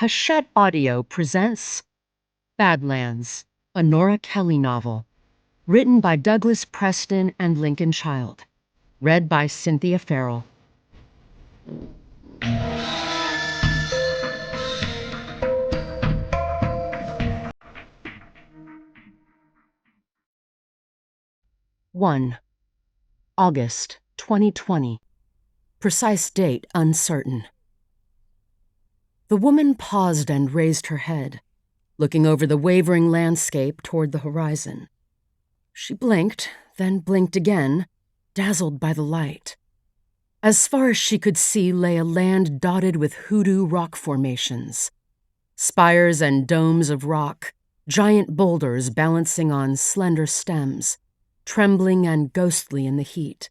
Hachette Audio presents Badlands, a Nora Kelly novel, written by Douglas Preston and Lincoln Child, read by Cynthia Farrell. One, August 2020. Precise date uncertain. The woman paused and raised her head, looking over the wavering landscape toward the horizon. She blinked, then blinked again, dazzled by the light. As far as she could see lay a land dotted with hoodoo rock formations. Spires and domes of rock, giant boulders balancing on slender stems, trembling and ghostly in the heat.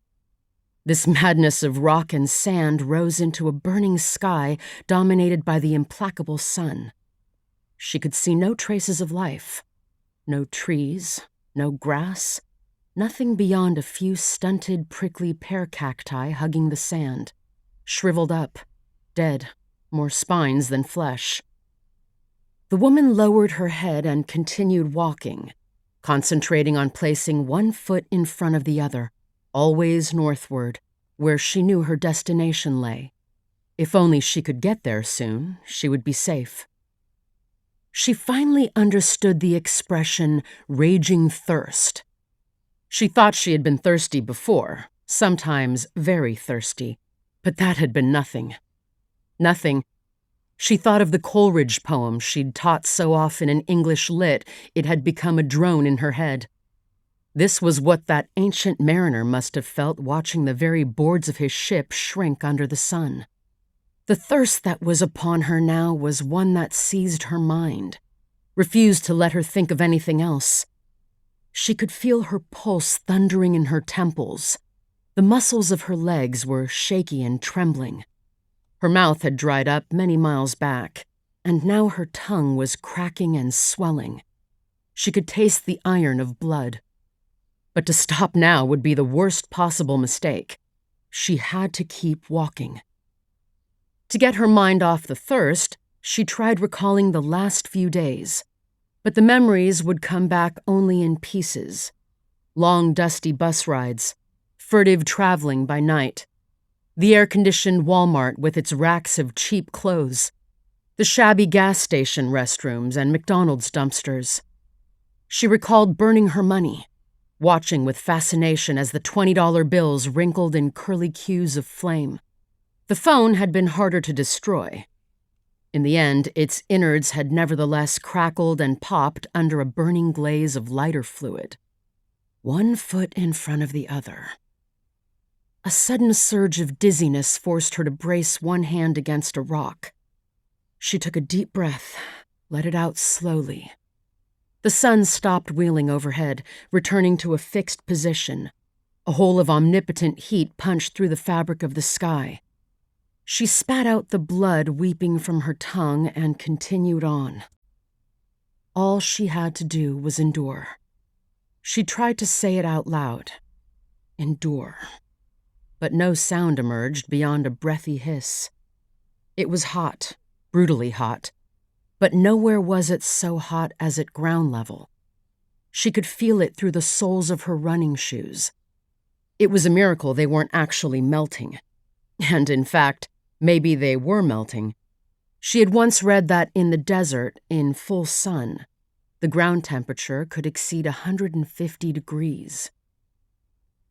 This madness of rock and sand rose into a burning sky dominated by the implacable sun. She could see no traces of life. No trees, no grass, nothing beyond a few stunted, prickly pear cacti hugging the sand, shriveled up, dead, more spines than flesh. The woman lowered her head and continued walking, concentrating on placing one foot in front of the other, always northward, where she knew her destination lay. If only she could get there soon, she would be safe. She finally understood the expression, raging thirst. She thought she had been thirsty before, sometimes very thirsty, but that had been nothing. Nothing. She thought of the Coleridge poem she'd taught so often in English Lit it had become a drone in her head. This was what that ancient mariner must have felt watching the very boards of his ship shrink under the sun. The thirst that was upon her now was one that seized her mind, refused to let her think of anything else. She could feel her pulse thundering in her temples. The muscles of her legs were shaky and trembling. Her mouth had dried up many miles back, and now her tongue was cracking and swelling. She could taste the iron of blood. But to stop now would be the worst possible mistake. She had to keep walking. To get her mind off the thirst, she tried recalling the last few days, but the memories would come back only in pieces. Long, dusty bus rides, furtive traveling by night, the air-conditioned Walmart with its racks of cheap clothes, the shabby gas station restrooms and McDonald's dumpsters. She recalled burning her money, watching with fascination as the $20 bills wrinkled in curly queues of flame. The phone had been harder to destroy. In the end, its innards had nevertheless crackled and popped under a burning glaze of lighter fluid. One foot in front of the other. A sudden surge of dizziness forced her to brace one hand against a rock. She took a deep breath, let it out slowly. The sun stopped wheeling overhead, returning to a fixed position. A hole of omnipotent heat punched through the fabric of the sky. She spat out the blood weeping from her tongue and continued on. All she had to do was endure. She tried to say it out loud. Endure. But no sound emerged beyond a breathy hiss. It was hot, brutally hot, but nowhere was it so hot as at ground level. She could feel it through the soles of her running shoes. It was a miracle they weren't actually melting. And in fact, maybe they were melting. She had once read that in the desert, in full sun, the ground temperature could exceed 150 degrees.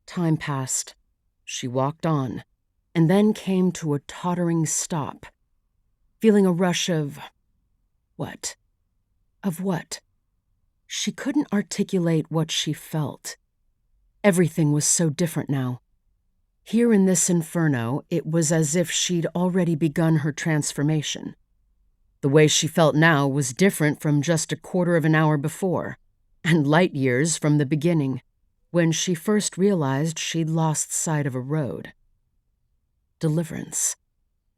Time passed. She walked on, and then came to a tottering stop, feeling a rush of... what? Of what? She couldn't articulate what she felt. Everything was so different now. Here in this inferno, it was as if she'd already begun her transformation. The way she felt now was different from just a quarter of an hour before, and light years from the beginning, when she first realized she'd lost sight of a road. Deliverance.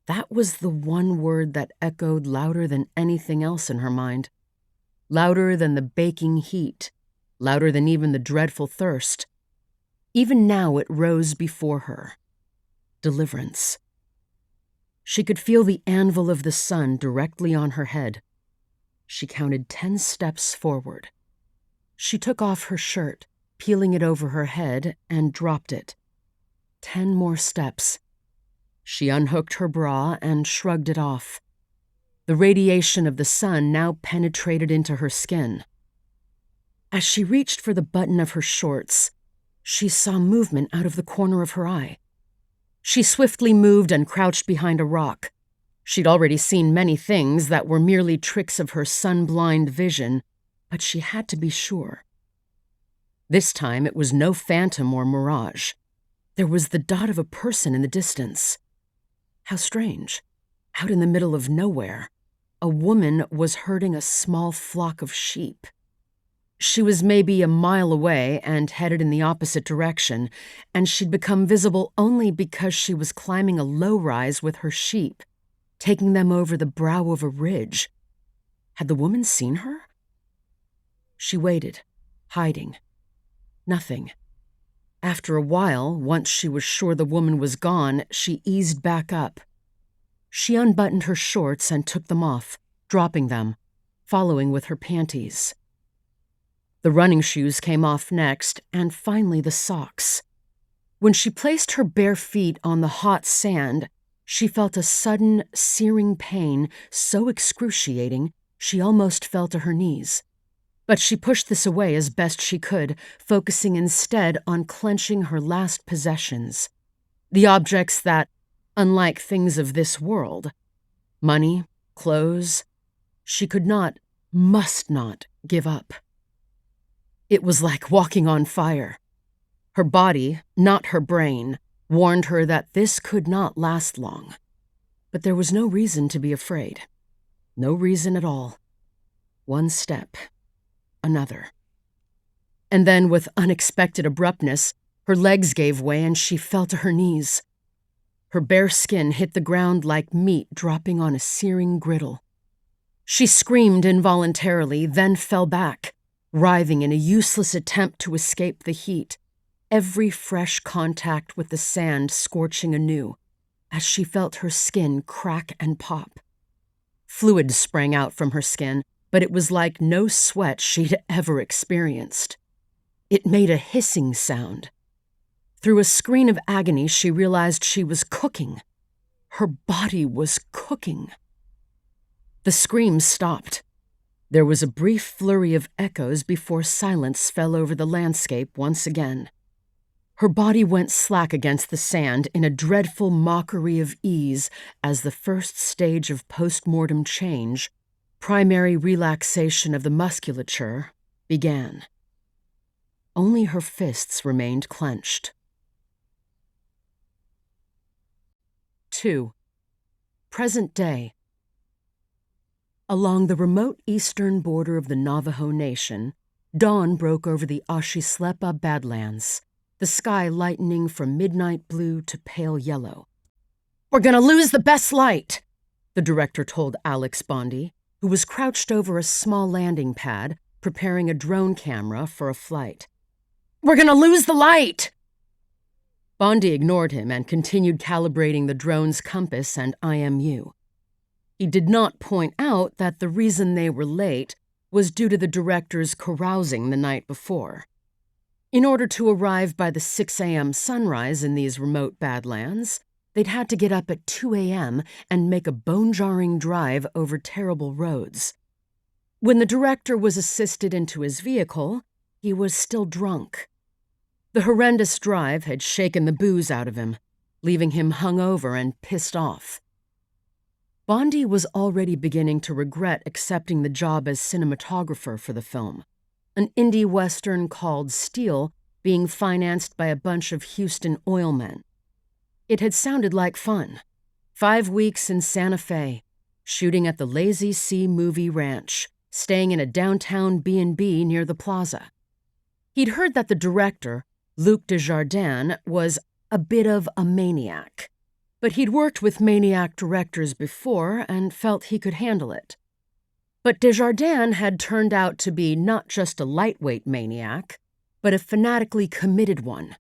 That was the one word that echoed louder than anything else in her mind. Louder than the baking heat, louder than even the dreadful thirst. Even now it rose before her. Deliverance. She could feel the anvil of the sun directly on her head. She counted 10 steps forward. She took off her shirt, peeling it over her head, and dropped it. 10 more steps. She unhooked her bra and shrugged it off. The radiation of the sun now penetrated into her skin. As she reached for the button of her shorts, she saw movement out of the corner of her eye. She swiftly moved and crouched behind a rock. She'd already seen many things that were merely tricks of her sun-blind vision, but she had to be sure. This time it was no phantom or mirage. There was the dot of a person in the distance. How strange. Out in the middle of nowhere, a woman was herding a small flock of sheep. She was maybe a mile away and headed in the opposite direction, and she'd become visible only because she was climbing a low-rise with her sheep, taking them over the brow of a ridge. Had the woman seen her? She waited, hiding. Nothing. After a while, once she was sure the woman was gone, she eased back up. She unbuttoned her shorts and took them off, dropping them, following with her panties. The running shoes came off next, and finally the socks. When she placed her bare feet on the hot sand, she felt a sudden, searing pain so excruciating she almost fell to her knees. But she pushed this away as best she could, focusing instead on clenching her last possessions. The objects that, unlike things of this world, money, clothes, she could not, must not give up. It was like walking on fire. Her body, not her brain, warned her that this could not last long. But there was no reason to be afraid. No reason at all. One step. Another. And then, with unexpected abruptness, her legs gave way and she fell to her knees. Her bare skin hit the ground like meat dropping on a searing griddle. She screamed involuntarily, then fell back, writhing in a useless attempt to escape the heat, every fresh contact with the sand scorching anew, as she felt her skin crack and pop. Fluid sprang out from her skin, but it was like no sweat she'd ever experienced. It made a hissing sound. Through a screen of agony, she realized she was cooking. Her body was cooking. The screams stopped. There was a brief flurry of echoes before silence fell over the landscape once again. Her body went slack against the sand in a dreadful mockery of ease as the first stage of post-mortem change, primary relaxation of the musculature, began. Only her fists remained clenched. 2. Present day. Along the remote eastern border of the Navajo Nation, dawn broke over the Ashislepa Badlands, the sky lightening from midnight blue to pale yellow. "We're gonna lose the best light," the director told Alex Bondi, who was crouched over a small landing pad, preparing a drone camera for a flight. "We're gonna lose the light!" Bondi ignored him and continued calibrating the drone's compass and IMU. He did not point out that the reason they were late was due to the director's carousing the night before. In order to arrive by the 6 a.m. sunrise in these remote Badlands, they'd had to get up at 2 a.m. and make a bone-jarring drive over terrible roads. When the director was assisted into his vehicle, he was still drunk. The horrendous drive had shaken the booze out of him, leaving him hungover and pissed off. Bondi was already beginning to regret accepting the job as cinematographer for the film, an indie western called Steel being financed by a bunch of Houston oilmen. It had sounded like fun. 5 weeks in Santa Fe, shooting at the Lazy Sea Movie Ranch, staying in a downtown B&B near the plaza. He'd heard that the director, Luc Desjardins, was a bit of a maniac, but he'd worked with maniac directors before and felt he could handle it. But Desjardins had turned out to be not just a lightweight maniac, but a fanatically committed one.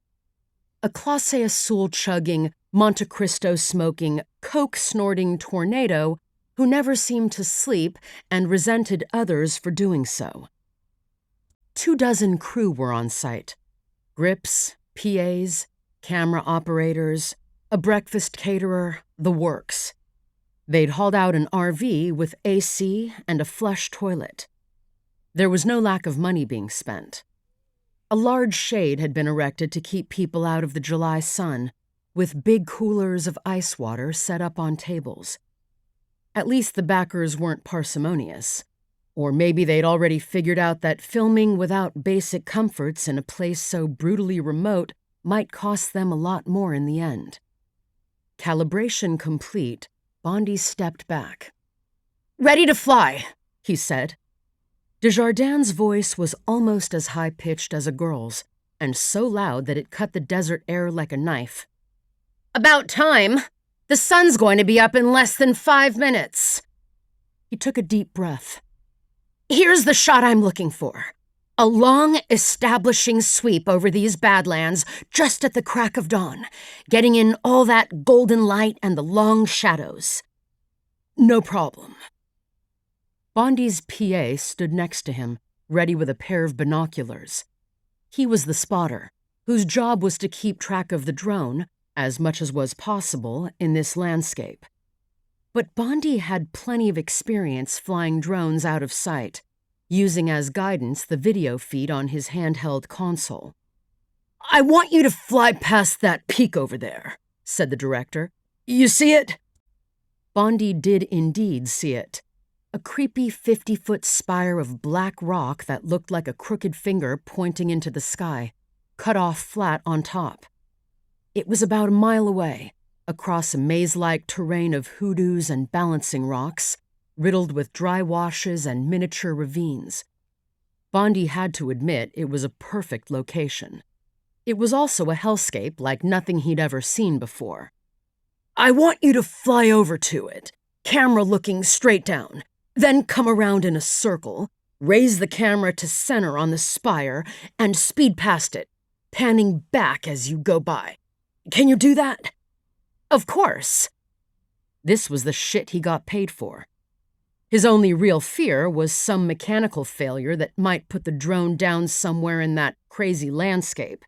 A Clase Azul-chugging, Monte Cristo smoking, coke snorting tornado who never seemed to sleep and resented others for doing so. 24 crew were on site. Grips, PAs, camera operators, a breakfast caterer, the works. They'd hauled out an RV with AC and a flush toilet. There was no lack of money being spent. A large shade had been erected to keep people out of the July sun, with big coolers of ice water set up on tables. At least the backers weren't parsimonious. Or maybe they'd already figured out that filming without basic comforts in a place so brutally remote might cost them a lot more in the end. Calibration complete, Bondi stepped back. "Ready to fly," he said. Desjardins' voice was almost as high-pitched as a girl's, and so loud that it cut the desert air like a knife. "About time. The sun's going to be up in less than 5 minutes." He took a deep breath. "Here's the shot I'm looking for. A long, establishing sweep over these Badlands just at the crack of dawn, getting in all that golden light and the long shadows." "No problem." Bondi's PA stood next to him, ready with a pair of binoculars. He was the spotter, whose job was to keep track of the drone, as much as was possible, in this landscape. But Bondi had plenty of experience flying drones out of sight, using as guidance the video feed on his handheld console. "I want you to fly past that peak over there," said the director. "You see it?" Bondi did indeed see it. A creepy 50-foot spire of black rock that looked like a crooked finger pointing into the sky, cut off flat on top. It was about a mile away, across a maze-like terrain of hoodoos and balancing rocks, riddled with dry washes and miniature ravines. Bondi had to admit it was a perfect location. It was also a hellscape like nothing he'd ever seen before. "I want you to fly over to it, camera looking straight down, then come around in a circle, raise the camera to center on the spire, and speed past it, panning back as you go by. Can you do that?" "Of course." This was the shit he got paid for. His only real fear was some mechanical failure that might put the drone down somewhere in that crazy landscape.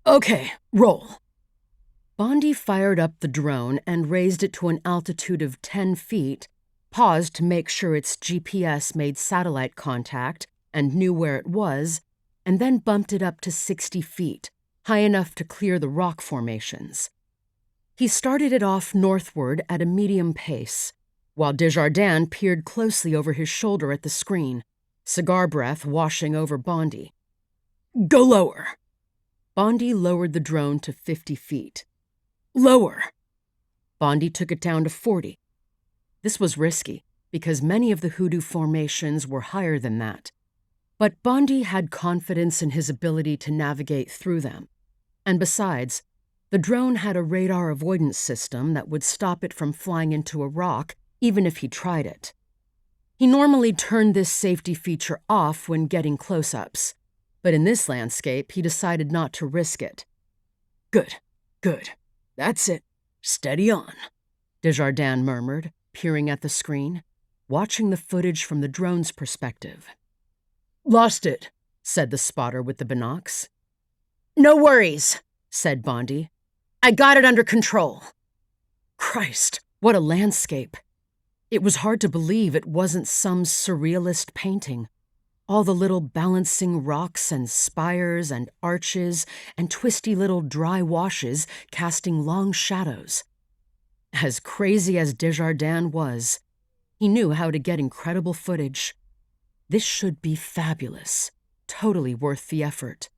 "Okay, roll." Bondi fired up the drone and raised it to an altitude of 10 feet, paused to make sure its GPS made satellite contact and knew where it was, and then bumped it up to 60 feet, high enough to clear the rock formations. He started it off northward at a medium pace, while Desjardins peered closely over his shoulder at the screen, cigar breath washing over Bondi. "Go lower." Bondi lowered the drone to 50 feet. "Lower." Bondi took it down to 40. This was risky, because many of the hoodoo formations were higher than that. But Bondi had confidence in his ability to navigate through them. And besides, the drone had a radar avoidance system that would stop it from flying into a rock even if he tried it. He normally turned this safety feature off when getting close-ups, but in this landscape he decided not to risk it. Good. That's it. Steady on," Desjardins murmured, peering at the screen, watching the footage from the drone's perspective. "Lost it," said the spotter with the binocs. "No worries," said Bondi. "I got it under control." Christ, what a landscape. It was hard to believe it wasn't some surrealist painting. All the little balancing rocks and spires and arches and twisty little dry washes casting long shadows. As crazy as Desjardins was, he knew how to get incredible footage. This should be fabulous, totally worth the effort.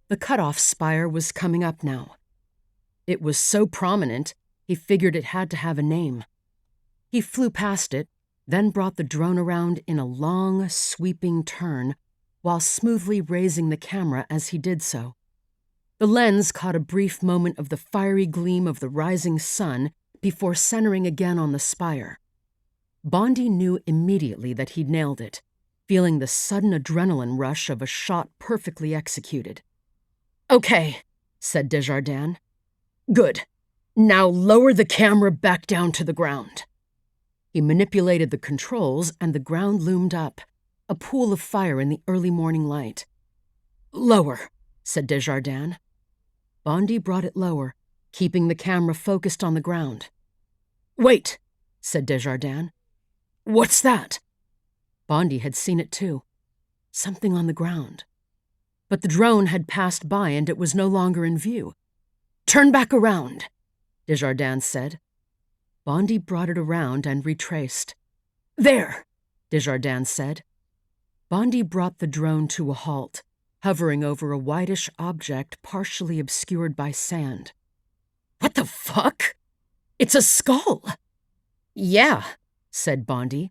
The cutoff spire was coming up now. It was so prominent, he figured it had to have a name. He flew past it, then brought the drone around in a long, sweeping turn, while smoothly raising the camera as he did so. The lens caught a brief moment of the fiery gleam of the rising sun before centering again on the spire. Bondi knew immediately that he'd nailed it, feeling the sudden adrenaline rush of a shot perfectly executed. "Okay," said Desjardins. Good. Now lower the camera back down to the ground. He manipulated the controls and the ground loomed up, a pool of fire in the early morning light. Lower, said Desjardins. Bondi brought it lower, keeping the camera focused on the ground. Wait, said Desjardins. What's that? Bondi had seen it too. Something on the ground. But the drone had passed by and it was no longer in view. Turn back around, Desjardins said. Bondi brought it around and retraced. There, Desjardins said. Bondi brought the drone to a halt, hovering over a whitish object partially obscured by sand. What the fuck? It's a skull. Yeah, said Bondi.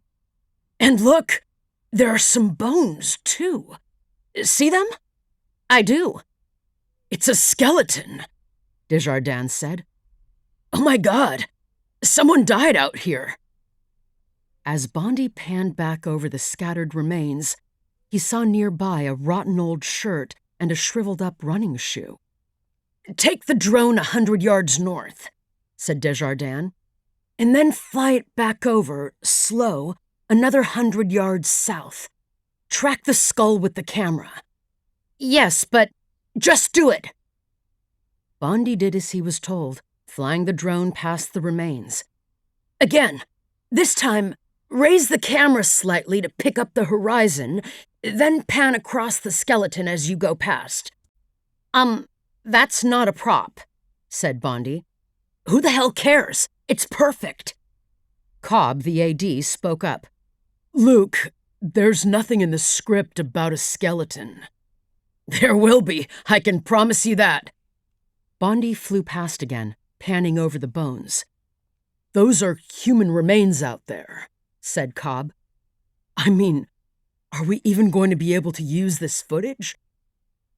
And look, there are some bones, too. See them? I do. It's a skeleton, Desjardins said. Oh my God, someone died out here. As Bondi panned back over the scattered remains, he saw nearby a rotten old shirt and a shriveled-up running shoe. Take the drone 100 yards north, said Desjardins, and then fly it back over, slow, another 100 yards south. Track the skull with the camera. Yes, but just do it. Bondi did as he was told, flying the drone past the remains. Again, this time, raise the camera slightly to pick up the horizon, then pan across the skeleton as you go past. That's not a prop, said Bondi. Who the hell cares? It's perfect. Cobb, the AD, spoke up. Luke, there's nothing in the script about a skeleton. There will be, I can promise you that. Bondi flew past again, panning over the bones. Those are human remains out there, said Cobb. I mean, are we even going to be able to use this footage?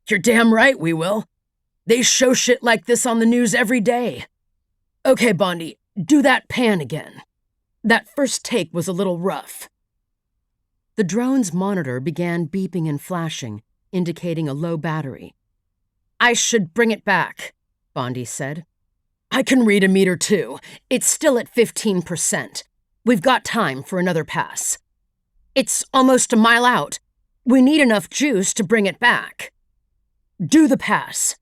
You're damn right we will. They show shit like this on the news every day. Okay, Bondi, do that pan again. That first take was a little rough. The drone's monitor began beeping and flashing, indicating a low battery. I should bring it back, Bondi said. I can read a meter too. It's still at 15%. We've got time for another pass. It's almost a mile out. We need enough juice to bring it back. Do the pass.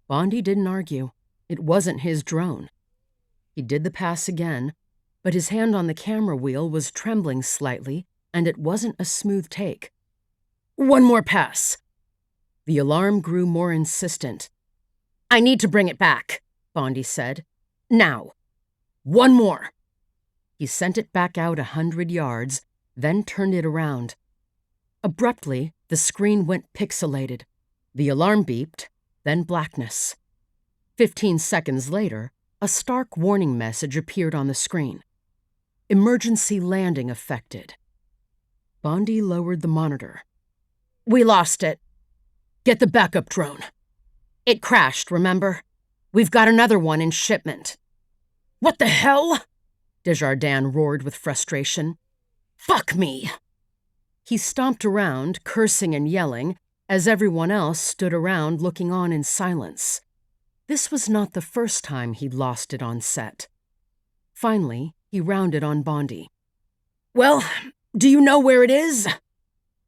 Bondi didn't argue. It wasn't his drone. He did the pass again, but his hand on the camera wheel was trembling slightly, and it wasn't a smooth take. One more pass. The alarm grew more insistent. I need to bring it back, Bondi said. Now. One more. He sent it back out 100 yards, then turned it around. Abruptly, the screen went pixelated. The alarm beeped, then blackness. 15 seconds later, a stark warning message appeared on the screen. Emergency landing affected. Bondi lowered the monitor. We lost it. Get the backup drone. It crashed, remember? We've got another one in shipment. What the hell? Desjardins roared with frustration. Fuck me. He stomped around, cursing and yelling, as everyone else stood around looking on in silence. This was not the first time he'd lost it on set. Finally, he rounded on Bondi. Well, do you know where it is?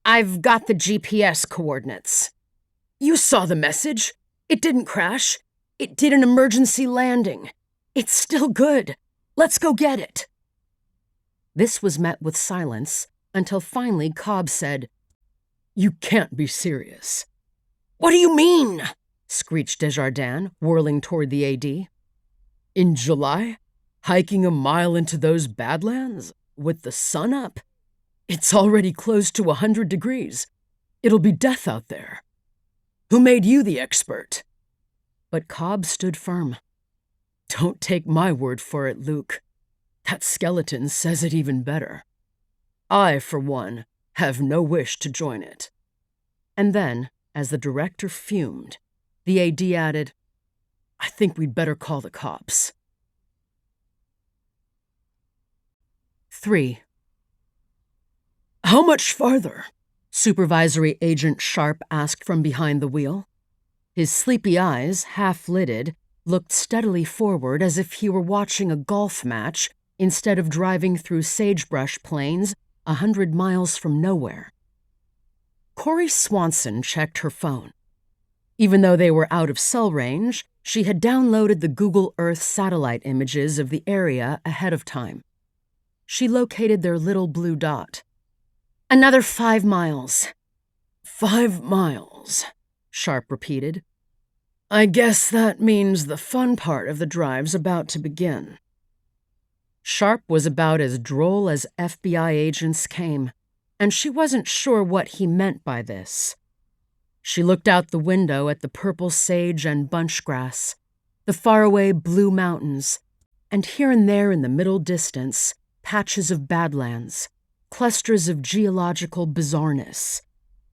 I've got the GPS coordinates. You saw the message. It didn't crash. It did an emergency landing. It's still good. Let's go get it. This was met with silence until finally Cobb said, You can't be serious. What do you mean? Screeched Desjardins, whirling toward the AD. In July? Hiking a mile into those Badlands? With the sun up? It's already close to 100 degrees. It'll be death out there. Who made you the expert? But Cobb stood firm. Don't take my word for it, Luke. That skeleton says it even better. I, for one, have no wish to join it. And then, as the director fumed, the AD added, I think we'd better call the cops. 3. How much farther? Supervisory Agent Sharp asked from behind the wheel. His sleepy eyes, half-lidded, looked steadily forward as if he were watching a golf match instead of driving through sagebrush plains 100 miles from nowhere. Corrie Swanson checked her phone. Even though they were out of cell range, she had downloaded the Google Earth satellite images of the area ahead of time. She located their little blue dot. "Another 5 miles." 5 miles, Sharp repeated. "I guess that means the fun part of the drive's about to begin." Sharp was about as droll as FBI agents came, and she wasn't sure what he meant by this. She looked out the window at the purple sage and bunchgrass, the faraway blue mountains, and here and there in the middle distance, patches of Badlands, clusters of geological bizarreness,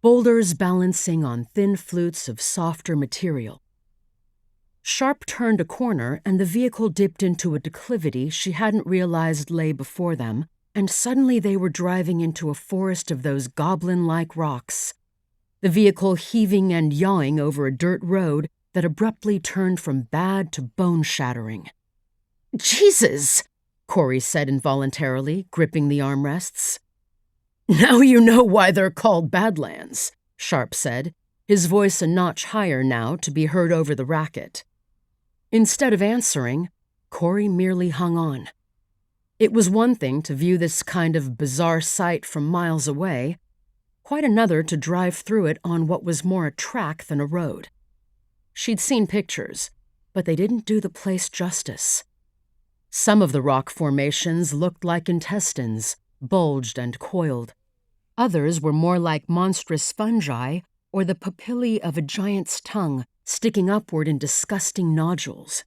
boulders balancing on thin flutes of softer material. Sharp turned a corner and the vehicle dipped into a declivity she hadn't realized lay before them, and suddenly they were driving into a forest of those goblin-like rocks, the vehicle heaving and yawing over a dirt road that abruptly turned from bad to bone-shattering. "Jesus!" Corrie said involuntarily, gripping the armrests. "Now you know why they're called Badlands," Sharp said, his voice a notch higher now to be heard over the racket. Instead of answering, Corrie merely hung on. It was one thing to view this kind of bizarre sight from miles away, quite another to drive through it on what was more a track than a road. She'd seen pictures, but they didn't do the place justice. Some of the rock formations looked like intestines, bulged and coiled. Others were more like monstrous fungi or the papillae of a giant's tongue sticking upward in disgusting nodules.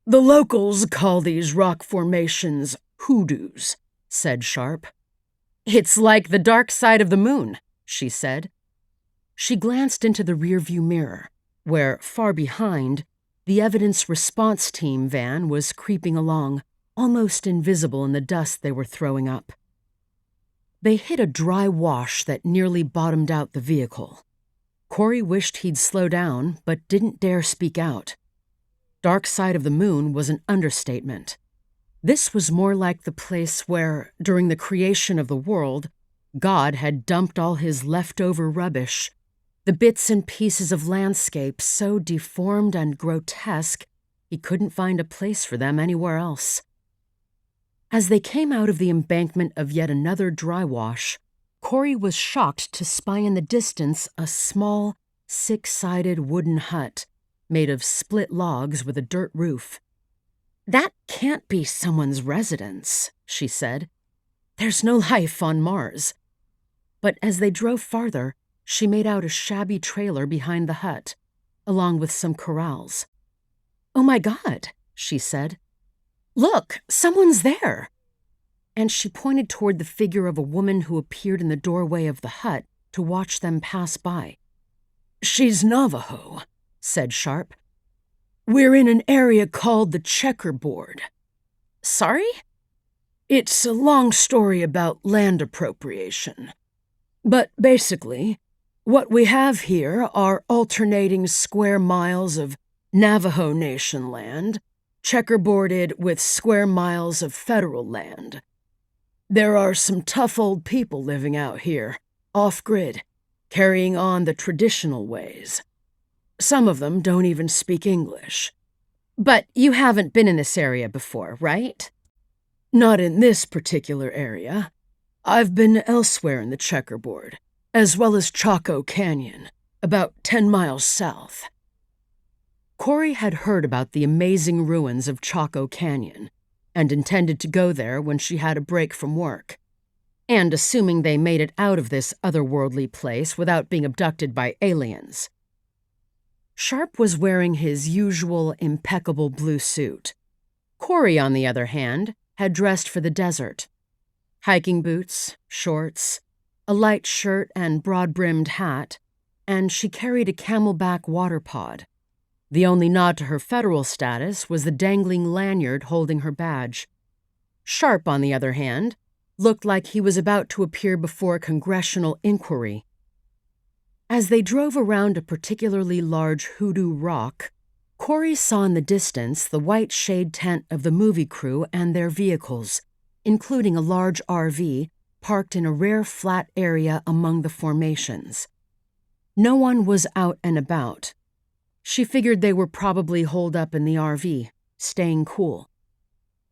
"The locals call these rock formations hoodoos," said Sharp. "It's like the dark side of the moon," she said. She glanced into the rearview mirror, where, far behind, the evidence response team van was creeping along, almost invisible in the dust they were throwing up. They hit a dry wash that nearly bottomed out the vehicle. Corrie wished he'd slow down, but didn't dare speak out. Dark side of the moon was an understatement. This was more like the place where, during the creation of the world, God had dumped all his leftover rubbish, the bits and pieces of landscape so deformed and grotesque he couldn't find a place for them anywhere else. As they came out of the embankment of yet another dry wash, Corrie was shocked to spy in the distance a small, six-sided wooden hut made of split logs with a dirt roof. "That can't be someone's residence," she said. "There's no life on Mars." But as they drove farther, she made out a shabby trailer behind the hut, along with some corrals. "Oh my God," she said. "Look, someone's there." And she pointed toward the figure of a woman who appeared in the doorway of the hut to watch them pass by. "She's Navajo," said Sharp. "We're in an area called the Checkerboard." "Sorry?" "It's a long story about land appropriation. But basically, what we have here are alternating square miles of Navajo Nation land, checkerboarded with square miles of federal land. There are some tough old people living out here, off-grid, carrying on the traditional ways. Some of them don't even speak English." "But you haven't been in this area before, right?" "Not in this particular area. I've been elsewhere in the checkerboard, as well as Chaco Canyon, about 10 miles south." Corrie had heard about the amazing ruins of Chaco Canyon and intended to go there when she had a break from work. And assuming they made it out of this otherworldly place without being abducted by aliens. Sharp was wearing his usual impeccable blue suit. Corrie, on the other hand, had dressed for the desert. Hiking boots, shorts, a light shirt and broad-brimmed hat, and she carried a camelback water pod. The only nod to her federal status was the dangling lanyard holding her badge. Sharp, on the other hand, looked like he was about to appear before a congressional inquiry. As they drove around a particularly large hoodoo rock, Corrie saw in the distance the white shade tent of the movie crew and their vehicles, including a large RV parked in a rare flat area among the formations. No one was out and about. She figured they were probably holed up in the RV, staying cool.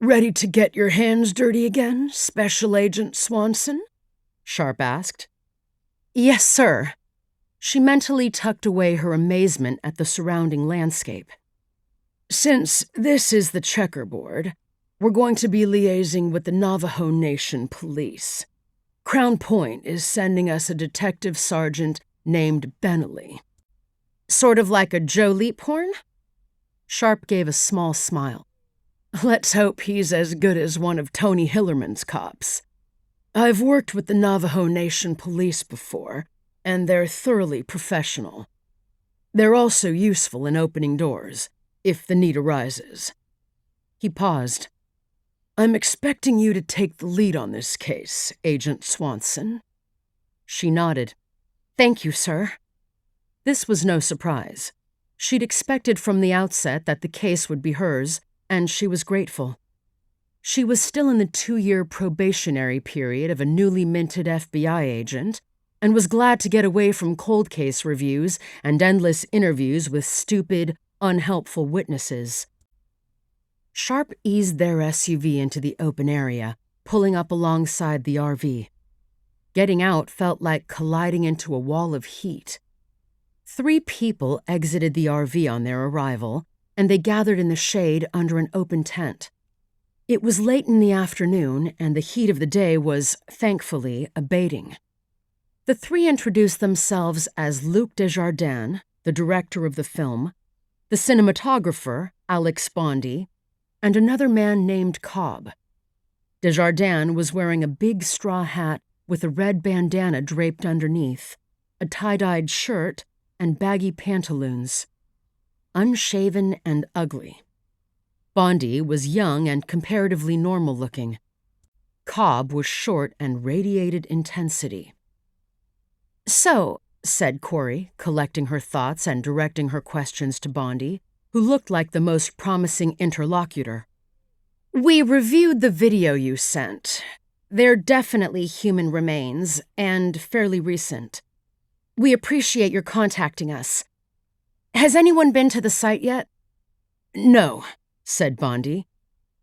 "Ready to get your hands dirty again, Special Agent Swanson?" Sharp asked. "Yes, sir." She mentally tucked away her amazement at the surrounding landscape. "Since this is the checkerboard, we're going to be liaising with the Navajo Nation Police. Crown Point is sending us a detective sergeant named Benelli." "Sort of like a Joe Leaphorn?" Sharp gave a small smile. "Let's hope he's as good as one of Tony Hillerman's cops. I've worked with the Navajo Nation Police before, and they're thoroughly professional. They're also useful in opening doors, if the need arises." He paused. "I'm expecting you to take the lead on this case, Agent Swanson." She nodded. "Thank you, sir." This was no surprise. She'd expected from the outset that the case would be hers, and she was grateful. She was still in the 2-year probationary period of a newly minted FBI agent, and was glad to get away from cold case reviews and endless interviews with stupid, unhelpful witnesses. Sharp eased their SUV into the open area, pulling up alongside the RV. Getting out felt like colliding into a wall of heat. 3 people exited the RV on their arrival, and they gathered in the shade under an open tent. It was late in the afternoon, and the heat of the day was, thankfully, abating. The 3 introduced themselves as Luc Desjardins, the director of the film, the cinematographer, Alex Bondi, and another man named Cobb. Desjardins was wearing a big straw hat with a red bandana draped underneath, a tie-dyed shirt, and baggy pantaloons. Unshaven and ugly. Bondi was young and comparatively normal-looking. Cobb was short and radiated intensity. "So," said Corrie, collecting her thoughts and directing her questions to Bondi, who looked like the most promising interlocutor. "We reviewed the video you sent. They're definitely human remains, and fairly recent. We appreciate your contacting us. Has anyone been to the site yet?" "No," said Bondi.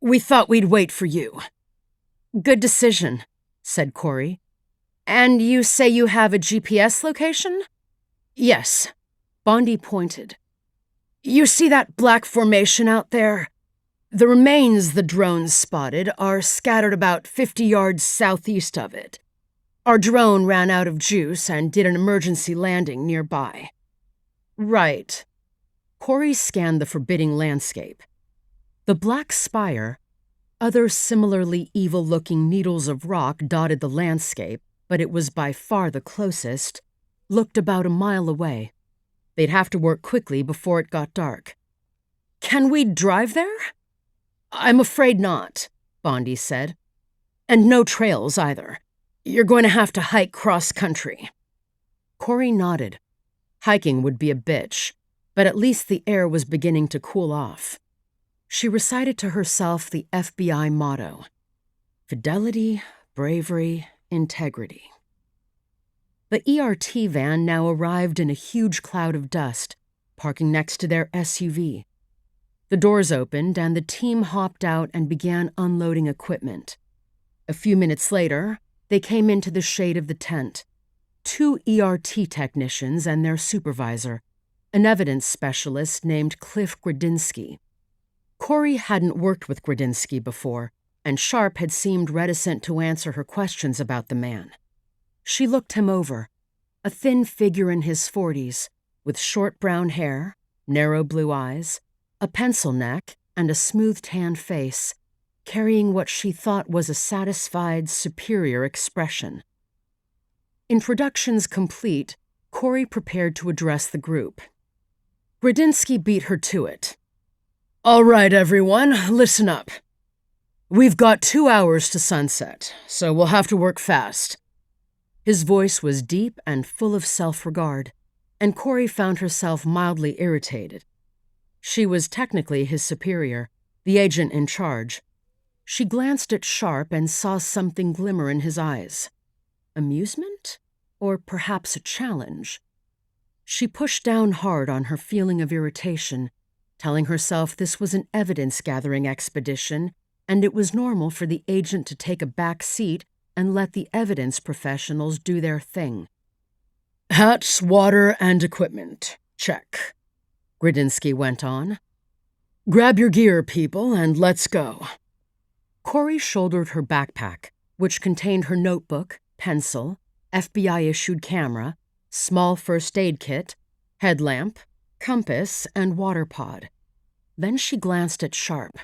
"We thought we'd wait for you." "Good decision," said Corrie. "And you say you have a GPS location?" "Yes." Bondi pointed. "You see that black formation out there? The remains the drones spotted are scattered about 50 yards southeast of it. Our drone ran out of juice and did an emergency landing nearby." "Right." Corrie scanned the forbidding landscape. The black spire, other similarly evil-looking needles of rock dotted the landscape, but it was by far the closest, looked about a mile away. They'd have to work quickly before it got dark. "Can we drive there?" "I'm afraid not," Bondi said. "And no trails either. You're going to have to hike cross-country." Corrie nodded. Hiking would be a bitch, but at least the air was beginning to cool off. She recited to herself the FBI motto: fidelity, bravery, integrity. The ERT van now arrived in a huge cloud of dust, parking next to their SUV. The doors opened and the team hopped out and began unloading equipment. A few minutes later, they came into the shade of the tent. 2 ERT technicians and their supervisor, an evidence specialist named Cliff Gradinsky. Corrie hadn't worked with Gradinsky before, and Sharp had seemed reticent to answer her questions about the man. She looked him over, a thin figure in his 40s, with short brown hair, narrow blue eyes, a pencil neck, and a smooth tan face, carrying what she thought was a satisfied, superior expression. Introductions complete, Corrie prepared to address the group. Gradinsky beat her to it. "All right, everyone, listen up. We've got 2 hours to sunset, so we'll have to work fast." His voice was deep and full of self-regard, and Corrie found herself mildly irritated. She was technically his superior, the agent in charge. She glanced at Sharp and saw something glimmer in his eyes. Amusement? Or perhaps a challenge? She pushed down hard on her feeling of irritation, telling herself this was an evidence-gathering expedition, and it was normal for the agent to take a back seat and let the evidence professionals do their thing. "Hats, water, and equipment. Check," Grudzinski went on. "Grab your gear, people, and let's go." Corrie shouldered her backpack, which contained her notebook, pencil, FBI-issued camera, small first aid kit, headlamp, compass, and water pod. Then she glanced at Sharp.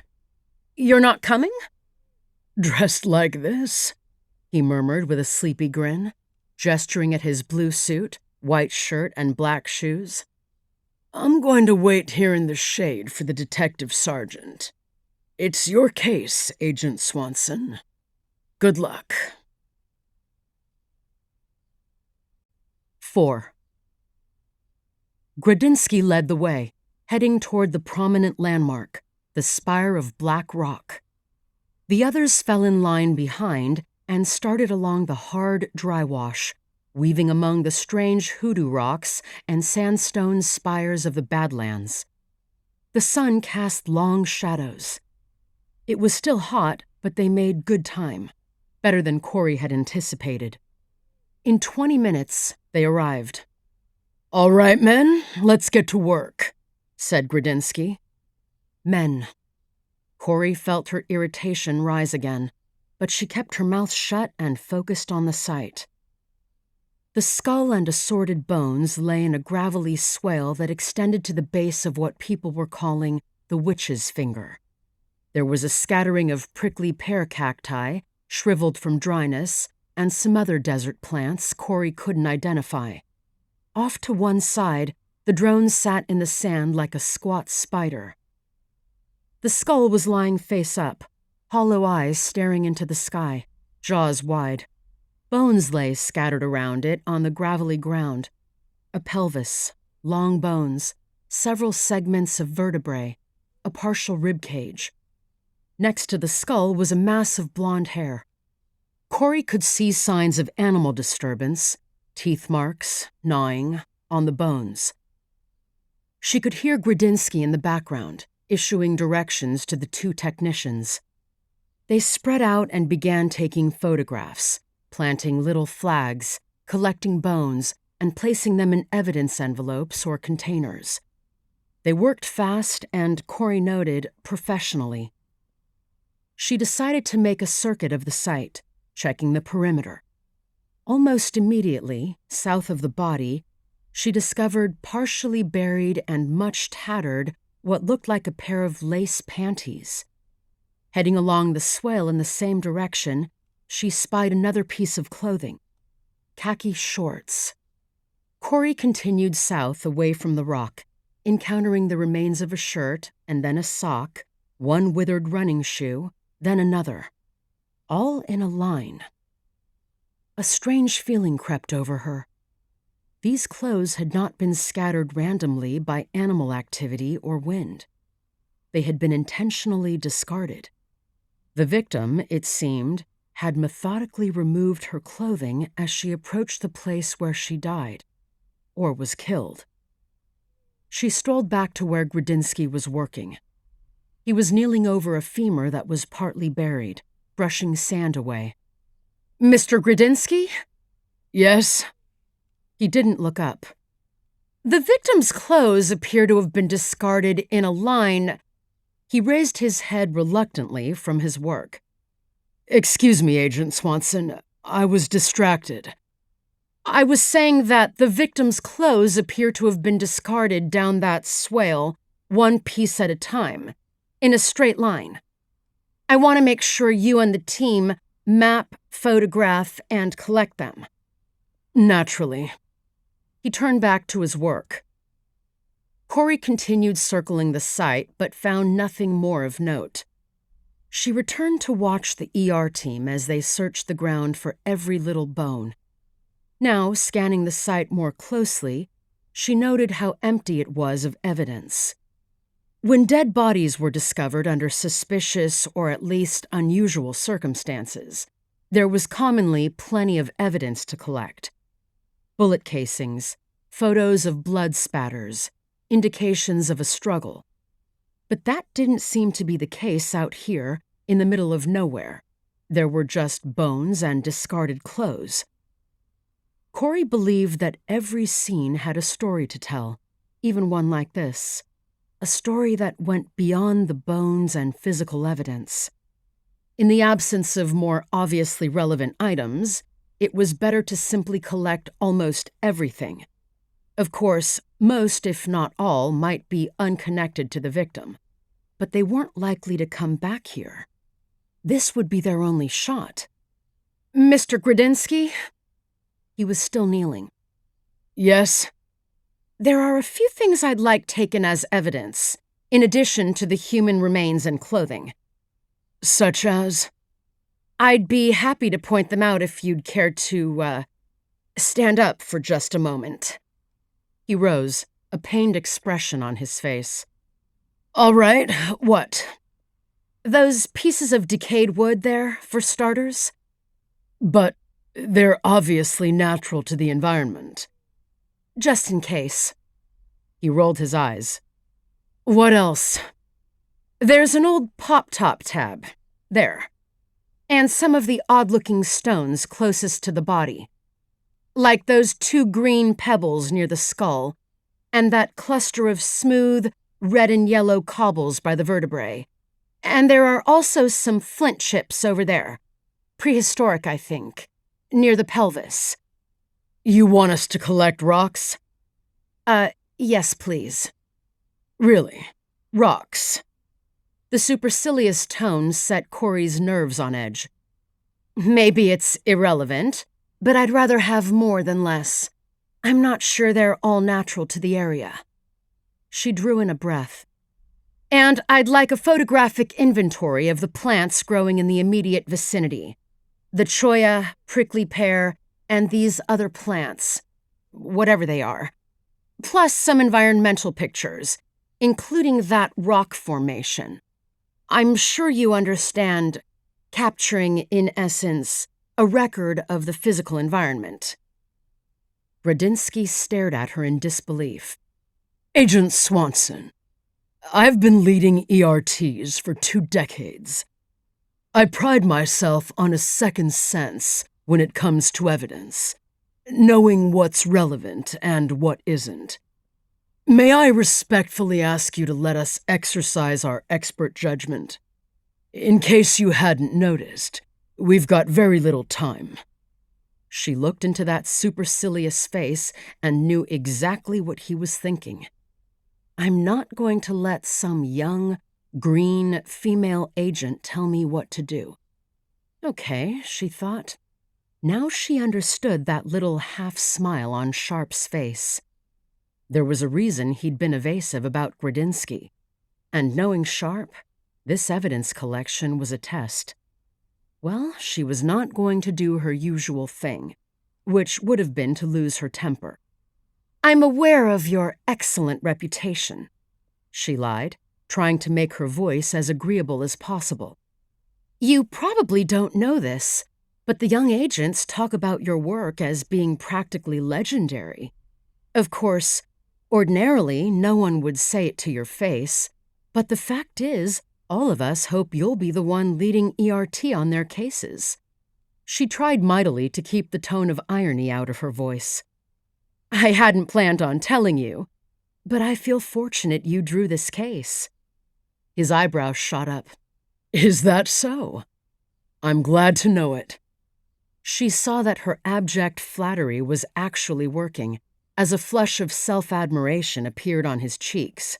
"You're not coming?" "Dressed like this?" he murmured with a sleepy grin, gesturing at his blue suit, white shirt, and black shoes. "I'm going to wait here in the shade for the detective sergeant. It's your case, Agent Swanson. Good luck." 4. Grudzinski led the way, heading toward the prominent landmark, the spire of black rock. The others fell in line behind and started along the hard, dry wash, weaving among the strange hoodoo rocks and sandstone spires of the Badlands. The sun cast long shadows. It was still hot, but they made good time, better than Corrie had anticipated. In 20 minutes, they arrived. "All right, men, let's get to work," said Grudzinski. Men. Corrie felt her irritation rise again, but she kept her mouth shut and focused on the sight. The skull and assorted bones lay in a gravelly swale that extended to the base of what people were calling the witch's finger. There was a scattering of prickly pear cacti, shriveled from dryness, and some other desert plants Corrie couldn't identify. Off to one side, the drone sat in the sand like a squat spider. The skull was lying face up, hollow eyes staring into the sky, jaws wide. Bones lay scattered around it on the gravelly ground. A pelvis, long bones, several segments of vertebrae, a partial rib cage. Next to the skull was a mass of blonde hair. Corrie could see signs of animal disturbance, teeth marks, gnawing, on the bones. She could hear Grudzinski in the background, issuing directions to the two technicians. They spread out and began taking photographs, planting little flags, collecting bones, and placing them in evidence envelopes or containers. They worked fast and, Corrie noted, professionally. She decided to make a circuit of the site, checking the perimeter. Almost immediately, south of the body, she discovered partially buried and much tattered what looked like a pair of lace panties. Heading along the swale in the same direction, she spied another piece of clothing, khaki shorts. Corrie continued south away from the rock, encountering the remains of a shirt and then a sock, one withered running shoe, then another, all in a line. A strange feeling crept over her. These clothes had not been scattered randomly by animal activity or wind. They had been intentionally discarded. The victim, it seemed, had methodically removed her clothing as she approached the place where she died, or was killed. She strolled back to where Grudzinski was working. He was kneeling over a femur that was partly buried, brushing sand away. "Mr. Grudzinski?" "Yes?" He didn't look up. "The victim's clothes appear to have been discarded in a line." He raised his head reluctantly from his work. "Excuse me, Agent Swanson. I was distracted." "I was saying that the victim's clothes appear to have been discarded down that swale, one piece at a time, in a straight line. I want to make sure you and the team map, photograph, and collect them." "Naturally." He turned back to his work. Corrie continued circling the site, but found nothing more of note. She returned to watch the ER team as they searched the ground for every little bone. Now, scanning the site more closely, she noted how empty it was of evidence. When dead bodies were discovered under suspicious or at least unusual circumstances, there was commonly plenty of evidence to collect. Bullet casings, photos of blood spatters, indications of a struggle. But that didn't seem to be the case out here in the middle of nowhere. There were just bones and discarded clothes. Corrie believed that every scene had a story to tell, even one like this. A story that went beyond the bones and physical evidence. In the absence of more obviously relevant items, it was better to simply collect almost everything. Of course, most, if not all, might be unconnected to the victim, but they weren't likely to come back here. This would be their only shot. "Mr. Gradinsky?" He was still kneeling. "Yes?" "There are a few things I'd like taken as evidence, in addition to the human remains and clothing." "Such as?" "I'd be happy to point them out if you'd care to, stand up for just a moment." He rose, a pained expression on his face. "All right, what?" "Those pieces of decayed wood there, for starters." "But they're obviously natural to the environment." "Just in case." He rolled his eyes. "What else?" "There's an old pop-top tab. There. And some of the odd-looking stones closest to the body. Like those 2 green pebbles near the skull, and that cluster of smooth, red and yellow cobbles by the vertebrae. And there are also some flint chips over there. Prehistoric, I think. Near the pelvis." "You want us to collect rocks?" Yes, please." "Really? Rocks?" The supercilious tone set Corrie's nerves on edge. "Maybe it's irrelevant, but I'd rather have more than less. I'm not sure they're all natural to the area." She drew in a breath. "And I'd like a photographic inventory of the plants growing in the immediate vicinity. The cholla, prickly pear, and these other plants, whatever they are. Plus some environmental pictures, including that rock formation. I'm sure you understand, capturing, in essence, a record of the physical environment." Gradinsky stared at her in disbelief. "Agent Swanson, I've been leading ERTs for 2 decades. I pride myself on a second sense when it comes to evidence, knowing what's relevant and what isn't. May I respectfully ask you to let us exercise our expert judgment? In case you hadn't noticed, we've got very little time." She looked into that supercilious face and knew exactly what he was thinking. I'm not going to let some young, green female agent tell me what to do. Okay, she thought. Now she understood that little half-smile on Sharp's face. There was a reason he'd been evasive about Gradinsky. And knowing Sharp, this evidence collection was a test. Well, she was not going to do her usual thing, which would have been to lose her temper. "I'm aware of your excellent reputation," she lied, trying to make her voice as agreeable as possible. "You probably don't know this, but the young agents talk about your work as being practically legendary. Of course, ordinarily no one would say it to your face, but the fact is, all of us hope you'll be the one leading ERT on their cases." She tried mightily to keep the tone of irony out of her voice. "I hadn't planned on telling you, but I feel fortunate you drew this case." His eyebrows shot up. "Is that so? I'm glad to know it." She saw that her abject flattery was actually working, as a flush of self-admiration appeared on his cheeks.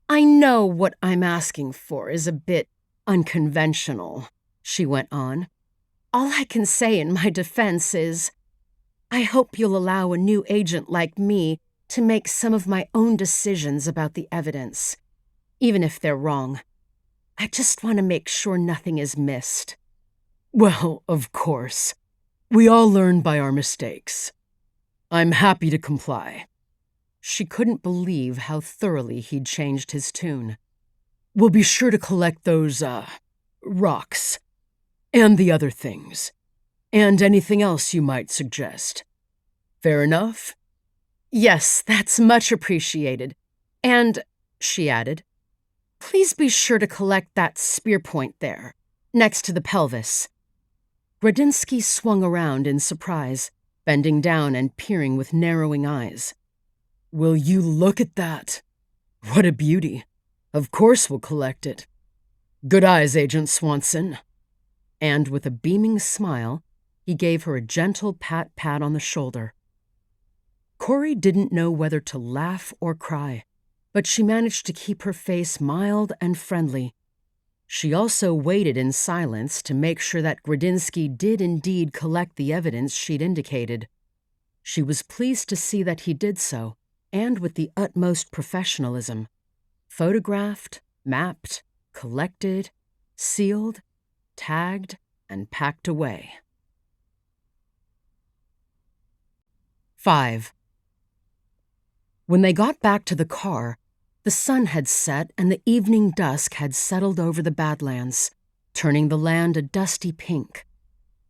"I know what I'm asking for is a bit unconventional," she went on. "All I can say in my defense is, I hope you'll allow a new agent like me to make some of my own decisions about the evidence, even if they're wrong. I just want to make sure nothing is missed." "Well, of course. We all learn by our mistakes. I'm happy to comply." She couldn't believe how thoroughly he'd changed his tune. "We'll be sure to collect those, rocks. And the other things. And anything else you might suggest. Fair enough?" "Yes, that's much appreciated. And," she added, "please be sure to collect that spear point there, next to the pelvis." Gradinsky swung around in surprise, bending down and peering with narrowing eyes. "Will you look at that? What a beauty. Of course we'll collect it. Good eyes, Agent Swanson." And with a beaming smile, he gave her a gentle pat on the shoulder. Corrie didn't know whether to laugh or cry, but she managed to keep her face mild and friendly. She also waited in silence to make sure that Gradinsky did indeed collect the evidence she'd indicated. She was pleased to see that he did so, and with the utmost professionalism. Photographed, mapped, collected, sealed, tagged, and packed away. 5. When they got back to the car, the sun had set and the evening dusk had settled over the Badlands, turning the land a dusty pink.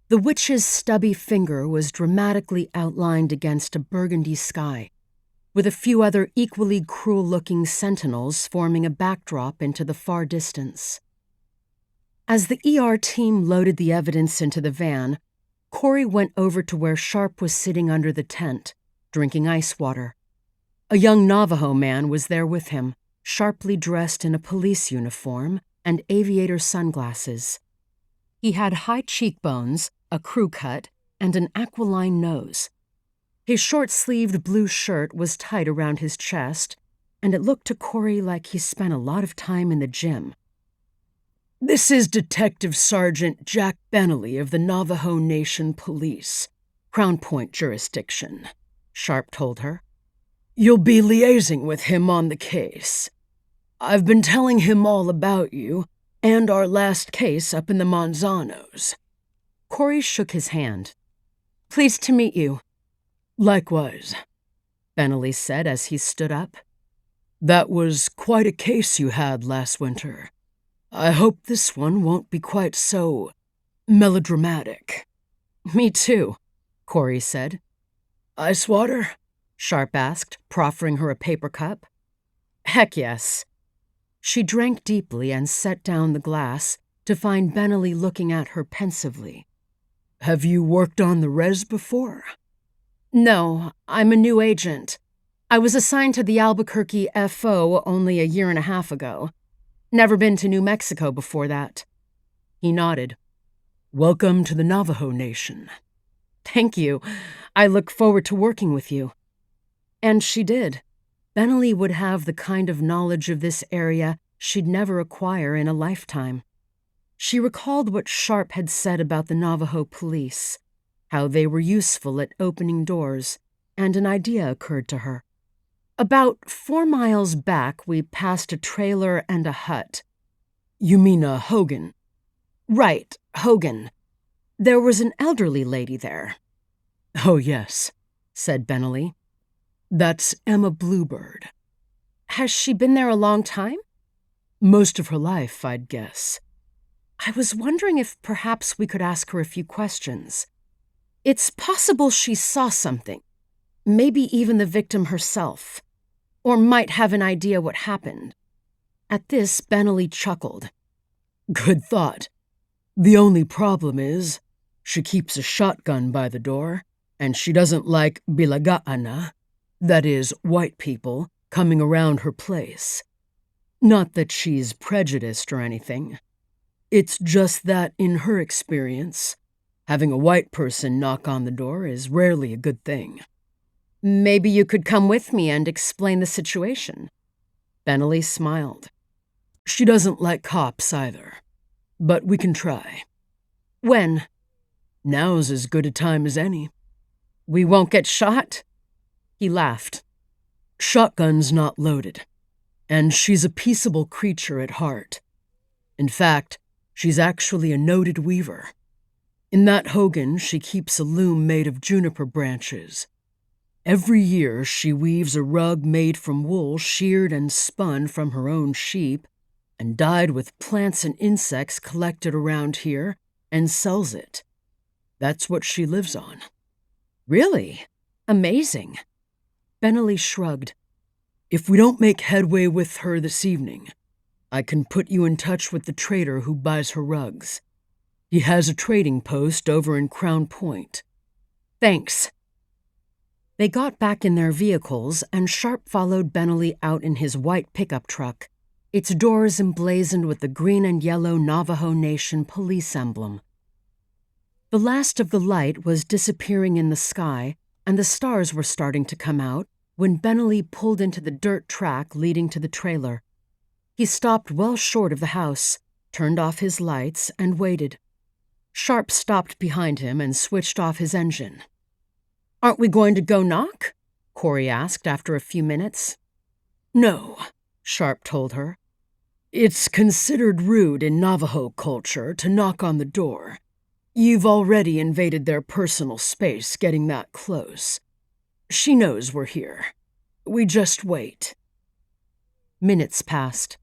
The witch's stubby finger was dramatically outlined against a burgundy sky, with a few other equally cruel-looking sentinels forming a backdrop into the far distance. As the ER team loaded the evidence into the van, Corrie went over to where Sharp was sitting under the tent, drinking ice water. A young Navajo man was there with him, sharply dressed in a police uniform and aviator sunglasses. He had high cheekbones, a crew cut, and an aquiline nose. His short-sleeved blue shirt was tight around his chest, and it looked to Corrie like he spent a lot of time in the gym. "This is Detective Sergeant Jack Bentley of the Navajo Nation Police, Crown Point jurisdiction," Sharp told her. "You'll be liaising with him on the case. I've been telling him all about you and our last case up in the Manzanos." Corrie shook his hand. "Pleased to meet you." "Likewise," Bentley said as he stood up. "That was quite a case you had last winter. I hope this one won't be quite so melodramatic." "Me too," Corrie said. "Ice water?" Sharp asked, proffering her a paper cup. "Heck yes." She drank deeply and set down the glass to find Bentley looking at her pensively. "Have you worked on the res before?" "No, I'm a new agent. I was assigned to the Albuquerque FO only a year and a half ago. Never been to New Mexico before that." He nodded. "Welcome to the Navajo Nation." "Thank you. I look forward to working with you." And she did. Bentley would have the kind of knowledge of this area she'd never acquire in a lifetime. She recalled what Sharp had said about the Navajo police, how they were useful at opening doors, and an idea occurred to her. "About 4 miles back, we passed a trailer and a hut." "You mean a hogan?" "Right, hogan. There was an elderly lady there." "Oh, yes," said Bentley. "That's Emma Bluebird." "Has she been there a long time?" "Most of her life, I'd guess." "I was wondering if perhaps we could ask her a few questions. It's possible she saw something, maybe even the victim herself, or might have an idea what happened." At this, Bentley chuckled. "Good thought. The only problem is, she keeps a shotgun by the door, and she doesn't like bilaga'ana, that is, white people, coming around her place. Not that she's prejudiced or anything. It's just that, in her experience, having a white person knock on the door is rarely a good thing." "Maybe you could come with me and explain the situation." Bentley smiled. "She doesn't like cops either, but we can try." "When?" "Now's as good a time as any." "We won't get shot?" He laughed. "Shotgun's not loaded, and she's a peaceable creature at heart. In fact, she's actually a noted weaver. In that hogan, she keeps a loom made of juniper branches. Every year she weaves a rug made from wool sheared and spun from her own sheep and dyed with plants and insects collected around here and sells it. That's what she lives on." "Really? Amazing." Benelli shrugged. "If we don't make headway with her this evening, I can put you in touch with the trader who buys her rugs. He has a trading post over in Crown Point." "Thanks." They got back in their vehicles, and Sharp followed Benelli out in his white pickup truck, its doors emblazoned with the green and yellow Navajo Nation police emblem. The last of the light was disappearing in the sky, and the stars were starting to come out when Benelli pulled into the dirt track leading to the trailer. He stopped well short of the house, turned off his lights, and waited. Sharp stopped behind him and switched off his engine. "Aren't we going to go knock?" Corrie asked after a few minutes. "No," Sharp told her. "It's considered rude in Navajo culture to knock on the door. You've already invaded their personal space getting that close. She knows we're here. We just wait." Minutes passed.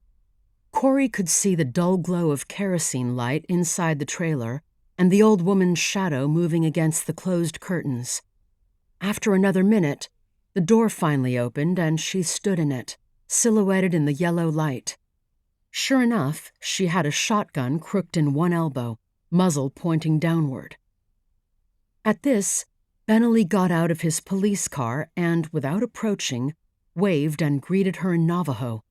Corrie could see the dull glow of kerosene light inside the trailer and the old woman's shadow moving against the closed curtains. After another minute, the door finally opened and she stood in it, silhouetted in the yellow light. Sure enough, she had a shotgun crooked in one elbow, muzzle pointing downward. At this, Benelli got out of his police car and, without approaching, waved and greeted her in Navajo.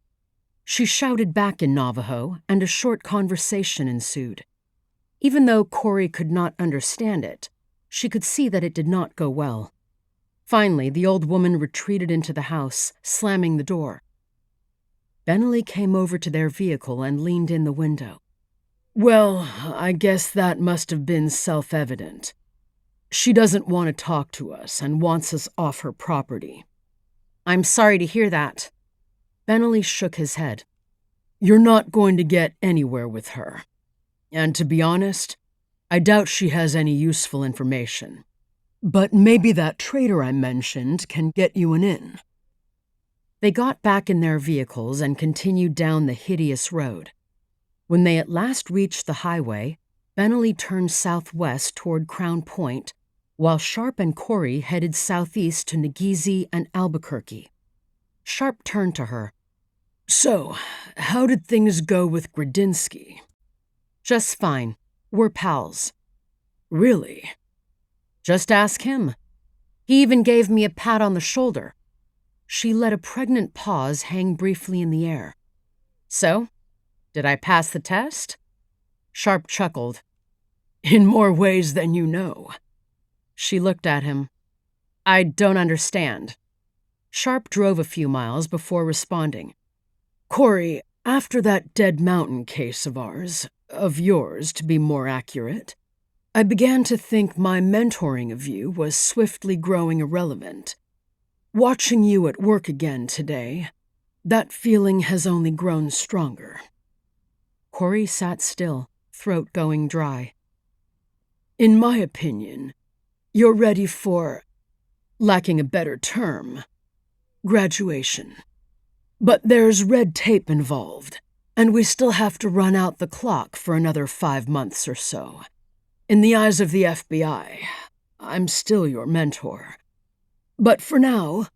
She shouted back in Navajo, and a short conversation ensued. Even though Corrie could not understand it, she could see that it did not go well. Finally, the old woman retreated into the house, slamming the door. Benelli came over to their vehicle and leaned in the window. "Well, I guess that must have been self-evident. She doesn't want to talk to us and wants us off her property." "I'm sorry to hear that." Benelli shook his head. "You're not going to get anywhere with her. And to be honest, I doubt she has any useful information. But maybe that trader I mentioned can get you an in." They got back in their vehicles and continued down the hideous road. When they at last reached the highway, Benelli turned southwest toward Crown Point, while Sharp and Corrie headed southeast to Nageezi and Albuquerque. Sharp turned to her. "So, how did things go with Gradinsky?" "Just fine. We're pals." "Really?" "Just ask him. He even gave me a pat on the shoulder." She let a pregnant pause hang briefly in the air. "So, did I pass the test?" Sharp chuckled. "In more ways than you know." She looked at him. "I don't understand." Sharp drove a few miles before responding. "Corrie, after that Dead Mountain case of yours to be more accurate, I began to think my mentoring of you was swiftly growing irrelevant. Watching you at work again today, that feeling has only grown stronger." Corrie sat still, throat going dry. "In my opinion, you're ready for, lacking a better term, graduation. But there's red tape involved, and we still have to run out the clock for another 5 months or so. In the eyes of the FBI, I'm still your mentor. But for now,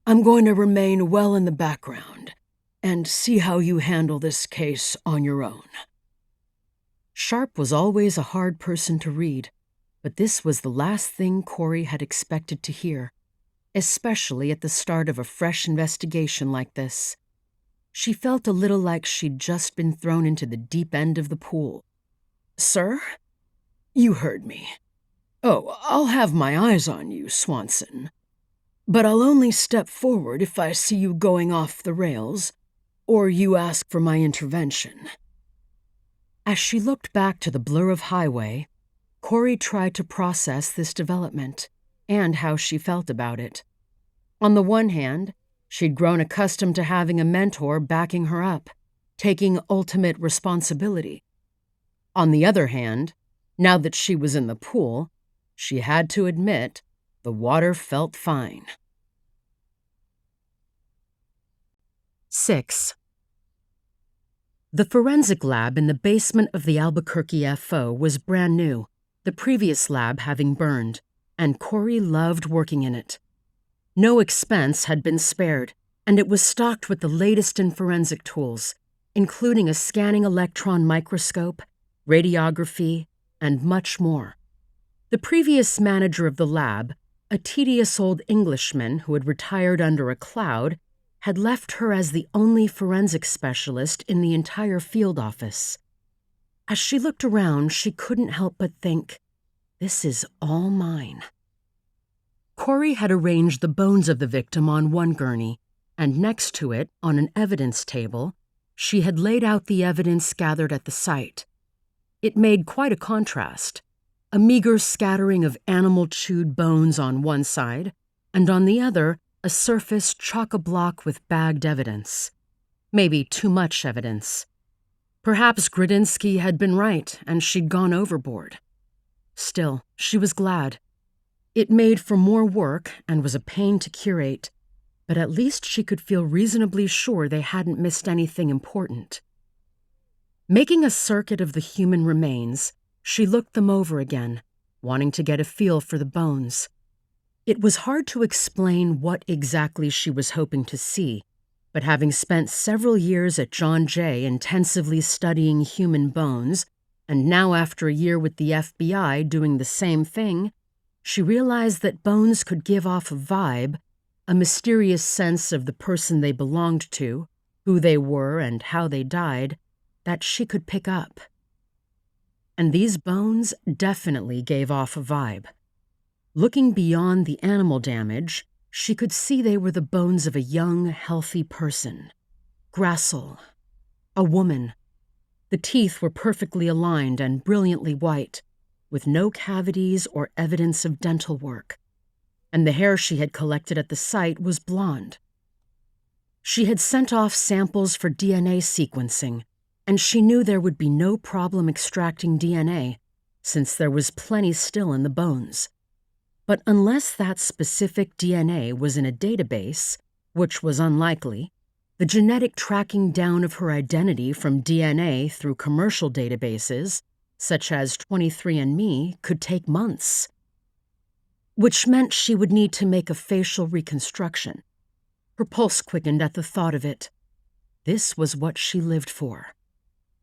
I'm going to remain well in the background and see how you handle this case on your own." Sharp was always a hard person to read, but this was the last thing Corrie had expected to hear, especially at the start of a fresh investigation like this. She felt a little like she'd just been thrown into the deep end of the pool. "Sir? You heard me. Oh, I'll have my eyes on you, Swanson. But I'll only step forward if I see you going off the rails, or you ask for my intervention." As she looked back to the blur of highway, Corrie tried to process this development and how she felt about it. On the one hand, she'd grown accustomed to having a mentor backing her up, taking ultimate responsibility. On the other hand, now that she was in the pool, she had to admit the water felt fine. 6. The forensic lab in the basement of the Albuquerque FO was brand new, the previous lab having burned, and Corrie loved working in it. No expense had been spared, and it was stocked with the latest in forensic tools, including a scanning electron microscope, radiography, and much more. The previous manager of the lab, a tedious old Englishman who had retired under a cloud, had left her as the only forensic specialist in the entire field office. As she looked around, she couldn't help but think, "This is all mine." Corrie had arranged the bones of the victim on one gurney, and next to it, on an evidence table, she had laid out the evidence gathered at the site. It made quite a contrast. A meager scattering of animal-chewed bones on one side, and on the other, a surfaced chock-a-block with bagged evidence. Maybe too much evidence. Perhaps Gradinsky had been right, and she'd gone overboard. Still, she was glad. It made for more work and was a pain to curate, but at least she could feel reasonably sure they hadn't missed anything important. Making a circuit of the human remains, she looked them over again, wanting to get a feel for the bones. It was hard to explain what exactly she was hoping to see, but having spent several years at John Jay intensively studying human bones, and now after a year with the FBI doing the same thing, she realized that bones could give off a vibe, a mysterious sense of the person they belonged to, who they were and how they died, that she could pick up. And these bones definitely gave off a vibe. Looking beyond the animal damage, she could see they were the bones of a young, healthy person. Gracile. A woman. The teeth were perfectly aligned and brilliantly white, with no cavities or evidence of dental work. And the hair she had collected at the site was blonde. She had sent off samples for DNA sequencing, and she knew there would be no problem extracting DNA, since there was plenty still in the bones. But unless that specific DNA was in a database, which was unlikely, the genetic tracking down of her identity from DNA through commercial databases, such as 23andMe, could take months. Which meant she would need to make a facial reconstruction. Her pulse quickened at the thought of it. This was what she lived for.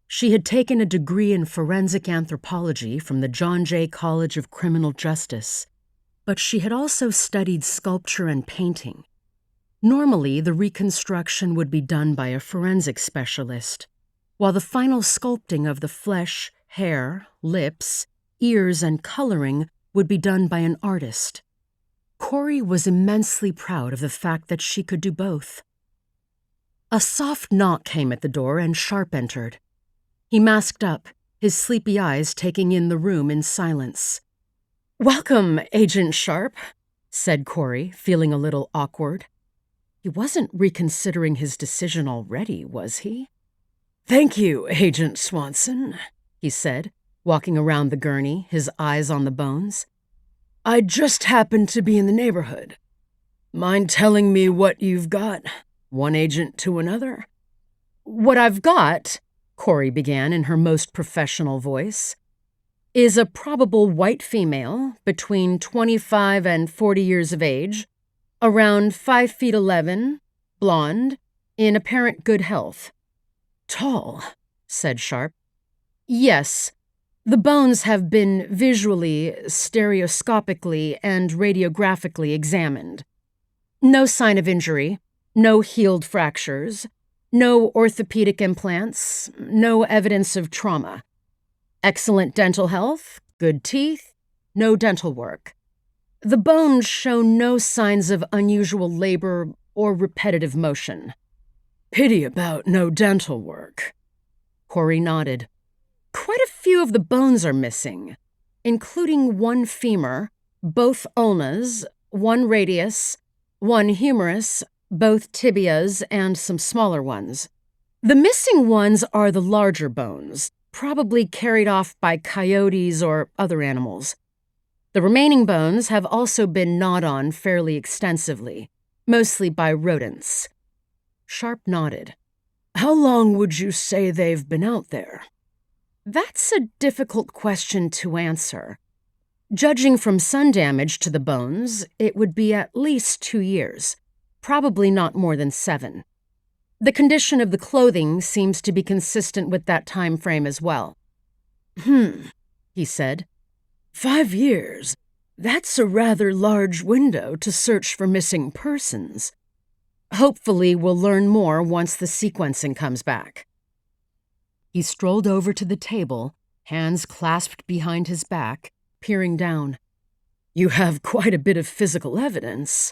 She had taken a degree in forensic anthropology from the John Jay College of Criminal Justice, but she had also studied sculpture and painting. Normally, the reconstruction would be done by a forensic specialist, while the final sculpting of the flesh, hair, lips, ears, and coloring would be done by an artist. Corrie was immensely proud of the fact that she could do both. A soft knock came at the door and Sharp entered. He masked up, his sleepy eyes taking in the room in silence. "Welcome, Agent Sharp," said Corrie, feeling a little awkward. He wasn't reconsidering his decision already, was he? "Thank you, Agent Swanson," he said, walking around the gurney, his eyes on the bones. "I just happened to be in the neighborhood. Mind telling me what you've got, one agent to another?" "What I've got," Corrie began in her most professional voice, "is a probable white female between 25 and 40 years of age, around 5 feet 11, blonde, in apparent good health." "Tall," said Sharp. "Yes. The bones have been visually, stereoscopically, and radiographically examined. No sign of injury, no healed fractures, no orthopedic implants, no evidence of trauma. Excellent dental health, good teeth, no dental work. The bones show no signs of unusual labor or repetitive motion." "Pity about no dental work." Corrie nodded. "Quite a few of the bones are missing, including one femur, both ulnas, one radius, one humerus, both tibias, and some smaller ones. The missing ones are the larger bones, probably carried off by coyotes or other animals. The remaining bones have also been gnawed on fairly extensively, mostly by rodents." Sharp nodded. How long would you say they've been out there? That's a difficult question to answer. Judging from sun damage to the bones, it would be at least 2 years, probably not more than 7. The condition of the clothing seems to be consistent with that time frame as well. He said. 5 years? That's a rather large window to search for missing persons. Hopefully we'll learn more once the sequencing comes back. He strolled over to the table, hands clasped behind his back, peering down. You have quite a bit of physical evidence.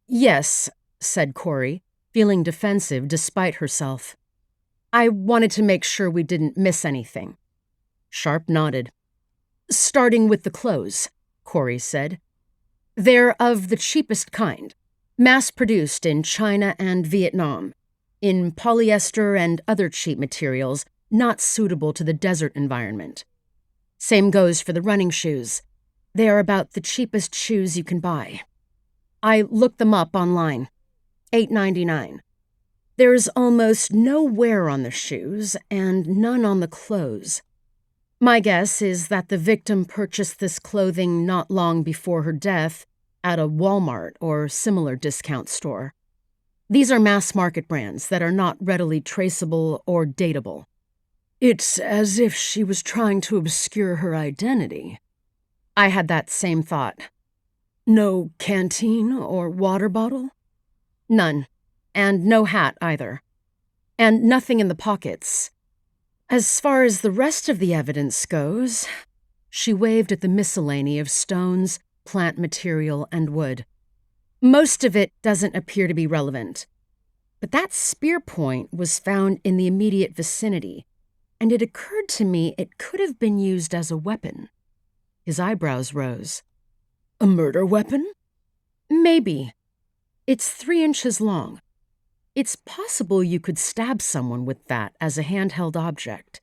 Yes, said Corrie, feeling defensive despite herself. I wanted to make sure we didn't miss anything. Sharp nodded. Starting with the clothes, Corrie said. They're of the cheapest kind, mass-produced in China and Vietnam, in polyester and other cheap materials not suitable to the desert environment. Same goes for the running shoes. They are about the cheapest shoes you can buy. I looked them up online. $8.99. There's almost no wear on the shoes and none on the clothes. My guess is that the victim purchased this clothing not long before her death at a Walmart or similar discount store. These are mass-market brands that are not readily traceable or dateable. It's as if she was trying to obscure her identity. I had that same thought. No canteen or water bottle? None. And no hat either. And nothing in the pockets. As far as the rest of the evidence goes, she waved at the miscellany of stones, plant material, and wood. Most of it doesn't appear to be relevant. But that spear point was found in the immediate vicinity, and it occurred to me it could have been used as a weapon. His eyebrows rose. A murder weapon? Maybe. It's 3 inches long. It's possible you could stab someone with that as a handheld object.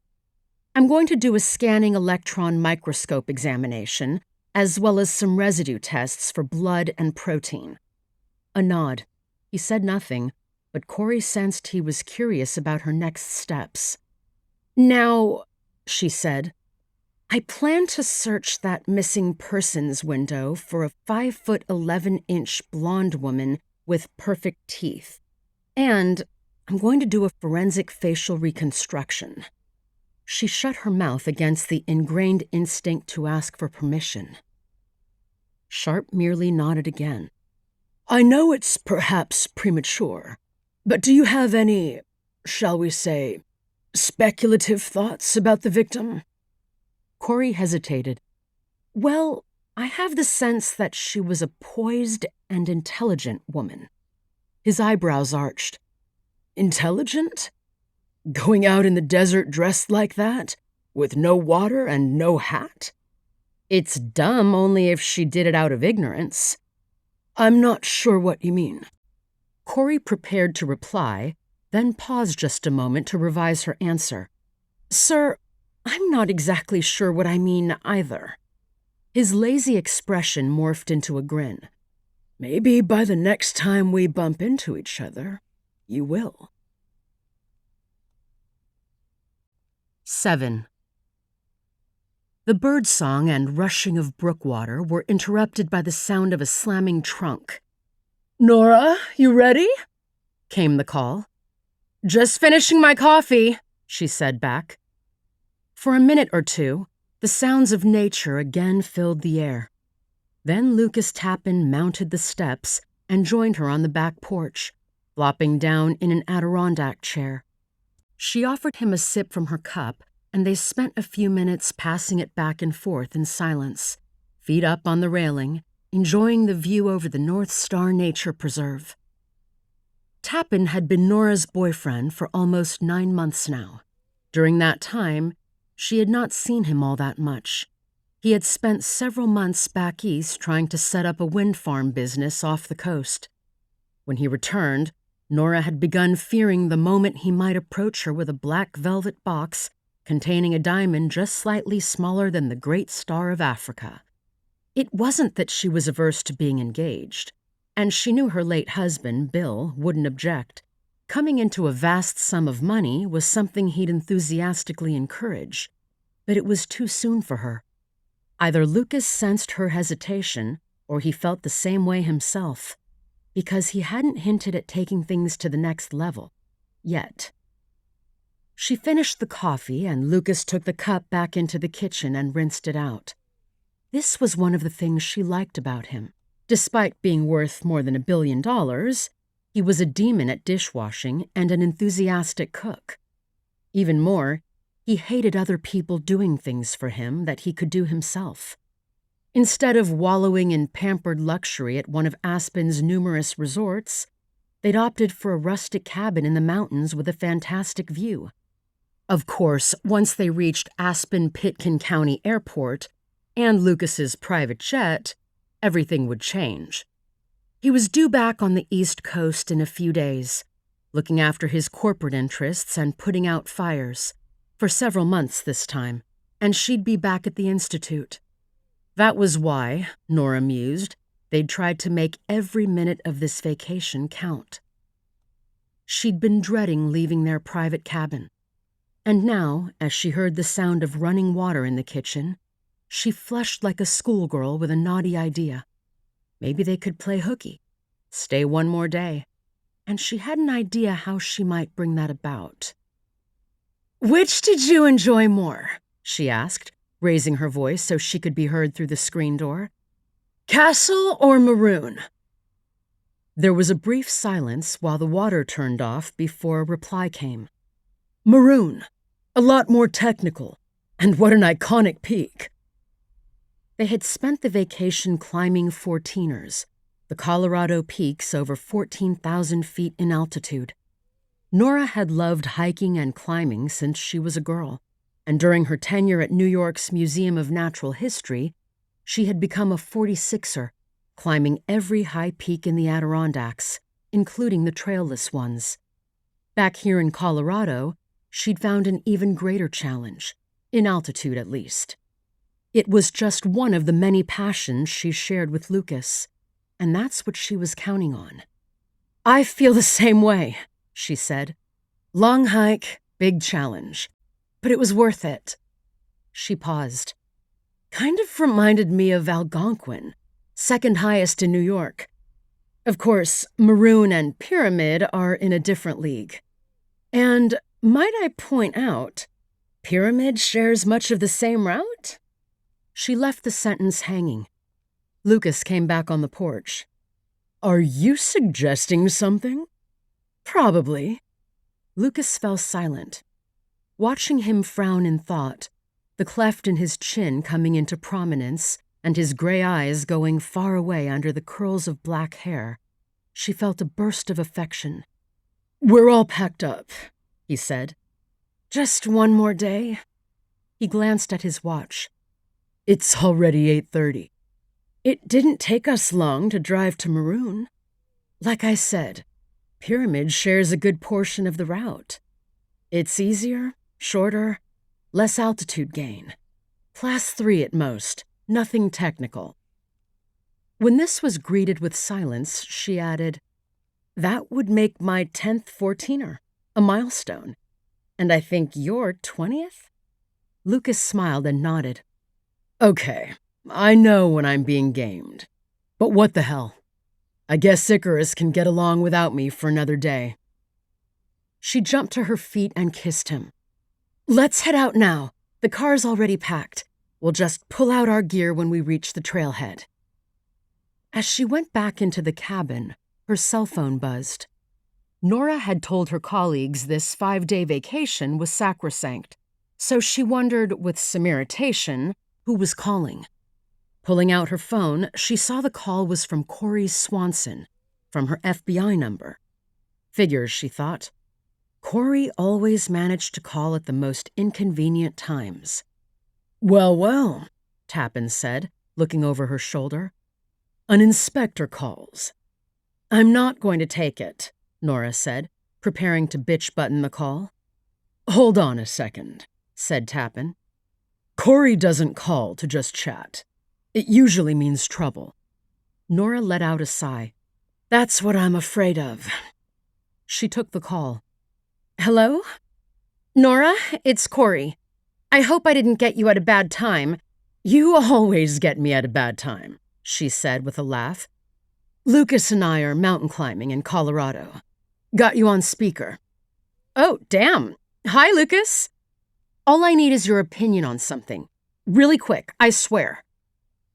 I'm going to do a scanning electron microscope examination, as well as some residue tests for blood and protein. A nod. He said nothing, but Corrie sensed he was curious about her next steps. Now, she said, I plan to search that missing persons window for a 5'11" blonde woman with perfect teeth. And I'm going to do a forensic facial reconstruction. She shut her mouth against the ingrained instinct to ask for permission. Sharp merely nodded again. I know it's perhaps premature, but do you have any, shall we say, speculative thoughts about the victim? Corrie hesitated. Well, I have the sense that she was a poised and intelligent woman. His eyebrows arched. Intelligent? Going out in the desert dressed like that, with no water and no hat? It's dumb only if she did it out of ignorance. I'm not sure what you mean. Corrie prepared to reply, then paused just a moment to revise her answer. Sir, I'm not exactly sure what I mean either. His lazy expression morphed into a grin. Maybe by the next time we bump into each other, you will. 7. The birdsong and rushing of brook water were interrupted by the sound of a slamming trunk. Nora, you ready? Came the call. Just finishing my coffee, she said back. For a minute or two, the sounds of nature again filled the air. Then Lucas Tappan mounted the steps and joined her on the back porch, flopping down in an Adirondack chair. She offered him a sip from her cup, and they spent a few minutes passing it back and forth in silence, feet up on the railing, enjoying the view over the North Star Nature Preserve. Tappan had been Nora's boyfriend for almost 9 months now. During that time, she had not seen him all that much. He had spent several months back east trying to set up a wind farm business off the coast. When he returned, Nora had begun fearing the moment he might approach her with a black velvet box containing a diamond just slightly smaller than the Great Star of Africa. It wasn't that she was averse to being engaged, and she knew her late husband, Bill, wouldn't object. Coming into a vast sum of money was something he'd enthusiastically encourage, but it was too soon for her. Either Lucas sensed her hesitation, or he felt the same way himself, because he hadn't hinted at taking things to the next level, yet. She finished the coffee, and Lucas took the cup back into the kitchen and rinsed it out. This was one of the things she liked about him. Despite being worth more than $1 billion, he was a demon at dishwashing and an enthusiastic cook. Even more, he hated other people doing things for him that he could do himself. Instead of wallowing in pampered luxury at one of Aspen's numerous resorts, they'd opted for a rustic cabin in the mountains with a fantastic view. Of course, once they reached Aspen-Pitkin County Airport and Lucas's private jet, everything would change. He was due back on the East Coast in a few days, looking after his corporate interests and putting out fires, for several months this time, and she'd be back at the Institute. That was why, Nora mused, they'd tried to make every minute of this vacation count. She'd been dreading leaving their private cabin, and now, as she heard the sound of running water in the kitchen, she flushed like a schoolgirl with a naughty idea. Maybe they could play hooky, stay one more day, and she had an idea how she might bring that about. "Which did you enjoy more?" she asked, raising her voice so she could be heard through the screen door. "Castle or Maroon?" There was a brief silence while the water turned off before a reply came. "Maroon. A lot more technical. And what an iconic peak." They had spent the vacation climbing 14ers, the Colorado peaks over 14,000 feet in altitude. Nora had loved hiking and climbing since she was a girl, and during her tenure at New York's Museum of Natural History, she had become a 46er, climbing every high peak in the Adirondacks, including the trailless ones. Back here in Colorado, she'd found an even greater challenge, in altitude at least. It was just one of the many passions she shared with Lucas, and that's what she was counting on. "I feel the same way," she said. "Long hike, big challenge. But it was worth it." She paused. "Kind of reminded me of Algonquin, second highest in New York. Of course, Maroon and Pyramid are in a different league. And might I point out, Pyramid shares much of the same route?" She left the sentence hanging. Lucas came back on the porch. "Are you suggesting something?" "Probably." Lucas fell silent. Watching him frown in thought, the cleft in his chin coming into prominence and his gray eyes going far away under the curls of black hair, she felt a burst of affection. "We're all packed up," he said. "Just one more day?" He glanced at his watch. "It's already 8:30. It didn't take us long to drive to Maroon. Like I said, Pyramid shares a good portion of the route. It's easier, shorter, less altitude gain. Class 3 at most, nothing technical." When this was greeted with silence, she added, "That would make my 10th 14er, a milestone. And I think your 20th? Lucas smiled and nodded. "Okay, I know when I'm being gamed. But what the hell? I guess Icarus can get along without me for another day." She jumped to her feet and kissed him. "Let's head out now. The car's already packed. We'll just pull out our gear when we reach the trailhead." As she went back into the cabin, her cell phone buzzed. Nora had told her colleagues this 5-day vacation was sacrosanct, so she wondered, with some irritation, who was calling. Pulling out her phone, she saw the call was from Corrie Swanson, from her FBI number. Figures, she thought. Corrie always managed to call at the most inconvenient times. "Well, well," Tappan said, looking over her shoulder. "An inspector calls." "I'm not going to take it," Nora said, preparing to bitch-button the call. "Hold on a second," said Tappan. "Corrie doesn't call to just chat. It usually means trouble." Nora let out a sigh. "That's what I'm afraid of." She took the call. "Hello? Nora, it's Corrie. I hope I didn't get you at a bad time." "You always get me at a bad time," she said with a laugh. "Lucas and I are mountain climbing in Colorado. Got you on speaker." "Oh, damn. Hi, Lucas. All I need is your opinion on something. Really quick, I swear."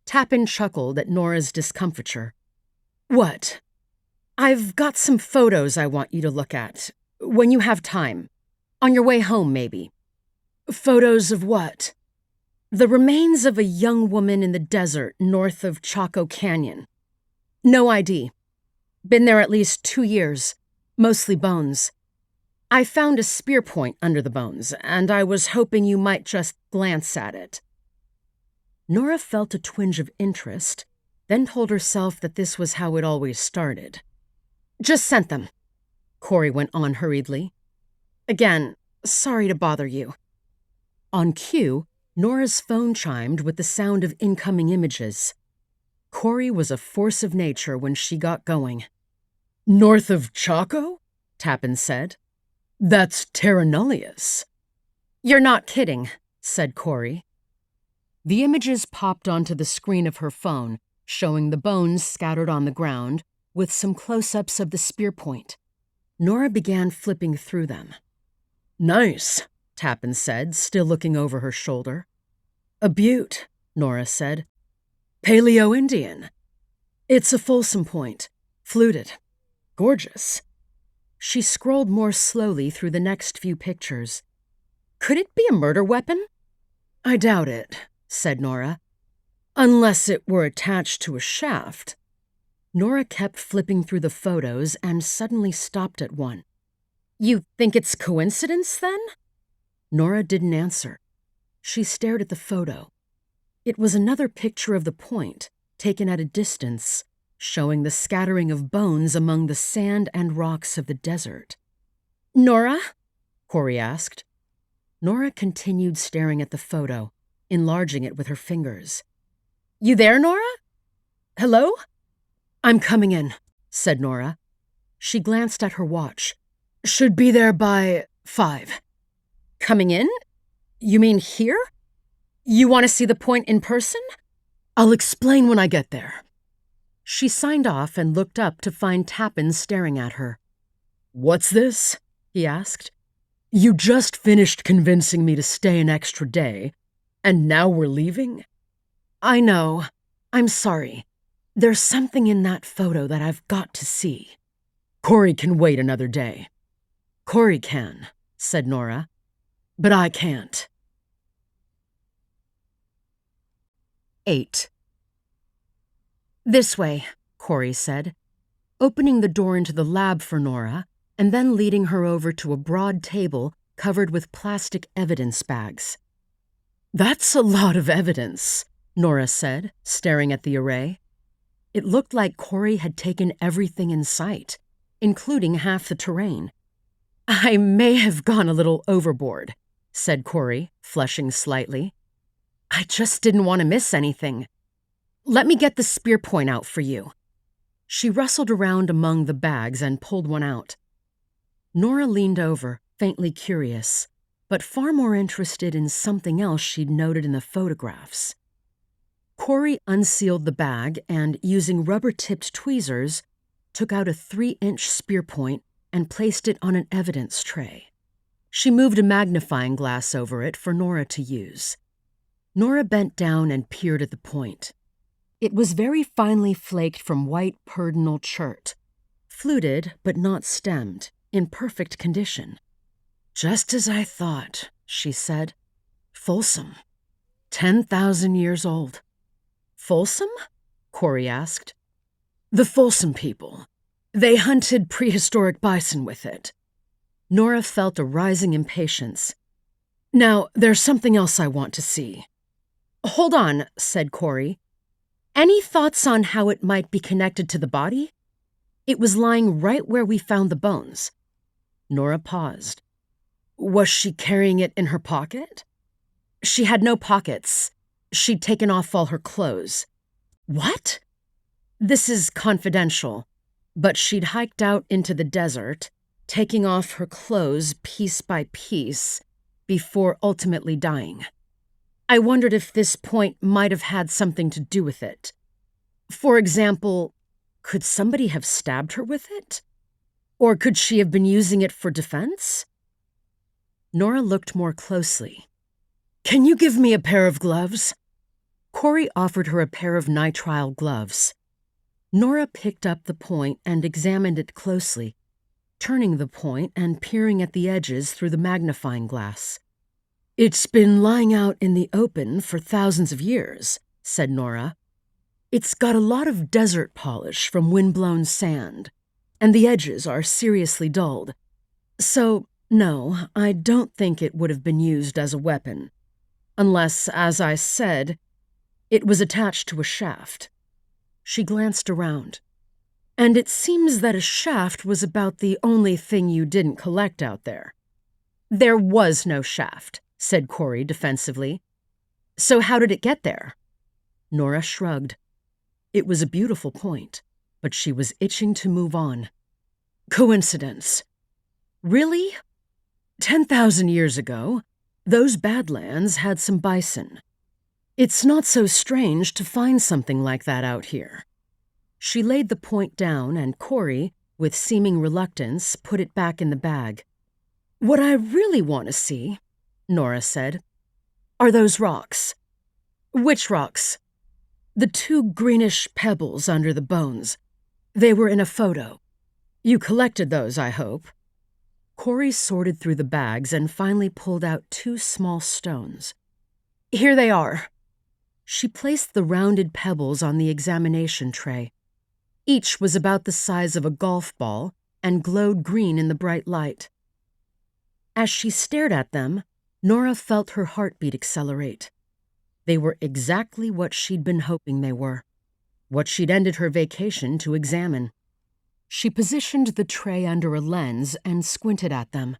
Tappan chuckled at Nora's discomfiture. "What?" "I've got some photos I want you to look at. When you have time. On your way home, maybe." "Photos of what?" "The remains of a young woman in the desert north of Chaco Canyon. No ID. Been there at least 2 years. Mostly bones. I found a spear point under the bones, and I was hoping you might just glance at it." Nora felt a twinge of interest, then told herself that this was how it always started. "Just sent them," Corrie went on hurriedly. "Again, sorry to bother you." On cue, Nora's phone chimed with the sound of incoming images. Corrie was a force of nature when she got going. "North of Chaco?" Tappan said. "That's terra nullius." "You're not kidding," said Corrie. The images popped onto the screen of her phone, showing the bones scattered on the ground, with some close-ups of the spear point. Nora began flipping through them. "Nice," Tappan said, still looking over her shoulder. "A beaut," Nora said. "Paleo-Indian. It's a Folsom point. Fluted. Gorgeous." She scrolled more slowly through the next few pictures. "Could it be a murder weapon?" "I doubt it," said Nora. "Unless it were attached to a shaft." Nora kept flipping through the photos and suddenly stopped at one. "You think it's coincidence, then?" Nora didn't answer. She stared at the photo. It was another picture of the point, taken at a distance, showing the scattering of bones among the sand and rocks of the desert. "Nora?" Corrie asked. Nora continued staring at the photo, enlarging it with her fingers. "You there, Nora? Hello?" "I'm coming in," said Nora. She glanced at her watch. "Should be there by 5. "Coming in? You mean here? You want to see the point in person?" "I'll explain when I get there." She signed off and looked up to find Tappan staring at her. "What's this?" he asked. "You just finished convincing me to stay an extra day, and now we're leaving?" "I know. I'm sorry. There's something in that photo that I've got to see." "Corrie can wait another day." "Corrie can," said Nora. "But I can't." 8. "This way," Corrie said, opening the door into the lab for Nora and then leading her over to a broad table covered with plastic evidence bags. "That's a lot of evidence," Nora said, staring at the array. It looked like Corrie had taken everything in sight, including half the terrain. "I may have gone a little overboard," said Corrie, flushing slightly. "I just didn't want to miss anything. Let me get the spear point out for you." She rustled around among the bags and pulled one out. Nora leaned over, faintly curious, but far more interested in something else she'd noted in the photographs. Corrie unsealed the bag and, using rubber-tipped tweezers, took out a 3-inch spear point and placed it on an evidence tray. She moved a magnifying glass over it for Nora to use. Nora bent down and peered at the point. It was very finely flaked from white perdinal chert, fluted but not stemmed, in perfect condition. "Just as I thought," she said. "Folsom. 10,000 years old." "Folsom?" Corrie asked. "The Folsom people. They hunted prehistoric bison with it." Nora felt a rising impatience. "Now, there's something else I want to see." "Hold on," said Corrie. "Any thoughts on how it might be connected to the body? It was lying right where we found the bones." Nora paused. "Was she carrying it in her pocket?" "She had no pockets. She'd taken off all her clothes." "What?" "This is confidential, but she'd hiked out into the desert, taking off her clothes piece by piece before ultimately dying. I wondered if this point might have had something to do with it. For example, could somebody have stabbed her with it? Or could she have been using it for defense? Nora looked more closely. "Can you give me a pair of gloves?" Corrie offered her a pair of nitrile gloves. Nora picked up the point and examined it closely, turning the point and peering at the edges through the magnifying glass. "It's been lying out in the open for thousands of years," said Nora. "It's got a lot of desert polish from windblown sand, and the edges are seriously dulled. So, no, I don't think it would have been used as a weapon. Unless, as I said, it was attached to a shaft." She glanced around. "And it seems that a shaft was about the only thing you didn't collect out there." "There was no shaft," said Corrie defensively. "So how did it get there?" Nora shrugged. It was a beautiful point, but she was itching to move on. "Coincidence." "Really? 10,000 years ago, those Badlands had some bison. It's not so strange to find something like that out here." She laid the point down, and Corrie, with seeming reluctance, put it back in the bag. "What I really want to see," Nora said, "are those rocks." "Which rocks?" "The two greenish pebbles under the bones. They were in a photo. You collected those, I hope." Corrie sorted through the bags and finally pulled out 2 small stones. "Here they are." She placed the rounded pebbles on the examination tray. Each was about the size of a golf ball and glowed green in the bright light. As she stared at them, Nora felt her heartbeat accelerate. They were exactly what she'd been hoping they were, what she'd ended her vacation to examine. She positioned the tray under a lens and squinted at them.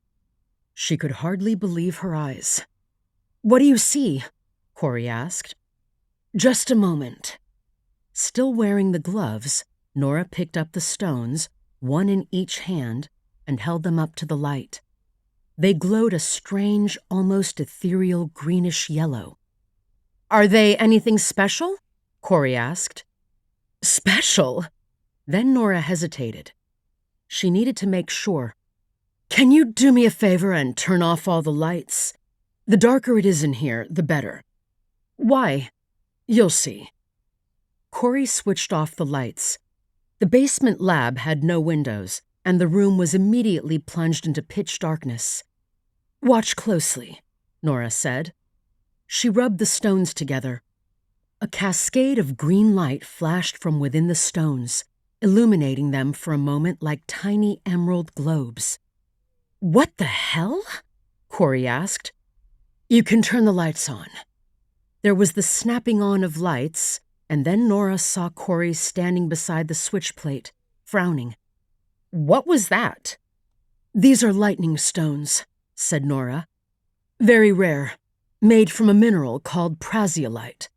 She could hardly believe her eyes. "What do you see?" Corrie asked. "Just a moment." Still wearing the gloves, Nora picked up the stones, one in each hand, and held them up to the light. They glowed a strange, almost ethereal greenish yellow. "Are they anything special?" Corrie asked. "Special?" Then Nora hesitated. She needed to make sure. "Can you do me a favor and turn off all the lights? The darker it is in here, the better." "Why?" "You'll see." Corrie switched off the lights. The basement lab had no windows, and the room was immediately plunged into pitch darkness. "Watch closely," Nora said. She rubbed the stones together. A cascade of green light flashed from within the stones, illuminating them for a moment like tiny emerald globes. "What the hell?" Corrie asked. "You can turn the lights on." There was the snapping on of lights, and then Nora saw Corrie standing beside the switch plate, frowning. "What was that?" "These are lightning stones," said Nora. "Very rare, made from a mineral called prasiolite.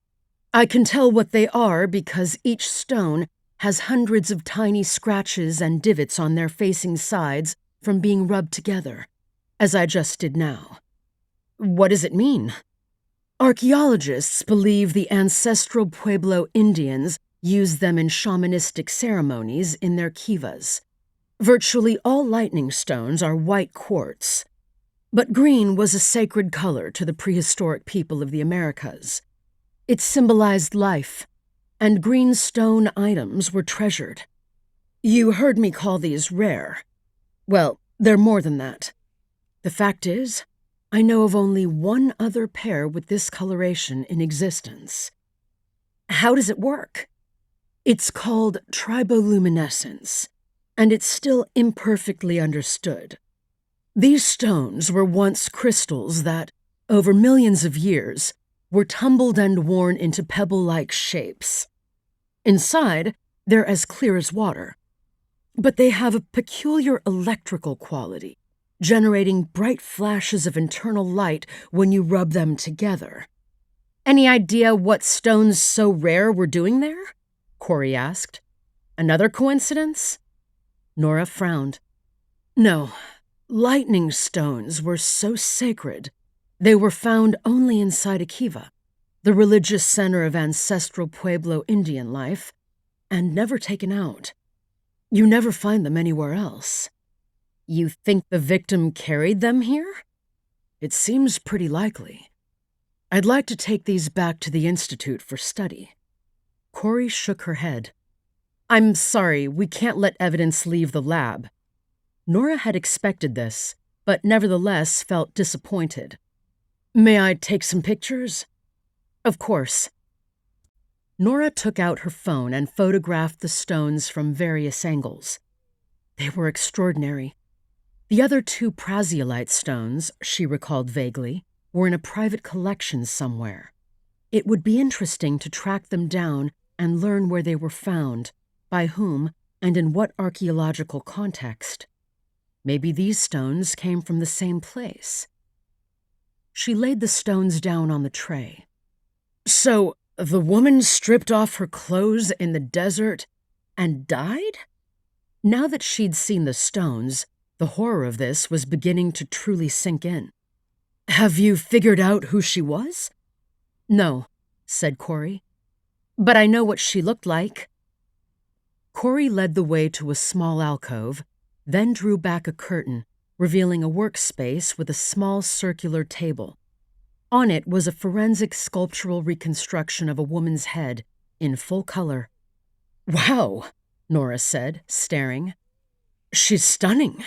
I can tell what they are because each stone has hundreds of tiny scratches and divots on their facing sides from being rubbed together, as I just did now." "What does it mean?" "Archaeologists believe the ancestral Pueblo Indians used them in shamanistic ceremonies in their kivas. Virtually all lightning stones are white quartz, but green was a sacred color to the prehistoric people of the Americas. It symbolized life, and green stone items were treasured. You heard me call these rare. Well, they're more than that. The fact is, I know of only one other pair with this coloration in existence." "How does it work?" "It's called triboluminescence, and it's still imperfectly understood. These stones were once crystals that, over millions of years, were tumbled and worn into pebble-like shapes. Inside, they're as clear as water, but they have a peculiar electrical quality, generating bright flashes of internal light when you rub them together." "Any idea what stones so rare were doing there?" Corrie asked. "Another coincidence?" Nora frowned. No, lightning stones were so sacred. They were found only inside a kiva, the religious center of ancestral Pueblo Indian life, and never taken out. You never find them anywhere else. You think the victim carried them here? It seems pretty likely. I'd like to take these back to the Institute for study. Corrie shook her head. I'm sorry, we can't let evidence leave the lab. Nora had expected this, but nevertheless felt disappointed. May I take some pictures? Of course. Nora took out her phone and photographed the stones from various angles. They were extraordinary. The other 2 Praziolite stones, she recalled vaguely, were in a private collection somewhere. It would be interesting to track them down and learn where they were found, by whom, and in what archaeological context. Maybe these stones came from the same place. She laid the stones down on the tray. So, the woman stripped off her clothes in the desert and died? Now that she'd seen the stones, the horror of this was beginning to truly sink in. Have you figured out who she was? No, said Corrie. But I know what she looked like. Corrie led the way to a small alcove, then drew back a curtain, revealing a workspace with a small circular table. On it was a forensic sculptural reconstruction of a woman's head, in full color. Wow, Nora said, staring. She's stunning.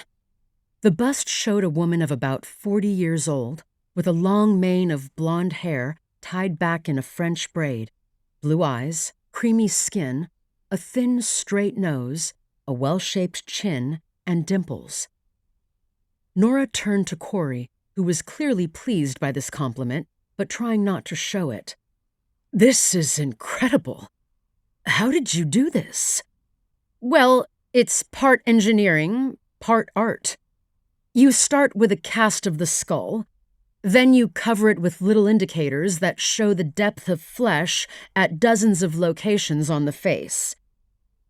The bust showed a woman of about 40 years old, with a long mane of blonde hair tied back in a French braid, blue eyes, creamy skin, a thin, straight nose, a well-shaped chin, and dimples. Nora turned to Corrie, who was clearly pleased by this compliment, but trying not to show it. This is incredible. How did you do this? Well, it's part engineering, part art. You start with a cast of the skull, then you cover it with little indicators that show the depth of flesh at dozens of locations on the face.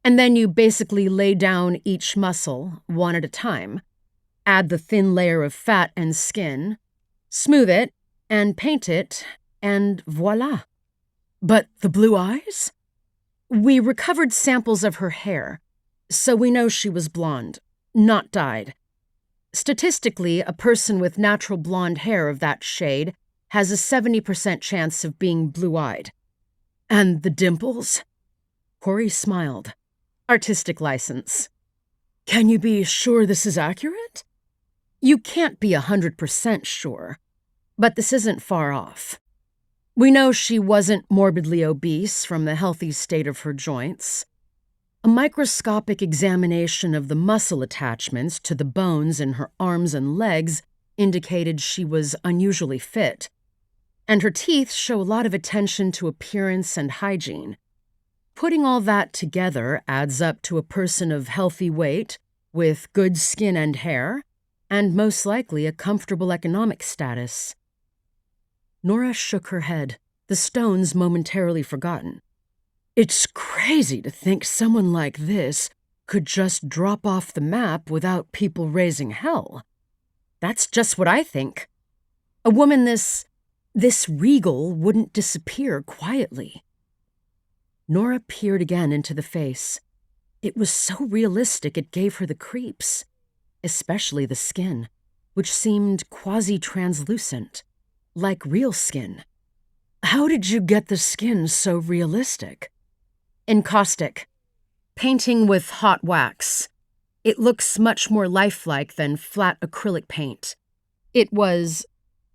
And then you basically lay down each muscle, one at a time, add the thin layer of fat and skin, smooth it, and paint it, and voila. But the blue eyes? We recovered samples of her hair, so we know she was blonde, not dyed. Statistically, a person with natural blonde hair of that shade has a 70% chance of being blue-eyed. And the dimples? Corrie smiled. Artistic license. Can you be sure this is accurate? You can't be 100% sure, but this isn't far off. We know she wasn't morbidly obese from the healthy state of her joints. A microscopic examination of the muscle attachments to the bones in her arms and legs indicated she was unusually fit, and her teeth show a lot of attention to appearance and hygiene. Putting all that together adds up to a person of healthy weight, with good skin and hair, and most likely a comfortable economic status. Nora shook her head, the stones momentarily forgotten. It's crazy to think someone like this could just drop off the map without people raising hell. That's just what I think. A woman this regal wouldn't disappear quietly. Nora peered again into the face. It was so realistic it gave her the creeps, especially the skin, which seemed quasi-translucent, like real skin. How did you get the skin so realistic? Encaustic. Painting with hot wax. It looks much more lifelike than flat acrylic paint. It was,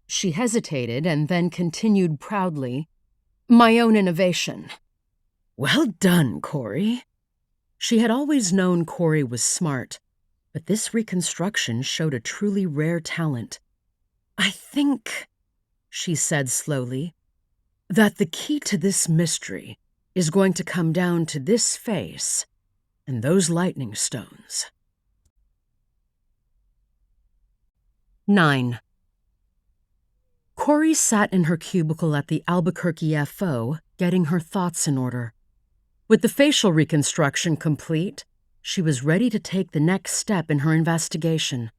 she hesitated and then continued proudly, my own innovation. Well done, Corrie. She had always known Corrie was smart, but this reconstruction showed a truly rare talent. I think, she said slowly, that the key to this mystery is going to come down to this face and those lightning stones. 9. Corrie sat in her cubicle at the Albuquerque FO, getting her thoughts in order. With the facial reconstruction complete, she was ready to take the next step in her investigation,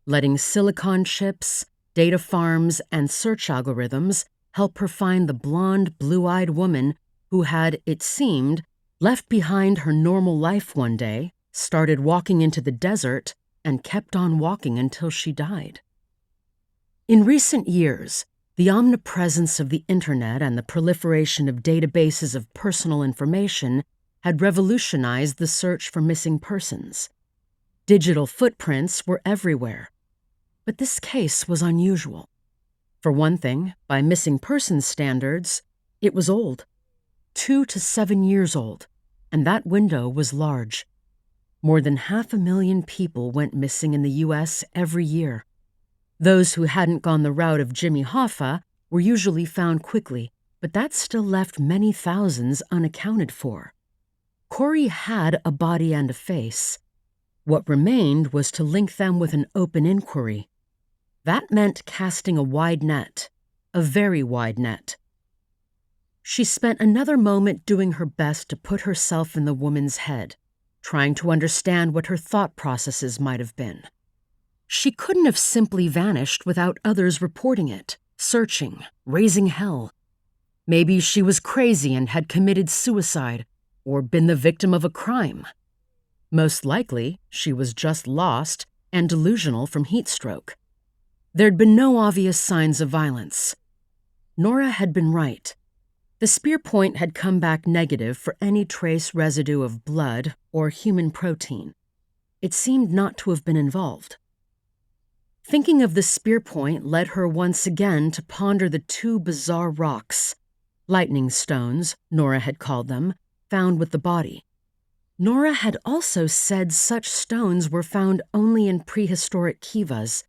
letting silicon chips, data farms, and search algorithms help her find the blonde, blue-eyed woman who had, it seemed, left behind her normal life one day, started walking into the desert, and kept on walking until she died. In recent years, the omnipresence of the internet and the proliferation of databases of personal information had revolutionized the search for missing persons. Digital footprints were everywhere. But this case was unusual. For one thing, by missing persons standards, it was old. 2 to 7 years old, and that window was large. More than 500,000 people went missing in the U.S. every year. Those who hadn't gone the route of Jimmy Hoffa were usually found quickly, but that still left many thousands unaccounted for. Corrie had a body and a face. What remained was to link them with an open inquiry. That meant casting a wide net, a very wide net. She spent another moment doing her best to put herself in the woman's head, trying to understand what her thought processes might have been. She couldn't have simply vanished without others reporting it, searching, raising hell. Maybe she was crazy and had committed suicide, or been the victim of a crime. Most likely, she was just lost and delusional from heatstroke. There'd been no obvious signs of violence. Nora had been right. The spear point had come back negative for any trace residue of blood or human protein. It seemed not to have been involved. Thinking of the spear point led her once again to ponder the 2 bizarre rocks, lightning stones, Nora had called them, found with the body. Nora had also said such stones were found only in prehistoric kivas,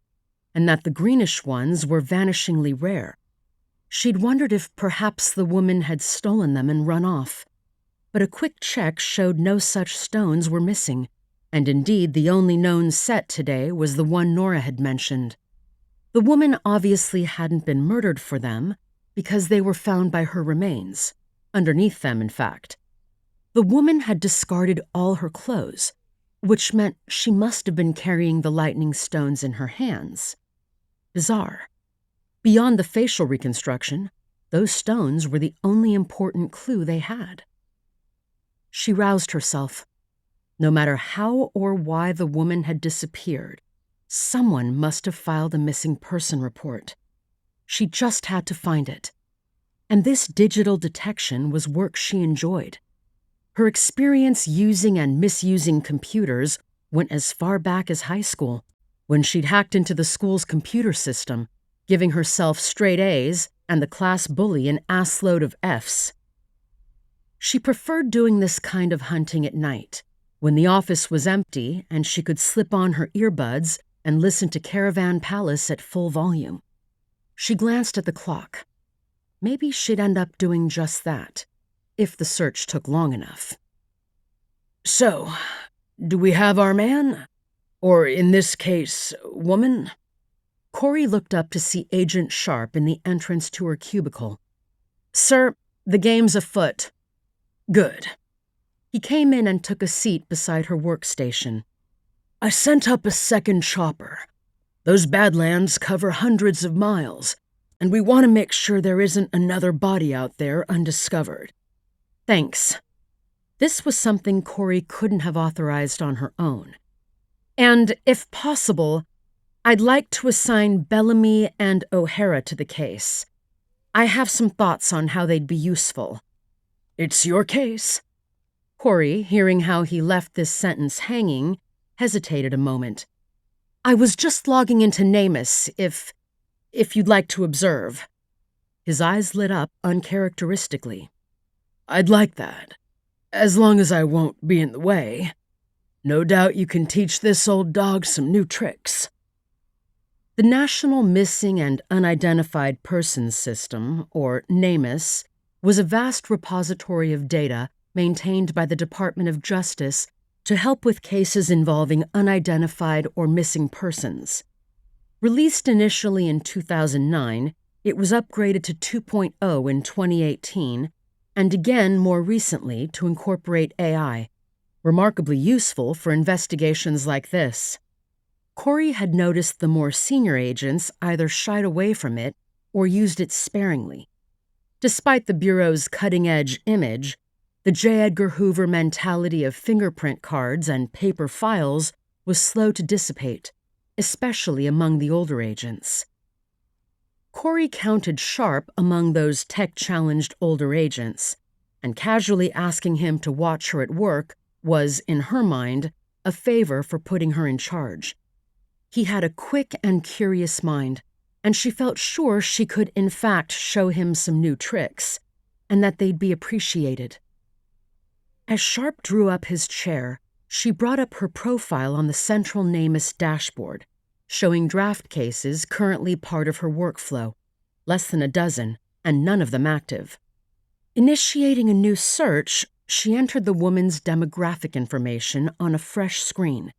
and that the greenish ones were vanishingly rare. She'd wondered if perhaps the woman had stolen them and run off, but a quick check showed no such stones were missing, and indeed the only known set today was the one Nora had mentioned. The woman obviously hadn't been murdered for them, because they were found by her remains, underneath them in fact. The woman had discarded all her clothes, which meant she must have been carrying the lightning stones in her hands. Bizarre. Beyond the facial reconstruction, those stones were the only important clue they had. She roused herself. No matter how or why the woman had disappeared, someone must have filed a missing person report. She just had to find it. And this digital detection was work she enjoyed. Her experience using and misusing computers went as far back as high school, when she'd hacked into the school's computer system, giving herself straight A's and the class bully an assload of F's. She preferred doing this kind of hunting at night, when the office was empty and she could slip on her earbuds and listen to Caravan Palace at full volume. She glanced at the clock. Maybe she'd end up doing just that, if the search took long enough. So, do we have our man? Or in this case, woman? Corrie looked up to see Agent Sharp in the entrance to her cubicle. Sir, the game's afoot. Good. He came in and took a seat beside her workstation. I sent up a second chopper. Those Badlands cover hundreds of miles, and we want to make sure there isn't another body out there undiscovered. Thanks. This was something Corrie couldn't have authorized on her own. And, if possible, I'd like to assign Bellamy and O'Hara to the case. I have some thoughts on how they'd be useful. It's your case. Corrie, hearing how he left this sentence hanging, hesitated a moment. I was just logging into Namus, if you'd like to observe. His eyes lit up uncharacteristically. I'd like that, as long as I won't be in the way. No doubt you can teach this old dog some new tricks. The National Missing and Unidentified Persons System, or NamUs, was a vast repository of data maintained by the Department of Justice to help with cases involving unidentified or missing persons. Released initially in 2009, it was upgraded to 2.0 in 2018, and again more recently to incorporate AI. remarkably useful for investigations like this. Corrie had noticed the more senior agents either shied away from it or used it sparingly. Despite the Bureau's cutting-edge image, the J. Edgar Hoover mentality of fingerprint cards and paper files was slow to dissipate, especially among the older agents. Corrie counted Sharp among those tech-challenged older agents, and casually asking him to watch her at work was, in her mind, a favor for putting her in charge. He had a quick and curious mind, and she felt sure she could in fact show him some new tricks, and that they'd be appreciated. As Sharp drew up his chair, she brought up her profile on the central NamUs dashboard, showing draft cases currently part of her workflow, less than a dozen, and none of them active. Initiating a new search, she entered the woman's demographic information on a fresh screen: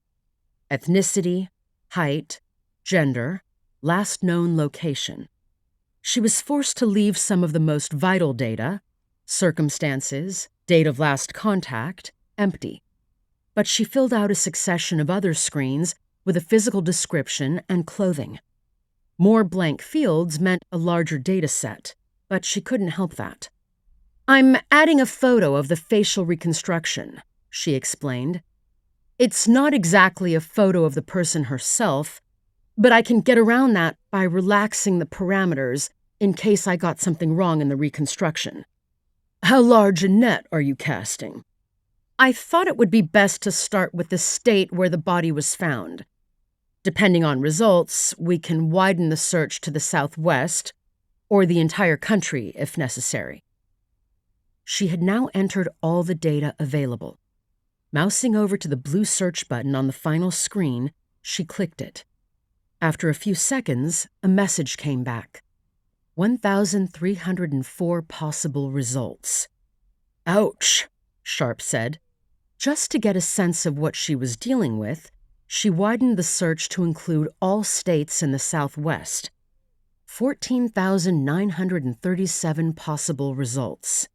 ethnicity, height, gender, last known location. She was forced to leave some of the most vital data, circumstances, date of last contact, empty. But she filled out a succession of other screens with a physical description and clothing. More blank fields meant a larger data set, but she couldn't help that. "I'm adding a photo of the facial reconstruction," she explained. "It's not exactly a photo of the person herself, but I can get around that by relaxing the parameters in case I got something wrong in the reconstruction." "How large a net are you casting?" "I thought it would be best to start with the state where the body was found. Depending on results, we can widen the search to the southwest, or the entire country if necessary." She had now entered all the data available. Mousing over to the blue search button on the final screen, she clicked it. After a few seconds, a message came back. 1,304 possible results. "Ouch," Sharp said. Just to get a sense of what she was dealing with, she widened the search to include all states in the Southwest. 14,937 possible results.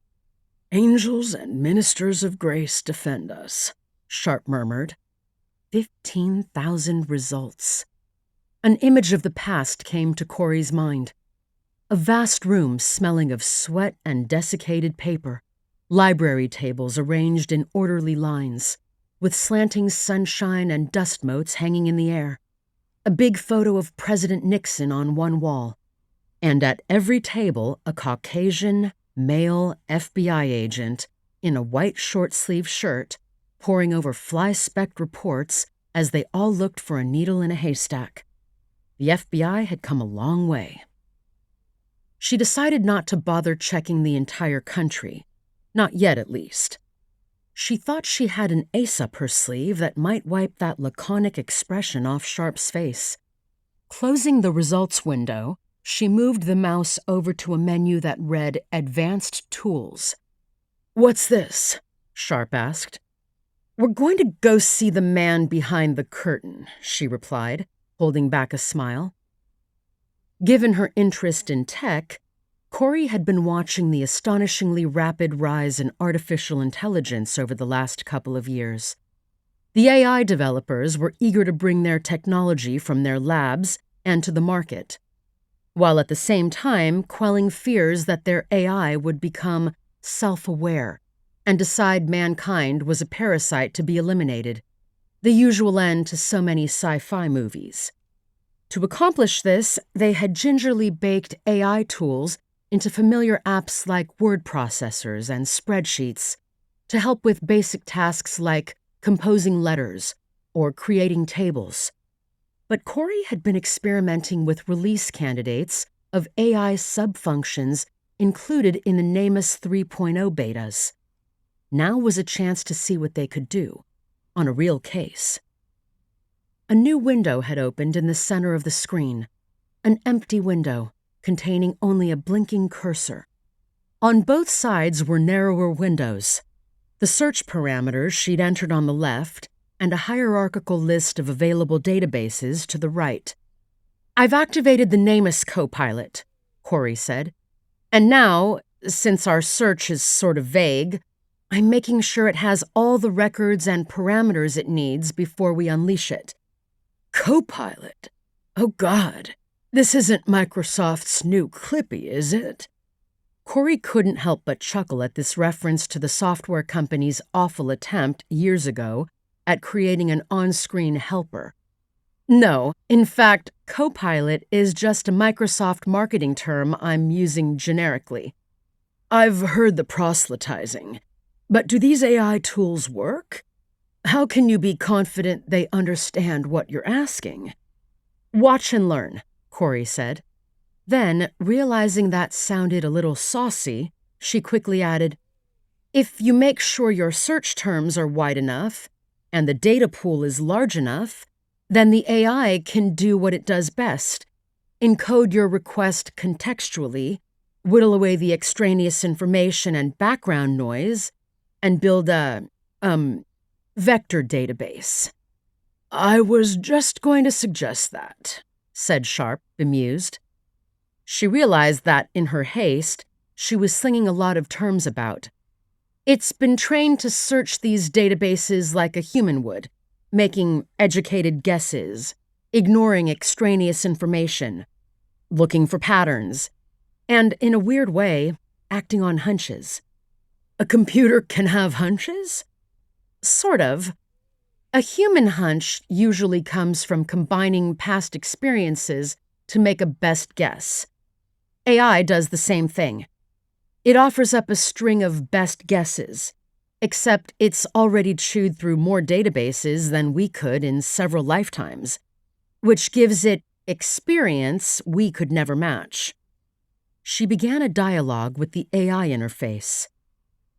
"Angels and ministers of grace defend us," Sharp murmured. 15,000 results. An image of the past came to Corrie's mind. A vast room smelling of sweat and desiccated paper, library tables arranged in orderly lines, with slanting sunshine and dust motes hanging in the air, a big photo of President Nixon on one wall, and at every table a Caucasian, male FBI agent in a white short-sleeved shirt poring over fly-specked reports as they all looked for a needle in a haystack. The FBI had come a long way. She decided not to bother checking the entire country, not yet at least. She thought she had an ace up her sleeve that might wipe that laconic expression off Sharp's face. Closing the results window, she moved the mouse over to a menu that read Advanced Tools. "What's this?" Sharp asked. "We're going to go see the man behind the curtain," she replied, holding back a smile. Given her interest in tech, Corrie had been watching the astonishingly rapid rise in artificial intelligence over the last couple of years. The AI developers were eager to bring their technology from their labs and to the market, while at the same time quelling fears that their AI would become self-aware and decide mankind was a parasite to be eliminated, the usual end to so many sci-fi movies. To accomplish this, they had gingerly baked AI tools into familiar apps like word processors and spreadsheets to help with basic tasks like composing letters or creating tables. But Corrie had been experimenting with release candidates of AI sub-functions included in the NamUs 3.0 betas. Now was a chance to see what they could do, on a real case. A new window had opened in the center of the screen, an empty window containing only a blinking cursor. On both sides were narrower windows, the search parameters she'd entered on the left, and a hierarchical list of available databases to the right. "I've activated the NamUs Copilot," Corrie said. "And now, since our search is sort of vague, I'm making sure it has all the records and parameters it needs before we unleash it. Copilot? Oh God, this isn't Microsoft's new Clippy, is it? Corrie couldn't help but chuckle at this reference to the software company's awful attempt years ago at creating an on-screen helper. No, in fact, Copilot is just a Microsoft marketing term I'm using generically. I've heard the proselytizing, but do these AI tools work? How can you be confident they understand what you're asking? Watch and learn, Corrie said. Then, realizing that sounded a little saucy, she quickly added, if you make sure your search terms are wide enough and the data pool is large enough, then the AI can do what it does best, encode your request contextually, whittle away the extraneous information and background noise, and build a, vector database. I was just going to suggest that, said Sharp, bemused. She realized that, in her haste, she was slinging a lot of terms about. It's been trained to search these databases like a human would, making educated guesses, ignoring extraneous information, looking for patterns, and, in a weird way, acting on hunches. A computer can have hunches? Sort of. A human hunch usually comes from combining past experiences to make a best guess. AI does the same thing. It offers up a string of best guesses, except it's already chewed through more databases than we could in several lifetimes, which gives it experience we could never match. She began a dialogue with the AI interface.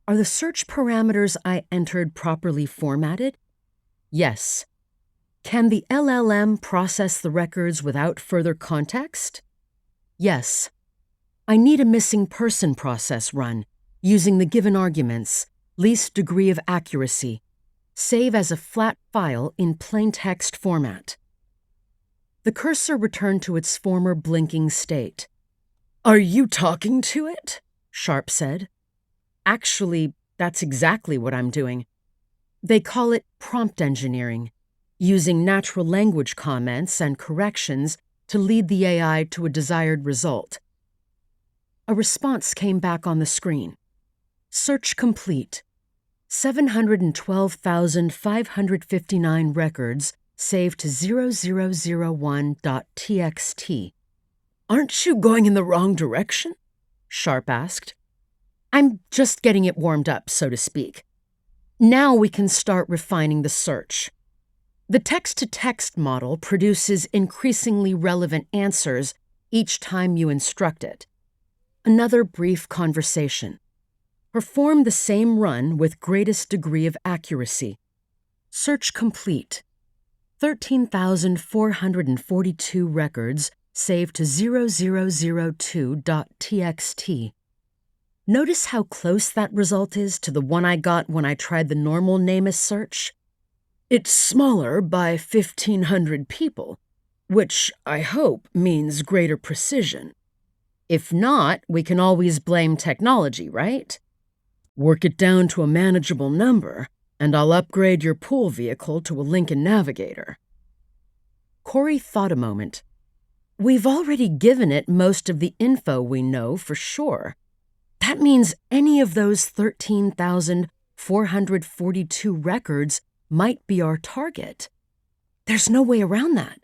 Are the search parameters I entered properly formatted? Yes. Can the LLM process the records without further context? Yes. I need a missing person process run, using the given arguments, least degree of accuracy. Save as a flat file in plain text format. The cursor returned to its former blinking state. Are you talking to it? Sharp said. Actually, that's exactly what I'm doing. They call it prompt engineering, using natural language comments and corrections to lead the AI to a desired result. A response came back on the screen. Search complete. 712,559 records saved to 0001.txt. Aren't you going in the wrong direction? Sharp asked. I'm just getting it warmed up, so to speak. Now we can start refining the search. The text-to-text model produces increasingly relevant answers each time you instruct it. Another brief conversation. Perform the same run with greatest degree of accuracy. Search complete. 13,442 records saved to 0002.txt. Notice how close that result is to the one I got when I tried the normal NamUs search? It's smaller by 1,500 people, which I hope means greater precision. If not, we can always blame technology, right? Work it down to a manageable number, and I'll upgrade your pool vehicle to a Lincoln Navigator. Corrie thought a moment. We've already given it most of the info we know for sure. That means any of those 13,442 records might be our target. There's no way around that.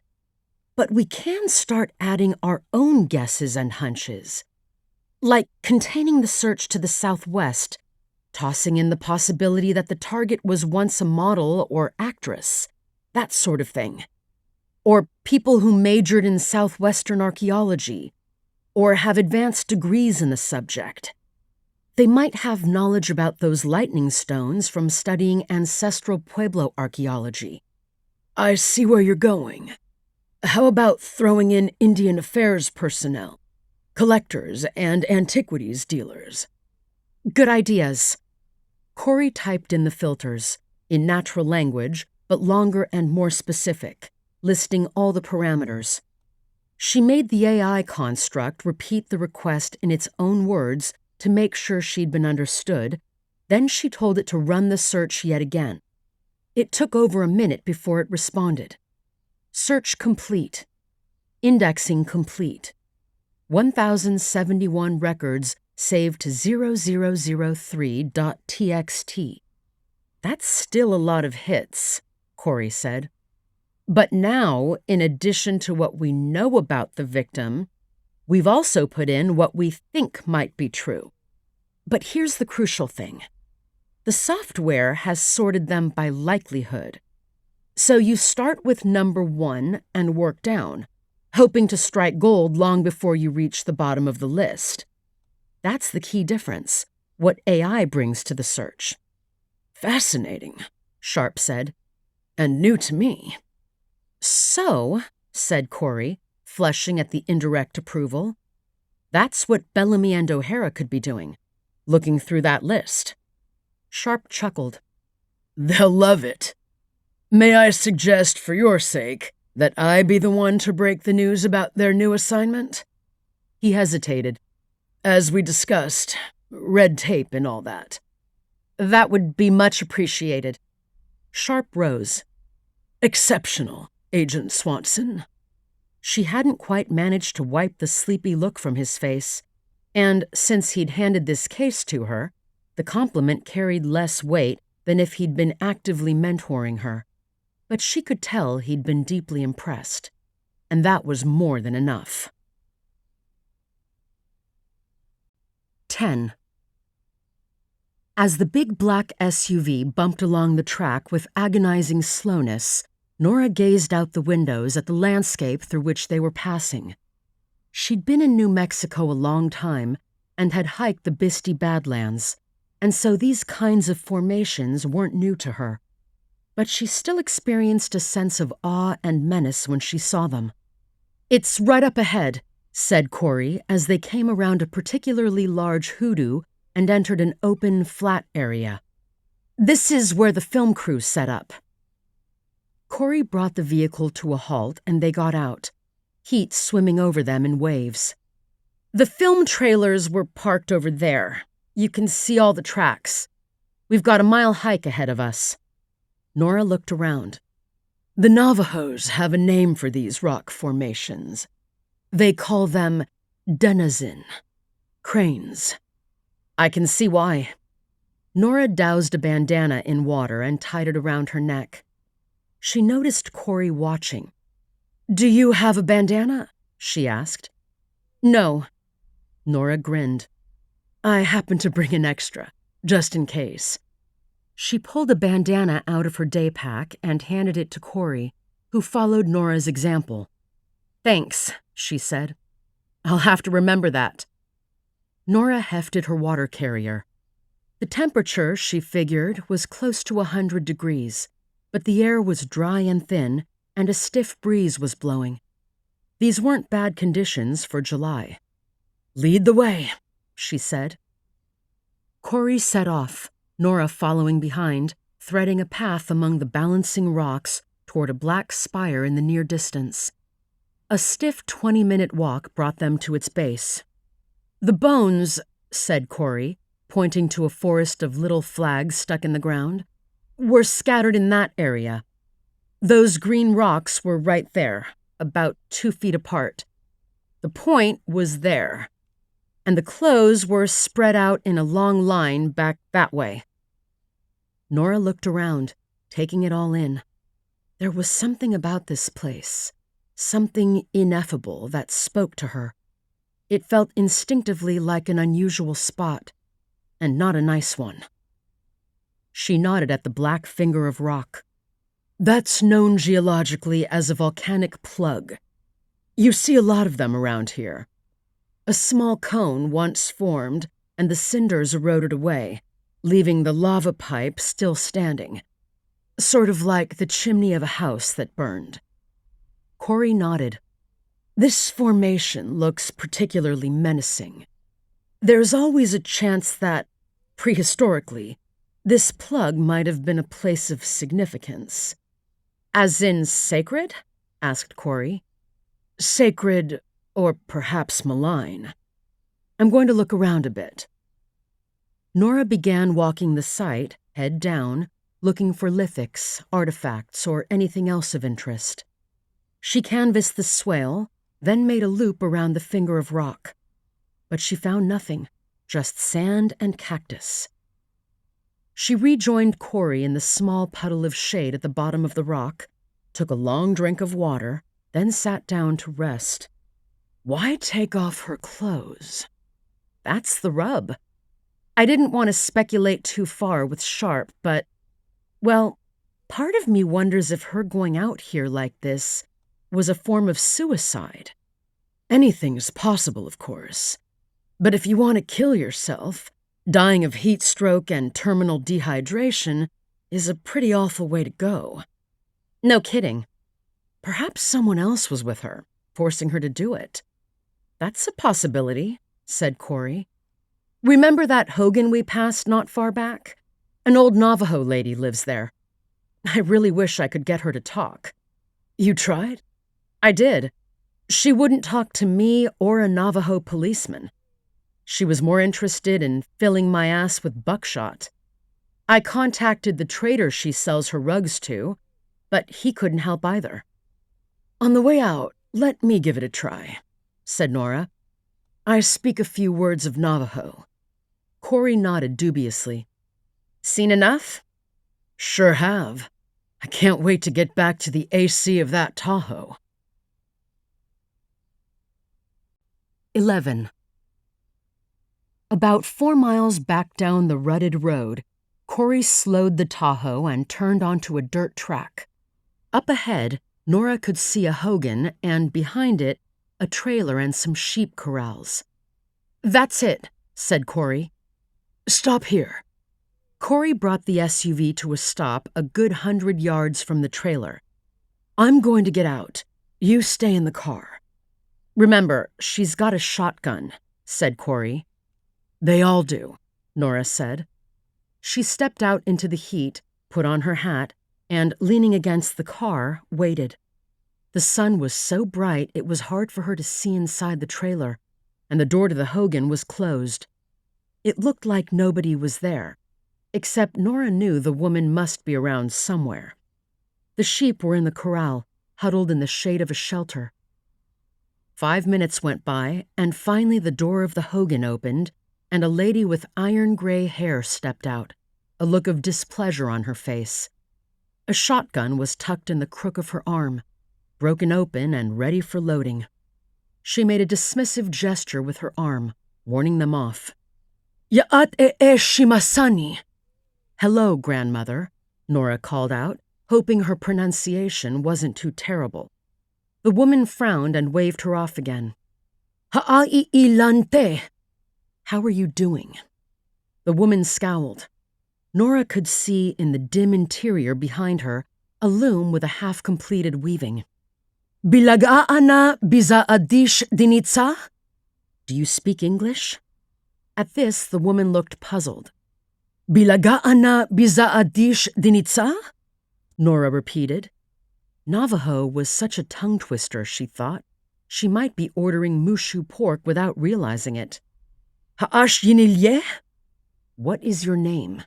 But we can start adding our own guesses and hunches. Like containing the search to the southwest, tossing in the possibility that the target was once a model or actress, that sort of thing. Or people who majored in southwestern archaeology, or have advanced degrees in the subject. They might have knowledge about those lightning stones from studying ancestral Pueblo archaeology. I see where you're going. How about throwing in Indian Affairs personnel, collectors, and antiquities dealers? Good ideas. Corrie typed in the filters, in natural language, but longer and more specific, listing all the parameters. She made the AI construct repeat the request in its own words to make sure she'd been understood, Then she told it to run the search yet again. It took over a minute before it responded. Search complete. Indexing complete. 1,071 records saved to 0003.txt. That's still a lot of hits, Corrie said. But now, in addition to what we know about the victim, we've also put in what we think might be true. But here's the crucial thing. The software has sorted them by likelihood. So you start with number 1 and work down, hoping to strike gold long before you reach the bottom of the list. That's the key difference, what AI brings to the search. Fascinating, Sharp said, and new to me. So, said Corrie, flushing at the indirect approval, that's what Bellamy and O'Hara could be doing, looking through that list. Sharp chuckled. They'll love it. May I suggest, for your sake, that I be the one to break the news about their new assignment? He hesitated. As we discussed, red tape and all that. That would be much appreciated. Sharp rose. Exceptional, Agent Swanson. She hadn't quite managed to wipe the sleepy look from his face, and since he'd handed this case to her, the compliment carried less weight than if he'd been actively mentoring her. But she could tell he'd been deeply impressed, and that was more than enough. 10. As the big black SUV bumped along the track with agonizing slowness, Nora gazed out the windows at the landscape through which they were passing. She'd been in New Mexico a long time and had hiked the Bisty Badlands, and so these kinds of formations weren't new to her. But she still experienced a sense of awe and menace when she saw them. It's right up ahead, said Corrie as they came around a particularly large hoodoo and entered an open, flat area. This is where the film crew set up. Corrie brought the vehicle to a halt and they got out, heat swimming over them in waves. The film trailers were parked over there. You can see all the tracks. We've got a mile hike ahead of us. Nora looked around. The Navajos have a name for these rock formations. They call them denizen, cranes. I can see why. Nora doused a bandana in water and tied it around her neck. She noticed Corrie watching. Do you have a bandana? She asked. No. Nora grinned. I happen to bring an extra, just in case. She pulled a bandana out of her day pack and handed it to Corrie, who followed Nora's example. Thanks, she said. I'll have to remember that. Nora hefted her water carrier. The temperature, she figured, was close to 100 degrees, but the air was dry and thin, and a stiff breeze was blowing. These weren't bad conditions for July. Lead the way, she said. Corrie set off, Nora following behind, threading a path among the balancing rocks toward a black spire in the near distance. A stiff 20-minute walk brought them to its base. The bones, said Corrie, pointing to a forest of little flags stuck in the ground, were scattered in that area. Those green rocks were right there, about 2 feet apart. The point was there, and the clothes were spread out in a long line back that way. Nora looked around, taking it all in. There was something about this place, something ineffable that spoke to her. It felt instinctively like an unusual spot, and not a nice one. She nodded at the black finger of rock. That's known geologically as a volcanic plug. You see a lot of them around here. A small cone once formed, and the cinders eroded away, leaving the lava pipe still standing, sort of like the chimney of a house that burned. Corrie nodded. This formation looks particularly menacing. There's always a chance that, prehistorically, this plug might have been a place of significance. As in sacred? Asked Corrie. Sacred, or perhaps malign. I'm going to look around a bit. Nora began walking the site, head down, looking for lithics, artifacts, or anything else of interest. She canvassed the swale, then made a loop around the finger of rock. But she found nothing, just sand and cactus. She rejoined Corrie in the small puddle of shade at the bottom of the rock, took a long drink of water, then sat down to rest. Why take off her clothes? That's the rub. I didn't want to speculate too far with Sharp, but, well, part of me wonders if her going out here like this was a form of suicide. Anything's possible, of course. But if you want to kill yourself, dying of heat stroke and terminal dehydration is a pretty awful way to go. No kidding. Perhaps someone else was with her, forcing her to do it. That's a possibility, said Corrie. Remember that Hogan we passed not far back? An old Navajo lady lives there. I really wish I could get her to talk. You tried? I did. She wouldn't talk to me or a Navajo policeman. She was more interested in filling my ass with buckshot. I contacted the trader she sells her rugs to, but he couldn't help either. On the way out, let me give it a try, said Nora. I speak a few words of Navajo. Corrie nodded dubiously. Seen enough? Sure have. I can't wait to get back to the AC of that Tahoe. 11. About 4 miles back down the rutted road, Corrie slowed the Tahoe and turned onto a dirt track. Up ahead, Nora could see a Hogan and, behind it, a trailer and some sheep corrals. That's it, said Corrie. Stop here. Corrie brought the SUV to a stop a good 100 yards from the trailer. I'm going to get out. You stay in the car. Remember, she's got a shotgun, said Corrie. They all do, Nora said. She stepped out into the heat, put on her hat, and, leaning against the car, waited. The sun was so bright it was hard for her to see inside the trailer, and the door to the Hogan was closed. It looked like nobody was there, except Nora knew the woman must be around somewhere. The sheep were in the corral, huddled in the shade of a shelter. 5 minutes went by, and finally the door of the Hogan opened, and a lady with iron-gray hair stepped out, a look of displeasure on her face. A shotgun was tucked in the crook of her arm, broken open and ready for loading. She made a dismissive gesture with her arm, warning them off. Ya'at shimasani. Hello, grandmother, Nora called out, hoping her pronunciation wasn't too terrible. The woman frowned and waved her off again. Ha'ai ilante. How are you doing? The woman scowled. Nora could see in the dim interior behind her a loom with a half-completed weaving. Bilaga'ana bizaadish dinitsa? Do you speak English? At this, the woman looked puzzled. Bilaga'ana bizaadish dinitsa? Nora repeated. Navajo was such a tongue-twister, she thought. She might be ordering mushu pork without realizing it. Ha'ash yinilye? What is your name?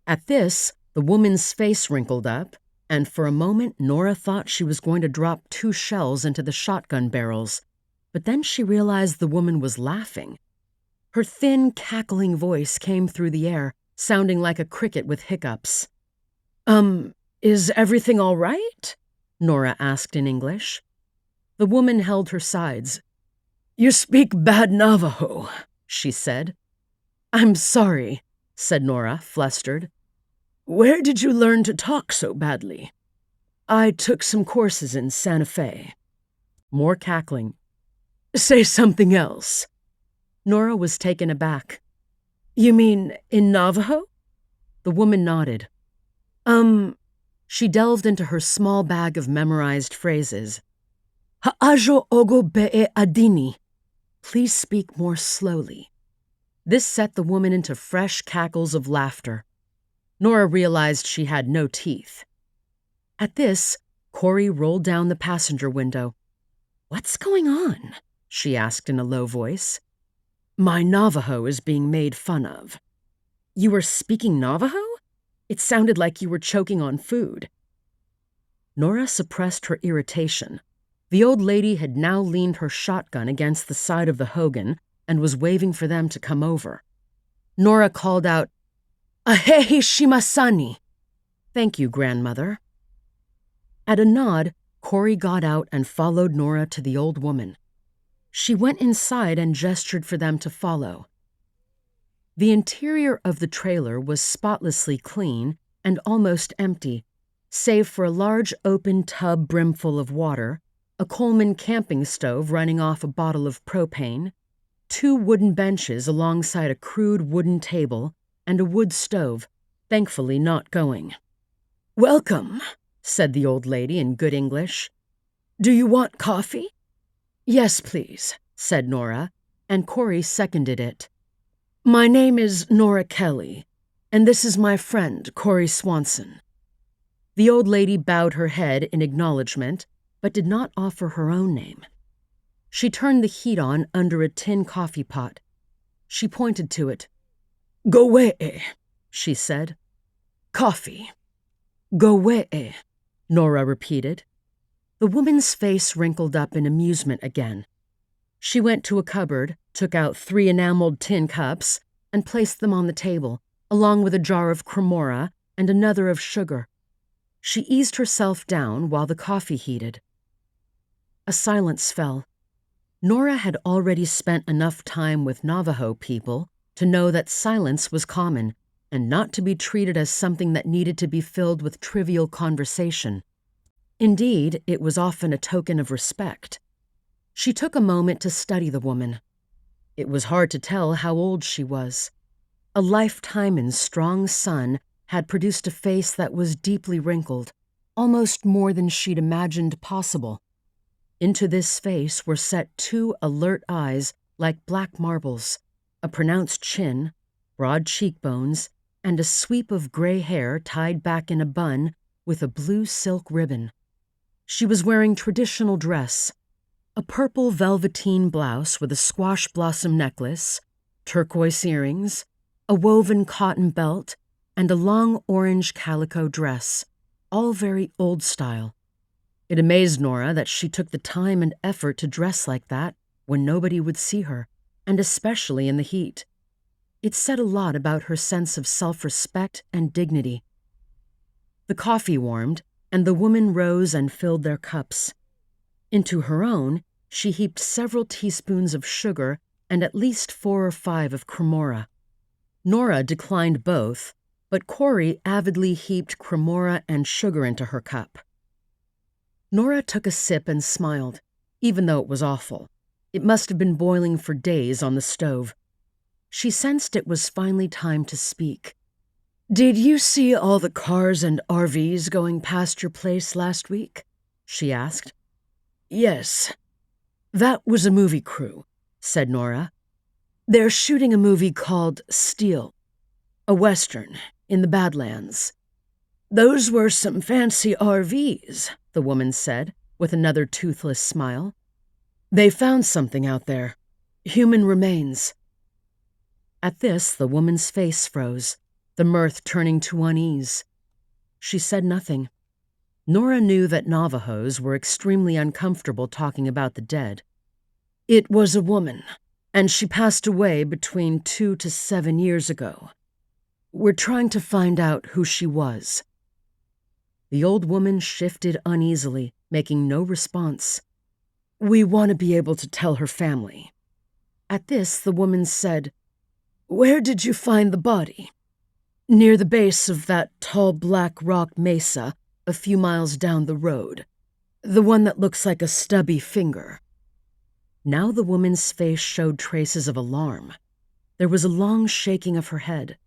At this, the woman's face wrinkled up, and for a moment Nora thought she was going to drop 2 shells into the shotgun barrels, but then she realized the woman was laughing. Her thin, cackling voice came through the air, sounding like a cricket with hiccups. Is everything all right? Nora asked in English. The woman held her sides. You speak bad Navajo, she said. I'm sorry, said Nora, flustered. Where did you learn to talk so badly? I took some courses in Santa Fe. More cackling. Say something else. Nora was taken aback. You mean in Navajo? The woman nodded. She delved into her small bag of memorized phrases. Ha'ajo ogo be'e adini. Please speak more slowly. This set the woman into fresh cackles of laughter. Nora realized she had no teeth. At this, Corrie rolled down the passenger window. What's going on? She asked in a low voice. My Navajo is being made fun of. You were speaking Navajo? It sounded like you were choking on food. Nora suppressed her irritation. The old lady had now leaned her shotgun against the side of the hogan and was waving for them to come over. Nora called out, "Ahehi shimasani." "Thank you, grandmother." At a nod, Corrie got out and followed Nora to the old woman. She went inside and gestured for them to follow. The interior of the trailer was spotlessly clean and almost empty, save for a large open tub brimful of water, a Coleman camping stove running off a bottle of propane, 2 wooden benches alongside a crude wooden table, and a wood stove, thankfully not going. "Welcome," said the old lady in good English. "Do you want coffee?" "Yes, please," said Nora, and Corrie seconded it. "My name is Nora Kelly, and this is my friend, Corrie Swanson." The old lady bowed her head in acknowledgement, but did not offer her own name. She turned the heat on under a tin coffee pot. She pointed to it. "Gowe'e," she said. "Coffee." "Gowe'e," Nora repeated. The woman's face wrinkled up in amusement again. She went to a cupboard, took out 3 enameled tin cups, and placed them on the table, along with a jar of cremora and another of sugar. She eased herself down while the coffee heated. A silence fell. Nora had already spent enough time with Navajo people to know that silence was common and not to be treated as something that needed to be filled with trivial conversation. Indeed, it was often a token of respect. She took a moment to study the woman. It was hard to tell how old she was. A lifetime in strong sun had produced a face that was deeply wrinkled, almost more than she'd imagined possible. Into this face were set 2 alert eyes like black marbles, a pronounced chin, broad cheekbones, and a sweep of gray hair tied back in a bun with a blue silk ribbon. She was wearing traditional dress, a purple velveteen blouse with a squash blossom necklace, turquoise earrings, a woven cotton belt, and a long orange calico dress, all very old style. It amazed Nora that she took the time and effort to dress like that when nobody would see her, and especially in the heat. It said a lot about her sense of self-respect and dignity. The coffee warmed, and the woman rose and filled their cups. Into her own, she heaped several teaspoons of sugar and at least 4 or 5 of cremora. Nora declined both, but Corrie avidly heaped cremora and sugar into her cup. Nora took a sip and smiled, even though it was awful. It must have been boiling for days on the stove. She sensed it was finally time to speak. "Did you see all the cars and RVs going past your place last week?" she asked. "Yes. That was a movie crew," said Nora. "They're shooting a movie called Steel, a Western in the Badlands." "Those were some fancy RVs," the woman said, with another toothless smile. "They found something out there. Human remains." At this, the woman's face froze, the mirth turning to unease. She said nothing. Nora knew that Navajos were extremely uncomfortable talking about the dead. "It was a woman, and she passed away between 2 to 7 years ago. We're trying to find out who she was." The old woman shifted uneasily, making no response. "We want to be able to tell her family." At this, the woman said, "Where did you find the body?" "Near the base of that tall black rock mesa a few miles down the road. The one that looks like a stubby finger." Now the woman's face showed traces of alarm. There was a long shaking of her head.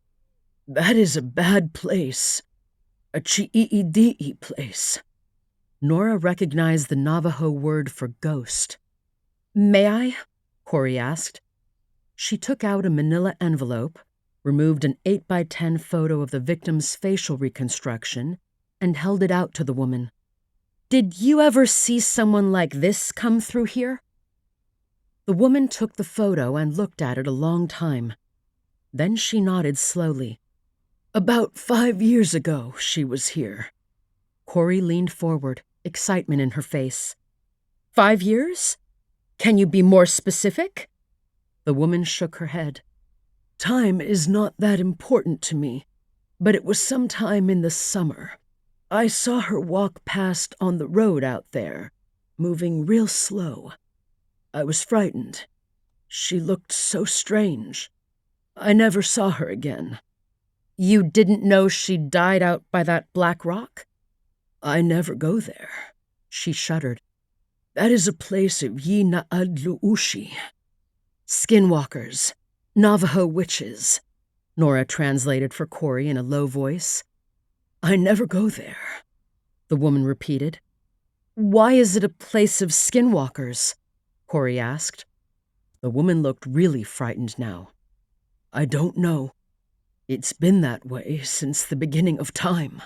"That is a bad place. A chi'ii place." Nora recognized the Navajo word for ghost. "May I?" Corrie asked. She took out a manila envelope, removed an 8x10 photo of the victim's facial reconstruction, and held it out to the woman. "Did you ever see someone like this come through here?" The woman took the photo and looked at it a long time. Then she nodded slowly. "About 5 years ago, she was here." Corrie leaned forward, excitement in her face. 5 years? Can you be more specific?" The woman shook her head. "Time is not that important to me, but it was sometime in the summer. I saw her walk past on the road out there, moving real slow. I was frightened. She looked so strange. I never saw her again." "You didn't know she died out by that black rock?" "I never go there." She shuddered. "That is a place of Yi Naadluushi. Skinwalkers, Navajo witches," Nora translated for Corrie in a low voice. "I never go there," the woman repeated. "Why is it a place of skinwalkers?" Corrie asked. The woman looked really frightened now. "I don't know. It's been that way since the beginning of time."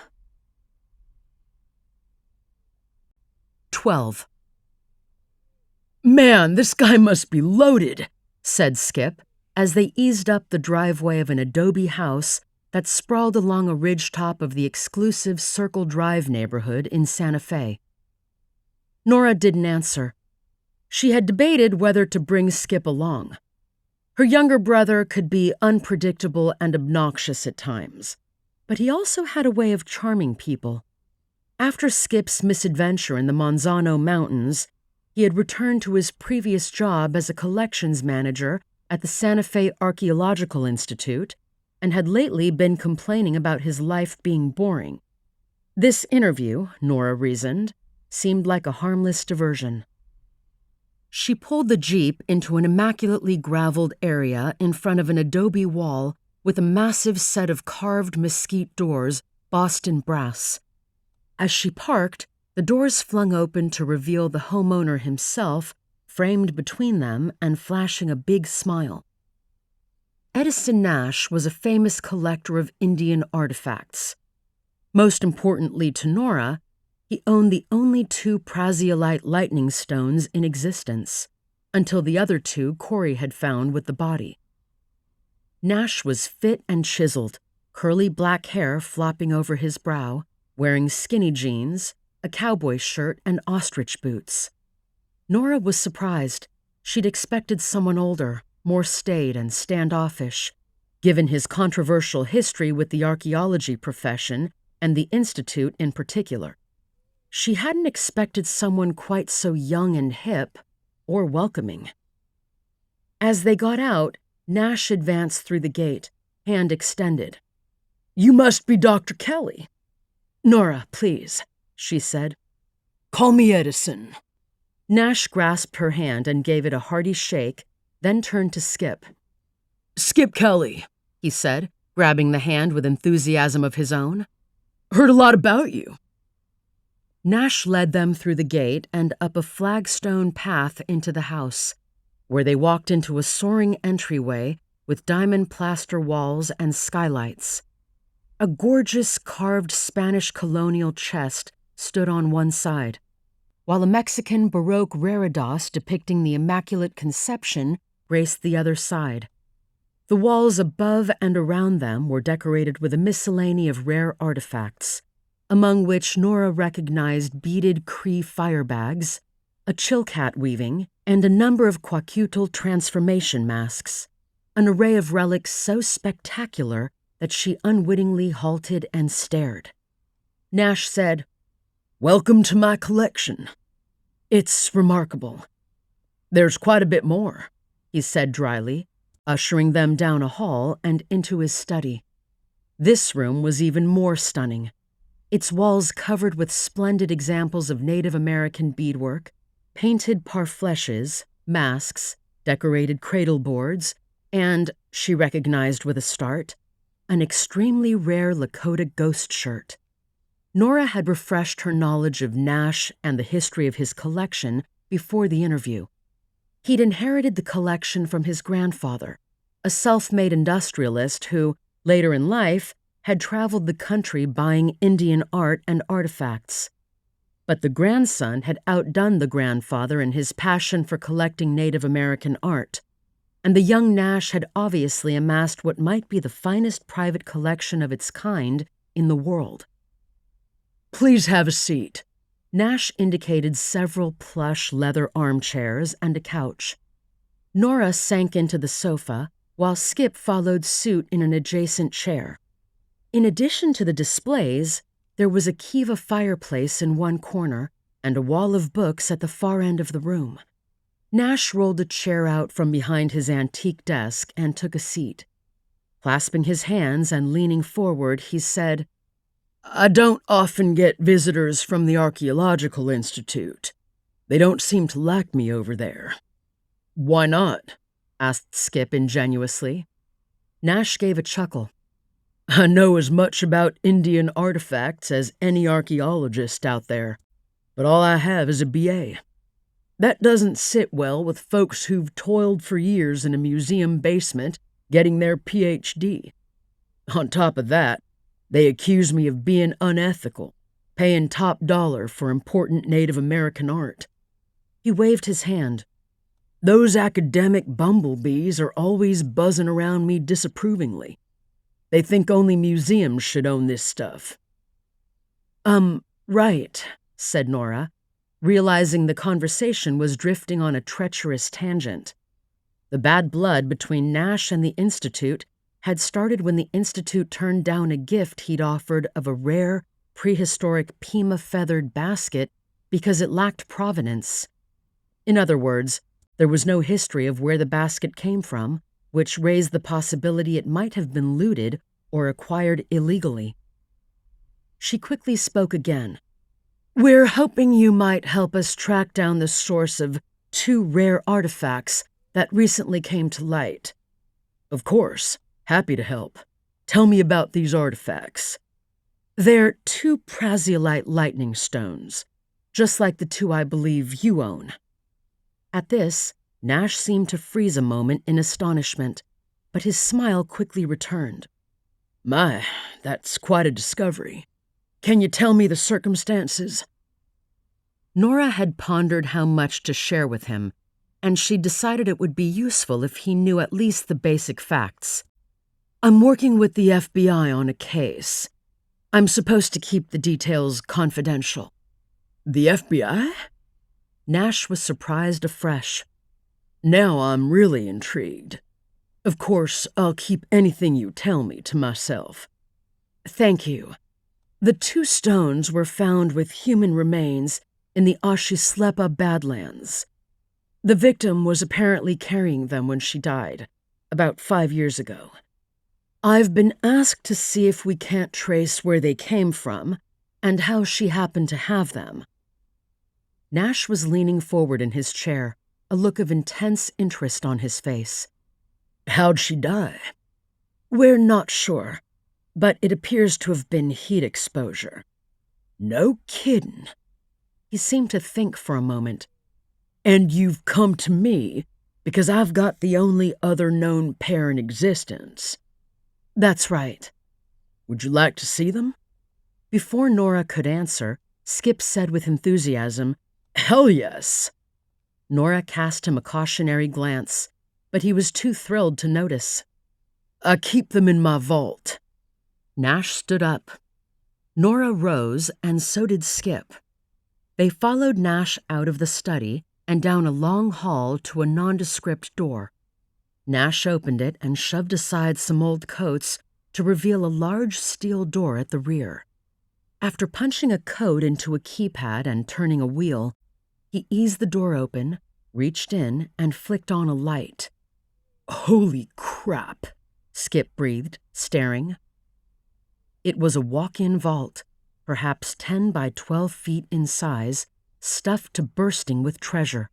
12. "Man, this guy must be loaded," said Skip, as they eased up the driveway of an adobe house that sprawled along a ridgetop of the exclusive Circle Drive neighborhood in Santa Fe. Nora didn't answer. She had debated whether to bring Skip along. Her younger brother could be unpredictable and obnoxious at times, but he also had a way of charming people. After Skip's misadventure in the Monzano Mountains, he had returned to his previous job as a collections manager at the Santa Fe Archaeological Institute and had lately been complaining about his life being boring. This interview, Nora reasoned, seemed like a harmless diversion. She pulled the Jeep into an immaculately graveled area in front of an adobe wall with a massive set of carved mesquite doors bossed in brass. As she parked, the doors flung open to reveal the homeowner himself, framed between them and flashing a big smile. Edison Nash was a famous collector of Indian artifacts. Most importantly to Nora, he owned the only 2 Praziolite lightning stones in existence, until the other 2 Corrie had found with the body. Nash was fit and chiseled, curly black hair flopping over his brow, wearing skinny jeans, a cowboy shirt, and ostrich boots. Nora was surprised. She'd expected someone older, more staid and standoffish, given his controversial history with the archaeology profession and the Institute in particular. She hadn't expected someone quite so young and hip, or welcoming. As they got out, Nash advanced through the gate, hand extended. "You must be Dr. Kelly." "Nora, please," she said. "Call me Edison." Nash grasped her hand and gave it a hearty shake, then turned to Skip. "Skip Kelly," he said, grabbing the hand with enthusiasm of his own. "Heard a lot about you." Nash led them through the gate and up a flagstone path into the house, where they walked into a soaring entryway with diamond plaster walls and skylights. A gorgeous carved Spanish colonial chest stood on one side, while a Mexican Baroque reredos depicting the Immaculate Conception graced the other side. The walls above and around them were decorated with a miscellany of rare artifacts, among which Nora recognized beaded Cree fire bags, a chilkat weaving, and a number of Kwakiutl transformation masks, an array of relics so spectacular that she unwittingly halted and stared. Nash said, "Welcome to my collection. It's remarkable. There's quite a bit more," he said dryly, ushering them down a hall and into his study. This room was even more stunning, its walls covered with splendid examples of Native American beadwork, painted parfleches, masks, decorated cradle boards, and, she recognized with a start, an extremely rare Lakota ghost shirt. Nora had refreshed her knowledge of Nash and the history of his collection before the interview. He'd inherited the collection from his grandfather, a self-made industrialist who, later in life, had traveled the country buying Indian art and artifacts. But the grandson had outdone the grandfather in his passion for collecting Native American art. and the young Nash had obviously amassed what might be the finest private collection of its kind in the world. "Please have a seat." Nash indicated several plush leather armchairs and a couch. Nora sank into the sofa, while Skip followed suit in an adjacent chair. In addition to the displays, there was a Kiva fireplace in one corner and a wall of books at the far end of the room. Nash rolled a chair out from behind his antique desk and took a seat. Clasping his hands and leaning forward, he said, "I don't often get visitors from the Archaeological Institute. They don't seem to like me over there." "Why not?" asked Skip ingenuously. Nash gave a chuckle. "I know as much about Indian artifacts as any archaeologist out there, but all I have is a BA. That doesn't sit well with folks who've toiled for years in a museum basement getting their PhD. On top of that, they accuse me of being unethical, paying top dollar for important Native American art." He waved his hand. "Those academic bumblebees are always buzzing around me disapprovingly. They think only museums should own this stuff." Right," said Nora, realizing the conversation was drifting on a treacherous tangent. The bad blood between Nash and the Institute had started when the Institute turned down a gift he'd offered of a rare, prehistoric pima-feathered basket because it lacked provenance. In other words, there was no history of where the basket came from, which raised the possibility it might have been looted or acquired illegally. She quickly spoke again. "We're hoping you might help us track down the source of 2 rare artifacts that recently came to light." "Of course. Happy to help. Tell me about these artifacts." "They're 2 Prasiolite lightning stones, just like the 2 I believe you own." At this, Nash seemed to freeze a moment in astonishment, but his smile quickly returned. "My, that's quite a discovery. Can you tell me the circumstances?" Nora had pondered how much to share with him, and she decided it would be useful if he knew at least the basic facts. "I'm working with the FBI on a case. I'm supposed to keep the details confidential." "The FBI?" Nash was surprised afresh. "Now I'm really intrigued. Of course, I'll keep anything you tell me to myself." "Thank you. The 2 stones were found with human remains in the Ashislepa Badlands. The victim was apparently carrying them when she died, about 5 years ago. I've been asked to see if we can't trace where they came from and how she happened to have them." Nash was leaning forward in his chair, a look of intense interest on his face. "How'd she die?" "We're not sure, but it appears to have been heat exposure." "No kiddin'." He seemed to think for a moment. "And you've come to me because I've got the only other known pair in existence." "That's right." "Would you like to see them?" Before Nora could answer, Skip said with enthusiasm, "Hell yes!" Nora cast him a cautionary glance, but he was too thrilled to notice. "I keep them in my vault." Nash stood up. Nora rose, and so did Skip. They followed Nash out of the study and down a long hall to a nondescript door. Nash opened it and shoved aside some old coats to reveal a large steel door at the rear. After punching a code into a keypad and turning a wheel, he eased the door open, reached in, and flicked on a light. "Holy crap," Skip breathed, staring. It was a walk-in vault, perhaps 10 by 12 feet in size, stuffed to bursting with treasure.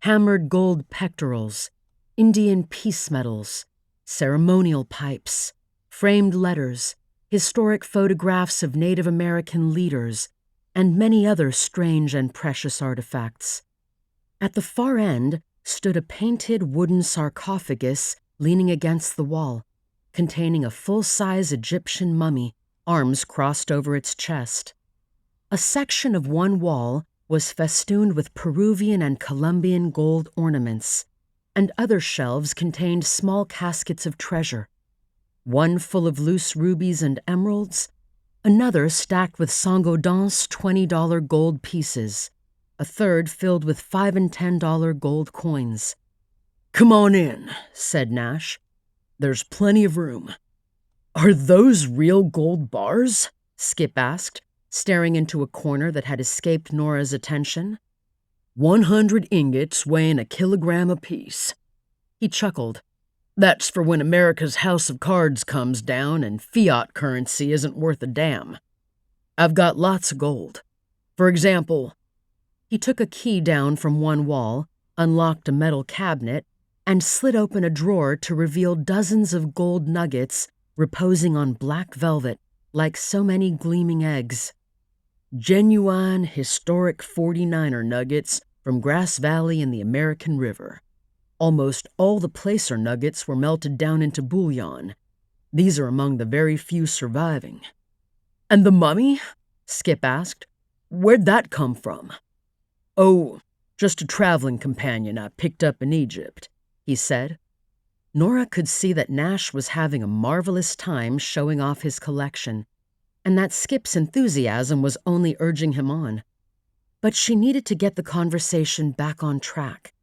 Hammered gold pectorals, Indian peace medals, ceremonial pipes, framed letters, historic photographs of Native American leaders, and many other strange and precious artifacts. At the far end stood a painted wooden sarcophagus leaning against the wall, containing a full-size Egyptian mummy, arms crossed over its chest. A section of one wall was festooned with Peruvian and Colombian gold ornaments. and other shelves contained small caskets of treasure, one full of loose rubies and emeralds, another stacked with Sangodance $20 gold pieces, a third filled with $5 and $10 gold coins. "Come on in," said Nash. "There's plenty of room." "Are those real gold bars?" Skip asked, staring into a corner that had escaped Nora's attention. 100 ingots weighing a kilogram apiece." He chuckled. "That's for when America's house of cards comes down and fiat currency isn't worth a damn. I've got lots of gold. For example," he took a key down from one wall, unlocked a metal cabinet, and slid open a drawer to reveal dozens of gold nuggets reposing on black velvet like so many gleaming eggs. "Genuine, historic 49er nuggets from Grass Valley in the American River. Almost all the placer nuggets were melted down into bouillon. These are among the very few surviving." "And the mummy?" Skip asked. "Where'd that come from?" "Oh, just a traveling companion I picked up in Egypt," he said. Nora could see that Nash was having a marvelous time showing off his collection, and that Skip's enthusiasm was only urging him on. But she needed to get the conversation back on track.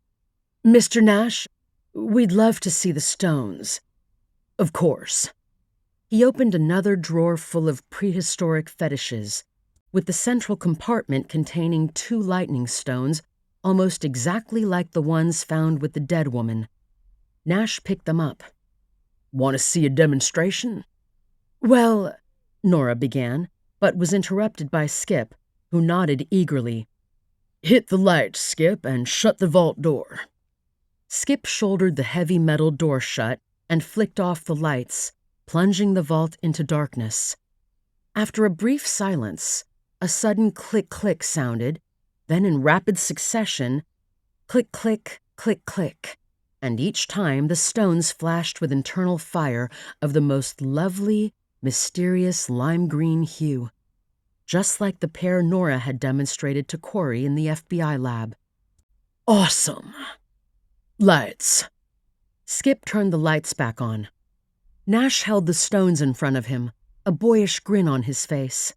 "Mr. Nash, we'd love to see the stones." "Of course." He opened another drawer full of prehistoric fetishes, with the central compartment containing 2 lightning stones almost exactly like the ones found with the dead woman. Nash picked them up. "Want to see a demonstration?" "Well," Nora began, but was interrupted by Skip, who nodded eagerly. "Hit the lights, Skip, and shut the vault door." Skip shouldered the heavy metal door shut and flicked off the lights, plunging the vault into darkness. After a brief silence, a sudden click-click sounded, then in rapid succession, click-click, click-click, and each time the stones flashed with internal fire of the most lovely, mysterious lime-green hue, just like the pair Nora had demonstrated to Corrie in the FBI lab. "Awesome! Lights." Skip turned the lights back on. Nash held the stones in front of him, a boyish grin on his face.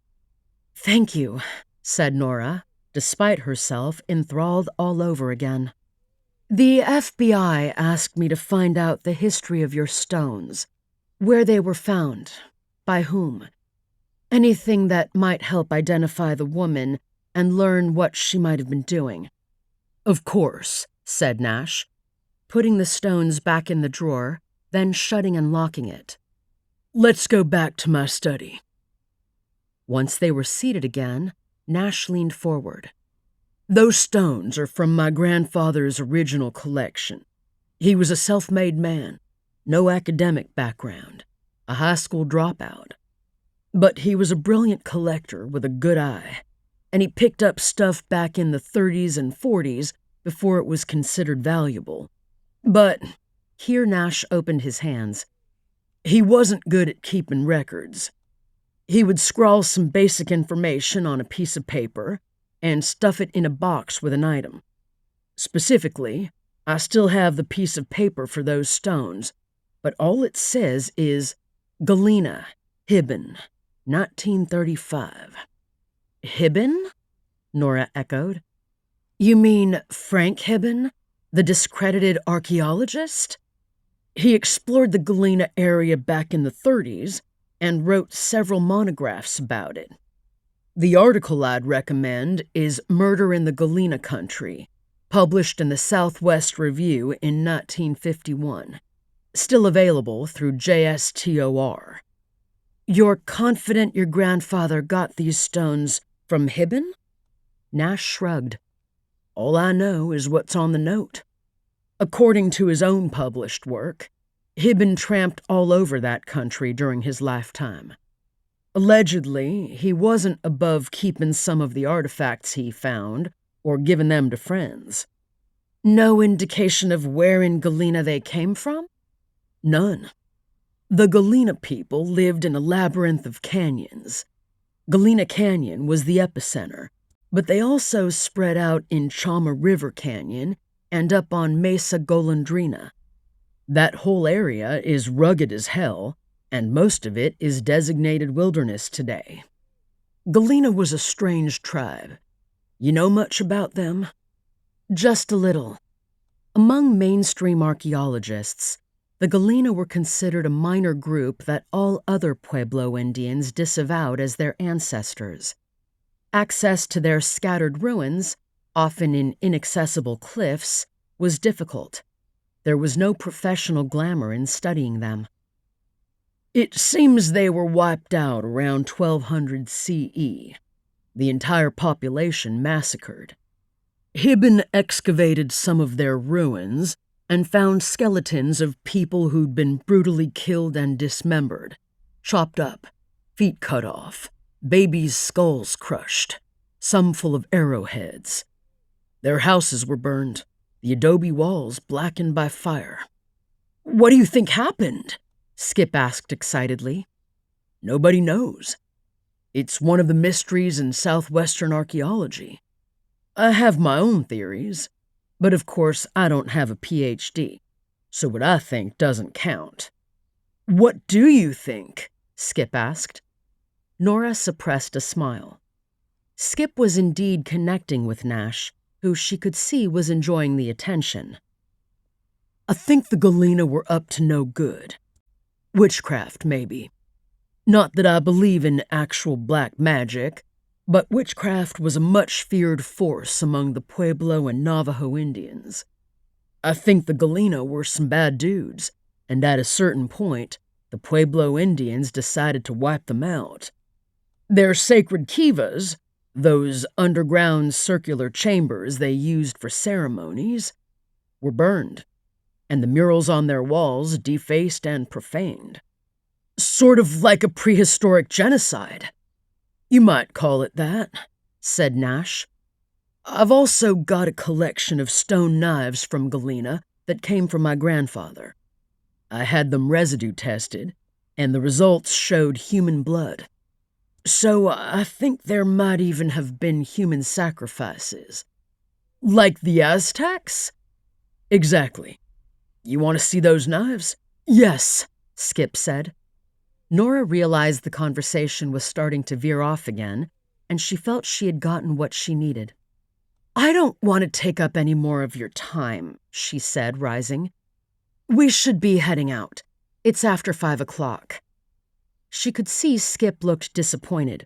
"Thank you," said Nora, despite herself enthralled all over again. "The FBI asked me to find out the history of your stones, where they were found, by whom. Anything that might help identify the woman and learn what she might have been doing." "Of course," said Nash, putting the stones back in the drawer, then shutting and locking it. "Let's go back to my study." Once they were seated again, Nash leaned forward. "Those stones are from my grandfather's original collection. He was a self-made man, no academic background, a high school dropout. But he was a brilliant collector with a good eye, and he picked up stuff back in the 30s and 40s before it was considered valuable. But," here Nash opened his hands, "he wasn't good at keeping records. He would scrawl some basic information on a piece of paper and stuff it in a box with an item. Specifically, I still have the piece of paper for those stones, but all it says is Galena, Hibben, 1935. "Hibben?" Nora echoed. "You mean Frank Hibben, the discredited archaeologist? He explored the Galena area back in the 30s and wrote several monographs about it. The article I'd recommend is Murder in the Galena Country, published in the Southwest Review in 1951. Still available through JSTOR. "You're confident your grandfather got these stones from Hibben?" Nash shrugged. "All I know is what's on the note. According to his own published work, Hibben tramped all over that country during his lifetime. Allegedly, he wasn't above keeping some of the artifacts he found or giving them to friends." "No indication of where in Galena they came from?" "None. The Galena people lived in a labyrinth of canyons. Galena Canyon was the epicenter, but they also spread out in Chama River Canyon and up on Mesa Golondrina. That whole area is rugged as hell, and most of it is designated wilderness today. Galena was a strange tribe. You know much about them? Just a little. Among mainstream archaeologists, the Galena were considered a minor group that all other Pueblo Indians disavowed as their ancestors. Access to their scattered ruins, often in inaccessible cliffs, was difficult. There was no professional glamour in studying them. It seems they were wiped out around 1200 CE. The entire population massacred. Hibben excavated some of their ruins and found skeletons of people who'd been brutally killed and dismembered, chopped up, feet cut off, babies' skulls crushed, some full of arrowheads. Their houses were burned, the adobe walls blackened by fire. "What do you think happened?" Skip asked excitedly. "Nobody knows. It's one of the mysteries in southwestern archaeology. I have my own theories, but of course I don't have a PhD, so what I think doesn't count." "What do you think?" Skip asked. Nora suppressed a smile. Skip was indeed connecting with Nash, who she could see was enjoying the attention. "I think the Galena were up to no good. Witchcraft, maybe. Not that I believe in actual black magic, but witchcraft was a much-feared force among the Pueblo and Navajo Indians. I think the Galena were some bad dudes, and at a certain point, the Pueblo Indians decided to wipe them out. Their sacred kivas, those underground circular chambers they used for ceremonies, were burned, and the murals on their walls defaced and profaned. Sort of like a prehistoric genocide. You might call it that," said Nash. "I've also got a collection of stone knives from Galena that came from my grandfather. I had them residue tested, and the results showed human blood. So I think there might even have been human sacrifices." "Like the Aztecs?" "Exactly. You want to see those knives?" "Yes," Skip said. Nora realized the conversation was starting to veer off again, and she felt she had gotten what she needed. "I don't want to take up any more of your time," she said, rising. "We should be heading out. It's after 5 o'clock. She could see Skip looked disappointed.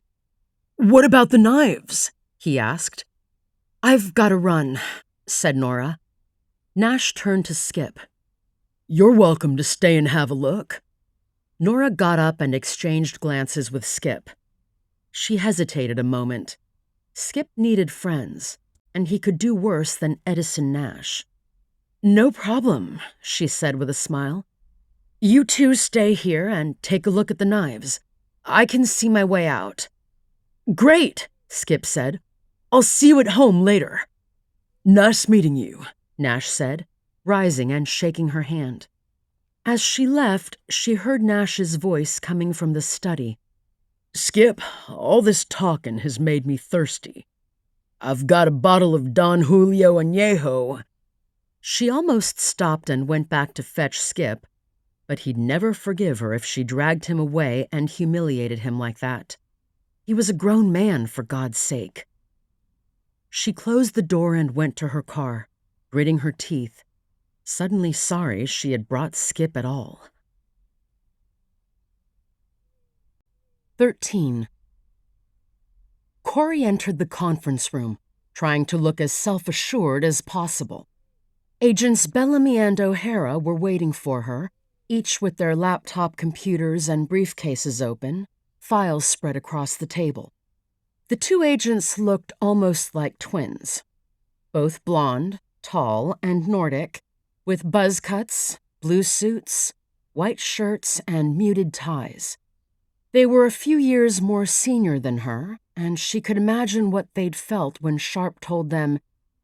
"What about the knives?" he asked. "I've got to run," said Nora. Nash turned to Skip. "You're welcome to stay and have a look." Nora got up and exchanged glances with Skip. She hesitated a moment. Skip needed friends, and he could do worse than Edison Nash. "No problem," she said with a smile. "You two stay here and take a look at the knives. I can see my way out." "Great," Skip said. "I'll see you at home later." "Nice meeting you," Nash said, rising and shaking her hand. As she left, she heard Nash's voice coming from the study. "Skip, all this talking has made me thirsty. I've got a bottle of Don Julio Añejo." She almost stopped and went back to fetch Skip, but he'd never forgive her if she dragged him away and humiliated him like that. He was a grown man, for God's sake. She closed the door and went to her car, gritting her teeth, suddenly sorry she had brought Skip at all. 13. Corrie entered the conference room, trying to look as self-assured as possible. Agents Bellamy and O'Hara were waiting for her, each with their laptop computers and briefcases open, files spread across the table. The two agents looked almost like twins, both blonde, tall, and Nordic, with buzz cuts, blue suits, white shirts, and muted ties. They were a few years more senior than her, and she could imagine what they'd felt when Sharp told them,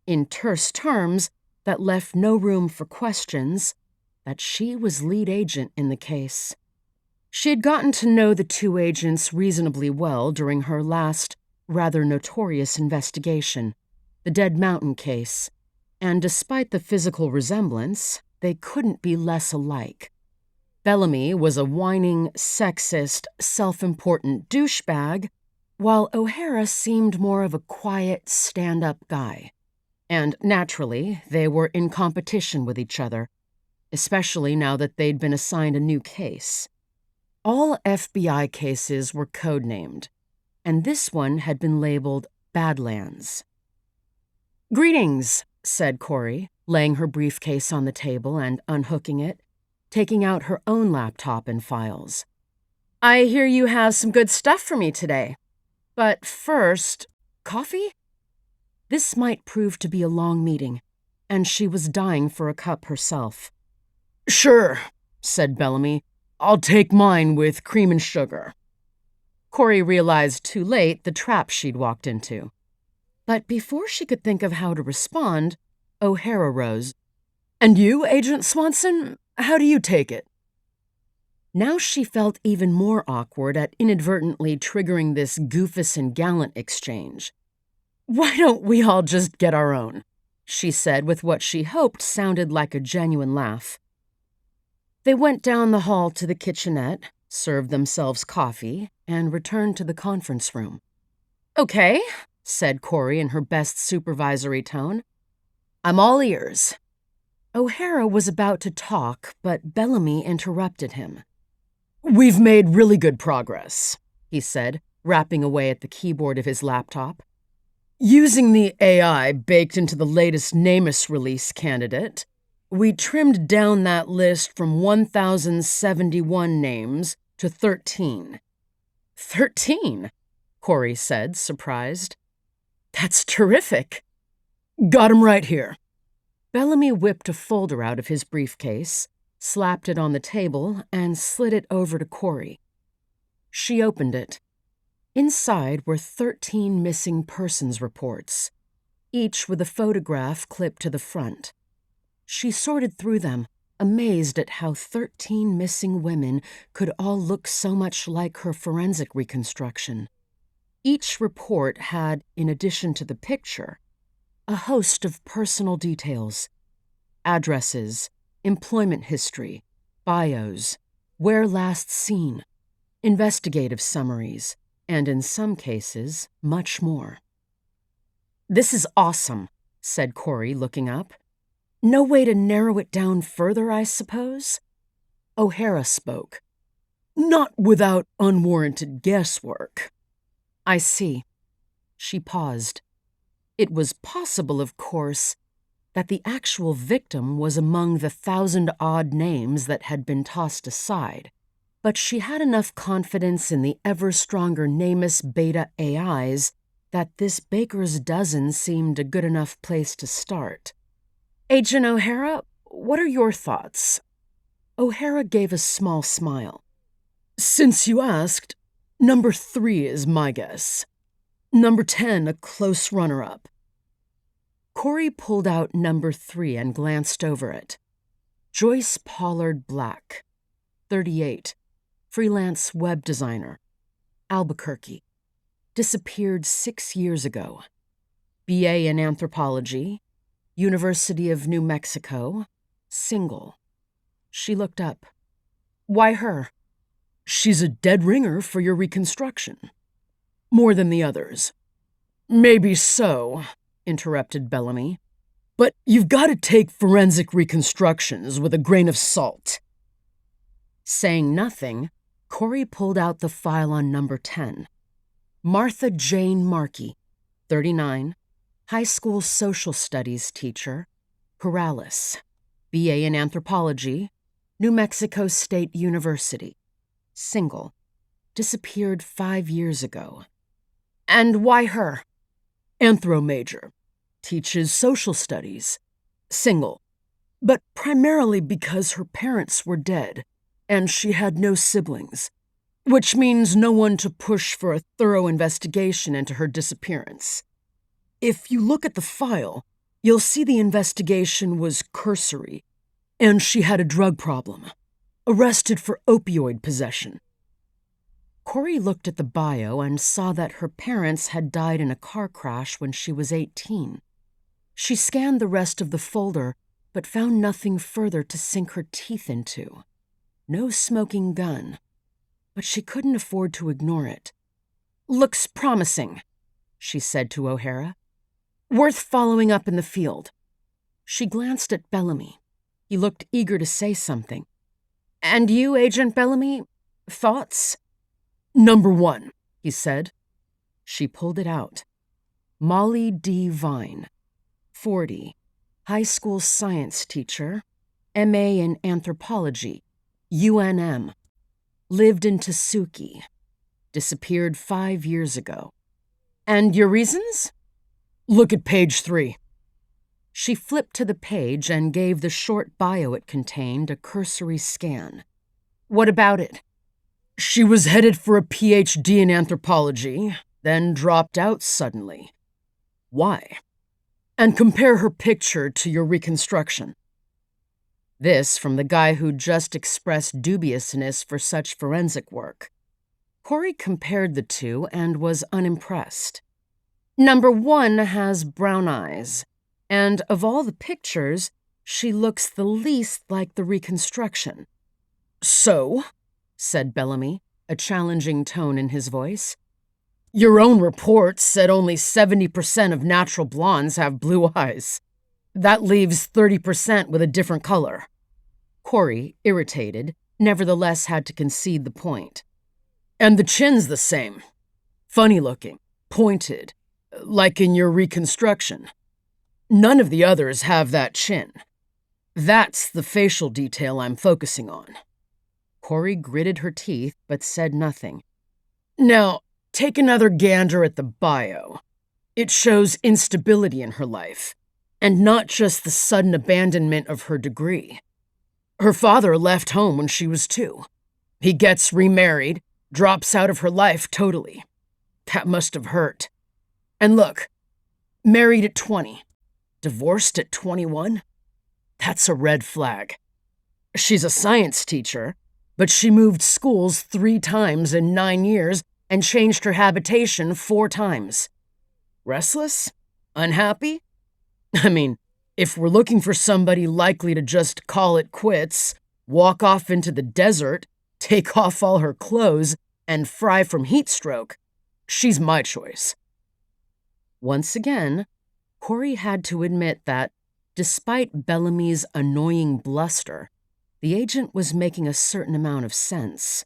in terse terms that left no room for questions, that she was lead agent in the case. She had gotten to know the two agents reasonably well during her last, rather notorious investigation, the Dead Mountain case. and despite the physical resemblance, they couldn't be less alike. Bellamy was a whining, sexist, self-important douchebag, while O'Hara seemed more of a quiet, stand-up guy. And naturally, they were in competition with each other, especially now that they'd been assigned a new case. All FBI cases were codenamed, and this one had been labeled Badlands. "Greetings," said Corrie, laying her briefcase on the table and unhooking it, taking out her own laptop and files. "I hear you have some good stuff for me today. But first, coffee?" This might prove to be a long meeting, and she was dying for a cup herself. "Sure," said Bellamy. "I'll take mine with cream and sugar." Corrie realized too late the trap she'd walked into. But before she could think of how to respond, O'Hara rose. "And you, Agent Swanson? How do you take it?" Now she felt even more awkward at inadvertently triggering this goofus and gallant exchange. "Why don't we all just get our own?" she said with what she hoped sounded like a genuine laugh. They went down the hall to the kitchenette, served themselves coffee, and returned to the conference room. "Okay," said Corrie in her best supervisory tone. "I'm all ears." O'Hara was about to talk, but Bellamy interrupted him. "We've made really good progress," he said, rapping away at the keyboard of his laptop. "Using the AI baked into the latest NamUs release candidate, we trimmed down that list from 1,071 names to 13. 13? Corrie said, surprised. "That's terrific." "Got 'em right here." Bellamy whipped a folder out of his briefcase, slapped it on the table, and slid it over to Corrie. She opened it. Inside were 13 missing persons reports, each with a photograph clipped to the front. She sorted through them, amazed at how 13 missing women could all look so much like her forensic reconstruction. Each report had, in addition to the picture, a host of personal details: addresses, employment history, bios, where last seen, investigative summaries, and in some cases, much more. "This is awesome," said Corrie, looking up. "No way to narrow it down further, I suppose?" O'Hara spoke. "Not without unwarranted guesswork." "I see." She paused. It was possible, of course, that the actual victim was among the 1,000-odd names that had been tossed aside, but she had enough confidence in the ever-stronger NamUs beta AIs that this baker's dozen seemed a good enough place to start. "Agent O'Hara, what are your thoughts?" O'Hara gave a small smile. "Since you asked, number 3 is my guess. Number 10, a close runner-up." Corrie pulled out number 3 and glanced over it. Joyce Pollard Black, 38, freelance web designer, Albuquerque. Disappeared 6 years ago. BA in anthropology, University of New Mexico, single. She looked up. "Why her?" "She's a dead ringer for your reconstruction. More than the others." "Maybe so," interrupted Bellamy. "But you've got to take forensic reconstructions with a grain of salt." Saying nothing, Corrie pulled out the file on number 10. Martha Jane Markey, 39, high school social studies teacher, Corrales, BA in anthropology, New Mexico State University, single, disappeared 5 years ago. "And why her?" "Anthro major, teaches social studies, single, but primarily because her parents were dead and she had no siblings, which means no one to push for a thorough investigation into her disappearance. If you look at the file, you'll see the investigation was cursory, and she had a drug problem, arrested for opioid possession." Corrie looked at the bio and saw that her parents had died in a car crash when she was 18. She scanned the rest of the folder, but found nothing further to sink her teeth into. No smoking gun, but she couldn't afford to ignore it. "Looks promising," she said to O'Hara. "Worth following up in the field." She glanced at Bellamy. He looked eager to say something. "And you, Agent Bellamy? Thoughts?" "Number 1, he said. She pulled it out. Molly D. Vine, 40, high school science teacher, M.A. in anthropology, UNM, lived in Tasuki, disappeared 5 years ago. "And your reasons?" "Look at page 3. She flipped to the page and gave the short bio it contained a cursory scan. "What about it?" "She was headed for a PhD in anthropology, then dropped out suddenly. Why? And compare her picture to your reconstruction." This from the guy who just expressed dubiousness for such forensic work. Corrie compared the two and was unimpressed. "Number 1 has brown eyes, and of all the pictures, she looks the least like the reconstruction." "So?" said Bellamy, a challenging tone in his voice. "Your own report said only 70% of natural blondes have blue eyes. That leaves 30% with a different color." Corrie, irritated, nevertheless had to concede the point. "And the chin's the same. Funny looking, pointed, like in your reconstruction. None of the others have that chin. That's the facial detail I'm focusing on." Corrie gritted her teeth but said nothing. "Now, take another gander at the bio. It shows instability in her life, and not just the sudden abandonment of her degree. Her father left home when she was 2. He gets remarried, drops out of her life totally. That must have hurt. And look, married at 20, divorced at 21? That's a red flag. She's a science teacher, but she moved schools 3 times in 9 years and changed her habitation 4 times. Restless? Unhappy? I mean, if we're looking for somebody likely to just call it quits, walk off into the desert, take off all her clothes, and fry from heatstroke, she's my choice." Once again, Corrie had to admit that, despite Bellamy's annoying bluster, the agent was making a certain amount of sense.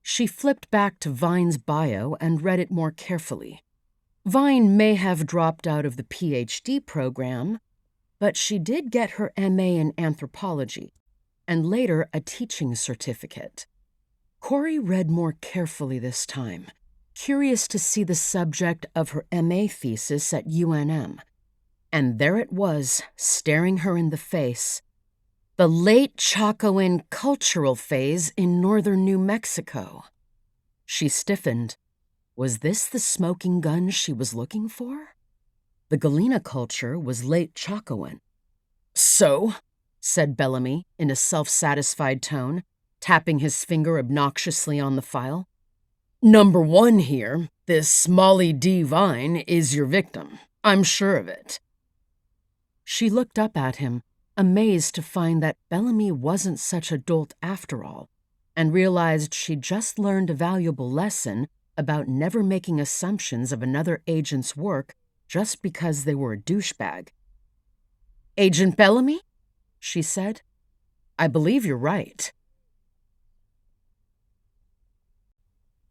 She flipped back to Vine's bio and read it more carefully. Vine may have dropped out of the PhD program, but she did get her MA in anthropology, and later a teaching certificate. Corrie read more carefully this time, curious to see the subject of her MA thesis at UNM. And there it was, staring her in the face. The late Chacoan cultural phase in northern New Mexico. She stiffened. Was this the smoking gun she was looking for? The Galena culture was late Chacoan. "So?" said Bellamy in a self-satisfied tone, tapping his finger obnoxiously on the file. "Number 1 here, this Molly D. Vine, is your victim. I'm sure of it." She looked up at him, amazed to find that Bellamy wasn't such a dolt after all, and realized she'd just learned a valuable lesson about never making assumptions of another agent's work just because they were a douchebag. "Agent Bellamy?" she said. "I believe you're right."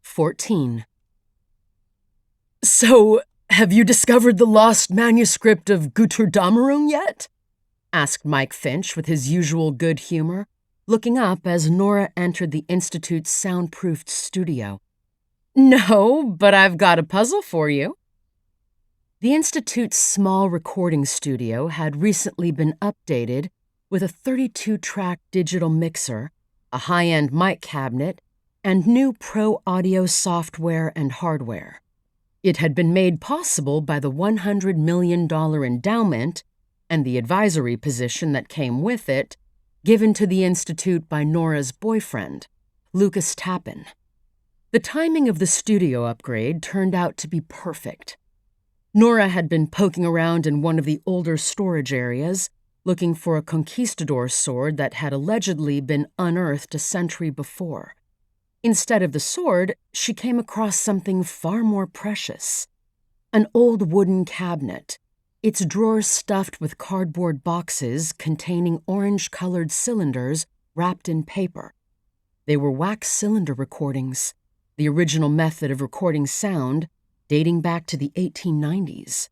14. "So, have you discovered the lost manuscript of Götterdämmerung yet?" asked Mike Finch with his usual good humor, looking up as Nora entered the Institute's soundproofed studio. "No, but I've got a puzzle for you." The Institute's small recording studio had recently been updated with a 32-track digital mixer, a high-end mic cabinet, and new pro audio software and hardware. It had been made possible by the $100 million endowment and the advisory position that came with it, given to the Institute by Nora's boyfriend, Lucas Tappan. The timing of the studio upgrade turned out to be perfect. Nora had been poking around in one of the older storage areas, looking for a conquistador sword that had allegedly been unearthed a century before. Instead of the sword, she came across something far more precious. An old wooden cabinet, its drawers stuffed with cardboard boxes containing orange-colored cylinders wrapped in paper. They were wax cylinder recordings, the original method of recording sound dating back to the 1890s.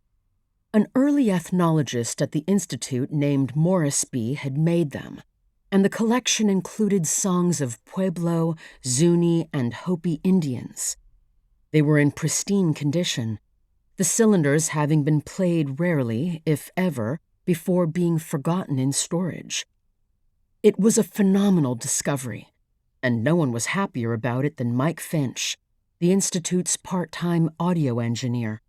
An early ethnologist at the Institute named Morrisby had made them, and the collection included songs of Pueblo, Zuni, and Hopi Indians. They were in pristine condition, the cylinders having been played rarely, if ever, before being forgotten in storage. It was a phenomenal discovery, and no one was happier about it than Mike Finch, the Institute's part-time audio engineer.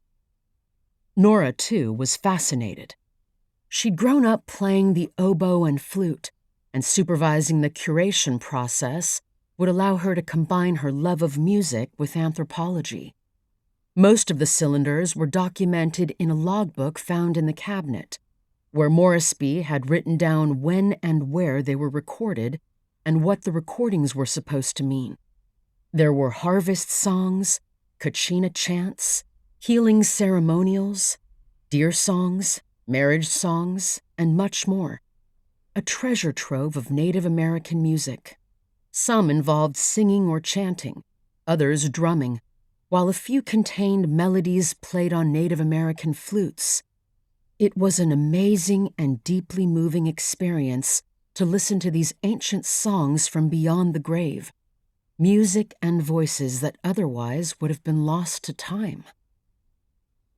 Nora, too, was fascinated. She'd grown up playing the oboe and flute, and supervising the curation process would allow her to combine her love of music with anthropology. Most of the cylinders were documented in a logbook found in the cabinet, where Morrisby had written down when and where they were recorded and what the recordings were supposed to mean. There were harvest songs, kachina chants, healing ceremonials, deer songs, marriage songs, and much more. A treasure trove of Native American music. Some involved singing or chanting, others drumming, while a few contained melodies played on Native American flutes. It was an amazing and deeply moving experience to listen to these ancient songs from beyond the grave, music and voices that otherwise would have been lost to time.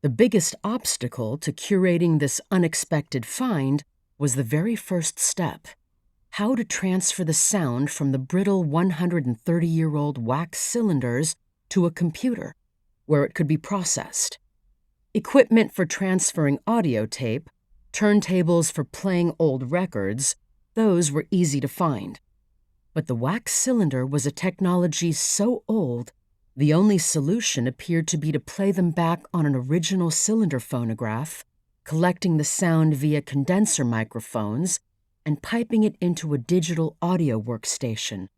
The biggest obstacle to curating this unexpected find was the very first step: how to transfer the sound from the brittle 130-year-old wax cylinders to a computer, where it could be processed. Equipment for transferring audio tape, turntables for playing old records, those were easy to find. But the wax cylinder was a technology so old, the only solution appeared to be to play them back on an original cylinder phonograph, collecting the sound via condenser microphones and piping it into a digital audio workstation.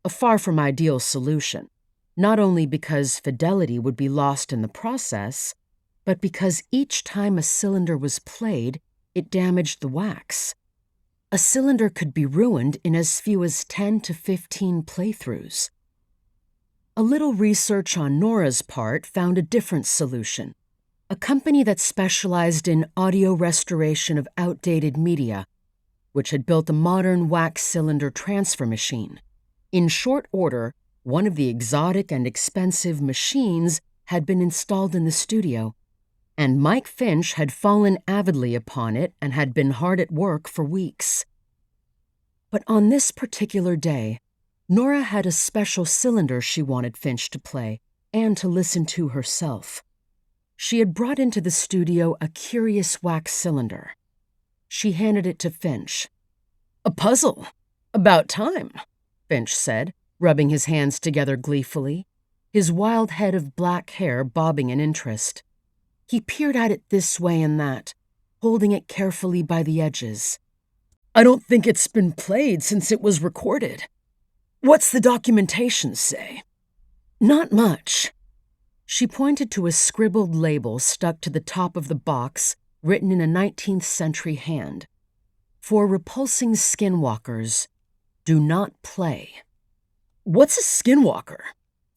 A far from ideal solution, not only because fidelity would be lost in the process, but because each time a cylinder was played, it damaged the wax. A cylinder could be ruined in as few as 10 to 15 playthroughs. A little research on Nora's part found a different solution. A company that specialized in audio restoration of outdated media, which had built a modern wax cylinder transfer machine. In short order, one of the exotic and expensive machines had been installed in the studio, and Mike Finch had fallen avidly upon it and had been hard at work for weeks. But on this particular day, Nora had a special cylinder she wanted Finch to play and to listen to herself. She had brought into the studio a curious wax cylinder. She handed it to Finch. "A puzzle. About time," Finch said, rubbing his hands together gleefully, his wild head of black hair bobbing in interest. He peered at it this way and that, holding it carefully by the edges. "I don't think it's been played since it was recorded. What's the documentation say?" "Not much." She pointed to a scribbled label stuck to the top of the box, written in a 19th century hand. "For repulsing skinwalkers, do not play." "What's a skinwalker?"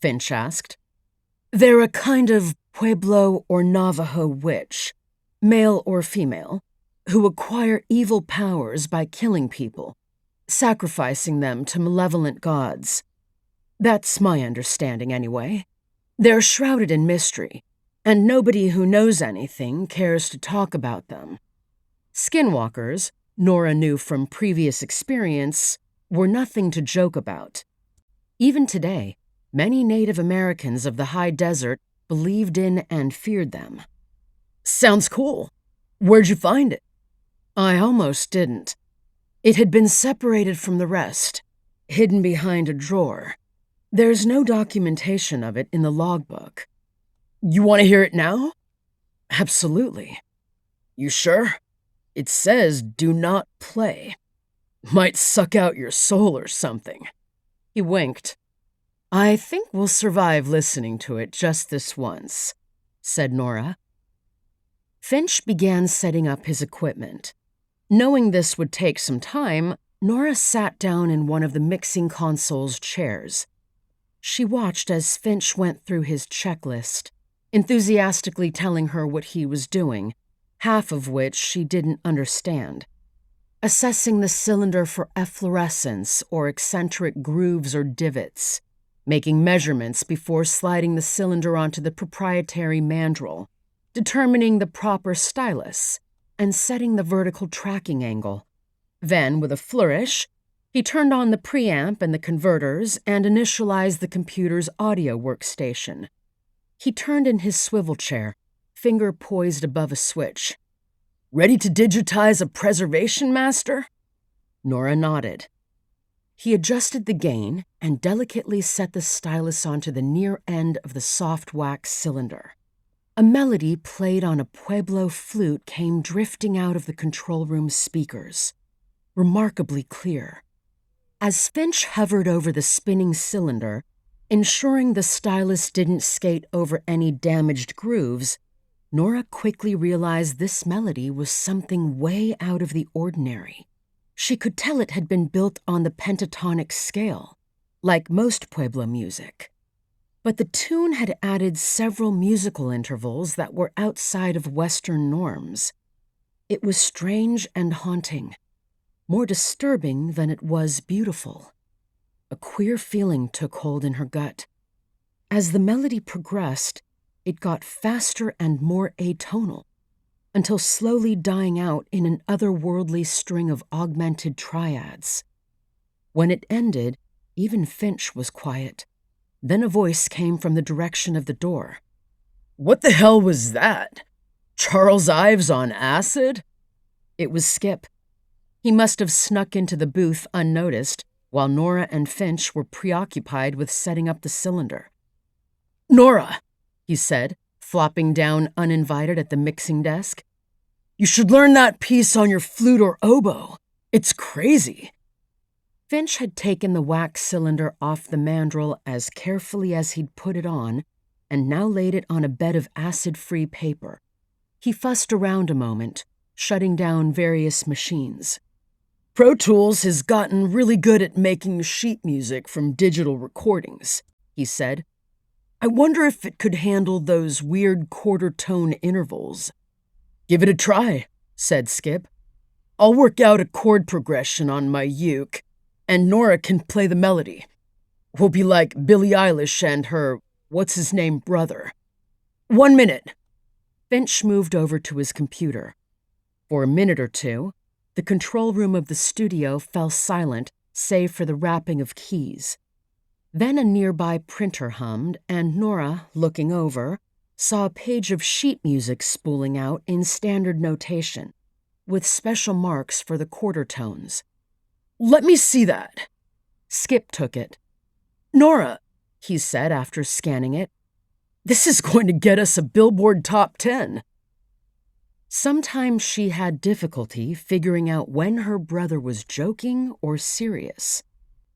Finch asked. "They're a kind of Pueblo or Navajo witch, male or female, who acquire evil powers by killing people, sacrificing them to malevolent gods. That's my understanding, anyway. They're shrouded in mystery, and nobody who knows anything cares to talk about them." Skinwalkers, Nora knew from previous experience, were nothing to joke about. Even today, many Native Americans of the high desert believed in and feared them. "Sounds cool. Where'd you find it?" "I almost didn't. It had been separated from the rest, hidden behind a drawer. There's no documentation of it in the logbook." "You want to hear it now?" Absolutely. You sure? It says do not play. Might suck out your soul or something. He winked. I think we'll survive listening to it just this once, said Nora. Finch began setting up his equipment. Knowing this would take some time, Nora sat down in one of the mixing console's chairs. She watched as Finch went through his checklist, enthusiastically telling her what he was doing, half of which she didn't understand. Assessing the cylinder for efflorescence or eccentric grooves or divots, making measurements before sliding the cylinder onto the proprietary mandrel, determining the proper stylus, and setting the vertical tracking angle. Then, with a flourish, he turned on the preamp and the converters and initialized the computer's audio workstation. He turned in his swivel chair, finger poised above a switch. Ready to digitize a preservation master? Nora nodded. He adjusted the gain and delicately set the stylus onto the near end of the soft wax cylinder. A melody played on a Pueblo flute came drifting out of the control room speakers, remarkably clear. As Finch hovered over the spinning cylinder, ensuring the stylus didn't skate over any damaged grooves, Nora quickly realized this melody was something way out of the ordinary. She could tell it had been built on the pentatonic scale, like most Pueblo music. But the tune had added several musical intervals that were outside of Western norms. It was strange and haunting, more disturbing than it was beautiful. A queer feeling took hold in her gut. As the melody progressed, it got faster and more atonal, until slowly dying out in an otherworldly string of augmented triads. When it ended, even Finch was quiet. Then a voice came from the direction of the door. What the hell was that? Charles Ives on acid? It was Skip. He must have snuck into the booth unnoticed while Nora and Finch were preoccupied with setting up the cylinder. Nora, he said, flopping down uninvited at the mixing desk. You should learn that piece on your flute or oboe. It's crazy. Finch had taken the wax cylinder off the mandrel as carefully as he'd put it on and now laid it on a bed of acid-free paper. He fussed around a moment, shutting down various machines. Pro Tools has gotten really good at making sheet music from digital recordings, he said. I wonder if it could handle those weird quarter-tone intervals. Give it a try, said Skip. I'll work out a chord progression on my uke, and Nora can play the melody. We'll be like Billie Eilish and her what's-his-name brother. 1 minute. Finch moved over to his computer. For a minute or two, the control room of the studio fell silent save for the rapping of keys. Then a nearby printer hummed, and Nora, looking over, saw a page of sheet music spooling out in standard notation, with special marks for the quarter tones. Let me see that. Skip took it. Nora, he said after scanning it, this is going to get us a Billboard Top 10. Sometimes she had difficulty figuring out when her brother was joking or serious.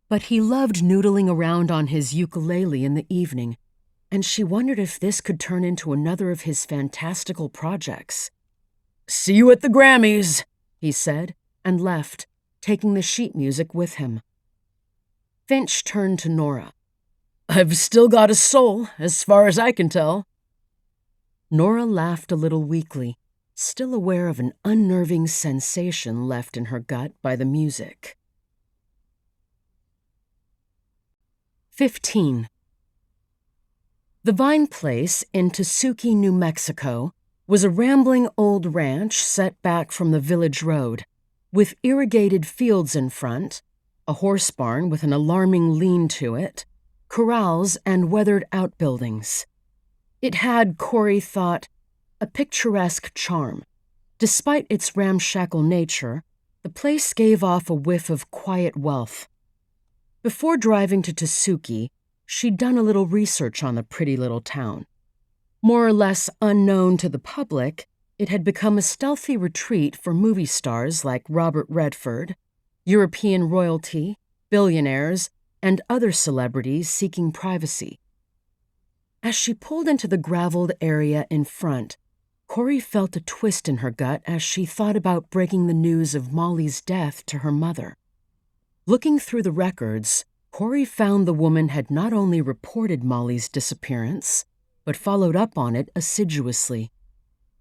But he loved noodling around on his ukulele in the evening, and she wondered if this could turn into another of his fantastical projects. See you at the Grammys, he said, and left, taking the sheet music with him. Finch turned to Nora. I've still got a soul, as far as I can tell. Nora laughed a little weakly, still aware of an unnerving sensation left in her gut by the music. 15. The Vine Place in Tesuque, New Mexico, was a rambling old ranch set back from the village road, with irrigated fields in front, a horse barn with an alarming lean to it, corrals and weathered outbuildings. It had, Corrie thought, a picturesque charm. Despite its ramshackle nature, the place gave off a whiff of quiet wealth. Before driving to Tesuque, she'd done a little research on the pretty little town. More or less unknown to the public, it had become a stealthy retreat for movie stars like Robert Redford, European royalty, billionaires, and other celebrities seeking privacy. As she pulled into the graveled area in front, Corrie felt a twist in her gut as she thought about breaking the news of Molly's death to her mother. Looking through the records, Corrie found the woman had not only reported Molly's disappearance, but followed up on it assiduously.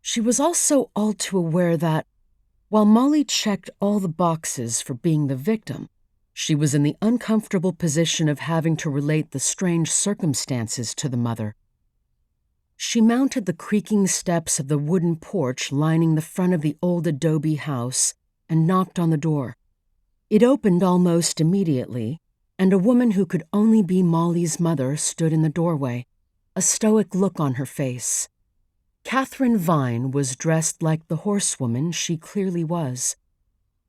She was also all too aware that, while Molly checked all the boxes for being the victim, she was in the uncomfortable position of having to relate the strange circumstances to the mother. She mounted the creaking steps of the wooden porch lining the front of the old adobe house and knocked on the door. It opened almost immediately, and a woman who could only be Molly's mother stood in the doorway, a stoic look on her face. Catherine Vine was dressed like the horsewoman she clearly was,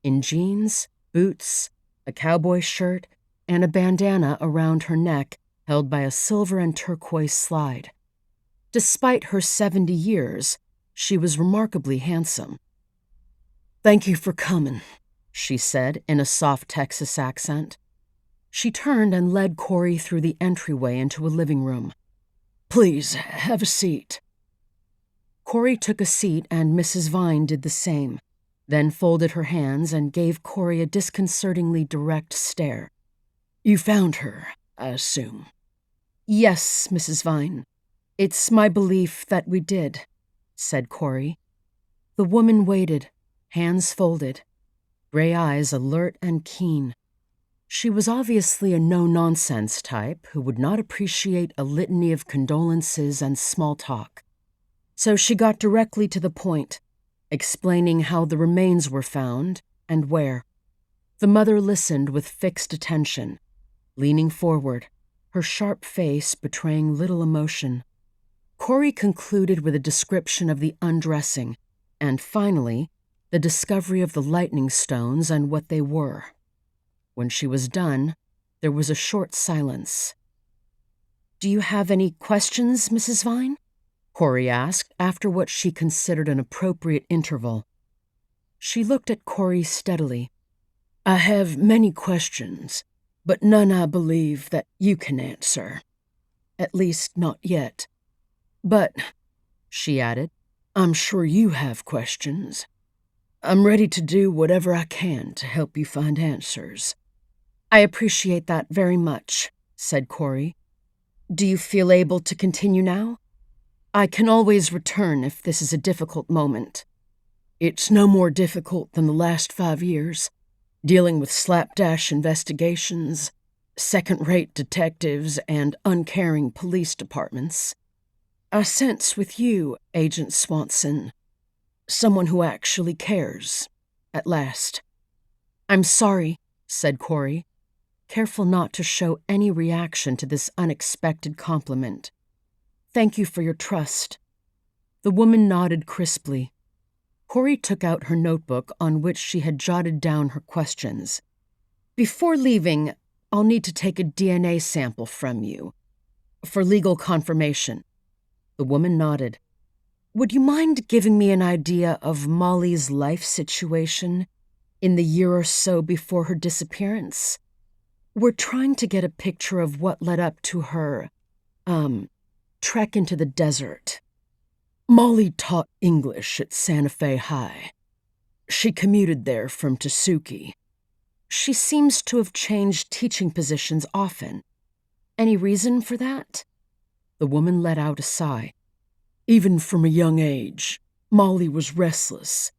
in jeans, boots, a cowboy shirt, and a bandana around her neck held by a silver and turquoise slide. Despite her 70 years, she was remarkably handsome. "Thank you for coming," she said in a soft Texas accent. She turned and led Corrie through the entryway into a living room. "Please, have a seat." Corrie took a seat and Mrs. Vine did the same, then folded her hands and gave Corrie a disconcertingly direct stare. "You found her, I assume?" "Yes, Mrs. Vine. It's my belief that we did," said Corrie. The woman waited, hands folded, gray eyes alert and keen. She was obviously a no-nonsense type who would not appreciate a litany of condolences and small talk. So she got directly to the point, explaining how the remains were found and where. The mother listened with fixed attention, leaning forward, her sharp face betraying little emotion. Corrie concluded with a description of the undressing, and finally, the discovery of the lightning stones and what they were. When she was done, there was a short silence. "Do you have any questions, Mrs. Vine?" Corrie asked after what she considered an appropriate interval. She looked at Corrie steadily. "I have many questions, but none I believe that you can answer. At least not yet. But," she added, "I'm sure you have questions. I'm ready to do whatever I can to help you find answers." "I appreciate that very much," said Corrie. "Do you feel able to continue now? I can always return if this is a difficult moment." "It's no more difficult than the last 5 years, dealing with slapdash investigations, second-rate detectives, and uncaring police departments. I sense with you, Agent Swanson, someone who actually cares, at last." "I'm sorry," said Corrie, careful not to show any reaction to this unexpected compliment. "Thank you for your trust." The woman nodded crisply. Corrie took out her notebook on which she had jotted down her questions. "Before leaving, I'll need to take a DNA sample from you, for legal confirmation." The woman nodded. "Would you mind giving me an idea of Molly's life situation in the year or so before her disappearance? We're trying to get a picture of what led up to her, trek into the desert." "Molly taught English at Santa Fe High. She commuted there from Tuskegee." "She seems to have changed teaching positions often. Any reason for that?" The woman let out a sigh. "Even from a young age, Molly was restless.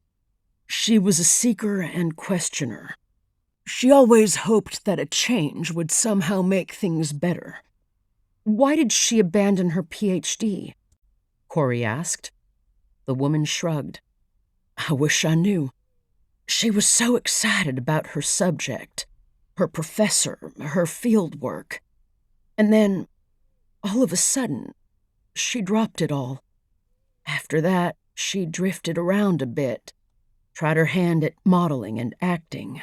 She was a seeker and questioner. She always hoped that a change would somehow make things better." "Why did she abandon her PhD?" Corrie asked. The woman shrugged. "I wish I knew. She was so excited about her subject, her professor, her field work. And then, all of a sudden, she dropped it all. After that, she drifted around a bit, tried her hand at modeling and acting.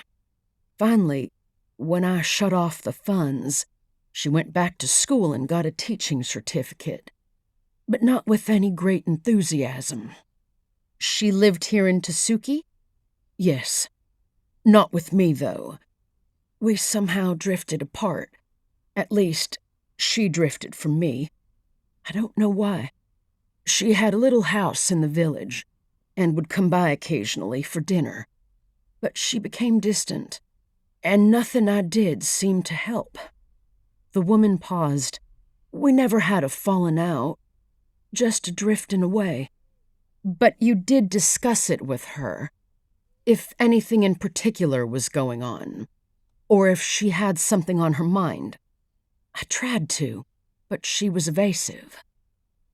Finally, when I shut off the funds, she went back to school and got a teaching certificate. but not with any great enthusiasm. She lived here in Tasuki? Yes. Not with me, though. We somehow drifted apart. At least, she drifted from me. I don't know why. She had a little house in the village and would come by occasionally for dinner. But she became distant, and nothing I did seemed to help. The woman paused. We never had a falling out, just a drifting away. But you did discuss it with her, if anything in particular was going on, or if she had something on her mind. I tried to, but she was evasive.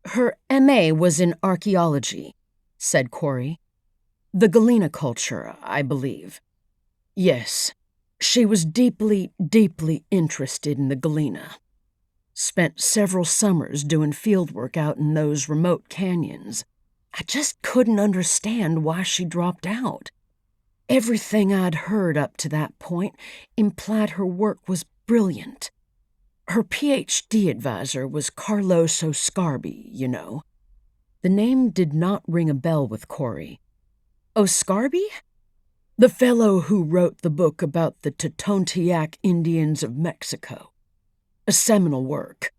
Her MA was in archaeology, said Corrie. The Galena culture, I believe. Yes, she was deeply, deeply interested in the Galena. Spent several summers doing fieldwork out in those remote canyons. I just couldn't understand why she dropped out. Everything I'd heard up to that point implied her work was brilliant. Her PhD advisor was Carlos Oscarbi, you know. The name did not ring a bell with Corrie. Oscarbi? The fellow who wrote the book about the Totontiac Indians of Mexico. A seminal work.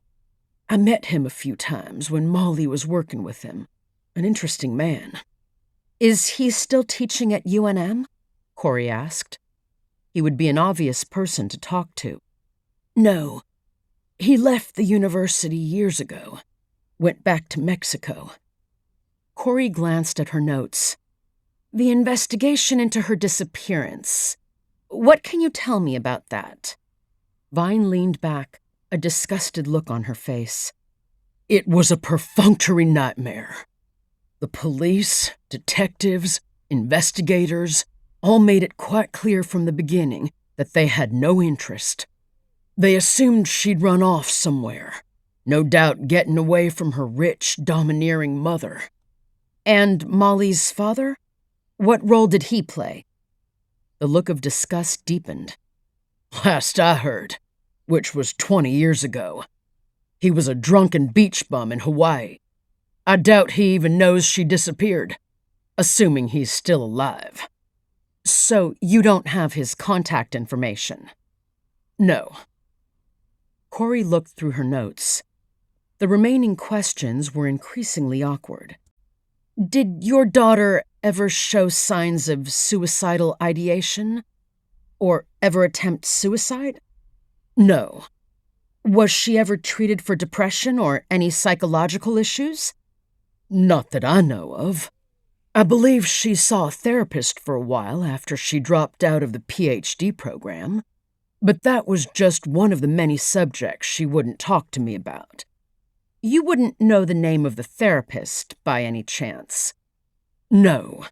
I met him a few times when Molly was working with him. An interesting man. Is he still teaching at UNM? Corrie asked. He would be an obvious person to talk to. No. He left the university years ago. Went back to Mexico. Corrie glanced at her notes. The investigation into her disappearance. What can you tell me about that? Vine leaned back, a disgusted look on her face. It was a perfunctory nightmare. The police, detectives, investigators all made it quite clear from the beginning that they had no interest. They assumed she'd run off somewhere, no doubt getting away from her rich, domineering mother. And Molly's father? What role did he play? The look of disgust deepened. Last I heard, which was 20 years ago, he was a drunken beach bum in Hawaii. I doubt he even knows she disappeared, assuming he's still alive. So you don't have his contact information? No. Corrie looked through her notes. The remaining questions were increasingly awkward. Did your daughter ever show signs of suicidal ideation? Or ever attempt suicide? No. Was she ever treated for depression or any psychological issues? Not that I know of. I believe she saw a therapist for a while after she dropped out of the PhD program, but that was just one of the many subjects she wouldn't talk to me about. You wouldn't know the name of the therapist by any chance? No.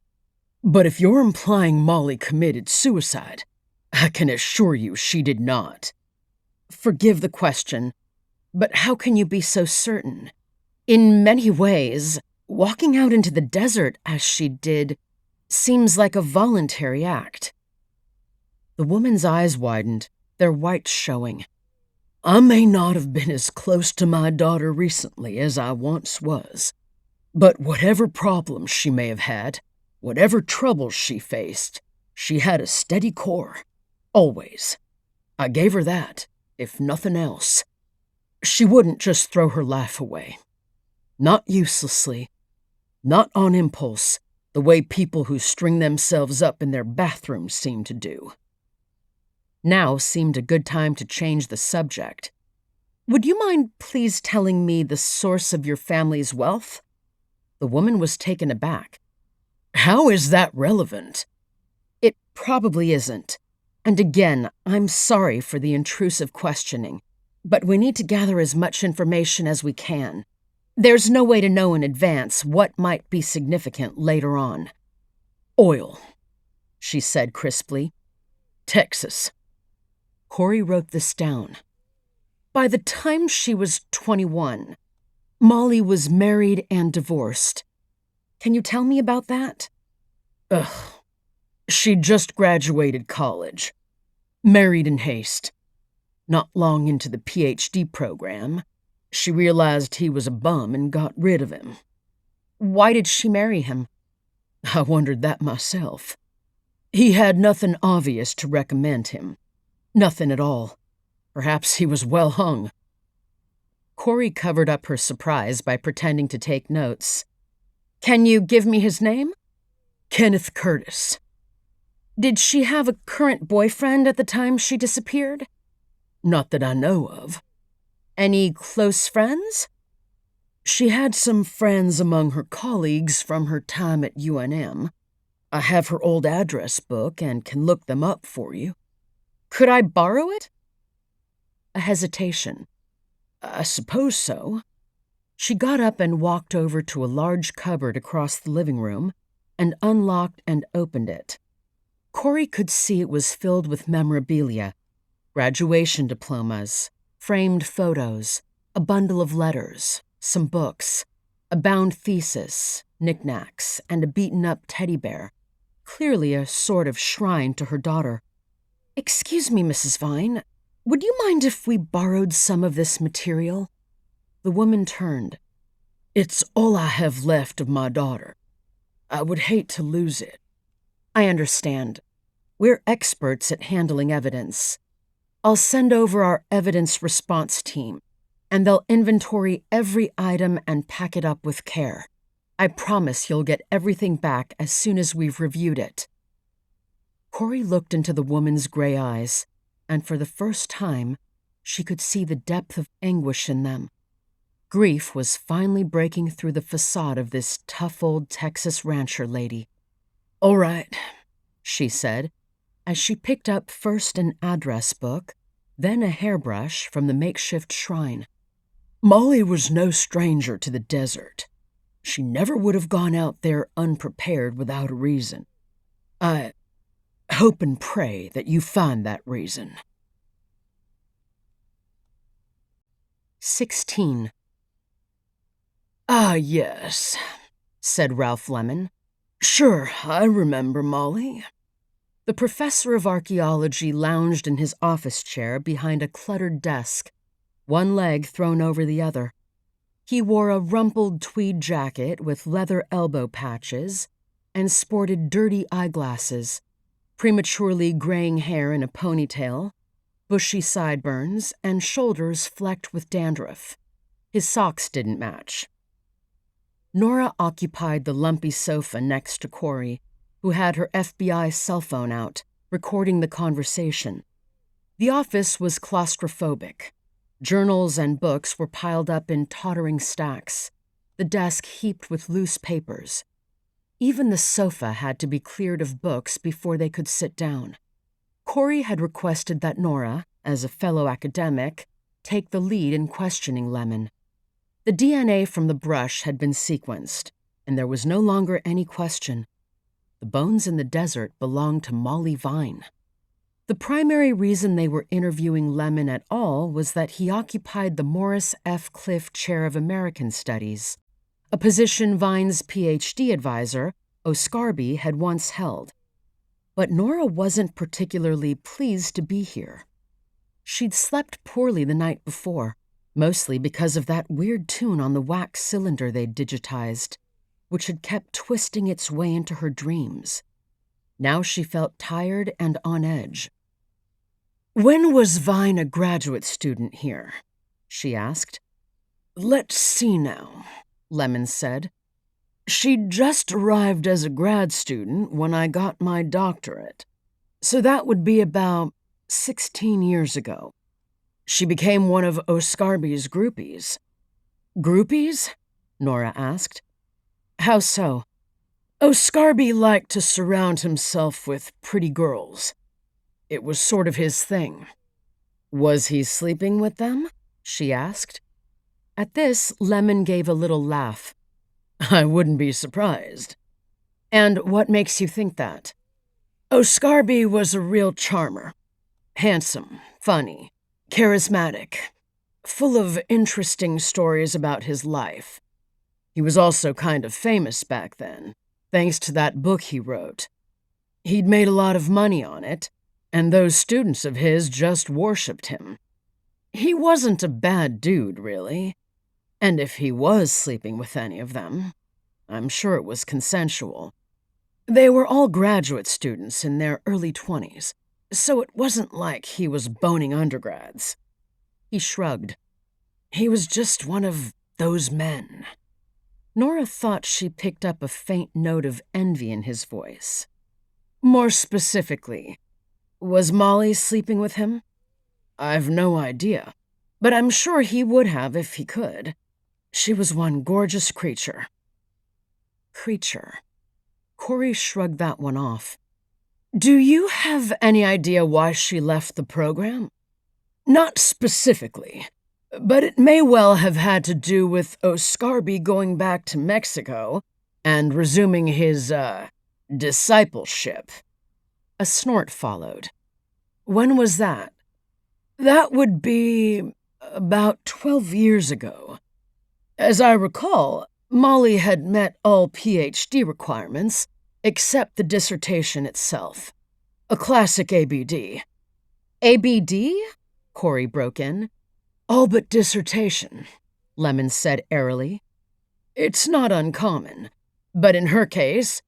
But if you're implying Molly committed suicide, I can assure you she did not. Forgive the question, but how can you be so certain? In many ways, walking out into the desert as she did seems like a voluntary act. The woman's eyes widened, their whites showing. I may not have been as close to my daughter recently as I once was, but whatever problems she may have had, whatever troubles she faced, she had a steady core, always. I gave her that, if nothing else. She wouldn't just throw her life away. Not uselessly, not on impulse, the way people who string themselves up in their bathrooms seem to do. Now seemed a good time to change the subject. Would you mind please telling me the source of your family's wealth? The woman was taken aback. How is that relevant? It probably isn't. And again, I'm sorry for the intrusive questioning, but we need to gather as much information as we can. There's no way to know in advance what might be significant later on. Oil, she said crisply. Texas. Corrie wrote this down. By the time she was 21, Molly was married and divorced. Can you tell me about that? She'd just graduated college. Married in haste. Not long into the PhD program, She realized he was a bum and got rid of him. Why did she marry him? I wondered that myself. He had nothing obvious to recommend him. Nothing at all. Perhaps he was well hung. Corrie covered up her surprise by pretending to take notes. Can you give me his name? Kenneth Curtis. Did she have a current boyfriend at the time she disappeared? Not that I know of. Any close friends? She had some friends among her colleagues from her time at UNM. I have her old address book and can look them up for you. Could I borrow it? A hesitation. I suppose so. She got up and walked over to a large cupboard across the living room and unlocked and opened it. Corrie could see it was filled with memorabilia, graduation diplomas, framed photos, a bundle of letters, some books, a bound thesis, knickknacks, and a beaten-up teddy bear, clearly a sort of shrine to her daughter. "Excuse me, Mrs. Vine, would you mind if we borrowed some of this material?" The woman turned. "It's all I have left of my daughter. I would hate to lose it." "I understand. We're experts at handling evidence. I'll send over our evidence response team, and they'll inventory every item and pack it up with care. I promise you'll get everything back as soon as we've reviewed it." Corrie looked into the woman's gray eyes, and for the first time, she could see the depth of anguish in them. Grief was finally breaking through the facade of this tough old Texas rancher lady. "All right," she said, as she picked up first an address book, then a hairbrush from the makeshift shrine. "Molly was no stranger to the desert. She never would have gone out there unprepared without a reason. I hope and pray that you find that reason." 16. "Ah, yes," said Ralph Lemon. "Sure, I remember Molly." The professor of archaeology lounged in his office chair behind a cluttered desk, one leg thrown over the other. He wore a rumpled tweed jacket with leather elbow patches and sported dirty eyeglasses, prematurely graying hair in a ponytail, bushy sideburns, and shoulders flecked with dandruff. His socks didn't match. Nora occupied the lumpy sofa next to Corrie, who had her FBI cell phone out, recording the conversation. The office was claustrophobic. Journals and books were piled up in tottering stacks, the desk heaped with loose papers. Even the sofa had to be cleared of books before they could sit down. Corrie had requested that Nora, as a fellow academic, take the lead in questioning Lemon. The DNA from the brush had been sequenced, and there was no longer any question. The bones in the desert belonged to Molly Vine. The primary reason they were interviewing Lemon at all was that he occupied the Morris F. Cliff Chair of American Studies, a position Vine's PhD advisor, Oscarby, had once held. But Nora wasn't particularly pleased to be here. She'd slept poorly the night before, mostly because of that weird tune on the wax cylinder they'd digitized, which had kept twisting its way into her dreams. Now she felt tired and on edge. "When was Vine a graduate student here?" she asked. "Let's see now," Lemon said. "She just arrived as a grad student when I got my doctorate, so that would be about 16 years ago. She became one of Oscarby's groupies." "Groupies?" Nora asked. "How so?" "Oscarby liked to surround himself with pretty girls. It was sort of his thing." "Was he sleeping with them?" she asked. At this, Lemon gave a little laugh. "I wouldn't be surprised." "And what makes you think that?" "Oscarby was a real charmer. Handsome, funny, charismatic, full of interesting stories about his life. He was also kind of famous back then, thanks to that book he wrote. He'd made a lot of money on it, and those students of his just worshipped him. He wasn't a bad dude, really. And if he was sleeping with any of them, I'm sure it was consensual. They were all graduate students in their early 20s, so it wasn't like he was boning undergrads. He shrugged. He was just one of those men. Nora thought she picked up a faint note of envy in his voice. More specifically, was Molly sleeping with him? I've no idea, but I'm sure he would have if he could. She was one gorgeous creature. Creature. Corrie shrugged that one off. Do you have any idea why she left the program? Not specifically, but it may well have had to do with Oscarby going back to Mexico and resuming his, discipleship. A snort followed. When was that? That would be about 12 years ago. As I recall, Molly had met all PhD requirements except the dissertation itself. A classic ABD. ABD? Corrie broke in. All but dissertation, Lemon said airily. It's not uncommon, but in her case,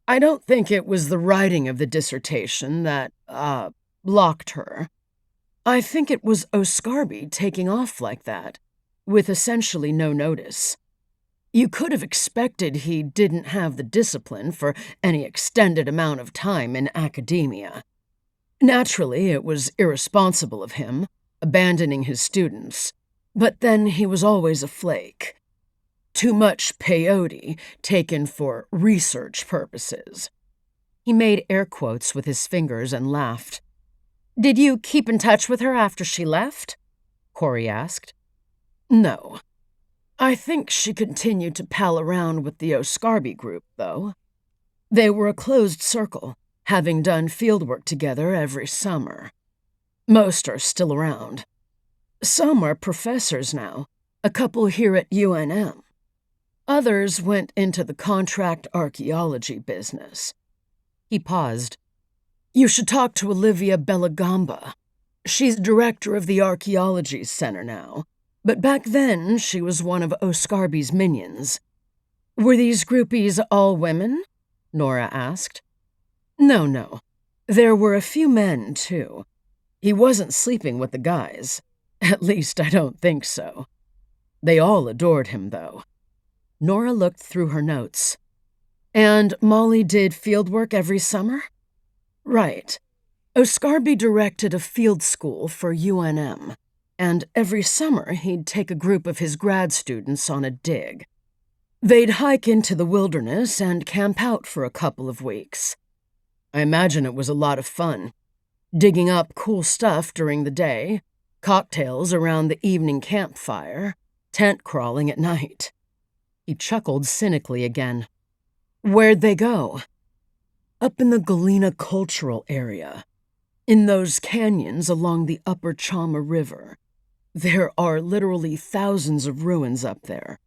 I don't think it was the writing of the dissertation that, blocked her. I think it was Oscarby taking off like that, with essentially no notice. You could have expected he didn't have the discipline for any extended amount of time in academia. Naturally, it was irresponsible of him, abandoning his students, but then he was always a flake. Too much peyote taken for research purposes. He made air quotes with his fingers and laughed. Did you keep in touch with her after she left? Corrie asked. No. I think she continued to pal around with the Oscarby group, though. They were a closed circle, having done fieldwork together every summer. Most are still around. Some are professors now, a couple here at UNM. Others went into the contract archaeology business. He paused. You should talk to Olivia Belagamba. She's director of the Archaeology Center now, but back then she was one of Oscarby's minions. Were these groupies all women? Nora asked. No. There were a few men, too. He wasn't sleeping with the guys. At least I don't think so. They all adored him, though. Nora looked through her notes. And Molly did fieldwork every summer? Right. Oscarby directed a field school for UNM, and every summer he'd take a group of his grad students on a dig. They'd hike into the wilderness and camp out for a couple of weeks. I imagine it was a lot of fun. Digging up cool stuff during the day, cocktails around the evening campfire, tent crawling at night. He chuckled cynically again. Where'd they go? Up in the Galena Cultural Area, in those canyons along the upper Chama River. There are literally thousands of ruins up there,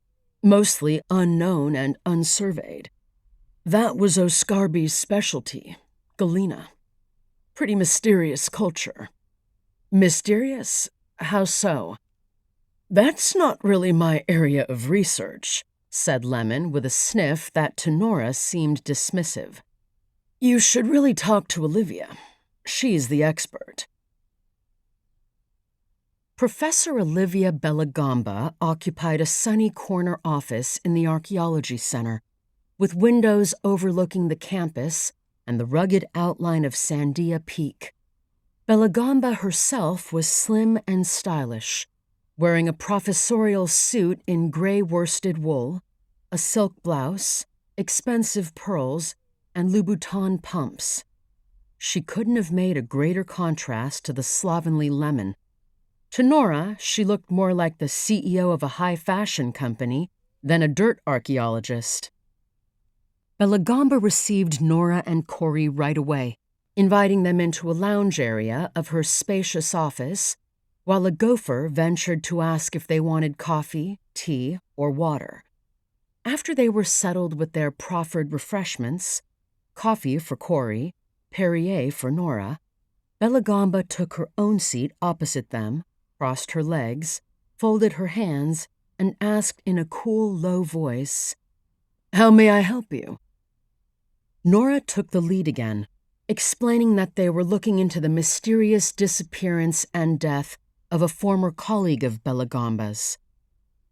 mostly unknown and unsurveyed. That was Oscarby's specialty, Galena. Pretty mysterious culture. Mysterious? How so? That's not really my area of research, said Lemon with a sniff that to Nora seemed dismissive. You should really talk to Olivia. She's the expert. Professor Olivia Belagamba occupied a sunny corner office in the Archaeology Center, with windows overlooking the campus and the rugged outline of Sandia Peak. Belagamba herself was slim and stylish, wearing a professorial suit in gray worsted wool, a silk blouse, expensive pearls, and Louboutin pumps. She couldn't have made a greater contrast to the slovenly Lemon. To Nora, she looked more like the CEO of a high-fashion company than a dirt archaeologist. Belagamba received Nora and Corrie right away, inviting them into a lounge area of her spacious office, while a gopher ventured to ask if they wanted coffee, tea, or water. After they were settled with their proffered refreshments, coffee for Corrie, Perrier for Nora, Belagamba took her own seat opposite them, crossed her legs, folded her hands, and asked in a cool, low voice, "How may I help you?" Nora took the lead again, explaining that they were looking into the mysterious disappearance and death of a former colleague of Bellagamba's.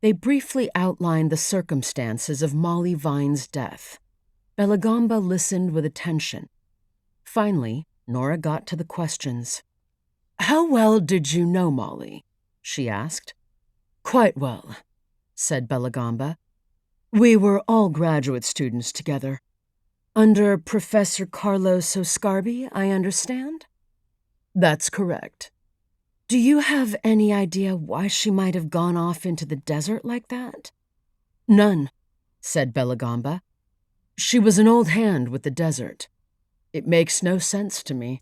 They briefly outlined the circumstances of Molly Vine's death. Bellagamba listened with attention. Finally, Nora got to the questions. "How well did you know Molly?" she asked. "Quite well," said Bellagamba. "We were all graduate students together. Under Professor Carlos Oscarbi, I understand?" "That's correct." "Do you have any idea why she might have gone off into the desert like that?" "None," said Bellagamba. "She was an old hand with the desert. It makes no sense to me."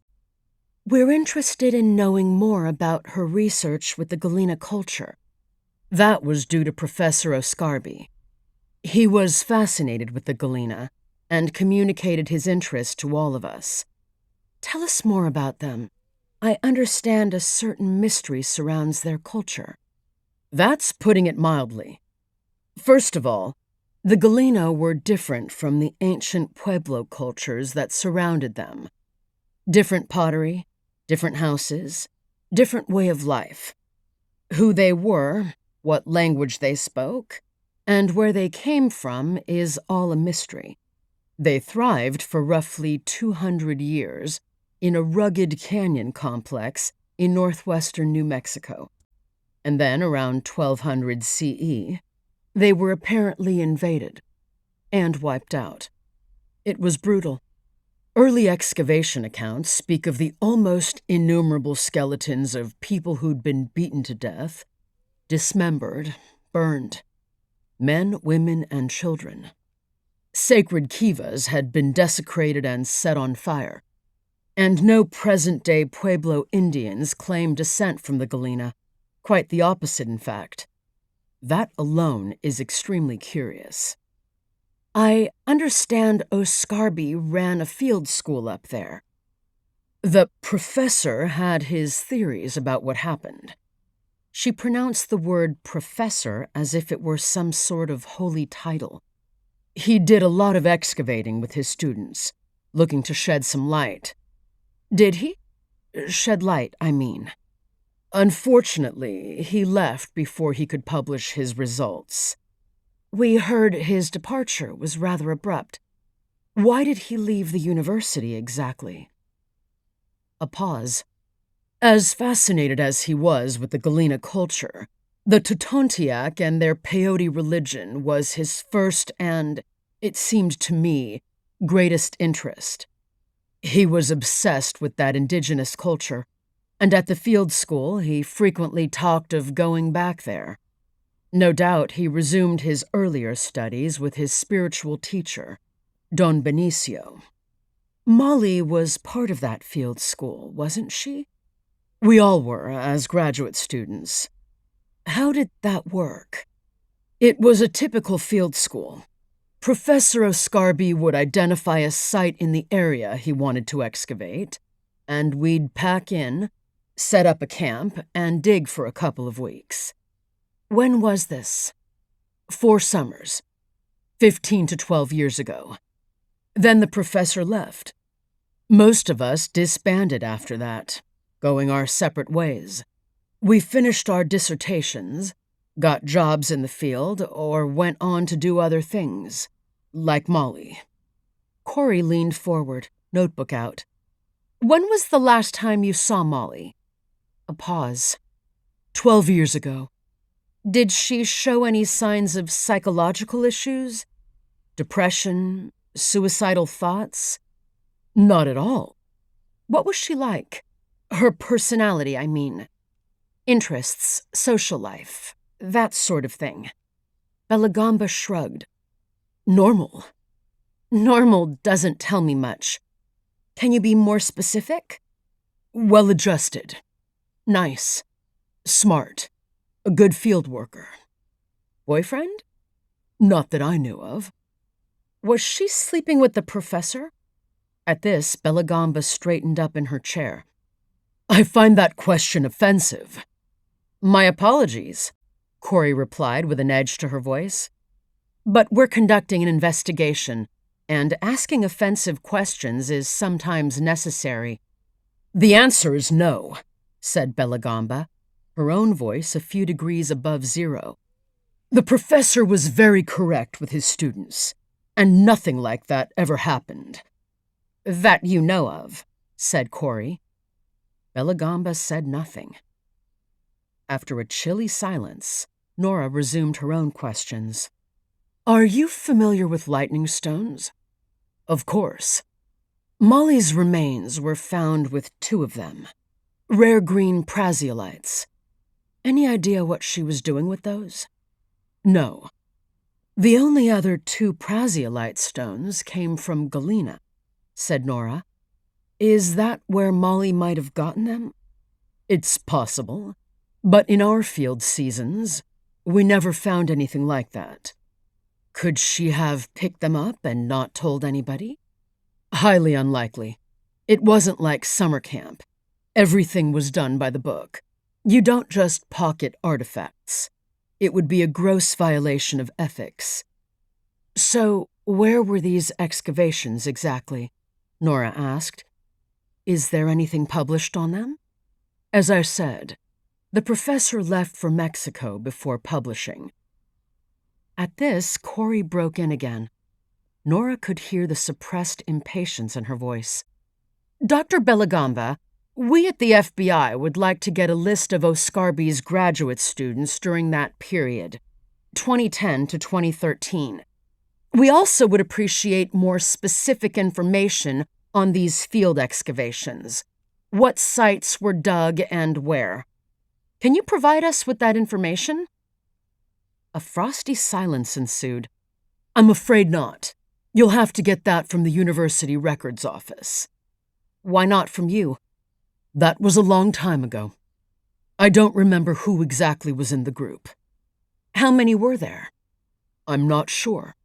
"We're interested in knowing more about her research with the Galena culture." "That was due to Professor Oscarbi. He was fascinated with the Galena and communicated his interest to all of us." "Tell us more about them. I understand a certain mystery surrounds their culture." "That's putting it mildly. First of all, the Galena were different from the ancient Pueblo cultures that surrounded them. Different pottery, different houses, different way of life. Who they were, what language they spoke, and where they came from is all a mystery. They thrived for roughly 200 years in a rugged canyon complex in northwestern New Mexico. And then, around 1200 CE, they were apparently invaded and wiped out. It was brutal. Early excavation accounts speak of the almost innumerable skeletons of people who'd been beaten to death, dismembered, burned. Men, women, and children. Sacred kivas had been desecrated and set on fire. And no present-day Pueblo Indians claim descent from the Galena. Quite the opposite, in fact. That alone is extremely curious. I understand Oscarbi ran a field school up there. The professor had his theories about what happened. She pronounced the word professor as if it were some sort of holy title. He did a lot of excavating with his students, looking to shed some light. Did he? Shed light, I mean. Unfortunately, he left before he could publish his results. We heard his departure was rather abrupt. Why did he leave the university exactly? A pause. As fascinated as he was with the Galena culture, the Totontiac and their peyote religion was his first and, it seemed to me, greatest interest. He was obsessed with that indigenous culture, and at the field school he frequently talked of going back there. No doubt he resumed his earlier studies with his spiritual teacher, Don Benicio. Molly was part of that field school, wasn't she? We all were, as graduate students. How did that work? It was a typical field school. Professor Oscarbi would identify a site in the area he wanted to excavate, and we'd pack in, set up a camp, and dig for a couple of weeks. When was this? 4 summers. 15 to 12 years ago. Then the professor left. Most of us disbanded after that, going our separate ways. We finished our dissertations, got jobs in the field, or went on to do other things, like Molly. Corrie leaned forward, notebook out. When was the last time you saw Molly? A pause. 12 years ago. Did she show any signs of psychological issues? Depression? Suicidal thoughts? Not at all. What was she like? Her personality, I mean. Interests, social life, that sort of thing. Bellagamba shrugged. Normal. Normal doesn't tell me much. Can you be more specific? Well-adjusted. Nice. Smart. A good field worker. Boyfriend? Not that I knew of. Was she sleeping with the professor? At this, Bellagamba straightened up in her chair. I find that question offensive. My apologies, Corrie replied with an edge to her voice. But we're conducting an investigation, and asking offensive questions is sometimes necessary. The answer is no, said Belagamba, her own voice a few degrees above zero. The professor was very correct with his students, and nothing like that ever happened. That you know of, said Corrie. Belagamba said nothing. After a chilly silence, Nora resumed her own questions. Are you familiar with lightning stones? Of course. Molly's remains were found with 2 of them, rare green prasiolites. Any idea what she was doing with those? No. The only other 2 prasiolite stones came from Galena, said Nora. Is that where Molly might have gotten them? It's possible, but in our field seasons, we never found anything like that. Could she have picked them up and not told anybody? Highly unlikely. It wasn't like summer camp. Everything was done by the book. You don't just pocket artifacts. It would be a gross violation of ethics. So, where were these excavations exactly? Nora asked. Is there anything published on them? As I said, the professor left for Mexico before publishing. At this, Corrie broke in again. Nora could hear the suppressed impatience in her voice. Dr. Belagamba, we at the FBI would like to get a list of Oscarby's graduate students during that period, 2010 to 2013. We also would appreciate more specific information on these field excavations. What sites were dug and where. Can you provide us with that information? A frosty silence ensued. I'm afraid not. You'll have to get that from the University Records Office. Why not from you? That was a long time ago. I don't remember who exactly was in the group. How many were there? I'm not sure.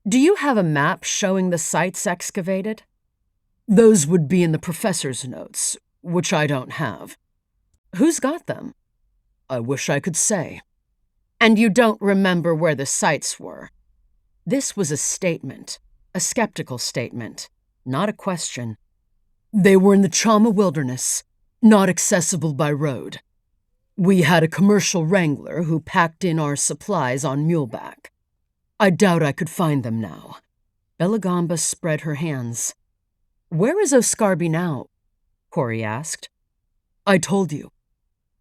Do you have a map showing the sites excavated? Those would be in the professor's notes, which I don't have. Who's got them? I wish I could say. And you don't remember where the sites were? This was a statement, a skeptical statement, not a question. They were in the Chama Wilderness, not accessible by road. We had a commercial wrangler who packed in our supplies on muleback. I doubt I could find them now. Belagamba spread her hands. Where is Oscarby now? Corrie asked. I told you.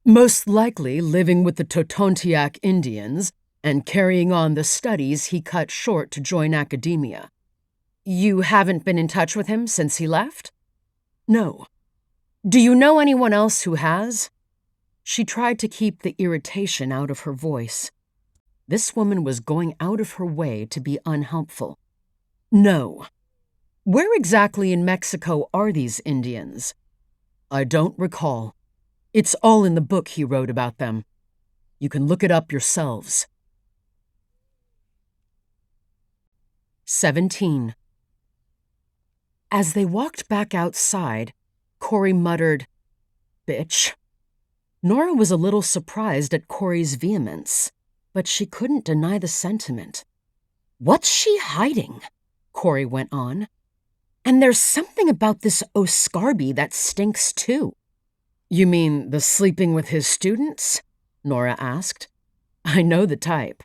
Most likely living with the Totontiac Indians and carrying on the studies he cut short to join academia. You haven't been in touch with him since he left? No. Do you know anyone else who has? She tried to keep the irritation out of her voice. This woman was going out of her way to be unhelpful. No. Where exactly in Mexico are these Indians? I don't recall. It's all in the book he wrote about them. You can look it up yourselves. 17. As they walked back outside, Corrie muttered, "Bitch." Nora was a little surprised at Corrie's vehemence, but she couldn't deny the sentiment. What's she hiding? Corrie went on. And there's something about this Oscarby that stinks too. You mean the sleeping with his students? Nora asked. I know the type.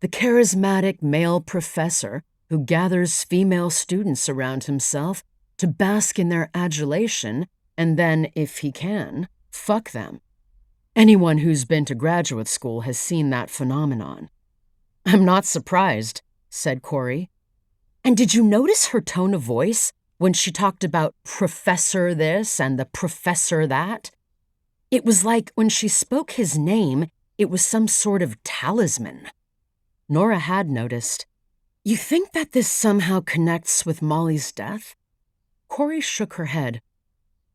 The charismatic male professor who gathers female students around himself to bask in their adulation and then, if he can, fuck them. Anyone who's been to graduate school has seen that phenomenon. I'm not surprised, said Corrie. And did you notice her tone of voice when she talked about professor this and the professor that? It was like when she spoke his name, it was some sort of talisman. Nora had noticed. You think that this somehow connects with Molly's death? Corrie shook her head.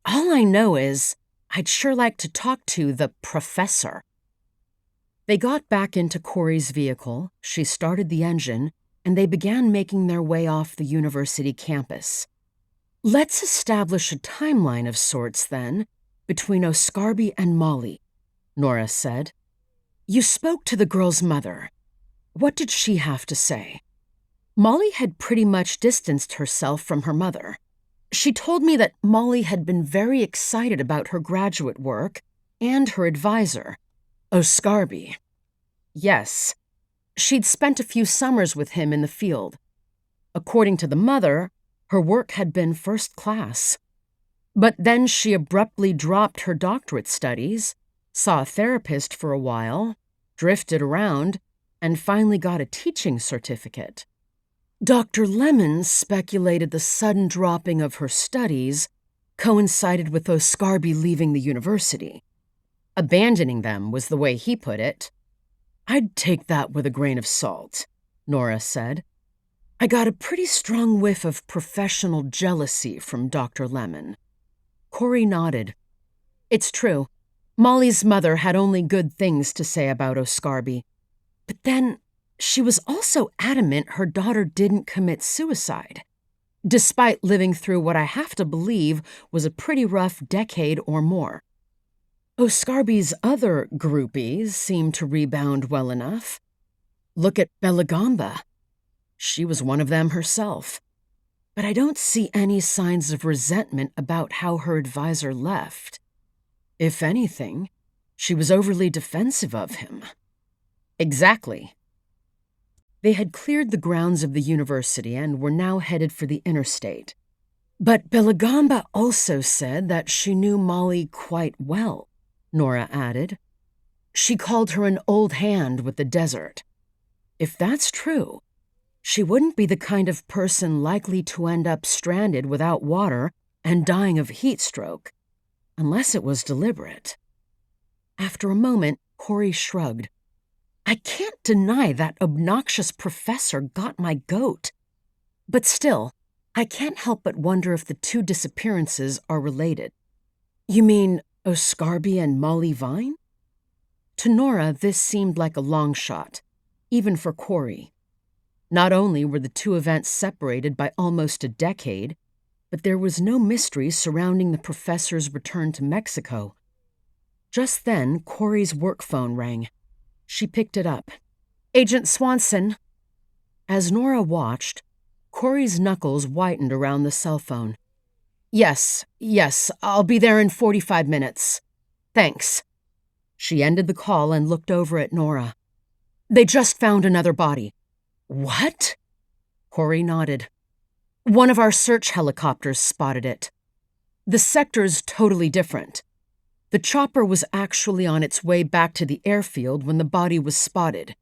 All I know is I'd sure like to talk to the professor. They got back into Corrie's vehicle, she started the engine, and they began making their way off the university campus. Let's establish a timeline of sorts, then, between Oscarby and Molly. Nora said. "You spoke to the girl's mother. What did she have to say?" Molly had pretty much distanced herself from her mother. She told me that Molly had been very excited about her graduate work and her advisor, Oscarby. Yes, she'd spent a few summers with him in the field. According to the mother, her work had been first class. But then she abruptly dropped her doctorate studies, saw a therapist for a while, drifted around, and finally got a teaching certificate. Dr. Lemon speculated the sudden dropping of her studies coincided with Oscarby leaving the university. Abandoning them was the way he put it. "I'd take that with a grain of salt," Nora said. "I got a pretty strong whiff of professional jealousy from Dr. Lemon." Corrie nodded. "It's true. Molly's mother had only good things to say about Oscarby. But then she was also adamant her daughter didn't commit suicide, despite living through what I have to believe was a pretty rough decade or more. Oscarby's other groupies seemed to rebound well enough. Look at Belagamba. She was one of them herself. But I don't see any signs of resentment about how her advisor left. If anything, she was overly defensive of him." "Exactly." They had cleared the grounds of the university and were now headed for the interstate. "But Belagamba also said that she knew Molly quite well," Nora added. "She called her an old hand with the desert. If that's true, she wouldn't be the kind of person likely to end up stranded without water and dying of heat stroke, unless it was deliberate." After a moment, Corrie shrugged. "I can't deny that obnoxious professor got my goat. But still, I can't help but wonder if the two disappearances are related." "You mean Oscarby and Molly Vine?" To Nora, this seemed like a long shot, even for Corrie. Not only were the two events separated by almost a decade, but there was no mystery surrounding the professor's return to Mexico. Just then, Corrie's work phone rang. She picked it up. "Agent Swanson." As Nora watched, Corrie's knuckles whitened around the cell phone. Yes, I'll be there in 45 minutes. Thanks." She ended the call and looked over at Nora. "They just found another body." "What?" Corrie nodded. "One of our search helicopters spotted it. The sector's totally different. The chopper was actually on its way back to the airfield when the body was spotted.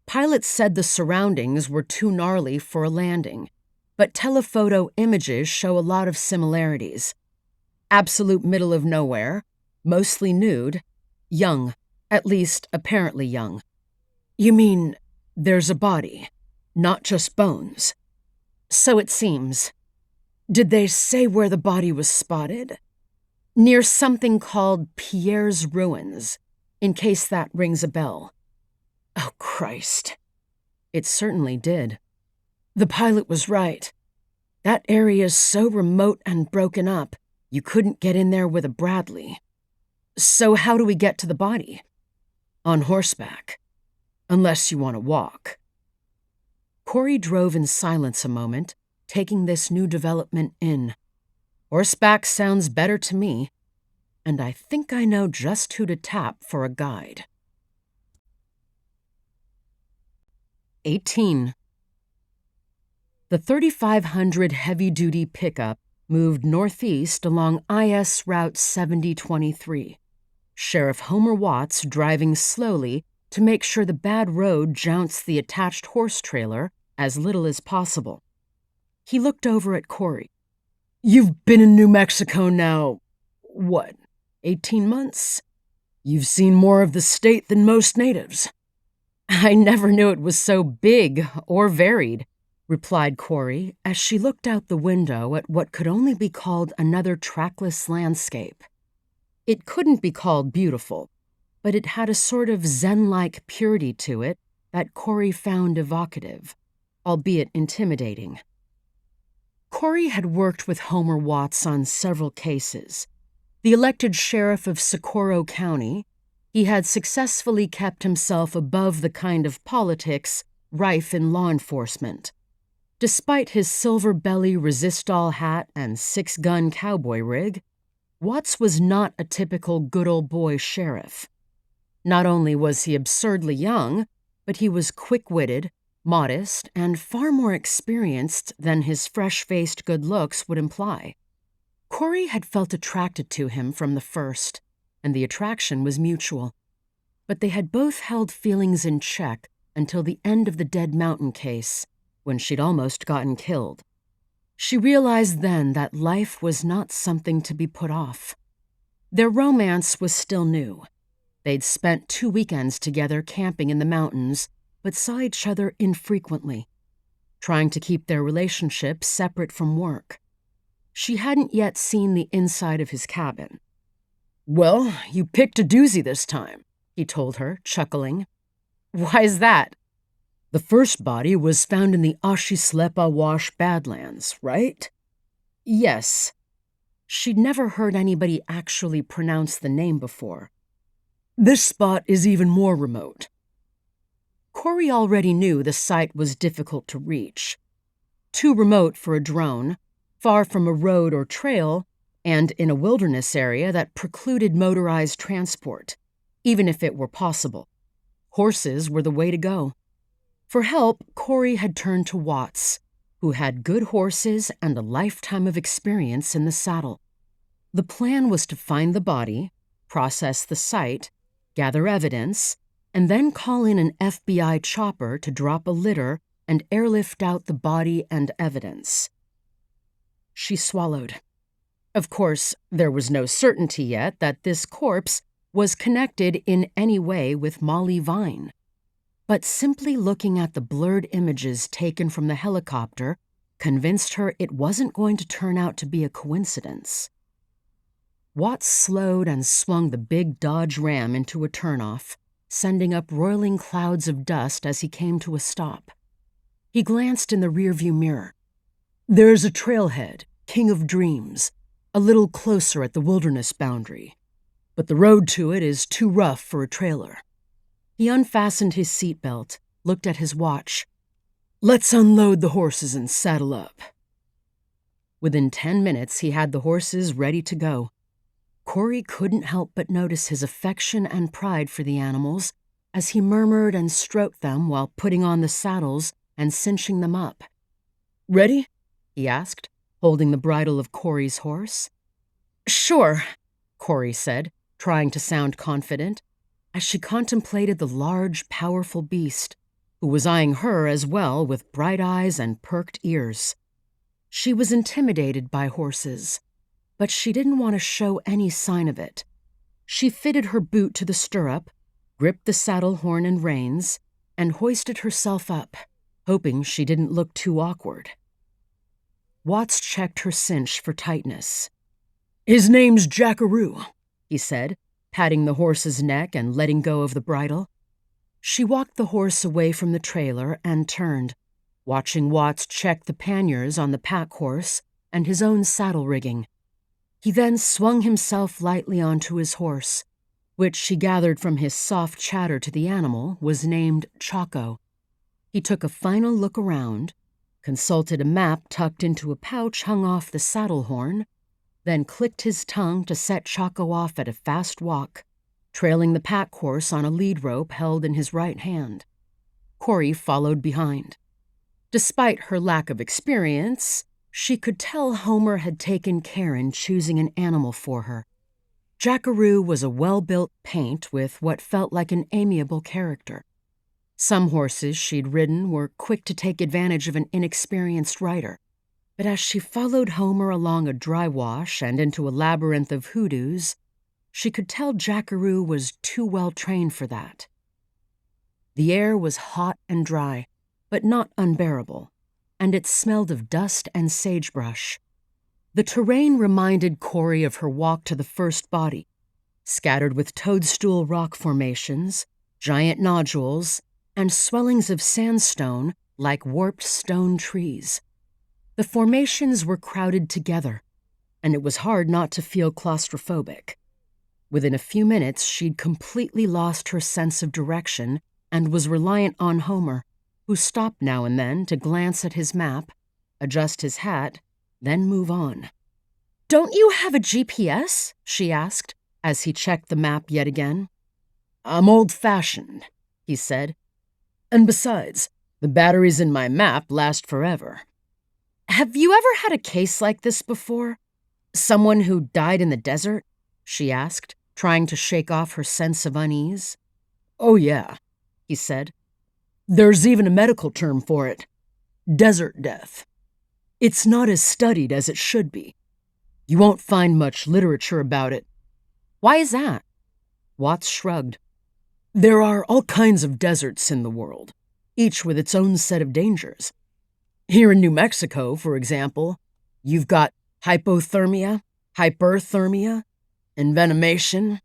Pilots said the surroundings were too gnarly for a landing, but telephoto images show a lot of similarities. Absolute middle of nowhere, mostly nude, young, at least apparently young." "You mean there's a body, not just bones?" "So it seems." "Did they say where the body was spotted?" "Near something called Pierre's Ruins, in case that rings a bell." "Oh, Christ." It certainly did. The pilot was right. That area is so remote and broken up, you couldn't get in there with a Bradley. "So how do we get to the body?" "On horseback. Unless you want to walk." Corrie drove in silence a moment, taking this new development in. Horseback sounds better to me, and I think I know just who to tap for a guide. 18. The 3500 heavy-duty pickup moved northeast along IS Route 7023. Sheriff Homer Watts driving slowly to make sure the bad road jounced the attached horse trailer as little as possible. He looked over at Corrie. "You've been in New Mexico now, 18 months? You've seen more of the state than most natives." "I never knew it was so big or varied," replied Corrie as she looked out the window at what could only be called another trackless landscape. It couldn't be called beautiful, but it had a sort of zen-like purity to it that Corrie found evocative, albeit intimidating. Corrie had worked with Homer Watts on several cases. The elected sheriff of Socorro County, He had successfully kept himself above the kind of politics rife in law enforcement. Despite his silver belly resistol hat and six-gun cowboy rig, Watts was not a typical good old boy sheriff. Not only was he absurdly young, but he was quick-witted, modest, and far more experienced than his fresh-faced good looks would imply. Corrie had felt attracted to him from the first, and the attraction was mutual. But they had both held feelings in check until the end of the Dead Mountain case, when she'd almost gotten killed. She realized then that life was not something to be put off. Their romance was still new. They'd spent 2 weekends together camping in the mountains, but saw each other infrequently, trying to keep their relationship separate from work. She hadn't yet seen the inside of his cabin. "Well, you picked a doozy this time," he told her, chuckling. "Why's that?" "The first body was found in the Ashislepa Wash Badlands, right?" "Yes." She'd never heard anybody actually pronounce the name before. "This spot is even more remote." Corrie already knew the site was difficult to reach. Too remote for a drone, far from a road or trail, and in a wilderness area that precluded motorized transport, even if it were possible. Horses were the way to go. For help, Corrie had turned to Watts, who had good horses and a lifetime of experience in the saddle. The plan was to find the body, process the site, gather evidence, and then call in an FBI chopper to drop a litter and airlift out the body and evidence. She swallowed. Of course, there was no certainty yet that this corpse was connected in any way with Molly Vine. But simply looking at the blurred images taken from the helicopter convinced her it wasn't going to turn out to be a coincidence. Watts slowed and swung the big Dodge Ram into a turnoff, sending up roiling clouds of dust as he came to a stop. He glanced in the rearview mirror. "There's a trailhead, King of Dreams, a little closer at the wilderness boundary, but the road to it is too rough for a trailer." He unfastened his seatbelt, looked at his watch. "Let's unload the horses and saddle up." Within 10 minutes, he had the horses ready to go. Corrie couldn't help but notice his affection and pride for the animals as he murmured and stroked them while putting on the saddles and cinching them up. "Ready?" he asked, holding the bridle of Corrie's horse. "Sure," Corrie said, trying to sound confident, as she contemplated the large, powerful beast, who was eyeing her as well with bright eyes and perked ears. She was intimidated by horses, but she didn't want to show any sign of it. She fitted her boot to the stirrup, gripped the saddle horn and reins, and hoisted herself up, hoping she didn't look too awkward. Watts checked her cinch for tightness. "His name's Jackaroo," he said, patting the horse's neck and letting go of the bridle. She walked the horse away from the trailer and turned, watching Watts check the panniers on the pack horse and his own saddle rigging. He then swung himself lightly onto his horse, which she gathered from his soft chatter to the animal was named Chaco. He took a final look around, consulted a map tucked into a pouch hung off the saddle horn, then clicked his tongue to set Chaco off at a fast walk, trailing the pack horse on a lead rope held in his right hand. Corrie followed behind. Despite her lack of experience, she could tell Homer had taken care in choosing an animal for her. Jackaroo was a well-built paint with what felt like an amiable character. Some horses she'd ridden were quick to take advantage of an inexperienced rider, but as she followed Homer along a dry wash and into a labyrinth of hoodoos, she could tell Jackaroo was too well trained for that. The air was hot and dry, but not unbearable, and it smelled of dust and sagebrush. The terrain reminded Corrie of her walk to the first body, scattered with toadstool rock formations, giant nodules, and swellings of sandstone like warped stone trees. The formations were crowded together, and it was hard not to feel claustrophobic. Within a few minutes, she'd completely lost her sense of direction and was reliant on Homer, who stopped now and then to glance at his map, adjust his hat, then move on. "Don't you have a GPS?" she asked, as he checked the map yet again. "I'm old-fashioned," he said. "And besides, the batteries in my map last forever." "Have you ever had a case like this before? Someone who died in the desert?" she asked, trying to shake off her sense of unease. "Oh yeah," he said. "There's even a medical term for it. Desert death. It's not as studied as it should be. You won't find much literature about it." "Why is that?" Watts shrugged. "There are all kinds of deserts in the world, each with its own set of dangers. Here in New Mexico, for example, you've got hypothermia, hyperthermia, envenomation,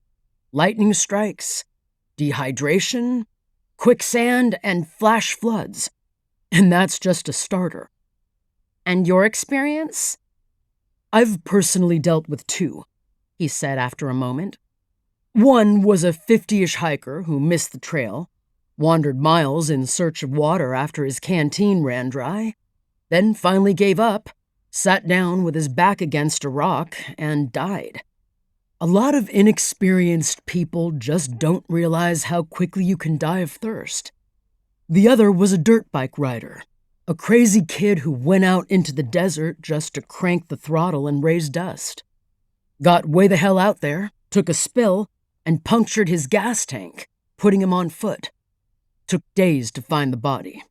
lightning strikes, dehydration, quicksand, and flash floods. And that's just a starter." "And your experience?" "I've personally dealt with two," he said after a moment. "One was a 50-ish hiker who missed the trail, wandered miles in search of water after his canteen ran dry, then finally gave up, sat down with his back against a rock, and died. A lot of inexperienced people just don't realize how quickly you can die of thirst. The other was a dirt bike rider, a crazy kid who went out into the desert just to crank the throttle and raise dust. Got way the hell out there, took a spill, and punctured his gas tank, putting him on foot. Took days to find the body."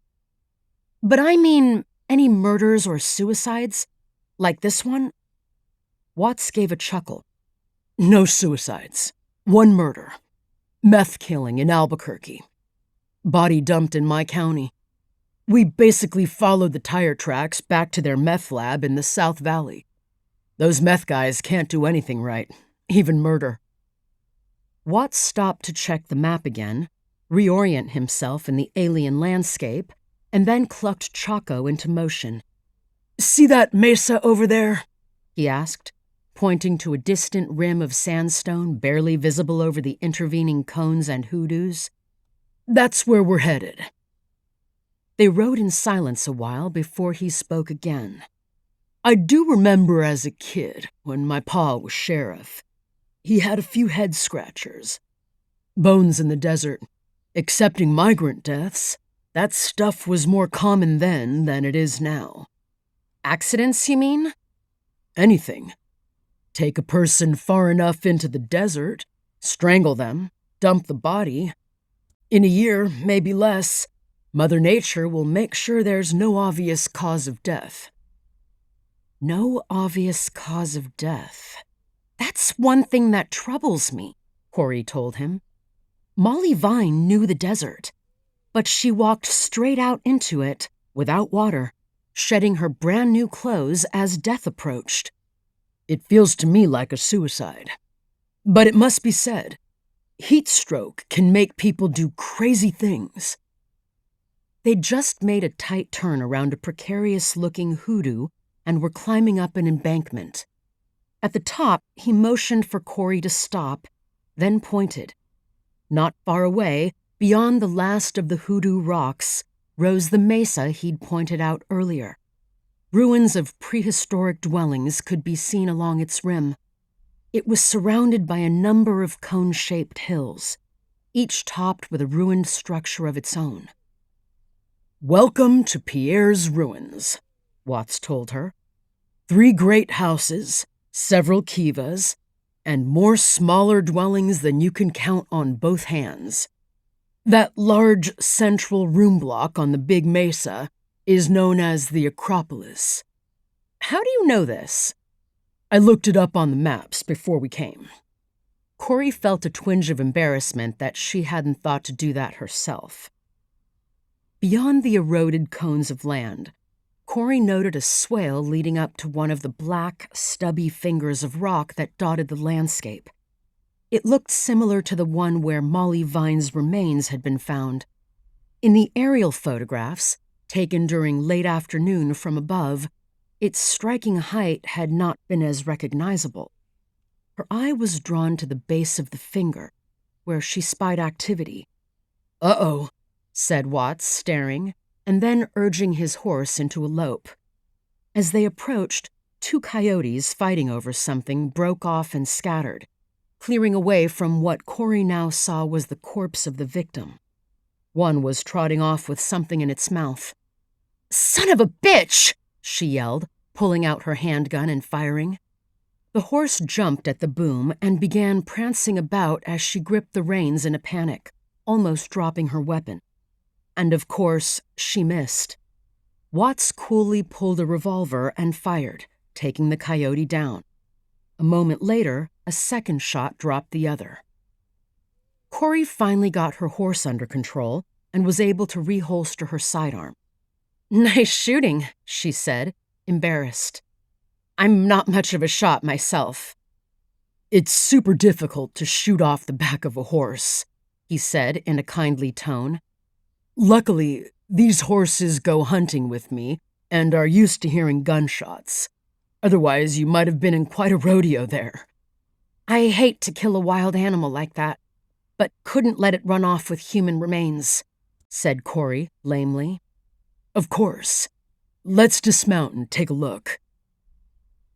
"But I mean, any murders or suicides? Like this one?" Watts gave a chuckle. "No suicides. One murder. Meth killing in Albuquerque. Body dumped in my county. We basically followed the tire tracks back to their meth lab in the South Valley. Those meth guys can't do anything right, even murder." Watts stopped to check the map again, reorient himself in the alien landscape, and then clucked Chaco into motion. "See that mesa over there?" he asked, pointing to a distant rim of sandstone barely visible over the intervening cones and hoodoos. "That's where we're headed." They rode in silence a while before he spoke again. "I do remember as a kid, when my pa was sheriff, he had a few head scratchers. Bones in the desert, excepting migrant deaths, that stuff was more common then than it is now." "Accidents, you mean?" "Anything. Take a person far enough into the desert, strangle them, dump the body. In a year, maybe less, Mother Nature will make sure there's no obvious cause of death." "No obvious cause of death. That's one thing that troubles me," Corrie told him. "Molly Vine knew the desert, but she walked straight out into it without water, shedding her brand new clothes as death approached. It feels to me like a suicide. But it must be said, heat stroke can make people do crazy things." They'd just made a tight turn around a precarious-looking hoodoo and were climbing up an embankment. At the top, he motioned for Corrie to stop, then pointed. Not far away, beyond the last of the hoodoo rocks, rose the mesa he'd pointed out earlier. Ruins of prehistoric dwellings could be seen along its rim. It was surrounded by a number of cone-shaped hills, each topped with a ruined structure of its own. "Welcome to Pierre's Ruins," Watts told her. 3 great houses, several kivas, and more smaller dwellings than you can count on both hands. That large central room block on the big mesa is known as the Acropolis." "How do you know this?" "I looked it up on the maps before we came." Corrie felt a twinge of embarrassment that she hadn't thought to do that herself. Beyond the eroded cones of land, Corrie noted a swale leading up to one of the black, stubby fingers of rock that dotted the landscape. It looked similar to the one where Molly Vine's remains had been found. In the aerial photographs, taken during late afternoon from above, its striking height had not been as recognizable. Her eye was drawn to the base of the finger, where she spied activity. "Uh-oh," said Watts, staring, and then urging his horse into a lope. As they approached, 2 coyotes fighting over something broke off and scattered, clearing away from what Corrie now saw was the corpse of the victim. One was trotting off with something in its mouth. "Son of a bitch!" she yelled, pulling out her handgun and firing. The horse jumped at the boom and began prancing about as she gripped the reins in a panic, almost dropping her weapon. And of course, she missed. Watts coolly pulled a revolver and fired, taking the coyote down. A moment later, a second shot dropped the other. Corrie finally got her horse under control and was able to reholster her sidearm. "Nice shooting," she said, embarrassed. "I'm not much of a shot myself." "It's super difficult to shoot off the back of a horse," he said in a kindly tone. "Luckily, these horses go hunting with me and are used to hearing gunshots. Otherwise, you might have been in quite a rodeo there." "I hate to kill a wild animal like that, but couldn't let it run off with human remains," said Corrie lamely. "Of course. Let's dismount and take a look."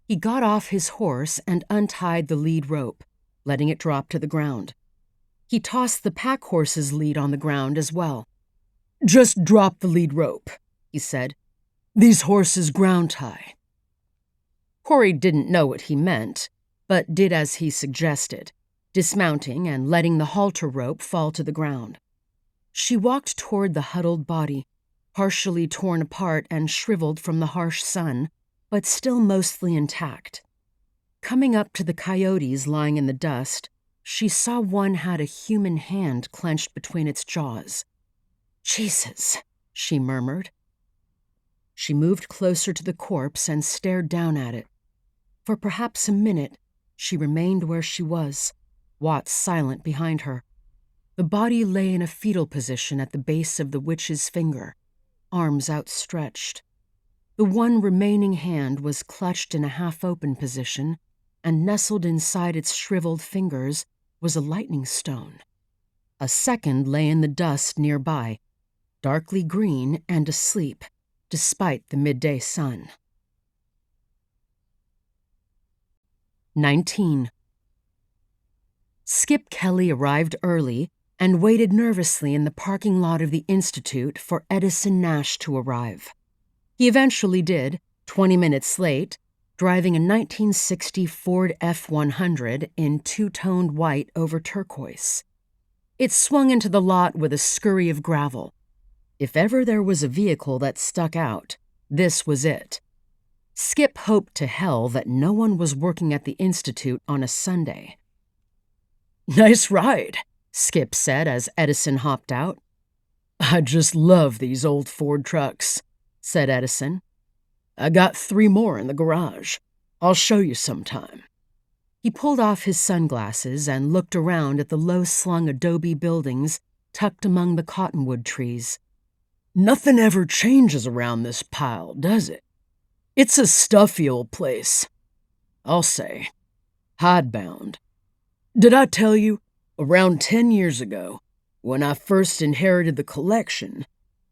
He got off his horse and untied the lead rope, letting it drop to the ground. He tossed the pack horse's lead on the ground as well. "Just drop the lead rope," he said. "These horses ground tie." Corrie didn't know what he meant, but did as he suggested, dismounting and letting the halter rope fall to the ground. She walked toward the huddled body, partially torn apart and shriveled from the harsh sun, but still mostly intact. Coming up to the coyotes lying in the dust, she saw one had a human hand clenched between its jaws. "Jesus," she murmured. She moved closer to the corpse and stared down at it. For perhaps a minute, she remained where she was, Watts silent behind her. The body lay in a fetal position at the base of the witch's finger, arms outstretched. The one remaining hand was clutched in a half-open position, and nestled inside its shriveled fingers was a lightning stone. A second lay in the dust nearby, darkly green and asleep, despite the midday sun. 19. Skip Kelly arrived early and waited nervously in the parking lot of the Institute for Edison Nash to arrive. He eventually did, 20 minutes late, driving a 1960 Ford F-100 in two-toned white over turquoise. It swung into the lot with a scurry of gravel. If ever there was a vehicle that stuck out, this was it. Skip hoped to hell that no one was working at the Institute on a Sunday. "Nice ride," Skip said as Edison hopped out. "I just love these old Ford trucks," said Edison. "I got 3 more in the garage. I'll show you sometime." He pulled off his sunglasses and looked around at the low-slung adobe buildings tucked among the cottonwood trees. "Nothing ever changes around this pile, does it? It's a stuffy old place, I'll say. Hidebound. Did I tell you, around 10 years ago, when I first inherited the collection,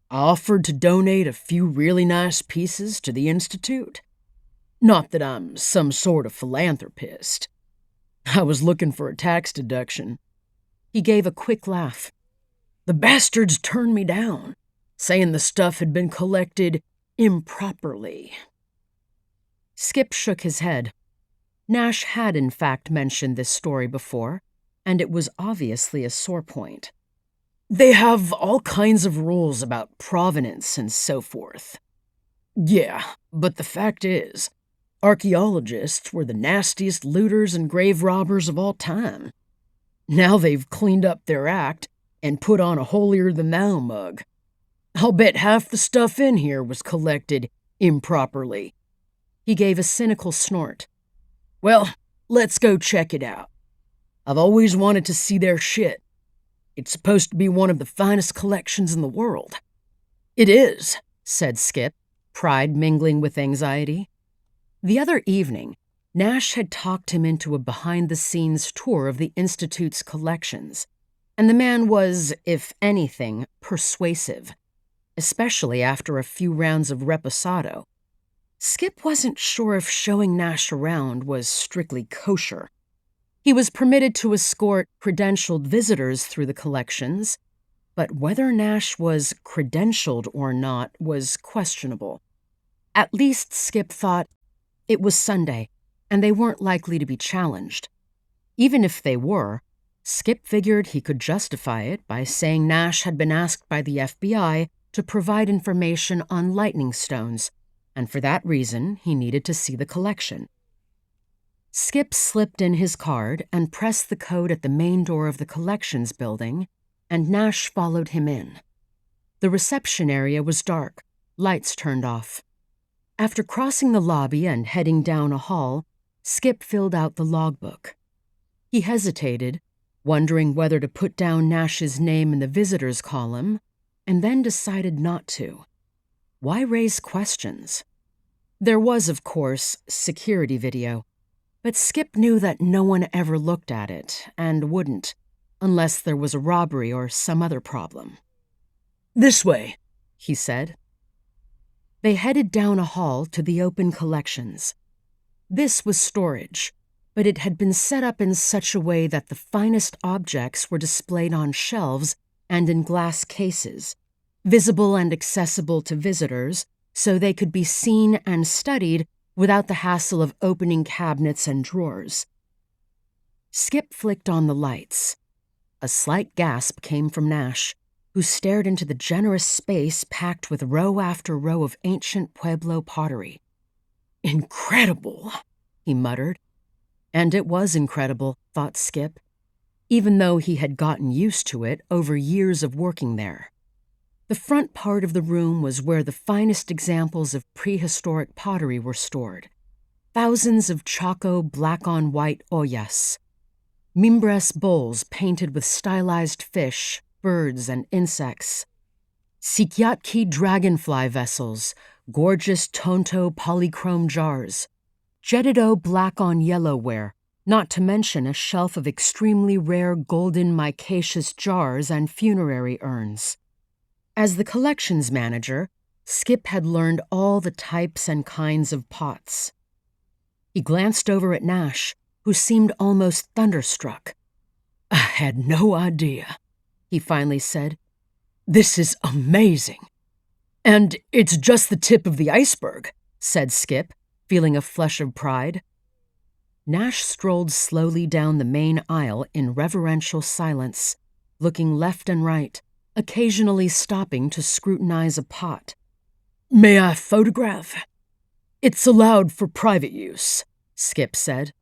I offered to donate a few really nice pieces to the Institute? Not that I'm some sort of philanthropist. I was looking for a tax deduction." He gave a quick laugh. "The bastards turned me down, saying the stuff had been collected improperly." Skip shook his head. Nash had in fact mentioned this story before, and it was obviously a sore point. "They have all kinds of rules about provenance and so forth." "Yeah, but the fact is, archaeologists were the nastiest looters and grave robbers of all time. Now they've cleaned up their act and put on a holier-than-thou mug. I'll bet half the stuff in here was collected improperly." He gave a cynical snort. "Well, let's go check it out. I've always wanted to see their shit. It's supposed to be one of the finest collections in the world." "It is," said Skip, pride mingling with anxiety. The other evening, Nash had talked him into a behind-the-scenes tour of the Institute's collections, and the man was, if anything, persuasive, especially after a few rounds of reposado. Skip wasn't sure if showing Nash around was strictly kosher. He was permitted to escort credentialed visitors through the collections, but whether Nash was credentialed or not was questionable. At least, Skip thought, it was Sunday, and they weren't likely to be challenged. Even if they were, Skip figured he could justify it by saying Nash had been asked by the FBI to provide information on lightning stones, and for that reason he needed to see the collection. Skip slipped in his card and pressed the code at the main door of the collections building, and Nash followed him in. The reception area was dark, lights turned off. After crossing the lobby and heading down a hall, Skip filled out the logbook. He hesitated, wondering whether to put down Nash's name in the visitors column, and then decided not to. Why raise questions? There was, of course, security video, but Skip knew that no one ever looked at it, and wouldn't, unless there was a robbery or some other problem. "This way," he said. They headed down a hall to the open collections. This was storage, but it had been set up in such a way that the finest objects were displayed on shelves and in glass cases, visible and accessible to visitors, so they could be seen and studied without the hassle of opening cabinets and drawers. Skip flicked on the lights. A slight gasp came from Nash, who stared into the generous space packed with row after row of ancient Pueblo pottery. "Incredible," he muttered. And it was incredible, thought Skip, even though he had gotten used to it over years of working there. The front part of the room was where the finest examples of prehistoric pottery were stored. Thousands of Chaco black-on-white ollas, Mimbres bowls painted with stylized fish, birds, and insects, Sikyatki dragonfly vessels, gorgeous Tonto polychrome jars, Jedido black-on-yellow ware, not to mention a shelf of extremely rare golden micaceous jars and funerary urns. As the collections manager, Skip had learned all the types and kinds of pots. He glanced over at Nash, who seemed almost thunderstruck. "I had no idea," he finally said. "This is amazing. And it's just the tip of the iceberg," said Skip, feeling a flush of pride. Nash strolled slowly down the main aisle in reverential silence, looking left and right, occasionally stopping to scrutinize a pot. "May I photograph?" "It's allowed for private use," Skip said.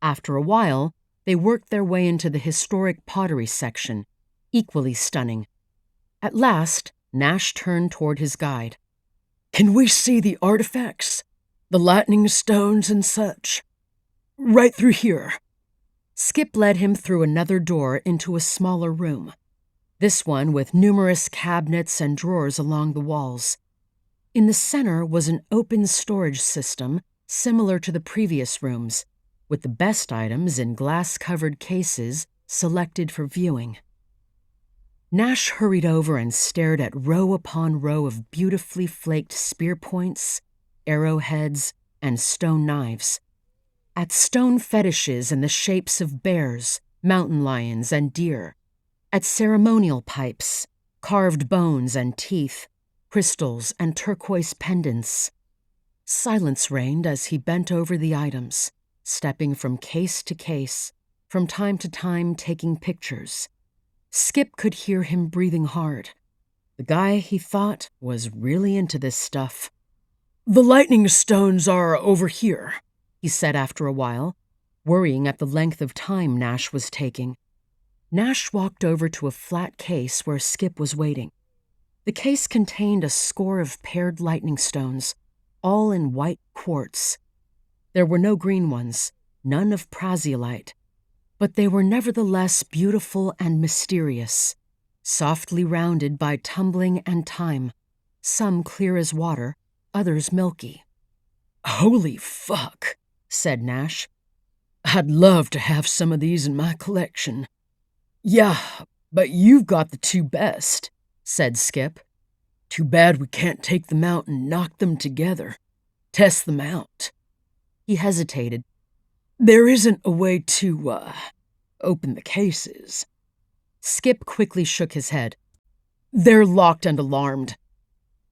After a while, they worked their way into the historic pottery section, equally stunning. At last, Nash turned toward his guide. "Can we see the artifacts? The lightning stones and such? Right through here." Skip led him through another door into a smaller room, this one with numerous cabinets and drawers along the walls. In the center was an open storage system similar to the previous rooms, with the best items in glass-covered cases selected for viewing. Nash hurried over and stared at row upon row of beautifully flaked spear points, arrowheads, and stone knives, at stone fetishes in the shapes of bears, mountain lions, and deer, at ceremonial pipes, carved bones and teeth, crystals and turquoise pendants. Silence reigned as he bent over the items, stepping from case to case, from time to time taking pictures. Skip could hear him breathing hard. The guy, he thought, was really into this stuff. "The lightning stones are over here," he said after a while, worrying at the length of time Nash was taking. Nash walked over to a flat case where Skip was waiting. The case contained a score of paired lightning stones, all in white quartz. There were no green ones, none of praseolite, but they were nevertheless beautiful and mysterious, softly rounded by tumbling and time, some clear as water, others milky. "Holy fuck," said Nash. "I'd love to have some of these in my collection." "Yeah, but you've got the two best," said Skip. "Too bad we can't take them out and knock them together. Test them out." He hesitated. "There isn't a way to, open the cases." Skip quickly shook his head. "They're locked and alarmed."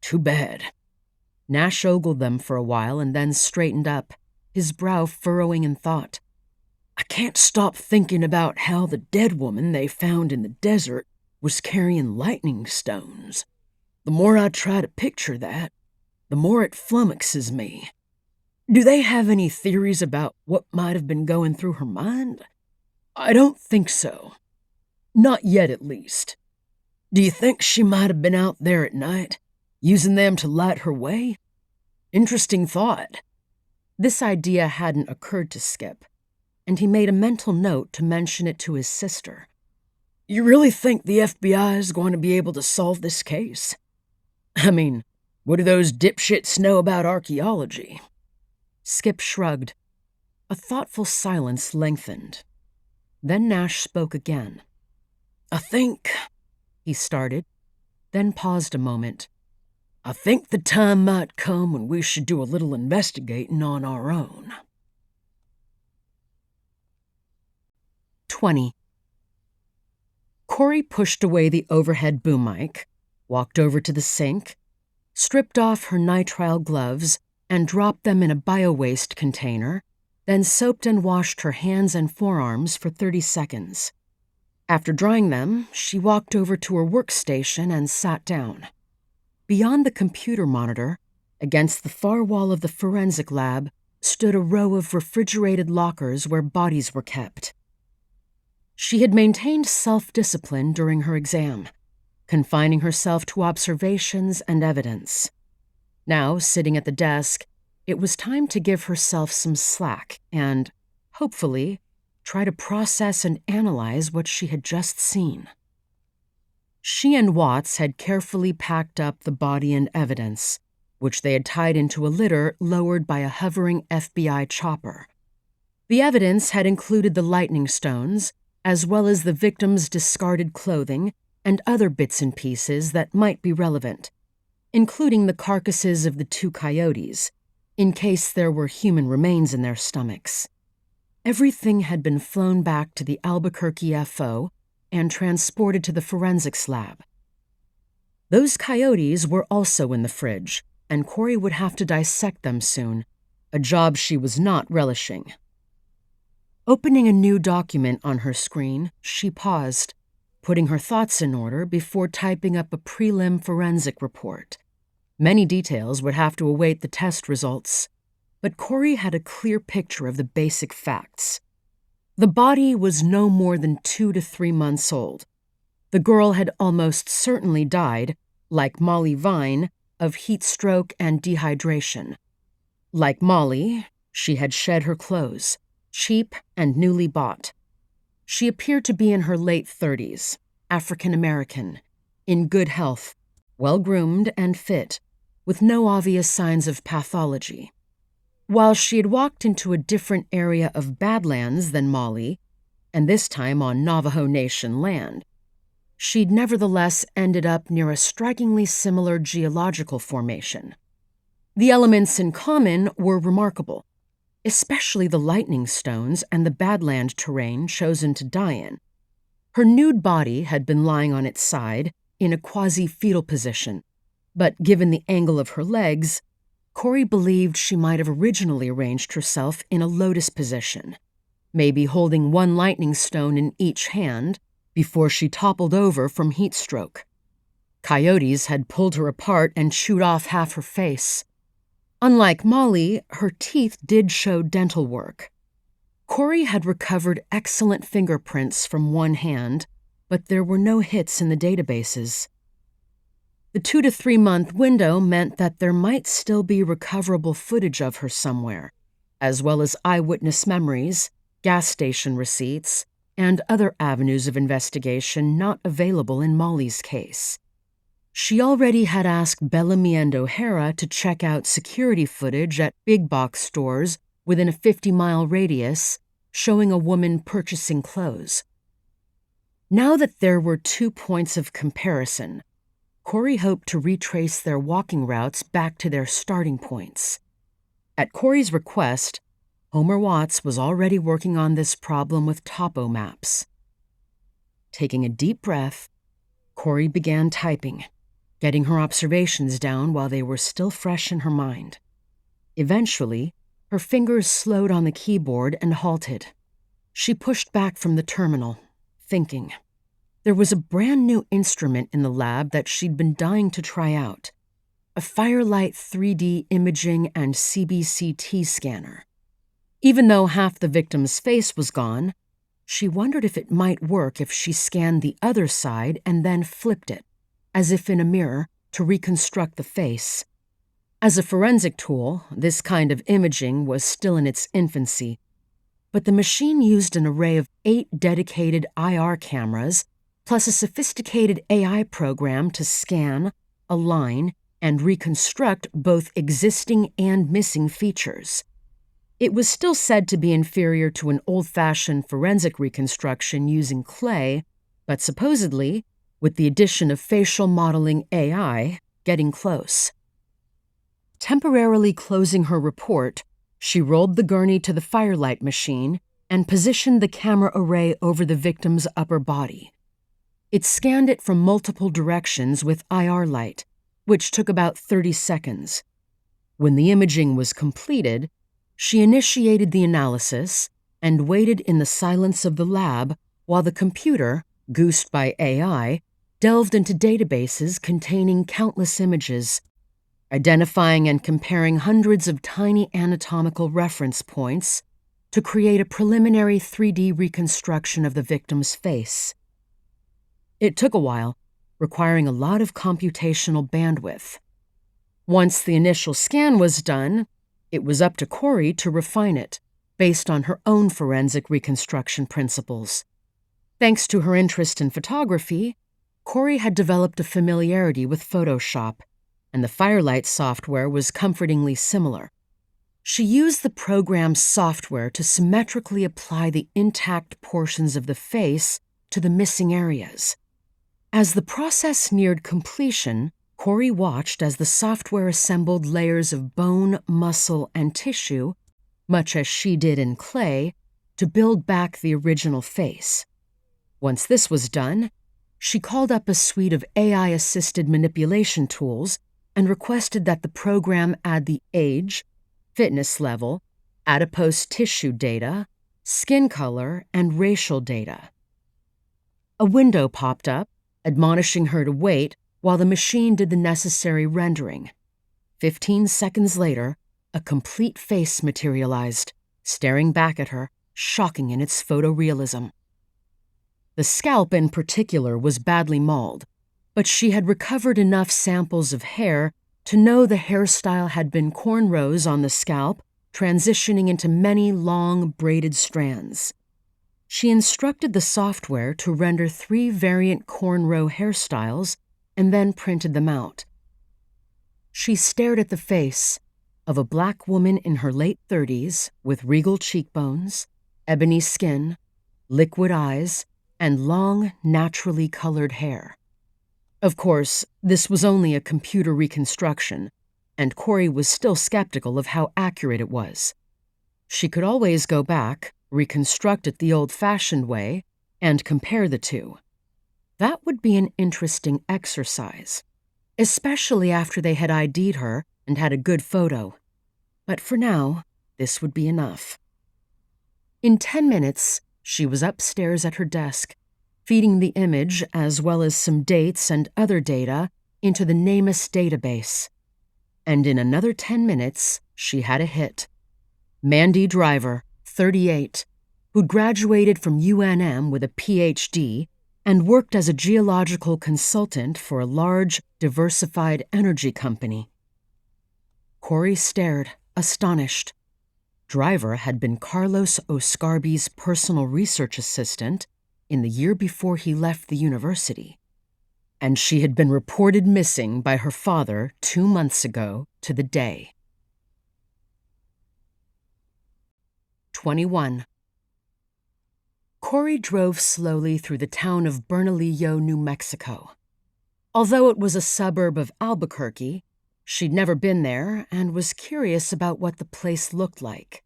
"Too bad." Nash ogled them for a while and then straightened up, his brow furrowing in thought. "I can't stop thinking about how the dead woman they found in the desert was carrying lightning stones. The more I try to picture that, the more it flummoxes me. Do they have any theories about what might have been going through her mind? I don't think so. Not yet, at least. Do you think she might have been out there at night, using them to light her way? Interesting thought." This idea hadn't occurred to Skip, and he made a mental note to mention it to his sister. "You really think the FBI is going to be able to solve this case? I mean, what do those dipshits know about archaeology?" Skip shrugged. A thoughtful silence lengthened. Then Nash spoke again. "I think," he started, then paused a moment. "I think the time might come when we should do a little investigating on our own." 20. Corrie pushed away the overhead boom mic, walked over to the sink, stripped off her nitrile gloves, and dropped them in a bio-waste container, then soaped and washed her hands and forearms for 30 seconds. After drying them, she walked over to her workstation and sat down. Beyond the computer monitor, against the far wall of the forensic lab, stood a row of refrigerated lockers where bodies were kept. She had maintained self-discipline during her exam, confining herself to observations and evidence. Now, sitting at the desk, it was time to give herself some slack and, hopefully, try to process and analyze what she had just seen. She and Watts had carefully packed up the body and evidence, which they had tied into a litter lowered by a hovering FBI chopper. The evidence had included the lightning stones, as well as the victim's discarded clothing and other bits and pieces that might be relevant, including the carcasses of the two coyotes, in case there were human remains in their stomachs. Everything had been flown back to the Albuquerque FO and transported to the forensics lab. Those coyotes were also in the fridge, and Corrie would have to dissect them soon, a job she was not relishing. Opening a new document on her screen, she paused, putting her thoughts in order before typing up a prelim forensic report. Many details would have to await the test results, but Corrie had a clear picture of the basic facts. The body was no more than 2 to 3 months old. The girl had almost certainly died, like Molly Vine, of heat stroke and dehydration. Like Molly, she had shed her clothes, cheap and newly bought. She appeared to be in her late 30s, African American, in good health, well-groomed and fit, with no obvious signs of pathology. While she had walked into a different area of Badlands than Molly, and this time on Navajo Nation land, she'd nevertheless ended up near a strikingly similar geological formation. The elements in common were remarkable, especially the lightning stones and the badland terrain chosen to die in. Her nude body had been lying on its side in a quasi-fetal position, but given the angle of her legs, Corrie believed she might have originally arranged herself in a lotus position, maybe holding one lightning stone in each hand before she toppled over from heat stroke. Coyotes had pulled her apart and chewed off half her face. Unlike Molly, her teeth did show dental work. Corrie had recovered excellent fingerprints from one hand, but there were no hits in the databases. The 2 to 3 month window meant that there might still be recoverable footage of her somewhere, as well as eyewitness memories, gas station receipts, and other avenues of investigation not available in Molly's case. She already had asked Bellamy and O'Hara to check out security footage at big box stores within a 50-mile radius, showing a woman purchasing clothes. Now that there were 2 points of comparison, Corrie hoped to retrace their walking routes back to their starting points. At Corrie's request, Homer Watts was already working on this problem with topo maps. Taking a deep breath, Corrie began typing, getting her observations down while they were still fresh in her mind. Eventually, her fingers slowed on the keyboard and halted. She pushed back from the terminal, thinking. There was a brand new instrument in the lab that she'd been dying to try out, a Firelight 3D imaging and CBCT scanner. Even though half the victim's face was gone, she wondered if it might work if she scanned the other side and then flipped it, as if in a mirror, to reconstruct the face. As a forensic tool, this kind of imaging was still in its infancy, but the machine used an array of 8 dedicated IR cameras, plus a sophisticated AI program to scan, align, and reconstruct both existing and missing features. It was still said to be inferior to an old-fashioned forensic reconstruction using clay, but supposedly, with the addition of facial modeling AI, getting close. Temporarily closing her report, she rolled the gurney to the Firelight machine and positioned the camera array over the victim's upper body. It scanned it from multiple directions with IR light, which took about 30 seconds. When the imaging was completed, she initiated the analysis and waited in the silence of the lab while the computer, goosed by AI, delved into databases containing countless images, identifying and comparing hundreds of tiny anatomical reference points to create a preliminary 3D reconstruction of the victim's face. It took a while, requiring a lot of computational bandwidth. Once the initial scan was done, it was up to Corrie to refine it, based on her own forensic reconstruction principles. Thanks to her interest in photography, Corrie had developed a familiarity with Photoshop, and the Firelight software was comfortingly similar. She used the program's software to symmetrically apply the intact portions of the face to the missing areas. As the process neared completion, Corrie watched as the software assembled layers of bone, muscle, and tissue, much as she did in clay, to build back the original face. Once this was done, she called up a suite of AI-assisted manipulation tools and requested that the program add the age, fitness level, adipose tissue data, skin color, and racial data. A window popped up, admonishing her to wait while the machine did the necessary rendering. 15 seconds later, a complete face materialized, staring back at her, shocking in its photorealism. The scalp in particular was badly mauled, but she had recovered enough samples of hair to know the hairstyle had been cornrows on the scalp, transitioning into many long braided strands. She instructed the software to render 3 variant cornrow hairstyles and then printed them out. She stared at the face of a black woman in her late 30s with regal cheekbones, ebony skin, liquid eyes, and long, naturally colored hair. Of course, this was only a computer reconstruction, and Corrie was still skeptical of how accurate it was. She could always go back, reconstruct it the old-fashioned way, and compare the two. That would be an interesting exercise, especially after they had ID'd her and had a good photo. But for now, this would be enough. In 10 minutes, she was upstairs at her desk, feeding the image as well as some dates and other data into the NamUs database. And in another 10 minutes, she had a hit. Mandy Driver, 38, who'd graduated from UNM with a PhD and worked as a geological consultant for a large, diversified energy company. Corrie stared, astonished. Driver had been Carlos Oscarbi's personal research assistant in the year before he left the university, and she had been reported missing by her father 2 months ago to the day. 21. Corrie drove slowly through the town of Bernalillo, New Mexico. Although it was a suburb of Albuquerque, she'd never been there and was curious about what the place looked like.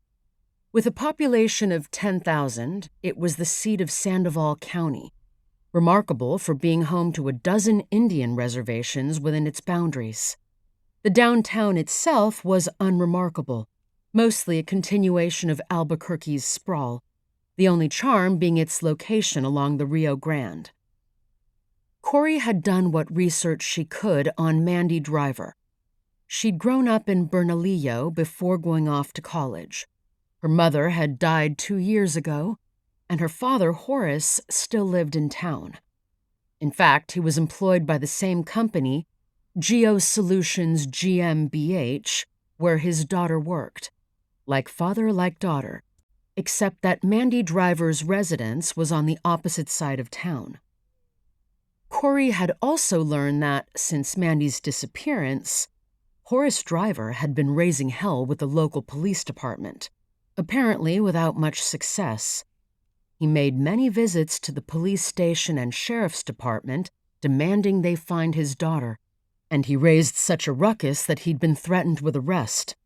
With a population of 10,000, it was the seat of Sandoval County, remarkable for being home to a dozen Indian reservations within its boundaries. The downtown itself was unremarkable, mostly a continuation of Albuquerque's sprawl, the only charm being its location along the Rio Grande. Corrie had done what research she could on Mandy Driver. She'd grown up in Bernalillo before going off to college. Her mother had died 2 years ago, and her father, Horace, still lived in town. In fact, he was employed by the same company, Geosolutions GmbH, where his daughter worked. Like father, like daughter, except that Mandy Driver's residence was on the opposite side of town. Corrie had also learned that, since Mandy's disappearance, Horace Driver had been raising hell with the local police department, apparently without much success. He made many visits to the police station and sheriff's department, demanding they find his daughter, and he raised such a ruckus that he'd been threatened with arrest.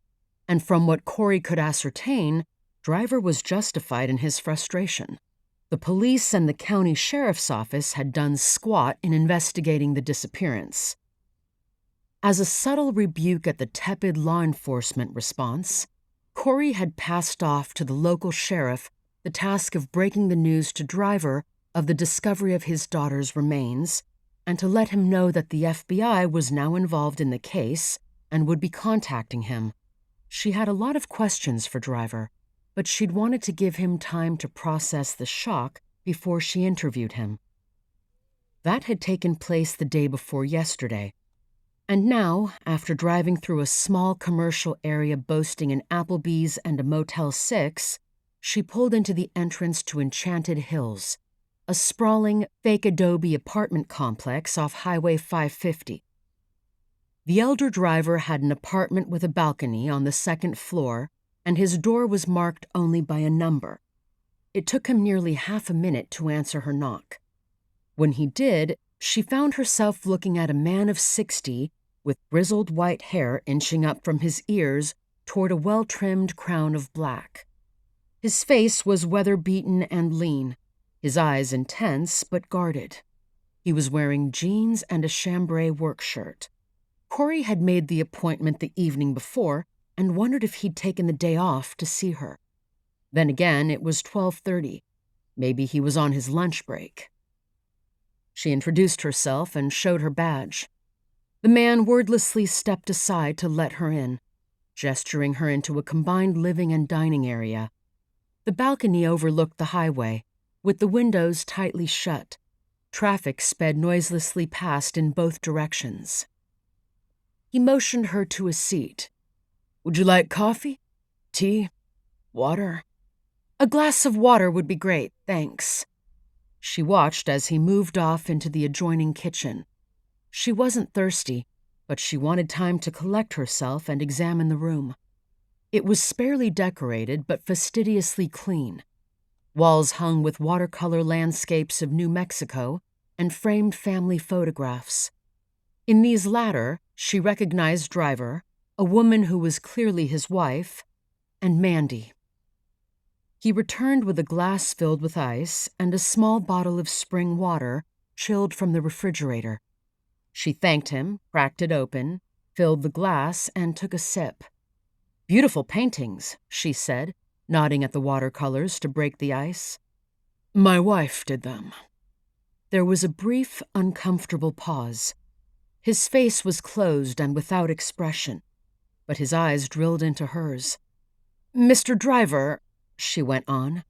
And from what Corrie could ascertain, Driver was justified in his frustration. The police and the county sheriff's office had done squat in investigating the disappearance. As a subtle rebuke at the tepid law enforcement response, Corrie had passed off to the local sheriff the task of breaking the news to Driver of the discovery of his daughter's remains, and to let him know that the FBI was now involved in the case and would be contacting him. She had a lot of questions for Driver, but she'd wanted to give him time to process the shock before she interviewed him. That had taken place the day before yesterday, and now, after driving through a small commercial area boasting an Applebee's and a Motel 6, she pulled into the entrance to Enchanted Hills, a sprawling, fake adobe apartment complex off Highway 550. The elder Driver had an apartment with a balcony on the second floor, and his door was marked only by a number. It took him nearly half a minute to answer her knock. When he did, she found herself looking at a man of 60 with grizzled white hair inching up from his ears toward a well-trimmed crown of black. His face was weather-beaten and lean, his eyes intense but guarded. He was wearing jeans and a chambray work shirt. Corrie had made the appointment the evening before and wondered if he'd taken the day off to see her. Then again, it was 12:30. Maybe he was on his lunch break. She introduced herself and showed her badge. The man wordlessly stepped aside to let her in, gesturing her into a combined living and dining area. The balcony overlooked the highway, with the windows tightly shut. Traffic sped noiselessly past in both directions. He motioned her to a seat. "Would you like coffee? Tea? Water?" "A glass of water would be great, thanks." She watched as he moved off into the adjoining kitchen. She wasn't thirsty, but she wanted time to collect herself and examine the room. It was sparely decorated but fastidiously clean. Walls hung with watercolor landscapes of New Mexico and framed family photographs. In these latter, she recognized Driver, a woman who was clearly his wife, and Mandy. He returned with a glass filled with ice and a small bottle of spring water chilled from the refrigerator. She thanked him, cracked it open, filled the glass, and took a sip. "Beautiful paintings," she said, nodding at the watercolors to break the ice. "My wife did them." There was a brief, uncomfortable pause. His face was closed and without expression, but his eyes drilled into hers. "Mr. Driver," she went on,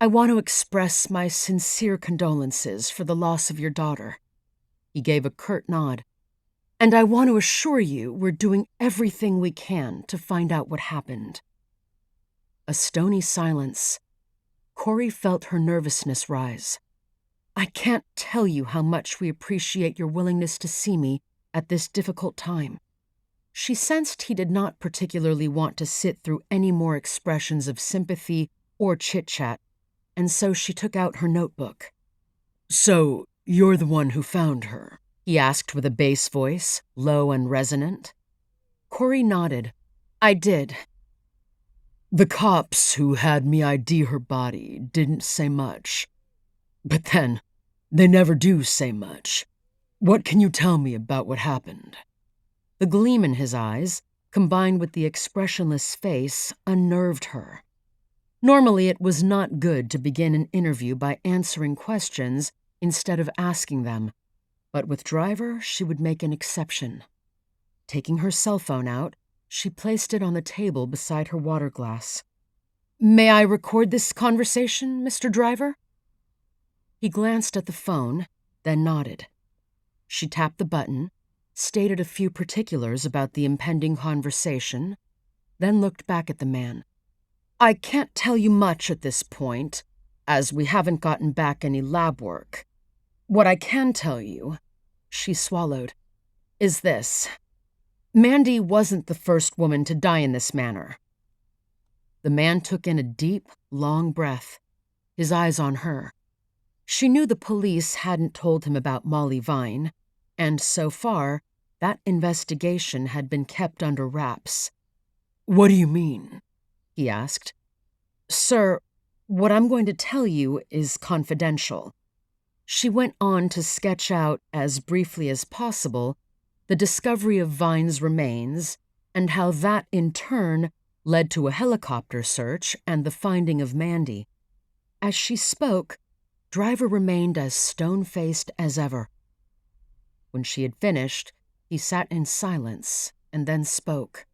"I want to express my sincere condolences for the loss of your daughter." He gave a curt nod. "And I want to assure you we're doing everything we can to find out what happened." A stony silence. Corrie felt her nervousness rise. "I can't tell you how much we appreciate your willingness to see me at this difficult time." She sensed he did not particularly want to sit through any more expressions of sympathy or chit-chat, and so she took out her notebook. "So, you're the one who found her?" he asked with a bass voice, low and resonant. Corrie nodded. "I did." "The cops who had me ID her body didn't say much. But then, they never do say much. What can you tell me about what happened?" The gleam in his eyes, combined with the expressionless face, unnerved her. Normally, it was not good to begin an interview by answering questions instead of asking them, but with Driver, she would make an exception. Taking her cell phone out, she placed it on the table beside her water glass. "May I record this conversation, Mr. Driver?" He glanced at the phone, then nodded. She tapped the button, stated a few particulars about the impending conversation, then looked back at the man. "I can't tell you much at this point, as we haven't gotten back any lab work. What I can tell you," she swallowed, "is this. Mandy wasn't the first woman to die in this manner." The man took in a deep, long breath, his eyes on her. She knew the police hadn't told him about Molly Vine, and so far, that investigation had been kept under wraps. "What do you mean?" he asked. "Sir, what I'm going to tell you is confidential." She went on to sketch out, as briefly as possible, the discovery of Vine's remains and how that, in turn, led to a helicopter search and the finding of Mandy. As she spoke, Driver remained as stone-faced as ever. When she had finished, he sat in silence and then spoke.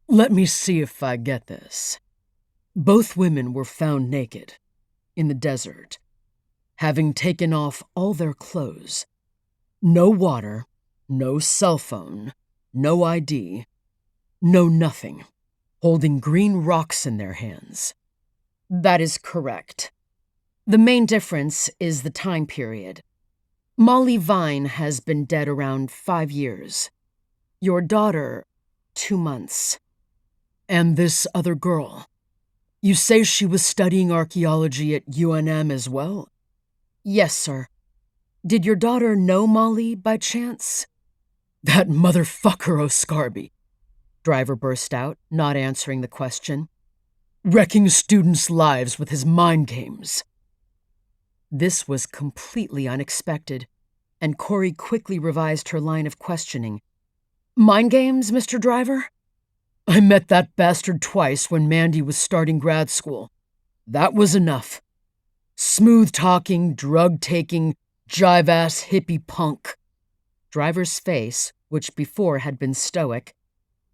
"Let me see if I get this. Both women were found naked, in the desert, having taken off all their clothes. No water, no cell phone, no ID, no nothing, holding green rocks in their hands." "That is correct. The main difference is the time period. Molly Vine has been dead around 5 years. Your daughter, 2 months. And this other girl, you say she was studying archaeology at UNM as well?" "Yes, sir. Did your daughter know Molly by chance?" "That motherfucker O'Scarby," Driver burst out, not answering the question. "Wrecking students' lives with his mind games." This was completely unexpected, and Corrie quickly revised her line of questioning. "Mind games, Mr. Driver?" "I met that bastard twice when Mandy was starting grad school. That was enough. Smooth-talking, drug-taking, jive-ass hippie punk." Driver's face, which before had been stoic,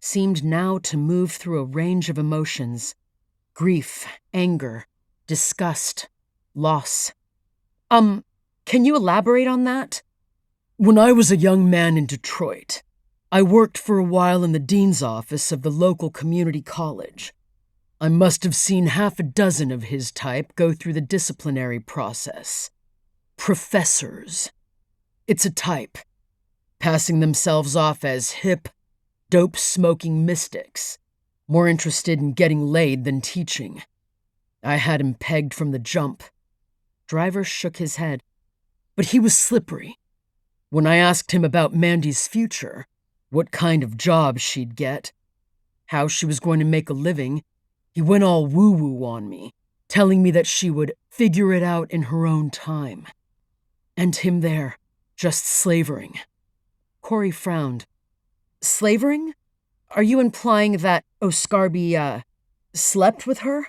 seemed now to move through a range of emotions: grief, anger, disgust, loss. Can you elaborate on that?" "When I was a young man in Detroit, I worked for a while in the dean's office of the local community college. I must have seen half a dozen of his type go through the disciplinary process. Professors. It's a type, passing themselves off as hip, dope-smoking mystics, more interested in getting laid than teaching. I had him pegged from the jump." Driver shook his head. "But he was slippery. When I asked him about Mandy's future, what kind of job she'd get, how she was going to make a living, he went all woo-woo on me, telling me that she would figure it out in her own time. And him there, just slavering." Corrie frowned. "Slavering? Are you implying that O'Scarby, slept with her?"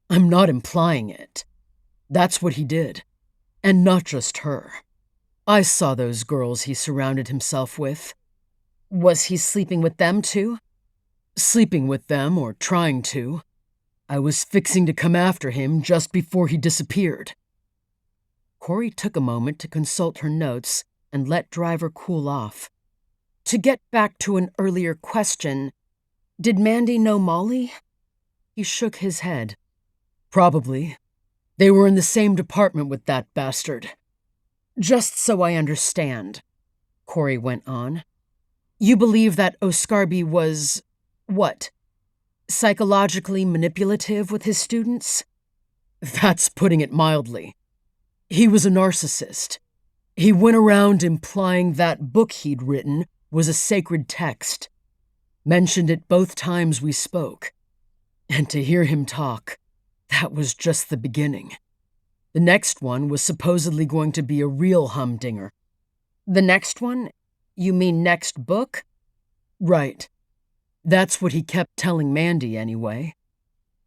"I'm not implying it. That's what he did. And not just her. I saw those girls he surrounded himself with." "Was he sleeping with them too?" "Sleeping with them, or trying to. I was fixing to come after him just before he disappeared." Corrie took a moment to consult her notes and let Driver cool off. "To get back to an earlier question, did Mandy know Molly?" He shook his head. "Probably. They were in the same department with that bastard." "Just so I understand," Corrie went on. You believe that Oscarby was, what, psychologically manipulative with his students? That's putting it mildly. He was a narcissist. He went around implying that book he'd written was a sacred text. Mentioned it both times we spoke. And to hear him talk, that was just the beginning. The next one was supposedly going to be a real humdinger. The next one? You mean next book? Right. That's what he kept telling Mandy anyway.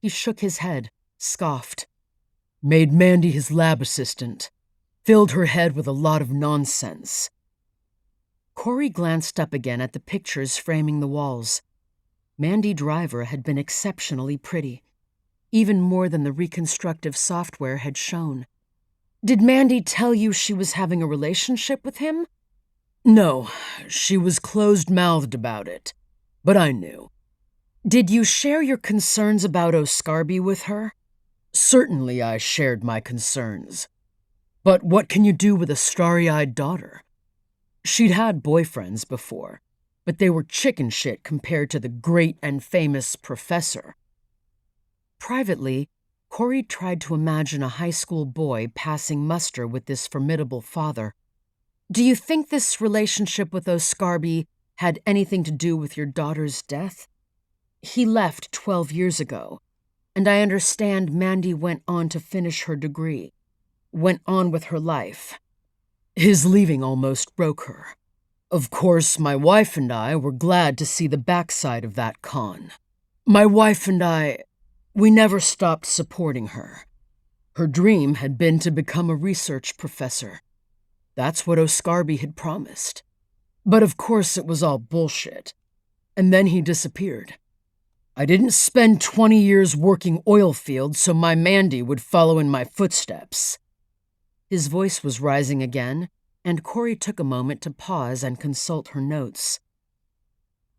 He shook his head, scoffed. Made Mandy his lab assistant. Filled her head with a lot of nonsense. Corrie glanced up again at the pictures framing the walls. Mandy Driver had been exceptionally pretty, even more than the reconstructive software had shown. Did Mandy tell you she was having a relationship with him? No, she was closed-mouthed about it, but I knew. Did you share your concerns about Oscarby with her? Certainly I shared my concerns. But what can you do with a starry-eyed daughter? She'd had boyfriends before, but they were chicken shit compared to the great and famous professor. Privately, Corrie tried to imagine a high school boy passing muster with this formidable father. Do you think this relationship with Oscarby had anything to do with your daughter's death? He left 12 years ago, and I understand Mandy went on to finish her degree, went on with her life. His leaving almost broke her. Of course, my wife and I were glad to see the backside of that con. My wife and I, we never stopped supporting her. Her dream had been to become a research professor. That's what Oscarby had promised. But of course it was all bullshit. And then he disappeared. I didn't spend 20 years working oil fields so my Mandy would follow in my footsteps. His voice was rising again, and Corrie took a moment to pause and consult her notes.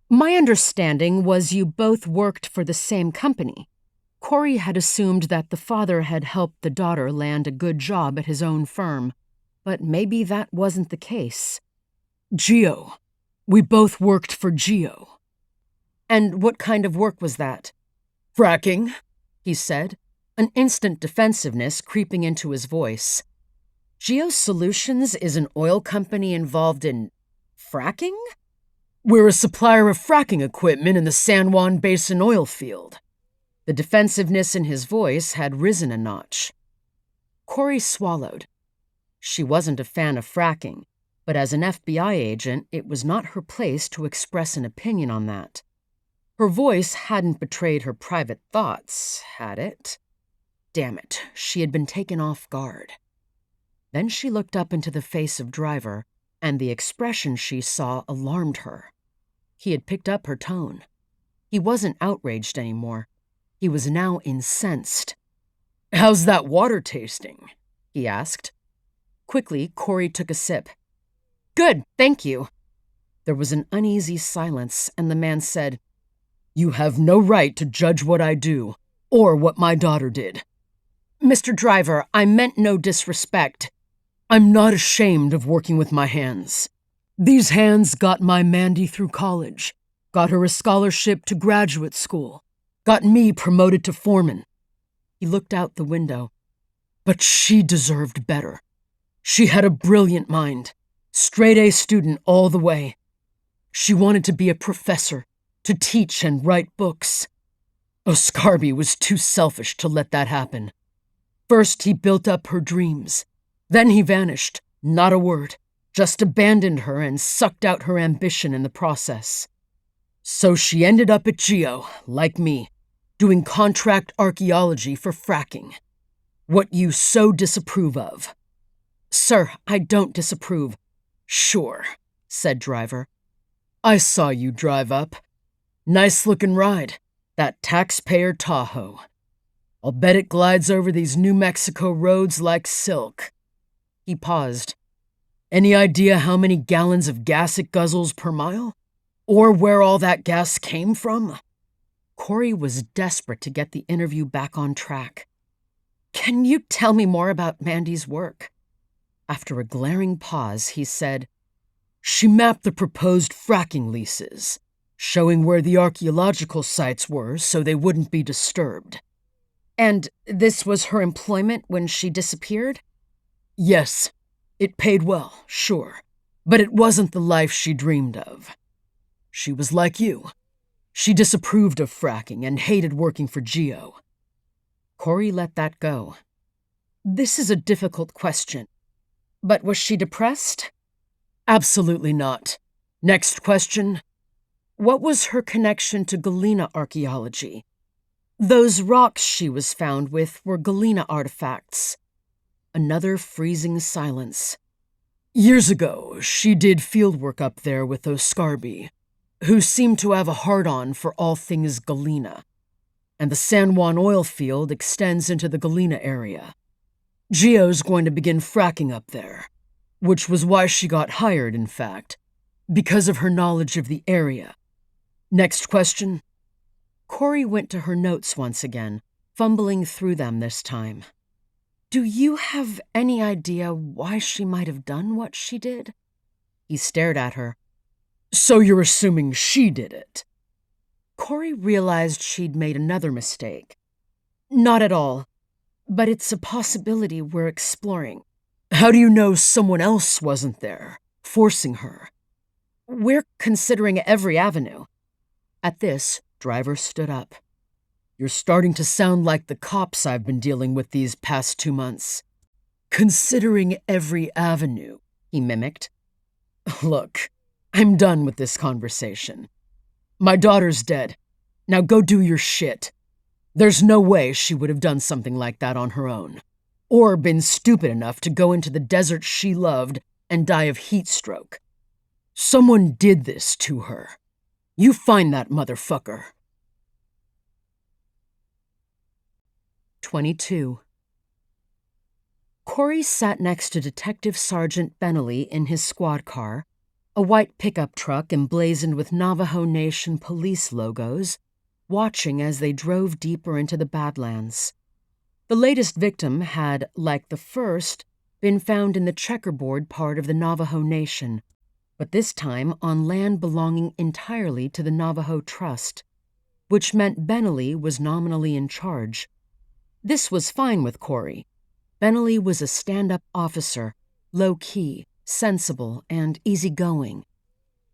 My understanding was you both worked for the same company. Corrie had assumed that the father had helped the daughter land a good job at his own firm, but maybe that wasn't the case. Geo. We both worked for Geo. And what kind of work was that? Fracking, he said, an instant defensiveness creeping into his voice. Geo Solutions is an oil company involved in fracking? We're a supplier of fracking equipment in the San Juan Basin oil field. The defensiveness in his voice had risen a notch. Corrie swallowed. She wasn't a fan of fracking, but as an FBI agent, it was not her place to express an opinion on that. Her voice hadn't betrayed her private thoughts, had it? Damn it, she had been taken off guard. Then she looked up into the face of Driver, and the expression she saw alarmed her. He had picked up her tone. He wasn't outraged anymore. He was now incensed. How's that water tasting? He asked. Quickly, Corrie took a sip. Good, thank you. There was an uneasy silence, and the man said, You have no right to judge what I do, or what my daughter did. Mr. Driver, I meant no disrespect. I'm not ashamed of working with my hands. These hands got my Mandy through college, got her a scholarship to graduate school, got me promoted to foreman. He looked out the window. But she deserved better. She had a brilliant mind, straight-A student all the way. She wanted to be a professor, to teach and write books. Oscarby was too selfish to let that happen. First, he built up her dreams. Then he vanished, not a word, just abandoned her and sucked out her ambition in the process. So she ended up at Geo, like me, doing contract archaeology for fracking. What you so disapprove of. Sir, I don't disapprove. Sure, said Driver. I saw you drive up. Nice-looking ride, that taxpayer Tahoe. I'll bet it glides over these New Mexico roads like silk. He paused. Any idea how many gallons of gas it guzzles per mile? Or where all that gas came from? Corrie was desperate to get the interview back on track. Can you tell me more about Mandy's work? After a glaring pause, he said, She mapped the proposed fracking leases, showing where the archaeological sites were so they wouldn't be disturbed. And this was her employment when she disappeared? Yes, it paid well, sure, but it wasn't the life she dreamed of. She was like you. She disapproved of fracking and hated working for Geo. Corrie let that go. This is a difficult question. But was she depressed? Absolutely not. Next question. What was her connection to Galena archaeology? Those rocks she was found with were Galena artifacts. Another freezing silence. Years ago, she did fieldwork up there with those Scarby, who seemed to have a hard-on for all things Galena. And the San Juan oil field extends into the Galena area. Geo's going to begin fracking up there, which was why she got hired, in fact, because of her knowledge of the area. Next question. Corrie went to her notes once again, fumbling through them this time. Do you have any idea why she might have done what she did? He stared at her. So you're assuming she did it? Corrie realized she'd made another mistake. Not at all, but it's a possibility we're exploring. How do you know someone else wasn't there, forcing her? We're considering every avenue. At this, Driver stood up. You're starting to sound like the cops I've been dealing with these past 2 months. Considering every avenue, he mimicked. Look, I'm done with this conversation. My daughter's dead. Now go do your shit. There's no way she would have done something like that on her own, or been stupid enough to go into the desert she loved and die of heat stroke. Someone did this to her. You find that motherfucker. 22. Corrie sat next to Detective Sergeant Benelli in his squad car, a white pickup truck emblazoned with Navajo Nation police logos, watching as they drove deeper into the Badlands. The latest victim had, like the first, been found in the checkerboard part of the Navajo Nation, but this time on land belonging entirely to the Navajo Trust, which meant Benelli was nominally in charge. This was fine with Corrie. Benelli was a stand-up officer, low-key, sensible, and easygoing.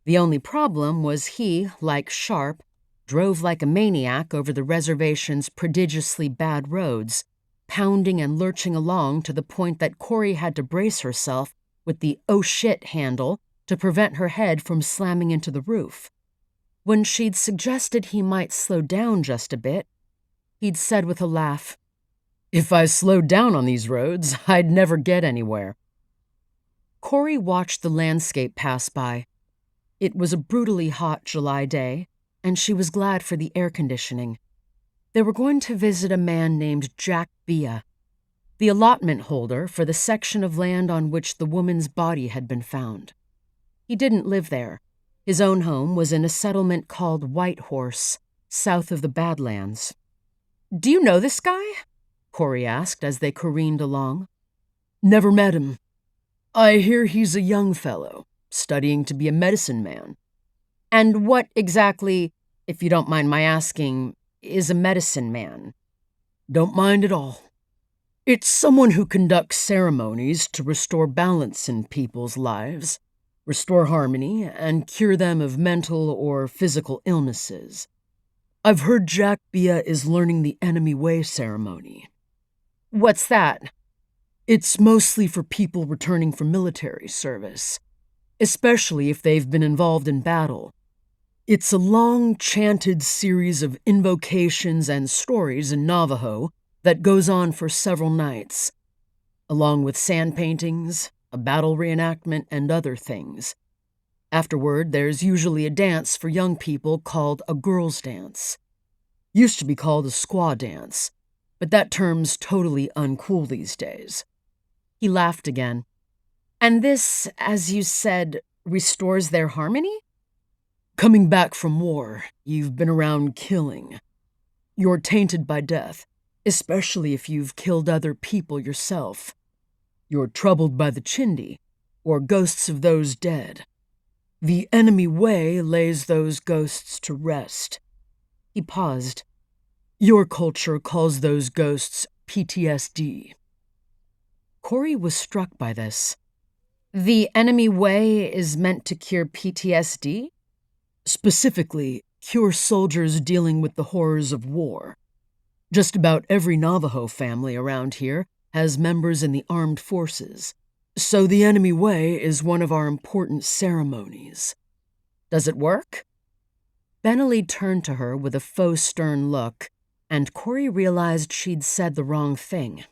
The only problem was he, like Sharp, drove like a maniac over the reservation's prodigiously bad roads, pounding and lurching along to the point that Corrie had to brace herself with the "oh shit" handle to prevent her head from slamming into the roof. When she'd suggested he might slow down just a bit, he'd said with a laugh, "If I slowed down on these roads, I'd never get anywhere." Corrie watched the landscape pass by. It was a brutally hot July day, and she was glad for the air conditioning. They were going to visit a man named Jack Bia, the allotment holder for the section of land on which the woman's body had been found. He didn't live there. His own home was in a settlement called White Horse, south of the Badlands. "Do you know this guy?" Corrie asked as they careened along. "Never met him. I hear he's a young fellow, studying to be a medicine man." "And what exactly, if you don't mind my asking, is a medicine man?" "Don't mind at all. It's someone who conducts ceremonies to restore balance in people's lives, restore harmony, and cure them of mental or physical illnesses. I've heard Jack Bia is learning the enemy way ceremony." "What's that?" "It's mostly for people returning from military service, especially if they've been involved in battle. It's a long, chanted series of invocations and stories in Navajo that goes on for several nights, along with sand paintings, a battle reenactment, and other things. Afterward, there's usually a dance for young people called a girls' dance. Used to be called a squaw dance, but that term's totally uncool these days." He laughed again. "And this, as you said, restores their harmony?" "Coming back from war, you've been around killing. You're tainted by death, especially if you've killed other people yourself. You're troubled by the Chindi, or ghosts of those dead. The enemy way lays those ghosts to rest." He paused. "Your culture calls those ghosts PTSD." Corrie was struck by this. "The enemy way is meant to cure PTSD?" "Specifically, cure soldiers dealing with the horrors of war. Just about every Navajo family around here has members in the armed forces, so the enemy way is one of our important ceremonies." "Does it work?" Benelli turned to her with a faux stern look, and Corrie realized she'd said the wrong thing.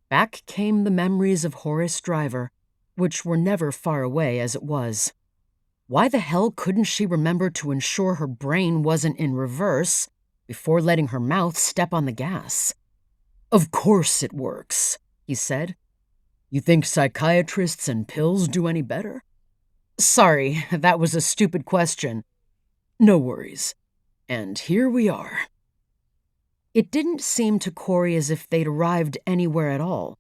Back came the memories of Horace Driver, which were never far away as it was. Why the hell couldn't she remember to ensure her brain wasn't in reverse before letting her mouth step on the gas? "Of course it works," he said. "You think psychiatrists and pills do any better?" "Sorry, that was a stupid question." "No worries. And here we are." It didn't seem to Corrie as if they'd arrived anywhere at all,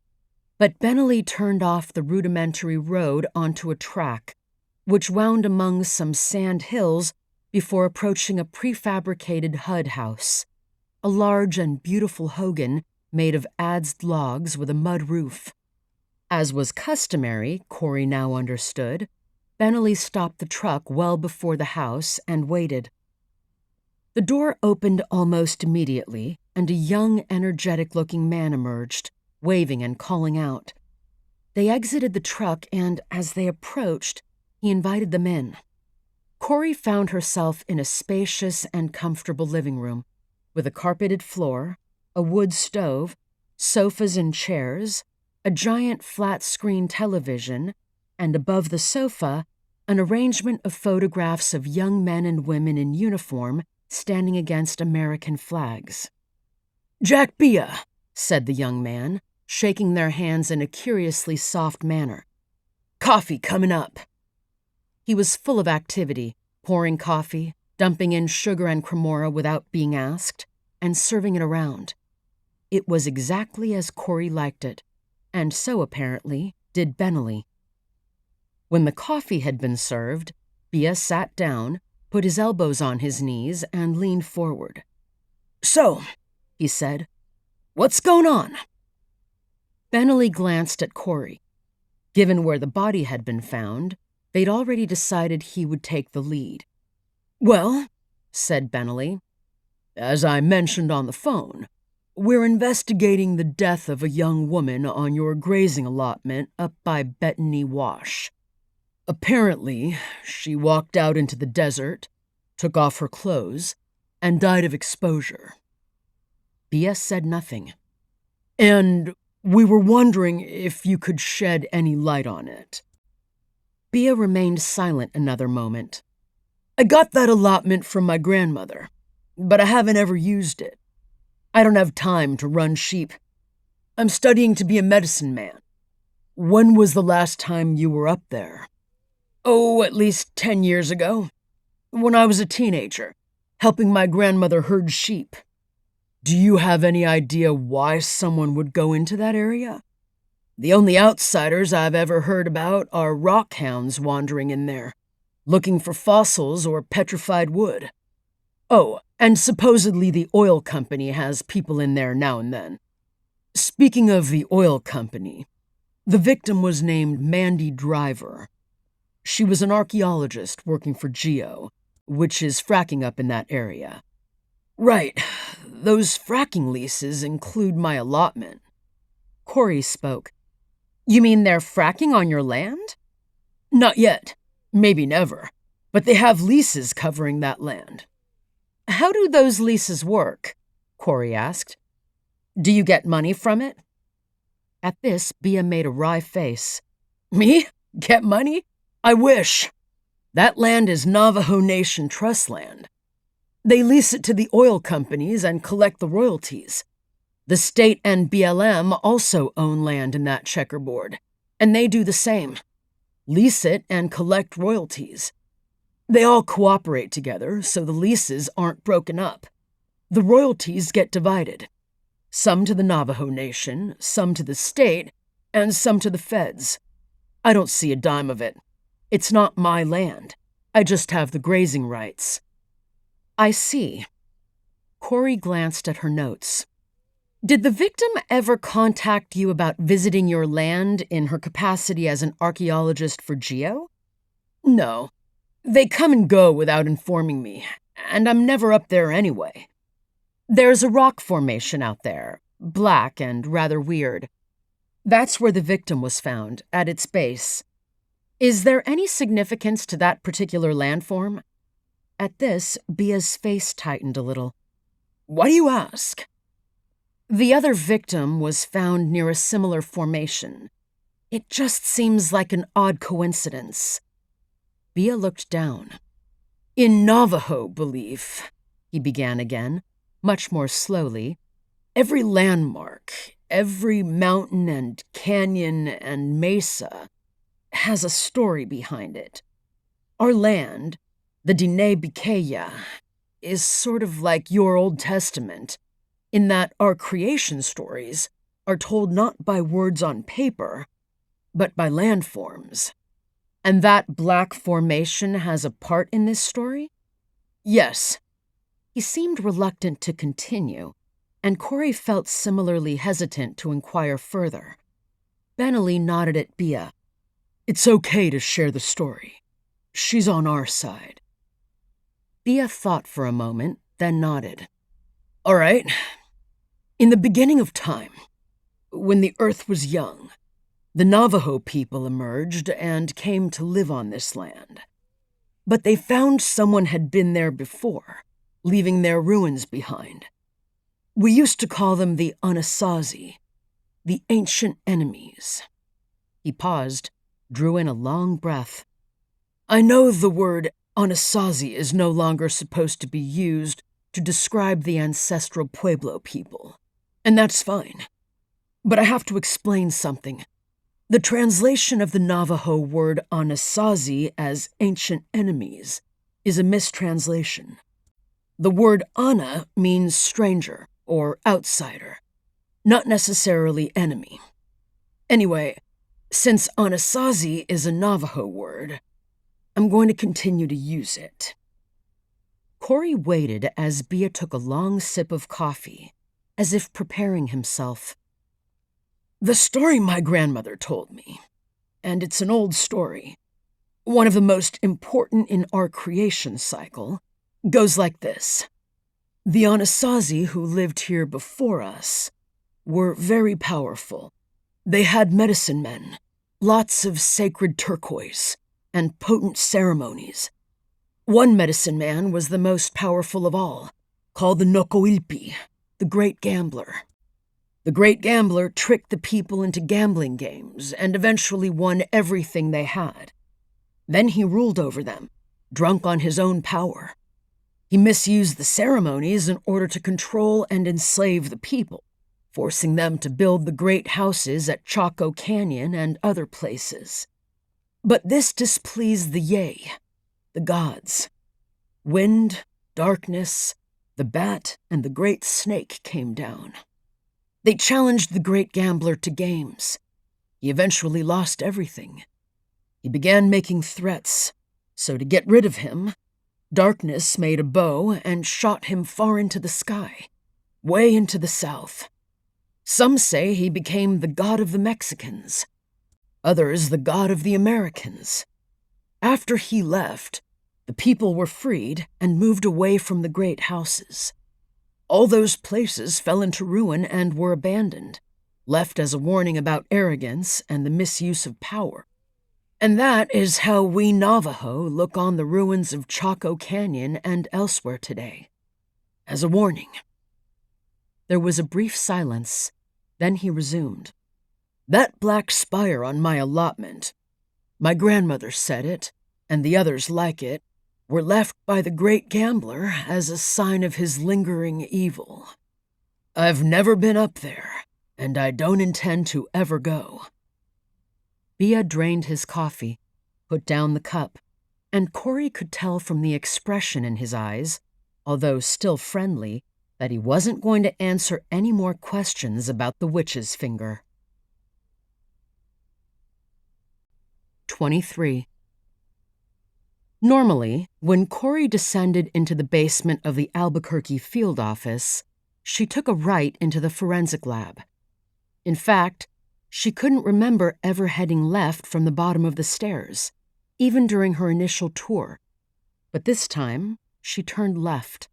but Benelli turned off the rudimentary road onto a track, which wound among some sand hills before approaching a prefabricated HUD house, a large and beautiful hogan made of adzed logs with a mud roof. As was customary, Corrie now understood, Benelli stopped the truck well before the house and waited. The door opened almost immediately, and a young, energetic-looking man emerged, waving and calling out. They exited the truck, and as they approached, he invited them in. Corrie found herself in a spacious and comfortable living room, with a carpeted floor, a wood stove, sofas and chairs, a giant flat-screen television, and above the sofa, an arrangement of photographs of young men and women in uniform standing against American flags. "Jack Bia," said the young man, shaking their hands in a curiously soft manner. "Coffee coming up." He was full of activity, pouring coffee, dumping in sugar and cremora without being asked, and serving it around. It was exactly as Corrie liked it, and so, apparently, did Benelli. When the coffee had been served, Bia sat down, put his elbows on his knees, and leaned forward. "So," he said, "what's going on?" Benelli glanced at Corrie. Given where the body had been found, they'd already decided he would take the lead. "Well," said Benelli, "as I mentioned on the phone, we're investigating the death of a young woman on your grazing allotment up by Bettany Wash. Apparently, she walked out into the desert, took off her clothes, and died of exposure." Bia said nothing. "And we were wondering if you could shed any light on it." Bia remained silent another moment. "I got that allotment from my grandmother, but I haven't ever used it. I don't have time to run sheep. I'm studying to be a medicine man." "When was the last time you were up there?" "Oh, at least 10 years ago, when I was a teenager, helping my grandmother herd sheep." "Do you have any idea why someone would go into that area?" "The only outsiders I've ever heard about are rock hounds wandering in there, looking for fossils or petrified wood. Oh, and supposedly the oil company has people in there now and then." "Speaking of the oil company, the victim was named Mandy Driver. She was an archaeologist working for Geo, which is fracking up in that area." "Right. Those fracking leases include my allotment." Corrie spoke. "You mean they're fracking on your land?" "Not yet. Maybe never. But they have leases covering that land." "How do those leases work?" Corrie asked. "Do you get money from it?" At this, Bia made a wry face. "Me? Get money? I wish. That land is Navajo Nation trust land. They lease it to the oil companies and collect the royalties. The state and BLM also own land in that checkerboard, and they do the same. Lease it and collect royalties. They all cooperate together, so the leases aren't broken up. The royalties get divided. Some to the Navajo Nation, some to the state, and some to the feds. I don't see a dime of it. It's not my land. I just have the grazing rights." "I see." Corrie glanced at her notes. "Did the victim ever contact you about visiting your land in her capacity as an archaeologist for Geo?" "No. They come and go without informing me, and I'm never up there anyway." "There's a rock formation out there, black and rather weird. That's where the victim was found, at its base. Is there any significance to that particular landform?" At this, Bia's face tightened a little. "Why do you ask?" "The other victim was found near a similar formation. It just seems like an odd coincidence." Bia looked down. "In Navajo belief," he began again, much more slowly, "every landmark, every mountain and canyon and mesa has a story behind it. Our land, the Diné Bikeya, is sort of like your Old Testament, in that our creation stories are told not by words on paper, but by landforms." "And that black formation has a part in this story?" "Yes." He seemed reluctant to continue, and Corrie felt similarly hesitant to inquire further. Benelli nodded at Bia. "It's okay to share the story. She's on our side." Bia thought for a moment, then nodded. "All right. In the beginning of time, when the earth was young, the Navajo people emerged and came to live on this land. But they found someone had been there before, leaving their ruins behind. We used to call them the Anasazi, the ancient enemies." He paused, drew in a long breath. "I know the word Anasazi is no longer supposed to be used to describe the ancestral Pueblo people, and that's fine. But I have to explain something. The translation of the Navajo word Anasazi as ancient enemies is a mistranslation. The word Ana means stranger or outsider, not necessarily enemy. Anyway, since Anasazi is a Navajo word, I'm going to continue to use it." Corrie waited as Bia took a long sip of coffee, as if preparing himself. "The story my grandmother told me, and it's an old story, one of the most important in our creation cycle, goes like this. The Anasazi who lived here before us were very powerful. They had medicine men, lots of sacred turquoise, and potent ceremonies. One medicine man was the most powerful of all, called the Nokoilpi, the Great Gambler. The Great Gambler tricked the people into gambling games and eventually won everything they had. Then he ruled over them, drunk on his own power. He misused the ceremonies in order to control and enslave the people, forcing them to build the great houses at Chaco Canyon and other places. But this displeased the Yei, the gods. Wind, darkness, the bat, and the great snake came down. They challenged the Great Gambler to games. He eventually lost everything. He began making threats, so to get rid of him, Darkness made a bow and shot him far into the sky, way into the south. Some say he became the god of the Mexicans, others the god of the Americans. After he left, the people were freed and moved away from the great houses. All those places fell into ruin and were abandoned, left as a warning about arrogance and the misuse of power. And that is how we Navajo look on the ruins of Chaco Canyon and elsewhere today, as a warning. There was a brief silence, then he resumed. That black spire on my allotment, my grandmother said it, and the others like it, were left by the Great Gambler as a sign of his lingering evil. I've never been up there, and I don't intend to ever go. Bia drained his coffee, put down the cup, and Corrie could tell from the expression in his eyes, although still friendly, that he wasn't going to answer any more questions about the witch's finger. 23. Normally, when Corrie descended into the basement of the Albuquerque field office, she took a right into the forensic lab. In fact, she couldn't remember ever heading left from the bottom of the stairs, even during her initial tour. But this time, she turned left.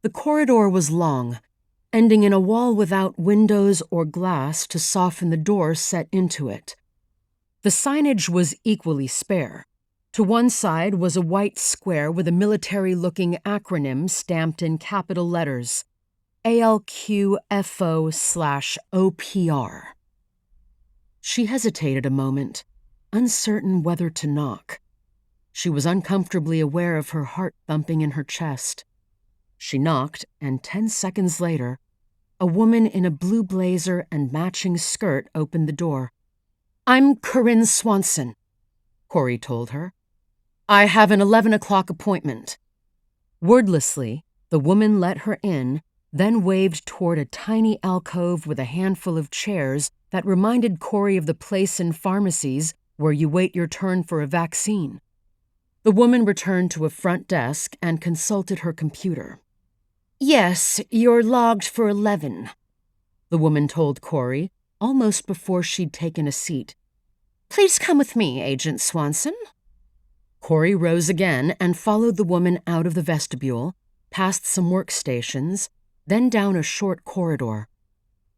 The corridor was long, ending in a wall without windows or glass to soften the door set into it. The signage was equally spare. To one side was a white square with a military-looking acronym stamped in capital letters, ALQFO/OPR. She hesitated a moment, uncertain whether to knock. She was uncomfortably aware of her heart thumping in her chest. She knocked, and 10 seconds later, a woman in a blue blazer and matching skirt opened the door. "I'm Corrie Swanson," Corrie told her. "I have an 11 o'clock appointment." Wordlessly, the woman let her in, then waved toward a tiny alcove with a handful of chairs that reminded Corrie of the place in pharmacies where you wait your turn for a vaccine. The woman returned to a front desk and consulted her computer. "Yes, you're logged for 11, the woman told Corrie, almost before she'd taken a seat. "Please come with me, Agent Swanson." Corrie rose again and followed the woman out of the vestibule, past some workstations, then down a short corridor.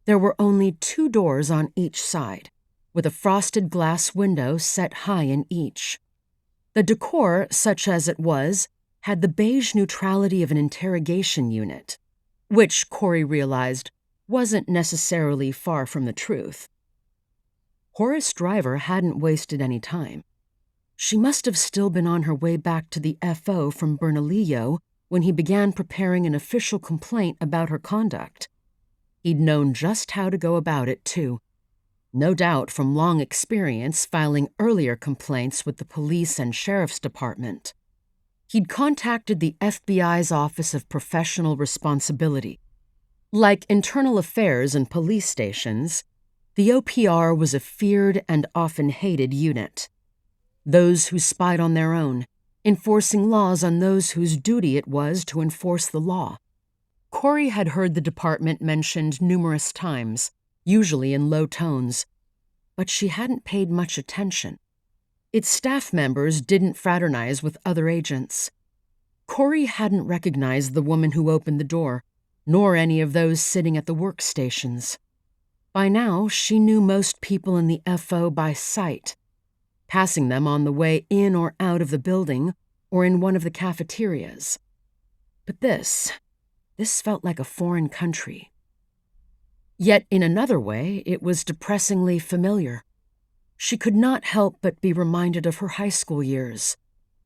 There were only 2 doors on each side, with a frosted glass window set high in each. The decor, such as it was, had the beige neutrality of an interrogation unit, which Corrie realized wasn't necessarily far from the truth. Horace Driver hadn't wasted any time. She must have still been on her way back to the FO from Bernalillo when he began preparing an official complaint about her conduct. He'd known just how to go about it, too. No doubt from long experience filing earlier complaints with the police and sheriff's department. He'd contacted the FBI's Office of Professional Responsibility. Like internal affairs and police stations, the OPR was a feared and often hated unit. Those who spied on their own, enforcing laws on those whose duty it was to enforce the law. Corrie had heard the department mentioned numerous times, usually in low tones, but she hadn't paid much attention. Its staff members didn't fraternize with other agents. Corrie hadn't recognized the woman who opened the door, nor any of those sitting at the workstations. By now, she knew most people in the FO by sight, passing them on the way in or out of the building or in one of the cafeterias. But this felt like a foreign country. Yet in another way, it was depressingly familiar. She could not help but be reminded of her high school years,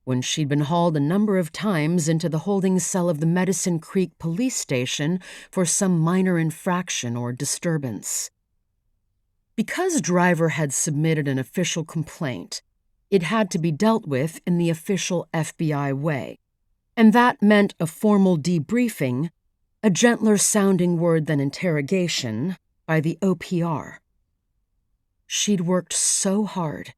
when she'd been hauled a number of times into the holding cell of the Medicine Creek police station for some minor infraction or disturbance. Because Driver had submitted an official complaint, it had to be dealt with in the official FBI way, and that meant a formal debriefing, a gentler-sounding word than interrogation, by the OPR. She'd worked so hard,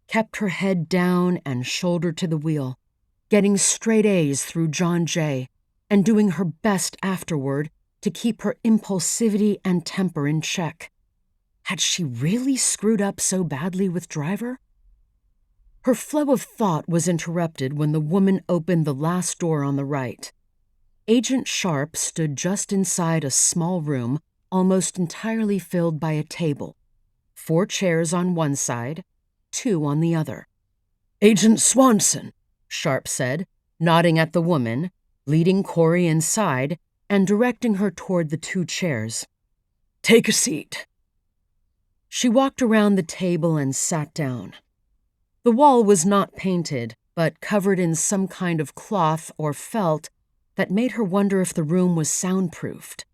kept her head down and shoulder to the wheel, getting straight A's through John Jay, and doing her best afterward to keep her impulsivity and temper in check. Had she really screwed up so badly with Driver? Her flow of thought was interrupted when the woman opened the last door on the right. Agent Sharp stood just inside a small room almost entirely filled by a table, 4 chairs on one side, 2 on the other. "Agent Swanson," Sharp said, nodding at the woman, leading Corrie inside and directing her toward the 2 chairs. "Take a seat." She walked around the table and sat down. The wall was not painted, but covered in some kind of cloth or felt that made her wonder if the room was soundproofed.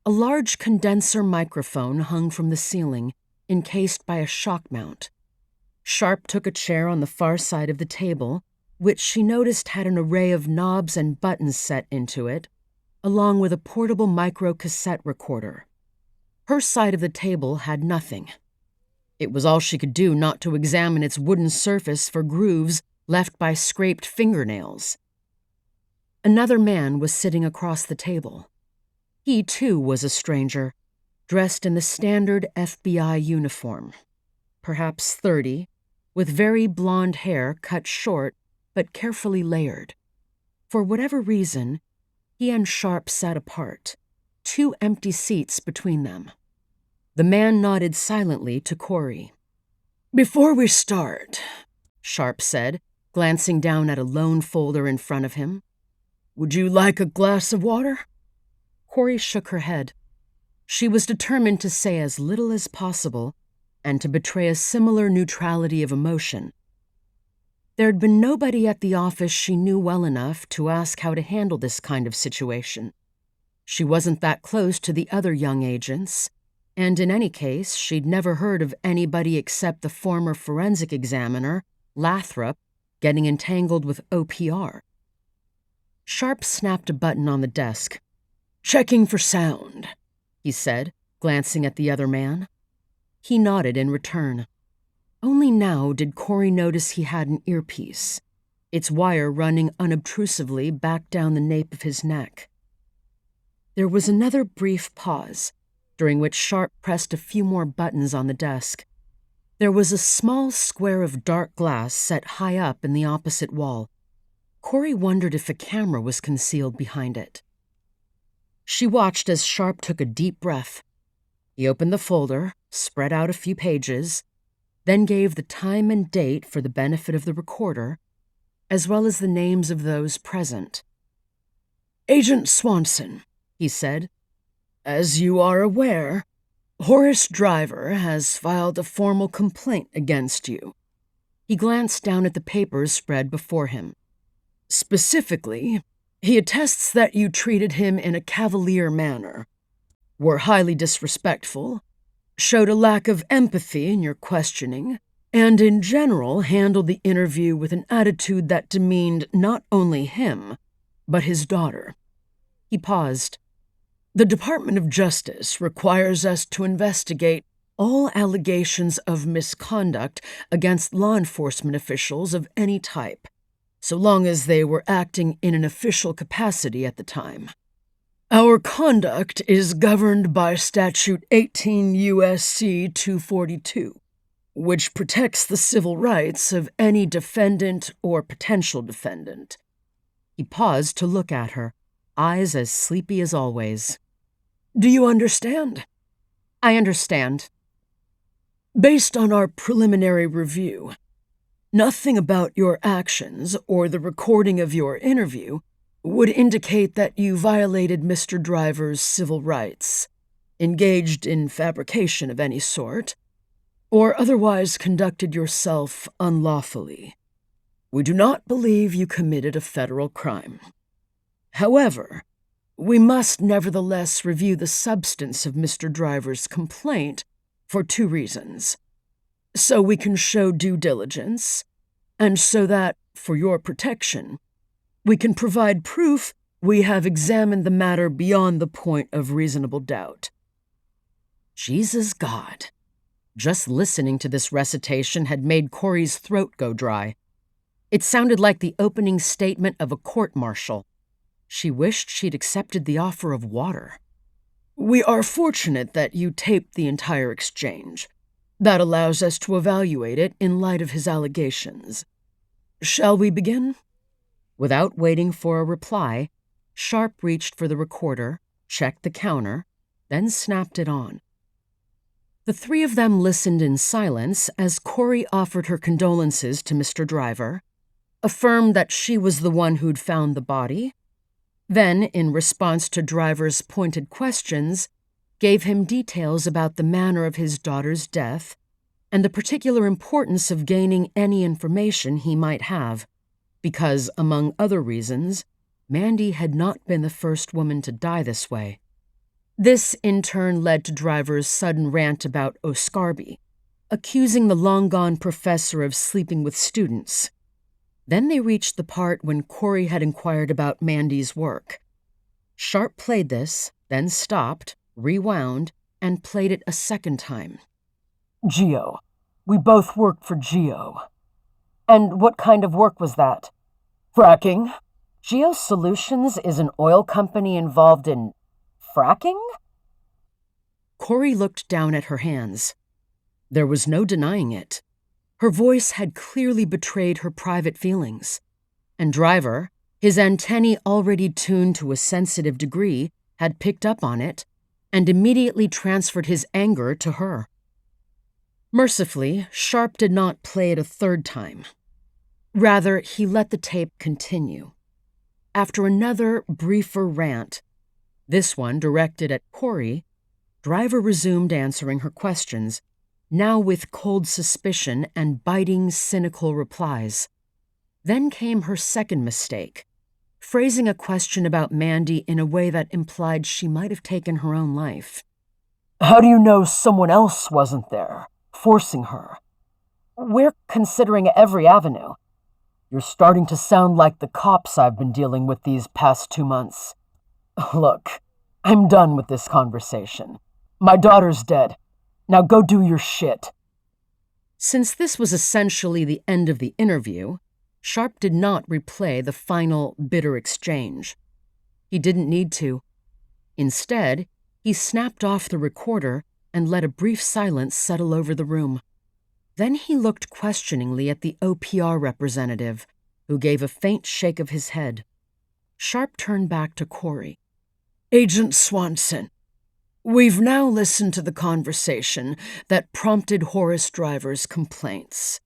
A large condenser microphone hung from the ceiling, encased by a shock mount. Sharp took a chair on the far side of the table, which she noticed had an array of knobs and buttons set into it, along with a portable micro-cassette recorder. Her side of the table had nothing. It was all she could do not to examine its wooden surface for grooves left by scraped fingernails. Another man was sitting across the table. He, too, was a stranger, dressed in the standard FBI uniform, perhaps 30, with very blonde hair cut short but carefully layered. For whatever reason, he and Sharp sat apart, 2 empty seats between them. The man nodded silently to Corrie. "Before we start," Sharp said, glancing down at a lone folder in front of him, "would you like a glass of water?" Corrie shook her head. She was determined to say as little as possible and to betray a similar neutrality of emotion. There'd been nobody at the office she knew well enough to ask how to handle this kind of situation. She wasn't that close to the other young agents, and in any case, she'd never heard of anybody except the former forensic examiner, Lathrop, getting entangled with OPR. Sharp snapped a button on the desk. "Checking for sound," he said, glancing at the other man. He nodded in return. Only now did Corrie notice he had an earpiece, its wire running unobtrusively back down the nape of his neck. There was another brief pause, during which Sharp pressed a few more buttons on the desk. There was a small square of dark glass set high up in the opposite wall. Corrie wondered if a camera was concealed behind it. She watched as Sharp took a deep breath. He opened the folder, spread out a few pages, then gave the time and date for the benefit of the recorder, as well as the names of those present. "Agent Swanson," he said, "as you are aware, Horace Driver has filed a formal complaint against you." He glanced down at the papers spread before him. "Specifically, he attests that you treated him in a cavalier manner, were highly disrespectful, showed a lack of empathy in your questioning, and in general handled the interview with an attitude that demeaned not only him, but his daughter." He paused. "The Department of Justice requires us to investigate all allegations of misconduct against law enforcement officials of any type, so long as they were acting in an official capacity at the time. Our conduct is governed by Statute 18 U.S.C. 242, which protects the civil rights of any defendant or potential defendant." He paused to look at her, eyes as sleepy as always. "Do you understand?" "I understand." "Based on our preliminary review, nothing about your actions or the recording of your interview would indicate that you violated Mr. Driver's civil rights, engaged in fabrication of any sort, or otherwise conducted yourself unlawfully. We do not believe you committed a federal crime. However, we must nevertheless review the substance of Mr. Driver's complaint for 2 reasons. So we can show due diligence, and so that, for your protection, we can provide proof we have examined the matter beyond the point of reasonable doubt." Jesus God. Just listening to this recitation had made Corrie's throat go dry. It sounded like the opening statement of a court-martial. She wished she'd accepted the offer of water. "We are fortunate that you taped the entire exchange. That allows us to evaluate it in light of his allegations. Shall we begin?" Without waiting for a reply, Sharp reached for the recorder, checked the counter, then snapped it on. The 3 of them listened in silence as Corrie offered her condolences to Mr. Driver, affirmed that she was the one who'd found the body, then, in response to Driver's pointed questions, gave him details about the manner of his daughter's death and the particular importance of gaining any information he might have, because, among other reasons, Mandy had not been the first woman to die this way. This, in turn, led to Driver's sudden rant about Oscarby, accusing the long-gone professor of sleeping with students. Then they reached the part when Corrie had inquired about Mandy's work. Sharp played this, then stopped, rewound, and played it a second time. "Geo. We both worked for Geo. And what kind of work was that? Fracking. Geosolutions is an oil company involved in fracking? Corrie looked down at her hands. There was no denying it. Her voice had clearly betrayed her private feelings. And Driver, his antennae already tuned to a sensitive degree, had picked up on it and immediately transferred his anger to her. Mercifully, Sharp did not play it a third time. Rather, he let the tape continue. After another briefer rant, this one directed at Corrie, Driver resumed answering her questions, now with cold suspicion and biting, cynical replies. Then came her second mistake, phrasing a question about Mandy in a way that implied she might have taken her own life. How do you know someone else wasn't there, forcing her? We're considering every avenue. You're starting to sound like the cops I've been dealing with these past 2 months. Look, I'm done with this conversation. My daughter's dead. Now go do your shit. Since this was essentially the end of the interview, Sharp did not replay the final, bitter exchange. He didn't need to. Instead, he snapped off the recorder and let a brief silence settle over the room. Then he looked questioningly at the OPR representative, who gave a faint shake of his head. Sharp turned back to Corrie. Agent Swanson, we've now listened to the conversation that prompted Horace Driver's complaints.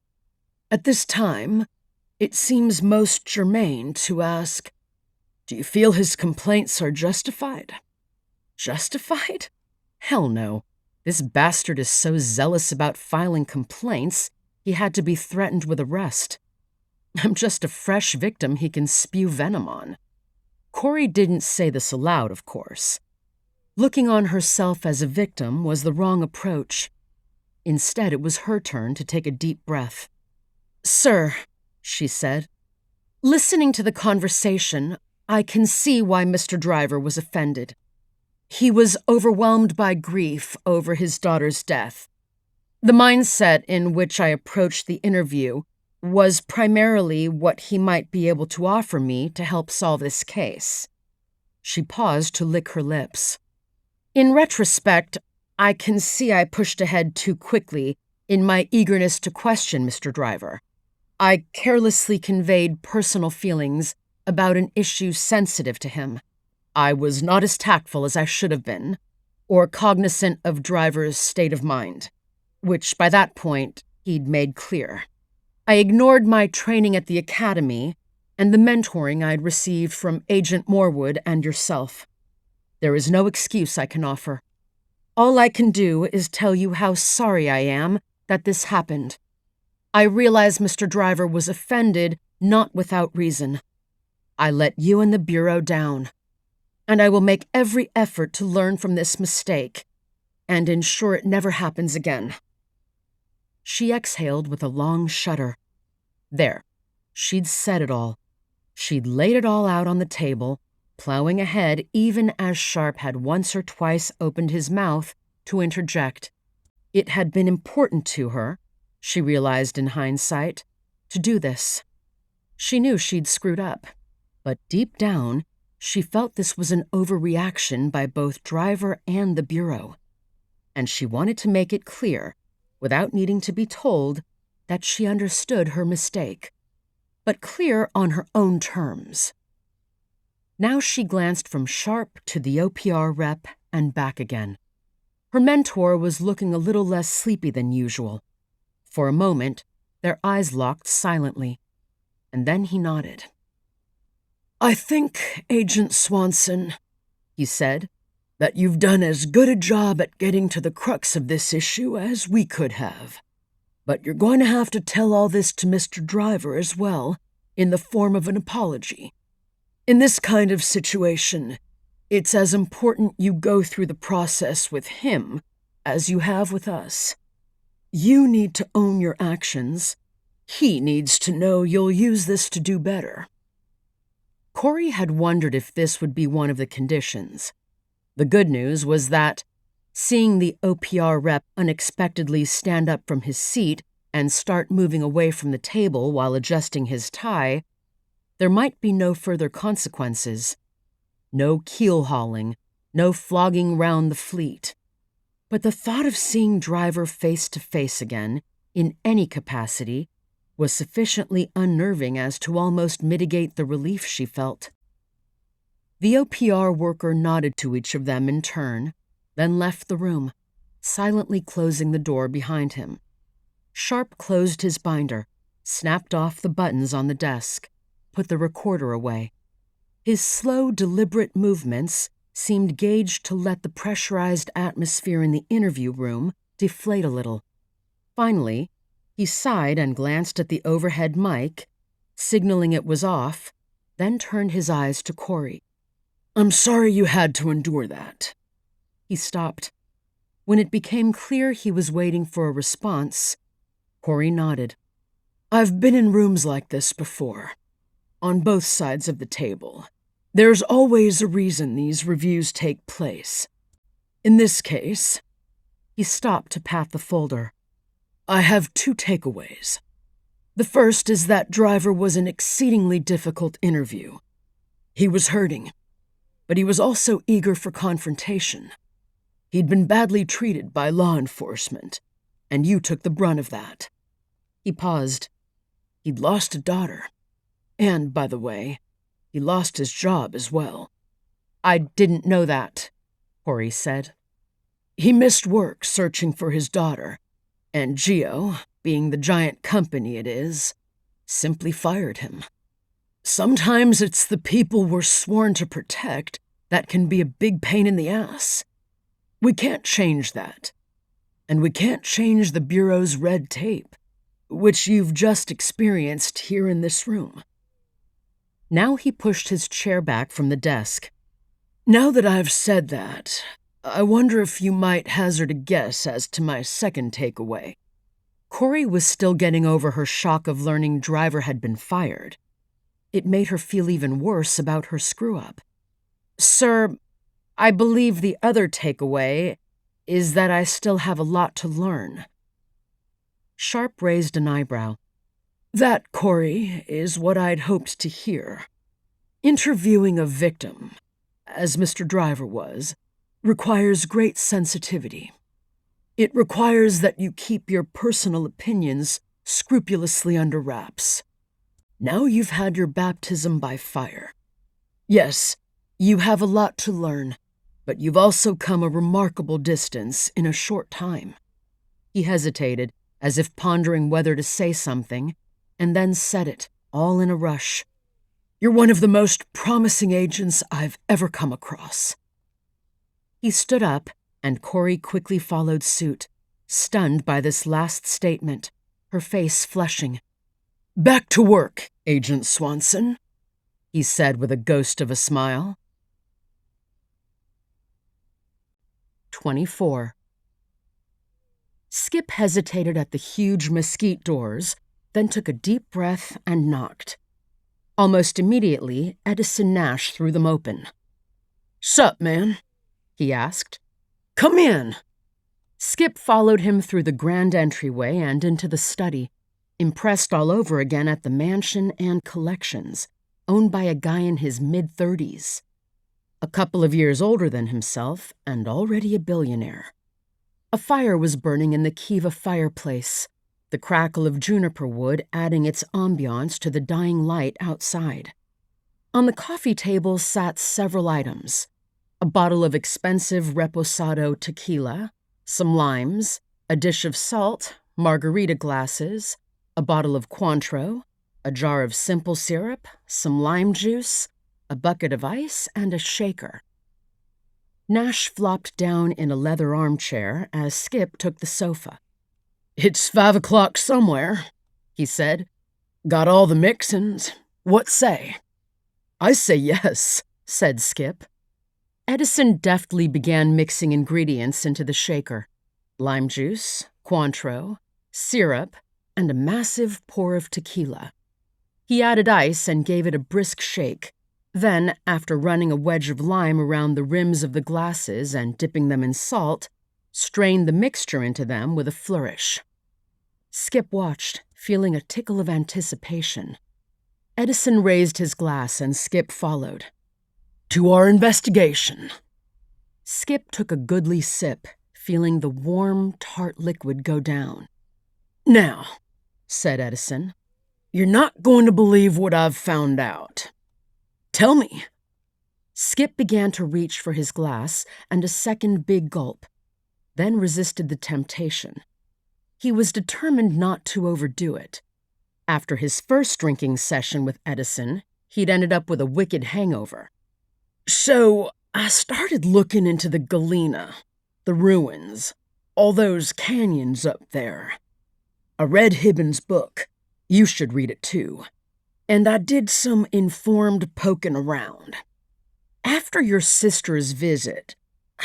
At this time, it seems most germane to ask, do you feel his complaints are justified? Justified? Hell no. This bastard is so zealous about filing complaints, he had to be threatened with arrest. I'm just a fresh victim he can spew venom on. Corrie didn't say this aloud, of course. Looking on herself as a victim was the wrong approach. Instead, it was her turn to take a deep breath. Sir, she said, listening to the conversation, I can see why Mr. Driver was offended. He was overwhelmed by grief over his daughter's death. The mindset in which I approached the interview was primarily what he might be able to offer me to help solve this case. She paused to lick her lips. In retrospect, I can see I pushed ahead too quickly in my eagerness to question Mr. Driver. I carelessly conveyed personal feelings about an issue sensitive to him. I was not as tactful as I should have been, or cognizant of Driver's state of mind, which by that point he'd made clear. I ignored my training at the academy and the mentoring I'd received from Agent Morwood and yourself. There is no excuse I can offer. All I can do is tell you how sorry I am that this happened. I realize Mr. Driver was offended, not without reason. I let you and the Bureau down, and I will make every effort to learn from this mistake and ensure it never happens again. She exhaled with a long shudder. There, she'd said it all. She'd laid it all out on the table, plowing ahead even as Sharp had once or twice opened his mouth to interject. It had been important to her, she realized in hindsight, to do this. She knew she'd screwed up, but deep down, she felt this was an overreaction by both Driver and the Bureau, and she wanted to make it clear, without needing to be told, that she understood her mistake, but clear on her own terms. Now she glanced from Sharp to the OPR rep and back again. Her mentor was looking a little less sleepy than usual. For a moment, their eyes locked silently, and then he nodded. I think, Agent Swanson, he said, that you've done as good a job at getting to the crux of this issue as we could have. But you're going to have to tell all this to Mr. Driver as well, in the form of an apology. In this kind of situation, it's as important you go through the process with him as you have with us. You need to own your actions. He needs to know you'll use this to do better. Corrie had wondered if this would be one of the conditions. The good news was that, seeing the OPR rep unexpectedly stand up from his seat and start moving away from the table while adjusting his tie, there might be no further consequences. No keel-hauling, no flogging round the fleet. But the thought of seeing Driver face to face again, in any capacity, was sufficiently unnerving as to almost mitigate the relief she felt. The OPR worker nodded to each of them in turn, then left the room, silently closing the door behind him. Sharp closed his binder, snapped off the buttons on the desk, put the recorder away. His slow, deliberate movements seemed gauged to let the pressurized atmosphere in the interview room deflate a little. Finally, he sighed and glanced at the overhead mic, signaling it was off, then turned his eyes to Corrie. "I'm sorry you had to endure that." He stopped. When it became clear he was waiting for a response, Corrie nodded. "I've been in rooms like this before, on both sides of the table. There's always a reason these reviews take place. In this case," he stopped to pat the folder, "I have 2 takeaways. The first is that Driver was an exceedingly difficult interview. He was hurting, but he was also eager for confrontation. He'd been badly treated by law enforcement, and you took the brunt of that." He paused. "He'd lost a daughter. And, by the way, he lost his job as well." "I didn't know that," Corrie said. "He missed work searching for his daughter, and Geo, being the giant company it is, simply fired him. Sometimes it's the people we're sworn to protect that can be a big pain in the ass. We can't change that. And we can't change the Bureau's red tape, which you've just experienced here in this room." Now he pushed his chair back from the desk. "Now that I've said that, I wonder if you might hazard a guess as to my second takeaway." Corrie was still getting over her shock of learning Driver had been fired. It made her feel even worse about her screw-up. "Sir, I believe the other takeaway is that I still have a lot to learn." Sharp raised an eyebrow. "That, Corrie, is what I'd hoped to hear. Interviewing a victim, as Mr. Driver was, requires great sensitivity. It requires that you keep your personal opinions scrupulously under wraps. Now you've had your baptism by fire. Yes, you have a lot to learn, but you've also come a remarkable distance in a short time." He hesitated, as if pondering whether to say something, and then said it, all in a rush. "You're one of the most promising agents I've ever come across." He stood up, and Corrie quickly followed suit, stunned by this last statement, her face flushing. "Back to work, Agent Swanson," he said with a ghost of a smile. 24. Skip hesitated at the huge mesquite doors, then took a deep breath and knocked. Almost immediately, Edison Nash threw them open. "Sup, man?" he asked. "Come in." Skip followed him through the grand entryway and into the study, impressed all over again at the mansion and collections, owned by a guy in his mid-30s. A couple of years older than himself, and already a billionaire. A fire was burning in the Kiva fireplace, the crackle of juniper wood adding its ambiance to the dying light outside. On the coffee table sat several items: a bottle of expensive reposado tequila, some limes, a dish of salt, margarita glasses, a bottle of Cointreau, a jar of simple syrup, some lime juice, a bucket of ice, and a shaker. Nash flopped down in a leather armchair as Skip took the sofa. "It's 5 o'clock somewhere," he said. "Got all the mixins. What say?" "I say yes," said Skip. Edison deftly began mixing ingredients into the shaker: lime juice, Cointreau, syrup, and a massive pour of tequila. He added ice and gave it a brisk shake. Then, after running a wedge of lime around the rims of the glasses and dipping them in salt, strained the mixture into them with a flourish. Skip watched, feeling a tickle of anticipation. Edison raised his glass and Skip followed. To our investigation. Skip took a goodly sip, feeling the warm, tart liquid go down. Now, said Edison, you're not going to believe what I've found out. Tell me. Skip began to reach for his glass and a second big gulp, then resisted the temptation. He was determined not to overdo it. After his first drinking session with Edison, he'd ended up with a wicked hangover. So, I started looking into the Galena, the ruins, all those canyons up there. I read Hibbins' book. You should read it too. And I did some informed poking around. After your sister's visit,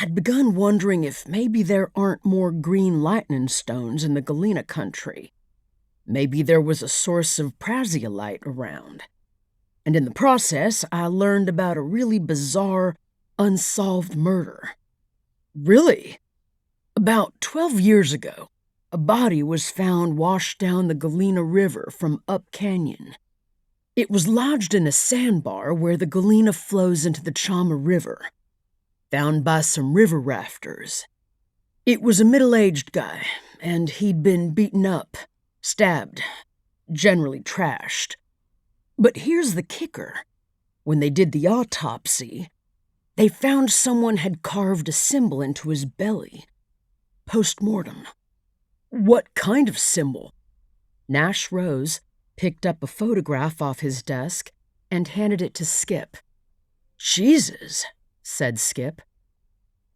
I'd begun wondering if maybe there aren't more green lightning stones in the Galena country. Maybe there was a source of prasiolite around. And in the process, I learned about a really bizarre, unsolved murder. Really? About 12 years ago, a body was found washed down the Galena River from up canyon. It was lodged in a sandbar where the Galena flows into the Chama River, found by some river rafters. It was a middle-aged guy, and he'd been beaten up, stabbed, generally trashed. But here's the kicker. When they did the autopsy, they found someone had carved a symbol into his belly. Post-mortem. What kind of symbol? Nash rose, picked up a photograph off his desk, and handed it to Skip. Jesus, said Skip.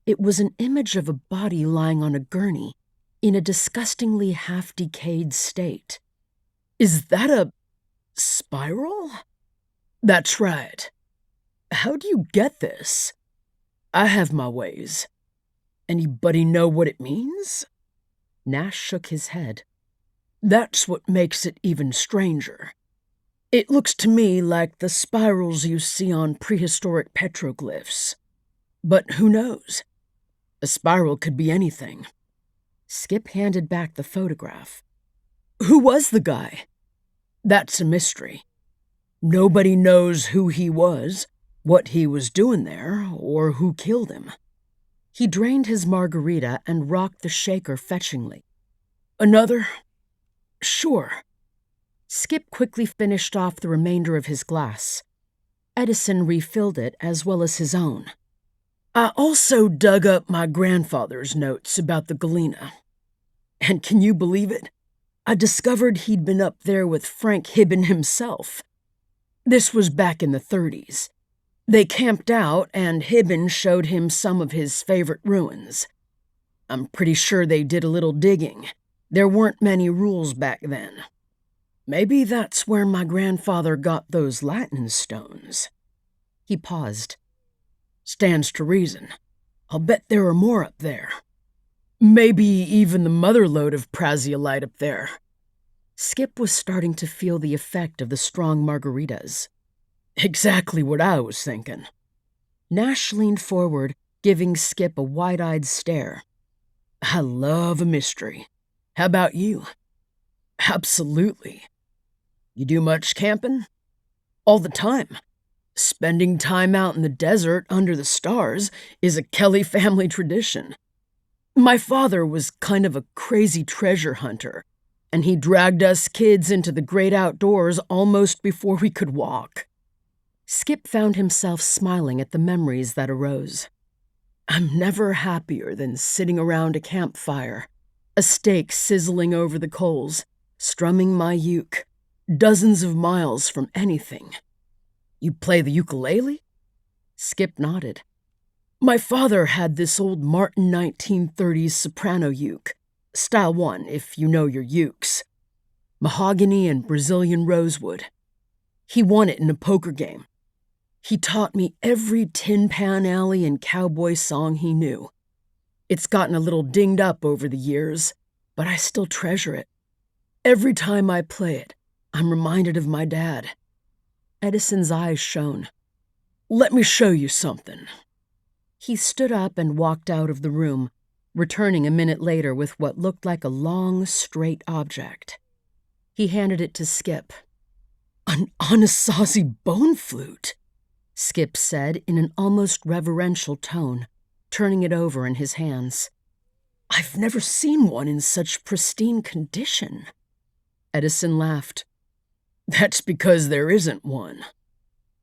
It was an image of a body lying on a gurney, in a disgustingly half-decayed state. Is that a spiral? That's right. How do you get this? I have my ways. Anybody know what it means? Nash shook his head. That's what makes it even stranger. It looks to me like the spirals you see on prehistoric petroglyphs. But who knows? A spiral could be anything. Skip handed back the photograph. Who was the guy? That's a mystery. Nobody knows who he was, what he was doing there, or who killed him. He drained his margarita and rocked the shaker fetchingly. Another? Sure. Skip quickly finished off the remainder of his glass. Edison refilled it as well as his own. I also dug up my grandfather's notes about the Galena. And can you believe it? I discovered he'd been up there with Frank Hibben himself. This was back in the 30s. They camped out, and Hibben showed him some of his favorite ruins. I'm pretty sure they did a little digging. There weren't many rules back then. Maybe that's where my grandfather got those lightning stones. He paused. Stands to reason. I'll bet there are more up there. Maybe even the motherlode of prasiolite up there. Skip was starting to feel the effect of the strong margaritas. Exactly what I was thinking. Nash leaned forward, giving Skip a wide-eyed stare. I love a mystery. How about you? Absolutely. You do much camping? All the time. Spending time out in the desert under the stars is a Kelly family tradition. My father was kind of a crazy treasure hunter, and he dragged us kids into the great outdoors almost before we could walk. Skip found himself smiling at the memories that arose. I'm never happier than sitting around a campfire, a steak sizzling over the coals, strumming my uke, dozens of miles from anything. You play the ukulele? Skip nodded. My father had this old Martin 1930s soprano uke, style 1 if you know your ukes. Mahogany and Brazilian rosewood. He won it in a poker game. He taught me every Tin Pan Alley and cowboy song he knew. It's gotten a little dinged up over the years, but I still treasure it. Every time I play it, I'm reminded of my dad. Edison's eyes shone. Let me show you something. He stood up and walked out of the room, returning a minute later with what looked like a long, straight object. He handed it to Skip. "An Anasazi bone flute," Skip said in an almost reverential tone, turning it over in his hands. "I've never seen one in such pristine condition." Edison laughed. "That's because there isn't one."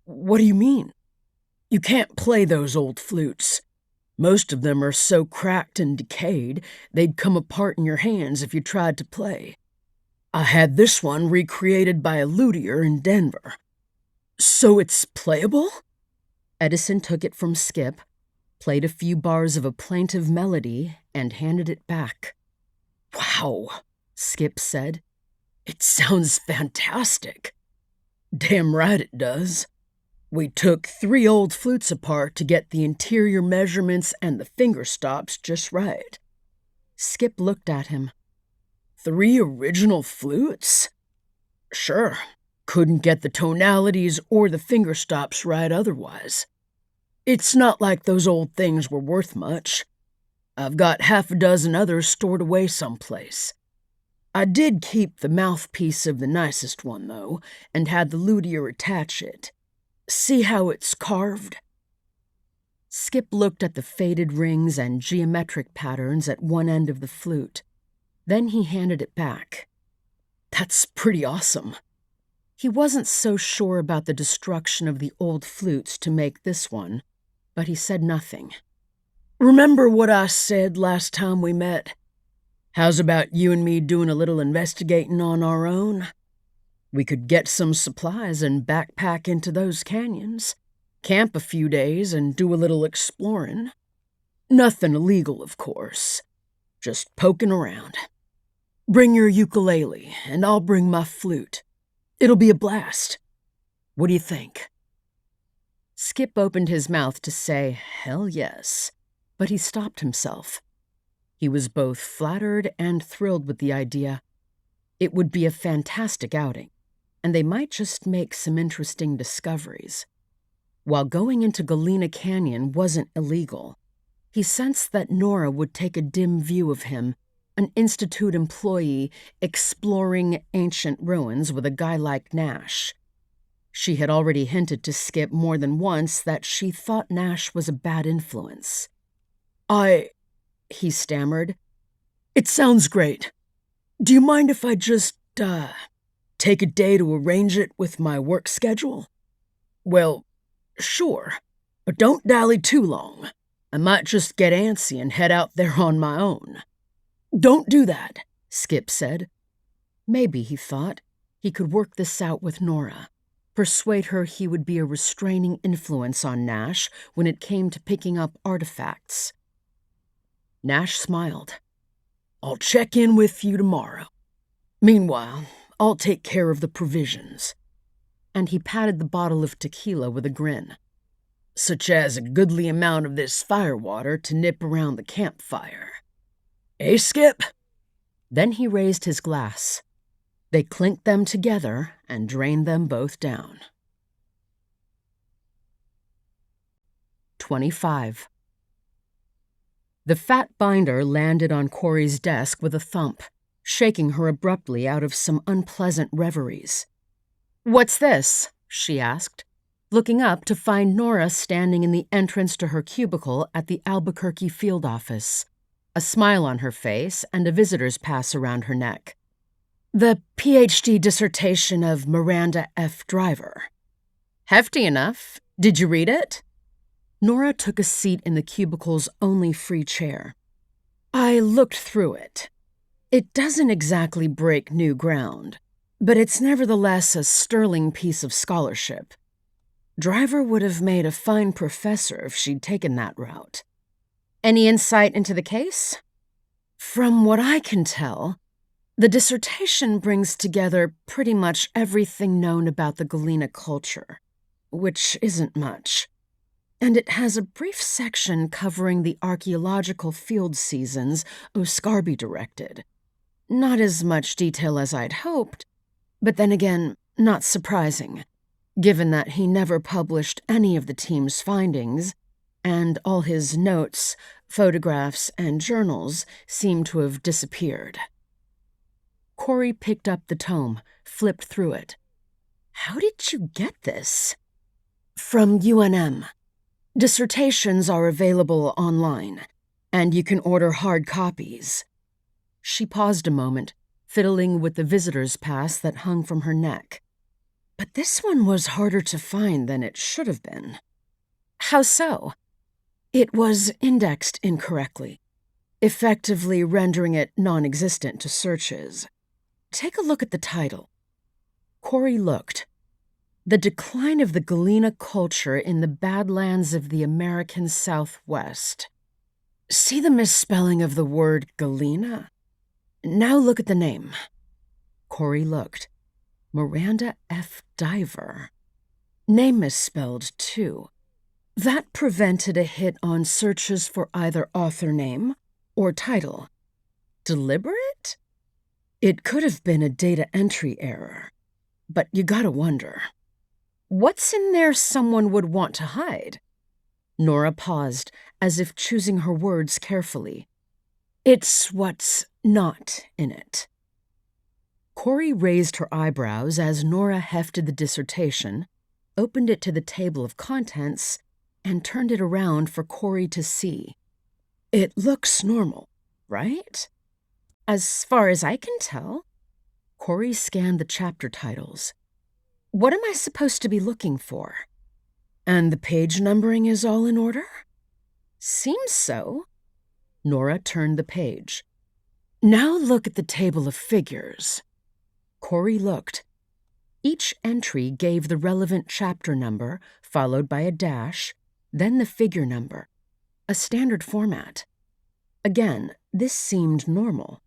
"What do you mean?" "You can't play those old flutes. Most of them are so cracked and decayed, they'd come apart in your hands if you tried to play. I had this one recreated by a luthier in Denver." "So it's playable?" Edison took it from Skip, played a few bars of a plaintive melody, and handed it back. "Wow," Skip said. "It sounds fantastic." "Damn right it does. We took 3 old flutes apart to get the interior measurements and the finger stops just right." Skip looked at him. 3 original flutes? "Sure. Couldn't get the tonalities or the finger stops right otherwise. It's not like those old things were worth much. I've got half a dozen others stored away someplace. I did keep the mouthpiece of the nicest one, though, and had the luthier attach it. See how it's carved?" Skip looked at the faded rings and geometric patterns at one end of the flute. Then he handed it back. "That's pretty awesome." He wasn't so sure about the destruction of the old flutes to make this one, but he said nothing. "Remember what I said last time we met? How's about you and me doing a little investigating on our own? We could get some supplies and backpack into those canyons, camp a few days, and do a little exploring. Nothing illegal, of course. Just poking around. Bring your ukulele, and I'll bring my flute. It'll be a blast. What do you think?" Skip opened his mouth to say, "Hell yes," but he stopped himself. He was both flattered and thrilled with the idea. It would be a fantastic outing, and they might just make some interesting discoveries. While going into Galena Canyon wasn't illegal, he sensed that Nora would take a dim view of him, an Institute employee exploring ancient ruins with a guy like Nash. She had already hinted to Skip more than once that she thought Nash was a bad influence. He stammered. "It sounds great. Do you mind if I just, take a day to arrange it with my work schedule?" "Well, sure, but don't dally too long. I might just get antsy and head out there on my own." "Don't do that," Skip said. Maybe, he thought, he could work this out with Nora, persuade her he would be a restraining influence on Nash when it came to picking up artifacts. Nash smiled. "I'll check in with you tomorrow. Meanwhile, I'll take care of the provisions." And he patted the bottle of tequila with a grin. "Such as a goodly amount of this firewater to nip around the campfire. Eh, Skip?" Then he raised his glass. They clinked them together and drained them both down. 25. The fat binder landed on Corrie's desk with a thump, shaking her abruptly out of some unpleasant reveries. "What's this?" she asked, looking up to find Nora standing in the entrance to her cubicle at the Albuquerque field office, a smile on her face and a visitor's pass around her neck. "The PhD dissertation of Miranda F. Driver." "Hefty enough. Did you read it?" Nora took a seat in the cubicle's only free chair. "I looked through it. It doesn't exactly break new ground, but it's nevertheless a sterling piece of scholarship. Driver would have made a fine professor if she'd taken that route." "Any insight into the case?" "From what I can tell, the dissertation brings together pretty much everything known about the Galena culture, which isn't much. And it has a brief section covering the archaeological field seasons Oscarby directed. Not as much detail as I'd hoped, but then again, not surprising, given that he never published any of the team's findings, and all his notes Photographs and journals seem to have disappeared. Corrie picked up the tome, flipped through it. How did you get this? From UNM. Dissertations are available online, and you can order hard copies. She paused a moment, fiddling with the visitor's pass that hung from her neck. But this one was harder to find than it should have been. How so? It was indexed incorrectly, effectively rendering it non-existent to searches. Take a look at the title. Corrie looked. The Decline of the Galena Culture in the Badlands of the American Southwest. See the misspelling of the word Galena? Now look at the name. Corrie looked. Miranda F. Diver. Name misspelled, too. That prevented a hit on searches for either author name or title. Deliberate? It could have been a data entry error, but you gotta wonder. What's in there someone would want to hide? Nora paused, as if choosing her words carefully. It's what's not in it. Corrie raised her eyebrows as Nora hefted the dissertation, opened it to the table of contents, and turned it around for Corrie to see. It looks normal, right? As far as I can tell. Corrie scanned the chapter titles. What am I supposed to be looking for? And the page numbering is all in order? Seems so. Nora turned the page. Now look at the table of figures. Corrie looked. Each entry gave the relevant chapter number, followed by a dash, then the figure number, a standard format. Again, this seemed normal.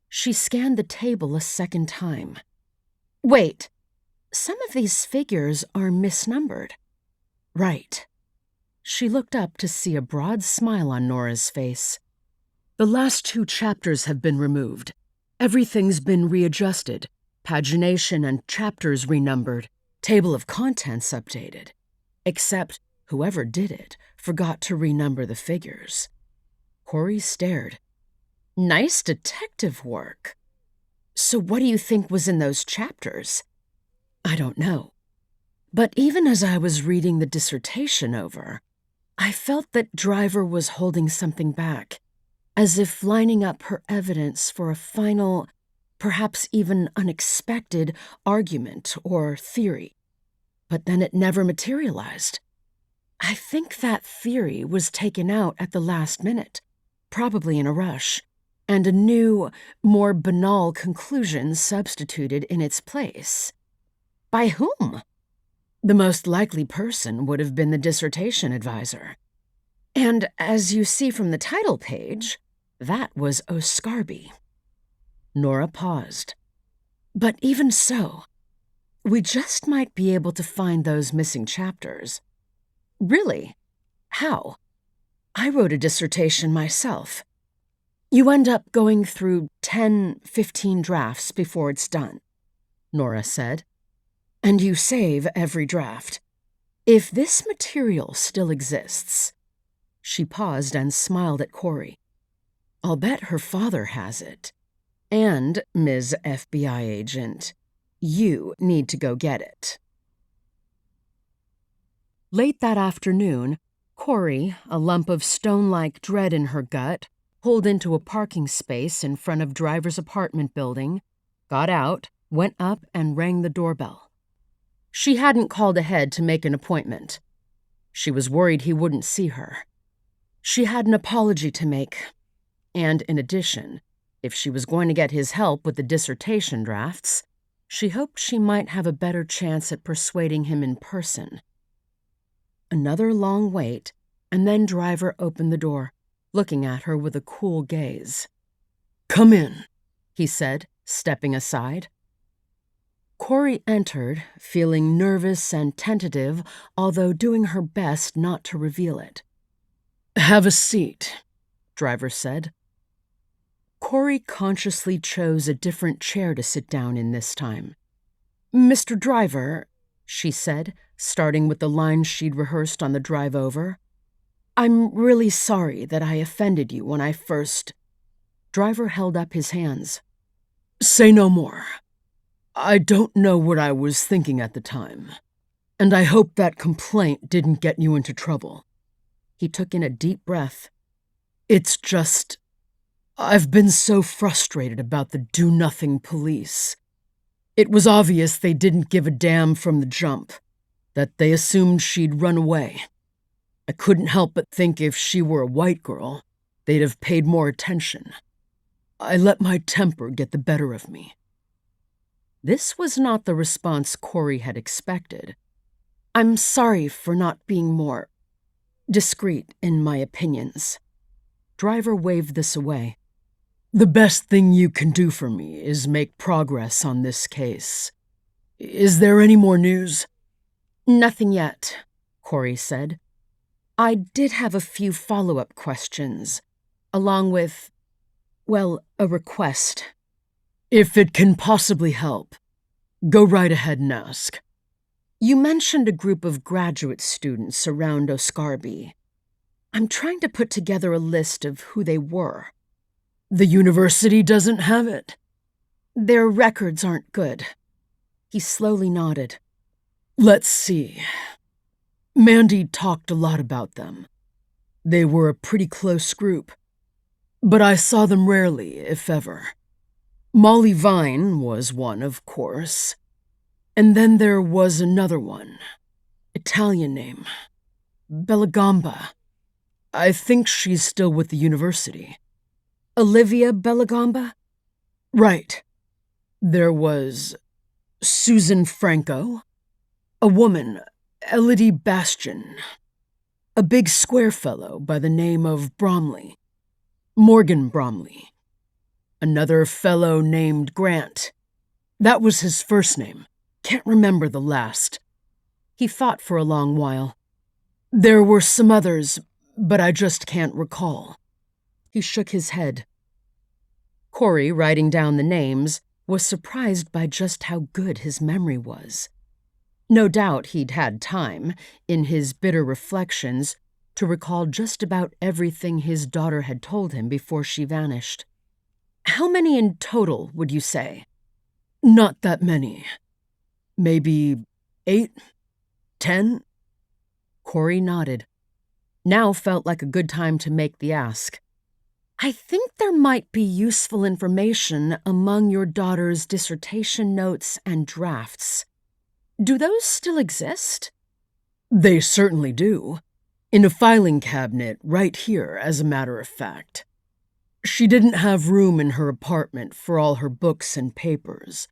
She scanned the table a second time. Wait, some of these figures are misnumbered. Right. She looked up to see a broad smile on Nora's face. The last 2 chapters have been removed. Everything's been readjusted. Pagination and chapters renumbered. Table of contents updated. Except whoever did it forgot to renumber the figures. Corrie stared. Nice detective work. So what do you think was in those chapters? I don't know. But even as I was reading the dissertation over, I felt that Driver was holding something back, as if lining up her evidence for a final, perhaps even unexpected, argument or theory. But then it never materialized. I think that theory was taken out at the last minute, probably in a rush, and a new, more banal conclusion substituted in its place. By whom? The most likely person would have been the dissertation advisor. And as you see from the title page, that was Oscarby. Nora paused. But even so, we just might be able to find those missing chapters. Really? How? I wrote a dissertation myself. You end up going through 10, 15 drafts before it's done, Nora said. And you save every draft. If this material still exists... She paused and smiled at Corrie. I'll bet her father has it. And, Ms. FBI Agent, you need to go get it. Late that afternoon, Corrie, a lump of stone-like dread in her gut, pulled into a parking space in front of Driver's apartment building, got out, went up, and rang the doorbell. She hadn't called ahead to make an appointment. She was worried he wouldn't see her. She had an apology to make. And in addition, if she was going to get his help with the dissertation drafts, she hoped she might have a better chance at persuading him in person. Another long wait, and then Driver opened the door, looking at her with a cool gaze. Come in, he said, stepping aside. Corrie entered, feeling nervous and tentative, although doing her best not to reveal it. Have a seat, Driver said. Corrie consciously chose a different chair to sit down in this time. Mr. Driver, she said, starting with the lines she'd rehearsed on the drive over. I'm really sorry that I offended you when I first... Driver held up his hands. Say no more. I don't know what I was thinking at the time, and I hope that complaint didn't get you into trouble. He took in a deep breath. It's just... I've been so frustrated about the do-nothing police. It was obvious they didn't give a damn from the jump, that they assumed she'd run away. I couldn't help but think if she were a white girl, they'd have paid more attention. I let my temper get the better of me. This was not the response Corrie had expected. I'm sorry for not being more discreet in my opinions. Driver waved this away. The best thing you can do for me is make progress on this case. Is there any more news? Nothing yet, Corrie said. I did have a few follow-up questions, along with, well, a request. If it can possibly help, go right ahead and ask. You mentioned a group of graduate students around Oscarby. I'm trying to put together a list of who they were. The university doesn't have it. Their records aren't good. He slowly nodded. Let's see. Mandy talked a lot about them. They were a pretty close group, but I saw them rarely, if ever. Molly Vine was one, of course. And then there was another one. Italian name. Belagamba. I think she's still with the university. Olivia Belagamba? Right. There was Susan Franco, a woman, Elodie Bastian, a big square fellow by the name of Bromley, Morgan Bromley, another fellow named Grant. That was his first name. Can't remember the last. He thought for a long while. There were some others, but I just can't recall. He shook his head. Corrie, writing down the names, was surprised by just how good his memory was. No doubt he'd had time, in his bitter reflections, to recall just about everything his daughter had told him before she vanished. How many in total, would you say? Not that many. Maybe 8, 10? Corrie nodded. Now felt like a good time to make the ask. I think there might be useful information among your daughter's dissertation notes and drafts. Do those still exist? They certainly do. In a filing cabinet right here, as a matter of fact. She didn't have room in her apartment for all her books and papers,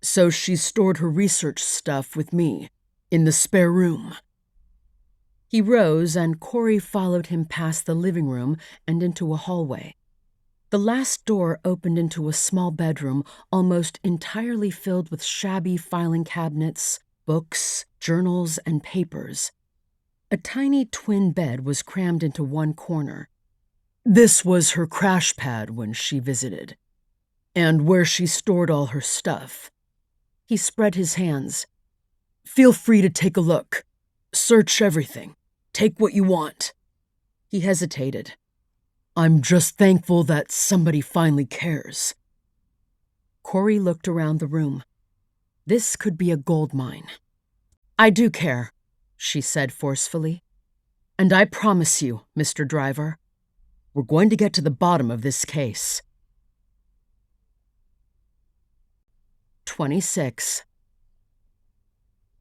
so she stored her research stuff with me, in the spare room. He rose, and Corrie followed him past the living room and into a hallway. The last door opened into a small bedroom almost entirely filled with shabby filing cabinets, books, journals, and papers. A tiny twin bed was crammed into one corner. This was her crash pad when she visited, and where she stored all her stuff. He spread his hands. Feel free to take a look. Search everything. Take what you want. He hesitated. I'm just thankful that somebody finally cares. Corrie looked around the room. This could be a gold mine. I do care, she said forcefully. And I promise you, Mr. Driver, we're going to get to the bottom of this case. 26.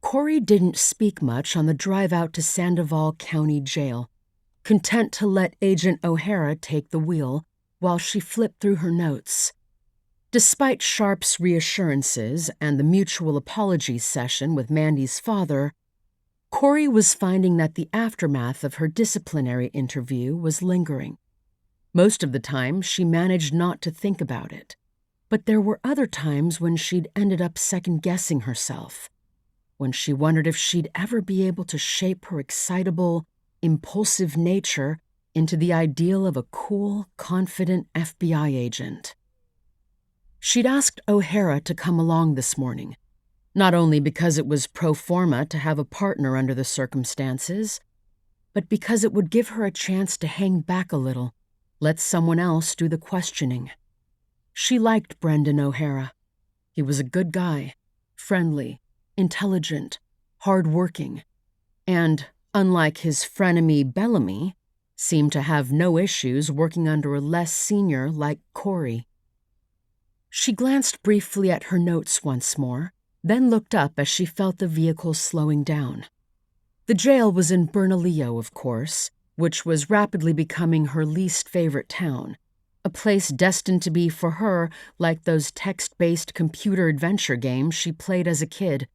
Corrie didn't speak much on the drive out to Sandoval County Jail, content to let Agent O'Hara take the wheel while she flipped through her notes. Despite Sharp's reassurances and the mutual apology session with Mandy's father, Corrie was finding that the aftermath of her disciplinary interview was lingering. Most of the time, she managed not to think about it, but there were other times when she'd ended up second-guessing herself, when she wondered if she'd ever be able to shape her excitable, impulsive nature into the ideal of a cool, confident FBI agent. She'd asked O'Hara to come along this morning, not only because it was pro forma to have a partner under the circumstances, but because it would give her a chance to hang back a little, let someone else do the questioning. She liked Brendan O'Hara. He was a good guy, friendly, intelligent, hard-working, and, unlike his frenemy Bellamy, seemed to have no issues working under a less senior like Corrie. She glanced briefly at her notes once more, then looked up as she felt the vehicle slowing down. The jail was in Bernalillo, of course, which was rapidly becoming her least favorite town, a place destined to be for her like those text-based computer adventure games she played as a kid,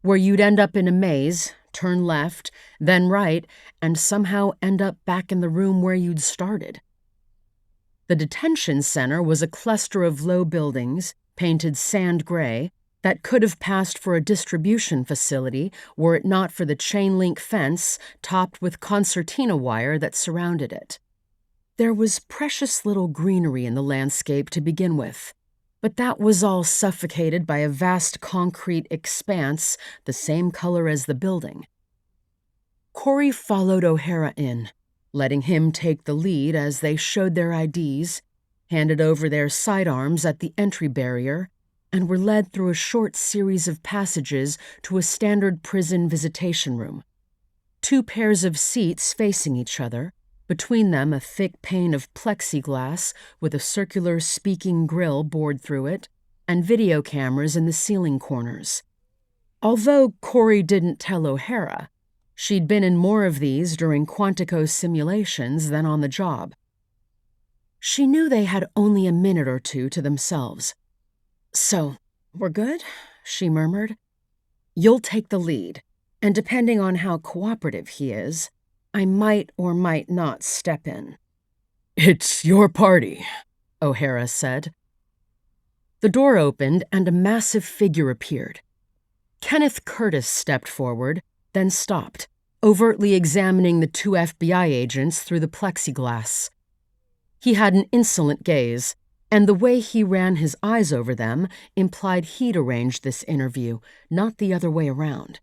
where you'd end up in a maze, turn left, then right, and somehow end up back in the room where you'd started. The detention center was a cluster of low buildings, painted sand gray, that could have passed for a distribution facility were it not for the chain-link fence topped with concertina wire that surrounded it. There was precious little greenery in the landscape to begin with, but that was all suffocated by a vast concrete expanse the same color as the building. Corrie followed O'Hara in, letting him take the lead as they showed their IDs, handed over their sidearms at the entry barrier, and were led through a short series of passages to a standard prison visitation room. 2 pairs of seats facing each other, between them a thick pane of plexiglass with a circular speaking grill bored through it, and video cameras in the ceiling corners. Although Corrie didn't tell O'Hara, she'd been in more of these during Quantico simulations than on the job. She knew they had only a minute or two to themselves. "So, we're good?" she murmured. "You'll take the lead, and depending on how cooperative he is, I might or might not step in." "It's your party," O'Hara said. The door opened and a massive figure appeared. Kenneth Kirkus stepped forward, then stopped, overtly examining the 2 FBI agents through the plexiglass. He had an insolent gaze, and the way he ran his eyes over them implied he'd arranged this interview, not the other way around.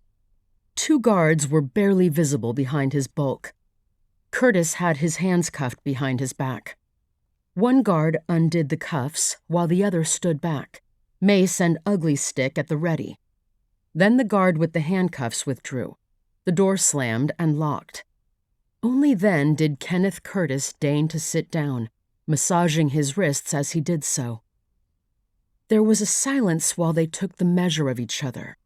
2 guards were barely visible behind his bulk. Kirkus had his hands cuffed behind his back. One guard undid the cuffs while the other stood back, mace and ugly stick at the ready. Then the guard with the handcuffs withdrew. The door slammed and locked. Only then did Kenneth Kirkus deign to sit down, massaging his wrists as he did so. There was a silence while they took the measure of each other.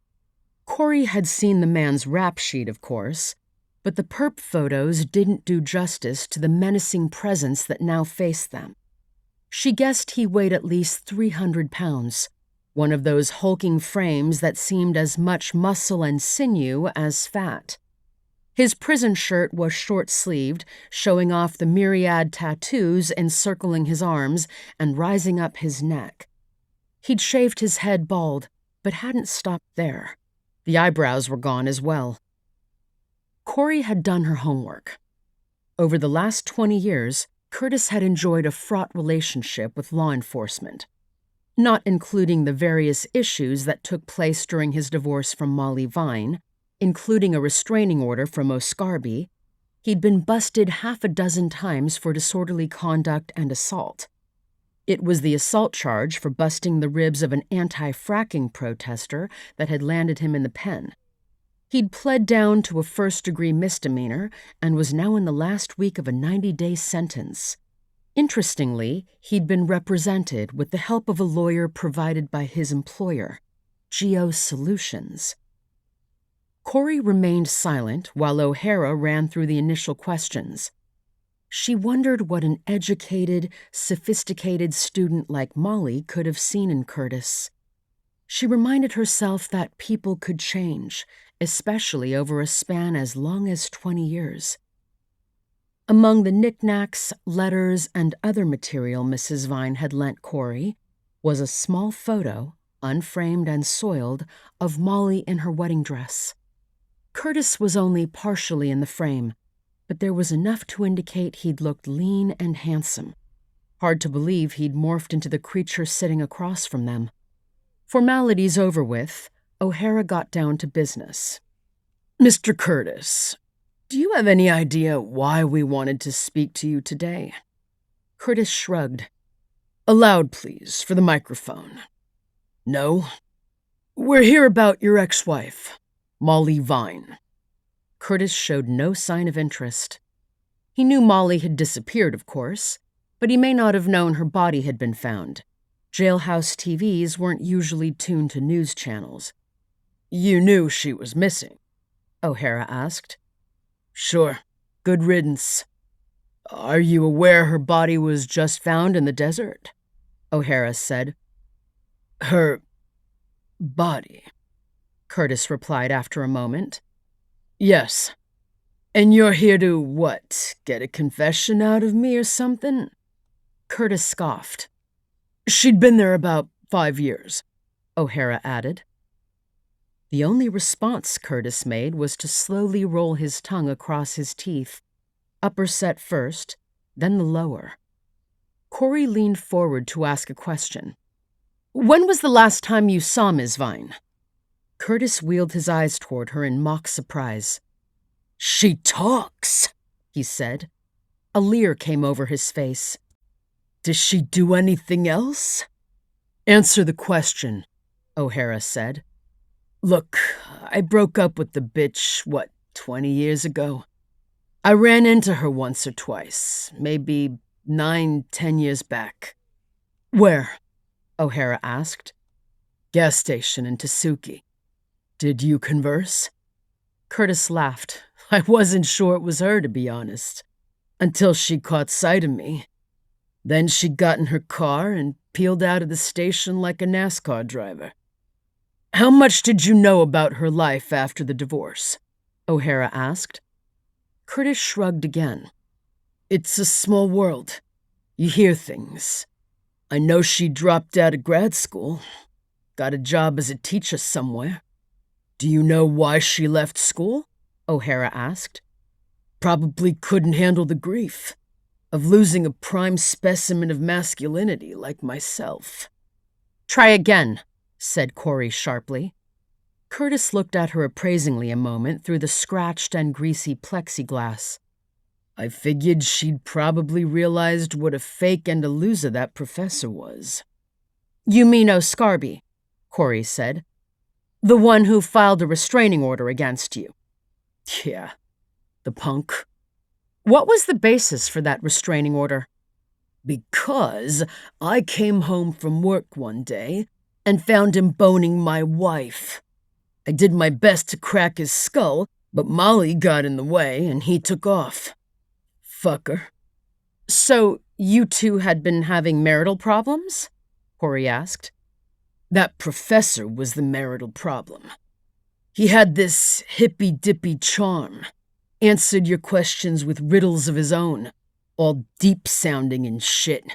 Corrie had seen the man's rap sheet, of course, but the perp photos didn't do justice to the menacing presence that now faced them. She guessed he weighed at least 300 pounds, one of those hulking frames that seemed as much muscle and sinew as fat. His prison shirt was short-sleeved, showing off the myriad tattoos encircling his arms and rising up his neck. He'd shaved his head bald, but hadn't stopped there. The eyebrows were gone as well. Corrie had done her homework. Over the last 20 years, Kirkus had enjoyed a fraught relationship with law enforcement, not including the various issues that took place during his divorce from Molly Vine, including a restraining order from O'Scarby. He'd been busted half a dozen times for disorderly conduct and assault. It was the assault charge for busting the ribs of an anti-fracking protester that had landed him in the pen. He'd pled down to a first-degree misdemeanor and was now in the last week of a 90-day sentence. Interestingly, he'd been represented with the help of a lawyer provided by his employer, Geo Solutions. Corrie remained silent while O'Hara ran through the initial questions. She wondered what an educated, sophisticated student like Molly could have seen in Kirkus. She reminded herself that people could change, especially over a span as long as 20 years. Among the knickknacks, letters, and other material Mrs. Vine had lent Corrie was a small photo, unframed and soiled, of Molly in her wedding dress. Kirkus was only partially in the frame, but there was enough to indicate he'd looked lean and handsome. Hard to believe he'd morphed into the creature sitting across from them. Formalities over with, O'Hara got down to business. "Mr. Kirkus, Do you have any idea why we wanted to speak to you today? Curtis shrugged. Aloud, please, for the microphone. No? We're here about your ex-wife, Molly Vine. Curtis showed no sign of interest. He knew Molly had disappeared, of course, but he may not have known her body had been found. Jailhouse TVs weren't usually tuned to news channels. You knew she was missing? O'Hara asked. Sure. Good riddance. Are you aware her body was just found in the desert? O'Hara said. Her body, Curtis replied after a moment. Yes. And you're here to, what, get a confession out of me or something? Curtis scoffed. She'd been there about 5 years, O'Hara added. The only response Curtis made was to slowly roll his tongue across his teeth, upper set first, then the lower. Corrie leaned forward to ask a question. When was the last time you saw Ms. Vine? Curtis wheeled his eyes toward her in mock surprise. She talks, he said. A leer came over his face. Does she do anything else? Answer the question, O'Hara said. Look, I broke up with the bitch, 20 years ago? I ran into her once or twice, maybe 9-10 years back. Where? O'Hara asked. Gas station in Tasuki. Did you converse? Curtis laughed. I wasn't sure it was her, to be honest, until she caught sight of me. Then she got in her car and peeled out of the station like a NASCAR driver. How much did you know about her life after the divorce? O'Hara asked. Curtis shrugged again. It's a small world. You hear things. I know she dropped out of grad school. Got a job as a teacher somewhere. Do you know why she left school? O'Hara asked. Probably couldn't handle the grief of losing a prime specimen of masculinity like myself. Try again, said Corrie sharply. Curtis looked at her appraisingly a moment through the scratched and greasy plexiglass. I figured she'd probably realized what a fake and a loser that professor was. You mean O'Scarby, Corrie said. The one who filed a restraining order against you. Yeah, the punk. What was the basis for that restraining order? Because I came home from work one day and found him boning my wife. I did my best to crack his skull, but Molly got in the way and he took off. Fucker. So you two had been having marital problems? Corrie asked. That professor was the marital problem. He had this hippy-dippy charm, answered your questions with riddles of his own, all deep-sounding and shit.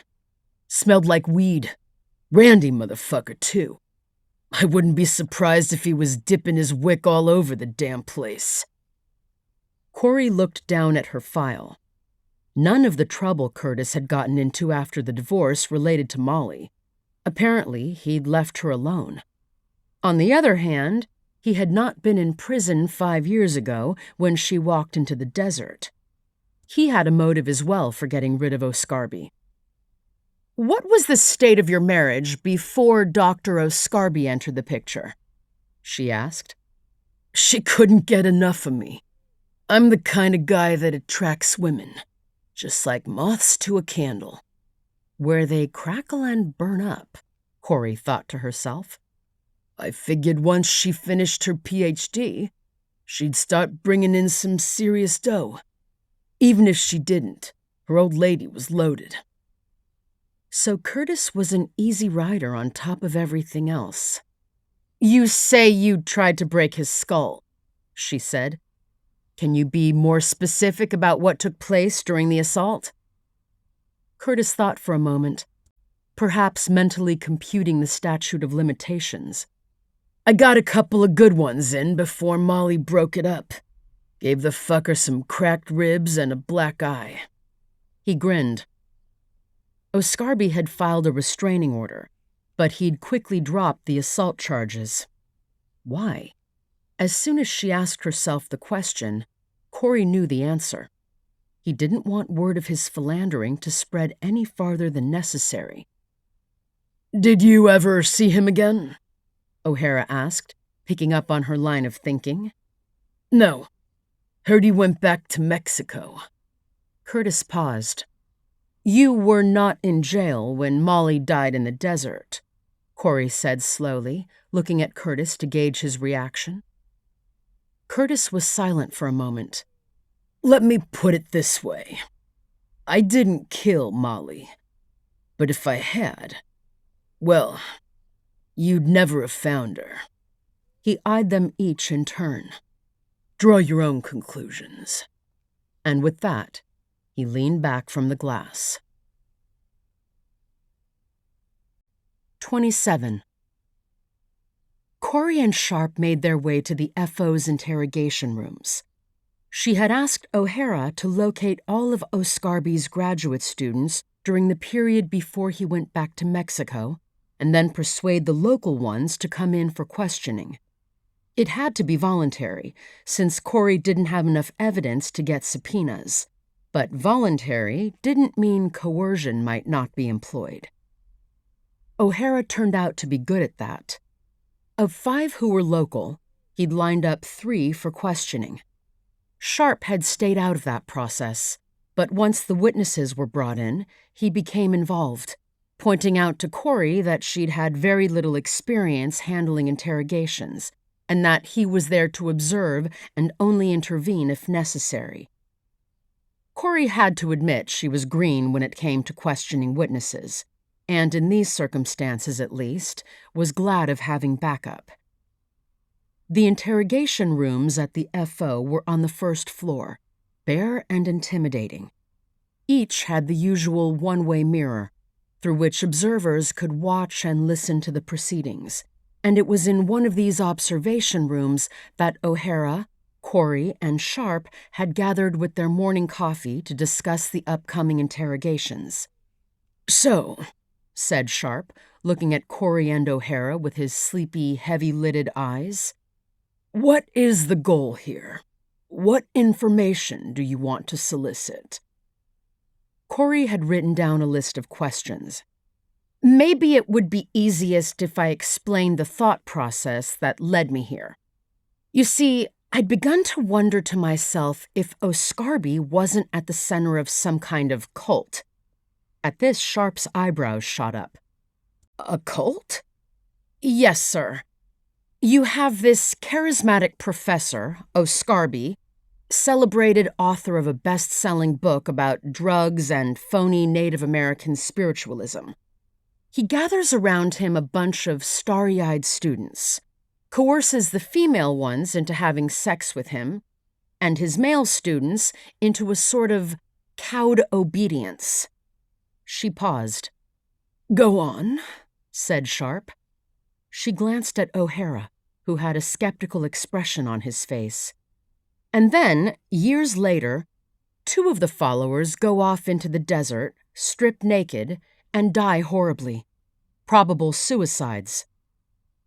Smelled like weed. Randy motherfucker, too. I wouldn't be surprised if he was dipping his wick all over the damn place. Corrie looked down at her file. None of the trouble Curtis had gotten into after the divorce related to Molly. Apparently, he'd left her alone. On the other hand, he had not been in prison 5 years ago when she walked into the desert. He had a motive as well for getting rid of O'Scarby. What was the state of your marriage before Dr. O'Scarby entered the picture? She asked. She couldn't get enough of me. I'm the kind of guy that attracts women, just like moths to a candle. Where they crackle and burn up, Corrie thought to herself. I figured once she finished her PhD, she'd start bringing in some serious dough. Even if she didn't, her old lady was loaded. So Curtis was an easy rider on top of everything else. You say you tried to break his skull, she said. Can you be more specific about what took place during the assault? Curtis thought for a moment, perhaps mentally computing the statute of limitations. I got a couple of good ones in before Molly broke it up. Gave the fucker some cracked ribs and a black eye. He grinned. O'Scarby had filed a restraining order, but he'd quickly dropped the assault charges. Why? As soon as she asked herself the question, Corrie knew the answer. He didn't want word of his philandering to spread any farther than necessary. "Did you ever see him again?" O'Hara asked, picking up on her line of thinking. "No. Heard he went back to Mexico." Curtis paused. "You were not in jail when Molly died in the desert," Corrie said slowly, looking at Curtis to gauge his reaction. Curtis was silent for a moment. "Let me put it this way. I didn't kill Molly. But if I had, well, you'd never have found her." He eyed them each in turn. "Draw your own conclusions." And with that, he leaned back from the glass. 27. Corrie and Sharp made their way to the FO's interrogation rooms. She had asked O'Hara to locate all of Oscarby's graduate students during the period before he went back to Mexico, and then persuade the local ones to come in for questioning. It had to be voluntary, since Corrie didn't have enough evidence to get subpoenas. But voluntary didn't mean coercion might not be employed. O'Hara turned out to be good at that. Of 5 who were local, he'd lined up 3 for questioning. Sharp had stayed out of that process, but once the witnesses were brought in, he became involved, pointing out to Corrie that she'd had very little experience handling interrogations, and that he was there to observe and only intervene if necessary. Corrie had to admit she was green when it came to questioning witnesses, and in these circumstances at least, was glad of having backup. The interrogation rooms at the FO were on the first floor, bare and intimidating. Each had the usual one-way mirror, through which observers could watch and listen to the proceedings, and it was in one of these observation rooms that O'Hara, Corrie, and Sharp had gathered with their morning coffee to discuss the upcoming interrogations. "So," said Sharp, looking at Corrie and O'Hara with his sleepy, heavy-lidded eyes, "what is the goal here? What information do you want to solicit?" Corrie had written down a list of questions. "Maybe it would be easiest if I explained the thought process that led me here. You see, I'd begun to wonder to myself if Oscarby wasn't at the center of some kind of cult." At this, Sharp's eyebrows shot up. "A cult?" "Yes, sir. You have this charismatic professor, Oscarby, celebrated author of a best-selling book about drugs and phony Native American spiritualism. He gathers around him a bunch of starry-eyed students, coerces the female ones into having sex with him, and his male students into a sort of cowed obedience." She paused. "Go on," said Sharp. She glanced at O'Hara, who had a skeptical expression on his face. And then, years later, 2 of the followers go off into the desert, strip naked, and die horribly. Probable suicides.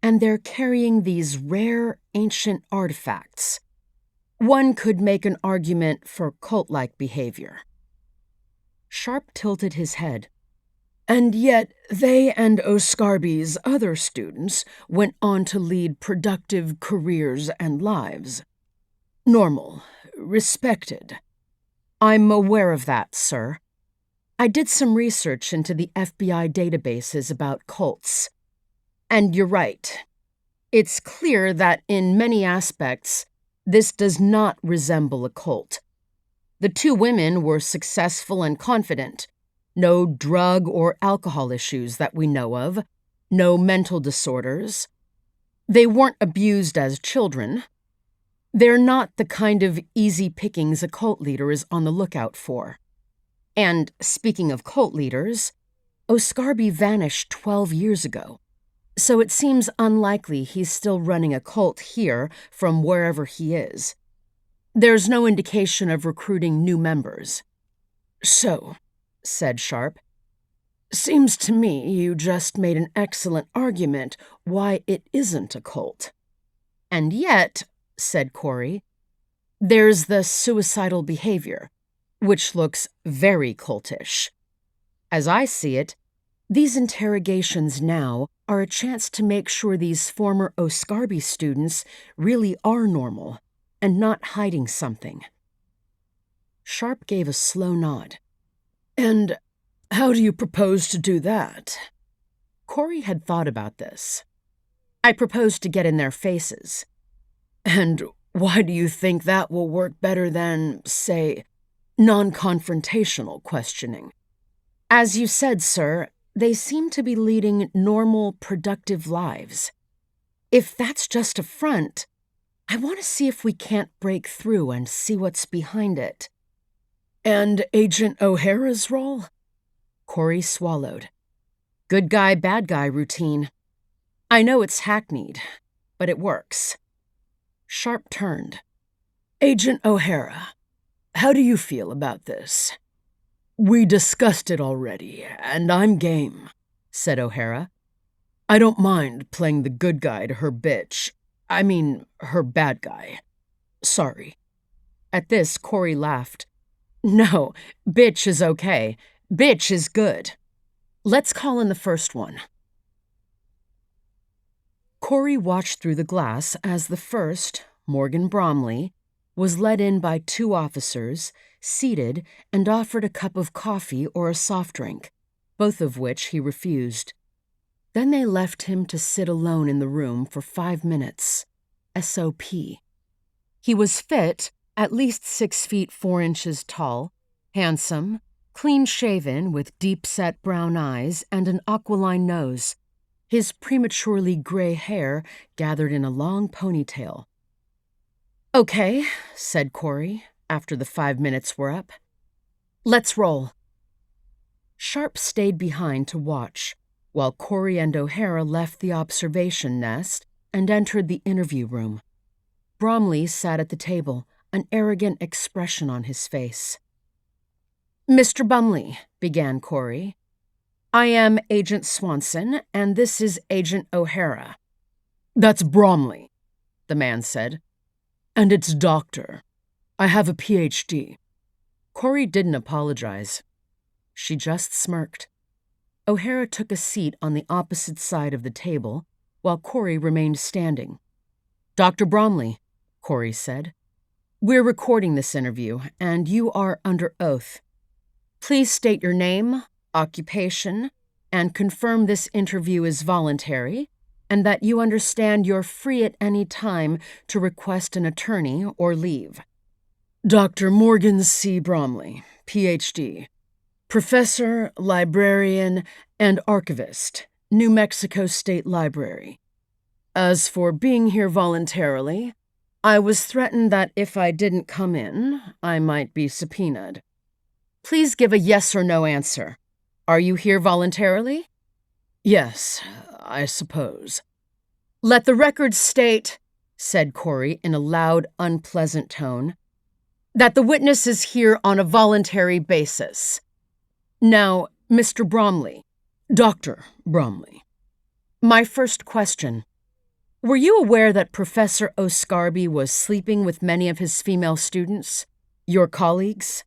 And they're carrying these rare, ancient artifacts. One could make an argument for cult-like behavior." Sharp tilted his head. "And yet they and Oscarby's other students went on to lead productive careers and lives. Normal, respected." "I'm aware of that, sir. I did some research into the FBI databases about cults. And you're right. It's clear that in many aspects, this does not resemble a cult. The 2 women were successful and confident. No drug or alcohol issues that we know of. No mental disorders. They weren't abused as children. They're not the kind of easy pickings a cult leader is on the lookout for. And speaking of cult leaders, Oscarby vanished 12 years ago. So it seems unlikely he's still running a cult here from wherever he is. There's no indication of recruiting new members." "So," said Sharp, "seems to me you just made an excellent argument why it isn't a cult." "And yet," said Corrie, There's the suicidal behavior, which looks very cultish. As I see it, these interrogations now are a chance to make sure these former Oscarby students really are normal and not hiding something. Sharp gave a slow nod. And how do you propose to do that? Corrie had thought about this. I propose to get in their faces. And why do you think that will work better than, say, non-confrontational questioning? As you said, sir, they seem to be leading normal, productive lives. If that's just a front, I want to see if we can't break through and see what's behind it. And Agent O'Hara's role? Corrie swallowed. Good guy, bad guy routine. I know it's hackneyed, but it works. Sharp turned. Agent O'Hara, how do you feel about this? We discussed it already, and I'm game, said O'Hara. I don't mind playing the good guy to her bitch. I mean, her bad guy. Sorry. At this, Corrie laughed. No, bitch is okay. Bitch is good. Let's call in the first one. Corrie watched through the glass as the first, Morgan Bromley, was led in by 2 officers, seated, and offered a cup of coffee or a soft drink, both of which he refused. Then they left him to sit alone in the room for 5 minutes. S.O.P. He was fit, at least 6 feet 4 inches tall, handsome, clean-shaven with deep-set brown eyes and an aquiline nose, his prematurely gray hair gathered in a long ponytail. Okay, said Corrie, after the 5 minutes were up. Let's roll. Sharp stayed behind to watch, while Corrie and O'Hara left the observation nest and entered the interview room. Bromley sat at the table, an arrogant expression on his face. Mr. Bromley, began Corrie, I am Agent Swanson, and this is Agent O'Hara. That's Bromley, the man said. And it's doctor. I have a Ph.D. Corrie didn't apologize. She just smirked. O'Hara took a seat on the opposite side of the table, while Corrie remained standing. Dr. Bromley, Corrie said, we're recording this interview, and you are under oath. Please state your name, occupation, and confirm this interview is voluntary, and that you understand you're free at any time to request an attorney or leave. Dr. Morgan C. Bromley, Ph.D., Professor, Librarian, and Archivist, New Mexico State Library. As for being here voluntarily, I was threatened that if I didn't come in, I might be subpoenaed. Please give a yes or no answer. Are you here voluntarily? Yes, I suppose. Let the record state, said Corrie in a loud, unpleasant tone, that the witness is here on a voluntary basis. Now, Mr. Bromley. Dr. Bromley. My first question. Were you aware that Professor Oscarby was sleeping with many of his female students, your colleagues?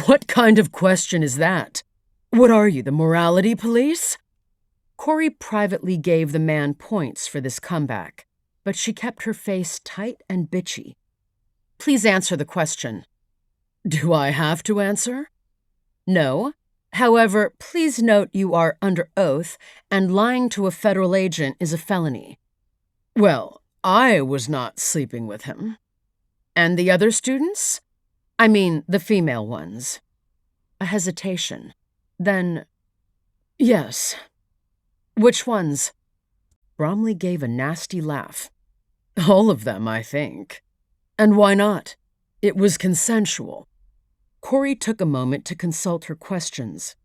What kind of question is that? What are you, the morality police? Corrie privately gave the man points for this comeback, but she kept her face tight and bitchy. Please answer the question. Do I have to answer? No. However, please note you are under oath, and lying to a federal agent is a felony. Well, I was not sleeping with him. And the other students? I mean, the female ones. A hesitation. Then, yes. Which ones? Bromley gave a nasty laugh. All of them, I think. And why not? It was consensual. Corrie took a moment to consult her questions.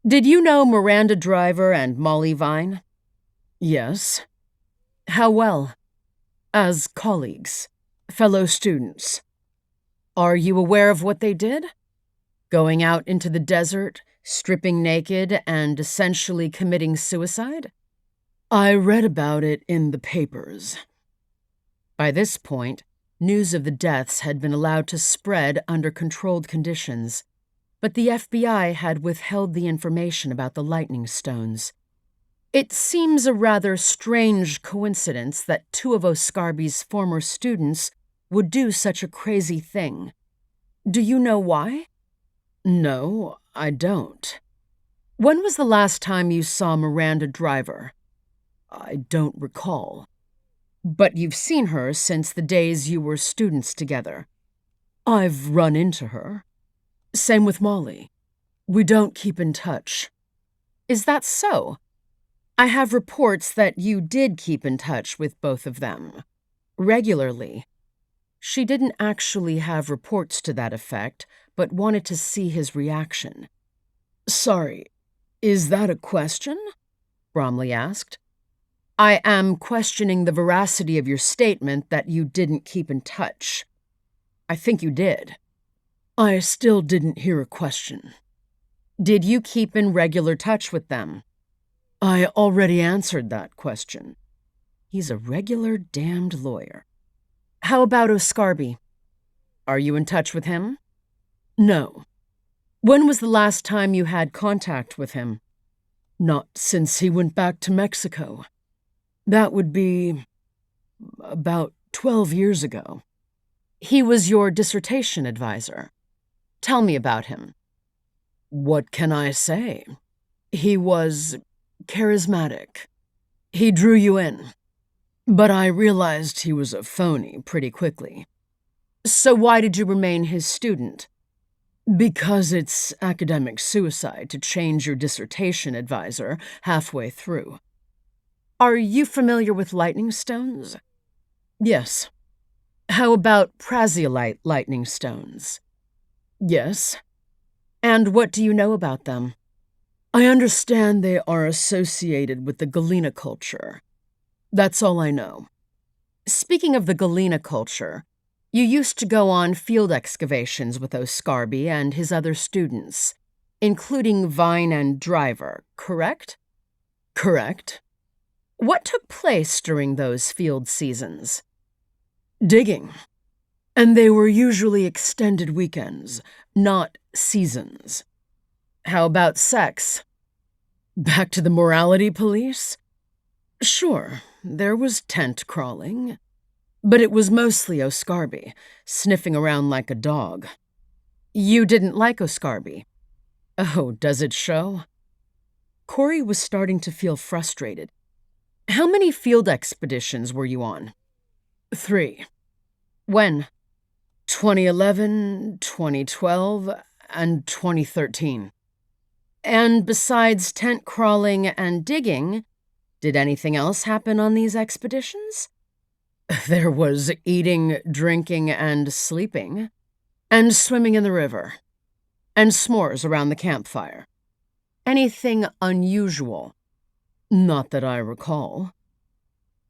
Did you know Miranda Driver and Molly Vine? Yes. How well? As colleagues, fellow students. Are you aware of what they did? Going out into the desert, stripping naked, and essentially committing suicide? I read about it in the papers. By this point, News of the deaths had been allowed to spread under controlled conditions, but the FBI had withheld the information about the lightning stones. It seems a rather strange coincidence that two of Oscarby's former students would do such a crazy thing. Do you know why? No, I don't. When was the last time you saw Miranda Driver? I don't recall. But you've seen her since the days you were students together. I've run into her. Same with Molly. We don't keep in touch. Is that so? I have reports that you did keep in touch with both of them. Regularly. She didn't actually have reports to that effect, but wanted to see his reaction. Sorry, is that a question? Bromley asked. I am questioning the veracity of your statement that you didn't keep in touch. I think you did. I still didn't hear a question. Did you keep in regular touch with them? I already answered that question. He's a regular damned lawyer. How about Oscarby? Are you in touch with him? No. When was the last time you had contact with him? Not since he went back to Mexico. That would be about 12 years ago. He was your dissertation advisor. Tell me about him. What can I say? He was charismatic. He drew you in. But I realized he was a phony pretty quickly. So why did you remain his student? Because it's academic suicide to change your dissertation advisor halfway through. Are you familiar with lightning stones? Yes. How about prasiolite lightning stones? Yes. And what do you know about them? I understand they are associated with the Galena culture. That's all I know. Speaking of the Galena culture, you used to go on field excavations with Oscarby and his other students, including Vine and Driver, correct? Correct. What took place during those field seasons? Digging. And they were usually extended weekends, not seasons. How about sex? Back to the morality police? Sure, there was tent crawling. But it was mostly Oscarby, sniffing around like a dog. You didn't like Oscarby. Oh, does it show? Corrie was starting to feel frustrated. How many field expeditions were you on? 3. When? 2011, 2012, and 2013. And besides tent crawling and digging, did anything else happen on these expeditions? There was eating, drinking, and sleeping, and swimming in the river, and s'mores around the campfire. Anything unusual? Not that I recall.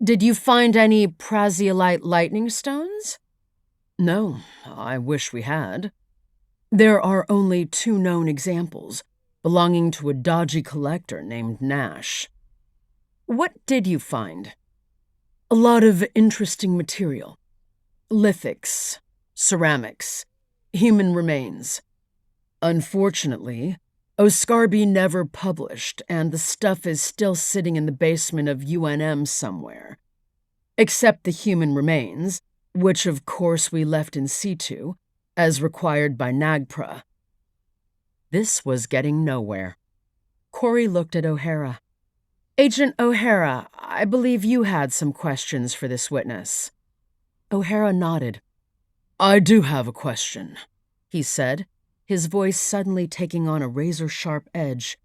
Did you find any prasiolite lightning stones? No, I wish we had. There are only 2 known examples, belonging to a dodgy collector named Nash. What did you find? A lot of interesting material. Lithics, ceramics, human remains. Unfortunately, Oscarby never published, and the stuff is still sitting in the basement of UNM somewhere. Except the human remains, which of course we left in situ, as required by NAGPRA. This was getting nowhere. Corrie looked at O'Hara. Agent O'Hara, I believe you had some questions for this witness. O'Hara nodded. I do have a question, he said, his voice suddenly taking on a razor-sharp edge.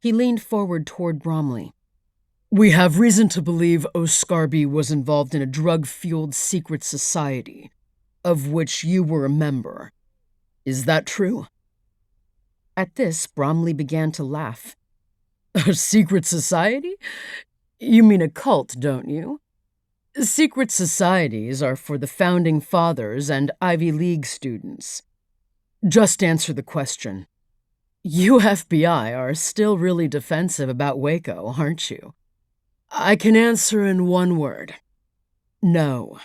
He leaned forward toward Bromley. We have reason to believe Oscarby was involved in a drug-fueled secret society, of which you were a member. Is that true? At this, Bromley began to laugh. A secret society? You mean a cult, don't you? Secret societies are for the Founding Fathers and Ivy League students. Just answer the question. You FBI are still really defensive about Waco, aren't you? I can answer in one word. No.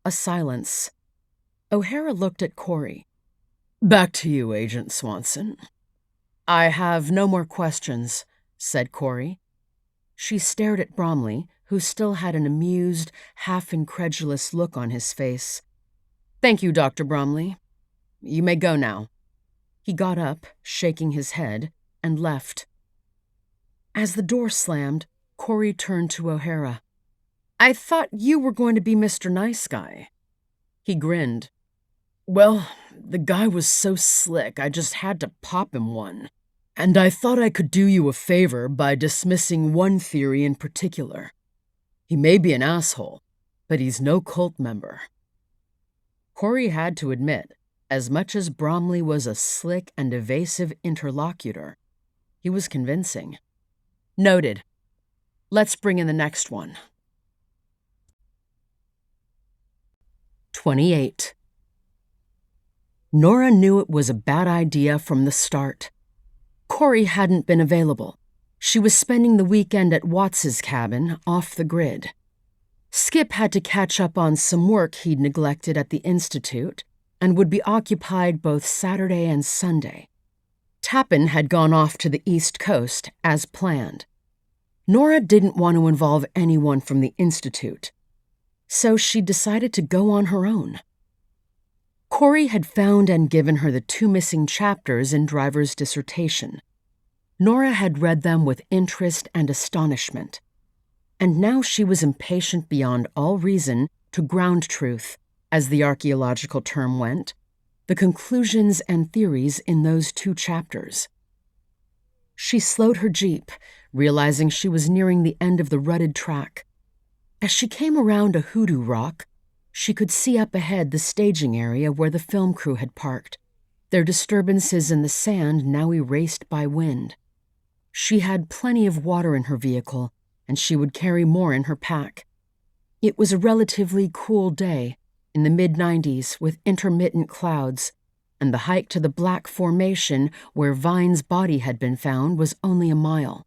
A silence. O'Hara looked at Corrie. "Back to you, Agent Swanson." "I have no more questions," said Corrie. She stared at Bromley, who still had an amused, half-incredulous look on his face. "Thank you, Dr. Bromley. You may go now." He got up, shaking his head, and left. As the door slammed, Corrie turned to O'Hara. "I thought you were going to be Mr. Nice Guy." He grinned. "Well, the guy was so slick, I just had to pop him one. And I thought I could do you a favor by dismissing one theory in particular. He may be an asshole, but he's no cult member." Corrie had to admit, as much as Bromley was a slick and evasive interlocutor, he was convincing. "Noted. Let's bring in the next one." 28. Nora knew it was a bad idea from the start. Corrie hadn't been available. She was spending the weekend at Watts's cabin, off the grid. Skip had to catch up on some work he'd neglected at the Institute and would be occupied both Saturday and Sunday. Tappan had gone off to the East Coast, as planned. Nora didn't want to involve anyone from the Institute, so she decided to go on her own. Corrie had found and given her the 2 missing chapters in Driver's dissertation. Nora had read them with interest and astonishment, and now she was impatient beyond all reason to ground truth, as the archaeological term went, the conclusions and theories in those 2 chapters. She slowed her jeep, realizing she was nearing the end of the rutted track. As she came around a hoodoo rock, she could see up ahead the staging area where the film crew had parked, their disturbances in the sand now erased by wind. She had plenty of water in her vehicle, and she would carry more in her pack. It was a relatively cool day, in the mid-90s with intermittent clouds, and the hike to the Black Formation where Vine's body had been found was only a mile.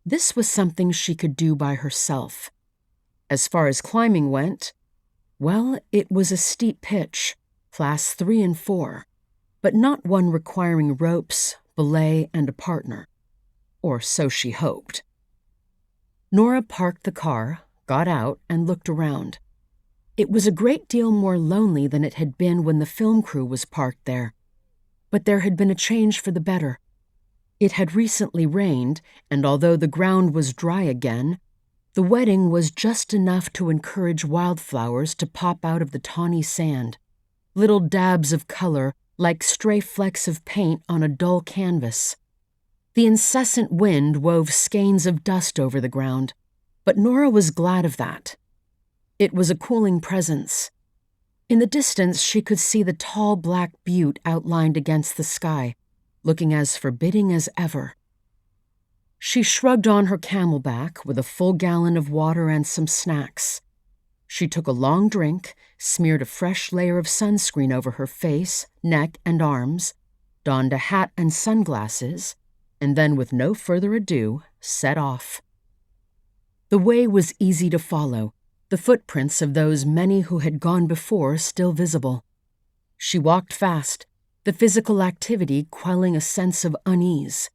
This was something she could do by herself. As far as climbing went, well, it was a steep pitch, class 3 and 4, but not one requiring ropes, belay, and a partner. Or so she hoped. Nora parked the car, got out, and looked around. It was a great deal more lonely than it had been when the film crew was parked there. But there had been a change for the better. It had recently rained, and although the ground was dry again, the wetting was just enough to encourage wildflowers to pop out of the tawny sand, little dabs of color like stray flecks of paint on a dull canvas. The incessant wind wove skeins of dust over the ground, but Nora was glad of that. It was a cooling presence. In the distance, she could see the tall black butte outlined against the sky, looking as forbidding as ever. She shrugged on her camelback with a full gallon of water and some snacks. She took a long drink, smeared a fresh layer of sunscreen over her face, neck, and arms, donned a hat and sunglasses, and then, with no further ado, set off. The way was easy to follow, the footprints of those many who had gone before still visible. She walked fast, the physical activity quelling a sense of unease.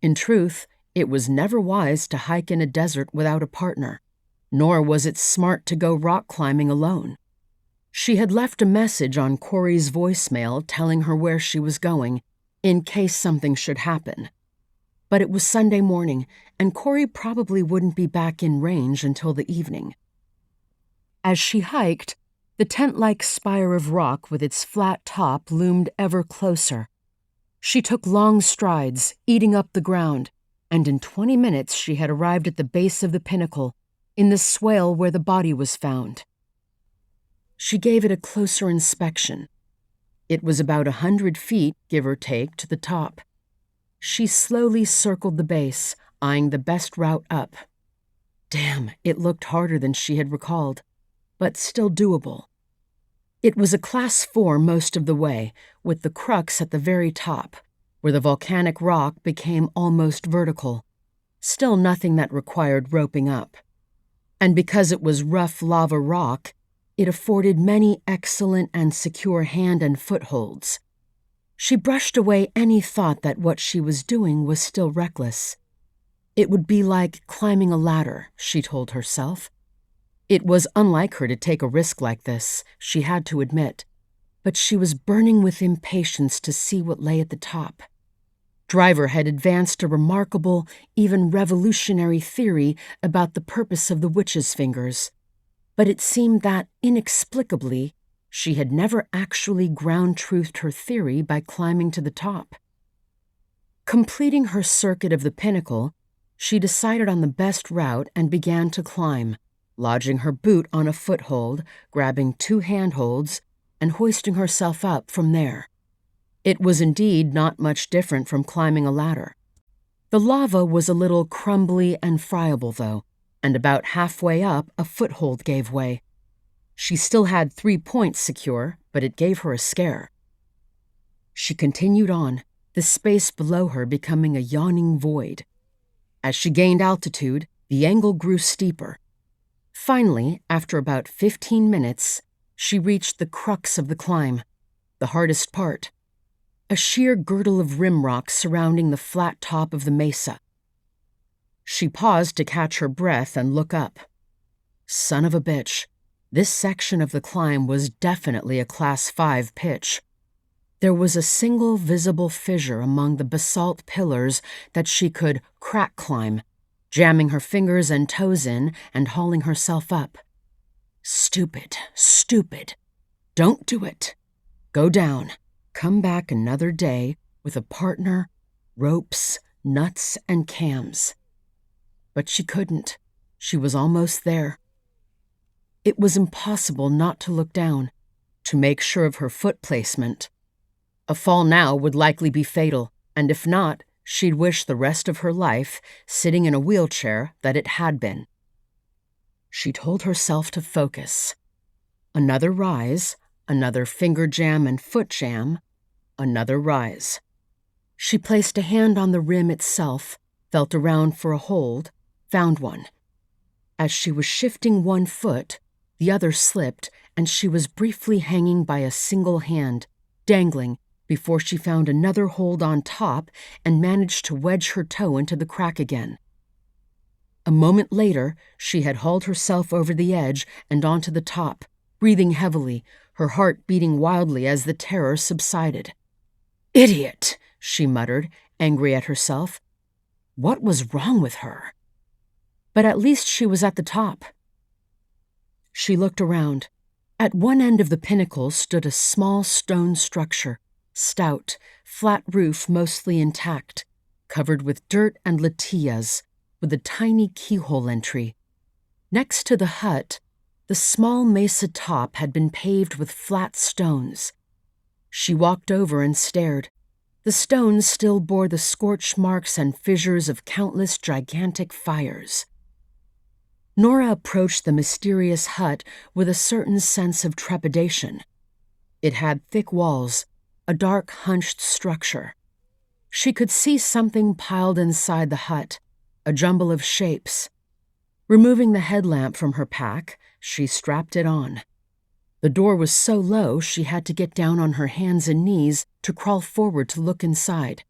In truth, it was never wise to hike in a desert without a partner, nor was it smart to go rock climbing alone. She had left a message on Corrie's voicemail telling her where she was going, in case something should happen. But it was Sunday morning, and Corrie probably wouldn't be back in range until the evening. As she hiked, the tent-like spire of rock with its flat top loomed ever closer. She took long strides, eating up the ground, and in 20 minutes she had arrived at the base of the pinnacle, in the swale where the body was found. She gave it a closer inspection. It was about 100 feet, give or take, to the top. She slowly circled the base, eyeing the best route up. Damn, it looked harder than she had recalled, but still doable. It was a class 4 most of the way, with the crux at the very top, where the volcanic rock became almost vertical, still nothing that required roping up. And because it was rough lava rock, It afforded many excellent and secure hand and footholds. She brushed away any thought that what she was doing was still reckless. It would be like climbing a ladder, she told herself. It was unlike her to take a risk like this, she had to admit, but she was burning with impatience to see what lay at the top. Driver had advanced a remarkable, even revolutionary theory about the purpose of the witch's fingers, but it seemed that, inexplicably, she had never actually ground-truthed her theory by climbing to the top. Completing her circuit of the pinnacle, she decided on the best route and began to climb, lodging her boot on a foothold, grabbing 2 handholds, and hoisting herself up from there. It was indeed not much different from climbing a ladder. The lava was a little crumbly and friable, though, and about halfway up a foothold gave way. She still had 3 points secure, but it gave her a scare. She continued on, the space below her becoming a yawning void. As she gained altitude, the angle grew steeper. Finally, after about 15 minutes, she reached the crux of the climb, the hardest part, a sheer girdle of rim rocks surrounding the flat top of the mesa. She paused to catch her breath and look up. Son of a bitch, this section of the climb was definitely a Class 5 pitch. There was a single visible fissure among the basalt pillars that she could crack climb, jamming her fingers and toes in and hauling herself up. Stupid, stupid. Don't do it. Go down. Come back another day with a partner, ropes, nuts, and cams. But she couldn't. She was almost there. It was impossible not to look down, to make sure of her foot placement. A fall now would likely be fatal, and if not, she'd wish the rest of her life, sitting in a wheelchair, that it had been. She told herself to focus. Another rise, another finger jam and foot jam, another rise. She placed a hand on the rim itself, felt around for a hold, found one. As she was shifting one foot, the other slipped, and she was briefly hanging by a single hand, dangling, before she found another hold on top and managed to wedge her toe into the crack again. A moment later, she had hauled herself over the edge and onto the top, breathing heavily, her heart beating wildly as the terror subsided. "Idiot!" she muttered, angry at herself. What was wrong with her? But at least she was at the top. She looked around. At one end of the pinnacle stood a small stone structure, stout, flat roof mostly intact, covered with dirt and latillas, with a tiny keyhole entry. Next to the hut, the small mesa top had been paved with flat stones. She walked over and stared. The stones still bore the scorch marks and fissures of countless gigantic fires. Nora approached the mysterious hut with a certain sense of trepidation. It had thick walls, a dark, hunched structure. She could see something piled inside the hut, a jumble of shapes. Removing the headlamp from her pack, she strapped it on. The door was so low she had to get down on her hands and knees to crawl forward to look inside,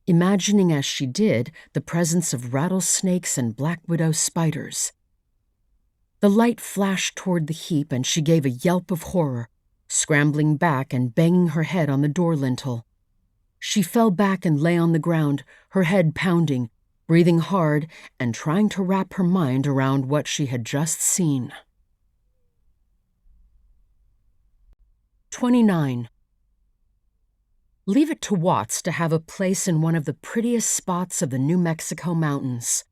imagining as she did the presence of rattlesnakes and black widow spiders. The light flashed toward the heap and she gave a yelp of horror, scrambling back and banging her head on the door lintel. She fell back and lay on the ground, her head pounding, breathing hard and trying to wrap her mind around what she had just seen. 29. Leave it to Watts to have a place in one of the prettiest spots of the New Mexico mountains.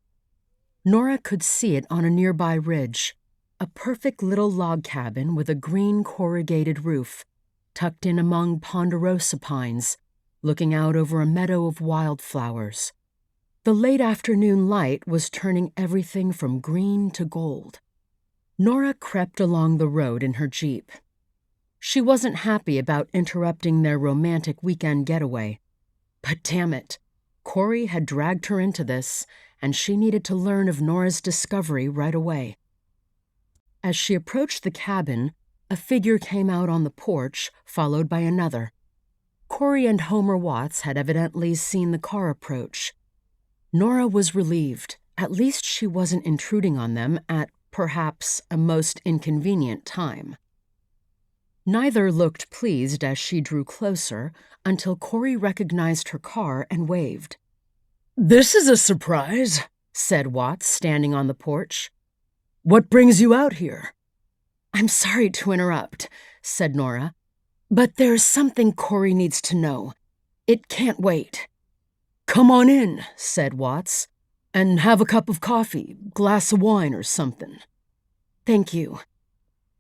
Nora could see it on a nearby ridge, a perfect little log cabin with a green corrugated roof, tucked in among ponderosa pines, looking out over a meadow of wildflowers. The late afternoon light was turning everything from green to gold. Nora crept along the road in her Jeep. She wasn't happy about interrupting their romantic weekend getaway. But damn it, Corrie had dragged her into this, and she needed to learn of Nora's discovery right away. As she approached the cabin, a figure came out on the porch, followed by another. Corrie and Homer Watts had evidently seen the car approach. Nora was relieved. At least she wasn't intruding on them at, perhaps, a most inconvenient time. Neither looked pleased as she drew closer until Corrie recognized her car and waved. "This is a surprise," said Watts, standing on the porch. "What brings you out here?" "I'm sorry to interrupt," said Nora, "but there's something Corrie needs to know. It can't wait." "Come on in," said Watts, "and have a cup of coffee, glass of wine or something." "Thank you."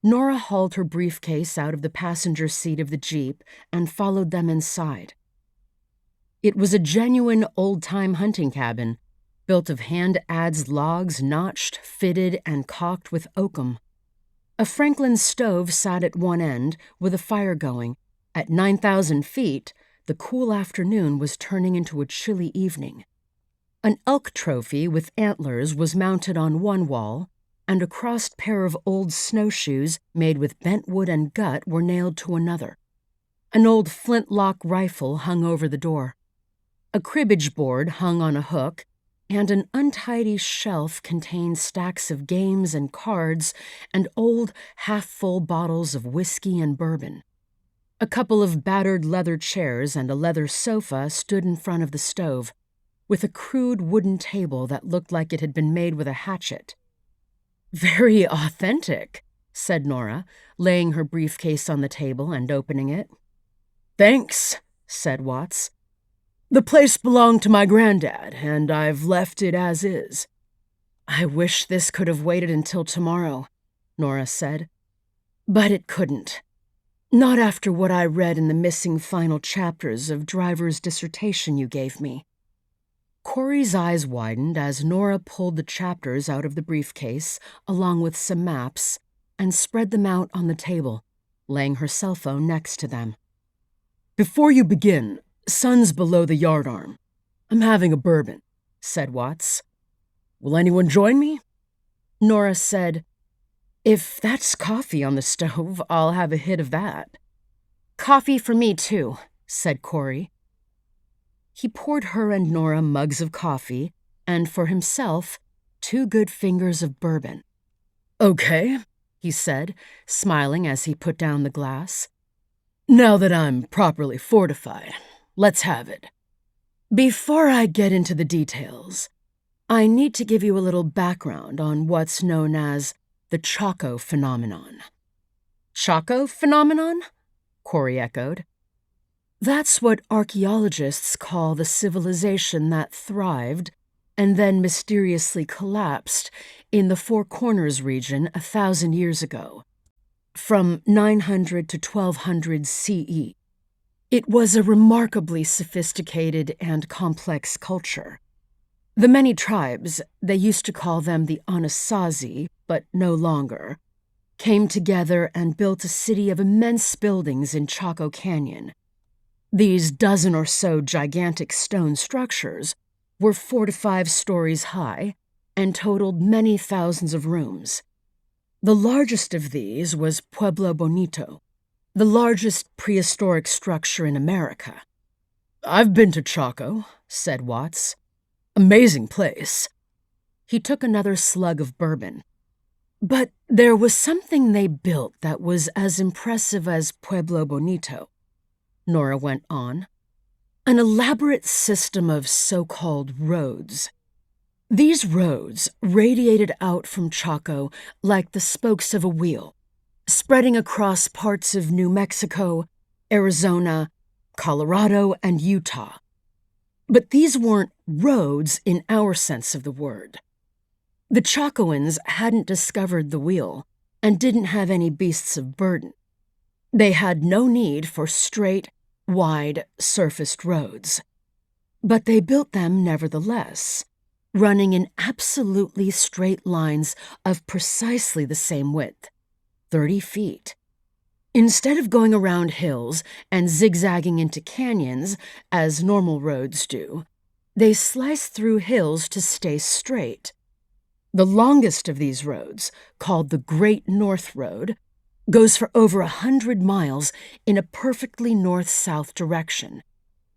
Nora hauled her briefcase out of the passenger seat of the Jeep and followed them inside. It was a genuine old-time hunting cabin, built of hand-adzed logs notched, fitted, and caulked with oakum. A Franklin stove sat at one end, with a fire going. At 9,000 feet, the cool afternoon was turning into a chilly evening. An elk trophy with antlers was mounted on one wall, and a crossed pair of old snowshoes made with bent wood and gut were nailed to another. An old flintlock rifle hung over the door. A cribbage board hung on a hook, and an untidy shelf contained stacks of games and cards and old, half-full bottles of whiskey and bourbon. A couple of battered leather chairs and a leather sofa stood in front of the stove, with a crude wooden table that looked like it had been made with a hatchet. "Very authentic," said Nora, laying her briefcase on the table and opening it. "Thanks," said Watts. "The place belonged to my granddad, and I've left it as is." "I wish this could have waited until tomorrow," Nora said. "But it couldn't. Not after what I read in the missing final chapters of Driver's dissertation you gave me." Corrie's eyes widened as Nora pulled the chapters out of the briefcase, along with some maps, and spread them out on the table, laying her cell phone next to them. "Before you begin, sun's below the yardarm. I'm having a bourbon," said Watts. "Will anyone join me?" Nora said, "If that's coffee on the stove, I'll have a hit of that." "Coffee for me, too," said Corrie. He poured her and Nora mugs of coffee, and for himself, 2 good fingers of bourbon. "Okay," he said, smiling as he put down the glass. "Now that I'm properly fortified, let's have it. Before I get into the details, I need to give you a little background on what's known as the Chaco phenomenon." "Chaco phenomenon?" Corrie echoed. "That's what archaeologists call the civilization that thrived and then mysteriously collapsed in the Four Corners region 1,000 years ago, from 900 to 1200 CE. It was a remarkably sophisticated and complex culture. The many tribes, they used to call them the Anasazi, but no longer, came together and built a city of immense buildings in Chaco Canyon. These dozen or so gigantic stone structures were 4 to 5 stories high and totaled many thousands of rooms. The largest of these was Pueblo Bonito, the largest prehistoric structure in America. "I've been to Chaco," said Watts. "Amazing place." He took another slug of bourbon. "But there was something they built that was as impressive as Pueblo Bonito," Nora went on. "An elaborate system of so-called roads. These roads radiated out from Chaco like the spokes of a wheel, spreading across parts of New Mexico, Arizona, Colorado, and Utah. But these weren't roads in our sense of the word. The Chacoans hadn't discovered the wheel and didn't have any beasts of burden. They had no need for straight, wide, surfaced roads. But they built them nevertheless, running in absolutely straight lines of precisely the same width, 30 feet. Instead of going around hills and zigzagging into canyons, as normal roads do, they sliced through hills to stay straight. The longest of these roads, called the Great North Road, Goes for over 100 miles in a perfectly north-south direction,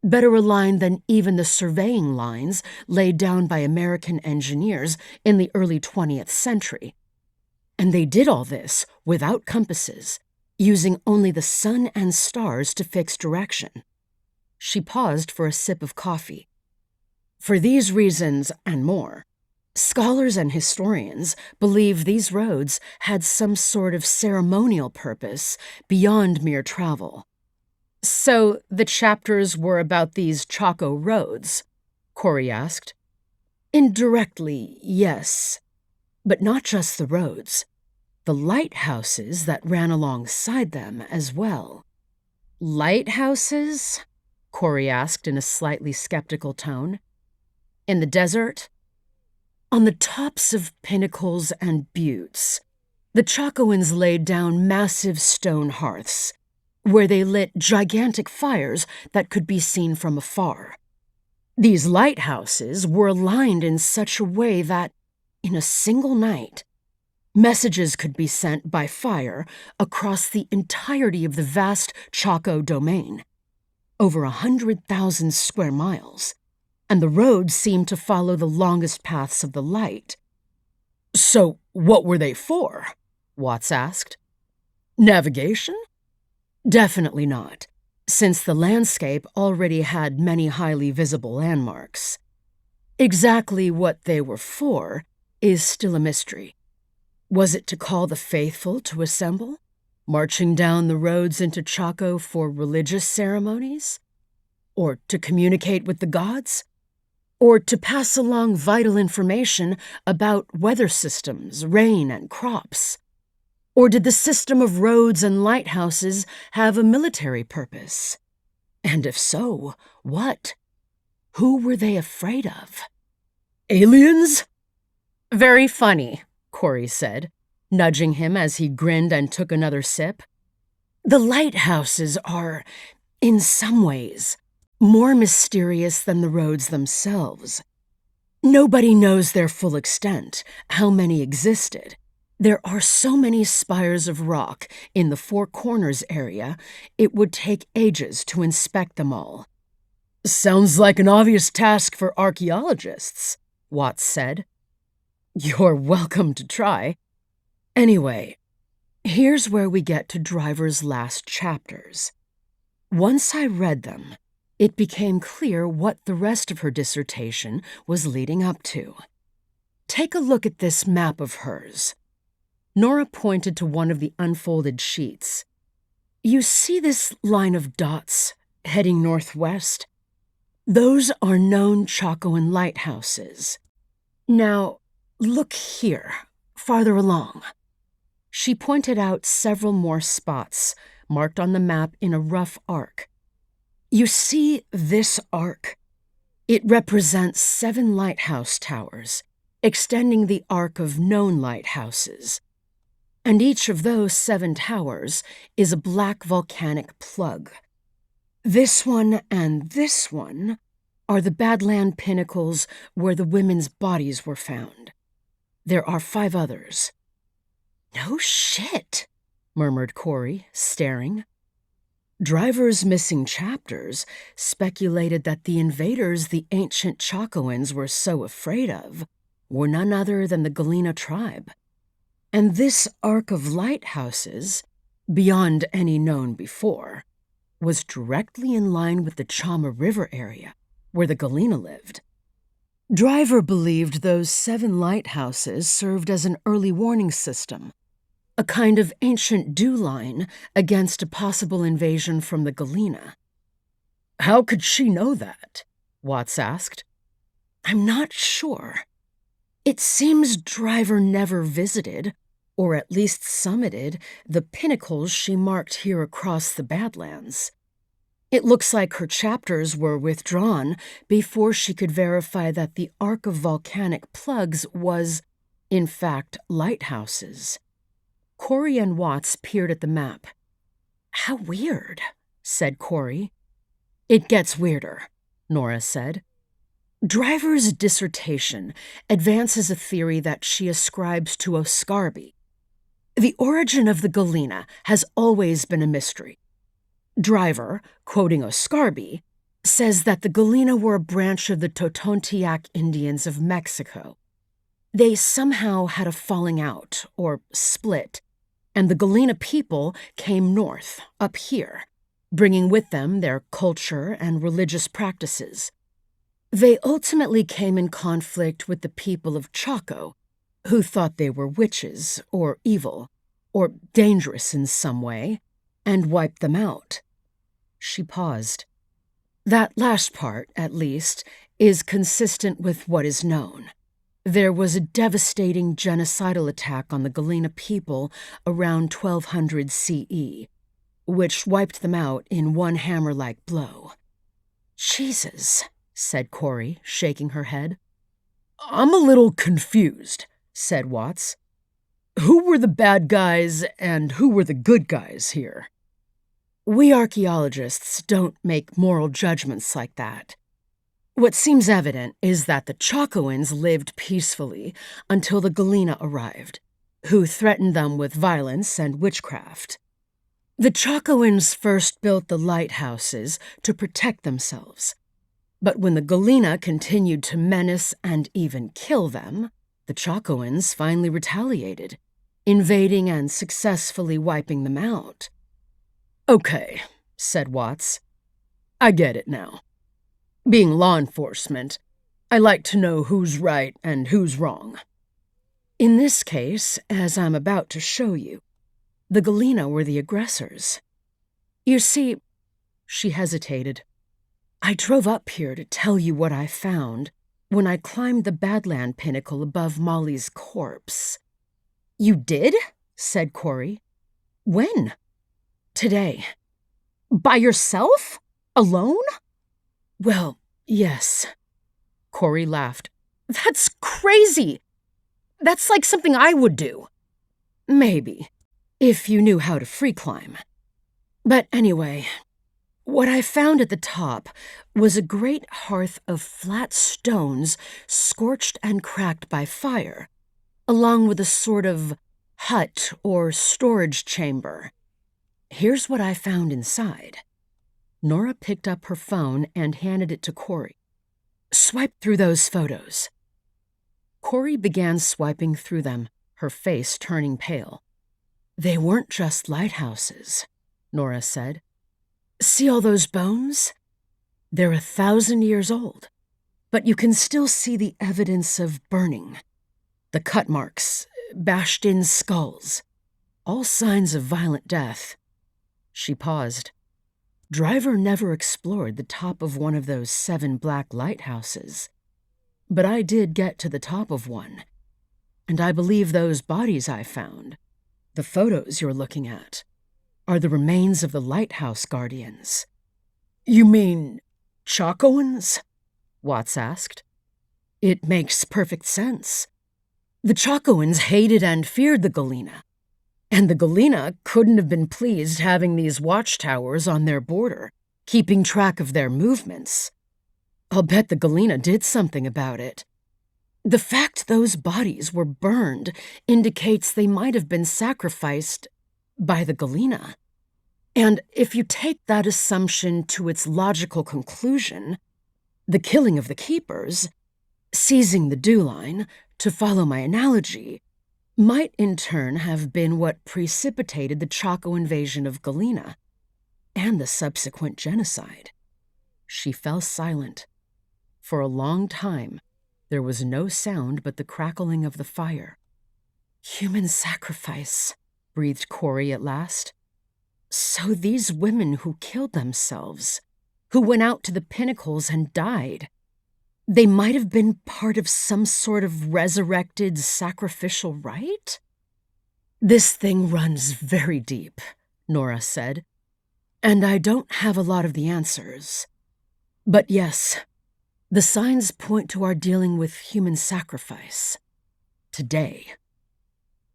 better aligned than even the surveying lines laid down by American engineers in the early 20th century. And they did all this without compasses, using only the sun and stars to fix direction. She paused for a sip of coffee. For these reasons and more, scholars and historians believe these roads had some sort of ceremonial purpose beyond mere travel. So the chapters were about these Chaco roads? Corrie asked. Indirectly, yes. But not just the roads. The lighthouses that ran alongside them as well. Lighthouses? Corrie asked in a slightly skeptical tone. In the desert? On the tops of pinnacles and buttes, the Chacoans laid down massive stone hearths, where they lit gigantic fires that could be seen from afar. These lighthouses were aligned in such a way that, in a single night, messages could be sent by fire across the entirety of the vast Chaco domain, over 100,000 square miles, and the roads seemed to follow the longest paths of the light. So what were they for? Watts asked. Navigation? Definitely not, since the landscape already had many highly visible landmarks. Exactly what they were for is still a mystery. Was it to call the faithful to assemble, marching down the roads into Chaco for religious ceremonies? Or to communicate with the gods? Or to pass along vital information about weather systems, rain, and crops? Or did the system of roads and lighthouses have a military purpose? And if so, what? Who were they afraid of? Aliens? Very funny, Corrie said, nudging him as he grinned and took another sip. The lighthouses are, in some ways, more mysterious than the roads themselves. Nobody knows their full extent, how many existed. There are so many spires of rock in the Four Corners area, it would take ages to inspect them all. Sounds like an obvious task for archaeologists, Watts said. You're welcome to try. Anyway, here's where we get to Driver's last chapters. Once I read them, it became clear what the rest of her dissertation was leading up to. Take a look at this map of hers. Nora pointed to one of the unfolded sheets. You see this line of dots heading northwest? Those are known Chacoan lighthouses. Now, look here, farther along. She pointed out several more spots, marked on the map in a rough arc. You see this arc? It represents 7 lighthouse towers, extending the arc of known lighthouses. And each of those 7 towers is a black volcanic plug. This one and this one are the Badlands pinnacles where the women's bodies were found. There are 5 others. No shit, murmured Corrie, staring. Driver's missing chapters speculated that the invaders the ancient Chacoans were so afraid of were none other than the Galena tribe. And this arc of lighthouses, beyond any known before, was directly in line with the Chama River area, where the Galena lived. Driver believed those 7 lighthouses served as an early warning system, a kind of ancient dew line against a possible invasion from the Galena. How could she know that? Watts asked. I'm not sure. It seems Driver never visited, or at least summited, the pinnacles she marked here across the Badlands. It looks like her chapters were withdrawn before she could verify that the arc of volcanic plugs was, in fact, lighthouses. Corrie and Watts peered at the map. How weird, said Corrie. It gets weirder, Nora said. Driver's dissertation advances a theory that she ascribes to Oscarby. The origin of the Galena has always been a mystery. Driver, quoting Oscarby, says that the Galena were a branch of the Totontiac Indians of Mexico. They somehow had a falling out, or split, and the Galena people came north, up here, bringing with them their culture and religious practices. They ultimately came in conflict with the people of Chaco, who thought they were witches, or evil, or dangerous in some way, and wiped them out. She paused. That last part, at least, is consistent with what is known. There was a devastating genocidal attack on the Galena people around 1200 CE, which wiped them out in one hammer-like blow. Jesus, said Corrie, shaking her head. I'm a little confused, said Watts. Who were the bad guys and who were the good guys here? We archaeologists don't make moral judgments like that. What seems evident is that the Chacoans lived peacefully until the Galena arrived, who threatened them with violence and witchcraft. The Chacoans first built the lighthouses to protect themselves, but when the Galena continued to menace and even kill them, the Chacoans finally retaliated, invading and successfully wiping them out. Okay, said Watts. I get it now. Being law enforcement, I like to know who's right and who's wrong. In this case, as I'm about to show you, the Galena were the aggressors. You see, she hesitated. I drove up here to tell you what I found when I climbed the Badland pinnacle above Molly's corpse. You did? Said Corrie. When? Today. By yourself? Alone? Well, yes. Corrie laughed. That's crazy. That's like something I would do. Maybe, if you knew how to free climb. But anyway, what I found at the top was a great hearth of flat stones scorched and cracked by fire, along with a sort of hut or storage chamber. Here's what I found inside. Nora picked up her phone and handed it to Corrie. Swipe through those photos. Corrie began swiping through them, her face turning pale. They weren't just lighthouses, Nora said. See all those bones? They're 1,000 years old, but you can still see the evidence of burning. The cut marks, bashed-in skulls, all signs of violent death. She paused. Driver never explored the top of one of those 7 black lighthouses. But I did get to the top of one, and I believe those bodies I found, the photos you're looking at, are the remains of the lighthouse guardians. You mean Chacoans? Watts asked. It makes perfect sense. The Chacoans hated and feared the Galena, and the Galena couldn't have been pleased having these watchtowers on their border, keeping track of their movements. I'll bet the Galena did something about it. The fact those bodies were burned indicates they might have been sacrificed by the Galena. And if you take that assumption to its logical conclusion, the killing of the keepers, seizing the dew line, to follow my analogy, might in turn have been what precipitated the Chaco invasion of Galena and the subsequent genocide. She fell silent. For a long time, there was no sound but the crackling of the fire. Human sacrifice, breathed Corrie at last. So these women who killed themselves, who went out to the pinnacles and died, they might have been part of some sort of resurrected sacrificial rite? This thing runs very deep, Nora said, and I don't have a lot of the answers. But yes, the signs point to our dealing with human sacrifice. Today.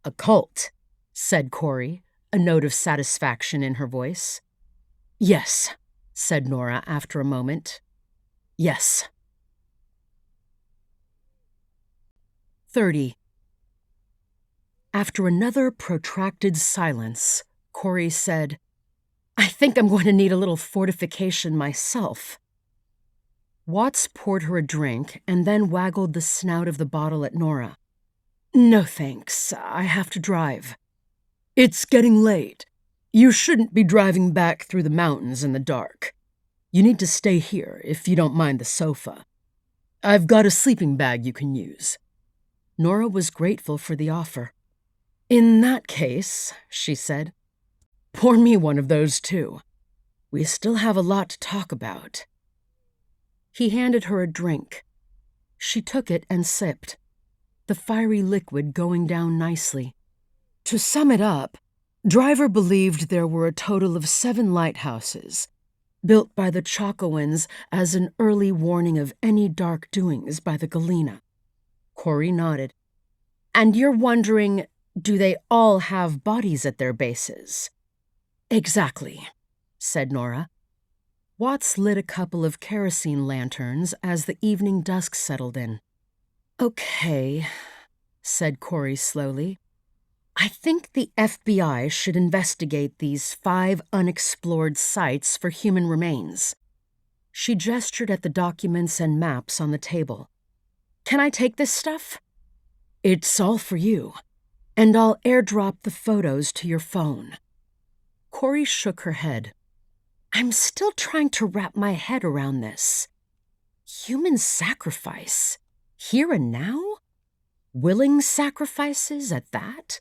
A cult, said Corrie, a note of satisfaction in her voice. Yes, said Nora after a moment. Yes. 30. After another protracted silence, Corrie said, "I think I'm going to need a little fortification myself." Watts poured her a drink and then waggled the snout of the bottle at Nora. "No thanks, I have to drive." "It's getting late. You shouldn't be driving back through the mountains in the dark. You need to stay here if you don't mind the sofa. I've got a sleeping bag you can use." Nora was grateful for the offer. "In that case," she said, "pour me one of those too. We still have a lot to talk about." He handed her a drink. She took it and sipped, the fiery liquid going down nicely. To sum it up, Driver believed there were a total of 7 lighthouses, built by the Chacoans as an early warning of any dark doings by the Galena. Corrie nodded. "And you're wondering, do they all have bodies at their bases?" "Exactly," said Nora. Watts lit a couple of kerosene lanterns as the evening dusk settled in. "Okay," said Corrie slowly. "I think the FBI should investigate these 5 unexplored sites for human remains." She gestured at the documents and maps on the table. "Can I take this stuff?" "It's all for you, and I'll airdrop the photos to your phone." Corrie shook her head. "I'm still trying to wrap my head around this. Human sacrifice, here and now? Willing sacrifices at that?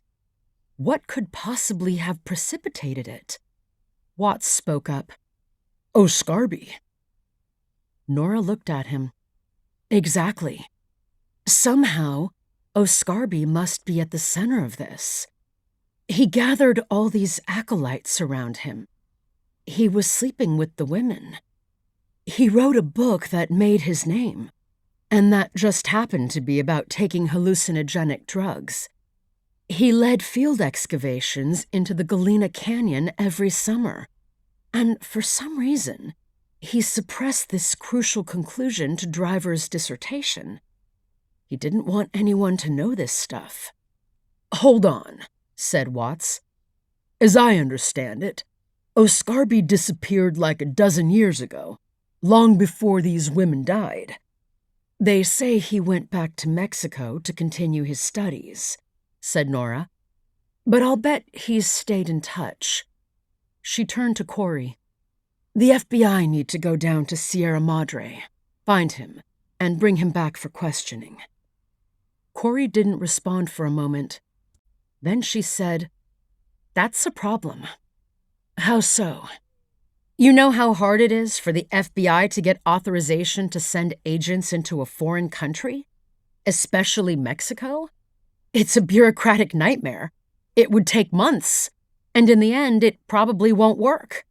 What could possibly have precipitated it?" Watts spoke up. "Oscarby." Nora looked at him. "Exactly. Somehow, Oscarby must be at the center of this. He gathered all these acolytes around him. He was sleeping with the women. He wrote a book that made his name, and that just happened to be about taking hallucinogenic drugs. He led field excavations into the Galena Canyon every summer, and for some reason, he suppressed this crucial conclusion to Driver's dissertation. He didn't want anyone to know this stuff." "Hold on," said Watts. "As I understand it, Oscarby disappeared like a dozen years ago, long before these women died." "They say he went back to Mexico to continue his studies," said Nora. "But I'll bet he's stayed in touch." She turned to Corrie. "The FBI need to go down to Sierra Madre, find him, and bring him back for questioning." Corrie didn't respond for a moment. Then she said, "That's a problem." "How so?" "You know how hard it is for the FBI to get authorization to send agents into a foreign country? Especially Mexico? It's a bureaucratic nightmare. It would take months, and in the end, it probably won't work.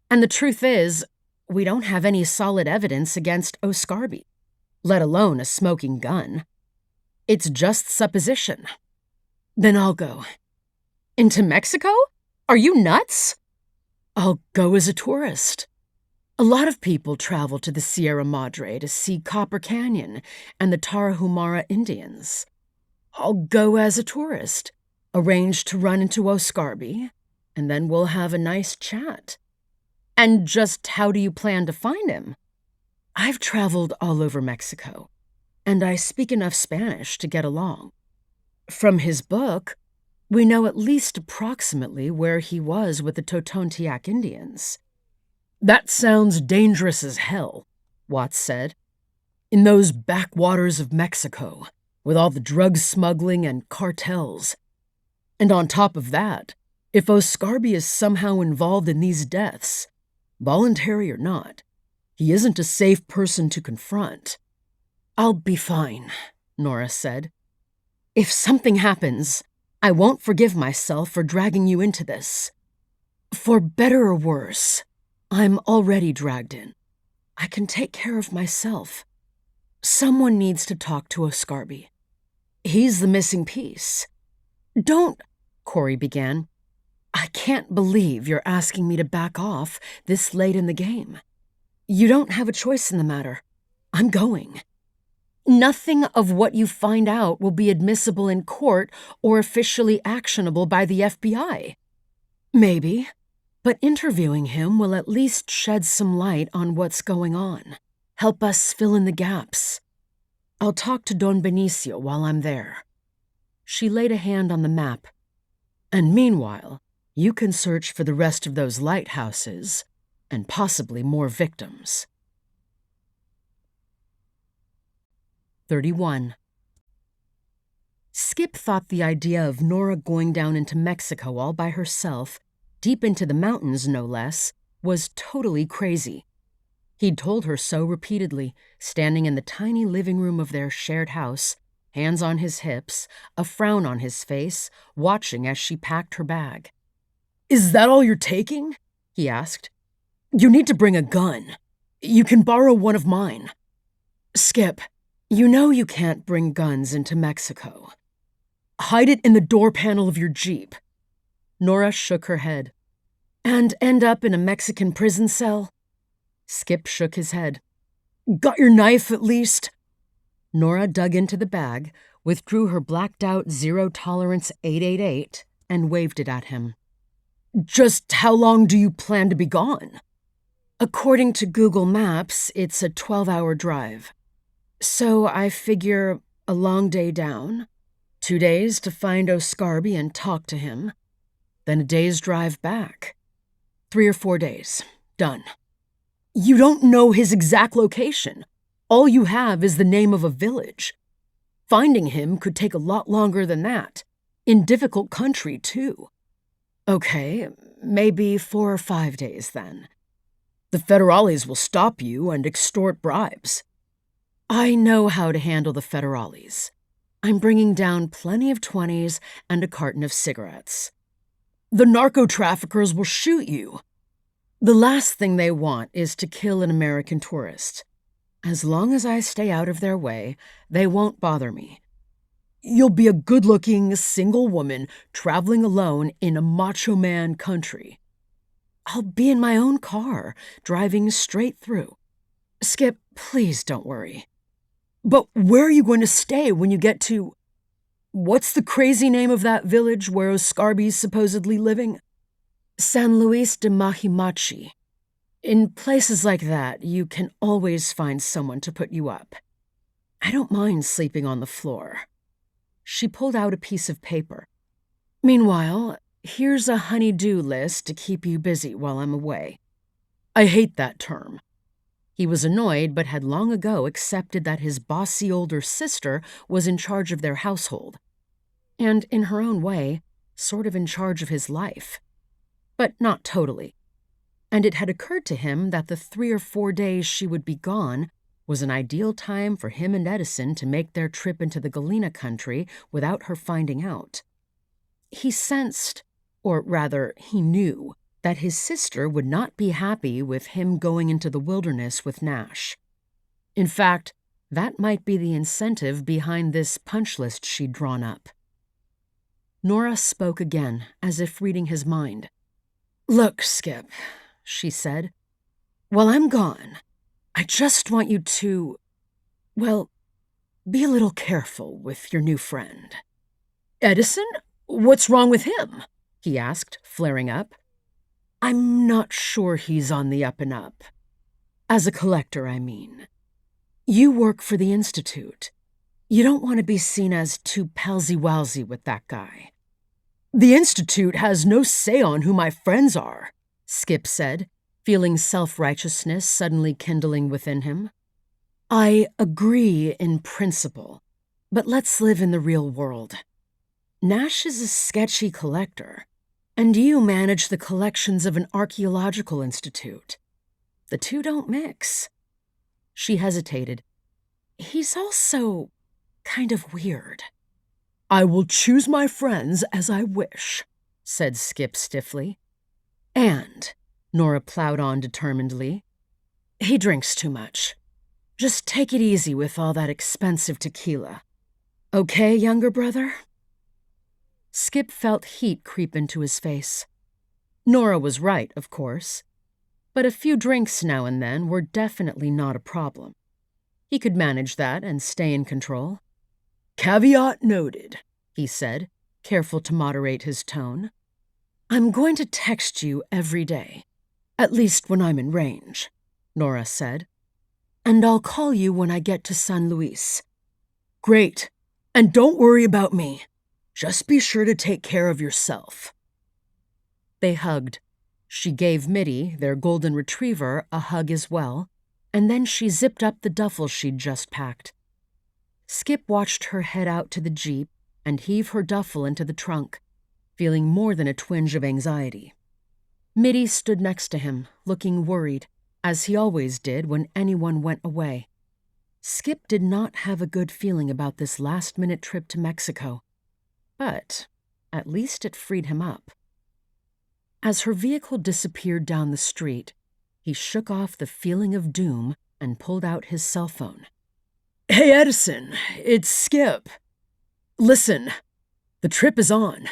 And the truth is, we don't have any solid evidence against Oscarby, let alone a smoking gun. It's just supposition." "Then I'll go." "Into Mexico? Are you nuts?" "I'll go as a tourist. A lot of people travel to the Sierra Madre to see Copper Canyon and the Tarahumara Indians. I'll go as a tourist, arrange to run into Oscarby, and then we'll have a nice chat." "And just how do you plan to find him?" "I've traveled all over Mexico, and I speak enough Spanish to get along. From his book, we know at least approximately where he was with the Totontiac Indians." "That sounds dangerous as hell," Watts said. "In those backwaters of Mexico, with all the drug smuggling and cartels. And on top of that, if Oscarby is somehow involved in these deaths, voluntary or not, he isn't a safe person to confront." "I'll be fine," Nora said. "If something happens, I won't forgive myself for dragging you into this. For better or worse, I'm already dragged in. I can take care of myself. Someone needs to talk to Oscarby. He's the missing piece." "Don't," Corrie began. "I can't believe you're asking me to back off this late in the game. You don't have a choice in the matter. I'm going." Nothing of what you find out will be admissible in court or officially actionable by the FBI. Maybe, but interviewing him will at least shed some light on what's going on, help us fill in the gaps. I'll talk to Don Benicio while I'm there." She laid a hand on the map. "And meanwhile, you can search for the rest of those lighthouses and possibly more victims." 31. Skip thought the idea of Nora going down into Mexico all by herself, deep into the mountains no less, was totally crazy. He'd told her so repeatedly, standing in the tiny living room of their shared house, hands on his hips, a frown on his face, watching as she packed her bag. "Is that all you're taking?" he asked. "You need to bring a gun. You can borrow one of mine." "Skip, you know you can't bring guns into Mexico." "Hide it in the door panel of your Jeep." Nora shook her head. "And end up in a Mexican prison cell?" Skip shook his head. "Got your knife, at least?" Nora dug into the bag, withdrew her blacked-out zero-tolerance 888, and waved it at him. "Just how long do you plan to be gone?" "According to Google Maps, it's a 12-hour drive. So I figure a long day down, 2 days to find O'Scarby and talk to him, then a day's drive back. 3 or 4 days. Done." "You don't know his exact location. All you have is the name of a village. Finding him could take a lot longer than that. In difficult country, too." "Okay, maybe 4 or 5 days then." "The federales will stop you and extort bribes." "I know how to handle the federales. I'm bringing down plenty of 20s and a carton of cigarettes." "The narco-traffickers will shoot you." "The last thing they want is to kill an American tourist. As long as I stay out of their way, they won't bother me." "You'll be a good-looking, single woman traveling alone in a macho man country." "I'll be in my own car, driving straight through. Skip, please don't worry." "But where are you going to stay when you get to... What's the crazy name of that village where O'Scarby's supposedly living?" "San Luis de Majimachi. In places like that, you can always find someone to put you up. I don't mind sleeping on the floor." She pulled out a piece of paper. "Meanwhile, here's a honey-do list to keep you busy while I'm away." "I hate that term." He was annoyed, but had long ago accepted that his bossy older sister was in charge of their household. And in her own way, sort of in charge of his life. But not totally. And it had occurred to him that the 3 or 4 days she would be gone was an ideal time for him and Edison to make their trip into the Galena country without her finding out. He sensed, or rather, he knew, that his sister would not be happy with him going into the wilderness with Nash. In fact, that might be the incentive behind this punch list she'd drawn up. Nora spoke again, as if reading his mind. "Look, Skip," she said, "while I'm gone, I just want you to, well, be a little careful with your new friend." "Edison? What's wrong with him?" he asked, flaring up. "I'm not sure he's on the up and up. As a collector, I mean. You work for the Institute. You don't want to be seen as too palsy-walsy with that guy." "The Institute has no say on who my friends are," Skip said, feeling self-righteousness suddenly kindling within him. "I agree in principle, but let's live in the real world. Nash is a sketchy collector, and you manage the collections of an archaeological institute. The two don't mix." She hesitated. "He's also kind of weird." "I will choose my friends as I wish," said Skip stiffly. "And," Nora plowed on determinedly, "he drinks too much. Just take it easy with all that expensive tequila. Okay, younger brother?" Skip felt heat creep into his face. Nora was right, of course, but a few drinks now and then were definitely not a problem. He could manage that and stay in control. "Caveat noted," he said, careful to moderate his tone. "I'm going to text you every day, at least when I'm in range," Nora said. "And I'll call you when I get to San Luis." "Great. And don't worry about me. Just be sure to take care of yourself." They hugged. She gave Mitty, their golden retriever, a hug as well, and then she zipped up the duffel she'd just packed. Skip watched her head out to the Jeep and heave her duffel into the trunk, feeling more than a twinge of anxiety. Mitty stood next to him, looking worried, as he always did when anyone went away. Skip did not have a good feeling about this last-minute trip to Mexico, but at least it freed him up. As her vehicle disappeared down the street, he shook off the feeling of doom and pulled out his cell phone. "Hey, Edison, it's Skip. Listen, the trip is on,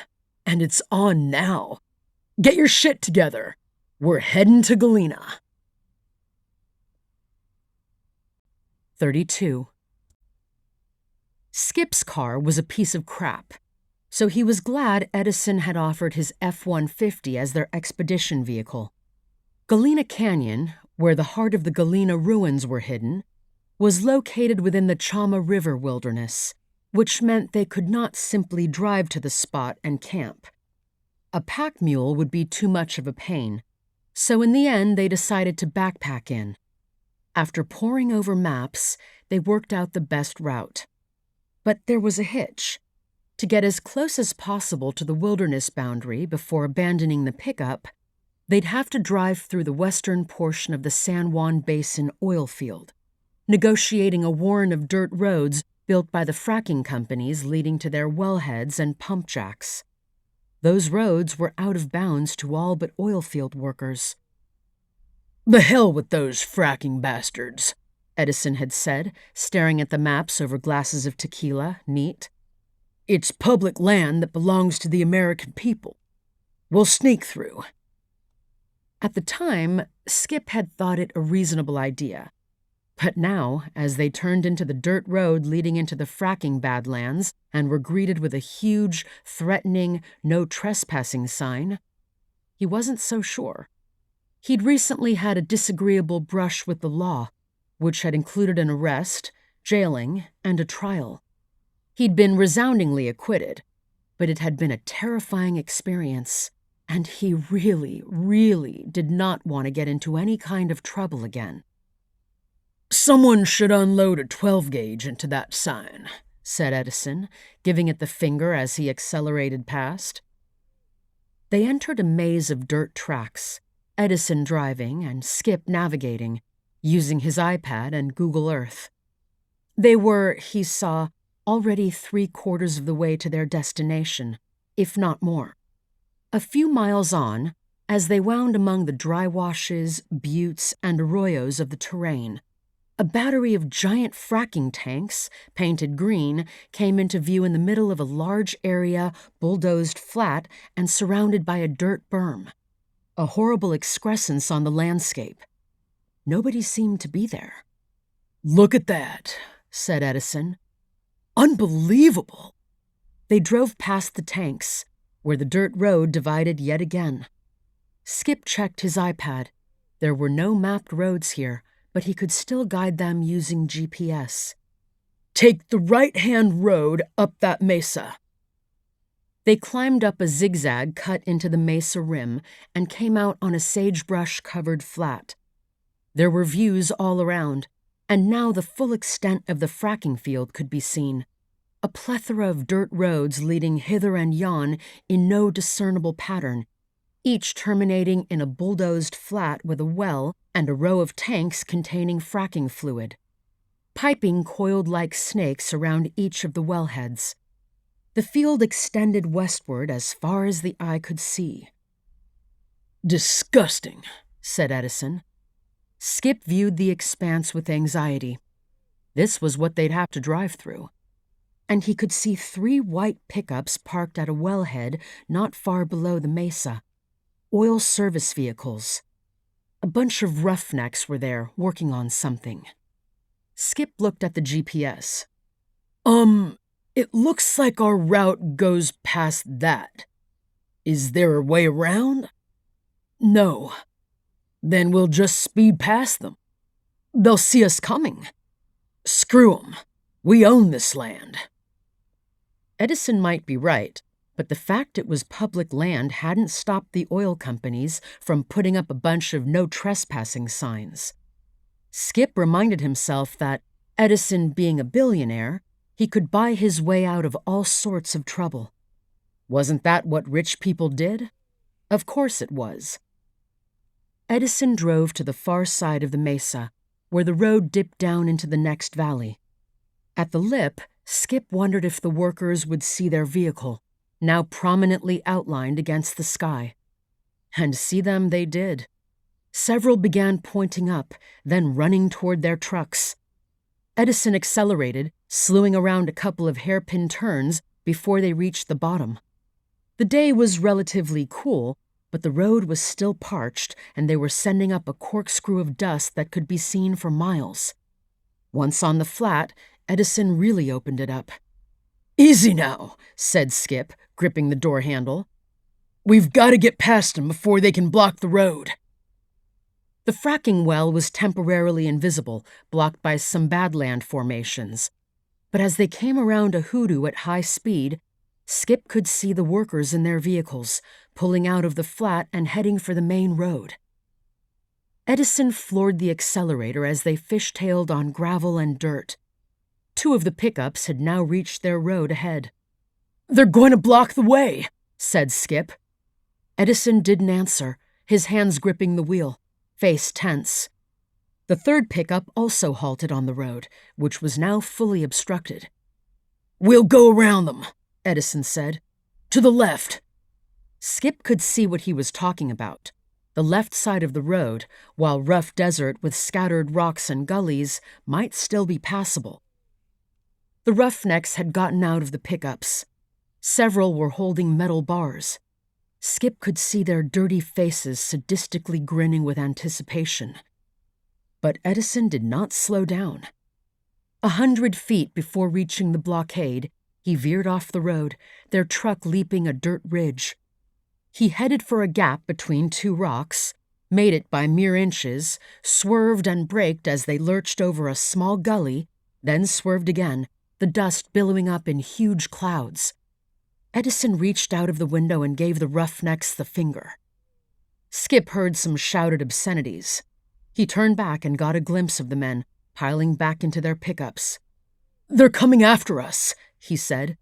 and it's on now. Get your shit together. We're heading to Galena." 32. Skip's car was a piece of crap, so he was glad Edison had offered his F-150 as their expedition vehicle. Galena Canyon, where the heart of the Galena ruins were hidden, was located within the Chama River wilderness, which meant they could not simply drive to the spot and camp. A pack mule would be too much of a pain, so in the end they decided to backpack in. After poring over maps, they worked out the best route. But there was a hitch. To get as close as possible to the wilderness boundary before abandoning the pickup, they'd have to drive through the western portion of the San Juan Basin oil field, negotiating a warren of dirt roads built by the fracking companies leading to their wellheads and pump jacks. Those roads were out of bounds to all but oil field workers. "The hell with those fracking bastards," Edison had said, staring at the maps over glasses of tequila, neat. "It's public land that belongs to the American people. We'll sneak through." At the time, Skip had thought it a reasonable idea. But now, as they turned into the dirt road leading into the fracking Badlands and were greeted with a huge, threatening, no trespassing sign, he wasn't so sure. He'd recently had a disagreeable brush with the law, which had included an arrest, jailing, and a trial. He'd been resoundingly acquitted, but it had been a terrifying experience, and he really, really did not want to get into any kind of trouble again. "Someone should unload a 12-gauge into that sign," said Edison, giving it the finger as he accelerated past. They entered a maze of dirt tracks, Edison driving and Skip navigating, using his iPad and Google Earth. They were, he saw, already 3/4 of the way to their destination, if not more. A few miles on, as they wound among the dry washes, buttes, and arroyos of the terrain, a battery of giant fracking tanks, painted green, came into view in the middle of a large area bulldozed flat and surrounded by a dirt berm, a horrible excrescence on the landscape. Nobody seemed to be there. "Look at that," said Edison. "Unbelievable." They drove past the tanks, where the dirt road divided yet again. Skip checked his iPad. There were no mapped roads here, but he could still guide them using GPS. "Take the right-hand road up that mesa." They climbed up a zigzag cut into the mesa rim and came out on a sagebrush-covered flat. There were views all around, and now the full extent of the fracking field could be seen. A plethora of dirt roads leading hither and yon in no discernible pattern, each terminating in a bulldozed flat with a well and a row of tanks containing fracking fluid. Piping coiled like snakes around each of the wellheads. The field extended westward as far as the eye could see. "Disgusting," said Edison. Skip viewed the expanse with anxiety. This was what they'd have to drive through. And he could see 3 white pickups parked at a wellhead not far below the mesa. Oil service vehicles. A bunch of roughnecks were there working on something. Skip looked at the GPS. It looks like our route goes past that. Is there a way around? No. Then we'll just speed past them. They'll see us coming. Screw 'em. We own this land. Edison might be right, but the fact it was public land hadn't stopped the oil companies from putting up a bunch of no trespassing signs. Skip reminded himself that, Edison being a billionaire, he could buy his way out of all sorts of trouble. Wasn't that what rich people did? Of course it was. Edison drove to the far side of the mesa, where the road dipped down into the next valley. At the lip, Skip wondered if the workers would see their vehicle, now prominently outlined against the sky. And see them they did. Several began pointing up, then running toward their trucks. Edison accelerated, slewing around a couple of hairpin turns before they reached the bottom. The day was relatively cool, but the road was still parched, and they were sending up a corkscrew of dust that could be seen for miles. Once on the flat, Edison really opened it up. Easy now, said Skip, gripping the door handle. We've got to get past them before they can block the road. The fracking well was temporarily invisible, blocked by some Badland formations. But as they came around a hoodoo at high speed, Skip could see the workers in their vehicles, pulling out of the flat and heading for the main road. Edison floored the accelerator as they fishtailed on gravel and dirt. Two of the pickups had now reached their road ahead. They're going to block the way, said Skip. Edison didn't answer, his hands gripping the wheel, face tense. The third pickup also halted on the road, which was now fully obstructed. We'll go around them, Edison said. To the left. Skip could see what he was talking about. The left side of the road, while rough desert with scattered rocks and gullies, might still be passable. The roughnecks had gotten out of the pickups. Several were holding metal bars. Skip could see their dirty faces sadistically grinning with anticipation. But Edison did not slow down. 100 feet before reaching the blockade, he veered off the road, their truck leaping a dirt ridge. He headed for a gap between two rocks, made it by mere inches, swerved and braked as they lurched over a small gully, then swerved again, the dust billowing up in huge clouds. Edison reached out of the window and gave the roughnecks the finger. Skip heard some shouted obscenities. He turned back and got a glimpse of the men, piling back into their pickups. They're coming after us, he said.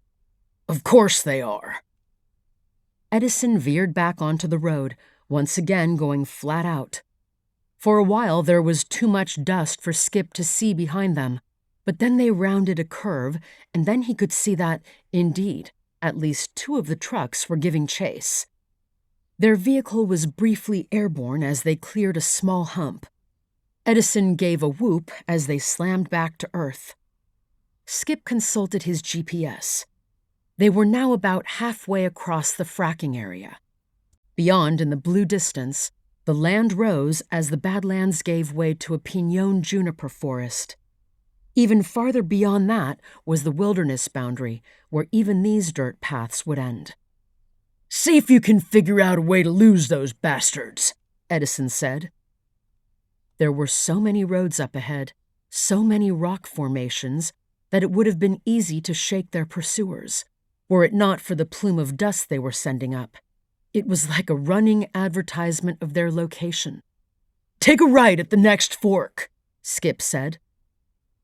Of course they are. Edison veered back onto the road, once again going flat out. For a while there was too much dust for Skip to see behind them, but then they rounded a curve, and then he could see that, indeed, at least two of the trucks were giving chase. Their vehicle was briefly airborne as they cleared a small hump. Edison gave a whoop as they slammed back to earth. Skip consulted his GPS. They were now about halfway across the fracking area. Beyond, in the blue distance, the land rose as the Badlands gave way to a pinon juniper forest. Even farther beyond that was the wilderness boundary, where even these dirt paths would end. See if you can figure out a way to lose those bastards, Edison said. There were so many roads up ahead, so many rock formations, that it would have been easy to shake their pursuers, were it not for the plume of dust they were sending up. It was like a running advertisement of their location. Take a right at the next fork, Skip said.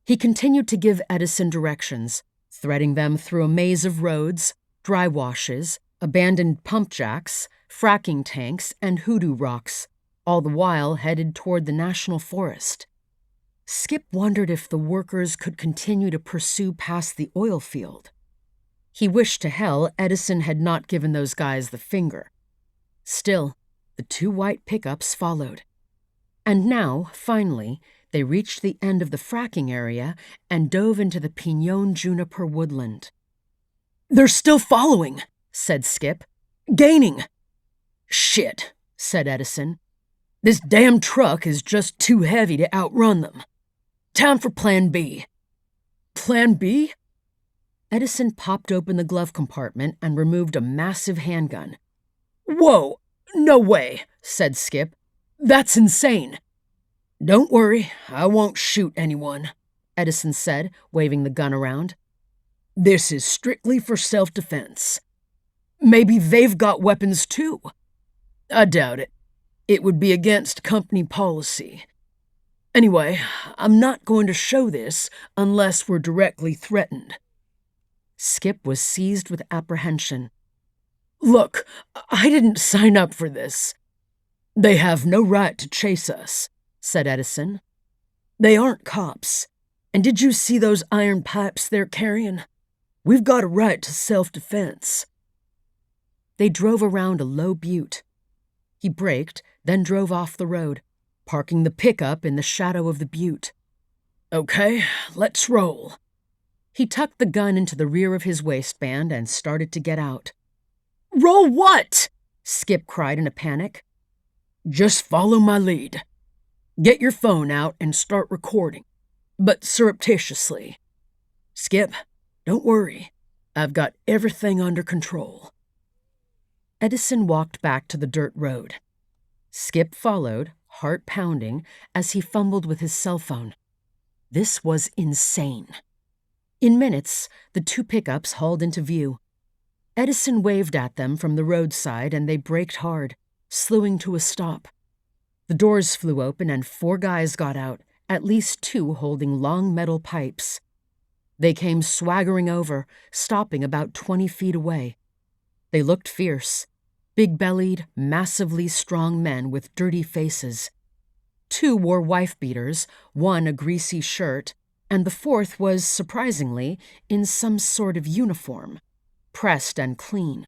He continued to give Edison directions, threading them through a maze of roads, dry washes, abandoned pump jacks, fracking tanks, and hoodoo rocks, all the while headed toward the national forest. Skip wondered if the workers could continue to pursue past the oil field. He wished to hell Edison had not given those guys the finger. Still, the two white pickups followed. And now, finally, they reached the end of the fracking area and dove into the pinon juniper woodland. They're still following, said Skip. Gaining. Shit, said Edison. This damn truck is just too heavy to outrun them. Time for Plan B. Plan B? Edison popped open the glove compartment and removed a massive handgun. Whoa, no way, said Skip. That's insane. Don't worry, I won't shoot anyone, Edison said, waving the gun around. This is strictly for self-defense. Maybe they've got weapons too. I doubt it. It would be against company policy. Anyway, I'm not going to show this unless we're directly threatened. Skip was seized with apprehension. Look, I didn't sign up for this. They have no right to chase us, said Edison. They aren't cops. And did you see those iron pipes they're carrying? We've got a right to self-defense. They drove around a low butte. He braked, then drove off the road, parking the pickup in the shadow of the butte. Okay, let's roll. He tucked the gun into the rear of his waistband and started to get out. Roll what? Skip cried in a panic. Just follow my lead. Get your phone out and start recording, but surreptitiously. Skip, don't worry. I've got everything under control. Edison walked back to the dirt road. Skip followed, heart pounding, as he fumbled with his cell phone. This was insane. In minutes, the two pickups hauled into view. Edison waved at them from the roadside and they braked hard, slewing to a stop. The doors flew open and 4 guys got out, at least 2 holding long metal pipes. They came swaggering over, stopping about 20 feet away. They looked fierce, big-bellied, massively strong men with dirty faces. 2 wore wife-beaters, 1 a greasy shirt, and the 4th was, surprisingly, in some sort of uniform, pressed and clean.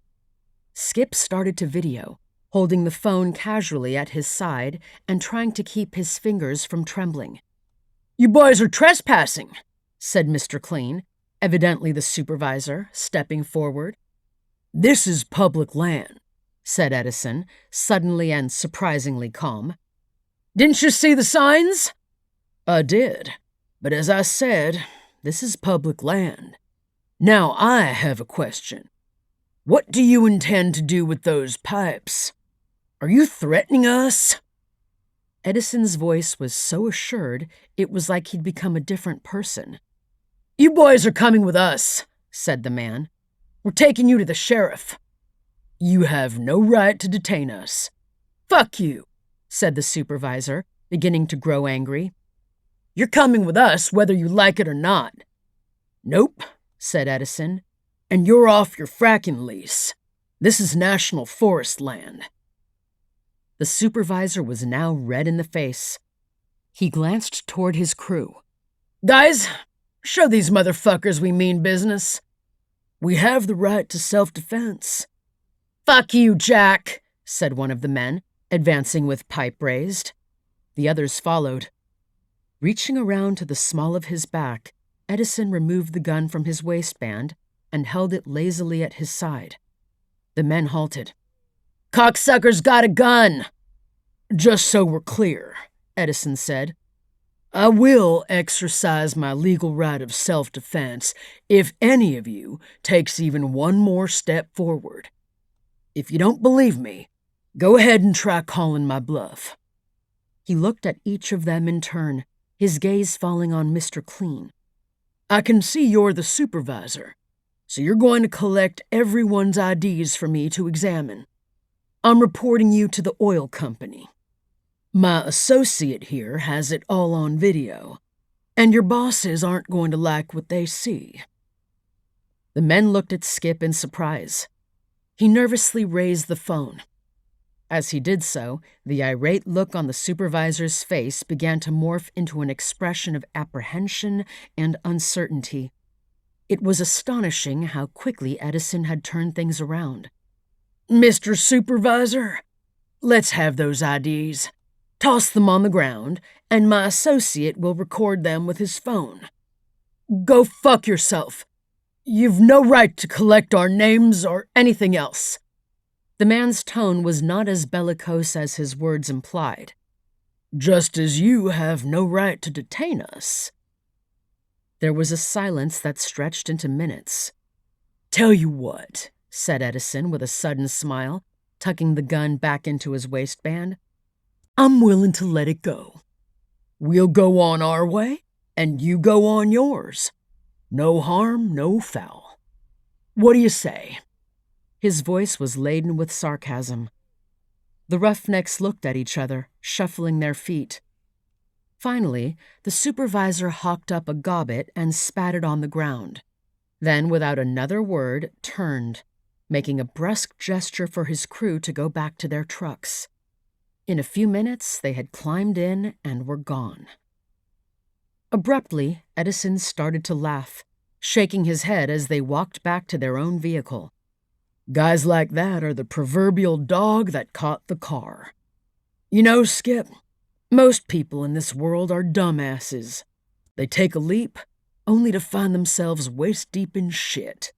Skip started to video, holding the phone casually at his side and trying to keep his fingers from trembling. "You boys are trespassing," said Mr. Clean, evidently the supervisor, stepping forward. "This is public land," said Edison, suddenly and surprisingly calm. "Didn't you see the signs?" "I did, but as I said, this is public land. Now I have a question. What do you intend to do with those pipes? Are you threatening us?" Edison's voice was so assured it was like he'd become a different person. "You boys are coming with us," said the man. "We're taking you to the sheriff." "You have no right to detain us." "Fuck you," said the supervisor, beginning to grow angry. "You're coming with us whether you like it or not." "Nope," said Edison, "and you're off your fracking lease. This is national forest land." The supervisor was now red in the face. He glanced toward his crew. "Guys, show these motherfuckers we mean business. We have the right to self-defense." "Fuck you, Jack," said one of the men, advancing with pipe raised. The others followed. Reaching around to the small of his back, Edison removed the gun from his waistband and held it lazily at his side. The men halted. "Cocksucker's got a gun!" "Just so we're clear," Edison said, "I will exercise my legal right of self-defense if any of you takes even one more step forward. If you don't believe me, go ahead and try calling my bluff." He looked at each of them in turn, his gaze falling on Mr. Clean. "I can see you're the supervisor, so you're going to collect everyone's IDs for me to examine. I'm reporting you to the oil company. My associate here has it all on video, and your bosses aren't going to like what they see." The men looked at Skip in surprise. He nervously raised the phone. As he did so, the irate look on the supervisor's face began to morph into an expression of apprehension and uncertainty. It was astonishing how quickly Edison had turned things around. "Mr. Supervisor, let's have those IDs. Toss them on the ground, and my associate will record them with his phone." "Go fuck yourself. You've no right to collect our names or anything else." The man's tone was not as bellicose as his words implied. "Just as you have no right to detain us," There was a silence that stretched into minutes. "Tell you what," said Edison with a sudden smile, tucking the gun back into his waistband. "I'm willing to let it go. We'll go on our way, and you go on yours. No harm, no foul. What do you say?" His voice was laden with sarcasm. The roughnecks looked at each other, shuffling their feet. Finally, the supervisor hawked up a gobbet and spat it on the ground. Then, without another word, turned, making a brusque gesture for his crew to go back to their trucks. In a few minutes, they had climbed in and were gone. Abruptly, Edison started to laugh, shaking his head as they walked back to their own vehicle. "Guys like that are the proverbial dog that caught the car. You know, Skip, most people in this world are dumbasses. They take a leap, only to find themselves waist-deep in shit."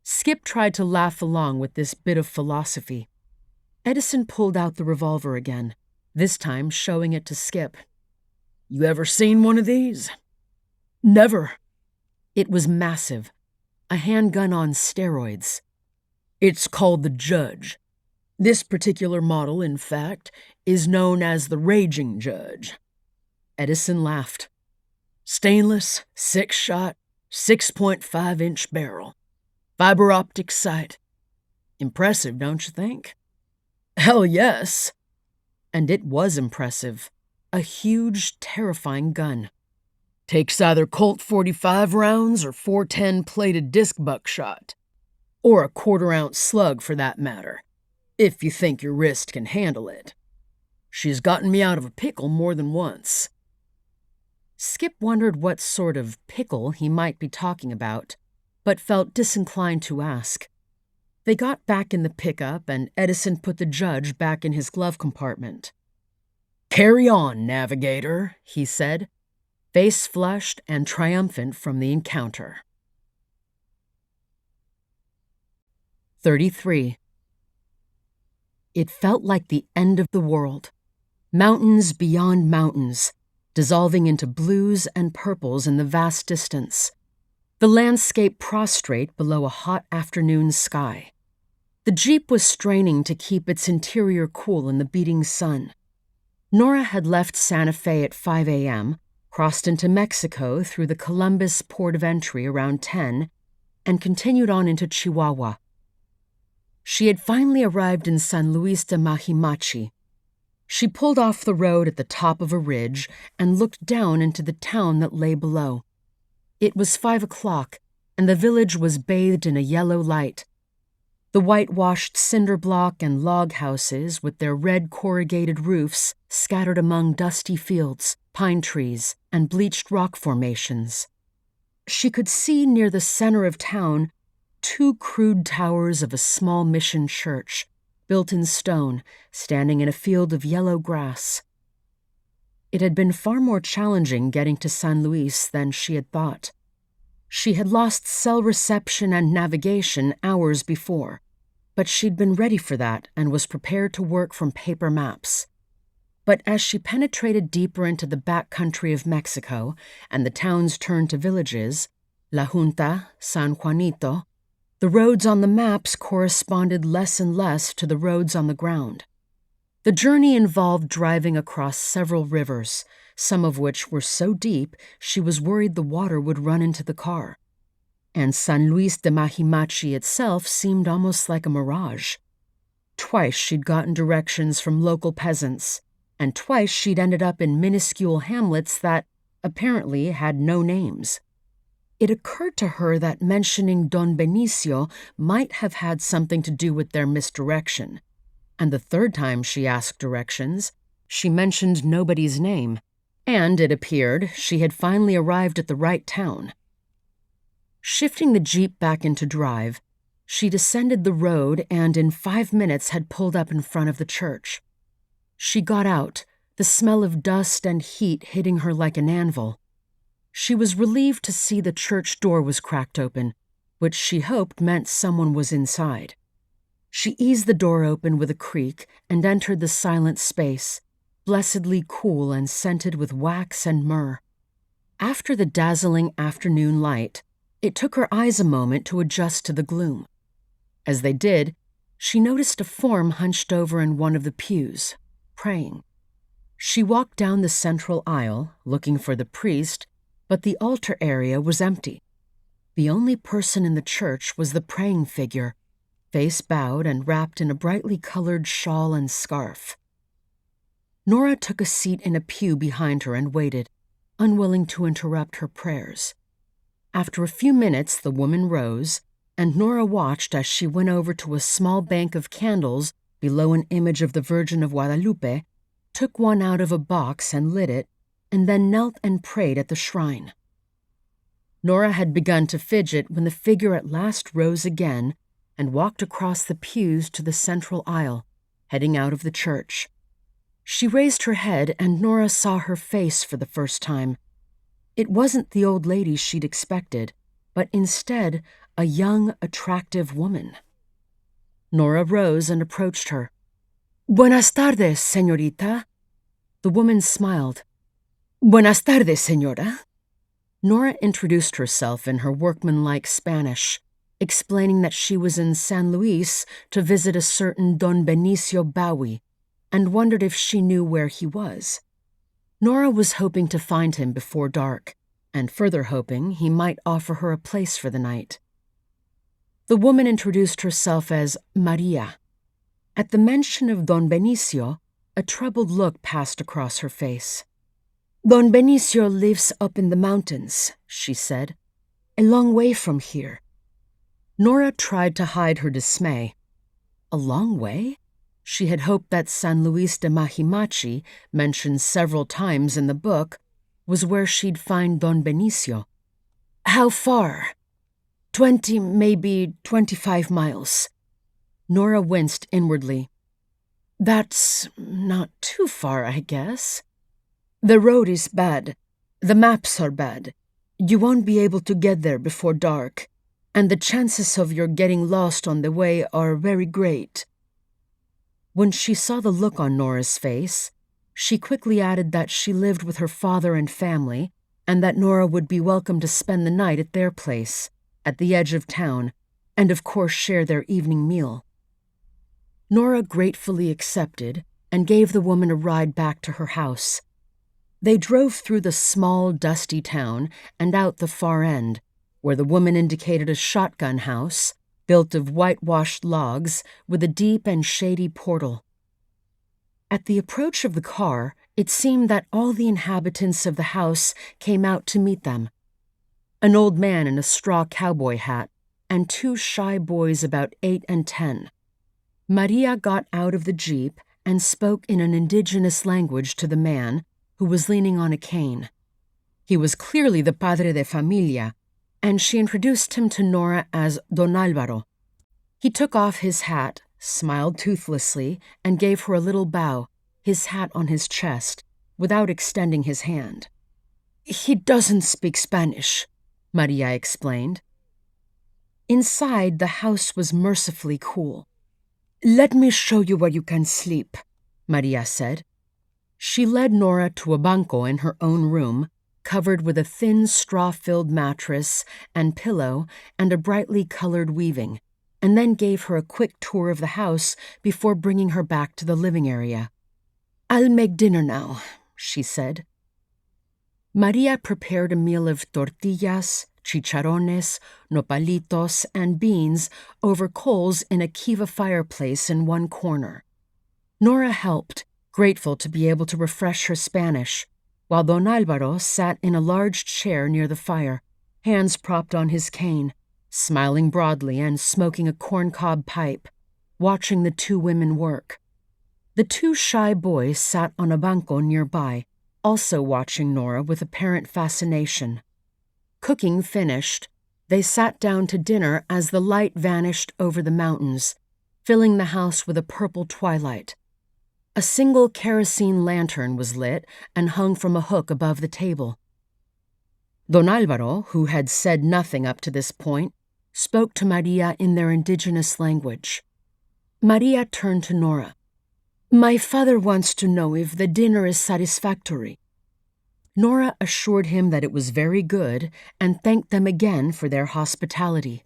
Skip tried to laugh along with this bit of philosophy. Edison pulled out the revolver again, this time showing it to Skip. "You ever seen one of these?" "Never." It was massive, a handgun on steroids. "It's called the Judge. This particular model, in fact, is known as the Raging Judge." Edison laughed. "Stainless, 6-shot, 6.5-inch barrel. Fiber optic sight. Impressive, don't you think?" "Hell yes." And it was impressive. A huge, terrifying gun. "Takes either Colt 45 rounds or 410 plated disc buckshot. Or a 1/4-ounce slug, for that matter, if you think your wrist can handle it. She's gotten me out of a pickle more than once." Skip wondered what sort of pickle he might be talking about, but felt disinclined to ask. They got back in the pickup, and Edison put the Judge back in his glove compartment. "Carry on, navigator," he said, face flushed and triumphant from the encounter. 33. It felt like the end of the world. Mountains beyond mountains, dissolving into blues and purples in the vast distance. The landscape prostrate below a hot afternoon sky. The Jeep was straining to keep its interior cool in the beating sun. Nora had left Santa Fe at 5 a.m., crossed into Mexico through the Columbus port of entry around 10, and continued on into Chihuahua. She had finally arrived in San Luis de Mahimachi. She pulled off the road at the top of a ridge and looked down into the town that lay below. It was 5 o'clock, and the village was bathed in a yellow light. The whitewashed cinder block and log houses with their red corrugated roofs scattered among dusty fields, pine trees, and bleached rock formations. She could see near the center of town 2 crude towers of a small mission church, built in stone, standing in a field of yellow grass. It had been far more challenging getting to San Luis than she had thought. She had lost cell reception and navigation hours before, but she'd been ready for that and was prepared to work from paper maps. But as she penetrated deeper into the back country of Mexico and the towns turned to villages, La Junta, San Juanito, the roads on the maps corresponded less and less to the roads on the ground. The journey involved driving across several rivers, some of which were so deep she was worried the water would run into the car. And San Luis de Mahimachi itself seemed almost like a mirage. Twice she'd gotten directions from local peasants, and twice she'd ended up in minuscule hamlets that, apparently, had no names. It occurred to her that mentioning Don Benicio might have had something to do with their misdirection, and the third time she asked directions, she mentioned nobody's name, and, it appeared, she had finally arrived at the right town. Shifting the Jeep back into drive, she descended the road and in 5 minutes had pulled up in front of the church. She got out, the smell of dust and heat hitting her like an anvil. She was relieved to see the church door was cracked open, which she hoped meant someone was inside. She eased the door open with a creak and entered the silent space, blessedly cool and scented with wax and myrrh. After the dazzling afternoon light, it took her eyes a moment to adjust to the gloom. As they did, she noticed a form hunched over in one of the pews, praying. She walked down the central aisle, looking for the priest, but the altar area was empty. The only person in the church was the praying figure, face bowed and wrapped in a brightly colored shawl and scarf. Nora took a seat in a pew behind her and waited, unwilling to interrupt her prayers. After a few minutes, the woman rose, and Nora watched as she went over to a small bank of candles below an image of the Virgin of Guadalupe, took one out of a box and lit it, and then knelt and prayed at the shrine. Nora had begun to fidget when the figure at last rose again and walked across the pews to the central aisle, heading out of the church. She raised her head and Nora saw her face for the first time. It wasn't the old lady she'd expected, but instead a young, attractive woman. Nora rose and approached her. "Buenas tardes, señorita." The woman smiled. "Buenas tardes, señora." Nora introduced herself in her workmanlike Spanish, explaining that she was in San Luis to visit a certain Don Benicio Bowie, and wondered if she knew where he was. Nora was hoping to find him before dark, and further hoping he might offer her a place for the night. The woman introduced herself as Maria. At the mention of Don Benicio, a troubled look passed across her face. "Don Benicio lives up in the mountains," she said, "a long way from here." Nora tried to hide her dismay. A long way? She had hoped that San Luis de Majimachi, mentioned several times in the book, was where she'd find Don Benicio. "How far?" 20, maybe 25 miles. Nora winced inwardly. "That's not too far, I guess." "The road is bad. The maps are bad. You won't be able to get there before dark, and the chances of your getting lost on the way are very great." When she saw the look on Nora's face, she quickly added that she lived with her father and family, and that Nora would be welcome to spend the night at their place, at the edge of town, and of course share their evening meal. Nora gratefully accepted and gave the woman a ride back to her house. They drove through the small, dusty town and out the far end, where the woman indicated a shotgun house, built of whitewashed logs with a deep and shady portal. At the approach of the car, it seemed that all the inhabitants of the house came out to meet them. An old man in a straw cowboy hat, and 2 shy boys about 8 and 10. Maria got out of the jeep and spoke in an indigenous language to the man, who was leaning on a cane. He was clearly the padre de familia, and she introduced him to Nora as Don Álvaro. He took off his hat, smiled toothlessly, and gave her a little bow, his hat on his chest, without extending his hand. "He doesn't speak Spanish," Maria explained. Inside, the house was mercifully cool. "Let me show you where you can sleep," Maria said. She led Nora to a banco in her own room, covered with a thin straw-filled mattress and pillow and a brightly colored weaving, and then gave her a quick tour of the house before bringing her back to the living area. "I'll make dinner now," she said. Maria prepared a meal of tortillas, chicharrones, nopalitos, and beans over coals in a kiva fireplace in one corner. Nora helped, grateful to be able to refresh her Spanish, while Don Álvaro sat in a large chair near the fire, hands propped on his cane, smiling broadly and smoking a corncob pipe, watching the 2 women work. The 2 shy boys sat on a banco nearby, also watching Nora with apparent fascination. Cooking finished, they sat down to dinner as the light vanished over the mountains, filling the house with a purple twilight. A single kerosene lantern was lit and hung from a hook above the table. Don Álvaro, who had said nothing up to this point, spoke to Maria in their indigenous language. Maria turned to Nora. "My father wants to know if the dinner is satisfactory." Nora assured him that it was very good and thanked them again for their hospitality.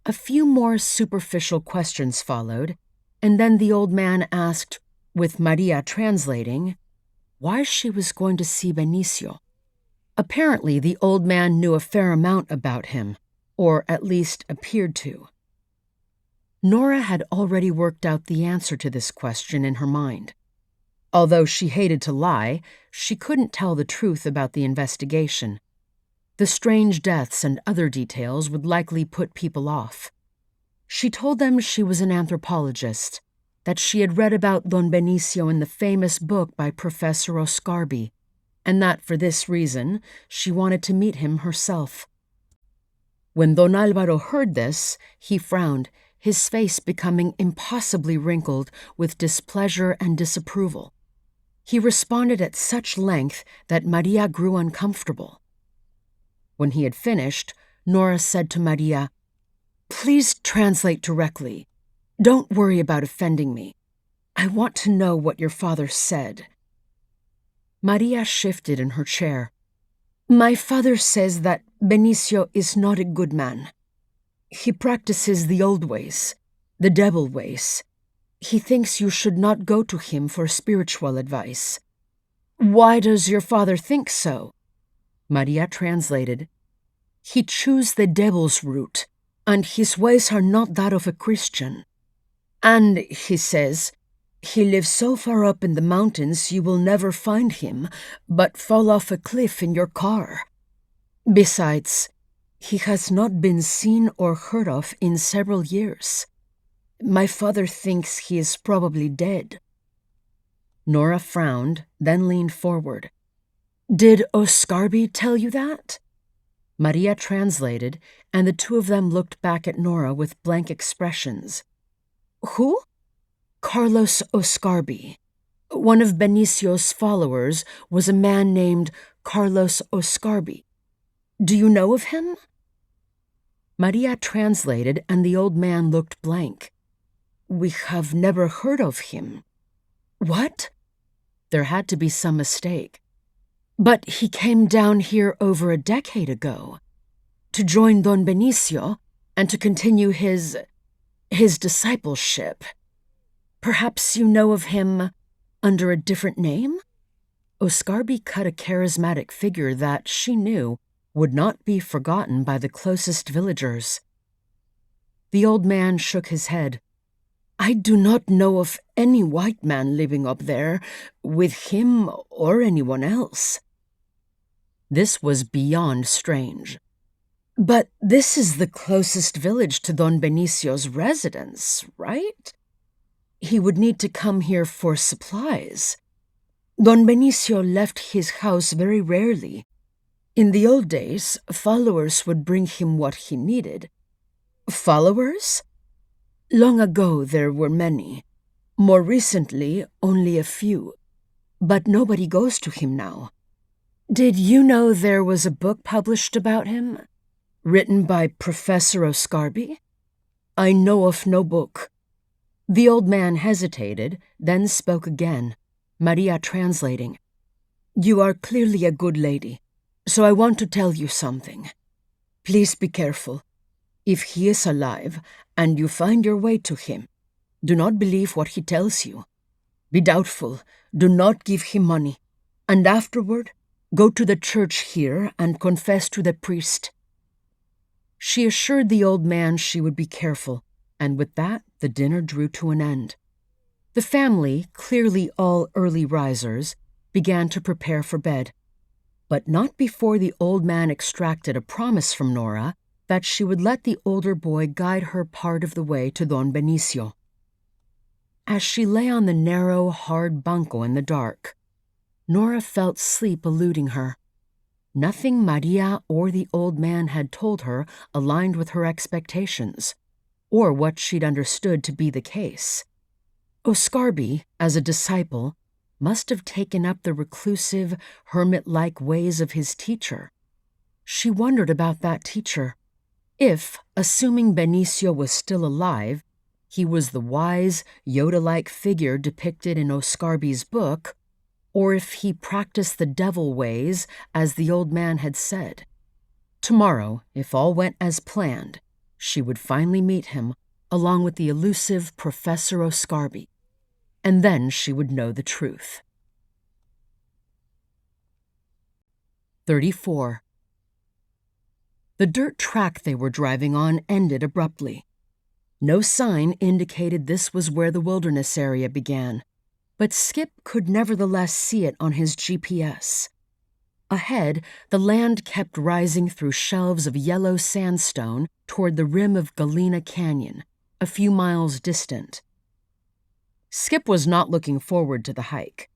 A few more superficial questions followed, and then the old man asked, with Maria translating, why she was going to see Benicio. Apparently, the old man knew a fair amount about him, or at least appeared to. Nora had already worked out the answer to this question in her mind. Although she hated to lie, she couldn't tell the truth about the investigation. The strange deaths and other details would likely put people off. She told them she was an anthropologist, that she had read about Don Benicio in the famous book by Professor Oscarbi, and that for this reason she wanted to meet him herself. When Don Álvaro heard this, he frowned, his face becoming impossibly wrinkled with displeasure and disapproval. He responded at such length that Maria grew uncomfortable. When he had finished, Nora said to Maria, "Please translate directly. Don't worry about offending me. I want to know what your father said." Maria shifted in her chair. "My father says that Benicio is not a good man. He practices the old ways, the devil ways. He thinks you should not go to him for spiritual advice." "Why does your father think so?" Maria translated. "He chose the devil's route, and his ways are not that of a Christian. And, he says, he lives so far up in the mountains you will never find him, but fall off a cliff in your car. Besides, he has not been seen or heard of in several years. My father thinks he is probably dead." Nora frowned, then leaned forward. "Did Oscarbi tell you that?" Maria translated, and the two of them looked back at Nora with blank expressions. "Who?" "Carlos Oscarbi. One of Benicio's followers was a man named Carlos Oscarbi. Do you know of him?" Maria translated, and the old man looked blank. "We have never heard of him." "What?" There had to be some mistake. "But he came down here over a decade ago, to join Don Benicio and to continue his discipleship. Perhaps you know of him under a different name?" Oscarbi cut a charismatic figure that, she knew, would not be forgotten by the closest villagers. The old man shook his head. "I do not know of any white man living up there, with him or anyone else." This was beyond strange. "But this is the closest village to Don Benicio's residence, right? He would need to come here for supplies. Don Benicio left his house very rarely. In the old days, followers would bring him what he needed." "Followers?" "Long ago there were many. More recently, only a few. But nobody goes to him now. Did you know there was a book published about him? Written by Professor Oscarbi?" "I know of no book." The old man hesitated, then spoke again, Maria translating. "You are clearly a good lady, so I want to tell you something. Please be careful. If he is alive, and you find your way to him, do not believe what he tells you. Be doubtful, do not give him money, and afterward, go to the church here and confess to the priest." She assured the old man she would be careful, and with that, the dinner drew to an end. The family, clearly all early risers, began to prepare for bed, but not before the old man extracted a promise from Nora that she would let the older boy guide her part of the way to Don Benicio. As she lay on the narrow, hard banco in the dark, Nora felt sleep eluding her. Nothing Maria or the old man had told her aligned with her expectations, or what she'd understood to be the case. Oscarbi, as a disciple, must have taken up the reclusive, hermit-like ways of his teacher. She wondered about that teacher. If, assuming Benicio was still alive, he was the wise, Yoda-like figure depicted in Oscarbi's book, or if he practiced the devil ways as the old man had said. Tomorrow, if all went as planned, she would finally meet him along with the elusive Professor Oscarby, and then she would know the truth. 34. The dirt track they were driving on ended abruptly. No sign indicated this was where the wilderness area began, but Skip could nevertheless see it on his GPS. Ahead, the land kept rising through shelves of yellow sandstone toward the rim of Galena Canyon, a few miles distant. Skip was not looking forward to the hike.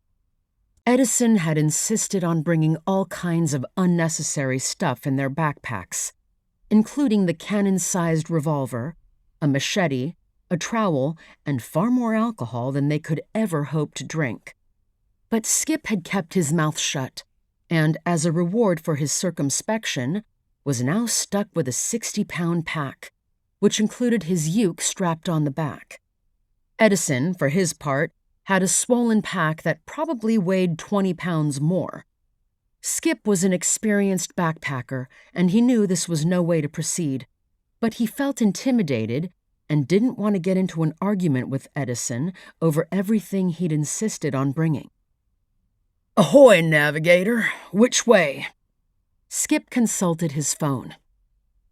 Edison had insisted on bringing all kinds of unnecessary stuff in their backpacks, including the cannon-sized revolver, a machete, a trowel, and far more alcohol than they could ever hope to drink. But Skip had kept his mouth shut, and as a reward for his circumspection, was now stuck with a 60-pound pack, which included his uke strapped on the back. Edison, for his part, had a swollen pack that probably weighed 20 pounds more. Skip was an experienced backpacker, and he knew this was no way to proceed, but he felt intimidated and didn't want to get into an argument with Edison over everything he'd insisted on bringing. "Ahoy, navigator! Which way?" Skip consulted his phone.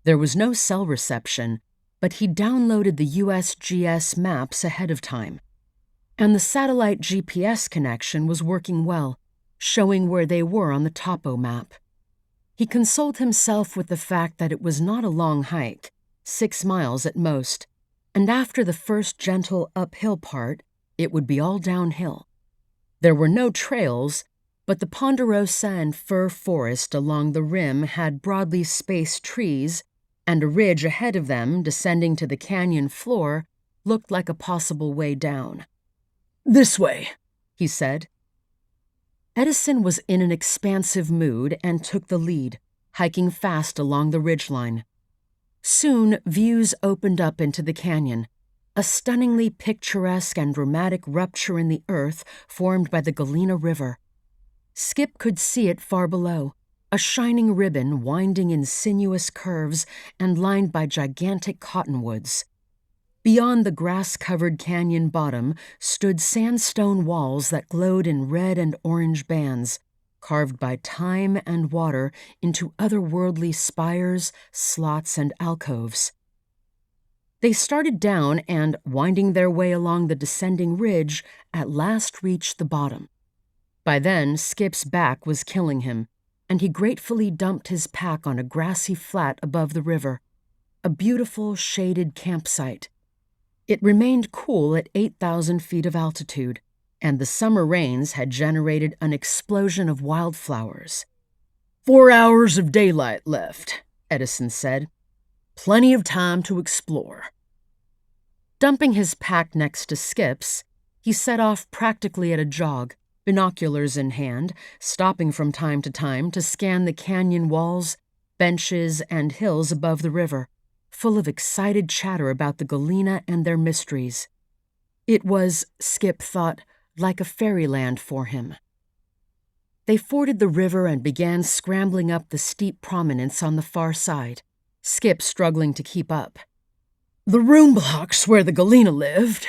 There was no cell reception, but he downloaded the USGS maps ahead of time, and the satellite GPS connection was working well, showing where they were on the topo map. He consoled himself with the fact that it was not a long hike, 6 miles at most, and after the first gentle uphill part, it would be all downhill. There were no trails, but the ponderosa and fir forest along the rim had broadly spaced trees, and a ridge ahead of them, descending to the canyon floor, looked like a possible way down. "This way," he said. Edison was in an expansive mood and took the lead, hiking fast along the ridgeline. Soon, views opened up into the canyon, a stunningly picturesque and dramatic rupture in the earth formed by the Galena River. Skip could see it far below, a shining ribbon winding in sinuous curves and lined by gigantic cottonwoods. Beyond the grass-covered canyon bottom stood sandstone walls that glowed in red and orange bands, carved by time and water into otherworldly spires, slots, and alcoves. They started down and, winding their way along the descending ridge, at last reached the bottom. By then, Skip's back was killing him, and he gratefully dumped his pack on a grassy flat above the river, a beautiful, shaded campsite. It remained cool at 8,000 feet of altitude, and the summer rains had generated an explosion of wildflowers. 4 hours of daylight left," Edison said. "Plenty of time to explore." Dumping his pack next to Skip's, he set off practically at a jog, binoculars in hand, stopping from time to scan the canyon walls, benches, and hills above the river, full of excited chatter about the Galena and their mysteries. It was, Skip thought, like a fairyland for him. They forded the river and began scrambling up the steep prominence on the far side, Skip struggling to keep up. "The room blocks where the Galena lived,"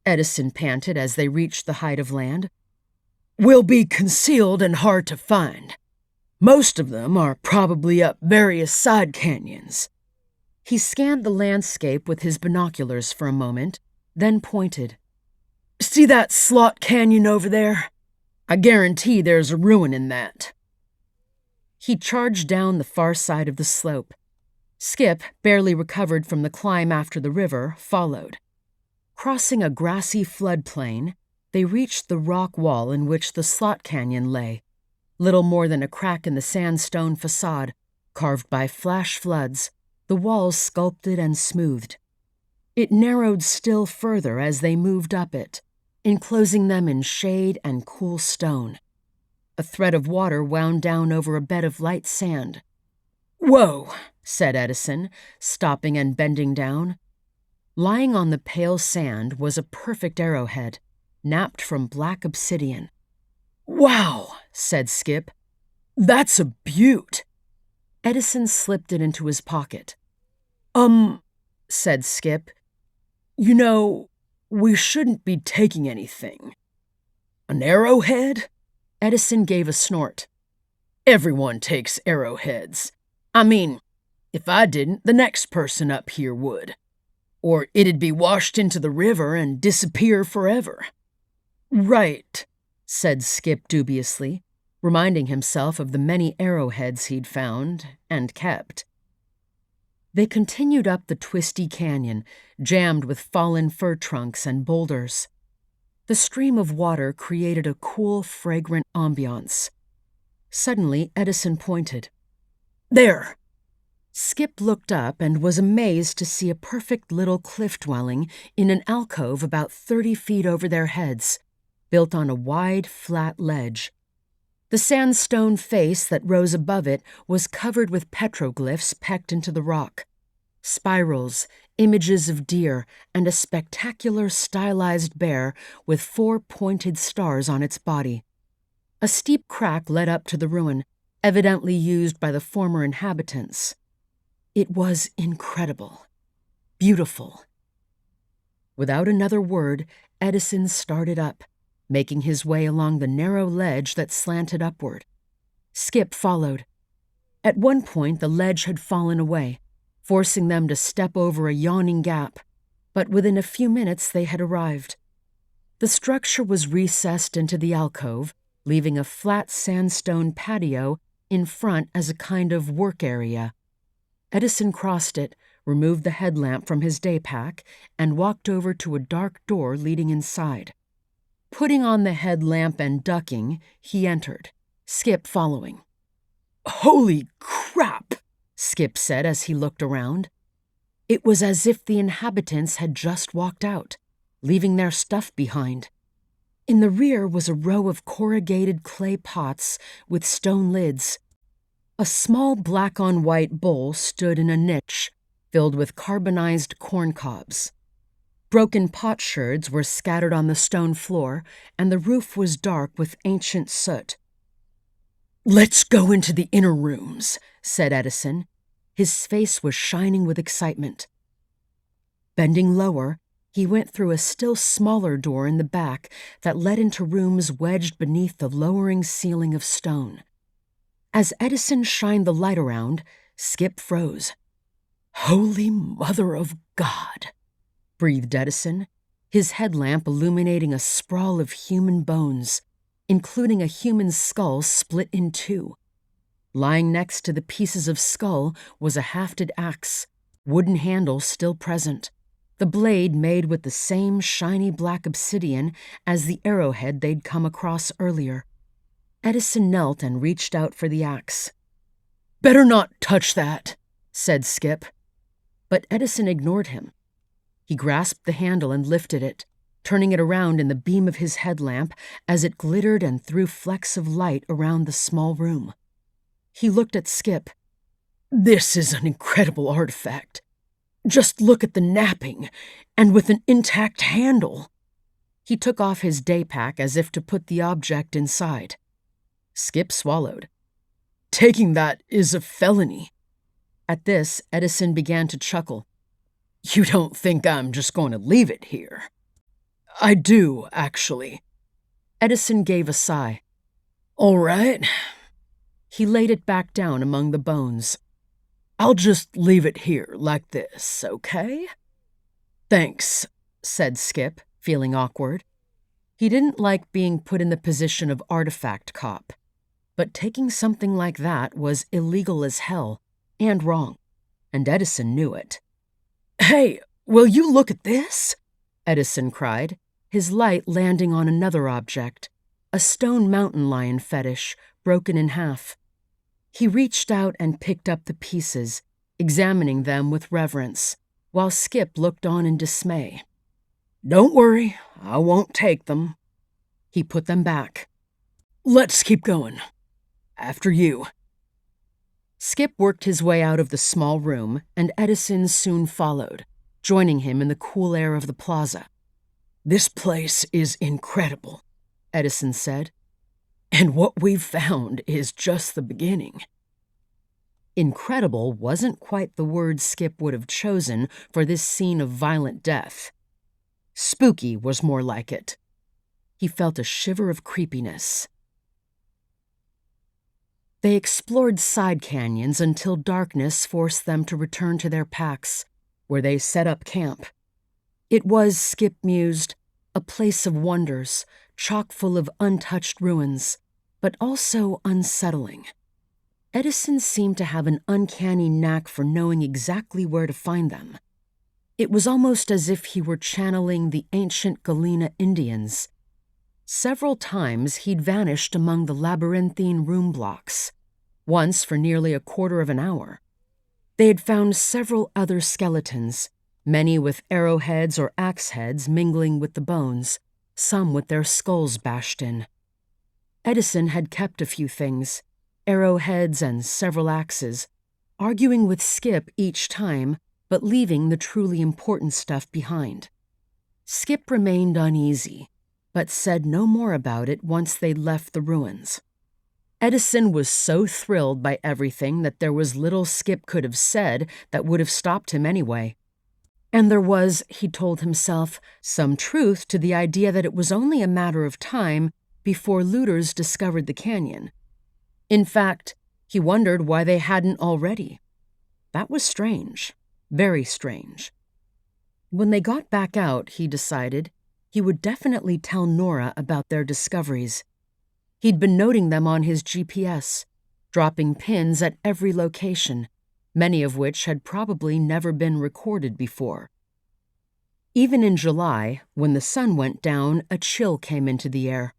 Edison panted as they reached the height of land, "will be concealed and hard to find. Most of them are probably up various side canyons." He scanned the landscape with his binoculars for a moment, then pointed. "See that slot canyon over there? I guarantee there's a ruin in that." He charged down the far side of the slope. Skip, barely recovered from the climb after the river, followed. Crossing a grassy floodplain, they reached the rock wall in which the slot canyon lay, little more than a crack in the sandstone facade, carved by flash floods, the walls sculpted and smoothed. It narrowed still further as they moved up it, enclosing them in shade and cool stone. A thread of water wound down over a bed of light sand. "Whoa," said Edison, stopping and bending down. Lying on the pale sand was a perfect arrowhead, napped from black obsidian. "Wow," said Skip. "That's a beaut." Edison slipped it into his pocket. Said Skip. "You know, we shouldn't be taking anything." "An arrowhead?" Edison gave a snort. "Everyone takes arrowheads. I mean, if I didn't, the next person up here would. Or it'd be washed into the river and disappear forever." "Right," said Skip dubiously, reminding himself of the many arrowheads he'd found and kept. They continued up the twisty canyon, jammed with fallen fir trunks and boulders. The stream of water created a cool, fragrant ambiance. Suddenly, Edison pointed. "There!" Skip looked up and was amazed to see a perfect little cliff dwelling in an alcove about 30 feet over their heads, built on a wide, flat ledge. The sandstone face that rose above it was covered with petroglyphs pecked into the rock. Spirals, images of deer, and a spectacular stylized bear with 4 pointed stars on its body. A steep crack led up to the ruin, evidently used by the former inhabitants. It was incredible. Beautiful. Without another word, Edison started up, making his way along the narrow ledge that slanted upward. Skip followed. At one point, the ledge had fallen away, forcing them to step over a yawning gap, but within a few minutes they had arrived. The structure was recessed into the alcove, leaving a flat sandstone patio in front as a kind of work area. Edison crossed it, removed the headlamp from his day pack, and walked over to a dark door leading inside. Putting on the headlamp and ducking, he entered, Skip following. "Holy crap!" Skip said as he looked around. It was as if the inhabitants had just walked out, leaving their stuff behind. In the rear was a row of corrugated clay pots with stone lids. A small black-on-white bowl stood in a niche, filled with carbonized corn cobs. Broken potsherds were scattered on the stone floor, and the roof was dark with ancient soot. "Let's go into the inner rooms," said Edison. His face was shining with excitement. Bending lower, he went through a still smaller door in the back that led into rooms wedged beneath the lowering ceiling of stone. As Edison shined the light around, Skip froze. "Holy Mother of God!" breathed Edison, his headlamp illuminating a sprawl of human bones, including a human skull split in two. Lying next to the pieces of skull was a hafted axe, wooden handle still present, the blade made with the same shiny black obsidian as the arrowhead they'd come across earlier. Edison knelt and reached out for the axe. "Better not touch that," said Skip. But Edison ignored him. He grasped the handle and lifted it, turning it around in the beam of his headlamp as it glittered and threw flecks of light around the small room. He looked at Skip. "This is an incredible artifact. Just look at the napping, and with an intact handle." He took off his day pack as if to put the object inside. Skip swallowed. "Taking that is a felony." At this, Edison began to chuckle. "You don't think I'm just going to leave it here?" "I do, actually." Edison gave a sigh. "All right." He laid it back down among the bones. "I'll just leave it here like this, okay?" "Thanks," said Skip, feeling awkward. He didn't like being put in the position of artifact cop, but taking something like that was illegal as hell and wrong, and Edison knew it. "Hey, will you look at this?" Edison cried, his light landing on another object, a stone mountain lion fetish broken in half. He reached out and picked up the pieces, examining them with reverence, while Skip looked on in dismay. "Don't worry, I won't take them." He put them back. "Let's keep going. After you." Skip worked his way out of the small room, and Edison soon followed, joining him in the cool air of the plaza. "This place is incredible," Edison said. And what we've found is just the beginning." Incredible wasn't quite the word Skip would have chosen for this scene of violent death. Spooky was more like it. He felt a shiver of creepiness. They explored side canyons until darkness forced them to return to their packs, where they set up camp. It was, Skip mused, a place of wonders, chock full of untouched ruins, but also unsettling. Edison seemed to have an uncanny knack for knowing exactly where to find them. It was almost as if he were channeling the ancient Galena Indians. Several times he'd vanished among the labyrinthine room blocks, once for nearly a quarter of an hour. They had found several other skeletons, many with arrowheads or axe heads mingling with the bones, some with their skulls bashed in. Edison had kept a few things, arrowheads and several axes, arguing with Skip each time, but leaving the truly important stuff behind. Skip remained uneasy, but said no more about it once they'd left the ruins. Edison was so thrilled by everything that there was little Skip could have said that would have stopped him anyway. And there was, he told himself, some truth to the idea that it was only a matter of time before looters discovered the canyon. In fact, he wondered why they hadn't already. That was strange, very strange. When they got back out, he decided, he would definitely tell Nora about their discoveries. He'd been noting them on his GPS, dropping pins at every location, many of which had probably never been recorded before. Even in July, when the sun went down, a chill came into the air.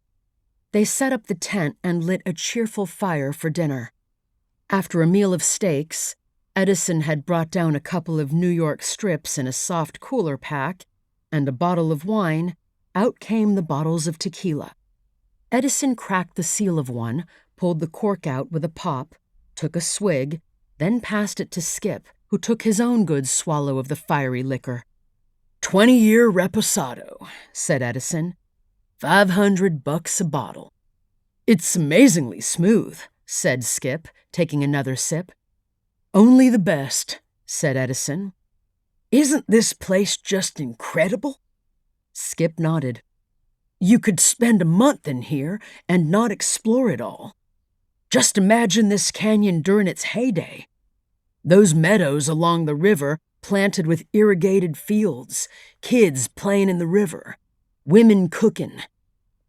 They set up the tent and lit a cheerful fire for dinner. After a meal of steaks, Edison had brought down a couple of New York strips in a soft cooler pack, and a bottle of wine. Out came the bottles of tequila. Edison cracked the seal of one, pulled the cork out with a pop, took a swig, then passed it to Skip, who took his own good swallow of the fiery liquor. 20-year reposado, said Edison. $500 a bottle. It's amazingly smooth, said Skip, taking another sip. Only the best, said Edison. Isn't this place just incredible? Skip nodded. You could spend a month in here and not explore it all. Just imagine this canyon during its heyday. Those meadows along the river planted with irrigated fields, kids playing in the river, women cooking,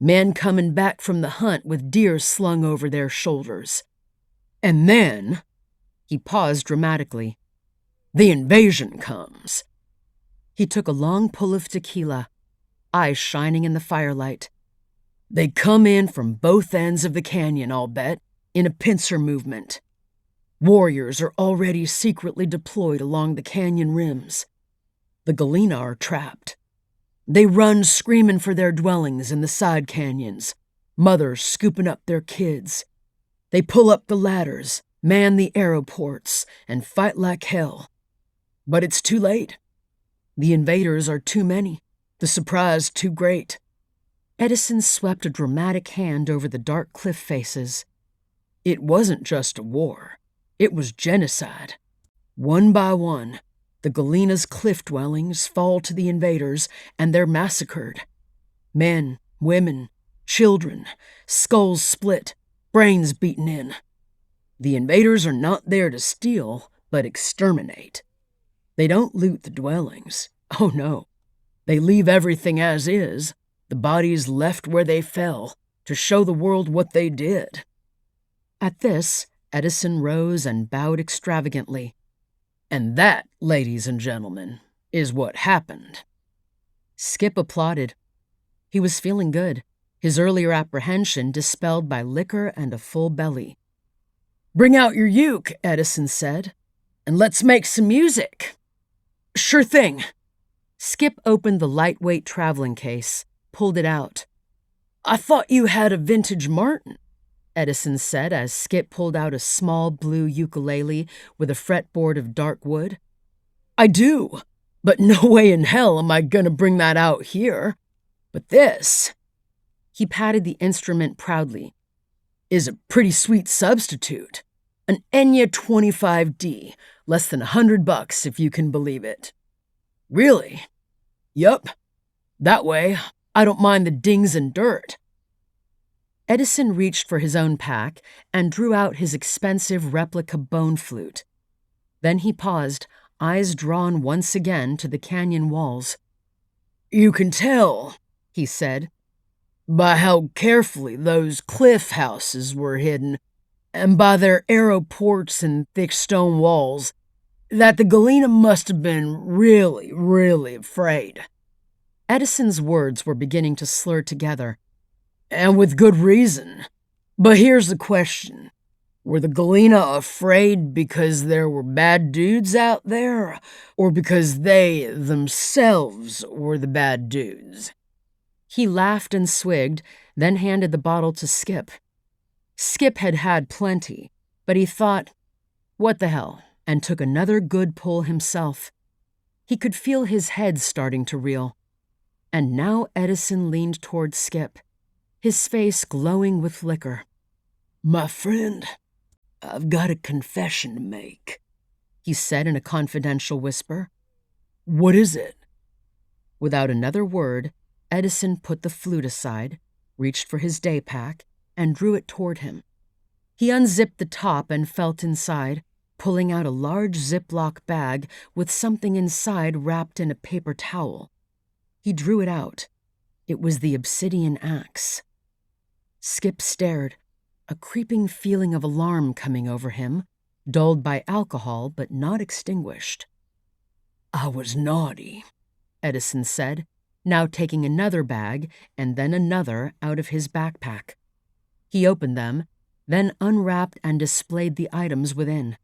men coming back from the hunt with deer slung over their shoulders. And then, he paused dramatically, the invasion comes. He took a long pull of tequila, eyes shining in the firelight. They come in from both ends of the canyon, I'll bet, in a pincer movement. Warriors are already secretly deployed along the canyon rims. The Galena are trapped. They run screaming for their dwellings in the side canyons, mothers scooping up their kids. They pull up the ladders, man the arrow ports, and fight like hell. But it's too late. The invaders are too many, the surprise too great. Edison swept a dramatic hand over the dark cliff faces. It wasn't just a war. It was genocide. One by one, the Galena's cliff dwellings fall to the invaders, and they're massacred. Men, women, children, skulls split, brains beaten in. The invaders are not there to steal, but exterminate. They don't loot the dwellings. Oh no. They leave everything as is, the bodies left where they fell, to show the world what they did. At this, Edison rose and bowed extravagantly. And that, ladies and gentlemen, is what happened. Skip applauded. He was feeling good, his earlier apprehension dispelled by liquor and a full belly. Bring out your uke, Edison said, and let's make some music. Sure thing. Skip opened the lightweight traveling case, pulled it out. I thought you had a vintage Martin, Edison said as Skip pulled out a small blue ukulele with a fretboard of dark wood. I do, but no way in hell am I gonna bring that out here. But this... He patted the instrument proudly. is a pretty sweet substitute. An Enya 25D, less than $100 if you can believe it. Really? Yup. That way, I don't mind the dings and dirt. Edison reached for his own pack and drew out his expensive replica bone flute. Then he paused, eyes drawn once again to the canyon walls. You can tell, he said, by how carefully those cliff houses were hidden, and by their arrow ports and thick stone walls, that the Galena must have been really, really afraid. Edison's words were beginning to slur together. And with good reason. But here's the question. Were the Galena afraid because there were bad dudes out there, or because they themselves were the bad dudes? He laughed and swigged, then handed the bottle to Skip. Skip had had plenty, but he thought, what the hell, and took another good pull himself. He could feel his head starting to reel. And now Edison leaned toward Skip, his face glowing with liquor. My friend, I've got a confession to make, he said in a confidential whisper. What is it? Without another word, Edison put the flute aside, reached for his day pack, and drew it toward him. He unzipped the top and felt inside, pulling out a large Ziploc bag with something inside wrapped in a paper towel. He drew it out. It was the obsidian axe. Skip stared, a creeping feeling of alarm coming over him, dulled by alcohol but not extinguished. I was naughty, Edison said, now taking another bag and then another out of his backpack. He opened them, then unwrapped and displayed the items within.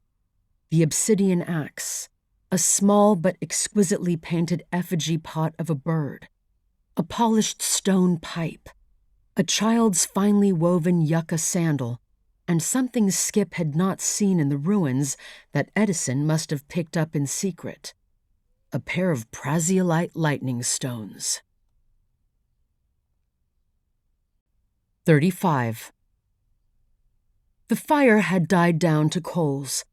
The obsidian axe, a small but exquisitely painted effigy pot of a bird, a polished stone pipe, a child's finely woven yucca sandal, and something Skip had not seen in the ruins that Edison must have picked up in secret. A pair of praziolite lightning stones. 35. The fire had died down to coals.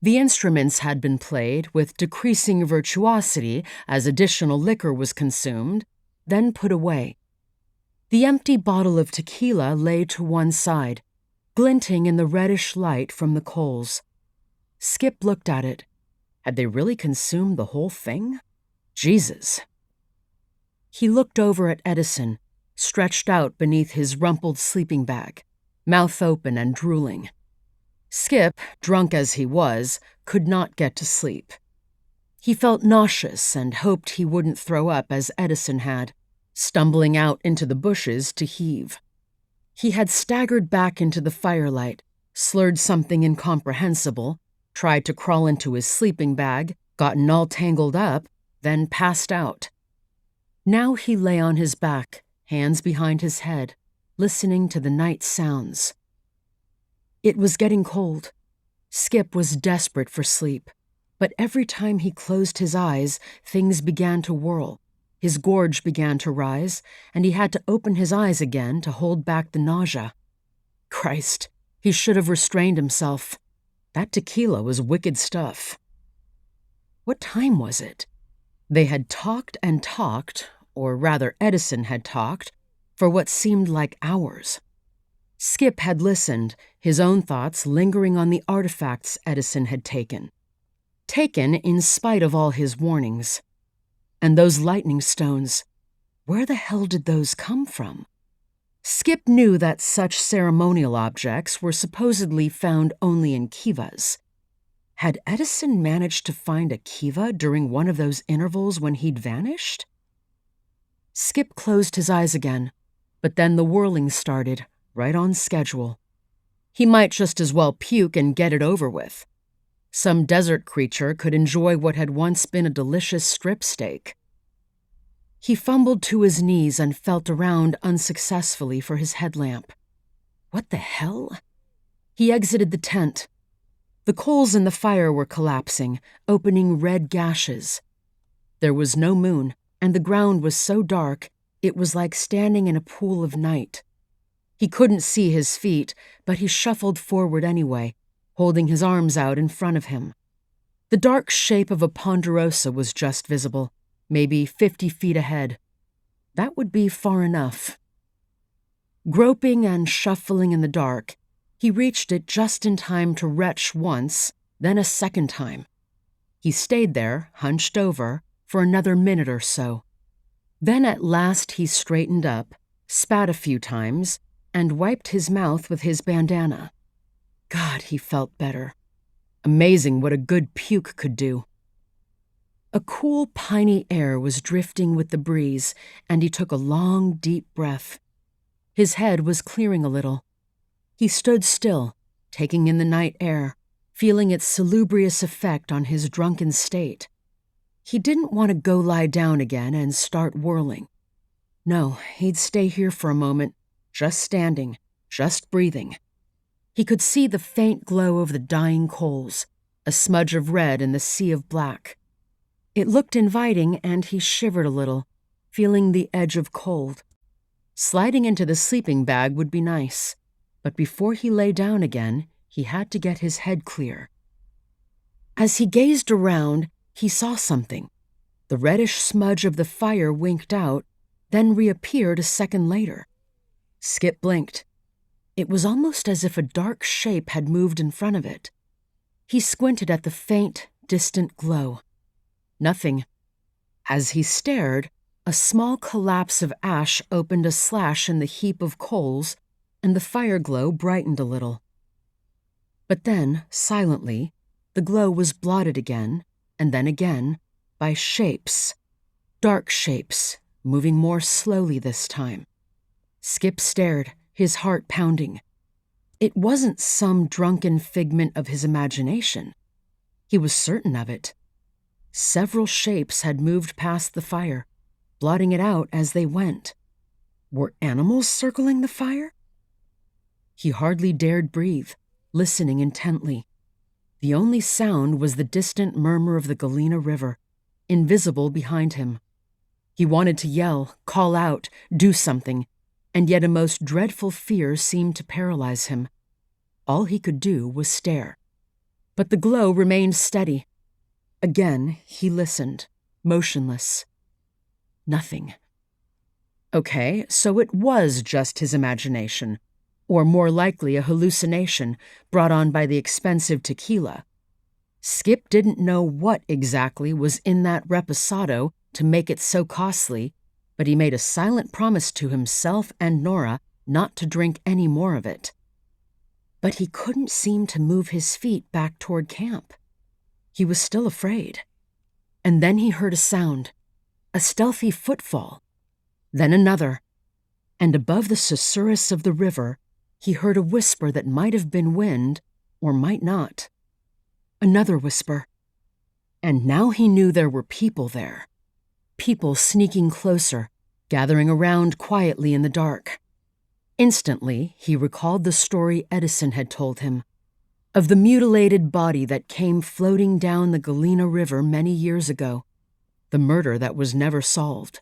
The instruments had been played with decreasing virtuosity as additional liquor was consumed, then put away. The empty bottle of tequila lay to one side, glinting in the reddish light from the coals. Skip looked at it. Had they really consumed the whole thing? Jesus. He looked over at Edison, stretched out beneath his rumpled sleeping bag, mouth open and drooling. Skip, drunk as he was, could not get to sleep. He felt nauseous and hoped he wouldn't throw up as Edison had, stumbling out into the bushes to heave. He had staggered back into the firelight, slurred something incomprehensible, tried to crawl into his sleeping bag, gotten all tangled up, then passed out. Now he lay on his back, hands behind his head, listening to the night sounds. It was getting cold. Skip was desperate for sleep, but every time he closed his eyes, things began to whirl. His gorge began to rise, and he had to open his eyes again to hold back the nausea. Christ, he should have restrained himself. That tequila was wicked stuff. What time was it? They had talked and talked, or rather Edison had talked, for what seemed like hours. Skip had listened, his own thoughts lingering on the artifacts Edison had taken. Taken in spite of all his warnings. And those lightning stones, where the hell did those come from? Skip knew that such ceremonial objects were supposedly found only in kivas. Had Edison managed to find a kiva during one of those intervals when he'd vanished? Skip closed his eyes again, but then the whirling started, right on schedule. He might just as well puke and get it over with. Some desert creature could enjoy what had once been a delicious strip steak. He fumbled to his knees and felt around unsuccessfully for his headlamp. What the hell? He exited the tent. The coals in the fire were collapsing, opening red gashes. There was no moon, and the ground was so dark it was like standing in a pool of night. He couldn't see his feet, but he shuffled forward anyway, holding his arms out in front of him. The dark shape of a ponderosa was just visible, maybe 50 feet ahead. That would be far enough. Groping and shuffling in the dark, he reached it just in time to retch once, then a second time. He stayed there, hunched over, for another minute or so. Then at last he straightened up, spat a few times, and wiped his mouth with his bandana. God, he felt better. Amazing what a good puke could do. A cool, piney air was drifting with the breeze, and he took a long, deep breath. His head was clearing a little. He stood still, taking in the night air, feeling its salubrious effect on his drunken state. He didn't want to go lie down again and start whirling. No, he'd stay here for a moment, just standing, just breathing. He could see the faint glow of the dying coals, a smudge of red in the sea of black. It looked inviting, and he shivered a little, feeling the edge of cold. Sliding into the sleeping bag would be nice, but before he lay down again, he had to get his head clear. As he gazed around, he saw something. The reddish smudge of the fire winked out, then reappeared a second later. Skip blinked. It was almost as if a dark shape had moved in front of it. He squinted at the faint, distant glow. Nothing. As he stared, a small collapse of ash opened a slash in the heap of coals, and the fire glow brightened a little. But then, silently, the glow was blotted again, and then again, by shapes. Dark shapes, moving more slowly this time. Skip stared, his heart pounding. It wasn't some drunken figment of his imagination. He was certain of it. Several shapes had moved past the fire, blotting it out as they went. Were animals circling the fire? He hardly dared breathe, listening intently. The only sound was the distant murmur of the Galena River, invisible behind him. He wanted to yell, call out, do something, and yet a most dreadful fear seemed to paralyze him. All he could do was stare. But the glow remained steady. Again, he listened, motionless. Nothing. Okay, so it was just his imagination, or more likely a hallucination brought on by the expensive tequila. Skip didn't know what exactly was in that reposado to make it so costly, but he made a silent promise to himself and Nora not to drink any more of it. But he couldn't seem to move his feet back toward camp. He was still afraid. And then he heard a sound, a stealthy footfall, then another, and above the susurrus of the river, he heard a whisper that might have been wind or might not. Another whisper. And now he knew there were people there. People sneaking closer, gathering around quietly in the dark. Instantly, he recalled the story Edison had told him, of the mutilated body that came floating down the Galena River many years ago, the murder that was never solved.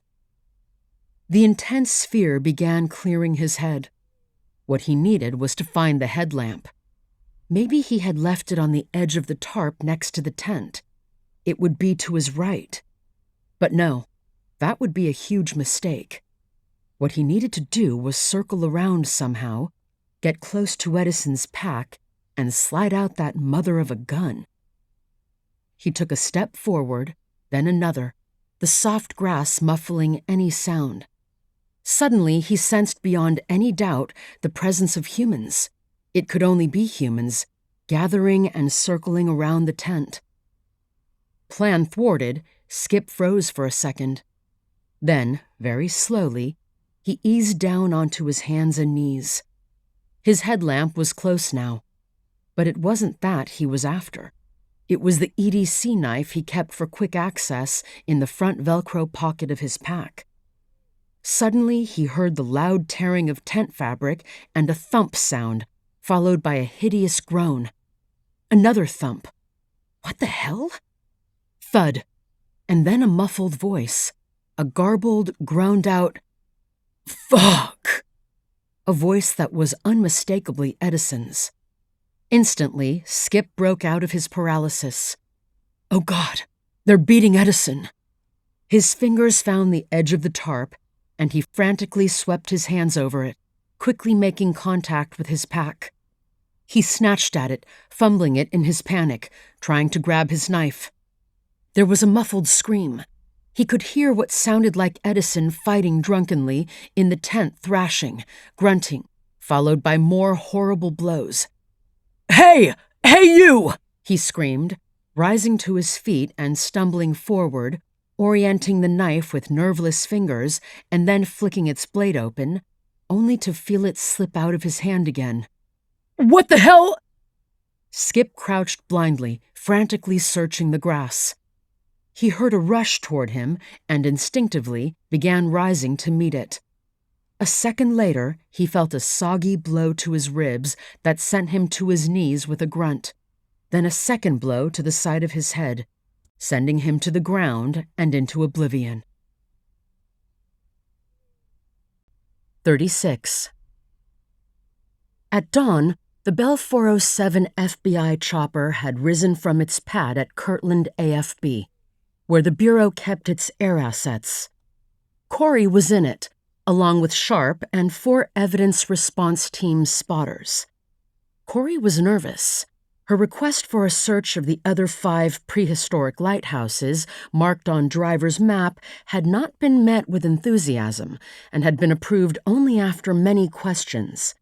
The intense fear began clearing his head. What he needed was to find the headlamp. Maybe he had left it on the edge of the tarp next to the tent. It would be to his right. But no, that would be a huge mistake. What he needed to do was circle around somehow, get close to Edison's pack, and slide out that mother of a gun. He took a step forward, then another, the soft grass muffling any sound. Suddenly, he sensed beyond any doubt the presence of humans. It could only be humans, gathering and circling around the tent. Plan thwarted, Skip froze for a second. Then, very slowly, he eased down onto his hands and knees. His headlamp was close now. But it wasn't that he was after. It was the EDC knife he kept for quick access in the front Velcro pocket of his pack. Suddenly, he heard the loud tearing of tent fabric and a thump sound, followed by a hideous groan. Another thump. What the hell? Thud. And then a muffled voice. A garbled, groaned-out, "Fuck!" a voice that was unmistakably Edison's. Instantly, Skip broke out of his paralysis. "Oh God, they're beating Edison!" His fingers found the edge of the tarp, and he frantically swept his hands over it, quickly making contact with his pack. He snatched at it, fumbling it in his panic, trying to grab his knife. There was a muffled scream. He could hear what sounded like Edison fighting drunkenly in the tent, thrashing, grunting, followed by more horrible blows. "Hey! Hey, you!" he screamed, rising to his feet and stumbling forward, orienting the knife with nerveless fingers and then flicking its blade open, only to feel it slip out of his hand again. "What the hell?" Skip crouched blindly, frantically searching the grass. He heard a rush toward him and instinctively began rising to meet it. A second later, he felt a soggy blow to his ribs that sent him to his knees with a grunt, then a second blow to the side of his head, sending him to the ground and into oblivion. 36. At dawn, the Bell 407 FBI chopper had risen from its pad at Kirtland AFB, where the Bureau kept its air assets. Corrie was in it, along with Sharp and 4 evidence response team spotters. Corrie was nervous. Her request for a search of the other 5 prehistoric lighthouses marked on Driver's map had not been met with enthusiasm and had been approved only after many questions.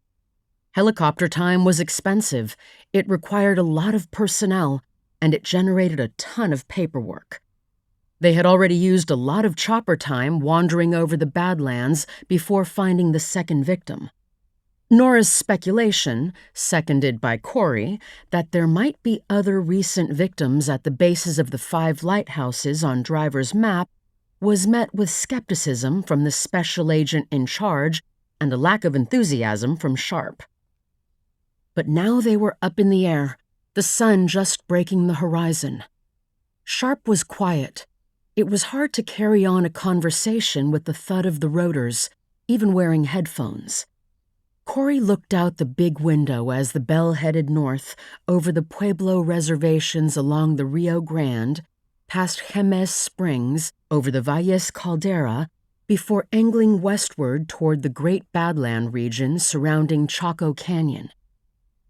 Helicopter time was expensive, it required a lot of personnel, and it generated a ton of paperwork. They had already used a lot of chopper time wandering over the Badlands before finding the second victim. Nora's speculation, seconded by Corrie, that there might be other recent victims at the bases of the 5 lighthouses on Driver's map, was met with skepticism from the special agent in charge and a lack of enthusiasm from Sharp. But now they were up in the air, the sun just breaking the horizon. Sharp was quiet. It was hard to carry on a conversation with the thud of the rotors, even wearing headphones. Corrie looked out the big window as the Bell headed north over the Pueblo reservations along the Rio Grande, past Jemez Springs, over the Valles Caldera, before angling westward toward the Great Badland region surrounding Chaco Canyon.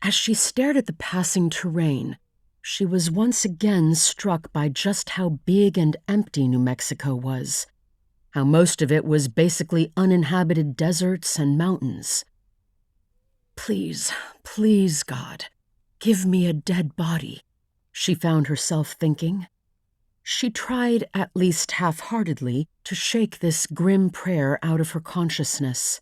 As she stared at the passing terrain, she was once again struck by just how big and empty New Mexico was, how most of it was basically uninhabited deserts and mountains. "Please, please, God, give me a dead body," she found herself thinking. She tried, at least half-heartedly, to shake this grim prayer out of her consciousness.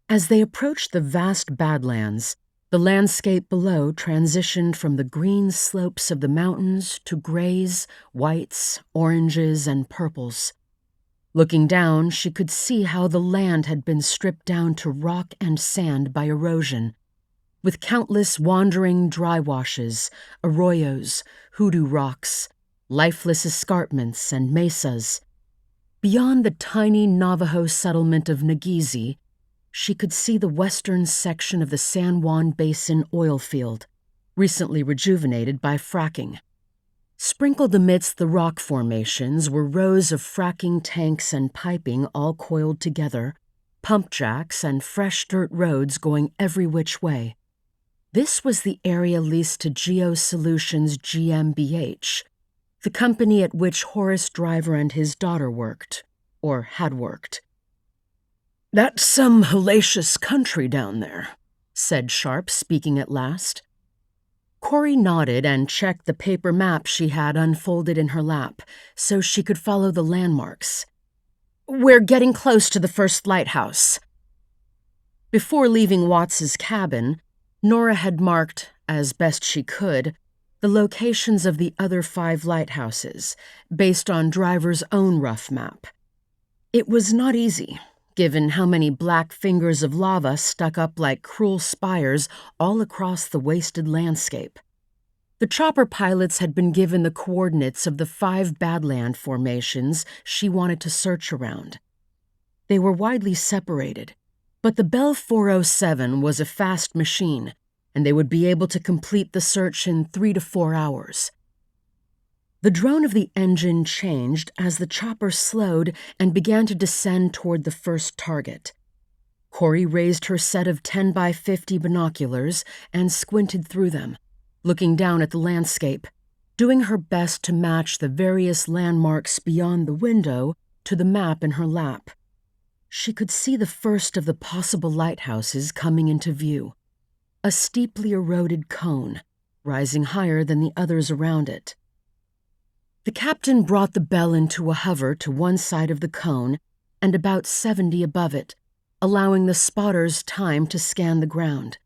As they approached the vast Badlands, the landscape below transitioned from the green slopes of the mountains to grays, whites, oranges, and purples. Looking down, she could see how the land had been stripped down to rock and sand by erosion, with countless wandering dry washes, arroyos, hoodoo rocks, lifeless escarpments, and mesas. Beyond the tiny Navajo settlement of Nageezi, she could see the western section of the San Juan Basin oil field, recently rejuvenated by fracking. Sprinkled amidst the rock formations were rows of fracking tanks and piping all coiled together, pump jacks and fresh dirt roads going every which way. This was the area leased to Geo Solutions GmbH, the company at which Horace Driver and his daughter worked, or had worked. "That's some hellacious country down there," said Sharp, speaking at last. Corrie nodded and checked the paper map she had unfolded in her lap so she could follow the landmarks. "We're getting close to the first lighthouse." Before leaving Watts's cabin, Nora had marked, as best she could, the locations of the other 5 lighthouses, based on Driver's own rough map. It was not easy, given how many black fingers of lava stuck up like cruel spires all across the wasted landscape. The chopper pilots had been given the coordinates of the 5 Badland formations she wanted to search around. They were widely separated, But the Bell 407 was a fast machine, and they would be able to complete the search in 3 to 4 hours. The drone of the engine changed as the chopper slowed and began to descend toward the first target. Corrie raised her set of 10 by 50 binoculars and squinted through them, looking down at the landscape, doing her best to match the various landmarks beyond the window to the map in her lap. She could see the first of the possible lighthouses coming into view, a steeply eroded cone, rising higher than the others around it. The captain brought the Bell into a hover to one side of the cone and about 70 above it, allowing the spotters time to scan the ground.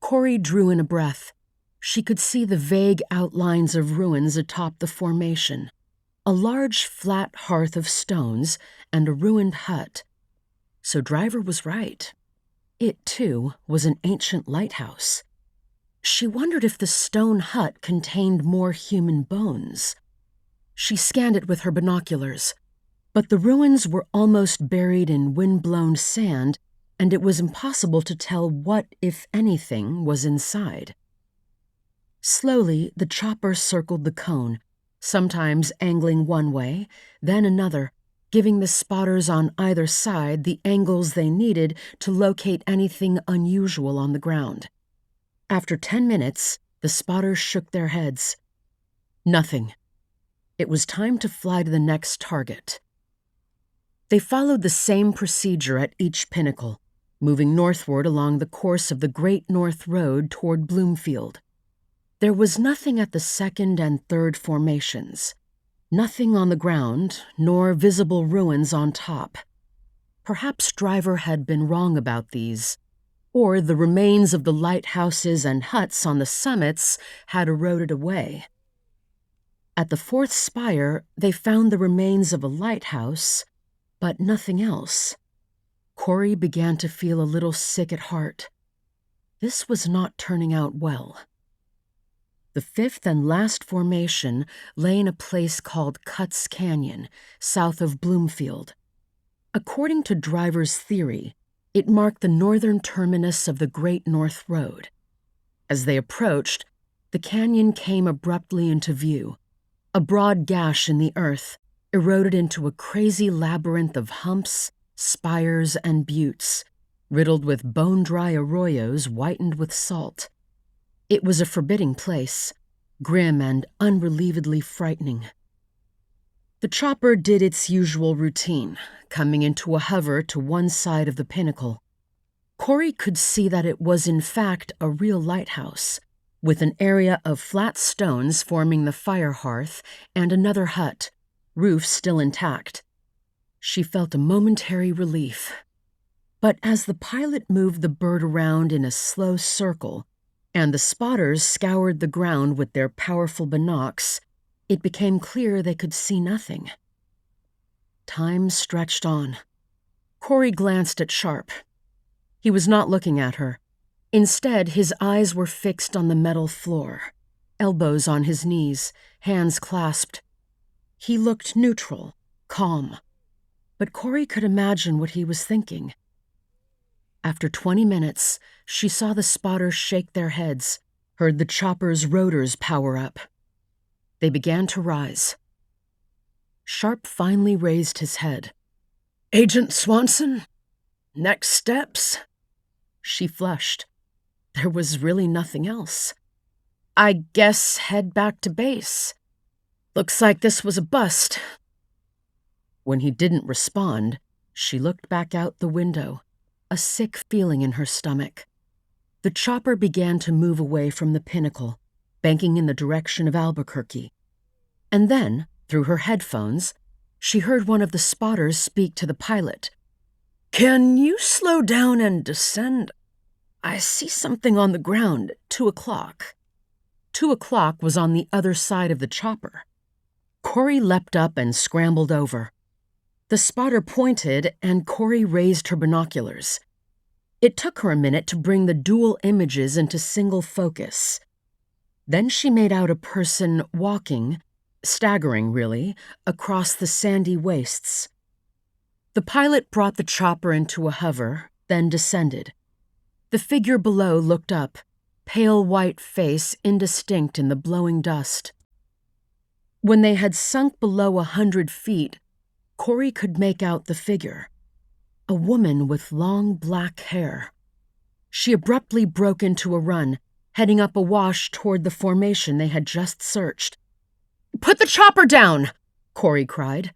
Corrie drew in a breath. She could see the vague outlines of ruins atop the formation, a large flat hearth of stones and a ruined hut. So Driver was right. It, too, was an ancient lighthouse. She wondered if the stone hut contained more human bones. She scanned it with her binoculars, but the ruins were almost buried in wind-blown sand, and it was impossible to tell what, if anything, was inside. Slowly, the chopper circled the cone, sometimes angling one way, then another, giving the spotters on either side the angles they needed to locate anything unusual on the ground. After 10 minutes, the spotters shook their heads. Nothing. It was time to fly to the next target. They followed the same procedure at each pinnacle, moving northward along the course of the Great North Road toward Bloomfield. There was nothing at the second and third formations. Nothing on the ground, nor visible ruins on top. Perhaps Driver had been wrong about these, or the remains of the lighthouses and huts on the summits had eroded away. At the fourth spire, they found the remains of a lighthouse, but nothing else. Corrie began to feel a little sick at heart. This was not turning out well. The fifth and last formation lay in a place called Cuts Canyon, south of Bloomfield. According to Driver's theory, it marked the northern terminus of the Great North Road. As they approached, the canyon came abruptly into view, a broad gash in the earth, eroded into a crazy labyrinth of humps, spires, and buttes, riddled with bone-dry arroyos whitened with salt. It was a forbidding place, grim and unrelievedly frightening. The chopper did its usual routine, coming into a hover to one side of the pinnacle. Corrie could see that it was in fact a real lighthouse, with an area of flat stones forming the fire hearth and another hut, roof still intact. She felt a momentary relief. But as the pilot moved the bird around in a slow circle, and the spotters scoured the ground with their powerful binocs, it became clear they could see nothing. Time stretched on. Corrie glanced at Sharp. He was not looking at her. Instead, his eyes were fixed on the metal floor, elbows on his knees, hands clasped. He looked neutral, calm, but Corrie could imagine what he was thinking. After 20 minutes, she saw the spotters shake their heads, heard the chopper's rotors power up. They began to rise. Sharp finally raised his head. "Agent Swanson? Next steps?" She flushed. There was really nothing else. "I guess head back to base. Looks like this was a bust." When he didn't respond, she looked back out the window, a sick feeling in her stomach. The chopper began to move away from the pinnacle, banking in the direction of Albuquerque. And then, through her headphones, she heard one of the spotters speak to the pilot. "Can you slow down and descend? I see something on the ground at 2 o'clock. 2 o'clock was on the other side of the chopper. Corrie leapt up and scrambled over. The spotter pointed, and Corrie raised her binoculars. It took her a minute to bring the dual images into single focus. Then she made out a person walking, staggering really, across the sandy wastes. The pilot brought the chopper into a hover, then descended. The figure below looked up, pale white face indistinct in the blowing dust. When they had sunk below 100 feet, Corrie could make out the figure. A woman with long black hair. She abruptly broke into a run, heading up a wash toward the formation they had just searched. "Put the chopper down!" Corrie cried.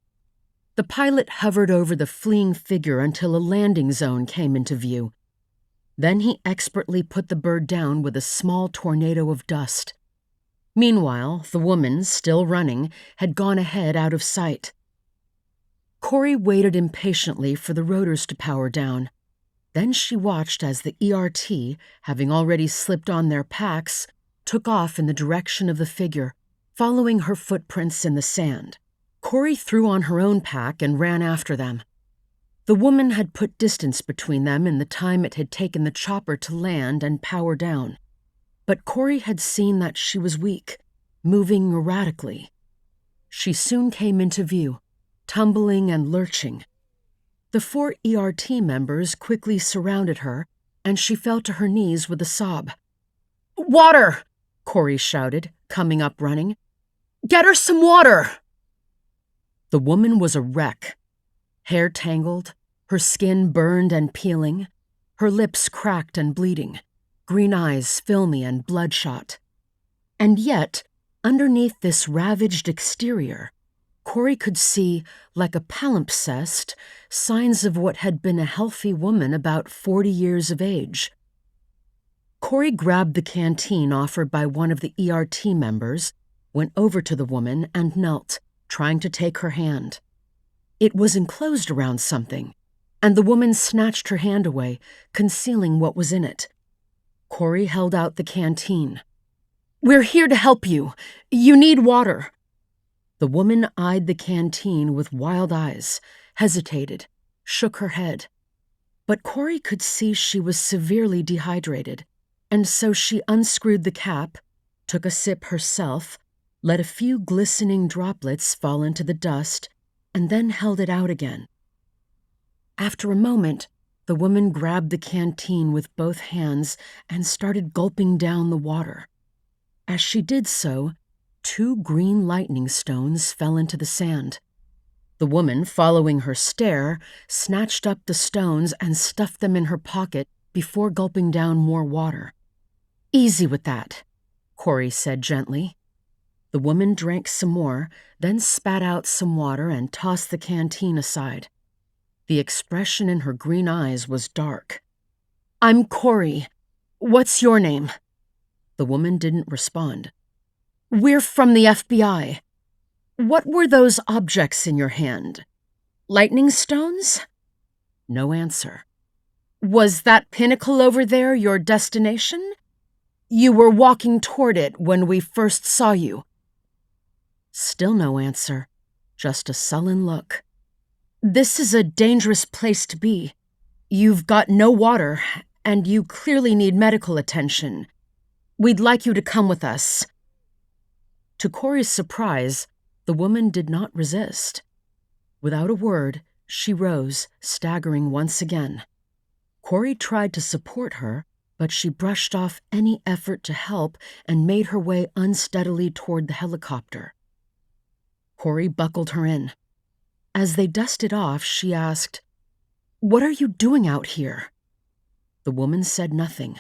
The pilot hovered over the fleeing figure until a landing zone came into view. Then he expertly put the bird down with a small tornado of dust. Meanwhile, the woman, still running, had gone ahead out of sight. Corrie waited impatiently for the rotors to power down. Then she watched as the ERT, having already slipped on their packs, took off in the direction of the figure, following her footprints in the sand. Corrie threw on her own pack and ran after them. The woman had put distance between them in the time it had taken the chopper to land and power down. But Corrie had seen that she was weak, moving erratically. She soon came into view, tumbling and lurching. The 4 ERT members quickly surrounded her, and she fell to her knees with a sob. "Water!" Corrie shouted, coming up running. "Get her some water!" The woman was a wreck. Hair tangled, her skin burned and peeling, her lips cracked and bleeding, green eyes filmy and bloodshot. And yet, underneath this ravaged exterior, Corrie could see, like a palimpsest, signs of what had been a healthy woman about 40 years of age. Corrie grabbed the canteen offered by one of the ERT members, went over to the woman and knelt, trying to take her hand. It was enclosed around something, and the woman snatched her hand away, concealing what was in it. Corrie held out the canteen. "We're here to help you. You need water." The woman eyed the canteen with wild eyes, hesitated, shook her head. But Corrie could see she was severely dehydrated, and so she unscrewed the cap, took a sip herself, let a few glistening droplets fall into the dust, and then held it out again. After a moment, the woman grabbed the canteen with both hands and started gulping down the water. As she did so, 2 green lightning stones fell into the sand. The woman, following her stare, snatched up the stones and stuffed them in her pocket before gulping down more water. "Easy with that," Corrie said gently. The woman drank some more, then spat out some water and tossed the canteen aside. The expression in her green eyes was dark. "I'm Corrie. What's your name?" The woman didn't respond. "We're from the FBI. What were those objects in your hand? Lightning stones?" No answer. "Was that pinnacle over there your destination? You were walking toward it when we first saw you." Still no answer, just a sullen look. "This is a dangerous place to be. You've got no water, and you clearly need medical attention. We'd like you to come with us." To Corrie's surprise, the woman did not resist. Without a word, she rose, staggering once again. Corrie tried to support her, but she brushed off any effort to help and made her way unsteadily toward the helicopter. Corrie buckled her in. As they dusted off, she asked, "What are you doing out here?" The woman said nothing.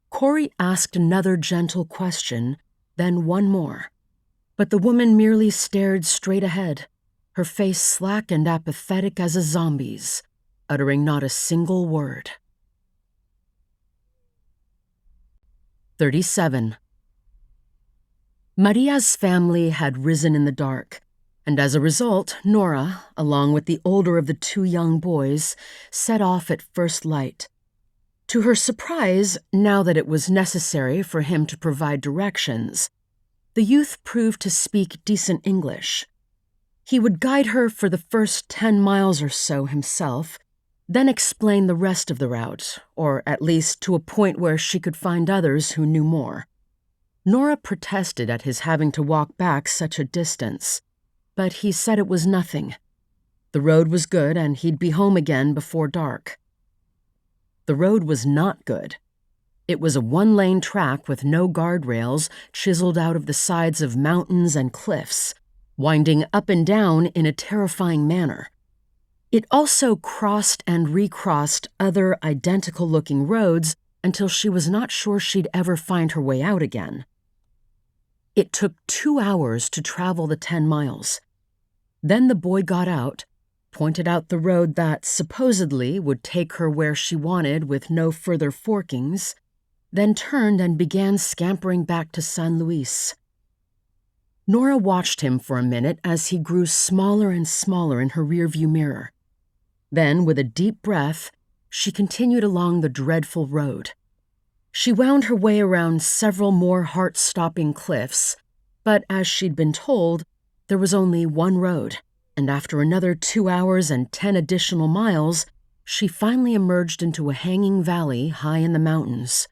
Corrie asked another gentle question, then one more. But the woman merely stared straight ahead, her face slack and apathetic as a zombie's, uttering not a single word. 37. Maria's family had risen in the dark, and as a result, Nora, along with the older of the 2 young boys, set off at first light. To her surprise, now that it was necessary for him to provide directions, the youth proved to speak decent English. He would guide her for the first 10 miles or so himself, then explain the rest of the route, or at least to a point where she could find others who knew more. Nora protested at his having to walk back such a distance, but he said it was nothing. The road was good and he'd be home again before dark. The road was not good. It was a one-lane track with no guardrails chiseled out of the sides of mountains and cliffs, winding up and down in a terrifying manner. It also crossed and recrossed other identical-looking roads until she was not sure she'd ever find her way out again. It took 2 hours to travel the 10 miles. Then the boy got out, pointed out the road that supposedly would take her where she wanted with no further forkings, then turned and began scampering back to San Luis. Nora watched him for a minute as he grew smaller and smaller in her rearview mirror. Then, with a deep breath, she continued along the dreadful road. She wound her way around several more heart-stopping cliffs, but as she'd been told, there was only one road, and after another 2 hours and 10 additional miles, she finally emerged into a hanging valley high in the mountains.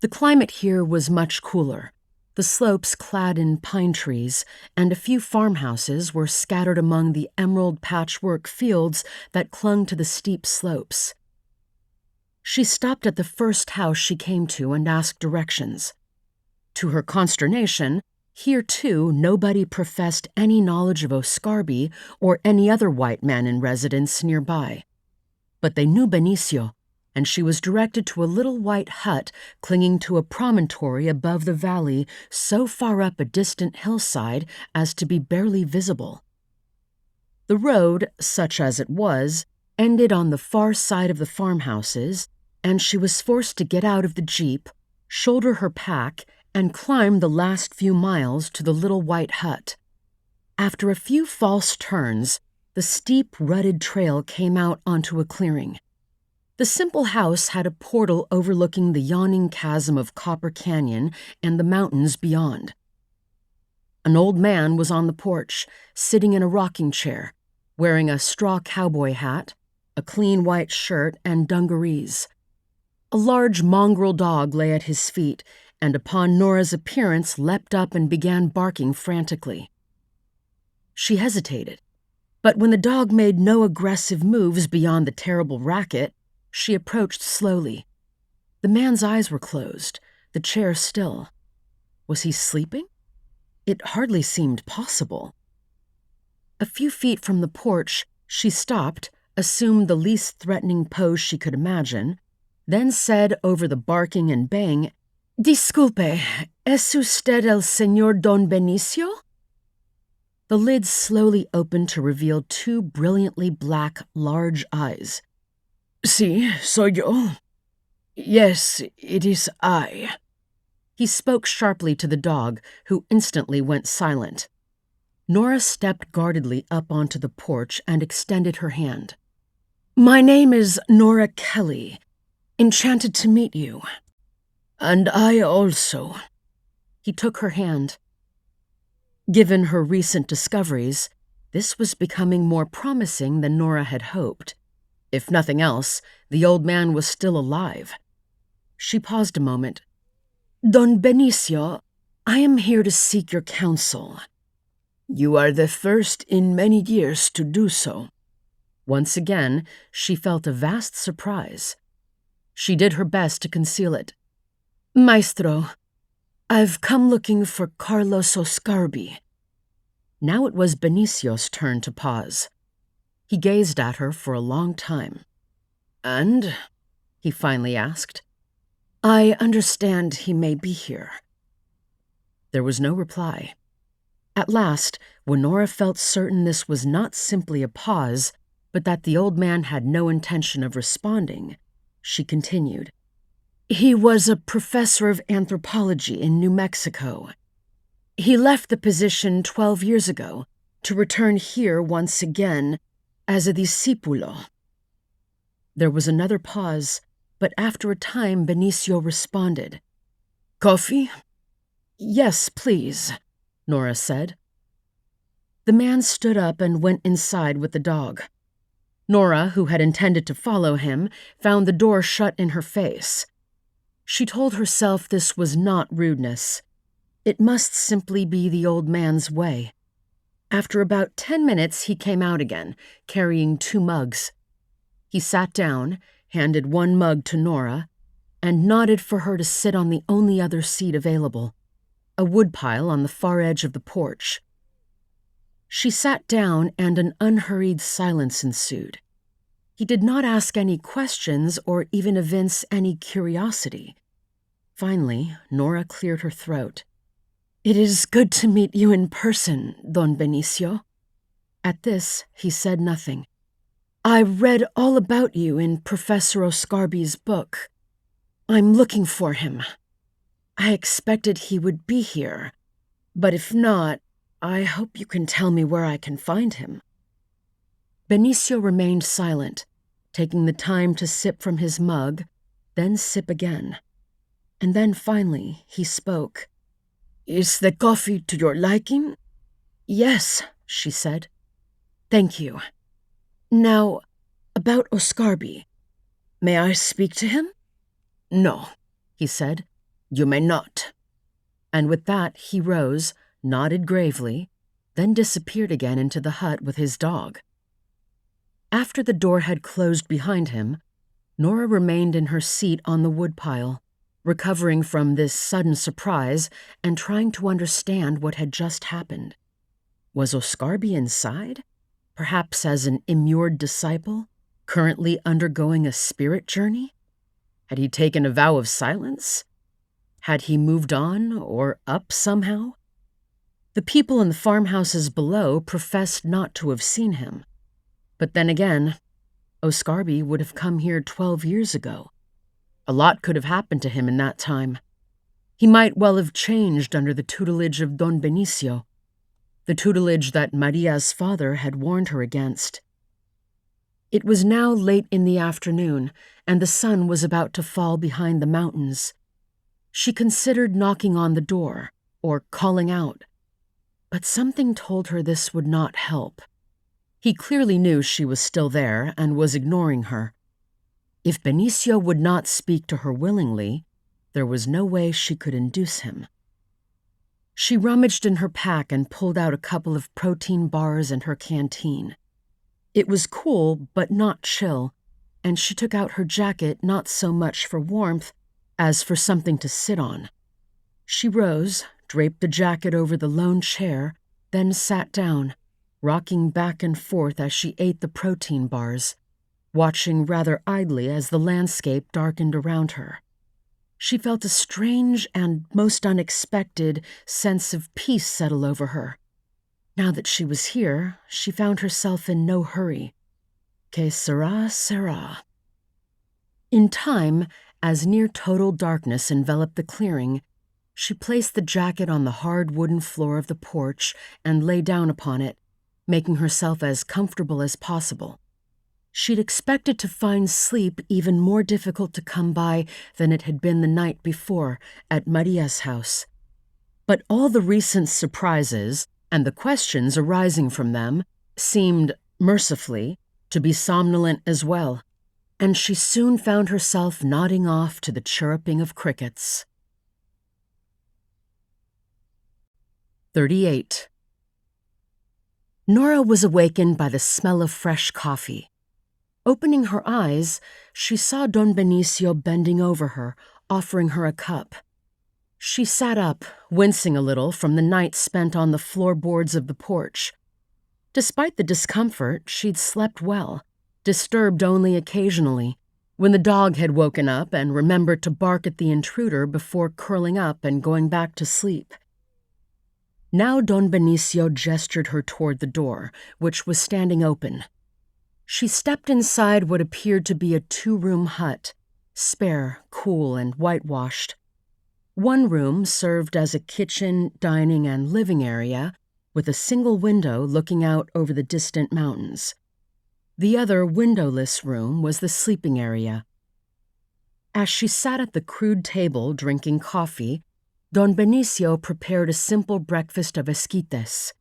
The climate here was much cooler, the slopes clad in pine trees, and a few farmhouses were scattered among the emerald patchwork fields that clung to the steep slopes. She stopped at the first house she came to and asked directions. To her consternation, here too nobody professed any knowledge of Oscarby or any other white man in residence nearby. But they knew Benicio, and she was directed to a little white hut clinging to a promontory above the valley so far up a distant hillside as to be barely visible. The road, such as it was, ended on the far side of the farmhouses, and she was forced to get out of the jeep, shoulder her pack, and climb the last few miles to the little white hut. After a few false turns, the steep, rutted trail came out onto a clearing. The simple house had a portal overlooking the yawning chasm of Copper Canyon and the mountains beyond. An old man was on the porch, sitting in a rocking chair, wearing a straw cowboy hat, a clean white shirt, and dungarees. A large mongrel dog lay at his feet, and upon Nora's appearance leapt up and began barking frantically. She hesitated, but when the dog made no aggressive moves beyond the terrible racket, she approached slowly. The man's eyes were closed, the chair still. Was he sleeping? It hardly seemed possible. A few feet from the porch, she stopped, assumed the least threatening pose she could imagine, then said over the barking and baying, "Disculpe, ¿es usted el señor Don Benicio?" The lid slowly opened to reveal 2 brilliantly black, large eyes. "Sí, soy yo. Yes, it is I." He spoke sharply to the dog, who instantly went silent. Nora stepped guardedly up onto the porch and extended her hand. "My name is Nora Kelly. Enchanted to meet you." "And I also." He took her hand. Given her recent discoveries, this was becoming more promising than Nora had hoped. If nothing else, the old man was still alive. She paused a moment. "Don Benicio, I am here to seek your counsel." "You are the first in many years to do so." Once again, she felt a vast surprise. She did her best to conceal it. "Maestro, I've come looking for Carlos Oscarby." Now it was Benicio's turn to pause. He gazed at her for a long time. "And?" he finally asked. "I understand he may be here." There was no reply. At last, when Nora felt certain this was not simply a pause, but that the old man had no intention of responding, she continued. "He was a professor of anthropology in New Mexico. He left the position 12 years ago to return here once again as a discípulo." There was another pause, but after a time Benicio responded. "Coffee?" "Yes, please," Nora said. The man stood up and went inside with the dog. Nora, who had intended to follow him, found the door shut in her face. She told herself this was not rudeness. It must simply be the old man's way. After about 10 minutes, he came out again, carrying 2 mugs. He sat down, handed one mug to Nora, and nodded for her to sit on the only other seat available, a woodpile on the far edge of the porch. She sat down, and an unhurried silence ensued. He did not ask any questions or even evince any curiosity. Finally, Nora cleared her throat. "It is good to meet you in person, Don Benicio." At this, he said nothing. "I read all about you in Professor Oscarby's book. I'm looking for him. I expected he would be here, but if not, I hope you can tell me where I can find him." Benicio remained silent, taking the time to sip from his mug, then sip again. And then finally he spoke. "Is the coffee to your liking?" "Yes," she said. "Thank you. Now, about Oscarby. May I speak to him?" "No," he said. "You may not." And with that he rose, nodded gravely, then disappeared again into the hut with his dog. After the door had closed behind him, Nora remained in her seat on the woodpile, recovering from this sudden surprise and trying to understand what had just happened. Was Oscarby inside? Perhaps as an immured disciple, currently undergoing a spirit journey? Had he taken a vow of silence? Had he moved on or up somehow? The people in the farmhouses below professed not to have seen him. But then again, Oscarby would have come here 12 years ago. A lot could have happened to him in that time. He might well have changed under the tutelage of Don Benicio, the tutelage that Maria's father had warned her against. It was now late in the afternoon, and the sun was about to fall behind the mountains. She considered knocking on the door, or calling out, but something told her this would not help. He clearly knew she was still there and was ignoring her. If Benicio would not speak to her willingly, there was no way she could induce him. She rummaged in her pack and pulled out a couple of protein bars and her canteen. It was cool, but not chill, and she took out her jacket not so much for warmth as for something to sit on. She rose, draped the jacket over the lone chair, then sat down, rocking back and forth as she ate the protein bars, watching rather idly as the landscape darkened around her. She felt a strange and most unexpected sense of peace settle over her. Now that she was here, she found herself in no hurry. Que sera, sera. In time, as near total darkness enveloped the clearing, she placed the jacket on the hard wooden floor of the porch and lay down upon it, making herself as comfortable as possible. She'd expected to find sleep even more difficult to come by than it had been the night before at Maria's house. But all the recent surprises and the questions arising from them seemed, mercifully, to be somnolent as well, and she soon found herself nodding off to the chirruping of crickets. 38. Nora was awakened by the smell of fresh coffee. Opening her eyes, she saw Don Benicio bending over her, offering her a cup. She sat up, wincing a little from the night spent on the floorboards of the porch. Despite the discomfort, she'd slept well, disturbed only occasionally, when the dog had woken up and remembered to bark at the intruder before curling up and going back to sleep. Now Don Benicio gestured her toward the door, which was standing open. She stepped inside what appeared to be a 2-room hut, spare, cool, and whitewashed. One room served as a kitchen, dining, and living area, with a single window looking out over the distant mountains. The other windowless room was the sleeping area. As she sat at the crude table drinking coffee, Don Benicio prepared a simple breakfast of esquites.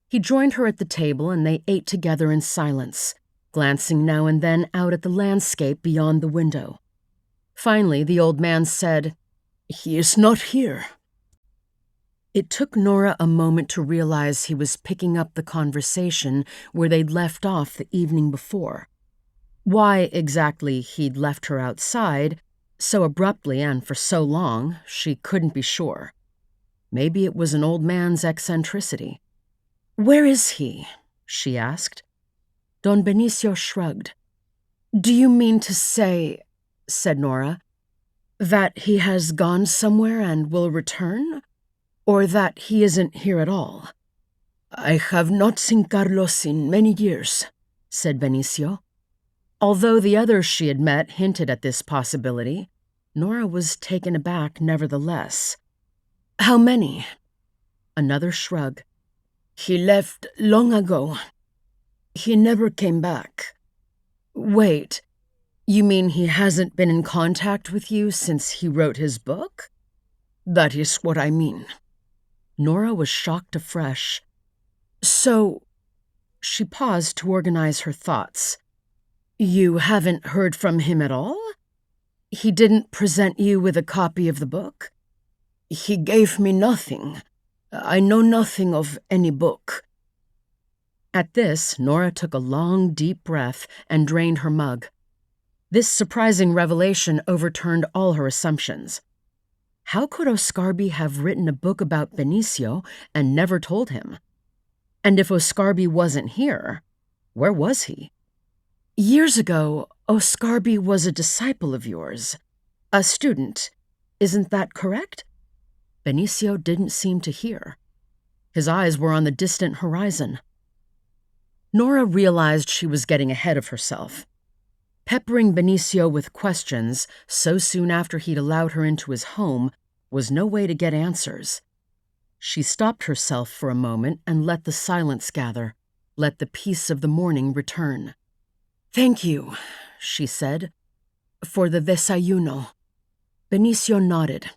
He joined her at the table and they ate together in silence, glancing now and then out at the landscape beyond the window. Finally, the old man said, "He is not here." It took Nora a moment to realize he was picking up the conversation where they'd left off the evening before. Why exactly he'd left her outside so abruptly and for so long, she couldn't be sure. Maybe it was an old man's eccentricity. "Where is he?" she asked. Don Benicio shrugged. "Do you mean to say," said Nora, "that he has gone somewhere and will return? Or that he isn't here at all?" "I have not seen Carlos in many years," said Benicio. Although the others she had met hinted at this possibility, Nora was taken aback nevertheless. "How many?" Another shrug. "He left long ago. He never came back." "Wait, you mean he hasn't been in contact with you since he wrote his book?" "That is what I mean." Nora was shocked afresh. "So," she paused to organize her thoughts, "you haven't heard from him at all? He didn't present you with a copy of the book?" "He gave me nothing. I know nothing of any book." At this, Nora took a long, deep breath and drained her mug. This surprising revelation overturned all her assumptions. How could Oscarbi have written a book about Benicio and never told him? And if Oscarbi wasn't here, where was he? "Years ago, Oscarbi was a disciple of yours. A student. Isn't that correct?" Benicio didn't seem to hear. His eyes were on the distant horizon. Nora realized she was getting ahead of herself. Peppering Benicio with questions so soon after he'd allowed her into his home was no way to get answers. She stopped herself for a moment and let the silence gather, let the peace of the morning return. "Thank you," she said, "for the desayuno." Benicio nodded.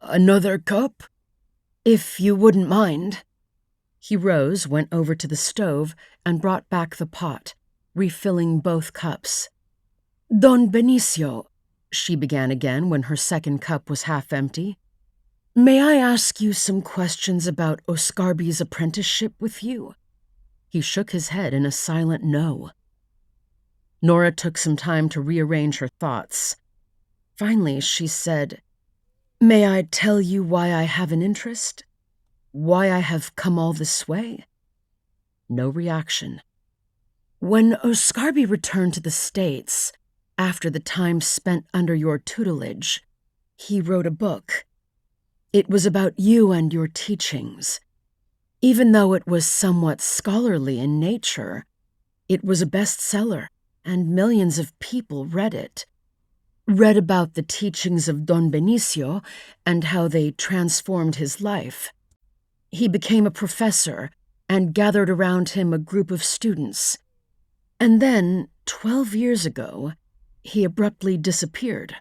"Another cup?" "If you wouldn't mind." He rose, went over to the stove, and brought back the pot, refilling both cups. "Don Benicio," she began again when her second cup was half empty, "may I ask you some questions about Oscarbi's apprenticeship with you?" He shook his head in a silent no. Nora took some time to rearrange her thoughts. Finally, she said, "May I tell you why I have an interest? Why I have come all this way?" No reaction. "When Oscarbi returned to the States, after the time spent under your tutelage, he wrote a book. It was about you and your teachings. Even though it was somewhat scholarly in nature, it was a bestseller, and millions of people read it. Read about the teachings of Don Benicio and how they transformed his life. He became a professor and gathered around him a group of students. And then, 12 years ago, he abruptly disappeared.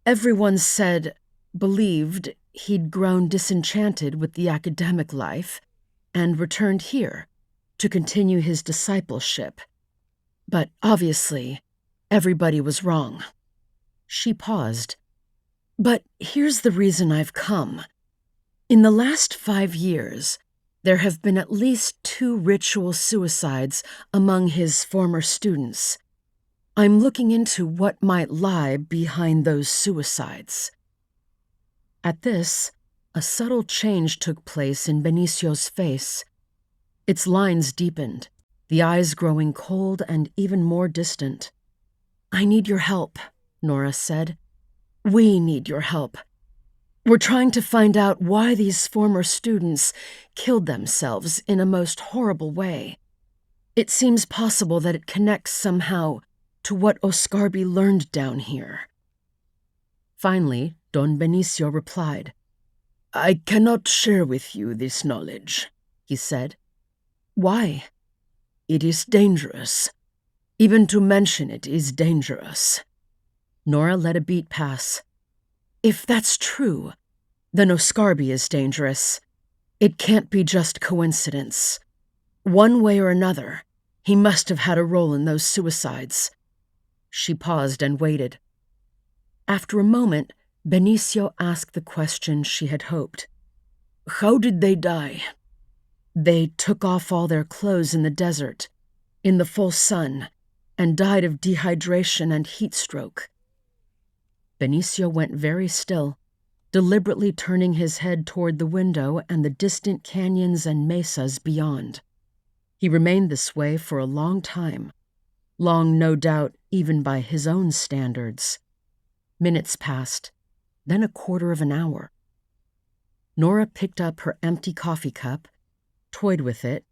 Everyone believed he'd grown disenchanted with the academic life and returned here to continue his discipleship. But obviously, everybody was wrong." She paused. "But here's the reason I've come. In the last 5 years, there have been at least 2 ritual suicides among his former students. I'm looking into what might lie behind those suicides." At this, a subtle change took place in Benicio's face. Its lines deepened, the eyes growing cold and even more distant. "I need your help," Nora said. "We need your help. We're trying to find out why these former students killed themselves in a most horrible way. It seems possible that it connects somehow to what Oscarbi learned down here." Finally, Don Benicio replied. "I cannot share with you this knowledge," he said. "Why?" "It is dangerous. Even to mention it is dangerous." Nora let a beat pass. "If that's true, then Oscarbi is dangerous. It can't be just coincidence. One way or another, he must have had a role in those suicides." She paused and waited. After a moment, Benicio asked the question she had hoped. "How did they die?" "They took off all their clothes in the desert, in the full sun, and died of dehydration and heat stroke. Benicio went very still, deliberately turning his head toward the window and the distant canyons and mesas beyond. He remained this way for a long time, long, no doubt, even by his own standards. Minutes passed, then a quarter of an hour. Nora picked up her empty coffee cup, toyed with it,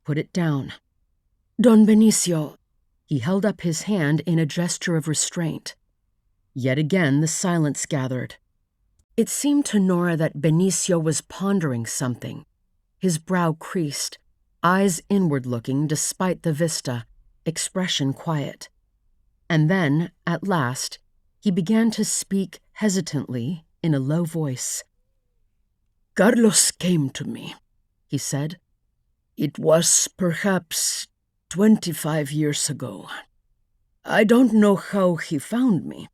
put it down. Don Benicio. He held up his hand in a gesture of restraint. Yet again the silence gathered. It seemed to Nora that Benicio was pondering something. His brow creased, eyes inward-looking despite the vista, expression quiet. And then, at last, he began to speak hesitantly in a low voice. "Carlos came to me," he said. "It was perhaps 25 years ago. I don't know how he found me.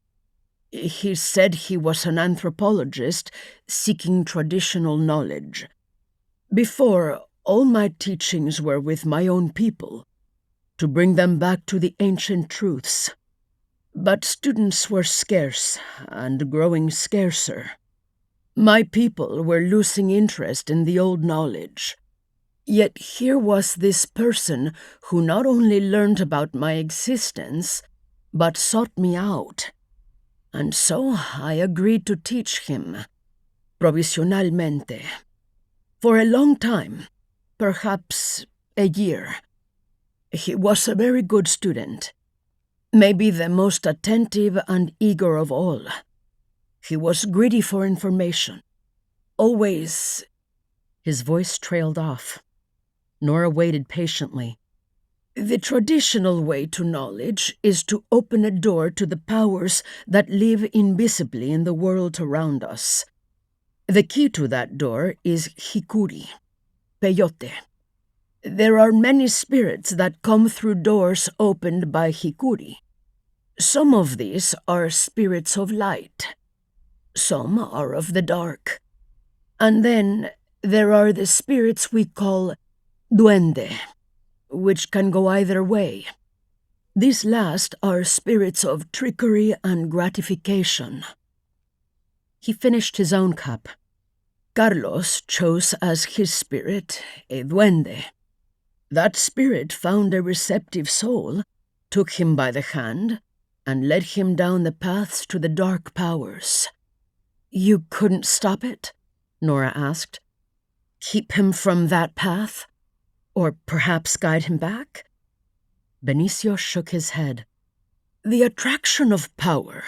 He said he was an anthropologist seeking traditional knowledge. Before, all my teachings were with my own people, to bring them back to the ancient truths. But students were scarce and growing scarcer. My people were losing interest in the old knowledge. Yet here was this person who not only learned about my existence, but sought me out. And so I agreed to teach him, provisionalmente. For a long time, perhaps a year. He was a very good student, maybe the most attentive and eager of all. He was greedy for information, always." His voice trailed off. Nora waited patiently. "The traditional way to knowledge is to open a door to the powers that live invisibly in the world around us. The key to that door is hikuri, peyote. There are many spirits that come through doors opened by hikuri. Some of these are spirits of light. Some are of the dark. And then there are the spirits we call duende, which can go either way. These last are spirits of trickery and gratification." He finished his own cup. "Carlos chose as his spirit a duende. That spirit found a receptive soul, took him by the hand, and led him down the paths to the dark powers." "You couldn't stop it?" Nora asked. "Keep him from that path? Or perhaps guide him back?" Benicio shook his head. "The attraction of power,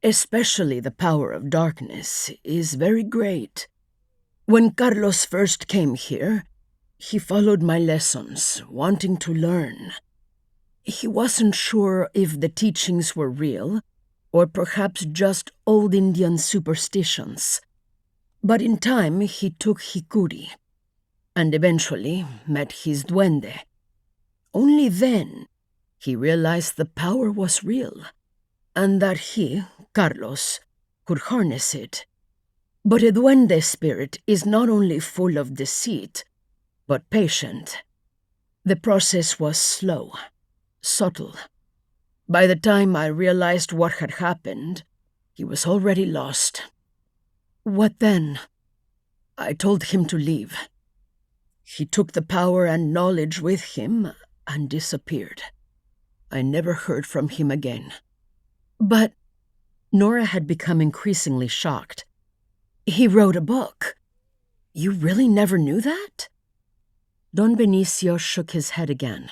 especially the power of darkness, is very great. When Carlos first came here, he followed my lessons, wanting to learn. He wasn't sure if the teachings were real, or perhaps just old Indian superstitions. But in time he took hikuri, and eventually met his duende. Only then he realized the power was real, and that he, Carlos, could harness it. But a duende spirit is not only full of deceit, but patient. The process was slow, subtle. By the time I realized what had happened, he was already lost." "What then?" "I told him to leave. He took the power and knowledge with him and disappeared. I never heard from him again." "But—" Nora had become increasingly shocked. "He wrote a book. You really never knew that?" Don Benicio shook his head again.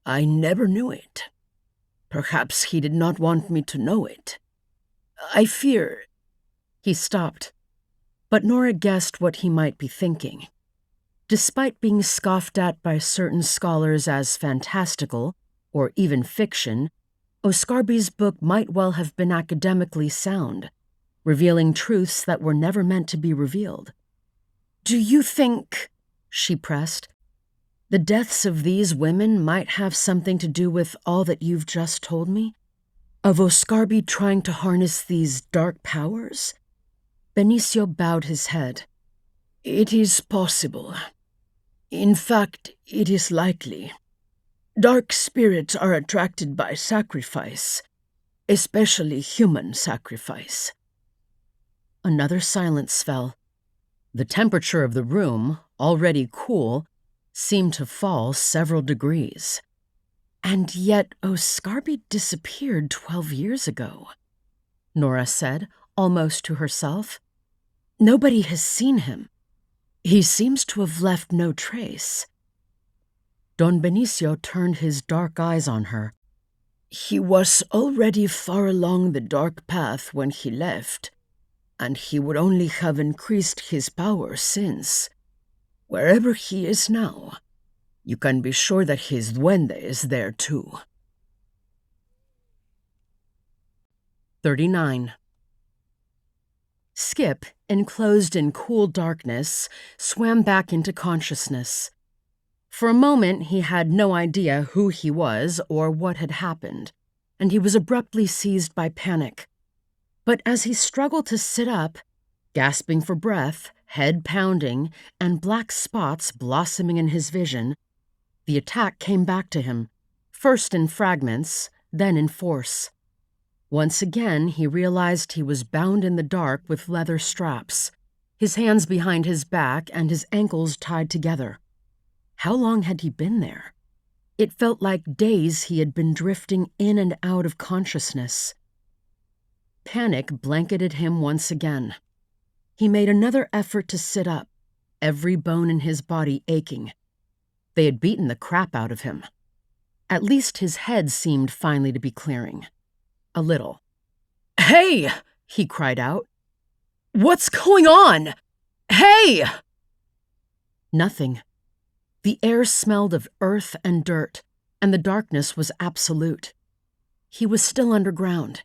"I never knew it. Perhaps he did not want me to know it. I fear—" He stopped, but Nora guessed what he might be thinking. Despite being scoffed at by certain scholars as fantastical, or even fiction, Oscarby's book might well have been academically sound, revealing truths that were never meant to be revealed. "Do you think," she pressed, "the deaths of these women might have something to do with all that you've just told me? Of Oscarby trying to harness these dark powers?" Benicio bowed his head. "It is possible. In fact, it is likely. Dark spirits are attracted by sacrifice, especially human sacrifice." Another silence fell. The temperature of the room, already cool, seemed to fall several degrees. And yet Oscarby disappeared 12 years ago, Nora said, almost to herself. Nobody has seen him. He seems to have left no trace. Don Benicio turned his dark eyes on her. "He was already far along the dark path when he left, and he would only have increased his power since. Wherever he is now, you can be sure that his duende is there too." 39. Skip, enclosed in cool darkness, swam back into consciousness. For a moment, he had no idea who he was or what had happened, and he was abruptly seized by panic. But as he struggled to sit up, gasping for breath, head pounding, and black spots blossoming in his vision, the attack came back to him, first in fragments, then in force. Once again, he realized he was bound in the dark with leather straps, his hands behind his back and his ankles tied together. How long had he been there? It felt like days he had been drifting in and out of consciousness. Panic blanketed him once again. He made another effort to sit up, every bone in his body aching. They had beaten the crap out of him. At least his head seemed finally to be clearing. A little. "Hey!" he cried out. "What's going on? Hey!" Nothing. The air smelled of earth and dirt, and the darkness was absolute. He was still underground.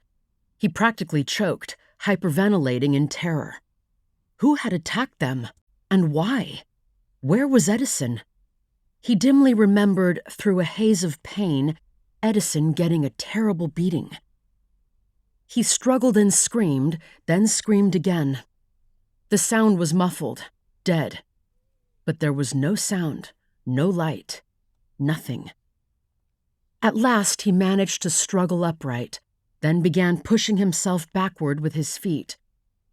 He practically choked, hyperventilating in terror. Who had attacked them, and why? Where was Edison? He dimly remembered, through a haze of pain, Edison getting a terrible beating. He struggled and screamed, then screamed again. The sound was muffled, dead. But there was no sound, no light, nothing. At last he managed to struggle upright, then began pushing himself backward with his feet,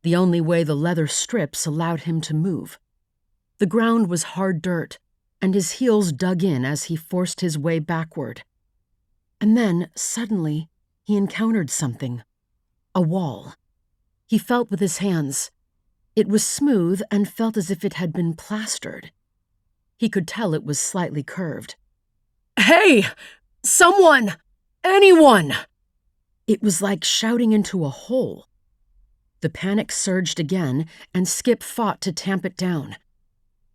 the only way the leather strips allowed him to move. The ground was hard dirt, and his heels dug in as he forced his way backward. And then, suddenly, he encountered something. A wall. He felt with his hands. It was smooth and felt as if it had been plastered. He could tell it was slightly curved. "Hey! Someone! Anyone!" It was like shouting into a hole. The panic surged again, and Skip fought to tamp it down.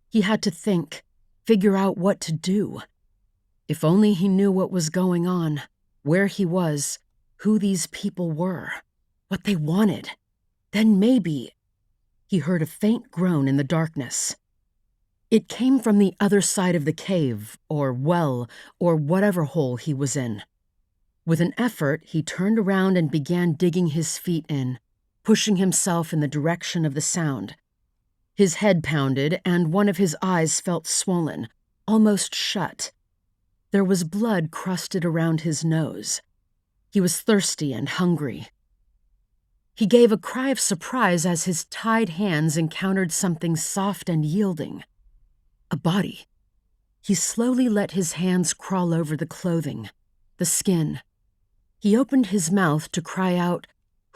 He had to think, figure out what to do. If only he knew what was going on, where he was, who these people were, what they wanted. Then maybe... He heard a faint groan in the darkness. It came from the other side of the cave, or well, or whatever hole he was in. With an effort, he turned around and began digging his feet in, pushing himself in the direction of the sound. His head pounded, and one of his eyes felt swollen, almost shut. There was blood crusted around his nose. He was thirsty and hungry. He gave a cry of surprise as his tied hands encountered something soft and yielding. A body. He slowly let his hands crawl over the clothing, the skin. He opened his mouth to cry out,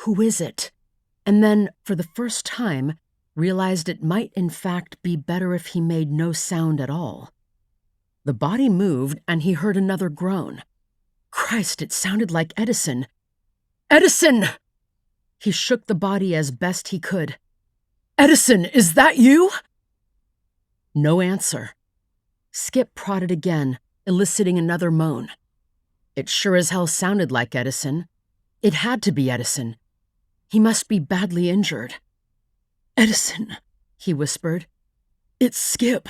"Who is it?" And then, for the first time, realized it might in fact be better if he made no sound at all. The body moved, and he heard another groan. Christ, it sounded like Edison. "Edison!" He shook the body as best he could. "Edison, is that you?" No answer. Skip prodded again, eliciting another moan. It sure as hell sounded like Edison. It had to be Edison. He must be badly injured. "Edison," he whispered. "It's Skip."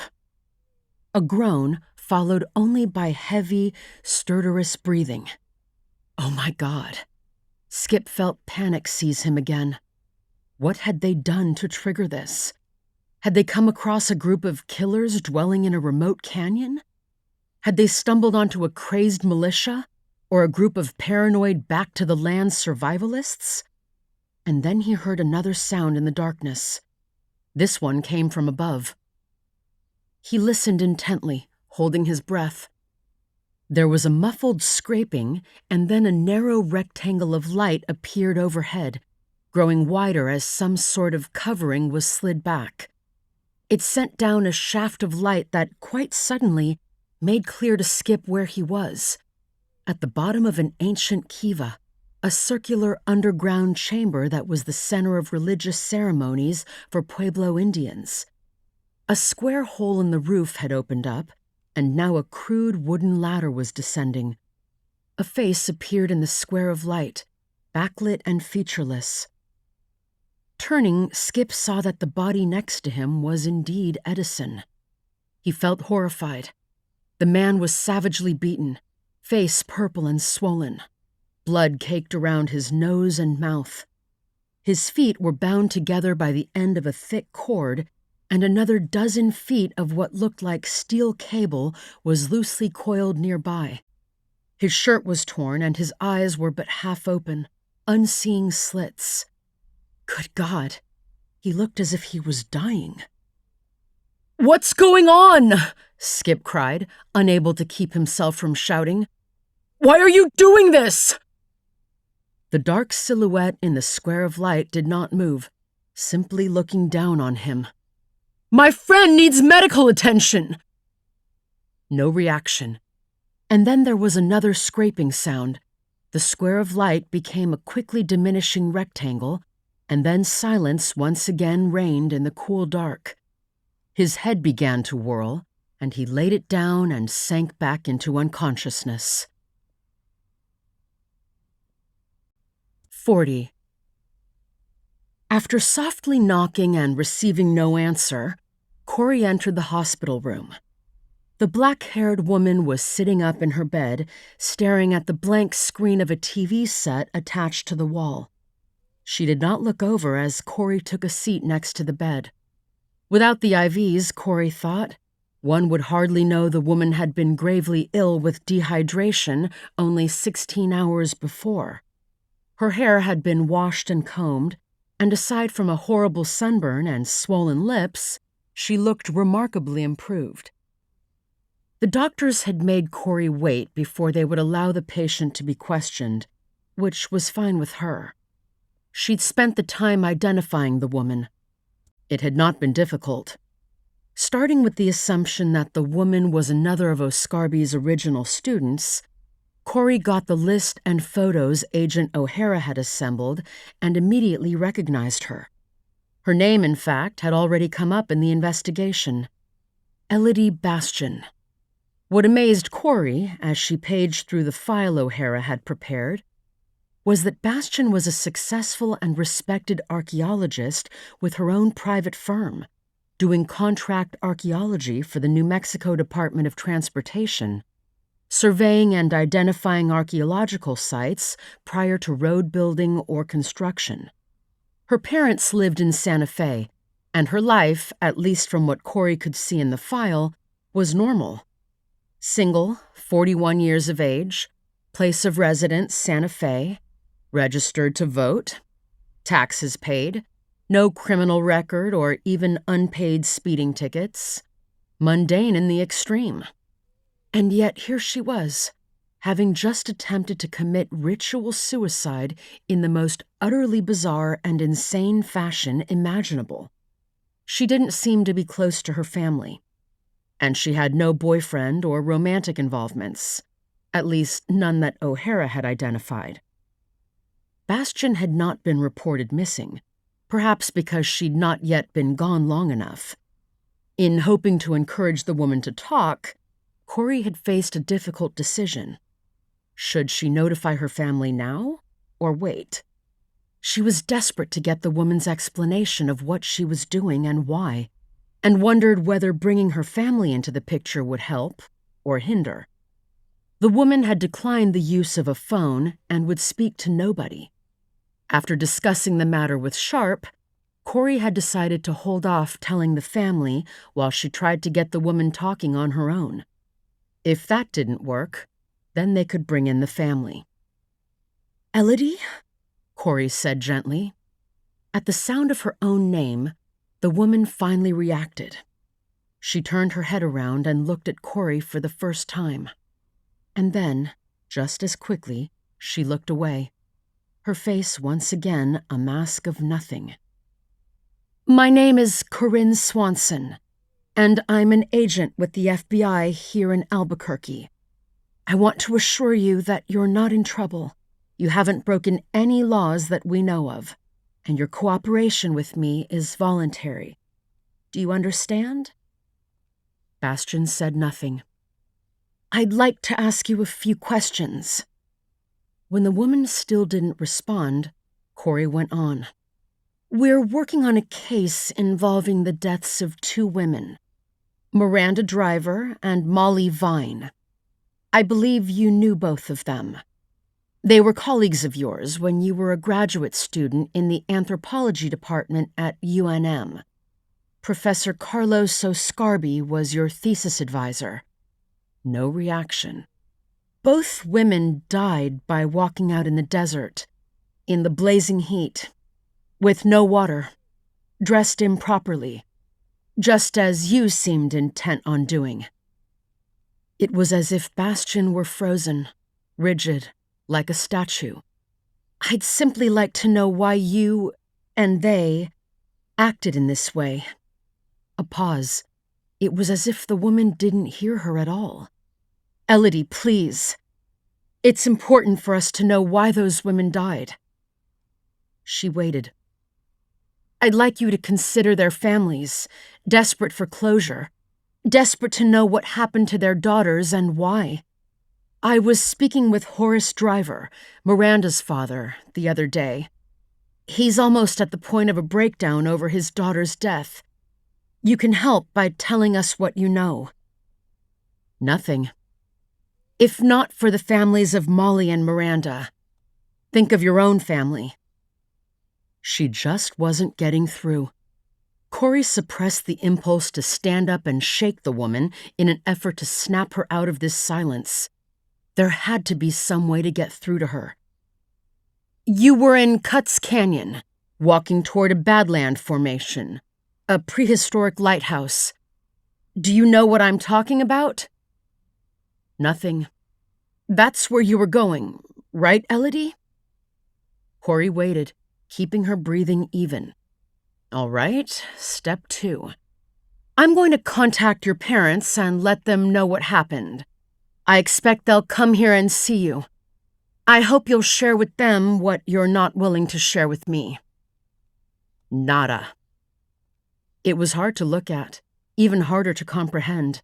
A groan, followed only by heavy, stertorous breathing. Oh my God. Skip felt panic seize him again. What had they done to trigger this? Had they come across a group of killers dwelling in a remote canyon? Had they stumbled onto a crazed militia or a group of paranoid back-to-the-land survivalists? And then he heard another sound in the darkness. This one came from above. He listened intently, holding his breath. There was a muffled scraping, and then a narrow rectangle of light appeared overhead, growing wider as some sort of covering was slid back. It sent down a shaft of light that, quite suddenly, made clear to Skip where he was, at the bottom of an ancient kiva, a circular underground chamber that was the center of religious ceremonies for Pueblo Indians. A square hole in the roof had opened up, and now a crude wooden ladder was descending. A face appeared in the square of light, backlit and featureless. Turning, Skip saw that the body next to him was indeed Edison. He felt horrified. The man was savagely beaten, face purple and swollen. Blood caked around his nose and mouth. His feet were bound together by the end of a thick cord, and another dozen feet of what looked like steel cable was loosely coiled nearby. His shirt was torn, and his eyes were but half open, unseeing slits. Good God, he looked as if he was dying. "What's going on?" Skip cried, unable to keep himself from shouting. "Why are you doing this?" The dark silhouette in the square of light did not move, simply looking down on him. "My friend needs medical attention!" No reaction. And then there was another scraping sound. The square of light became a quickly diminishing rectangle, and then silence once again reigned in the cool dark. His head began to whirl, and he laid it down and sank back into unconsciousness. 40. After softly knocking and receiving no answer, Corrie entered the hospital room. The black-haired woman was sitting up in her bed, staring at the blank screen of a TV set attached to the wall. She did not look over as Corrie took a seat next to the bed. Without the IVs, Corrie thought, one would hardly know the woman had been gravely ill with dehydration only 16 hours before. Her hair had been washed and combed, and aside from a horrible sunburn and swollen lips, she looked remarkably improved. The doctors had made Corrie wait before they would allow the patient to be questioned, which was fine with her. She'd spent the time identifying the woman. It had not been difficult. Starting with the assumption that the woman was another of Oscarby's original students, Corrie got the list and photos Agent O'Hara had assembled and immediately recognized her. Her name, in fact, had already come up in the investigation. Elodie Bastian. What amazed Corrie, as she paged through the file O'Hara had prepared, was that Bastian was a successful and respected archaeologist with her own private firm, doing contract archaeology for the New Mexico Department of Transportation, surveying and identifying archaeological sites prior to road building or construction. Her parents lived in Santa Fe, and her life, at least from what Corrie could see in the file, was normal. Single, 41 years of age, place of residence Santa Fe, registered to vote, taxes paid, no criminal record or even unpaid speeding tickets, mundane in the extreme. And yet here she was, having just attempted to commit ritual suicide in the most utterly bizarre and insane fashion imaginable. She didn't seem to be close to her family, and she had no boyfriend or romantic involvements, at least none that O'Hara had identified. Bastian had not been reported missing, perhaps because she'd not yet been gone long enough. In hoping to encourage the woman to talk, Corrie had faced a difficult decision. Should she notify her family now, or wait? She was desperate to get the woman's explanation of what she was doing and why, and wondered whether bringing her family into the picture would help or hinder. The woman had declined the use of a phone and would speak to nobody. After discussing the matter with Sharp, Corrie had decided to hold off telling the family while she tried to get the woman talking on her own. If that didn't work, then they could bring in the family. Elodie? Corrie said gently. At the sound of her own name, the woman finally reacted. She turned her head around and looked at Corrie for the first time. And then, just as quickly, she looked away, her face once again a mask of nothing. My name is Corrie Swanson, and I'm an agent with the FBI here in Albuquerque. I want to assure you that you're not in trouble. You haven't broken any laws that we know of, and your cooperation with me is voluntary. Do you understand? Bastian said nothing. I'd like to ask you a few questions. When the woman still didn't respond, Corrie went on. We're working on a case involving the deaths of two women, Miranda Driver and Molly Vine. I believe you knew both of them. They were colleagues of yours when you were a graduate student in the anthropology department at UNM. Professor Carlos Oscarbi was your thesis advisor. No reaction. Both women died by walking out in the desert, in the blazing heat, with no water, dressed improperly, just as you seemed intent on doing. It was as if Bastian were frozen, rigid, like a statue. I'd simply like to know why you and they acted in this way. A pause. It was as if the woman didn't hear her at all. Elodie, please. It's important for us to know why those women died. She waited. I'd like you to consider their families, desperate for closure, desperate to know what happened to their daughters and why. I was speaking with Horace Driver, Miranda's father, the other day. He's almost at the point of a breakdown over his daughter's death. You can help by telling us what you know. Nothing. If not for the families of Molly and Miranda, think of your own family. She just wasn't getting through. Corrie suppressed the impulse to stand up and shake the woman in an effort to snap her out of this silence. There had to be some way to get through to her. You were in Cuts Canyon, walking toward a Badland formation, a prehistoric lighthouse. Do you know what I'm talking about? Nothing. That's where you were going, right, Elodie? Corrie waited, keeping her breathing even. All right, step 2. I'm going to contact your parents and let them know what happened. I expect they'll come here and see you. I hope you'll share with them what you're not willing to share with me. Nada. It was hard to look at, even harder to comprehend.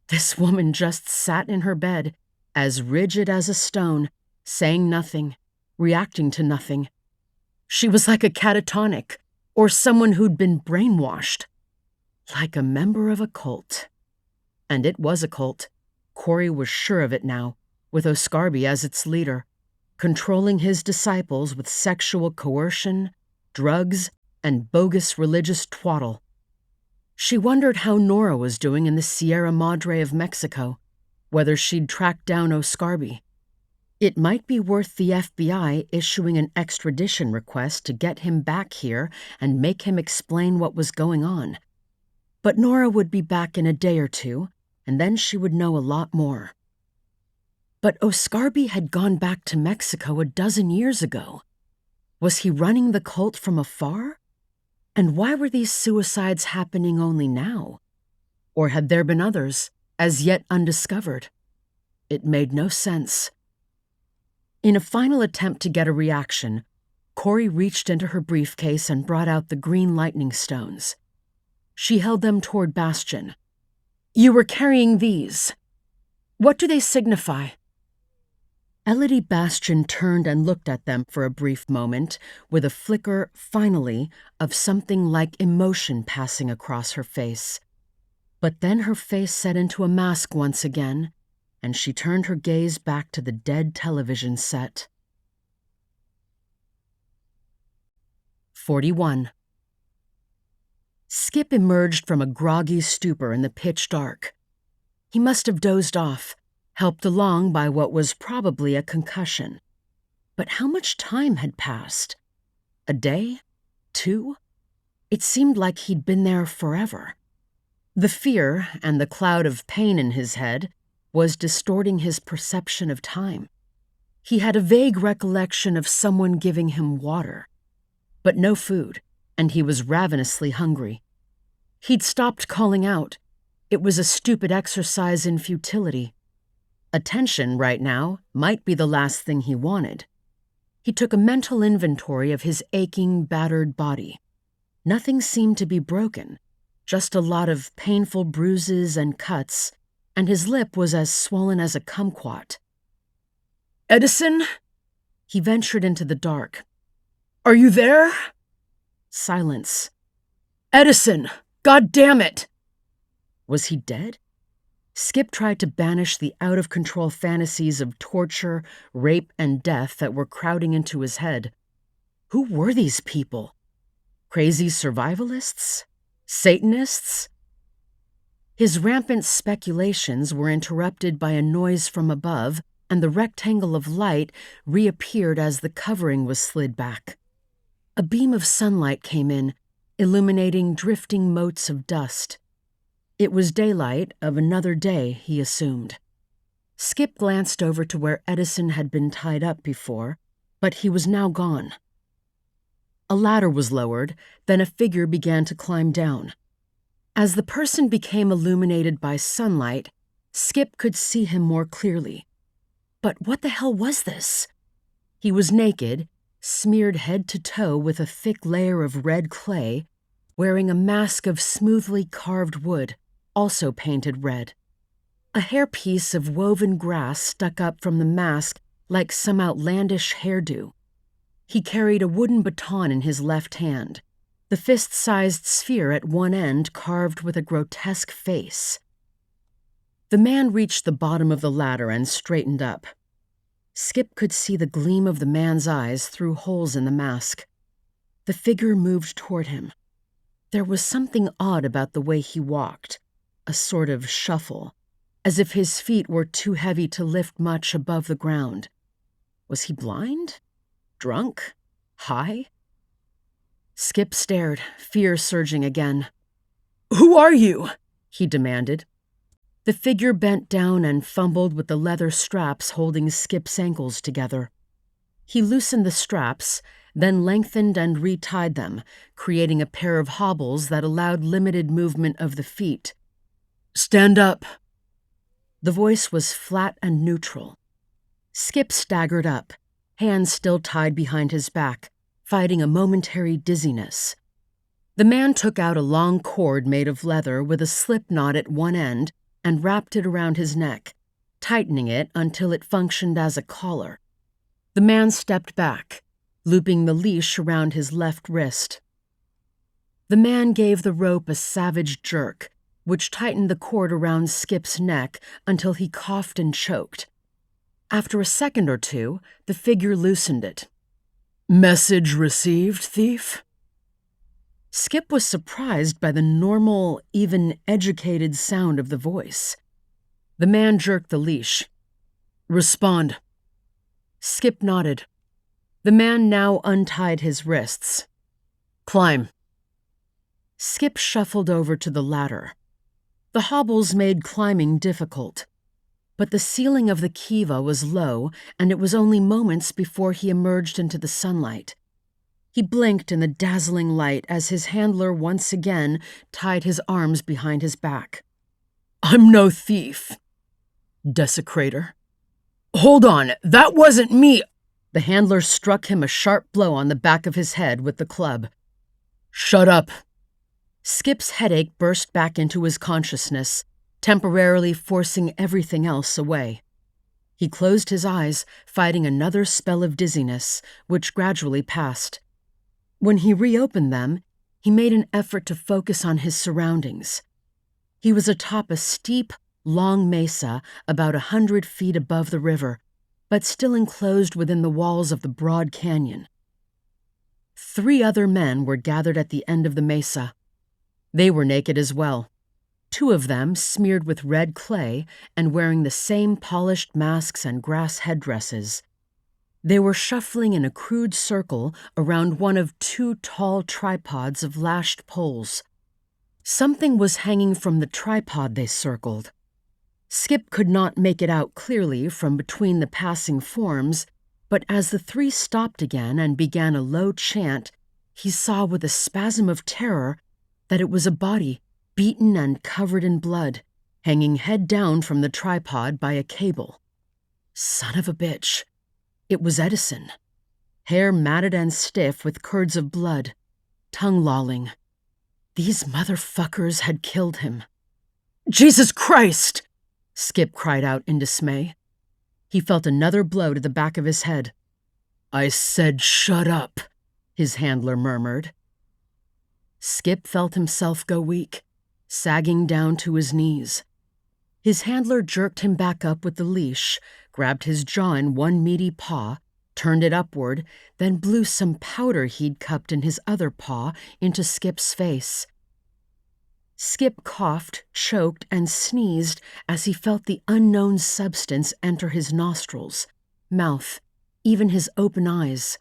This woman just sat in her bed, as rigid as a stone, saying nothing, reacting to nothing. She was like a catatonic, or someone who'd been brainwashed. Like a member of a cult. And it was a cult. Corrie was sure of it now, with Oscarbi as its leader, controlling his disciples with sexual coercion, drugs, and bogus religious twaddle. She wondered how Nora was doing in the Sierra Madre of Mexico, whether she'd tracked down Oscarbi. It might be worth the FBI issuing an extradition request to get him back here and make him explain what was going on. But Nora would be back in a day or two, and then she would know a lot more. But Oscarbi had gone back to Mexico a dozen years ago. Was he running the cult from afar? And why were these suicides happening only now? Or had there been others, as yet undiscovered? It made no sense. In a final attempt to get a reaction, Corrie reached into her briefcase and brought out the green lightning stones. She held them toward Bastian. You were carrying these. What do they signify? Elodie Bastian turned and looked at them for a brief moment, with a flicker, finally, of something like emotion passing across her face. But then her face set into a mask once again, and she turned her gaze back to the dead television set. 41. Skip emerged from a groggy stupor in the pitch dark. He must have dozed off, helped along by what was probably a concussion. But how much time had passed? A day? 2? It seemed like he'd been there forever. The fear and the cloud of pain in his head was distorting his perception of time. He had a vague recollection of someone giving him water, but no food, and he was ravenously hungry. He'd stopped calling out. It was a stupid exercise in futility. Attention right now might be the last thing he wanted. He took a mental inventory of his aching, battered body. Nothing seemed to be broken, just a lot of painful bruises and cuts, and his lip was as swollen as a kumquat. Edison? He ventured into the dark. Are you there? Silence. Edison! God damn it! Was he dead? Skip tried to banish the out-of-control fantasies of torture, rape, and death that were crowding into his head. Who were these people? Crazy survivalists? Satanists? His rampant speculations were interrupted by a noise from above, and the rectangle of light reappeared as the covering was slid back. A beam of sunlight came in, illuminating drifting motes of dust. It was daylight of another day, he assumed. Skip glanced over to where Edison had been tied up before, but he was now gone. A ladder was lowered, then a figure began to climb down. As the person became illuminated by sunlight, Skip could see him more clearly. But what the hell was this? He was naked, smeared head to toe with a thick layer of red clay, wearing a mask of smoothly carved wood, also painted red. A hairpiece of woven grass stuck up from the mask like some outlandish hairdo. He carried a wooden baton in his left hand, the fist-sized sphere at one end carved with a grotesque face. The man reached the bottom of the ladder and straightened up. Skip could see the gleam of the man's eyes through holes in the mask. The figure moved toward him. There was something odd about the way he walked, a sort of shuffle, as if his feet were too heavy to lift much above the ground. Was he blind? Drunk? High? Skip stared, fear surging again. Who are you? He demanded. The figure bent down and fumbled with the leather straps holding Skip's ankles together. He loosened the straps, then lengthened and retied them, creating a pair of hobbles that allowed limited movement of the feet. Stand up. The voice was flat and neutral. Skip staggered up, hands still tied behind his back, fighting a momentary dizziness. The man took out a long cord made of leather with a slip knot at one end and wrapped it around his neck, tightening it until it functioned as a collar. The man stepped back, looping the leash around his left wrist. The man gave the rope a savage jerk, which tightened the cord around Skip's neck until he coughed and choked. After a second or two, the figure loosened it. Message received, thief? Skip was surprised by the normal, even educated sound of the voice. The man jerked the leash. Respond. Skip nodded. The man now untied his wrists. Climb. Skip shuffled over to the ladder. The hobbles made climbing difficult. But the ceiling of the kiva was low, and it was only moments before he emerged into the sunlight. He blinked in the dazzling light as his handler once again tied his arms behind his back. I'm no thief. Desecrator. Hold on, that wasn't me. The handler struck him a sharp blow on the back of his head with the club. Shut up. Skip's headache burst back into his consciousness, temporarily forcing everything else away. He closed his eyes, fighting another spell of dizziness, which gradually passed. When he reopened them, he made an effort to focus on his surroundings. He was atop a steep, long mesa about 100 feet above the river, but still enclosed within the walls of the broad canyon. 3 other men were gathered at the end of the mesa. They were naked as well. 2 of them smeared with red clay and wearing the same polished masks and grass headdresses. They were shuffling in a crude circle around one of 2 tall tripods of lashed poles. Something was hanging from the tripod they circled. Skip could not make it out clearly from between the passing forms, but as the 3 stopped again and began a low chant, he saw with a spasm of terror that it was a body, beaten and covered in blood, hanging head down from the tripod by a cable. Son of a bitch. It was Edison. Hair matted and stiff with curds of blood, tongue lolling. These motherfuckers had killed him. "Jesus Christ!" Skip cried out in dismay. He felt another blow to the back of his head. "I said shut up," his handler murmured. Skip felt himself go weak, sagging down to his knees. His handler jerked him back up with the leash, grabbed his jaw in one meaty paw, turned it upward, then blew some powder he'd cupped in his other paw into Skip's face. Skip coughed, choked, and sneezed as he felt the unknown substance enter his nostrils, mouth, even his open eyes.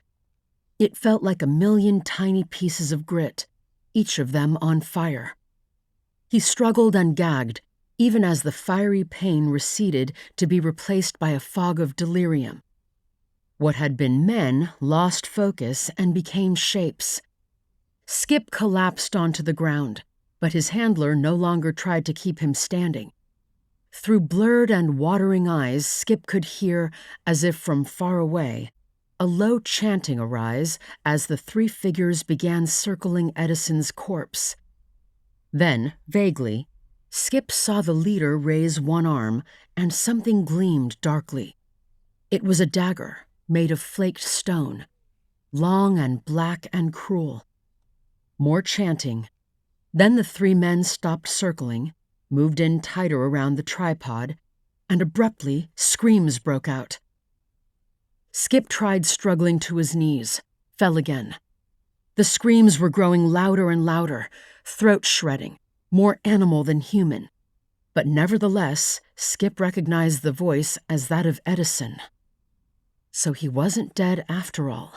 It felt like a million tiny pieces of grit, each of them on fire. He struggled and gagged, even as the fiery pain receded to be replaced by a fog of delirium. What had been men lost focus and became shapes. Skip collapsed onto the ground, but his handler no longer tried to keep him standing. Through blurred and watering eyes, Skip could hear, as if from far away, a low chanting arise as the 3 figures began circling Edison's corpse. Then, vaguely, Skip saw the leader raise one arm, and something gleamed darkly. It was a dagger made of flaked stone, long and black and cruel. More chanting. Then the 3 men stopped circling, moved in tighter around the tripod, and abruptly screams broke out. Skip tried struggling to his knees, fell again. The screams were growing louder and louder, throat-shredding, more animal than human. But nevertheless, Skip recognized the voice as that of Edison. So he wasn't dead after all.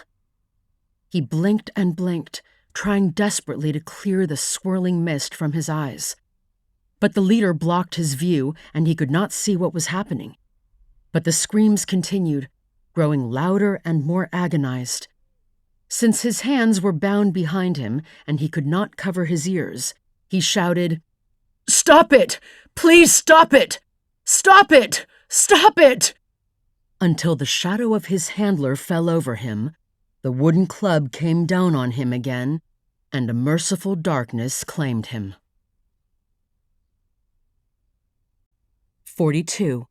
He blinked and blinked, trying desperately to clear the swirling mist from his eyes. But the leader blocked his view, and he could not see what was happening. But the screams continued, growing louder and more agonized. Since his hands were bound behind him and he could not cover his ears, he shouted, "Stop it! Please stop it! Stop it! Stop it!" Until the shadow of his handler fell over him, the wooden club came down on him again, and a merciful darkness claimed him. 42.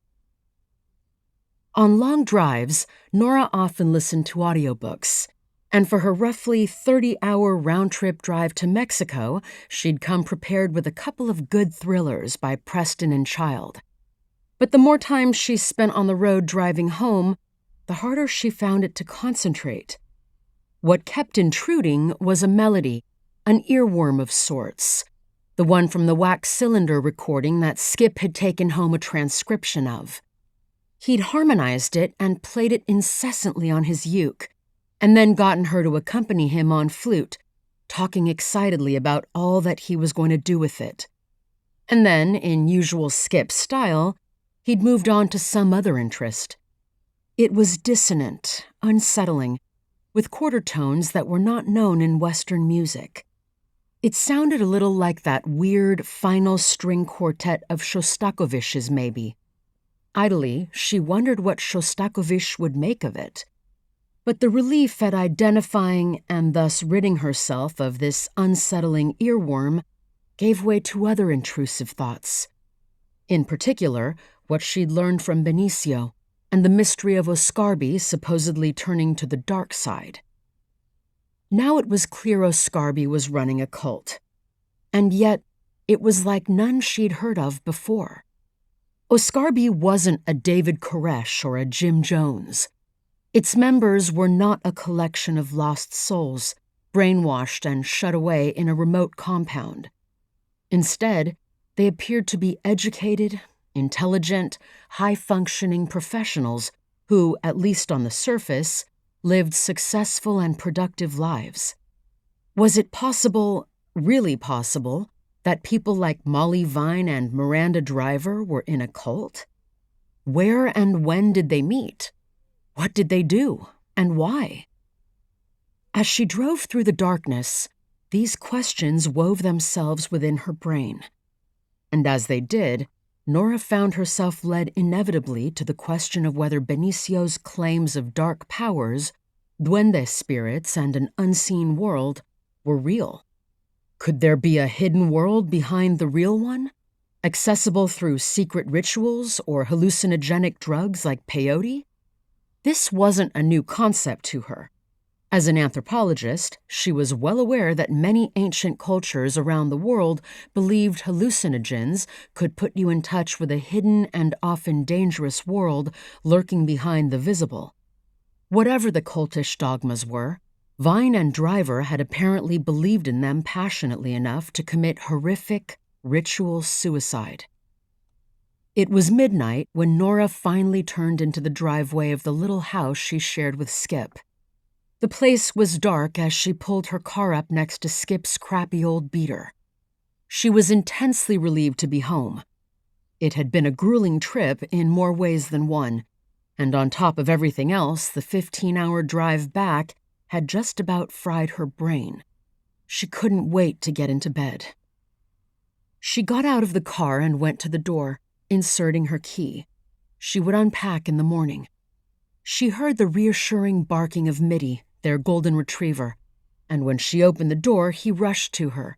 On long drives, Nora often listened to audiobooks, and for her roughly 30-hour round-trip drive to Mexico, she'd come prepared with a couple of good thrillers by Preston Child. But the more time she spent on the road driving home, the harder she found it to concentrate. What kept intruding was a melody, an earworm of sorts, the one from the wax cylinder recording that Skip had taken home a transcription of. He'd harmonized it and played it incessantly on his uke, and then gotten her to accompany him on flute, talking excitedly about all that he was going to do with it. And then, in usual Skip style, he'd moved on to some other interest. It was dissonant, unsettling, with quarter tones that were not known in Western music. It sounded a little like that weird final string quartet of Shostakovich's, maybe. Idly, she wondered what Shostakovich would make of it. But the relief at identifying and thus ridding herself of this unsettling earworm gave way to other intrusive thoughts. In particular, what she'd learned from Benicio and the mystery of Oscarbi supposedly turning to the dark side. Now it was clear Oscarbi was running a cult, and yet it was like none she'd heard of before. Oscarbi wasn't a David Koresh or a Jim Jones. Its members were not a collection of lost souls, brainwashed and shut away in a remote compound. Instead, They appeared to be educated, intelligent, high-functioning professionals who, at least on the surface, lived successful and productive lives. Was it possible, really possible, that people like Molly Vine and Miranda Driver were in a cult? Where and when did they meet? What did they do, and why? As she drove through the darkness, these questions wove themselves within her brain. And as they did, Nora found herself led inevitably to the question of whether Benicio's claims of dark powers, duende spirits, and an unseen world were real. Could there be a hidden world behind the real one, accessible through secret rituals or hallucinogenic drugs like peyote? This wasn't a new concept to her. As an anthropologist, she was well aware that many ancient cultures around the world believed hallucinogens could put you in touch with a hidden and often dangerous world lurking behind the visible. Whatever the cultish dogmas were, Vine and Driver had apparently believed in them passionately enough to commit horrific, ritual suicide. It was midnight when Nora finally turned into the driveway of the little house she shared with Skip. The place was dark as she pulled her car up next to Skip's crappy old beater. She was intensely relieved to be home. It had been a grueling trip in more ways than one, and on top of everything else, the 15-hour drive back had just about fried her brain. She couldn't wait to get into bed. She got out of the car and went to the door, inserting her key. She would unpack in the morning. She heard the reassuring barking of Mitty, their golden retriever, and when she opened the door, he rushed to her,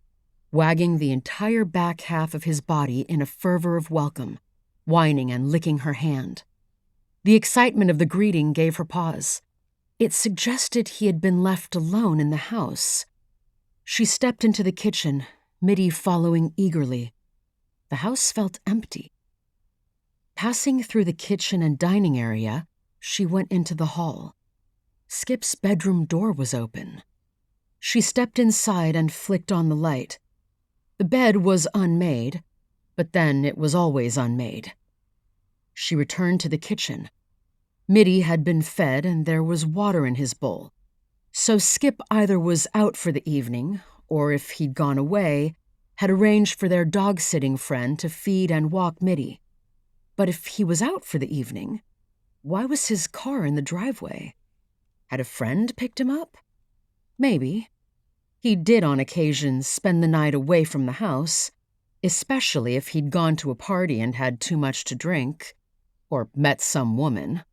wagging the entire back half of his body in a fervor of welcome, whining and licking her hand. The excitement of the greeting gave her pause. It suggested he had been left alone in the house. She stepped into the kitchen, Mitty following eagerly. The house felt empty. Passing through the kitchen and dining area, she went into the hall. Skip's bedroom door was open. She stepped inside and flicked on the light. The bed was unmade, but then it was always unmade. She returned to the kitchen. Mitty had been fed and there was water in his bowl. So Skip either was out for the evening, or if he'd gone away, had arranged for their dog-sitting friend to feed and walk Mitty. But if he was out for the evening, why was his car in the driveway? Had a friend picked him up? Maybe. He did on occasion spend the night away from the house, especially if he'd gone to a party and had too much to drink, or met some woman.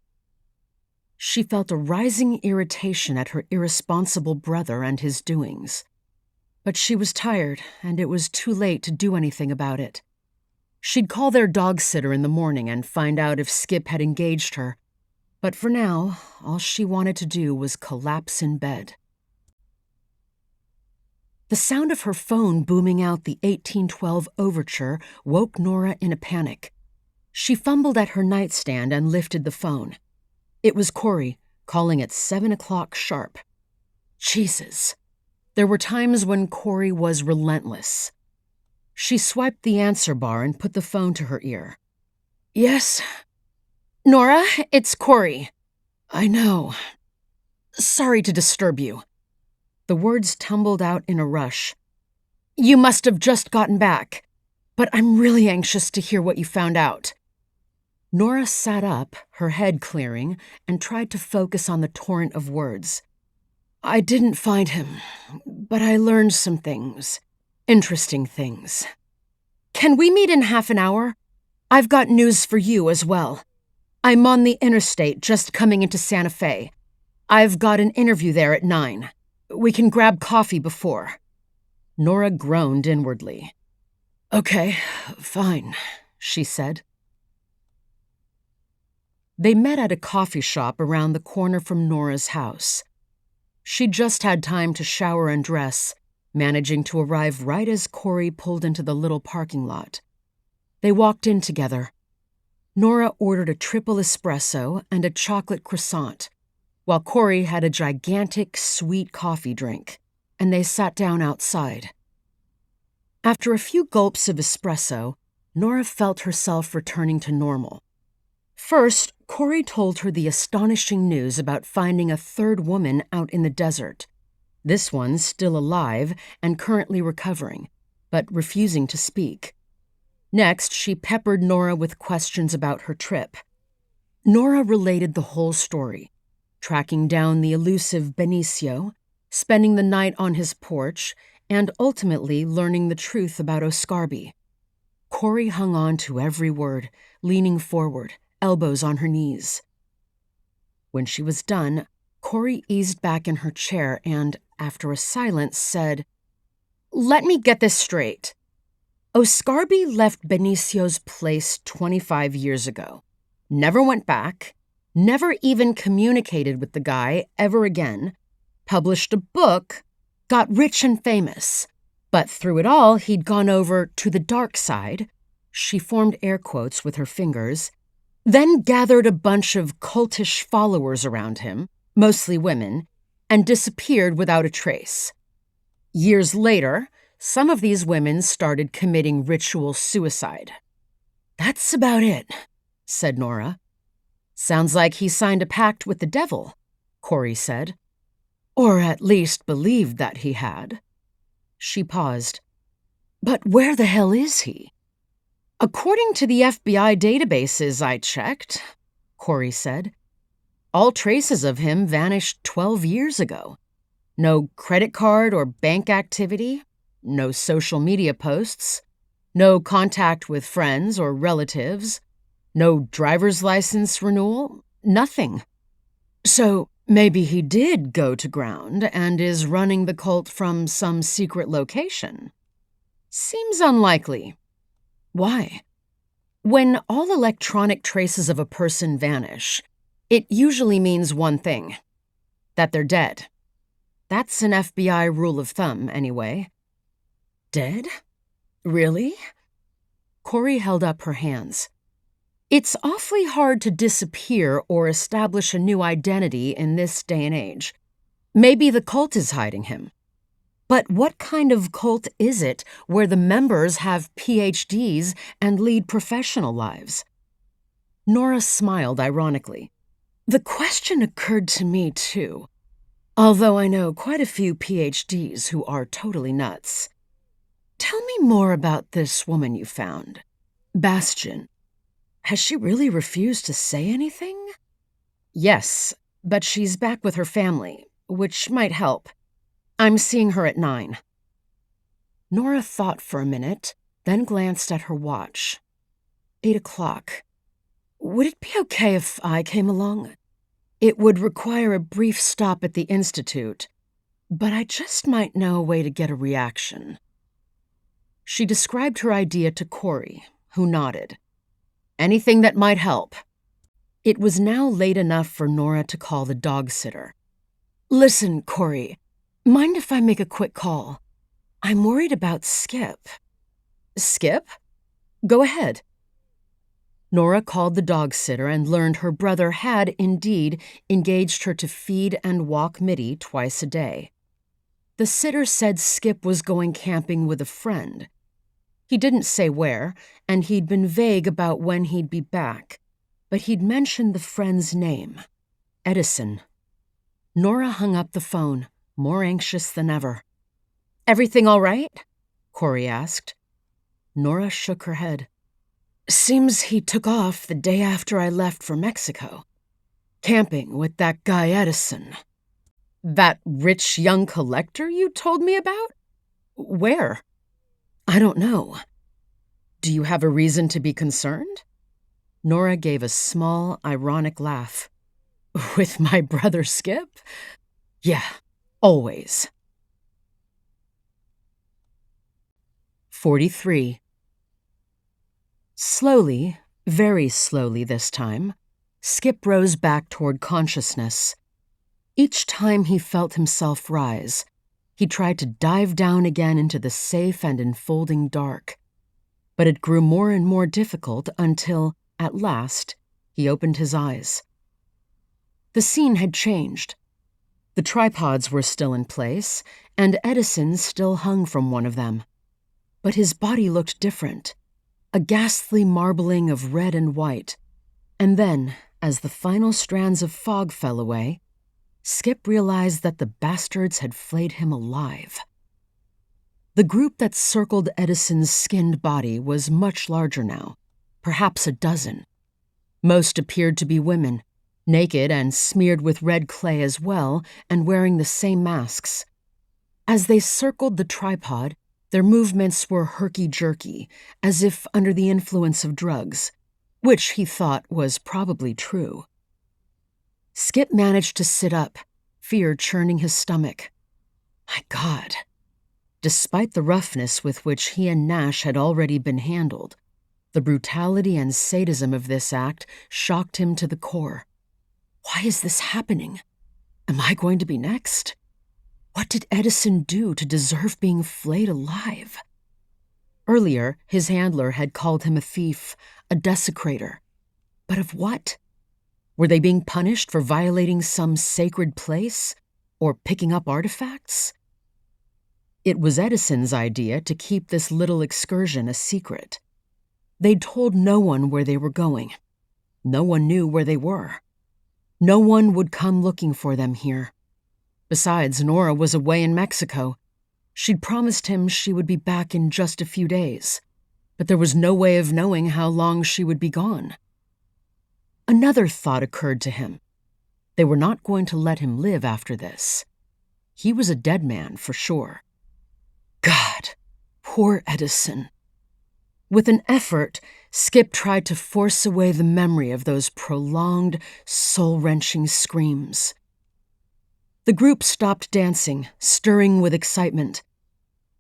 She felt a rising irritation at her irresponsible brother and his doings. But she was tired, and it was too late to do anything about it. She'd call their dog-sitter in the morning and find out if Skip had engaged her, but for now, all she wanted to do was collapse in bed. The sound of her phone booming out the 1812 overture woke Nora in a panic. She fumbled at her nightstand and lifted the phone. It was Corrie, calling at 7 o'clock sharp. Jesus. There were times when Corrie was relentless. She swiped the answer bar and put the phone to her ear. Yes? Nora, it's Corrie. I know. Sorry to disturb you. The words tumbled out in a rush. You must have just gotten back, but I'm really anxious to hear what you found out. Nora sat up, her head clearing, and tried to focus on the torrent of words. I didn't find him, but I learned some things. Interesting things. Can we meet in half an hour? I've got news for you as well. I'm on the interstate just coming into Santa Fe. I've got an interview there at 9. We can grab coffee before. Nora groaned inwardly. Okay, fine, she said. They met at a coffee shop around the corner from Nora's house. She'd just had time to shower and dress, managing to arrive right as Corrie pulled into the little parking lot. They walked in together. Nora ordered a triple espresso and a chocolate croissant, while Corrie had a gigantic, sweet coffee drink, and they sat down outside. After a few gulps of espresso, Nora felt herself returning to normal. First, Corrie told her the astonishing news about finding a third woman out in the desert. This one's still alive and currently recovering, but refusing to speak. Next, she peppered Nora with questions about her trip. Nora related the whole story, tracking down the elusive Benicio, spending the night on his porch, and ultimately learning the truth about Oscarby. Corrie hung on to every word, leaning forward, elbows on her knees. When she was done, Corrie eased back in her chair and, after a silence, said, "Let me get this straight. Oscarby left Benicio's place 25 years ago, never went back, never even communicated with the guy ever again, published a book, got rich and famous, but through it all he'd gone over to the dark side," she formed air quotes with her fingers, "then gathered a bunch of cultish followers around him, mostly women, and disappeared without a trace. Years later, some of these women started committing ritual suicide." "That's about it," said Nora. "Sounds like he signed a pact with the devil," Corrie said. "Or at least believed that he had." She paused. "But where the hell is he?" "According to the FBI databases I checked," Corrie said, "all traces of him vanished 12 years ago. No credit card or bank activity, no social media posts, no contact with friends or relatives, no driver's license renewal, nothing. So maybe he did go to ground and is running the cult from some secret location. Seems unlikely. Why? When all electronic traces of a person vanish, it usually means one thing: that they're dead. That's an FBI rule of thumb, anyway." "Dead? Really?" Corrie held up her hands. "It's awfully hard to disappear or establish a new identity in this day and age. Maybe the cult is hiding him. But what kind of cult is it where the members have PhDs and lead professional lives?" Nora smiled ironically. "The question occurred to me, too, although I know quite a few PhDs who are totally nuts. Tell me more about this woman you found, Bastion. Has she really refused to say anything?" "Yes, but she's back with her family, which might help. I'm seeing her at 9. Nora thought for a minute, then glanced at her watch. 8 o'clock. "Would it be okay if I came along? It would require a brief stop at the Institute, but I just might know a way to get a reaction." She described her idea to Corrie, who nodded. "Anything that might help." It was now late enough for Nora to call the dog sitter. "Listen, Corrie, mind if I make a quick call? I'm worried about Skip." "Skip? Go ahead." Nora called the dog sitter and learned her brother had indeed engaged her to feed and walk Mitty twice a day. The sitter said Skip was going camping with a friend. He didn't say where, and he'd been vague about when he'd be back, but he'd mentioned the friend's name, Edison. Nora hung up the phone, more anxious than ever. "Everything all right?" Corrie asked. Nora shook her head. "Seems he took off the day after I left for Mexico. Camping with that guy Edison." "That rich young collector you told me about? Where?" "I don't know." "Do you have a reason to be concerned?" Nora gave a small, ironic laugh. "With my brother Skip? Yeah, always." 43. Slowly, very slowly this time, Skip rose back toward consciousness. Each time he felt himself rise, he tried to dive down again into the safe and enfolding dark. But it grew more and more difficult until, at last, he opened his eyes. The scene had changed. The tripods were still in place, and Edison still hung from one of them. But his body looked different, a ghastly marbling of red and white. And then, as the final strands of fog fell away, Skip realized that the bastards had flayed him alive. The group that circled Edison's skinned body was much larger now, perhaps a dozen. Most appeared to be women, naked and smeared with red clay as well, and wearing the same masks. As they circled the tripod, their movements were herky-jerky, as if under the influence of drugs, which he thought was probably true. Skip managed to sit up, fear churning his stomach. My God. Despite the roughness with which he and Nash had already been handled, the brutality and sadism of this act shocked him to the core. Why is this happening? Am I going to be next? What did Edison do to deserve being flayed alive? Earlier, his handler had called him a thief, a desecrator. But of what? Were they being punished for violating some sacred place or picking up artifacts? It was Edison's idea to keep this little excursion a secret. They'd told no one where they were going. No one knew where they were. No one would come looking for them here. Besides, Nora was away in Mexico. She'd promised him she would be back in just a few days, but there was no way of knowing how long she would be gone. Another thought occurred to him. They were not going to let him live after this. He was a dead man, for sure. God, poor Edison. With an effort, Skip tried to force away the memory of those prolonged, soul-wrenching screams. The group stopped dancing, stirring with excitement.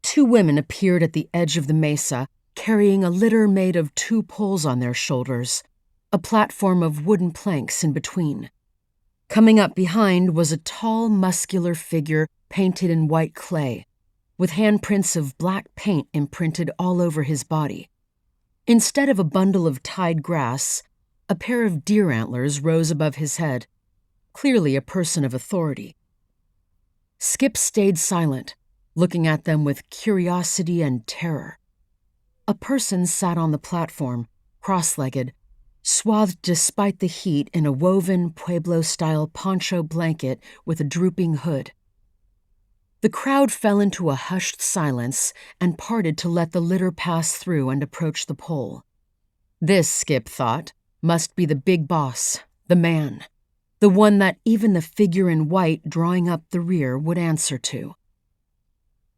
2 women appeared at the edge of the mesa, carrying a litter made of 2 poles on their shoulders, a platform of wooden planks in between. Coming up behind was a tall, muscular figure painted in white clay, with handprints of black paint imprinted all over his body. Instead of a bundle of tied grass, a pair of deer antlers rose above his head, clearly a person of authority. Skip stayed silent, looking at them with curiosity and terror. A person sat on the platform, cross-legged, swathed despite the heat in a woven Pueblo-style poncho blanket with a drooping hood. The crowd fell into a hushed silence and parted to let the litter pass through and approach the pole. This, Skip thought, must be the big boss, the man, the one that even the figure in white drawing up the rear would answer to.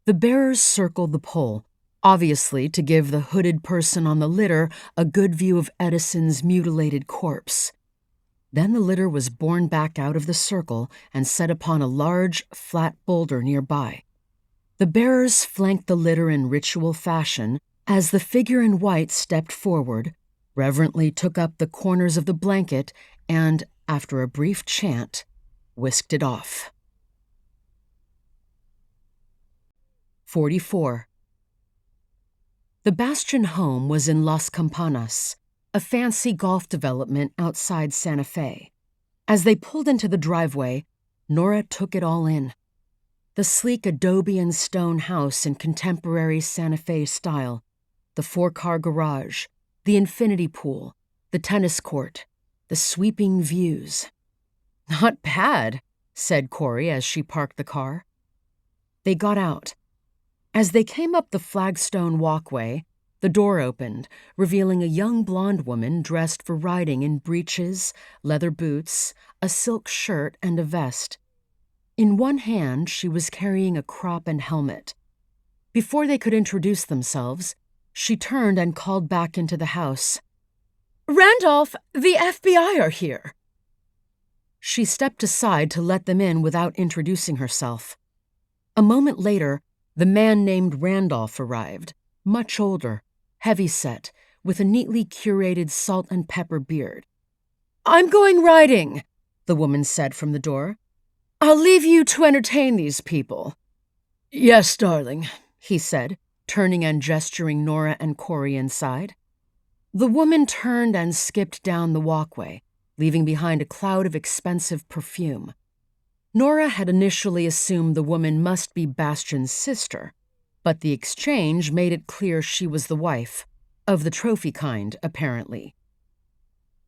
The bearers circled the pole, obviously to give the hooded person on the litter a good view of Edison's mutilated corpse. Then the litter was borne back out of the circle and set upon a large, flat boulder nearby. The bearers flanked the litter in ritual fashion as the figure in white stepped forward, reverently took up the corners of the blanket, and, after a brief chant, whisked it off. 44. The Bastion home was in Las Campanas, a fancy golf development outside Santa Fe. As they pulled into the driveway, Nora took it all in. The sleek adobe and stone house in contemporary Santa Fe style, the 4-car garage, the infinity pool, the tennis court, the sweeping views. Not bad, said Corrie as she parked the car. They got out. As they came up the flagstone walkway, the door opened, revealing a young blonde woman dressed for riding in breeches, leather boots, a silk shirt, and a vest. In one hand, she was carrying a crop and helmet. Before they could introduce themselves, she turned and called back into the house. "Randolph, the FBI are here." She stepped aside to let them in without introducing herself. A moment later, the man named Randolph arrived, much older, heavy-set, with a neatly curated salt and pepper beard. "I'm going riding," the woman said from the door. "I'll leave you to entertain these people." "Yes, darling," he said, turning and gesturing Nora and Corrie inside. The woman turned and skipped down the walkway, leaving behind a cloud of expensive perfume. Nora had initially assumed the woman must be Bastion's sister, but the exchange made it clear she was the wife, of the trophy kind, apparently.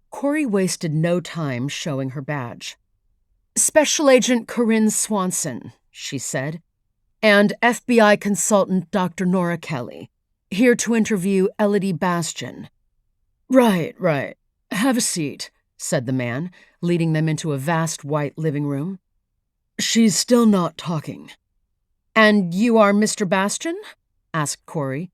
Corrie wasted no time showing her badge. "Special Agent Corrie Swanson," she said, "and FBI consultant Dr. Nora Kelly, here to interview Elodie Bastian." Right. Have a seat," said the man, leading them into a vast white living room. "She's still not talking." "And you are Mr. Bastian?" asked Corrie.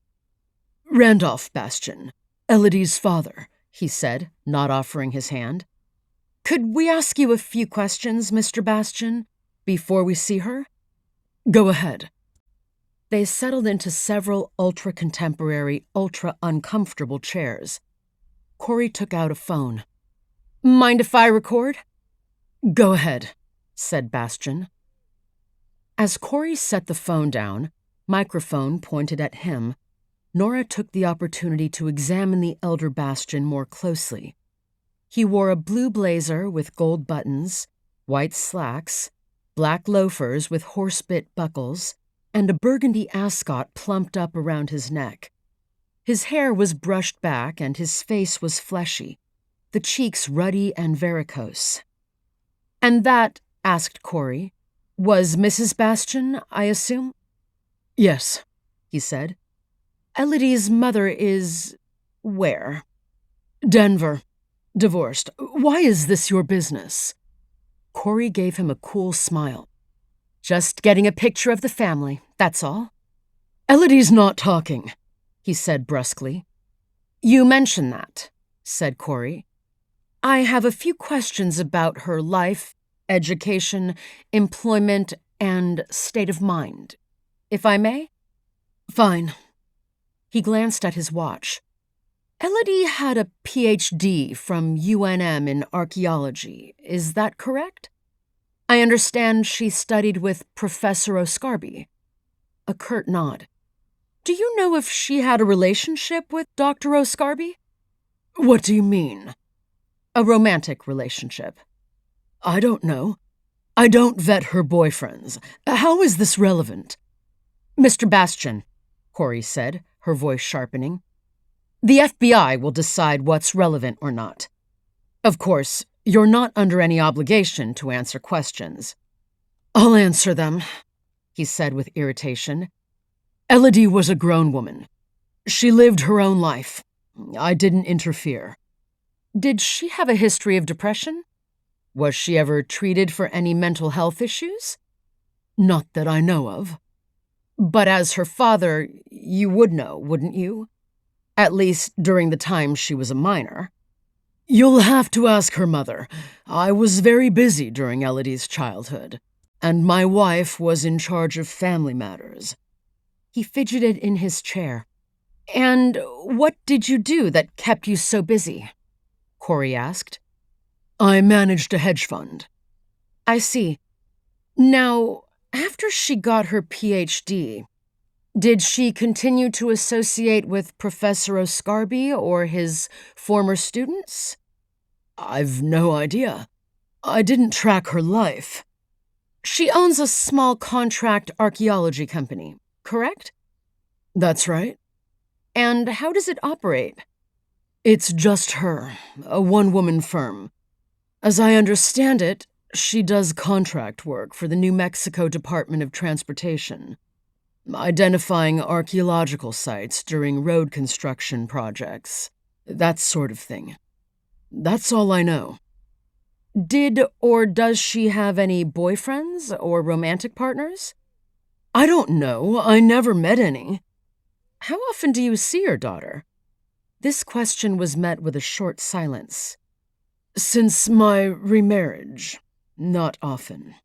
"Randolph Bastian, Elodie's father," he said, not offering his hand. "Could we ask you a few questions, Mr. Bastian, before we see her?" "Go ahead." They settled into several ultra-contemporary, ultra-uncomfortable chairs. Corrie took out a phone. "Mind if I record?" "Go ahead," said Bastian. As Corrie set the phone down, microphone pointed at him, Nora took the opportunity to examine the elder Bastian more closely. He wore a blue blazer with gold buttons, white slacks, black loafers with horse-bit buckles, and a burgundy ascot plumped up around his neck. His hair was brushed back and his face was fleshy, the cheeks ruddy and varicose. "And that," asked Corrie, "was Mrs. Bastian, I assume?" "Yes," he said. "Elodie's mother is... where?" "Denver. Divorced. Why is this your business?" Corrie gave him a cool smile. "Just getting a picture of the family, that's all." "Elodie's not talking," he said brusquely. "You mention that," said Corrie. "I have a few questions about her life, education, employment, and state of mind. If I may?" "Fine." He glanced at his watch. "Elodie had a PhD from UNM in archaeology, is that correct? I understand she studied with Professor Oscarby." A curt nod. "Do you know if she had a relationship with Dr. Oscarby?" "What do you mean?" "A romantic relationship." "I don't know. I don't vet her boyfriends. How is this relevant?" "Mr. Bastian," Corrie said, her voice sharpening, "the FBI will decide what's relevant or not. Of course, you're not under any obligation to answer questions." "I'll answer them," he said with irritation. "Elodie was a grown woman. She lived her own life. I didn't interfere." "Did she have a history of depression? Was she ever treated for any mental health issues?" "Not that I know of." "But as her father, you would know, wouldn't you? At least during the time she was a minor." "You'll have to ask her mother. I was very busy during Elodie's childhood, and my wife was in charge of family matters." He fidgeted in his chair. "And what did you do that kept you so busy?" Corrie asked. "I managed a hedge fund." "I see. Now, after she got her PhD, did she continue to associate with Professor Oscarby or his former students?" "I've no idea. I didn't track her life." "She owns a small contract archaeology company, correct?" "That's right." "And how does it operate?" "It's just her, a one-woman firm. As I understand it, she does contract work for the New Mexico Department of Transportation, identifying archaeological sites during road construction projects, that sort of thing. That's all I know." "Did or does she have any boyfriends or romantic partners?" "I don't know. I never met any." "How often do you see your daughter?" This question was met with a short silence. "Since my remarriage, not often."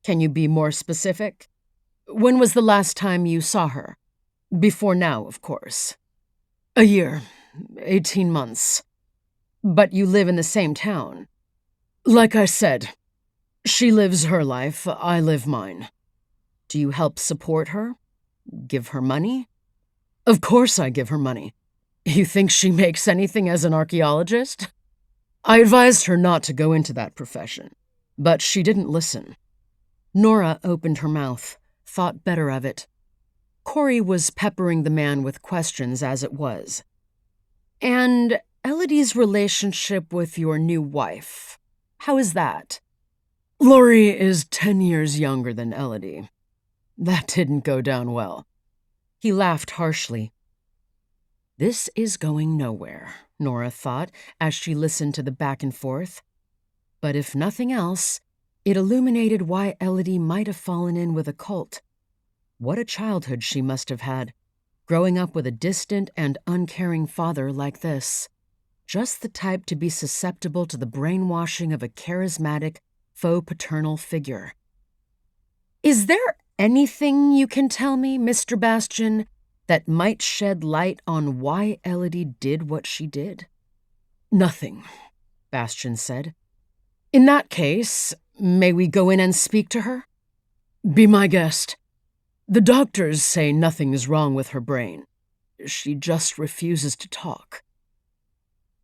"Can you be more specific? When was the last time you saw her? Before now, of course." "A year, 18 months. "But you live in the same town." "Like I said, she lives her life, I live mine." "Do you help support her? Give her money?" "Of course I give her money." "You think she makes anything as an archaeologist?" "I advised her not to go into that profession, but she didn't listen." Nora opened her mouth, thought better of it. Corrie was peppering the man with questions as it was. "And Elodie's relationship with your new wife, how is that?" "Lori is 10 years younger than Elodie. That didn't go down well." He laughed harshly. This is going nowhere, Nora thought as she listened to the back and forth. But if nothing else, it illuminated why Elodie might have fallen in with a cult. What a childhood she must have had, growing up with a distant and uncaring father like this. Just the type to be susceptible to the brainwashing of a charismatic, faux paternal figure. "Is there anything you can tell me, Mr. Bastian, that might shed light on why Elodie did what she did?" "Nothing," Bastian said. "In that case, may we go in and speak to her?" "Be my guest. The doctors say nothing's wrong with her brain. She just refuses to talk."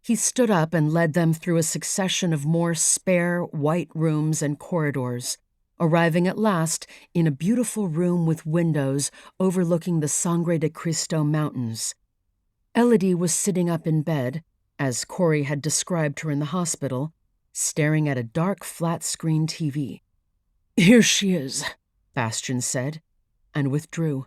He stood up and led them through a succession of more spare, white rooms and corridors, arriving at last in a beautiful room with windows overlooking the Sangre de Cristo Mountains. Elodie was sitting up in bed, as Corrie had described her in the hospital, staring at a dark flat-screen TV. "Here she is," Bastian said, and withdrew.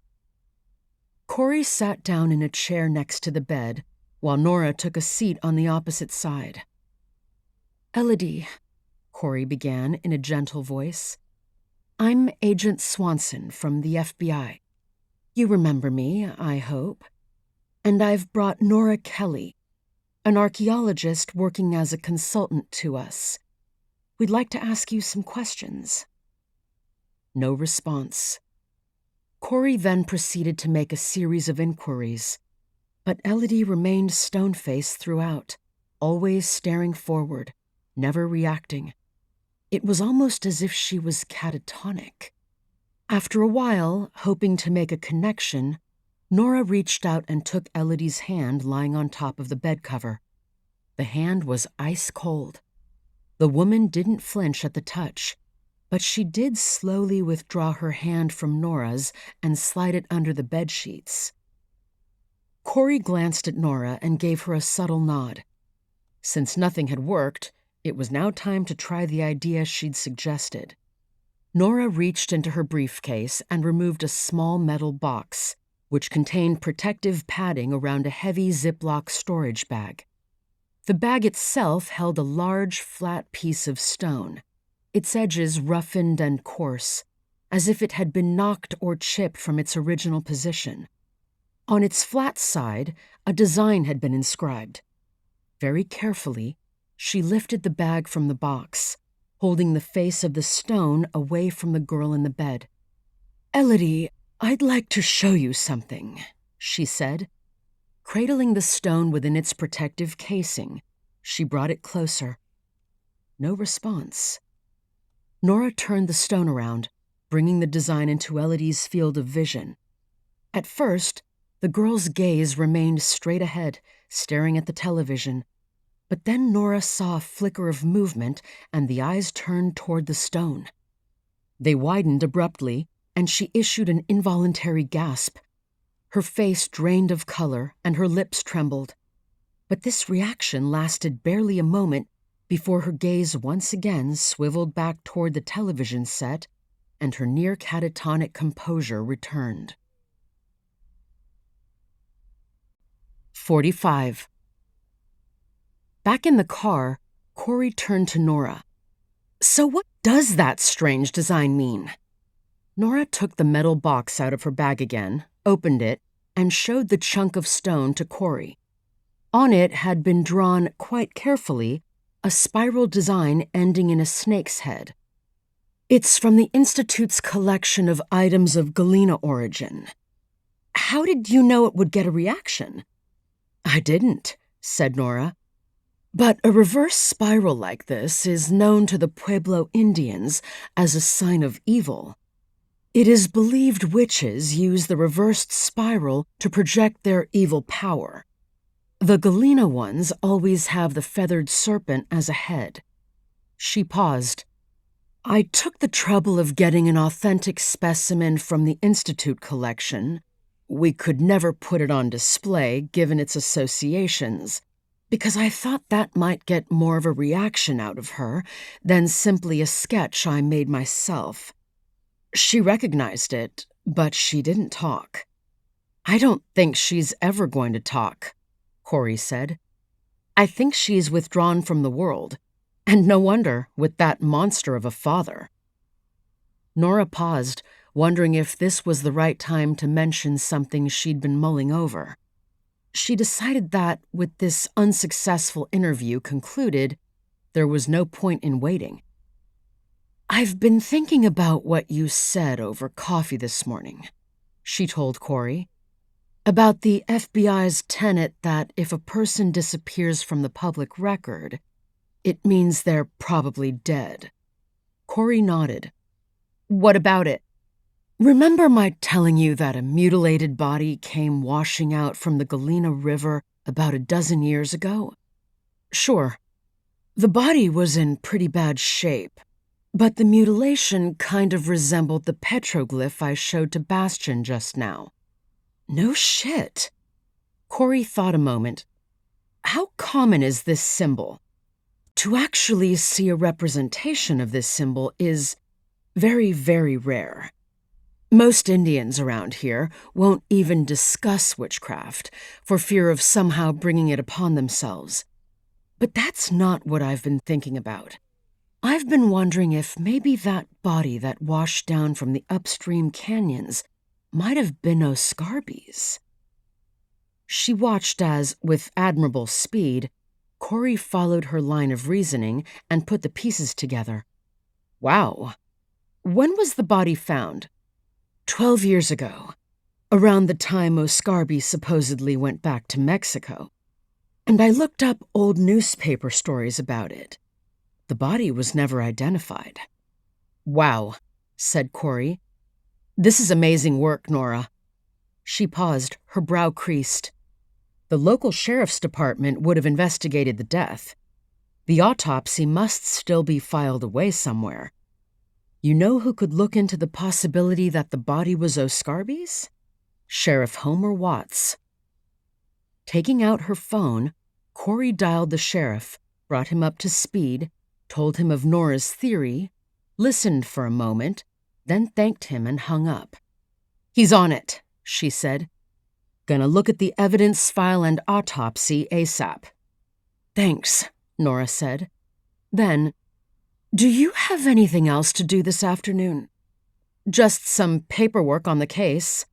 Corrie sat down in a chair next to the bed, while Nora took a seat on the opposite side. "Elodie," Corrie began in a gentle voice, "I'm Agent Swanson from the FBI. You remember me, I hope. And I've brought Nora Kelly, an archaeologist working as a consultant to us. We'd like to ask you some questions." No response. Corrie then proceeded to make a series of inquiries, but Elodie remained stone-faced throughout, always staring forward, never reacting. It was almost as if she was catatonic. After a while, hoping to make a connection, Nora reached out and took Elodie's hand lying on top of the bed cover. The hand was ice cold. The woman didn't flinch at the touch, but she did slowly withdraw her hand from Nora's and slide it under the bed sheets. Corrie glanced at Nora and gave her a subtle nod. Since nothing had worked, it was now time to try the idea she'd suggested. Nora reached into her briefcase and removed a small metal box, which contained protective padding around a heavy Ziploc storage bag. The bag itself held a large, flat piece of stone, its edges roughened and coarse, as if it had been knocked or chipped from its original position. On its flat side, a design had been inscribed. Very carefully, she lifted the bag from the box, holding the face of the stone away from the girl in the bed. "Elodie, I'd like to show you something," she said. Cradling the stone within its protective casing, she brought it closer. No response. Nora turned the stone around, bringing the design into Elodie's field of vision. At first, the girl's gaze remained straight ahead, staring at the television. But then Nora saw a flicker of movement, and the eyes turned toward the stone. They widened abruptly, and she issued an involuntary gasp. Her face drained of color, and her lips trembled. But this reaction lasted barely a moment before her gaze once again swiveled back toward the television set, and her near catatonic composure returned. 45. Back in the car, Corrie turned to Nora. "So what does that strange design mean?" Nora took the metal box out of her bag again, opened it, and showed the chunk of stone to Corrie. On it had been drawn, quite carefully, a spiral design ending in a snake's head. "It's from the Institute's collection of items of Galena origin." "How did you know it would get a reaction?" "I didn't," said Nora. "But a reverse spiral like this is known to the Pueblo Indians as a sign of evil. It is believed witches use the reversed spiral to project their evil power. The Galena ones always have the feathered serpent as a head." She paused. "I took the trouble of getting an authentic specimen from the Institute collection, We could never put it on display given its associations, because I thought that might get more of a reaction out of her than simply a sketch I made myself. She recognized it, but she didn't talk. I don't think she's ever going to talk, Corrie said. I think she's withdrawn from the world, and no wonder with that monster of a father. Nora paused, wondering if this was the right time to mention something she'd been mulling over. She decided that, with this unsuccessful interview concluded, there was no point in waiting. I've been thinking about what you said over coffee this morning, she told Corrie, about the FBI's tenet that if a person disappears from the public record, it means they're probably dead. Corrie nodded. What about it? Remember my telling you that a mutilated body came washing out from the Galena River about a dozen years ago? Sure. The body was in pretty bad shape, but the mutilation kind of resembled the petroglyph I showed to Bastian just now. No shit. Corrie thought a moment. How common is this symbol? To actually see a representation of this symbol is very, very rare. Most Indians around here won't even discuss witchcraft for fear of somehow bringing it upon themselves. But that's not what I've been thinking about. I've been wondering if maybe that body that washed down from the upstream canyons might have been Oscarby's. She watched as, with admirable speed, Corrie followed her line of reasoning and put the pieces together. Wow. When was the body found? 12 years ago, around the time Oscarby supposedly went back to Mexico. And I looked up old newspaper stories about it. The body was never identified. Wow, said Corrie. This is amazing work, Nora. She paused, her brow creased. The local sheriff's department would have investigated the death. The autopsy must still be filed away somewhere. You know who could look into the possibility that the body was Oscarby's? Sheriff Homer Watts. Taking out her phone, Corrie dialed the sheriff, brought him up to speed, told him of Nora's theory, listened for a moment, then thanked him and hung up. He's on it, she said. Gonna look at the evidence file and autopsy ASAP. Thanks, Nora said. Then, do you have anything else to do this afternoon? Just some paperwork on the case.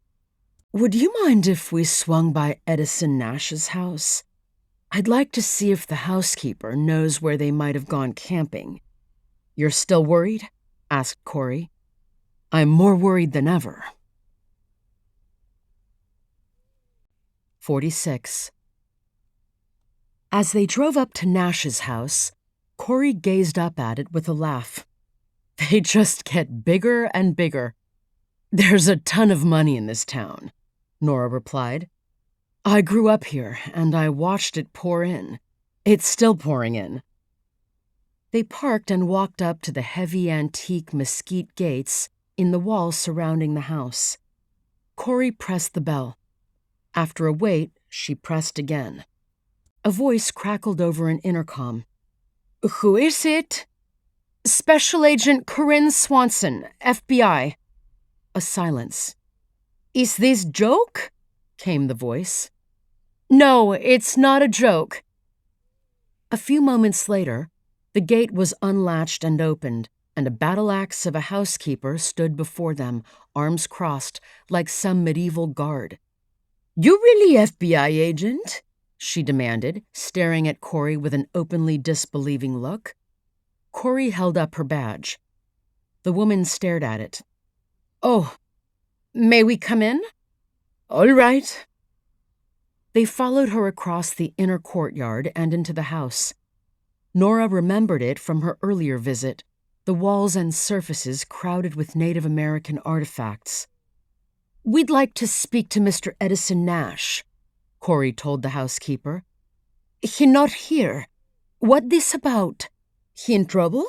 Would you mind if we swung by Edison Nash's house? I'd like to see if the housekeeper knows where they might have gone camping. You're still worried? Asked Corrie. I'm more worried than ever. 46. As they drove up to Nash's house, Corrie gazed up at it with a laugh. They just get bigger and bigger. There's a ton of money in this town, Nora replied. I grew up here, and I watched it pour in. It's still pouring in. They parked and walked up to the heavy antique mesquite gates in the wall surrounding the house. Corrie pressed the bell. After a wait, she pressed again. A voice crackled over an intercom. Who is it? Special Agent Corrie Swanson, FBI. A silence. Is this joke? Came the voice. No, it's not a joke. A few moments later, the gate was unlatched and opened, and a battle axe of a housekeeper stood before them, arms crossed, like some medieval guard. You really FBI agent? She demanded, staring at Corrie with an openly disbelieving look. Corrie held up her badge. The woman stared at it. Oh, may we come in? All right. They followed her across the inner courtyard and into the house. Nora remembered it from her earlier visit, the walls and surfaces crowded with Native American artifacts. We'd like to speak to Mr. Edison Nash, Corrie told the housekeeper. He not here. What this about? He in trouble?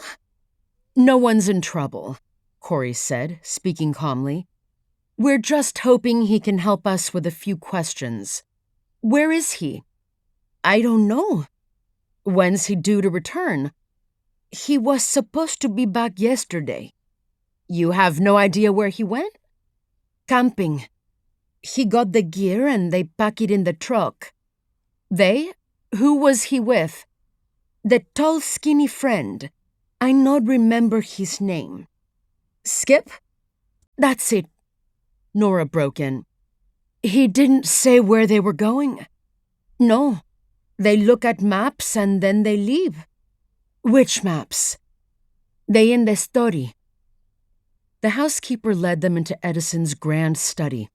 No one's in trouble, Corrie said, speaking calmly. We're just hoping he can help us with a few questions. Where is he? I don't know. When's he due to return? He was supposed to be back yesterday. You have no idea where he went? Camping. He got the gear and they pack it in the truck. They? Who was he with? The tall, skinny friend. I not remember his name. Skip? That's it. Nora broke in. He didn't say where they were going. No. They look at maps and then they leave. Which maps? They in the study. The housekeeper led them into Edison's grand study.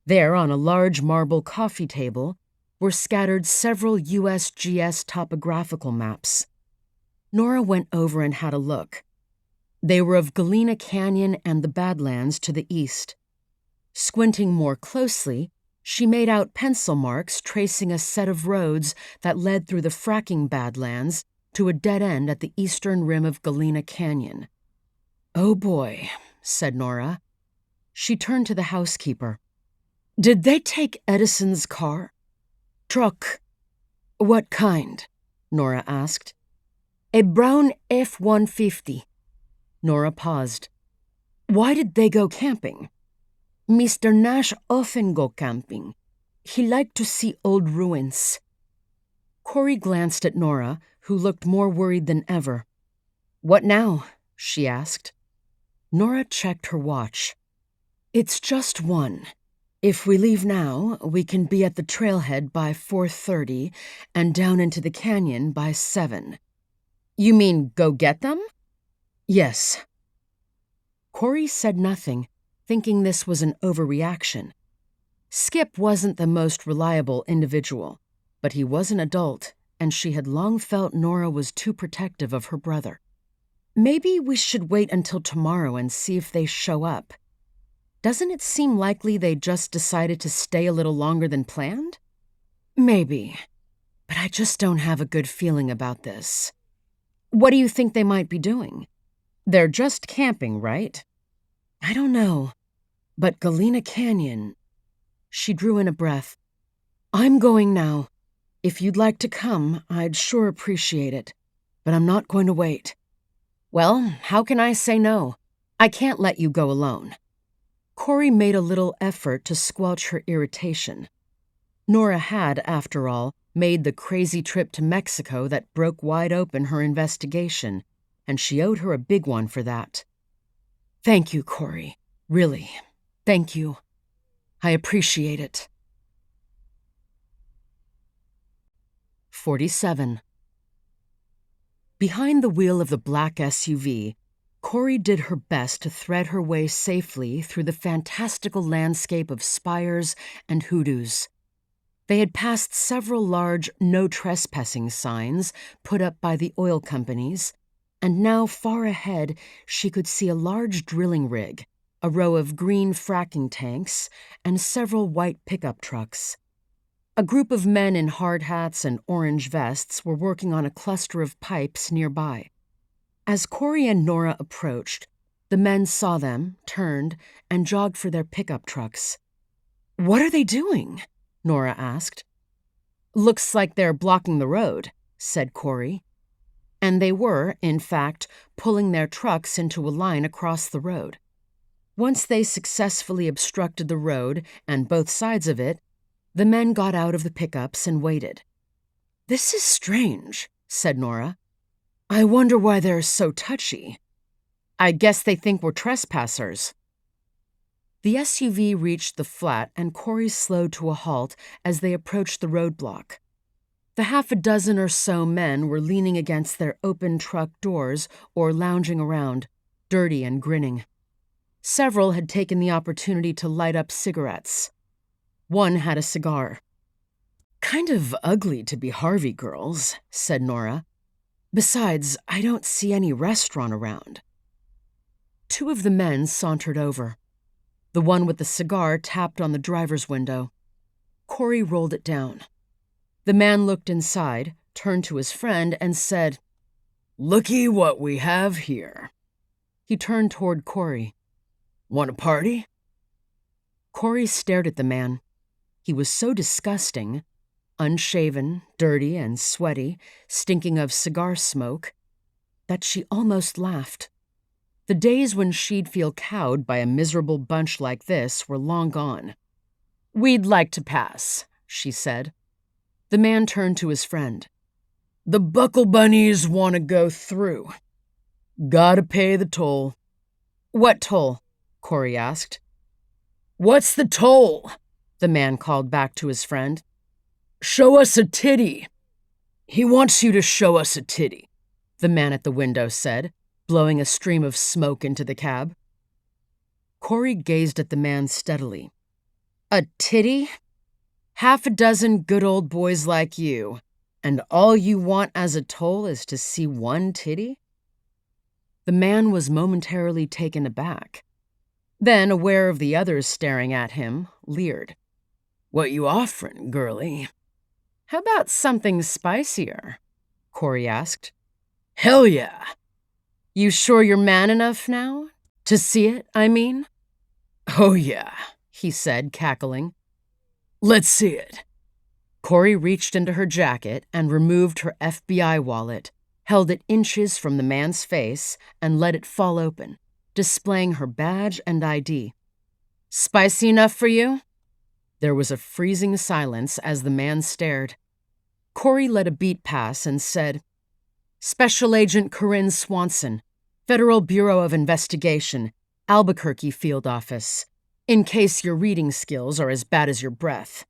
There, on a large marble coffee table, were scattered several USGS topographical maps. Nora went over and had a look. They were of Galena Canyon and the Badlands to the east. Squinting more closely, she made out pencil marks tracing a set of roads that led through the fracking Badlands to a dead end at the eastern rim of Galena Canyon. Oh boy, said Nora. She turned to the housekeeper. Did they take Edison's car? Truck. What kind? Nora asked. A brown F-150. Nora paused. Why did they go camping? Mr. Nash often go camping. He liked to see old ruins. Corrie glanced at Nora, who looked more worried than ever. What now? She asked. Nora checked her watch. It's just 1. If we leave now, we can be at the trailhead by 4:30 and down into the canyon by 7. You mean go get them? Yes. Corrie said nothing, thinking this was an overreaction. Skip wasn't the most reliable individual, but he was an adult, and she had long felt Nora was too protective of her brother. Maybe we should wait until tomorrow and see if they show up. Doesn't it seem likely they just decided to stay a little longer than planned? Maybe, but I just don't have a good feeling about this. What do you think they might be doing? They're just camping, right? I don't know, but Galena Canyon... She drew in a breath. I'm going now. If you'd like to come, I'd sure appreciate it, but I'm not going to wait. Well, how can I say no? I can't let you go alone. Corrie made a little effort to squelch her irritation. Nora had, after all, made the crazy trip to Mexico that broke wide open her investigation, and she owed her a big one for that. Thank you, Corrie. Really, thank you. I appreciate it. 47. Behind the wheel of the black SUV, Corrie did her best to thread her way safely through the fantastical landscape of spires and hoodoos. They had passed several large no trespassing signs put up by the oil companies, and now far ahead she could see a large drilling rig, a row of green fracking tanks, and several white pickup trucks. A group of men in hard hats and orange vests were working on a cluster of pipes nearby. As Corrie and Nora approached, the men saw them, turned, and jogged for their pickup trucks. What are they doing? Nora asked. Looks like they're blocking the road, said Corrie. And they were, in fact, pulling their trucks into a line across the road. Once they successfully obstructed the road and both sides of it, the men got out of the pickups and waited. This is strange, said Nora. I wonder why they're so touchy. I guess they think we're trespassers. The SUV reached the flat and Corrie slowed to a halt as they approached the roadblock. The half a dozen or so men were leaning against their open truck doors or lounging around, dirty and grinning. Several had taken the opportunity to light up cigarettes. One had a cigar. Kind of ugly to be Harvey girls, said Nora. Besides, I don't see any restaurant around. Two of the men sauntered over. The one with the cigar tapped on the driver's window. Corrie rolled it down. The man looked inside, turned to his friend, and said, "Looky what we have here." He turned toward Corrie. "Want a party?" Corrie stared at the man. He was so disgusting, unshaven, dirty, and sweaty, stinking of cigar smoke, that she almost laughed. The days when she'd feel cowed by a miserable bunch like this were long gone. "We'd like to pass," she said. The man turned to his friend. "The Buckle Bunnies want to go through. Gotta pay the toll." "What toll?" Corrie asked. "What's the toll?" the man called back to his friend. "Show us a titty." "He wants you to show us a titty," the man at the window said, blowing a stream of smoke into the cab. Corrie gazed at the man steadily. "A titty? Half a dozen good old boys like you, and all you want as a toll is to see one titty?" The man was momentarily taken aback. Then, aware of the others staring at him, leered. "What you offering, girlie?" "How about something spicier?" Corrie asked. "Hell yeah." "You sure you're man enough now? To see it, I mean?" "Oh yeah," he said, cackling. "Let's see it." Corrie reached into her jacket and removed her FBI wallet, held it inches from the man's face, and let it fall open, displaying her badge and ID. "Spicy enough for you?" There was a freezing silence as the man stared. Corrie let a beat pass and said, "Special Agent Corrie Swanson, Federal Bureau of Investigation, Albuquerque Field Office, in case your reading skills are as bad as your breath."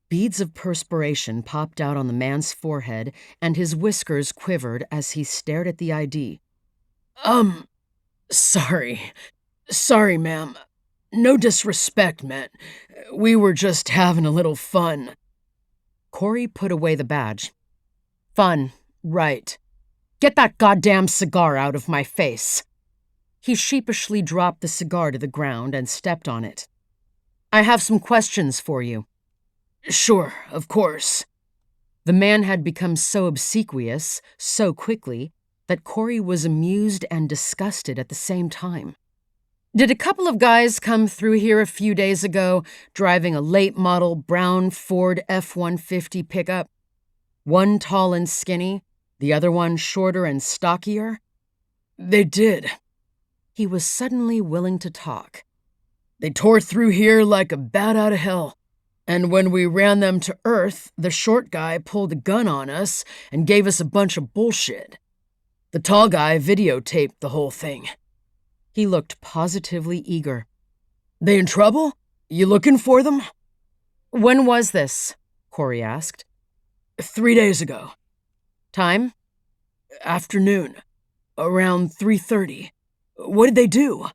Beads of perspiration popped out on the man's forehead, and his whiskers quivered as he stared at the ID. Sorry, ma'am. No disrespect, man. We were just having a little fun." Corrie put away the badge. "Fun, right. Get that goddamn cigar out of my face." He sheepishly dropped the cigar to the ground and stepped on it. "I have some questions for you." "Sure, of course." The man had become so obsequious, so quickly, that Corrie was amused and disgusted at the same time. "Did a couple of guys come through here a few days ago driving a late-model brown Ford F-150 pickup? One tall and skinny, the other one shorter and stockier?" "They did." He was suddenly willing to talk. "They tore through here like a bat out of hell. And when we ran them to earth, the short guy pulled a gun on us and gave us a bunch of bullshit. The tall guy videotaped the whole thing." He looked positively eager. "They in trouble? You looking for them?" "When was this?" Corrie asked. 3 days ago. "Time?" "Afternoon. Around 3:30. What did they do?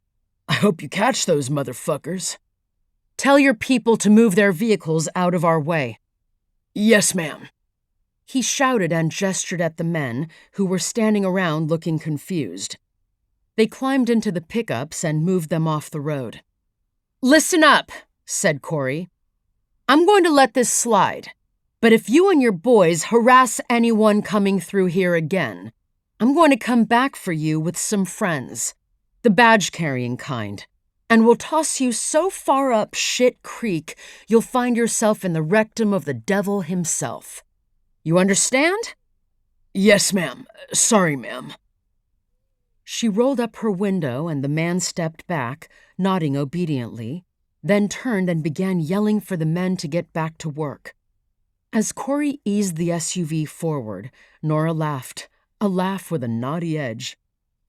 I hope you catch those motherfuckers." "Tell your people to move their vehicles out of our way." "Yes, ma'am." He shouted and gestured at the men, who were standing around looking confused. They climbed into the pickups and moved them off the road. "Listen up," said Corrie. "I'm going to let this slide, but if you and your boys harass anyone coming through here again, I'm going to come back for you with some friends, the badge-carrying kind, and we'll toss you so far up Shit Creek you'll find yourself in the rectum of the devil himself. You understand?" "Yes, ma'am. Sorry, ma'am." She rolled up her window and the man stepped back, nodding obediently, then turned and began yelling for the men to get back to work. As Corrie eased the SUV forward, Nora laughed, a laugh with a naughty edge.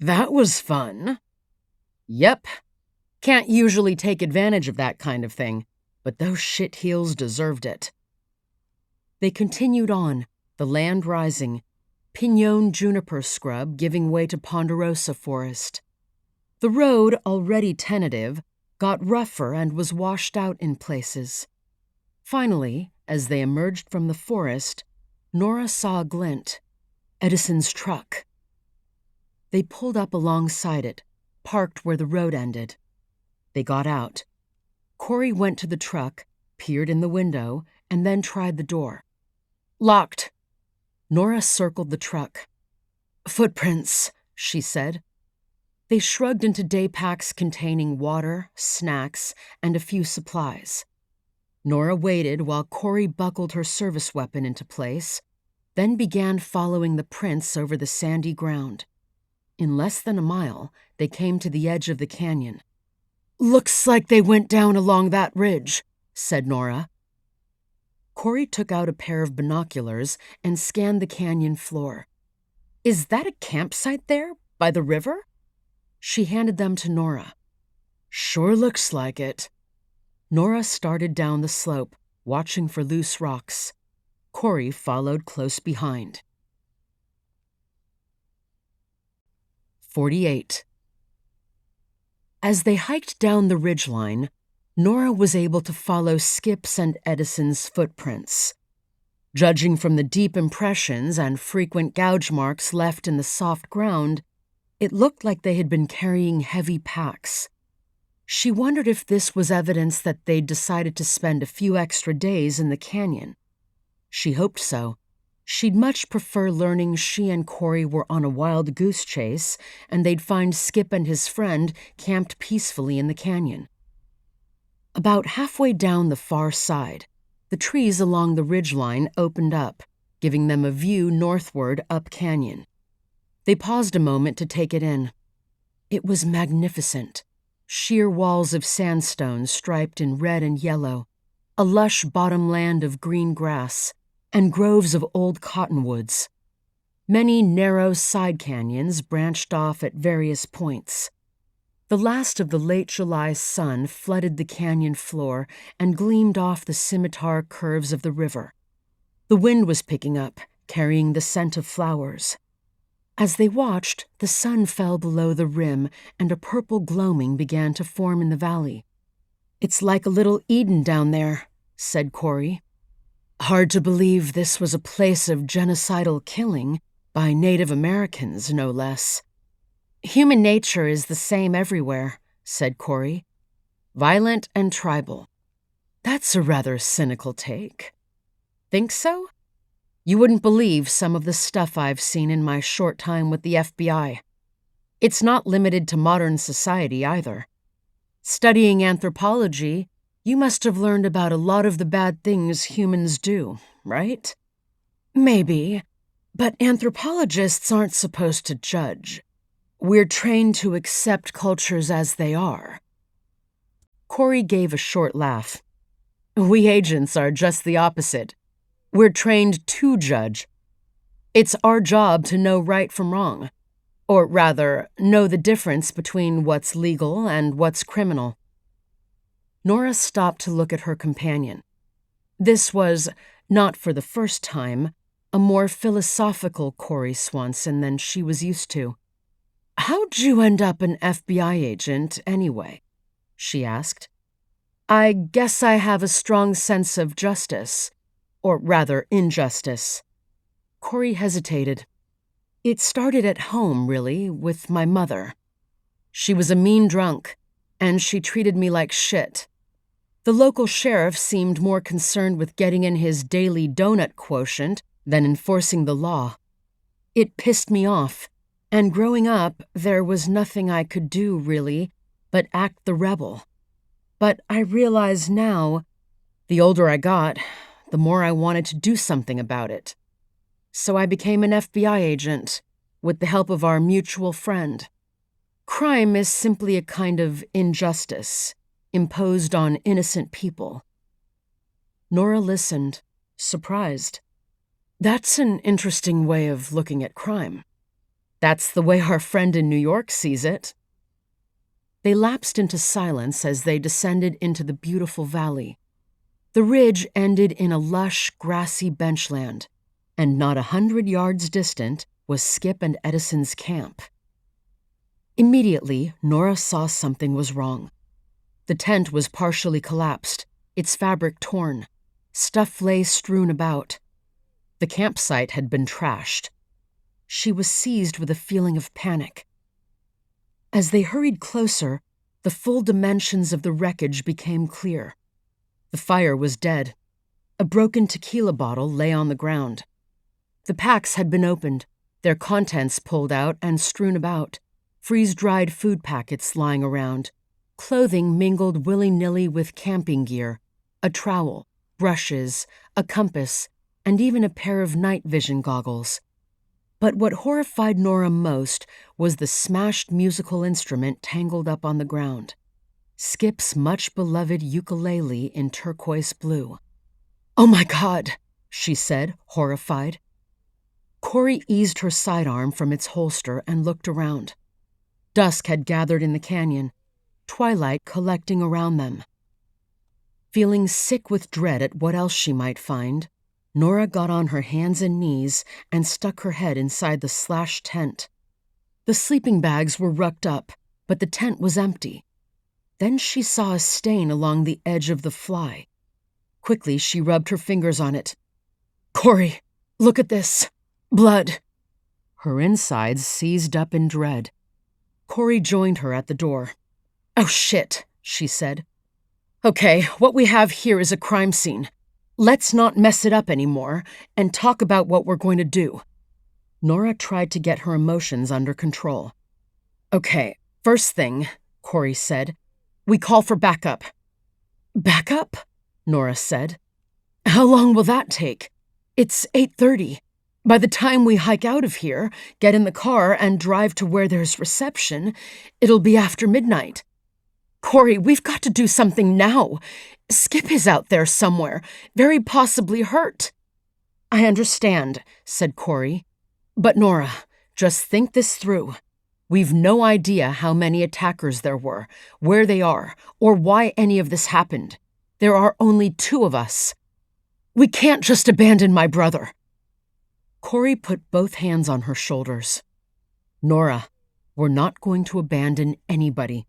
"That was fun." "Yep. Can't usually take advantage of that kind of thing, but those shitheels deserved it." They continued on, the land rising, pinon juniper scrub giving way to ponderosa forest. The road, already tentative, got rougher and was washed out in places. Finally, as they emerged from the forest, Nora saw a glint. Edison's truck. They pulled up alongside it, parked where the road ended. They got out. Corrie went to the truck, peered in the window, and then tried the door. Locked. Nora circled the truck. "Footprints," she said. They shrugged into day packs containing water, snacks, and a few supplies. Nora waited while Corrie buckled her service weapon into place, then began following the prints over the sandy ground. In less than a mile, they came to the edge of the canyon. "Looks like they went down along that ridge," said Nora. Corrie took out a pair of binoculars and scanned the canyon floor. "Is that a campsite there, by the river?" She handed them to Nora. "Sure looks like it." Nora started down the slope, watching for loose rocks. Corrie followed close behind. 48. As they hiked down the ridgeline, Nora was able to follow Skip's and Edison's footprints. Judging from the deep impressions and frequent gouge marks left in the soft ground, it looked like they had been carrying heavy packs. She wondered if this was evidence that they'd decided to spend a few extra days in the canyon. She hoped so. She'd much prefer learning she and Corrie were on a wild goose chase and they'd find Skip and his friend camped peacefully in the canyon. About halfway down the far side, the trees along the ridgeline opened up, giving them a view northward up canyon. They paused a moment to take it in. It was magnificent. Sheer walls of sandstone striped in red and yellow, a lush bottomland of green grass, and groves of old cottonwoods. Many narrow side canyons branched off at various points. The last of the late July sun flooded the canyon floor and gleamed off the scimitar curves of the river. The wind was picking up, carrying the scent of flowers. As they watched, the sun fell below the rim and a purple gloaming began to form in the valley. "It's like a little Eden down there," said Corrie. "Hard to believe this was a place of genocidal killing, by Native Americans, no less." "Human nature is the same everywhere," said Corrie. "Violent and tribal." "That's a rather cynical take." "Think so? You wouldn't believe some of the stuff I've seen in my short time with the FBI. It's not limited to modern society either. Studying anthropology, you must have learned about a lot of the bad things humans do, right?" "Maybe, but anthropologists aren't supposed to judge. We're trained to accept cultures as they are." Corrie gave a short laugh. "We agents are just the opposite. We're trained to judge. It's our job to know right from wrong, or rather, know the difference between what's legal and what's criminal." Nora stopped to look at her companion. This was, not for the first time, a more philosophical Corrie Swanson than she was used to. "How'd you end up an FBI agent, anyway?" she asked. "I guess I have a strong sense of justice, or rather injustice." Corrie hesitated. "It started at home, really, with my mother. She was a mean drunk, and she treated me like shit. The local sheriff seemed more concerned with getting in his daily donut quotient than enforcing the law. It pissed me off, and growing up, there was nothing I could do, really, but act the rebel. But I realize now, the older I got, the more I wanted to do something about it. So I became an FBI agent, with the help of our mutual friend. Crime is simply a kind of injustice, imposed on innocent people." Nora listened, surprised. "That's an interesting way of looking at crime. That's the way our friend in New York sees it." They lapsed into silence as they descended into the beautiful valley. The ridge ended in a lush, grassy benchland, and not 100 yards distant was Skip and Edison's camp. Immediately, Nora saw something was wrong. The tent was partially collapsed, its fabric torn. Stuff lay strewn about. The campsite had been trashed. She was seized with a feeling of panic. As they hurried closer, the full dimensions of the wreckage became clear. The fire was dead. A broken tequila bottle lay on the ground. The packs had been opened, their contents pulled out and strewn about. freeze-dried food packets lying around, clothing mingled willy-nilly with camping gear, a trowel, brushes, a compass, and even a pair of night vision goggles. But what horrified Nora most was the smashed musical instrument tangled up on the ground. Skip's much-beloved ukulele in turquoise blue. "Oh my God," she said, horrified. Corrie eased her sidearm from its holster and looked around. Dusk had gathered in the canyon, twilight collecting around them. Feeling sick with dread at what else she might find, Nora got on her hands and knees and stuck her head inside the slashed tent. The sleeping bags were rucked up, but the tent was empty. Then she saw a stain along the edge of the fly. Quickly, she rubbed her fingers on it. "Corrie, look at this. Blood." Her insides seized up in dread. Corrie joined her at the door. "Oh shit," she said. "Okay, what we have here is a crime scene. Let's not mess it up anymore and talk about what we're going to do." Nora tried to get her emotions under control. "Okay, first thing," Corrie said, "we call for backup." "Backup?" Nora said. "How long will that take? It's 8:30. By the time we hike out of here, get in the car, and drive to where there's reception, it'll be after midnight. Corrie, we've got to do something now. Skip is out there somewhere, very possibly hurt." "I understand," said Corrie. "But Nora, just think this through. We've no idea how many attackers there were, where they are, or why any of this happened. There are only 2 of us. We can't just abandon my brother." Corrie put both hands on her shoulders. "Nora, we're not going to abandon anybody.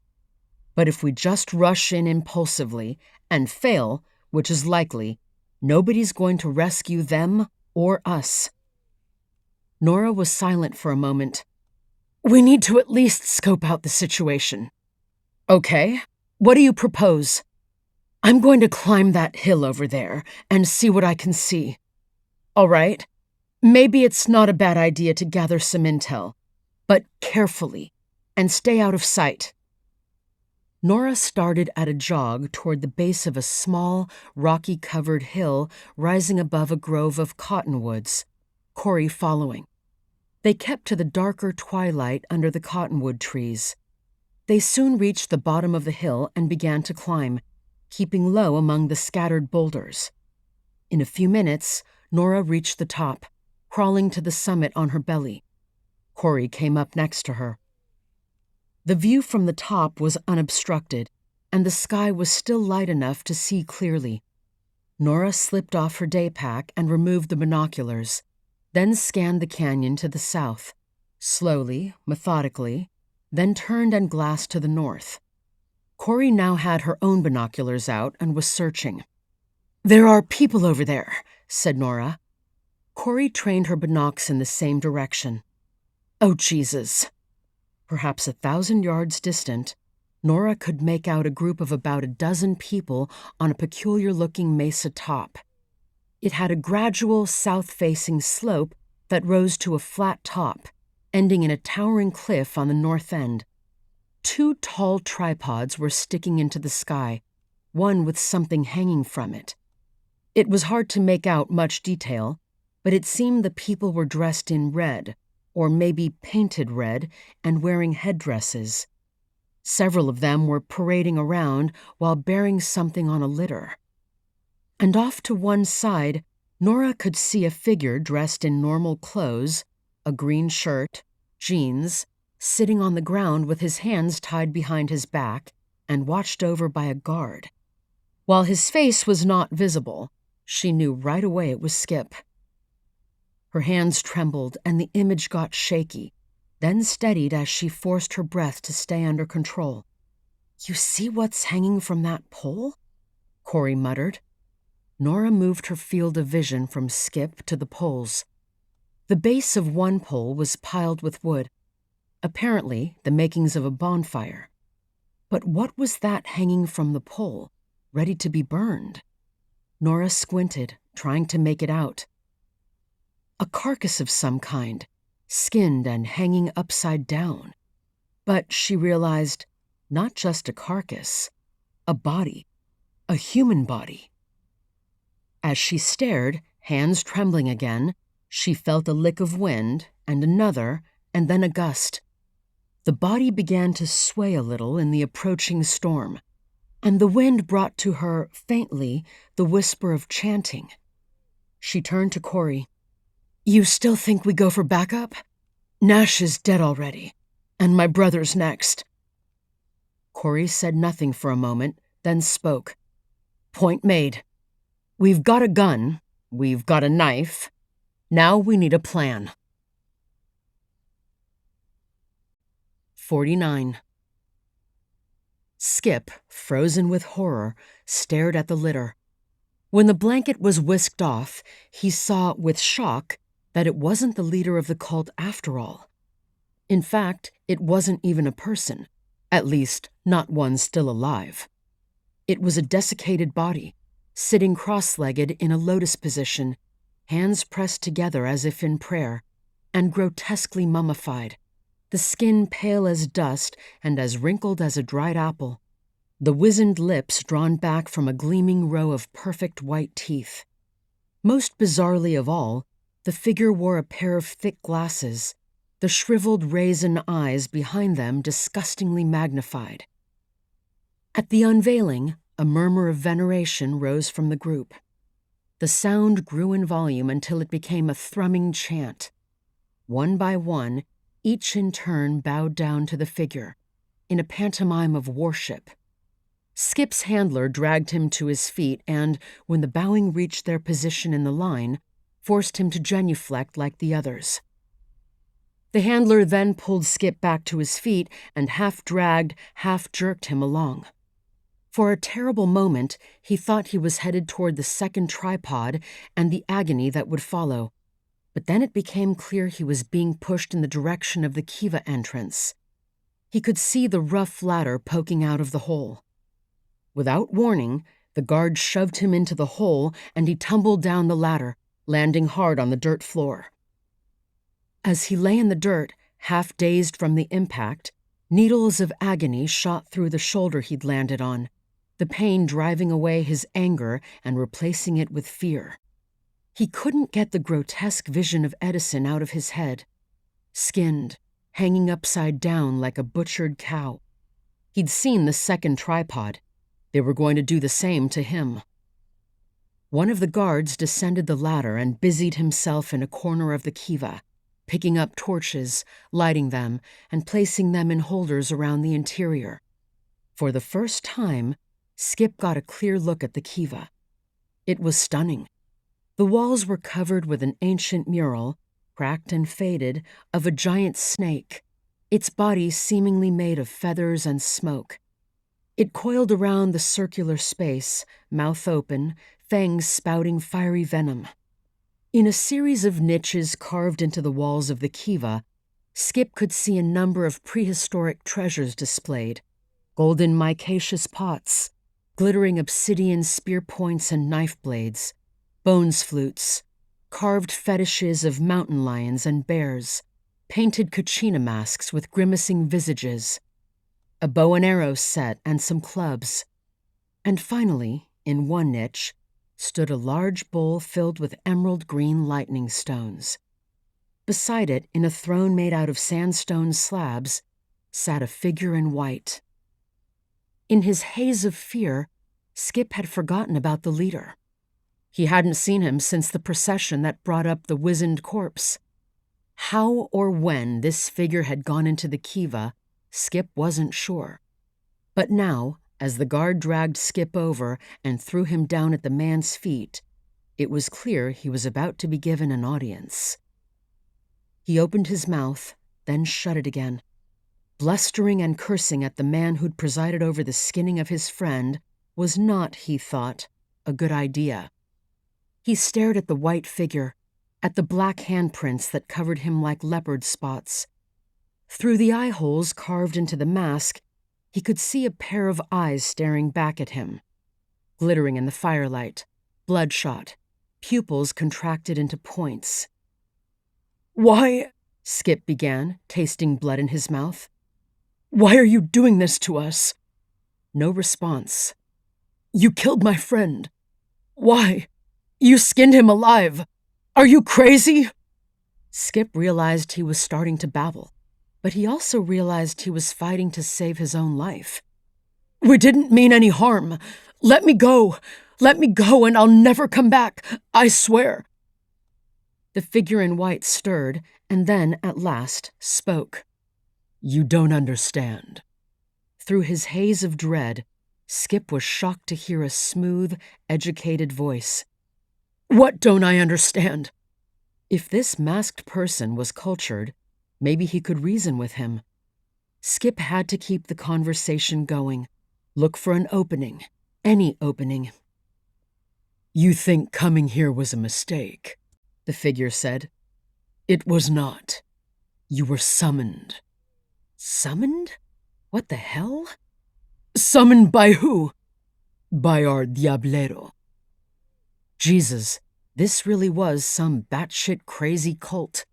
But if we just rush in impulsively and fail, which is likely, nobody's going to rescue them or us." Nora was silent for a moment. "We need to at least scope out the situation." "Okay, what do you propose?" "I'm going to climb that hill over there and see what I can see." "All right. Maybe it's not a bad idea to gather some intel, but carefully, and stay out of sight." Nora started at a jog toward the base of a small, rocky-covered hill rising above a grove of cottonwoods, Corrie following. They kept to the darker twilight under the cottonwood trees. They soon reached the bottom of the hill and began to climb, keeping low among the scattered boulders. In a few minutes, Nora reached the top, crawling to the summit on her belly. Corrie came up next to her. The view from the top was unobstructed, and the sky was still light enough to see clearly. Nora slipped off her day pack and removed the binoculars, then scanned the canyon to the south, slowly, methodically, then turned and glassed to the north. Corrie now had her own binoculars out and was searching. "There are people over there," said Nora. Corrie trained her binocs in the same direction. "Oh, Jesus." Perhaps 1,000 yards distant, Nora could make out a group of about a dozen people on a peculiar-looking mesa top. It had a gradual south-facing slope that rose to a flat top, ending in a towering cliff on the north end. 2 tall tripods were sticking into the sky, one with something hanging from it. It was hard to make out much detail, but it seemed the people were dressed in red, or maybe painted red, and wearing headdresses. Several of them were parading around while bearing something on a litter. And off to one side, Nora could see a figure dressed in normal clothes, a green shirt, jeans, sitting on the ground with his hands tied behind his back and watched over by a guard. While his face was not visible, she knew right away it was Skip. Her hands trembled and the image got shaky, then steadied as she forced her breath to stay under control. "You see what's hanging from that pole?" Corrie muttered. Nora moved her field of vision from Skip to the poles. The base of one pole was piled with wood, apparently the makings of a bonfire. But what was that hanging from the pole, ready to be burned? Nora squinted, trying to make it out. A carcass of some kind, skinned and hanging upside down. But she realized, not just a carcass, a body, a human body. As she stared, hands trembling again, she felt a lick of wind, and another, and then a gust. The body began to sway a little in the approaching storm, and the wind brought to her, faintly, the whisper of chanting. She turned to Corrie. "You still think we go for backup? Nash is dead already, and my brother's next." Corrie said nothing for a moment, then spoke. "Point made. We've got a gun, we've got a knife. Now we need a plan." 49. Skip, frozen with horror, stared at the litter. When the blanket was whisked off, he saw, with shock, that it wasn't the leader of the cult after all. In fact, it wasn't even a person, at least not one still alive. It was a desiccated body, sitting cross-legged in a lotus position, hands pressed together as if in prayer, and grotesquely mummified, the skin pale as dust and as wrinkled as a dried apple, the wizened lips drawn back from a gleaming row of perfect white teeth. Most bizarrely of all, the figure wore a pair of thick glasses, the shriveled raisin eyes behind them disgustingly magnified. At the unveiling, a murmur of veneration rose from the group. The sound grew in volume until it became a thrumming chant. One by one, each in turn bowed down to the figure, in a pantomime of worship. Skip's handler dragged him to his feet and, when the bowing reached their position in the line, forced him to genuflect like the others. The handler then pulled Skip back to his feet and half-dragged, half-jerked him along. For a terrible moment, he thought he was headed toward the second tripod and the agony that would follow. But then it became clear he was being pushed in the direction of the kiva entrance. He could see the rough ladder poking out of the hole. Without warning, the guard shoved him into the hole and he tumbled down the ladder, landing hard on the dirt floor. As he lay in the dirt, half dazed from the impact, needles of agony shot through the shoulder he'd landed on, the pain driving away his anger and replacing it with fear. He couldn't get the grotesque vision of Edison out of his head, skinned, hanging upside down like a butchered cow. He'd seen the second tripod. They were going to do the same to him. One of the guards descended the ladder and busied himself in a corner of the kiva, picking up torches, lighting them, and placing them in holders around the interior. For the first time, Skip got a clear look at the kiva. It was stunning. The walls were covered with an ancient mural, cracked and faded, of a giant snake, its body seemingly made of feathers and smoke. It coiled around the circular space, mouth open, fangs spouting fiery venom. In a series of niches carved into the walls of the kiva, Skip could see a number of prehistoric treasures displayed: golden micaceous pots, glittering obsidian spear points and knife blades, bones flutes, carved fetishes of mountain lions and bears, painted kachina masks with grimacing visages, a bow and arrow set and some clubs. And finally, in one niche, stood a large bowl filled with emerald green lightning stones. Beside it, in a throne made out of sandstone slabs, sat a figure in white. In his haze of fear, Skip had forgotten about the leader. He hadn't seen him since the procession that brought up the wizened corpse. How or when this figure had gone into the kiva, Skip wasn't sure. But now, as the guard dragged Skip over and threw him down at the man's feet, it was clear he was about to be given an audience. He opened his mouth, then shut it again, blustering and cursing at the man who'd presided over the skinning of his friend was not, he thought, a good idea. He stared at the white figure, at the black handprints that covered him like leopard spots. Through the eye holes carved into the mask, he could see a pair of eyes staring back at him, glittering in the firelight, bloodshot, pupils contracted into points. "Why?" Skip began, tasting blood in his mouth. Why are you doing this to us? No response. You killed my friend. Why? You skinned him alive. Are you crazy? Skip realized he was starting to babble, but he also realized he was fighting to save his own life. We didn't mean any harm. Let me go. Let me go and I'll never come back. I swear. The figure in white stirred and then, at last, spoke. You don't understand. Through his haze of dread, Skip was shocked to hear a smooth, educated voice. What don't I understand? If this masked person was cultured, maybe he could reason with him. Skip had to keep the conversation going, look for an opening, any opening. You think coming here was a mistake, the figure said. It was not. You were summoned. Summoned? What the hell? Summoned by who? By our diablero. Jesus, this really was some batshit crazy cult.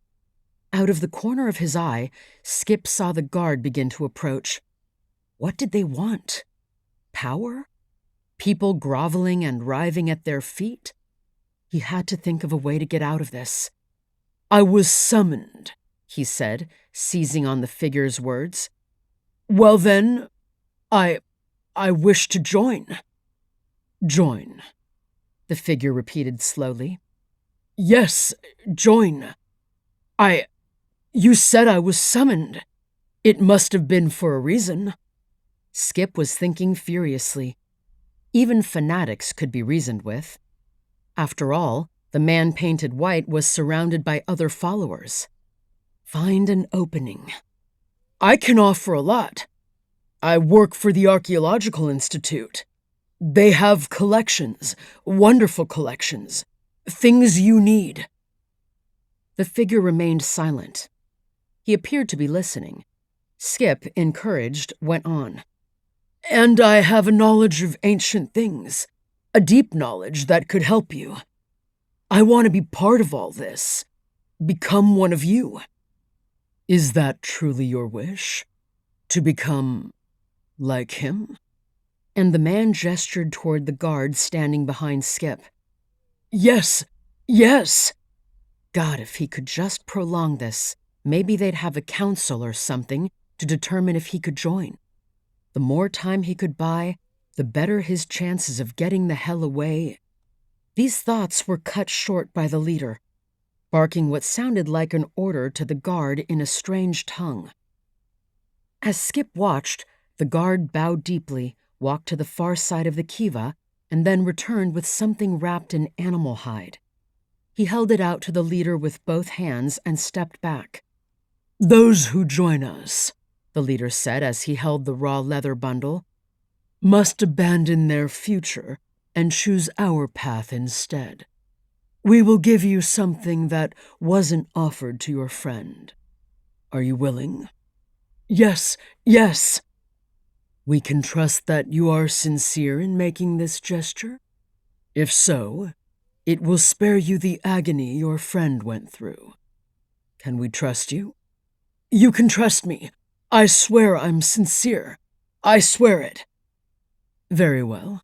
Out of the corner of his eye, Skip saw the guard begin to approach. What did they want? Power? People groveling and writhing at their feet? He had to think of a way to get out of this. I was summoned, he said, seizing on the figure's words. Well then, I wish to join. Join, the figure repeated slowly. Yes, join. You said I was summoned. It must have been for a reason. Skip was thinking furiously. Even fanatics could be reasoned with. After all, the man painted white was surrounded by other followers. Find an opening. I can offer a lot. I work for the Archaeological Institute. They have collections, wonderful collections, things you need. The figure remained silent. He appeared to be listening. Skip, encouraged, went on. And I have a knowledge of ancient things, a deep knowledge that could help you. I want to be part of all this, become one of you. Is that truly your wish? To become like him? And the man gestured toward the guard standing behind Skip. Yes, yes. God, if he could just prolong this, maybe they'd have a council or something to determine if he could join. The more time he could buy, the better his chances of getting the hell away. These thoughts were cut short by the leader, barking what sounded like an order to the guard in a strange tongue. As Skip watched, the guard bowed deeply, walked to the far side of the kiva, and then returned with something wrapped in animal hide. He held it out to the leader with both hands and stepped back. Those who join us, the leader said as he held the raw leather bundle, must abandon their future and choose our path instead. We will give you something that wasn't offered to your friend. Are you willing? Yes, yes. We can trust that you are sincere in making this gesture? If so, it will spare you the agony your friend went through. Can we trust you? You can trust me. I swear I'm sincere. I swear it. Very well.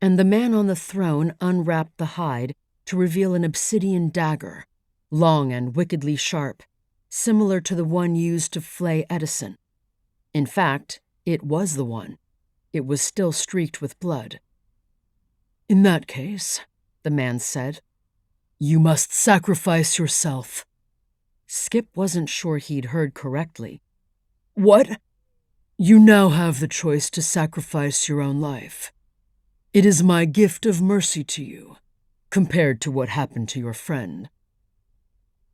And the man on the throne unwrapped the hide to reveal an obsidian dagger, long and wickedly sharp, similar to the one used to flay Edison. In fact, it was the one. It was still streaked with blood. In that case, the man said, you must sacrifice yourself. Skip wasn't sure he'd heard correctly. What? You now have the choice to sacrifice your own life. It is my gift of mercy to you, compared to what happened to your friend.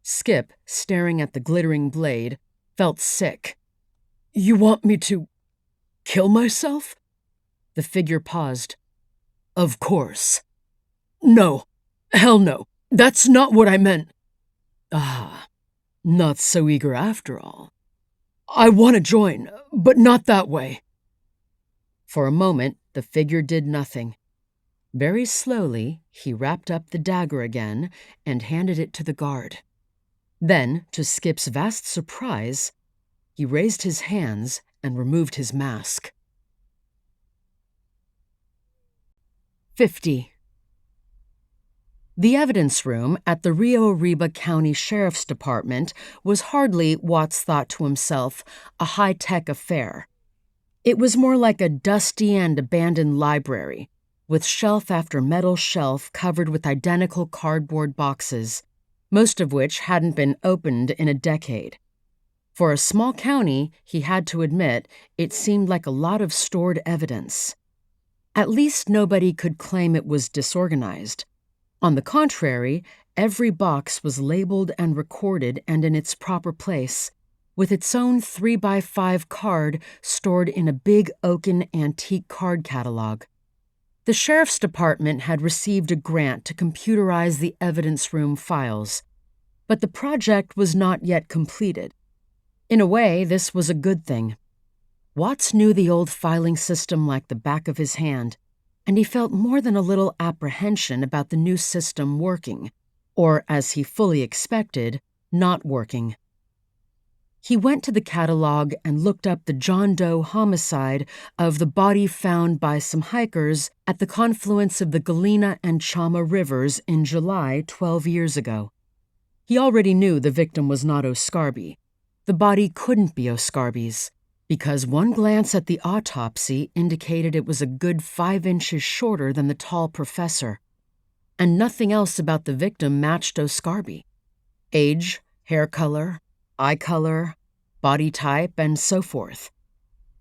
Skip, staring at the glittering blade, felt sick. You want me to kill myself? The figure paused. Of course. No, hell no, that's not what I meant. Ah, not so eager after all. I want to join, but not that way. For a moment, the figure did nothing. Very slowly, he wrapped up the dagger again and handed it to the guard. Then, to Skip's vast surprise, he raised his hands and removed his mask. 50. The evidence room at the Rio Arriba County Sheriff's Department was hardly, Watts thought to himself, a high-tech affair. It was more like a dusty and abandoned library, with shelf after metal shelf covered with identical cardboard boxes, most of which hadn't been opened in a decade. For a small county, he had to admit, it seemed like a lot of stored evidence. At least nobody could claim it was disorganized. On the contrary, every box was labeled and recorded and in its proper place, with its own 3x5 card stored in a big oaken antique card catalog. The Sheriff's Department had received a grant to computerize the evidence room files, but the project was not yet completed. In a way, this was a good thing. Watts knew the old filing system like the back of his hand, and he felt more than a little apprehension about the new system working, or, as he fully expected, not working. He went to the catalog and looked up the John Doe homicide of the body found by some hikers at the confluence of the Galena and Chama rivers in July 12 years ago. He already knew the victim was not Oscarby. The body couldn't be Oscarby's, because one glance at the autopsy indicated it was a good 5 inches shorter than the tall professor, and nothing else about the victim matched Oscarby. Age, hair color, eye color, body type, and so forth.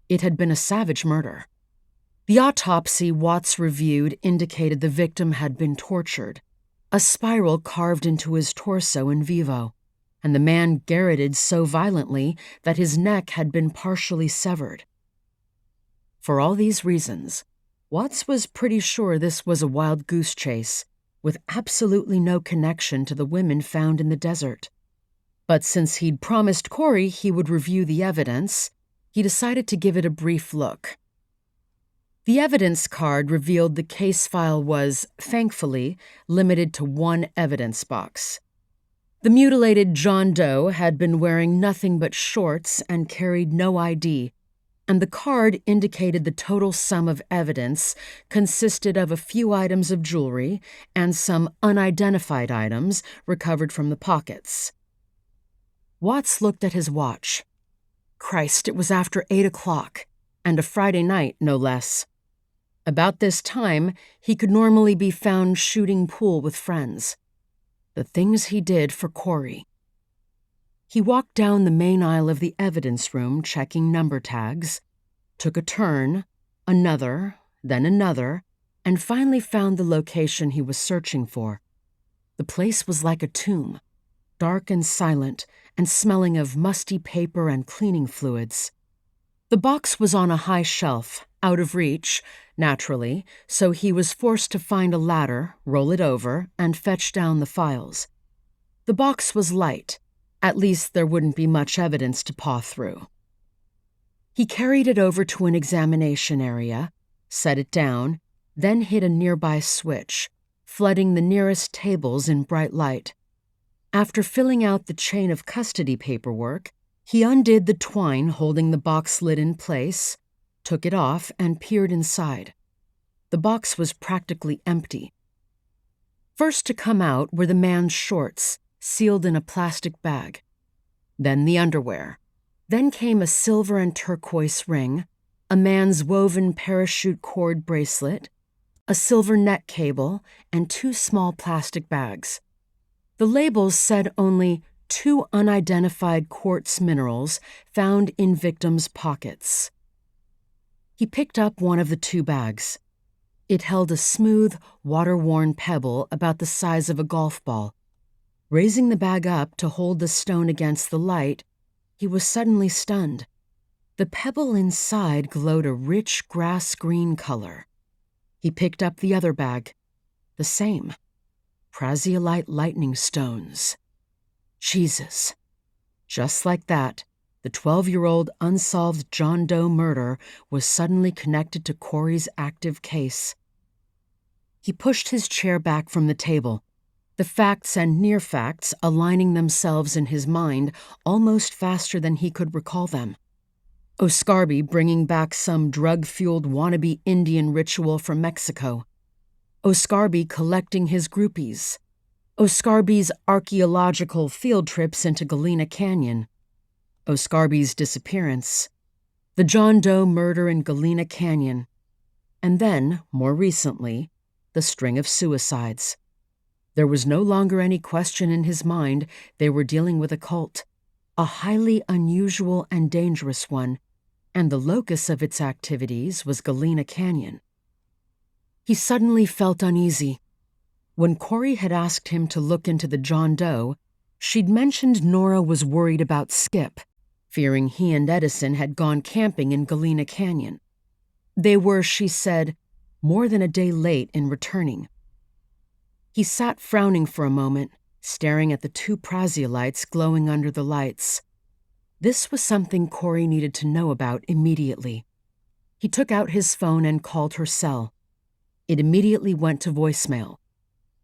It had been a savage murder. The autopsy Watts reviewed indicated the victim had been tortured, a spiral carved into his torso in vivo, and the man garroted so violently that his neck had been partially severed. For all these reasons, Watts was pretty sure this was a wild goose chase, with absolutely no connection to the women found in the desert. But since he'd promised Corrie he would review the evidence, he decided to give it a brief look. The evidence card revealed the case file was, thankfully, limited to one evidence box. The mutilated John Doe had been wearing nothing but shorts and carried no ID, and the card indicated the total sum of evidence consisted of a few items of jewelry and some unidentified items recovered from the pockets. Watts looked at his watch. Christ, it was after 8 o'clock, and a Friday night, no less. About this time, he could normally be found shooting pool with friends. The things he did for Corrie. He walked down the main aisle of the evidence room checking number tags, took a turn, another, then another, and finally found the location he was searching for. The place was like a tomb, dark and silent, and smelling of musty paper and cleaning fluids. The box was on a high shelf, out of reach, naturally, so he was forced to find a ladder, roll it over, and fetch down the files. The box was light. At least there wouldn't be much evidence to paw through. He carried it over to an examination area, set it down, then hit a nearby switch, flooding the nearest tables in bright light. After filling out the chain of custody paperwork, he undid the twine holding the box lid in place, took it off, and peered inside. The box was practically empty. First to come out were the man's shorts, sealed in a plastic bag. Then the underwear. Then came a silver and turquoise ring, a man's woven parachute cord bracelet, a silver neck cable, and 2 small plastic bags. The labels said only 2 unidentified quartz minerals found in victims' pockets. He picked up one of the 2 bags. It held a smooth, water-worn pebble about the size of a golf ball. Raising the bag up to hold the stone against the light, he was suddenly stunned. The pebble inside glowed a rich grass-green color. He picked up the other bag. The same. Praziolite lightning stones. Jesus. Just like that, the 12-year-old unsolved John Doe murder was suddenly connected to Corrie's active case. He pushed his chair back from the table, the facts and near facts aligning themselves in his mind almost faster than he could recall them. Oscarby bringing back some drug-fueled wannabe Indian ritual from Mexico. Oscarby collecting his groupies. Oscarby's archaeological field trips into Galena Canyon. Oscarby's disappearance. The John Doe murder in Galena Canyon. And then, more recently, the string of suicides. There was no longer any question in his mind they were dealing with a cult, a highly unusual and dangerous one, and the locus of its activities was Galena Canyon. He suddenly felt uneasy. When Corrie had asked him to look into the John Doe, she'd mentioned Nora was worried about Skip, fearing he and Edison had gone camping in Galena Canyon. They were, she said, more than a day late in returning. He sat frowning for a moment, staring at the two Prazialites glowing under the lights. This was something Corrie needed to know about immediately. He took out his phone and called her cell. It immediately went to voicemail.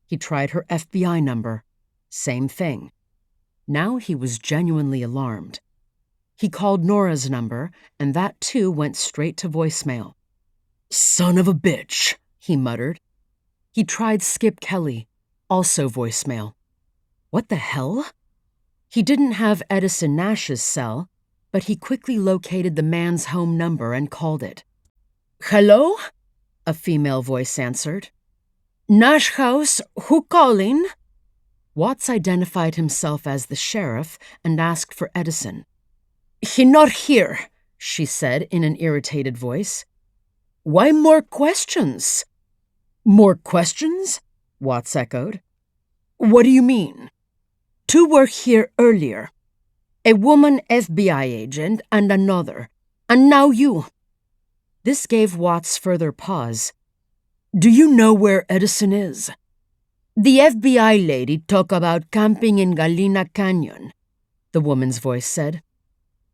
He tried her FBI number. Same thing. Now he was genuinely alarmed. He called Nora's number, and that too went straight to voicemail. "Son of a bitch," he muttered. He tried Skip Kelly, also voicemail. What the hell? He didn't have Edison Nash's cell, but he quickly located the man's home number and called it. "Hello?" a female voice answered. "Nash House, who calling?" Watts identified himself as the sheriff and asked for Edison. "He not here," she said in an irritated voice. "Why more questions?" "More questions?" Watts echoed. "What do you mean?" "Two were here earlier. A woman FBI agent and another. And now you." This gave Watts further pause. "Do you know where Edison is?" "The FBI lady talk about camping in Galena Canyon," the woman's voice said.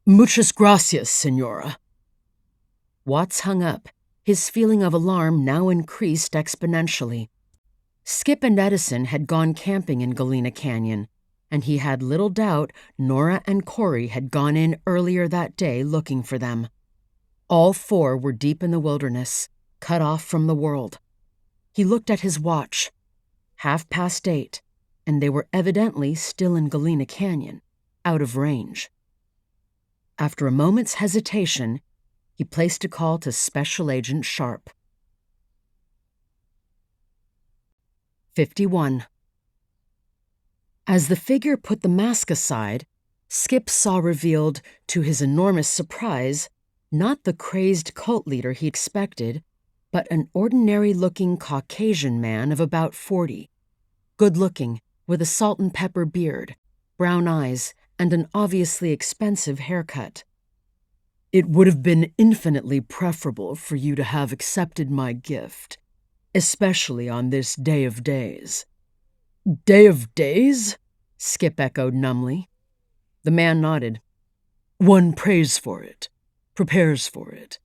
"Muchas gracias, señora." Watts hung up. His feeling of alarm now increased exponentially. Skip and Edison had gone camping in Galena Canyon, and he had little doubt Nora and Corrie had gone in earlier that day looking for them. All four were deep in the wilderness, cut off from the world. He looked at his watch. 8:30, and they were evidently still in Galena Canyon, out of range. After a moment's hesitation, he placed a call to Special Agent Sharp. 51. As the figure put the mask aside, Skip saw revealed, to his enormous surprise, not the crazed cult leader he expected, but an ordinary-looking Caucasian man of about 40. Good-looking, with a salt-and-pepper beard, brown eyes, and an obviously expensive haircut. "It would have been infinitely preferable for you to have accepted my gift, especially on this day of days." "Day of days?" Skip echoed numbly. The man nodded. "One prays for it, prepares for it.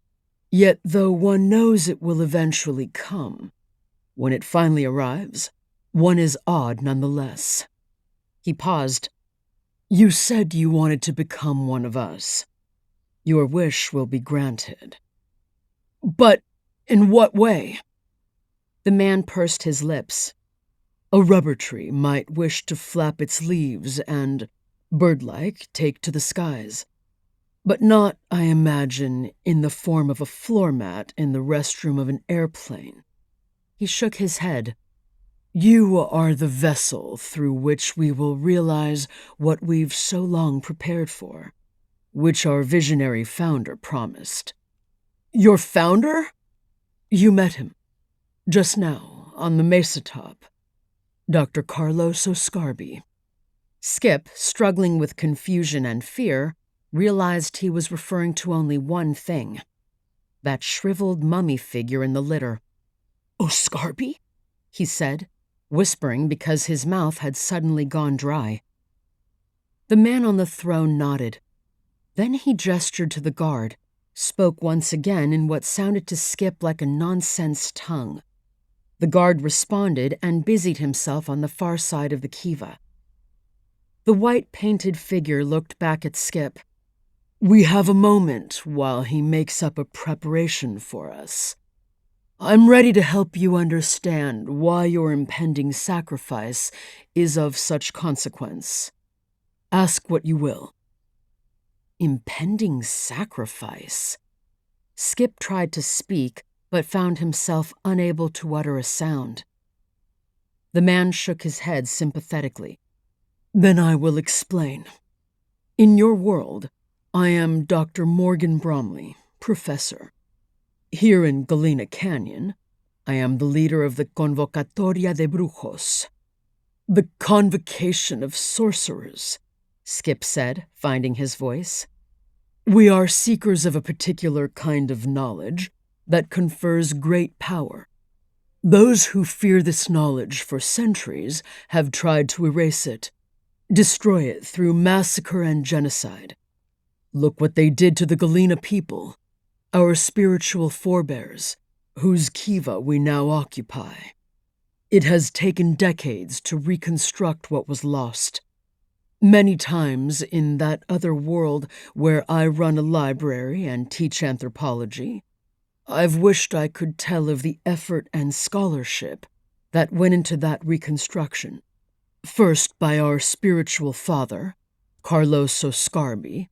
Yet though one knows it will eventually come, when it finally arrives, one is awed nonetheless." He paused. "You said you wanted to become one of us. Your wish will be granted." "But in what way?" The man pursed his lips. "A rubber tree might wish to flap its leaves and, bird-like, take to the skies. But not, I imagine, in the form of a floor mat in the restroom of an airplane." He shook his head. "You are the vessel through which we will realize what we've so long prepared for, which our visionary founder promised." "Your founder?" "You met him. Just now, on the mesa top. Dr. Carlos Oscarby." Skip, struggling with confusion and fear, realized he was referring to only one thing. That shriveled mummy figure in the litter. "Oscarby?" he said, whispering because his mouth had suddenly gone dry. The man on the throne nodded. Then he gestured to the guard, spoke once again in what sounded to Skip like a nonsense tongue. The guard responded and busied himself on the far side of the kiva. The white painted figure looked back at Skip. We have a moment while he makes up a preparation for us. I'm ready to help you understand why your impending sacrifice is of such consequence. Ask what you will." Impending sacrifice? Skip tried to speak, but found himself unable to utter a sound. The man shook his head sympathetically. "Then I will explain. In your world, I am Dr. Morgan Bromley, professor. Here in Galena Canyon, I am the leader of the Convocatoria de Brujos, the convocation of sorcerers," Skip said, finding his voice. "We are seekers of a particular kind of knowledge that confers great power. Those who fear this knowledge for centuries have tried to erase it, destroy it through massacre and genocide. Look what they did to the Galena people, our spiritual forebears, whose kiva we now occupy. It has taken decades to reconstruct what was lost. Many times in that other world where I run a library and teach anthropology, I've wished I could tell of the effort and scholarship that went into that reconstruction, first by our spiritual father, Carlos Oscarbi,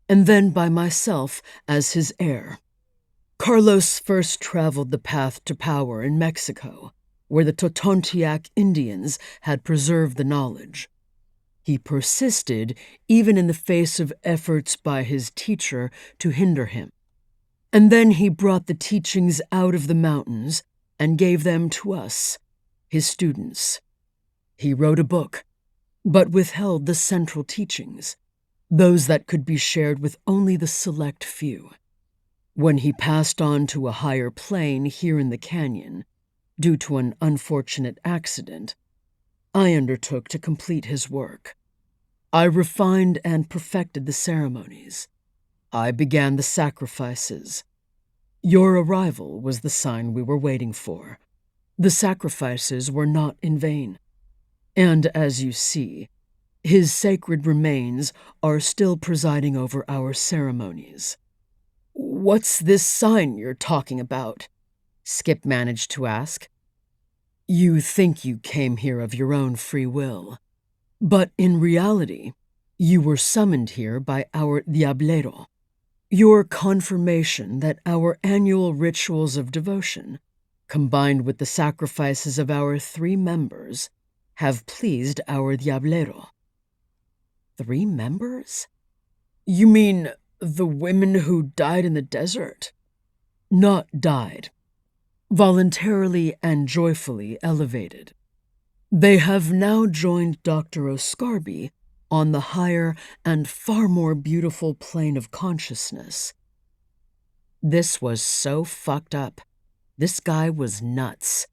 and then by myself as his heir. Carlos first traveled the path to power in Mexico, where the Totontiac Indians had preserved the knowledge. He persisted even in the face of efforts by his teacher to hinder him. And then he brought the teachings out of the mountains and gave them to us, his students. He wrote a book, but withheld the central teachings, those that could be shared with only the select few. When he passed on to a higher plane here in the canyon, due to an unfortunate accident, I undertook to complete his work. I refined and perfected the ceremonies. I began the sacrifices. Your arrival was the sign we were waiting for. The sacrifices were not in vain. And as you see, his sacred remains are still presiding over our ceremonies." "What's this sign you're talking about?" Skip managed to ask. "You think you came here of your own free will. But in reality, you were summoned here by our Diablero, your confirmation that our annual rituals of devotion, combined with the sacrifices of our 3 members, have pleased our Diablero." 3 members? "You mean the women who died in the desert?" "Not died. Voluntarily and joyfully elevated. They have now joined Dr. Oscarbi on the higher and far more beautiful plane of consciousness." This was so fucked up. This guy was nuts.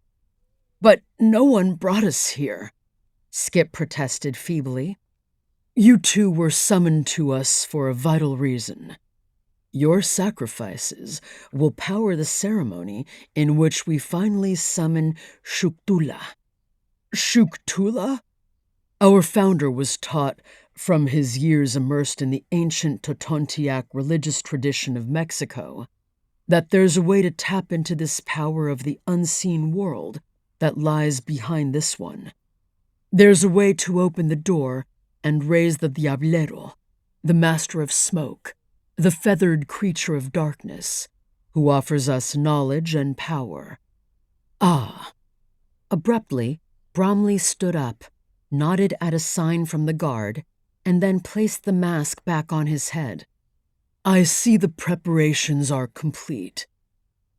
"But no one brought us here," Skip protested feebly. "You 2 were summoned to us for a vital reason. Your sacrifices will power the ceremony in which we finally summon Shuktula." "Shuktula?" Our founder was taught, from his years immersed in the ancient Totontiac religious tradition of Mexico, that there's a way to tap into this power of the unseen world that lies behind this one. There's a way to open the door and raise the Diablero, the master of smoke, the feathered creature of darkness, who offers us knowledge and power. Ah. Abruptly, Bromley stood up, nodded at a sign from the guard, and then placed the mask back on his head. "I see the preparations are complete."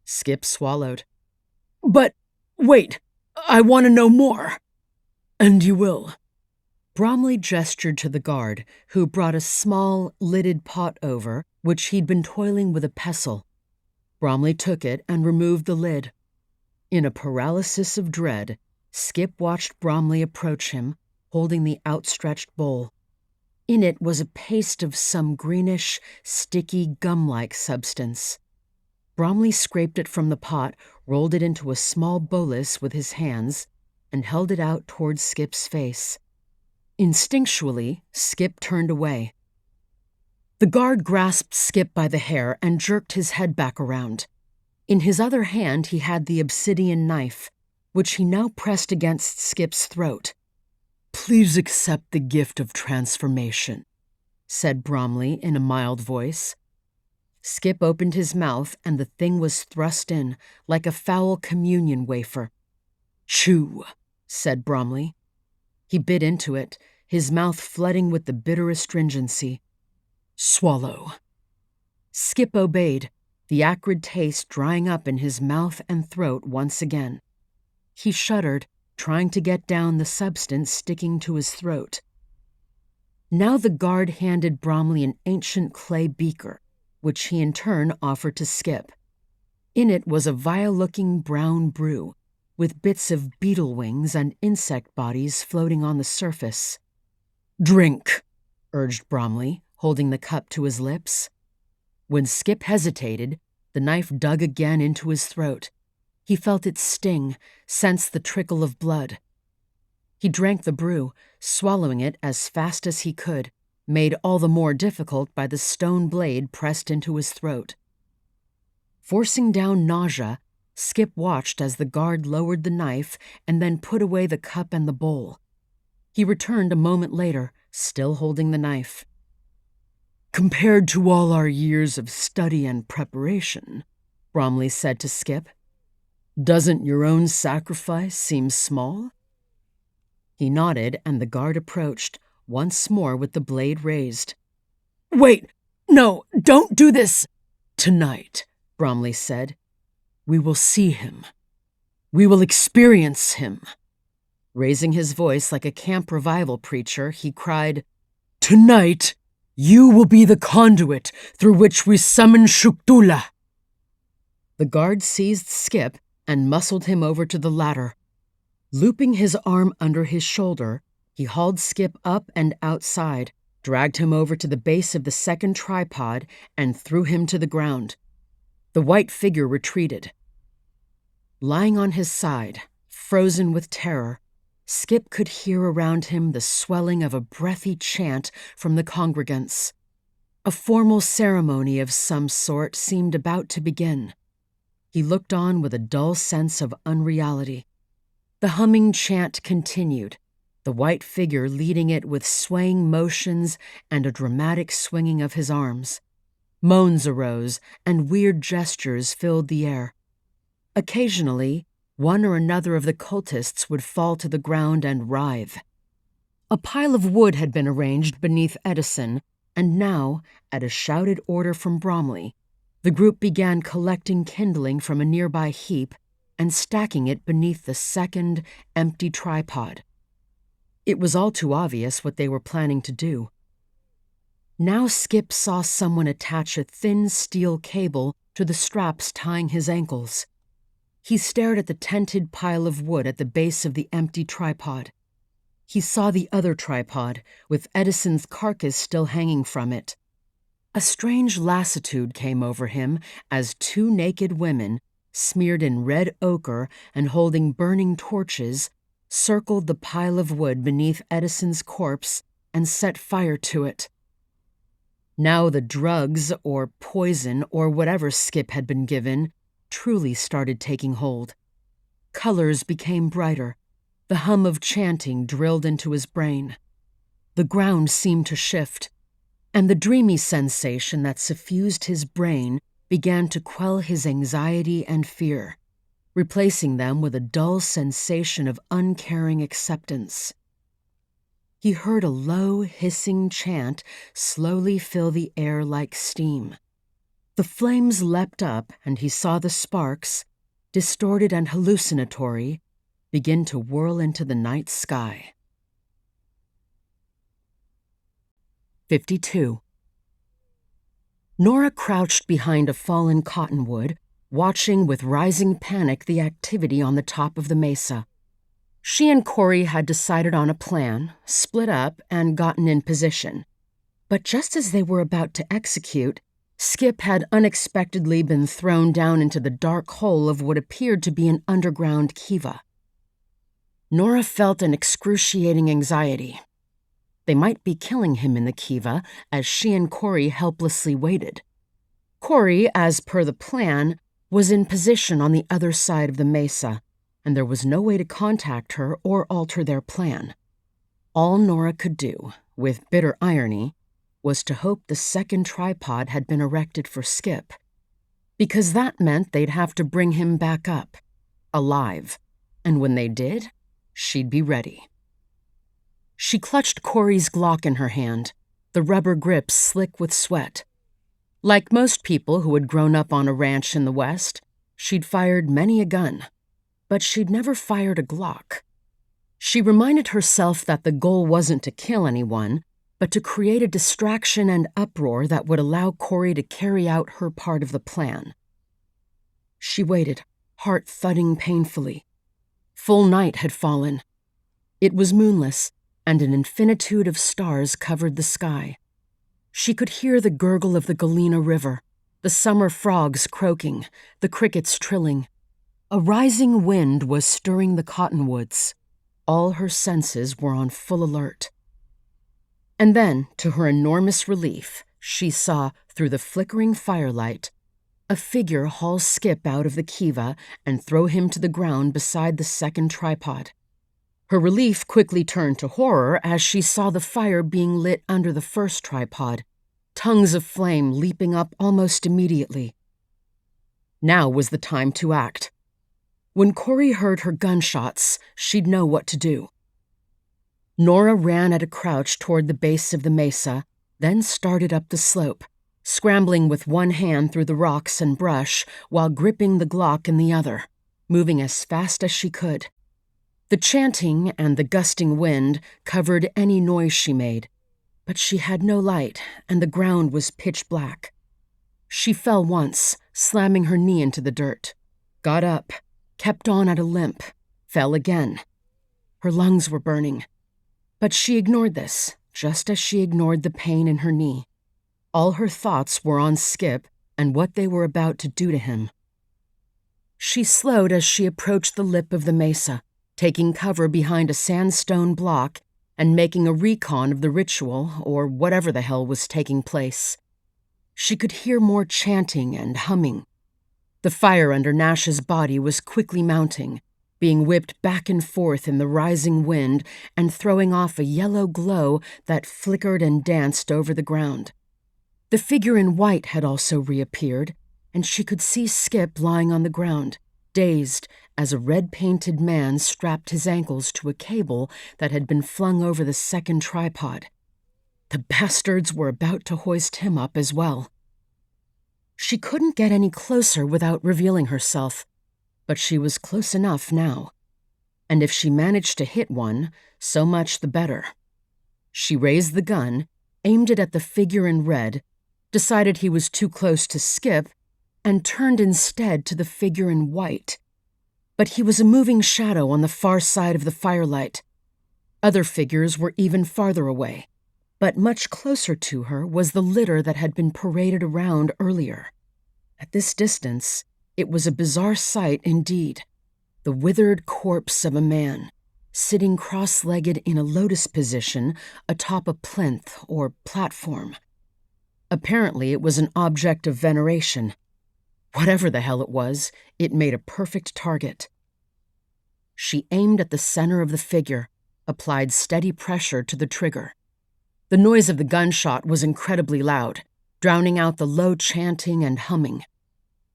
Skip swallowed. "But wait, I want to know more." "And you will." Bromley gestured to the guard, who brought a small, lidded pot over, which he'd been toiling with a pestle. Bromley took it and removed the lid. In a paralysis of dread, Skip watched Bromley approach him, holding the outstretched bowl. In it was a paste of some greenish, sticky, gum-like substance. Bromley scraped it from the pot, rolled it into a small bolus with his hands, and held it out towards Skip's face. Instinctually, Skip turned away. The guard grasped Skip by the hair and jerked his head back around. In his other hand he had the obsidian knife, which he now pressed against Skip's throat. "Please accept the gift of transformation," said Bromley in a mild voice. Skip opened his mouth and the thing was thrust in, like a foul communion wafer. "Chew," said Bromley. He bit into it, his mouth flooding with the bitter astringency. "Swallow." Skip obeyed, the acrid taste drying up in his mouth and throat once again. He shuddered, trying to get down the substance sticking to his throat. Now the guard handed Bromley an ancient clay beaker, which he in turn offered to Skip. In it was a vile-looking brown brew, with bits of beetle wings and insect bodies floating on the surface. "Drink," urged Bromley, holding the cup to his lips. When Skip hesitated, the knife dug again into his throat. He felt its sting, sensed the trickle of blood. He drank the brew, swallowing it as fast as he could, made all the more difficult by the stone blade pressed into his throat. Forcing down nausea, Skip watched as the guard lowered the knife and then put away the cup and the bowl. He returned a moment later, still holding the knife. "Compared to all our years of study and preparation," Bromley said to Skip, "doesn't your own sacrifice seem small?" He nodded, and the guard approached, once more with the blade raised. "Wait! No, don't do this!" "Tonight," Bromley said, "we will see him. We will experience him." Raising his voice like a camp revival preacher, he cried, "Tonight, you will be the conduit through which we summon Shuktula." The guard seized Skip and muscled him over to the ladder. Looping his arm under his shoulder, he hauled Skip up and outside, dragged him over to the base of the second tripod, and threw him to the ground. The white figure retreated. Lying on his side, frozen with terror, Skip could hear around him the swelling of a breathy chant from the congregants. A formal ceremony of some sort seemed about to begin. He looked on with a dull sense of unreality. The humming chant continued, the white figure leading it with swaying motions and a dramatic swinging of his arms. Moans arose, and weird gestures filled the air. Occasionally, one or another of the cultists would fall to the ground and writhe. A pile of wood had been arranged beneath Edison, and now, at a shouted order from Bromley, the group began collecting kindling from a nearby heap and stacking it beneath the second, empty tripod. It was all too obvious what they were planning to do. Now Skip saw someone attach a thin steel cable to the straps tying his ankles. He stared at the tented pile of wood at the base of the empty tripod. He saw the other tripod, with Edison's carcass still hanging from it. A strange lassitude came over him as two naked women, smeared in red ochre and holding burning torches, circled the pile of wood beneath Edison's corpse and set fire to it. Now the drugs, or poison, or whatever Skip had been given, truly started taking hold. Colors became brighter. The hum of chanting drilled into his brain. The ground seemed to shift, and the dreamy sensation that suffused his brain began to quell his anxiety and fear, replacing them with a dull sensation of uncaring acceptance. He heard a low, hissing chant slowly fill the air like steam. The flames leapt up, and he saw the sparks, distorted and hallucinatory, begin to whirl into the night sky. 52. Nora crouched behind a fallen cottonwood, watching with rising panic the activity on the top of the mesa. She and Corrie had decided on a plan, split up, and gotten in position. But just as they were about to execute, Skip had unexpectedly been thrown down into the dark hole of what appeared to be an underground kiva. Nora felt an excruciating anxiety. They might be killing him in the kiva as she and Corrie helplessly waited. Corrie, as per the plan, was in position on the other side of the mesa, and there was no way to contact her or alter their plan. All Nora could do, with bitter irony, was to hope the second tripod had been erected for Skip, because that meant they'd have to bring him back up, alive, and when they did, she'd be ready. She clutched Corrie's Glock in her hand, the rubber grip slick with sweat. Like most people who had grown up on a ranch in the West, she'd fired many a gun, but she'd never fired a Glock. She reminded herself that the goal wasn't to kill anyone, but to create a distraction and uproar that would allow Corrie to carry out her part of the plan. She waited, heart thudding painfully. Full night had fallen. It was moonless, and an infinitude of stars covered the sky. She could hear the gurgle of the Galena River, the summer frogs croaking, the crickets trilling. A rising wind was stirring the cottonwoods. All her senses were on full alert. And then, to her enormous relief, she saw, through the flickering firelight, a figure haul Skip out of the kiva and throw him to the ground beside the second tripod. Her relief quickly turned to horror as she saw the fire being lit under the first tripod, tongues of flame leaping up almost immediately. Now was the time to act. When Corrie heard her gunshots, she'd know what to do. Nora ran at a crouch toward the base of the mesa, then started up the slope, scrambling with one hand through the rocks and brush while gripping the Glock in the other, moving as fast as she could. The chanting and the gusting wind covered any noise she made, but she had no light and the ground was pitch black. She fell once, slamming her knee into the dirt, got up, kept on at a limp, fell again. Her lungs were burning. But she ignored this, just as she ignored the pain in her knee. All her thoughts were on Skip and what they were about to do to him. She slowed as she approached the lip of the mesa, taking cover behind a sandstone block and making a recon of the ritual or whatever the hell was taking place. She could hear more chanting and humming. The fire under Nash's body was quickly mounting, being whipped back and forth in the rising wind and throwing off a yellow glow that flickered and danced over the ground. The figure in white had also reappeared, and she could see Skip lying on the ground, dazed, as a red-painted man strapped his ankles to a cable that had been flung over the second tripod. The bastards were about to hoist him up as well. She couldn't get any closer without revealing herself, but she was close enough now. And if she managed to hit one, so much the better. She raised the gun, aimed it at the figure in red, decided he was too close to Skip, and turned instead to the figure in white. But he was a moving shadow on the far side of the firelight. Other figures were even farther away, but much closer to her was the litter that had been paraded around earlier. At this distance, it was a bizarre sight indeed. The withered corpse of a man, sitting cross-legged in a lotus position atop a plinth or platform. Apparently, it was an object of veneration. Whatever the hell it was, it made a perfect target. She aimed at the center of the figure, applied steady pressure to the trigger. The noise of the gunshot was incredibly loud, drowning out the low chanting and humming.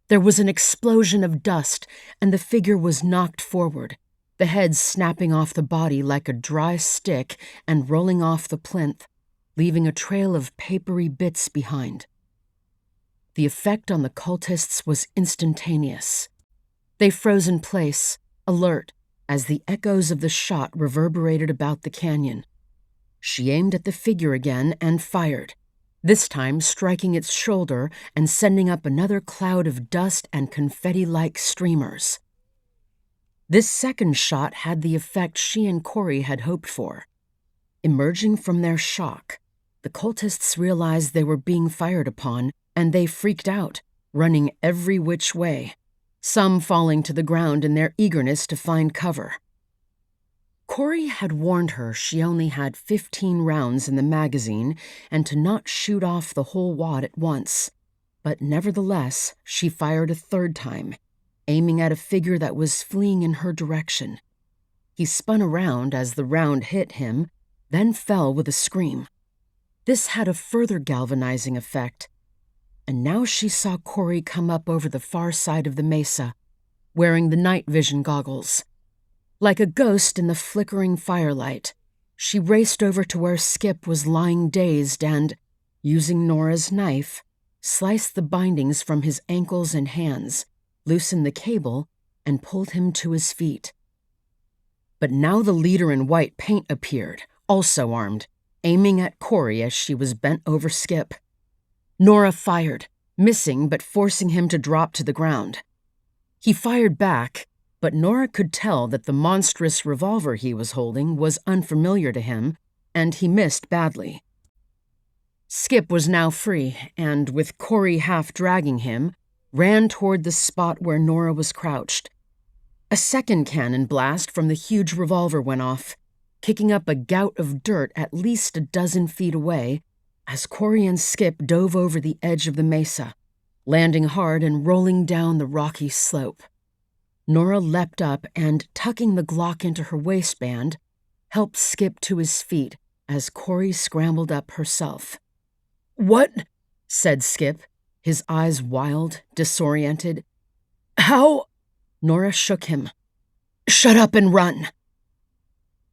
There was an explosion of dust, and the figure was knocked forward, the head snapping off the body like a dry stick and rolling off the plinth, leaving a trail of papery bits behind. The effect on the cultists was instantaneous. They froze in place, alert, as the echoes of the shot reverberated about the canyon. She aimed at the figure again and fired, this time striking its shoulder and sending up another cloud of dust and confetti-like streamers. This second shot had the effect she and Corrie had hoped for. Emerging from their shock, the cultists realized they were being fired upon, and they freaked out, running every which way, some falling to the ground in their eagerness to find cover. Corrie had warned her she only had 15 rounds in the magazine and to not shoot off the whole wad at once. But nevertheless, she fired a third time, aiming at a figure that was fleeing in her direction. He spun around as the round hit him, then fell with a scream. This had a further galvanizing effect, and now she saw Corrie come up over the far side of the mesa, wearing the night vision goggles. Like a ghost in the flickering firelight, she raced over to where Skip was lying dazed and, using Nora's knife, sliced the bindings from his ankles and hands, loosened the cable, and pulled him to his feet. But now the leader in white paint appeared, also armed, aiming at Corrie as she was bent over Skip. Nora fired, missing but forcing him to drop to the ground. He fired back, but Nora could tell that the monstrous revolver he was holding was unfamiliar to him, and he missed badly. Skip was now free, and with Corrie half dragging him, ran toward the spot where Nora was crouched. A second cannon blast from the huge revolver went off, kicking up a gout of dirt at least a dozen feet away as Corrie and Skip dove over the edge of the mesa, landing hard and rolling down the rocky slope. Nora leapt up and, tucking the Glock into her waistband, helped Skip to his feet as Corrie scrambled up herself. "What?" said Skip, his eyes wild, disoriented. "How?" Nora shook him. "Shut up and run."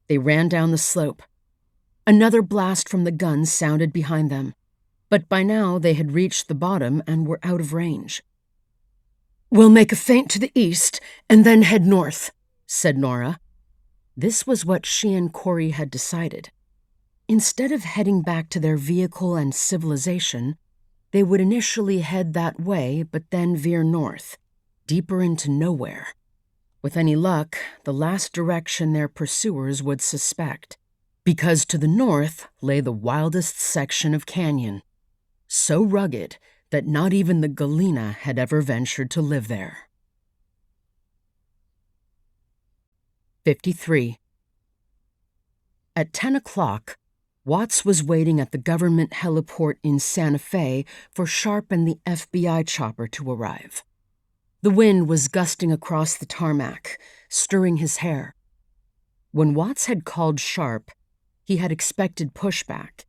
They ran down the slope. Another blast from the gun sounded behind them, but by now they had reached the bottom and were out of range. "We'll make a feint to the east and then head north," said Nora. This was what she and Corrie had decided. Instead of heading back to their vehicle and civilization, they would initially head that way but then veer north, deeper into nowhere. With any luck, the last direction their pursuers would suspect, because to the north lay the wildest section of canyon, so rugged that not even the Galena had ever ventured to live there. 53. At 10 o'clock, Watts was waiting at the government heliport in Santa Fe for Sharp and the FBI chopper to arrive. The wind was gusting across the tarmac, stirring his hair. When Watts had called Sharp, he had expected pushback.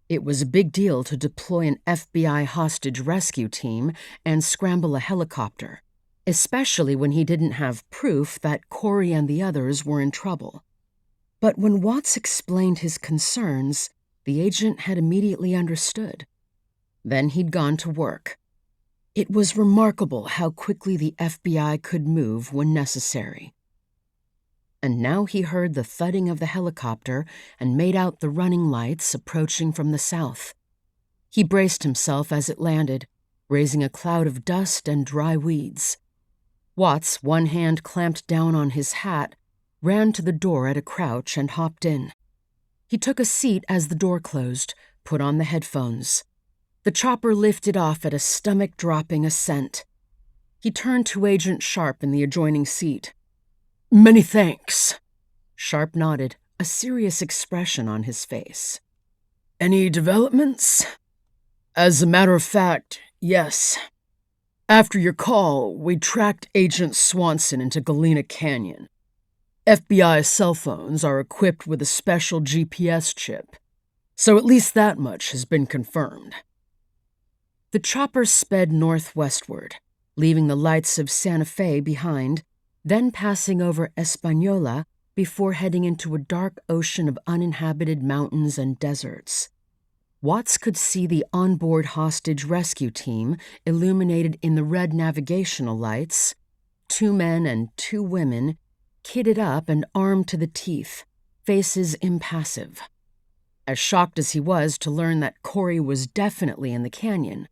It was a big deal to deploy an FBI hostage rescue team and scramble a helicopter, especially when he didn't have proof that Corrie and the others were in trouble. But when Watts explained his concerns, the agent had immediately understood. Then he'd gone to work. It was remarkable how quickly the FBI could move when necessary. And now he heard the thudding of the helicopter and made out the running lights approaching from the south. He braced himself as it landed, raising a cloud of dust and dry weeds. Watts, one hand clamped down on his hat, ran to the door at a crouch and hopped in. He took a seat as the door closed, put on the headphones. The chopper lifted off at a stomach-dropping ascent. He turned to Agent Sharp in the adjoining seat. "Many thanks." Sharp nodded, a serious expression on his face. "Any developments?" "As a matter of fact, yes. After your call, we tracked Agent Swanson into Galena Canyon. FBI cell phones are equipped with a special GPS chip, so at least that much has been confirmed." The chopper sped northwestward, leaving the lights of Santa Fe behind, then passing over Española before heading into a dark ocean of uninhabited mountains and deserts. Watts could see the onboard hostage rescue team illuminated in the red navigational lights, 2 men and 2 women, kitted up and armed to the teeth, faces impassive. As shocked as he was to learn that Corrie was definitely in the canyon,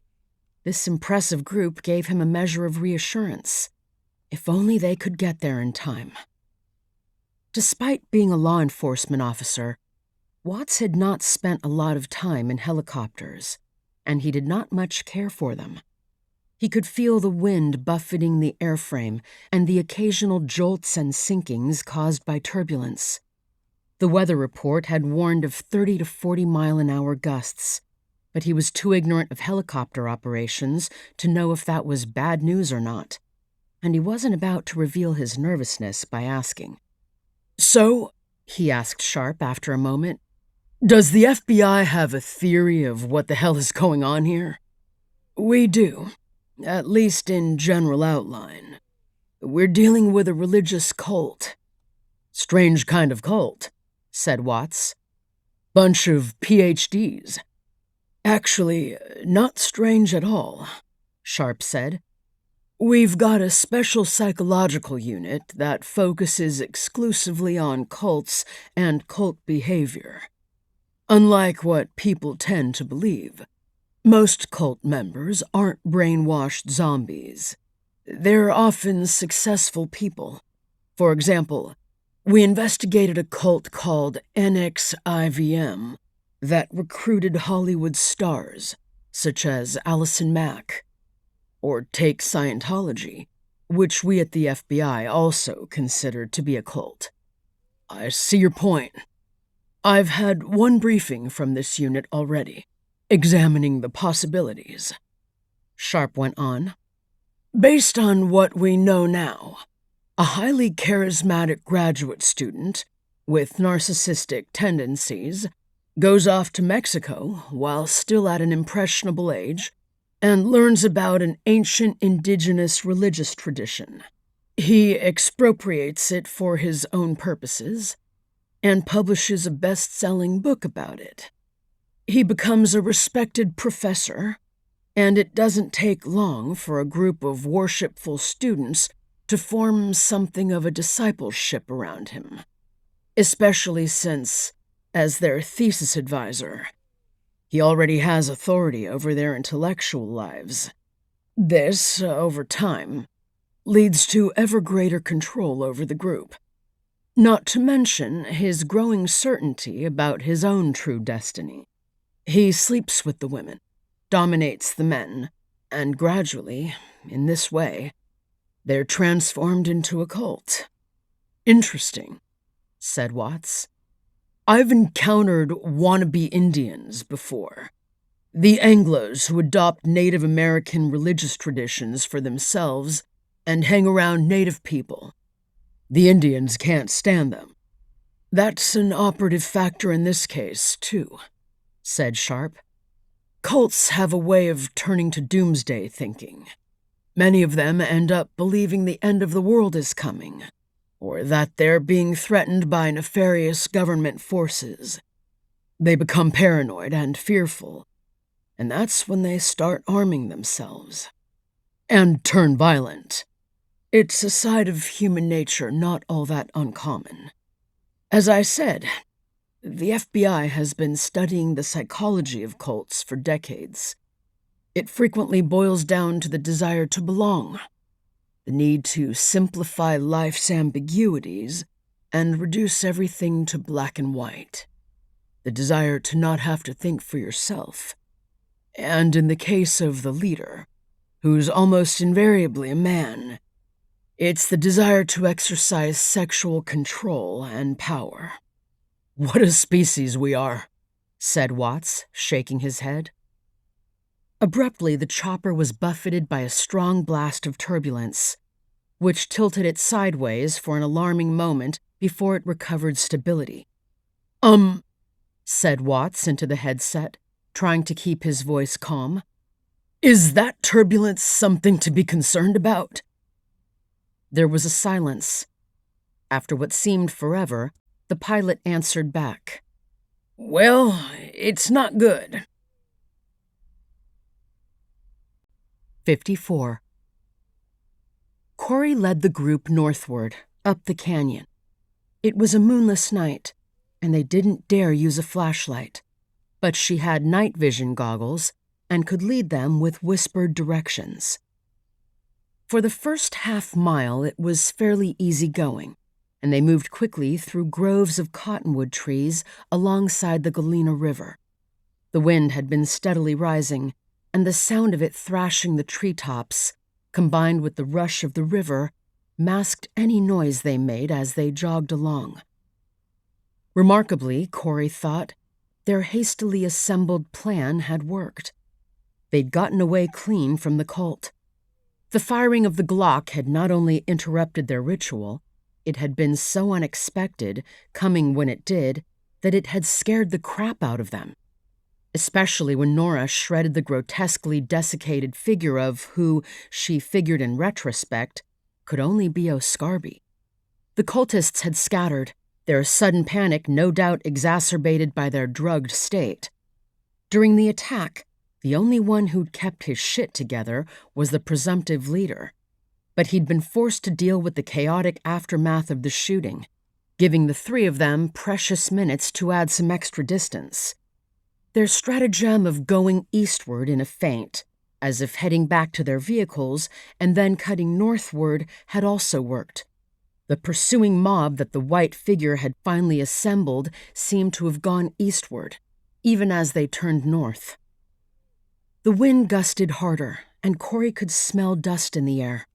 this impressive group gave him a measure of reassurance. If only they could get there in time. Despite being a law enforcement officer, Watts had not spent a lot of time in helicopters, and he did not much care for them. He could feel the wind buffeting the airframe and the occasional jolts and sinkings caused by turbulence. The weather report had warned of 30 to 40-mile-an-hour gusts, but he was too ignorant of helicopter operations to know if that was bad news or not, and he wasn't about to reveal his nervousness by asking. "So," he asked Sharp after a moment, "does the FBI have a theory of what the hell is going on here?" "We do, at least in general outline. We're dealing with a religious cult." "Strange kind of cult," said Watts. "Bunch of PhDs. Actually, not strange at all," Sharp said. "We've got a special psychological unit that focuses exclusively on cults and cult behavior. Unlike what people tend to believe, most cult members aren't brainwashed zombies. They're often successful people. For example, we investigated a cult called NXIVM that recruited Hollywood stars, such as Allison Mack. Or take Scientology, which we at the FBI also considered to be a cult." "I see your point. I've had one briefing from this unit already, examining the possibilities." Sharp went on. "Based on what we know now, a highly charismatic graduate student with narcissistic tendencies goes off to Mexico while still at an impressionable age and learns about an ancient indigenous religious tradition. He expropriates it for his own purposes and publishes a best-selling book about it. He becomes a respected professor, and it doesn't take long for a group of worshipful students to form something of a discipleship around him, especially since, as their thesis advisor, he already has authority over their intellectual lives. This, over time, leads to ever greater control over the group, not to mention his growing certainty about his own true destiny. He sleeps with the women, dominates the men, and gradually, in this way, they're transformed into a cult." "Interesting," said Watts. "I've encountered wannabe Indians before. The Anglos who adopt Native American religious traditions for themselves and hang around Native people. The Indians can't stand them. That's an operative factor in this case, too," said Sharp. "Cults have a way of turning to doomsday thinking. Many of them end up believing the end of the world is coming, or that they're being threatened by nefarious government forces. They become paranoid and fearful, and that's when they start arming themselves. And turn violent. It's a side of human nature not all that uncommon. As I said, the FBI has been studying the psychology of cults for decades. It frequently boils down to the desire to belong, the need to simplify life's ambiguities and reduce everything to black and white, the desire to not have to think for yourself. And in the case of the leader, who's almost invariably a man, it's the desire to exercise sexual control and power." "What a species we are," said Watts, shaking his head. Abruptly, the chopper was buffeted by a strong blast of turbulence, which tilted it sideways for an alarming moment before it recovered stability. Said Watts into the headset, trying to keep his voice calm. "Is that turbulence something to be concerned about?" There was a silence. After what seemed forever, the pilot answered back. "Well, it's not good." 54. Corrie led the group northward, up the canyon. It was a moonless night, and they didn't dare use a flashlight, but she had night vision goggles and could lead them with whispered directions. For the first half-mile, it was fairly easy going, and they moved quickly through groves of cottonwood trees alongside the Galena River. The wind had been steadily rising, and the sound of it thrashing the treetops, combined with the rush of the river, masked any noise they made as they jogged along. Remarkably, Corrie thought, their hastily assembled plan had worked. They'd gotten away clean from the cult. The firing of the Glock had not only interrupted their ritual, it had been so unexpected, coming when it did, that it had scared the crap out of them. Especially when Nora shredded the grotesquely desiccated figure of who, she figured in retrospect, could only be Oscarby. The cultists had scattered, their sudden panic no doubt exacerbated by their drugged state. During the attack, the only one who'd kept his shit together was the presumptive leader, but he'd been forced to deal with the chaotic aftermath of the shooting, giving the three of them precious minutes to add some extra distance. Their stratagem of going eastward in a feint, as if heading back to their vehicles and then cutting northward, had also worked. The pursuing mob that the white figure had finally assembled seemed to have gone eastward, even as they turned north. The wind gusted harder, and Corrie could smell dust in the air.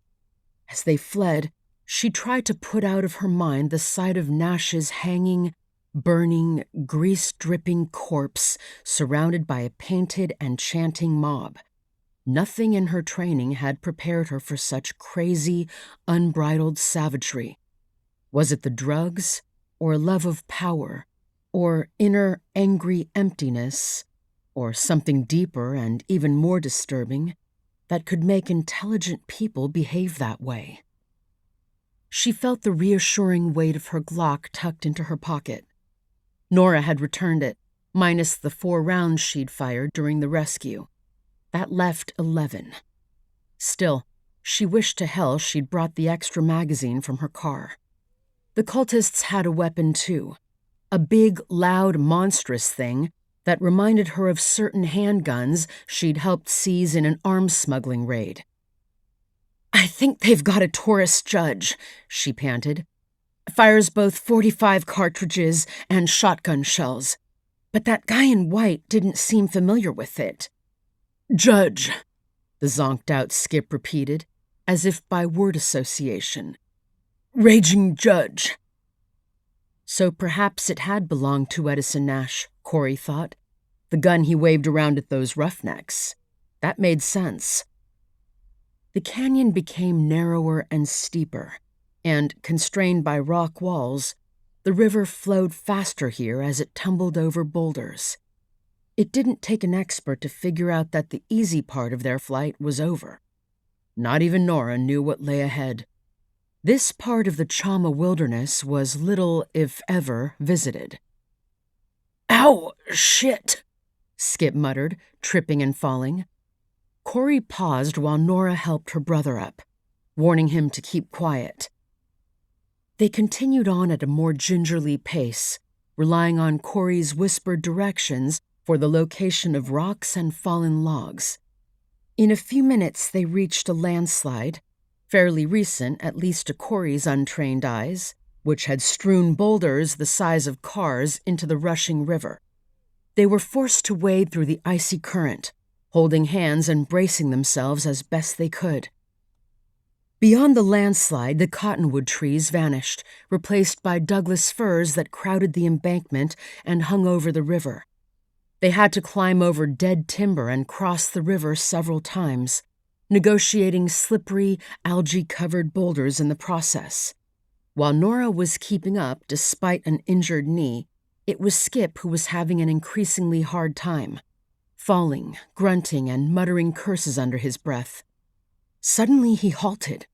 As they fled, she tried to put out of her mind the sight of Nash's hanging, burning, grease-dripping corpse surrounded by a painted and chanting mob. Nothing in her training had prepared her for such crazy, unbridled savagery. Was it the drugs, or love of power, or inner angry emptiness, or something deeper and even more disturbing that could make intelligent people behave that way? She felt the reassuring weight of her Glock tucked into her pocket. Nora had returned it, minus the 4 rounds she'd fired during the rescue. That left 11. Still, she wished to hell she'd brought the extra magazine from her car. The cultists had a weapon too, a big, loud, monstrous thing that reminded her of certain handguns she'd helped seize in an arms smuggling raid. "I think they've got a tourist judge," she panted. "Fires both .45 cartridges and shotgun shells. But that guy in white didn't seem familiar with it." "Judge," the zonked-out Skip repeated, as if by word association. "Raging judge." So perhaps it had belonged to Edison Nash, Corrie thought. The gun he waved around at those roughnecks. That made sense. The canyon became narrower and steeper, and, constrained by rock walls, the river flowed faster here as it tumbled over boulders. It didn't take an expert to figure out that the easy part of their flight was over. Not even Nora knew what lay ahead. This part of the Chama wilderness was little, if ever, visited. "Ow, shit," Skip muttered, tripping and falling. Corrie paused while Nora helped her brother up, warning him to keep quiet. They continued on at a more gingerly pace, relying on Corrie's whispered directions for the location of rocks and fallen logs. In a few minutes they reached a landslide, fairly recent at least to Corrie's untrained eyes, which had strewn boulders the size of cars into the rushing river. They were forced to wade through the icy current, holding hands and bracing themselves as best they could. Beyond the landslide, the cottonwood trees vanished, replaced by Douglas firs that crowded the embankment and hung over the river. They had to climb over dead timber and cross the river several times, negotiating slippery, algae-covered boulders in the process. While Nora was keeping up despite an injured knee, it was Skip who was having an increasingly hard time, falling, grunting, and muttering curses under his breath. Suddenly he halted.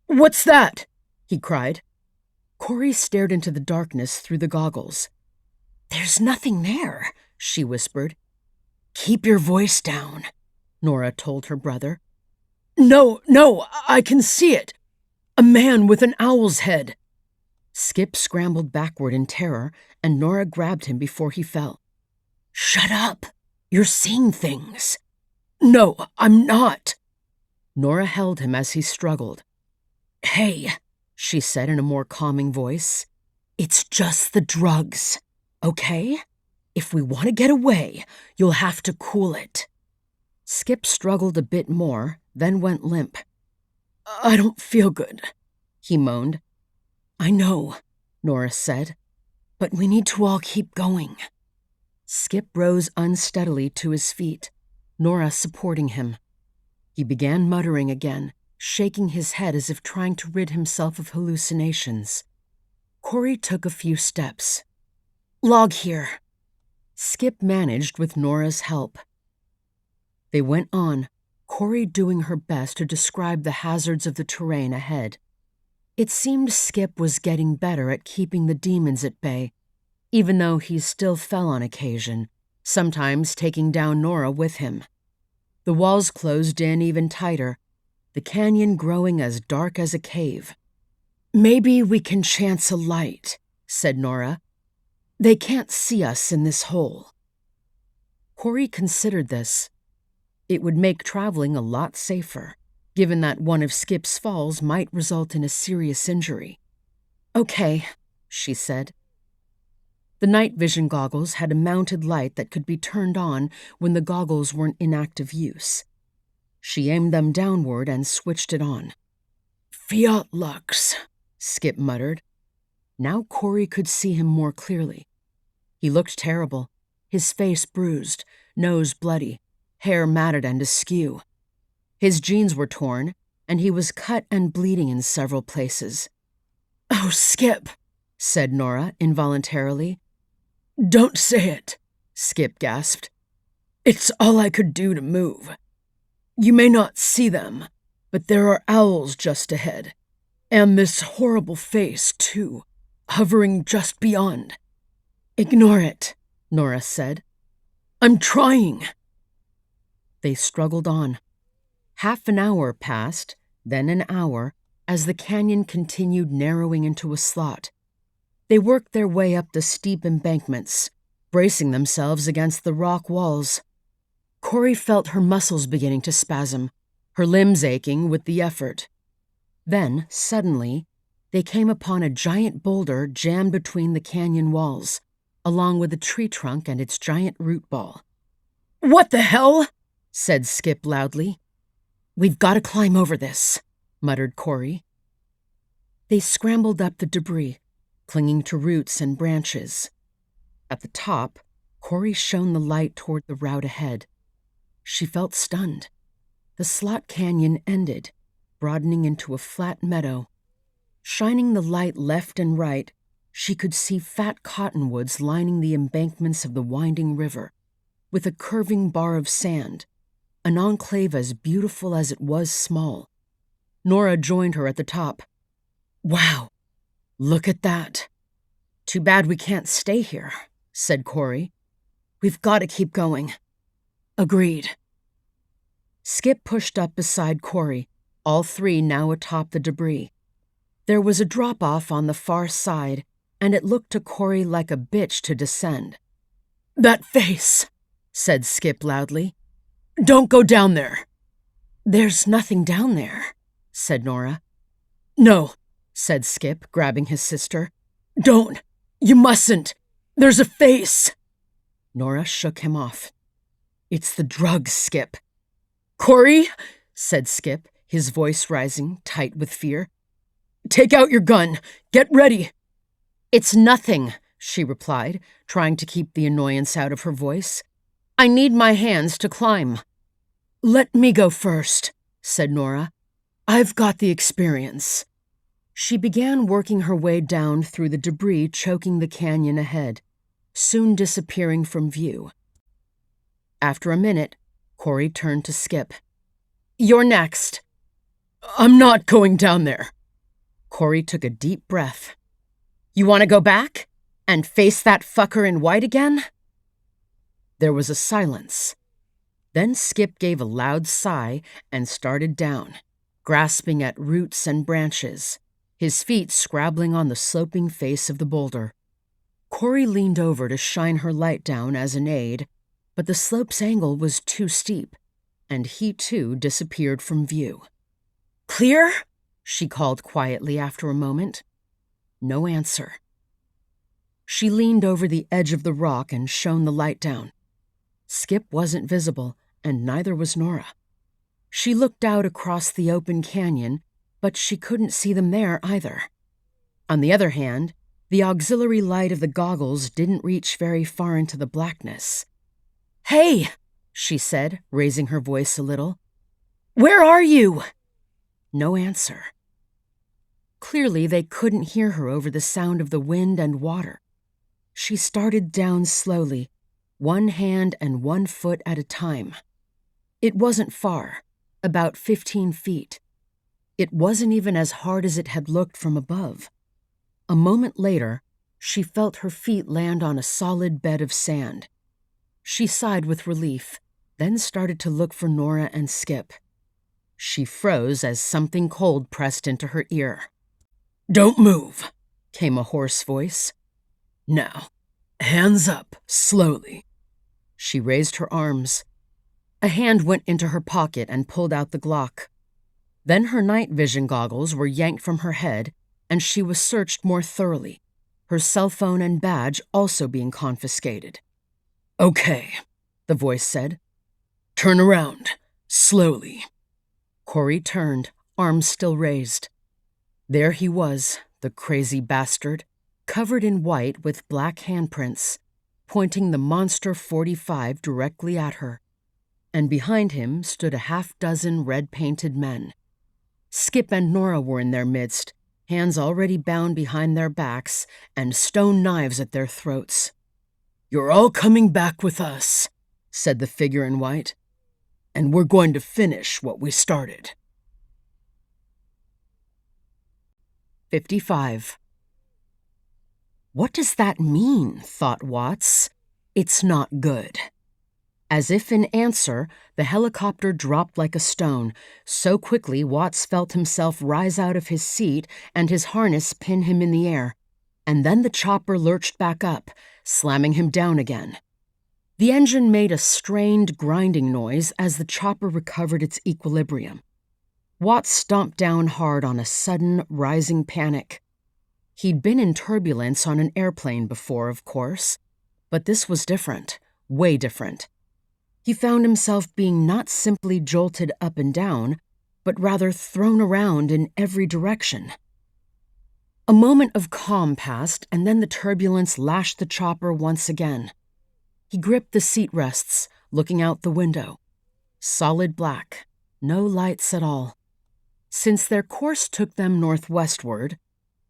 "What's that?" he cried. Corrie stared into the darkness through the goggles. "There's nothing there," she whispered. "Keep your voice down," Nora told her brother. No, I can see it. A man with an owl's head." Skip scrambled backward in terror, and Nora grabbed him before he fell. "Shut up. You're seeing things." "No, I'm not." Nora held him as he struggled. "Hey," she said in a more calming voice. "It's just the drugs, okay? If we want to get away, you'll have to cool it." Skip struggled a bit more, then went limp. "I don't feel good," he moaned. "I know," Nora said. But we need to all keep going. Skip rose unsteadily to his feet, Nora supporting him. He began muttering again, shaking his head as if trying to rid himself of hallucinations. Corrie took a few steps. "Log here." Skip managed with Nora's help. They went on, Corrie doing her best to describe the hazards of the terrain ahead. It seemed Skip was getting better at keeping the demons at bay, even though he still fell on occasion, sometimes taking down Nora with him. The walls closed in even tighter, the canyon growing as dark as a cave. "Maybe we can chance a light," said Nora. "They can't see us in this hole." Corrie considered this. It would make traveling a lot safer, given that one of Skip's falls might result in a serious injury. "Okay," she said. The night vision goggles had a mounted light that could be turned on when the goggles weren't in active use. She aimed them downward and switched it on. "Fiat lux," Skip muttered. Now Corrie could see him more clearly. He looked terrible, his face bruised, nose bloody, hair matted and askew. His jeans were torn, and he was cut and bleeding in several places. "Oh, Skip," said Nora involuntarily. "Don't say it," Skip gasped. "It's all I could do to move. You may not see them, but there are owls just ahead. And this horrible face, too, hovering just beyond." "Ignore it," Nora said. "I'm trying." They struggled on. Half an hour passed, then an hour, as the canyon continued narrowing into a slot. They worked their way up the steep embankments, bracing themselves against the rock walls. Corrie felt her muscles beginning to spasm, her limbs aching with the effort. Then, suddenly, they came upon a giant boulder jammed between the canyon walls, along with a tree trunk and its giant root ball. "What the hell?" said Skip loudly. "We've got to climb over this," muttered Corrie. They scrambled up the debris, clinging to roots and branches. At the top, Corrie shone the light toward the route ahead. She felt stunned. The slot canyon ended, broadening into a flat meadow. Shining the light left and right, she could see fat cottonwoods lining the embankments of the winding river, with a curving bar of sand, an enclave as beautiful as it was small. Nora joined her at the top. "Wow, look at that." "Too bad we can't stay here," said Corrie. "We've got to keep going." "Agreed." Skip pushed up beside Corrie, all three now atop the debris. There was a drop-off on the far side, and it looked to Corrie like a bitch to descend. "That face," said Skip loudly. "Don't go down there." "There's nothing down there," said Nora. "No," said Skip, grabbing his sister. "Don't. You mustn't. There's a face." Nora shook him off. "It's the drugs, Skip." "Corrie," said Skip, his voice rising, tight with fear. "Take out your gun. Get ready." "It's nothing," she replied, trying to keep the annoyance out of her voice. "I need my hands to climb." "Let me go first," said Nora. "I've got the experience." She began working her way down through the debris choking the canyon ahead, soon disappearing from view. After a minute, Corrie turned to Skip. "You're next." "I'm not going down there." Corrie took a deep breath. "You want to go back? And face that fucker in white again?" There was a silence. Then Skip gave a loud sigh and started down, grasping at roots and branches, his feet scrabbling on the sloping face of the boulder. Corrie leaned over to shine her light down as an aid, but the slope's angle was too steep, and he too disappeared from view. "Clear?" she called quietly after a moment. No answer. She leaned over the edge of the rock and shone the light down. Skip wasn't visible, and neither was Nora. She looked out across the open canyon, but she couldn't see them there either. On the other hand, The auxiliary light of the goggles didn't reach very far into the blackness. "Hey!" she said, raising her voice a little. "Where are you?" No answer. Clearly, they couldn't hear her over the sound of the wind and water. She started down slowly, one hand and one foot at a time. It wasn't far, about 15 feet. It wasn't even as hard as it had looked from above. A moment later, she felt her feet land on a solid bed of sand. She sighed with relief, then started to look for Nora and Skip. She froze as something cold pressed into her ear. "Don't move," came a hoarse voice. "Now, hands up, slowly." She raised her arms. A hand went into her pocket and pulled out the Glock. Then her night vision goggles were yanked from her head, and she was searched more thoroughly, her cell phone and badge also being confiscated. "Okay," the voice said. "Turn around, slowly." Corrie turned, arms still raised. There he was, the crazy bastard, covered in white with black handprints, pointing the monster .45 directly at her. And behind him stood a half-dozen red-painted men. Skip and Nora were in their midst, hands already bound behind their backs and stone knives at their throats. "You're all coming back with us," said the figure in white, "and we're going to finish what we started." 55. What does that mean? Thought Watts. It's not good. As if in answer, the helicopter dropped like a stone. So quickly, Watts felt himself rise out of his seat and his harness pin him in the air. And then the chopper lurched back up, slamming him down again. The engine made a strained, grinding noise as the chopper recovered its equilibrium. Watts stomped down hard on a sudden, rising panic. He'd been in turbulence on an airplane before, of course, but this was different, way different. He found himself being not simply jolted up and down, but rather thrown around in every direction. A moment of calm passed, and then the turbulence lashed the chopper once again. He gripped the seat rests, looking out the window. Solid black, no lights at all. Since their course took them northwestward,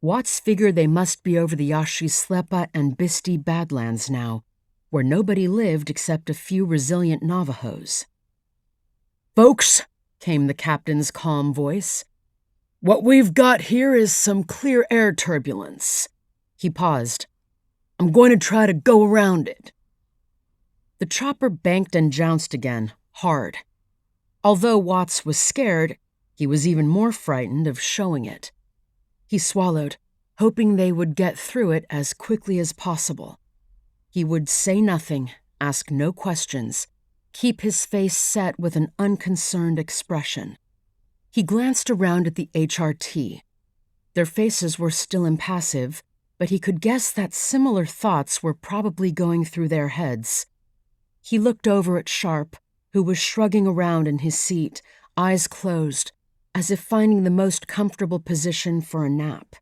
Watts figured they must be over the Yashislepa and Bisti Badlands now, where nobody lived except a few resilient Navajos. "Folks," came the captain's calm voice, "what we've got here is some clear air turbulence." He paused. "I'm going to try to go around it." The chopper banked and jounced again, hard. Although Watts was scared, he was even more frightened of showing it. He swallowed, hoping they would get through it as quickly as possible. He would say nothing, ask no questions, keep his face set with an unconcerned expression. He glanced around at the HRT. Their faces were still impassive, but he could guess that similar thoughts were probably going through their heads. He looked over at Sharp, who was shrugging around in his seat, eyes closed, as if finding the most comfortable position for a nap.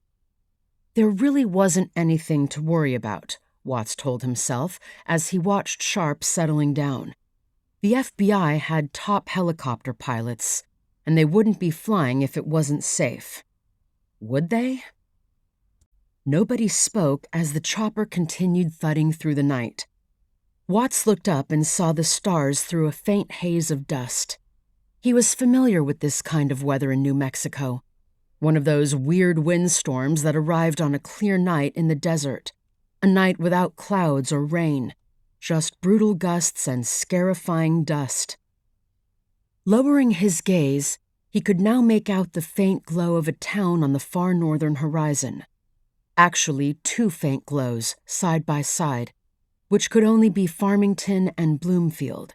There really wasn't anything to worry about, Watts told himself as he watched Sharp settling down. The FBI had top helicopter pilots, and they wouldn't be flying if it wasn't safe. Would they? Nobody spoke as the chopper continued thudding through the night. Watts looked up and saw the stars through a faint haze of dust. He was familiar with this kind of weather in New Mexico, one of those weird windstorms that arrived on a clear night in the desert, a night without clouds or rain, just brutal gusts and scarifying dust. Lowering his gaze, he could now make out the faint glow of a town on the far northern horizon. Actually, two faint glows, side by side, which could only be Farmington and Bloomfield.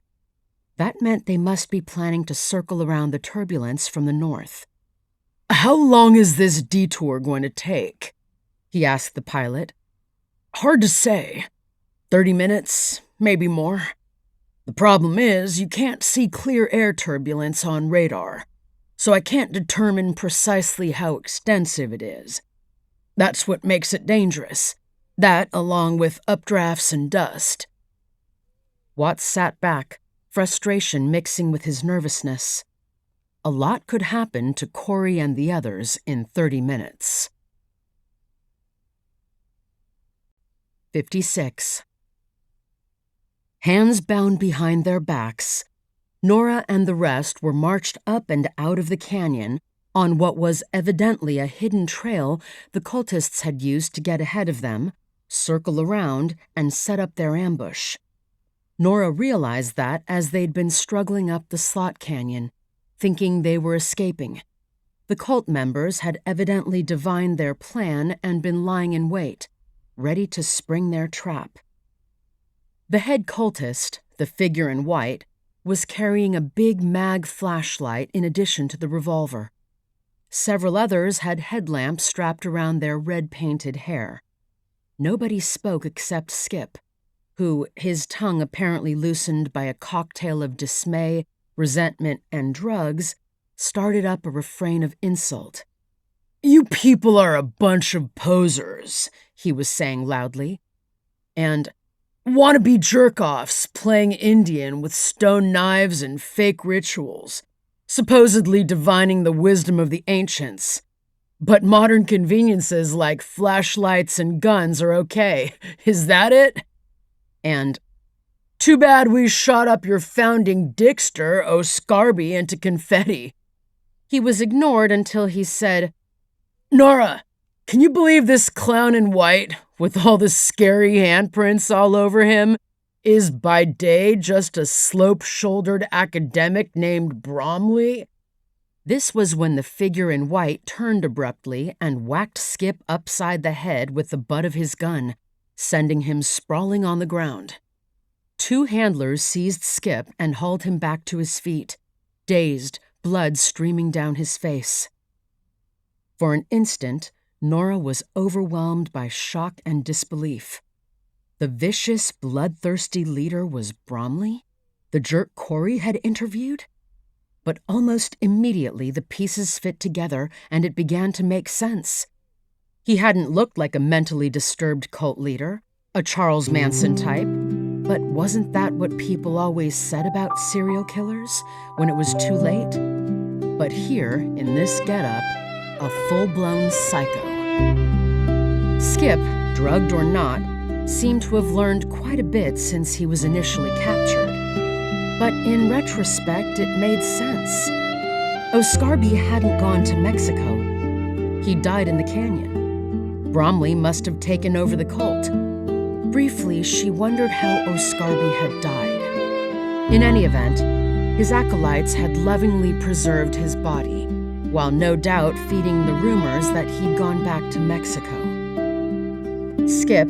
That meant they must be planning to circle around the turbulence from the north. "How long is this detour going to take?" he asked the pilot. "Hard to say. 30 minutes, maybe more. The problem is you can't see clear air turbulence on radar, so I can't determine precisely how extensive it is." That's what makes it dangerous. That, along with updrafts and dust. Watts sat back, frustration mixing with his nervousness. A lot could happen to Corrie and the others in 30 minutes. 56. Hands bound behind their backs, Nora and the rest were marched up and out of the canyon on what was evidently a hidden trail the cultists had used to get ahead of them, circle around, and set up their ambush. Nora realized that as they'd been struggling up the slot canyon, thinking they were escaping. The cult members had evidently divined their plan and been lying in wait, ready to spring their trap. The head cultist, the figure in white, was carrying a big mag flashlight in addition to the revolver. Several others had headlamps strapped around their red-painted hair. Nobody spoke except Skip, who, his tongue apparently loosened by a cocktail of dismay, resentment, and drugs, started up a refrain of insult. "You people are a bunch of posers," he was saying loudly, "and wannabe jerk-offs playing Indian with stone knives and fake rituals, supposedly divining the wisdom of the ancients. But modern conveniences like flashlights and guns are okay. Is that it? And too bad we shot up your founding Dickster, O'Scarby, into confetti." He was ignored until he said, "Nora, can you believe this clown in white, with all the scary handprints all over him, is by day just a slope-shouldered academic named Bromley?" This was when the figure in white turned abruptly and whacked Skip upside the head with the butt of his gun, sending him sprawling on the ground. Two handlers seized Skip and hauled him back to his feet, dazed, blood streaming down his face. For an instant, Nora was overwhelmed by shock and disbelief. The vicious, bloodthirsty leader was Bromley, the jerk Corrie had interviewed? But almost immediately the pieces fit together and it began to make sense. He hadn't looked like a mentally disturbed cult leader, a Charles Manson type, but wasn't that what people always said about serial killers when it was too late? But here, in this getup, a full-blown psycho. Skip, drugged or not, seemed to have learned quite a bit since he was initially captured. But in retrospect, it made sense. O'Scarby hadn't gone to Mexico. He died in the canyon. Bromley must have taken over the cult. Briefly, she wondered how O'Scarby had died. In any event, his acolytes had lovingly preserved his body, while no doubt feeding the rumors that he'd gone back to Mexico. Skip,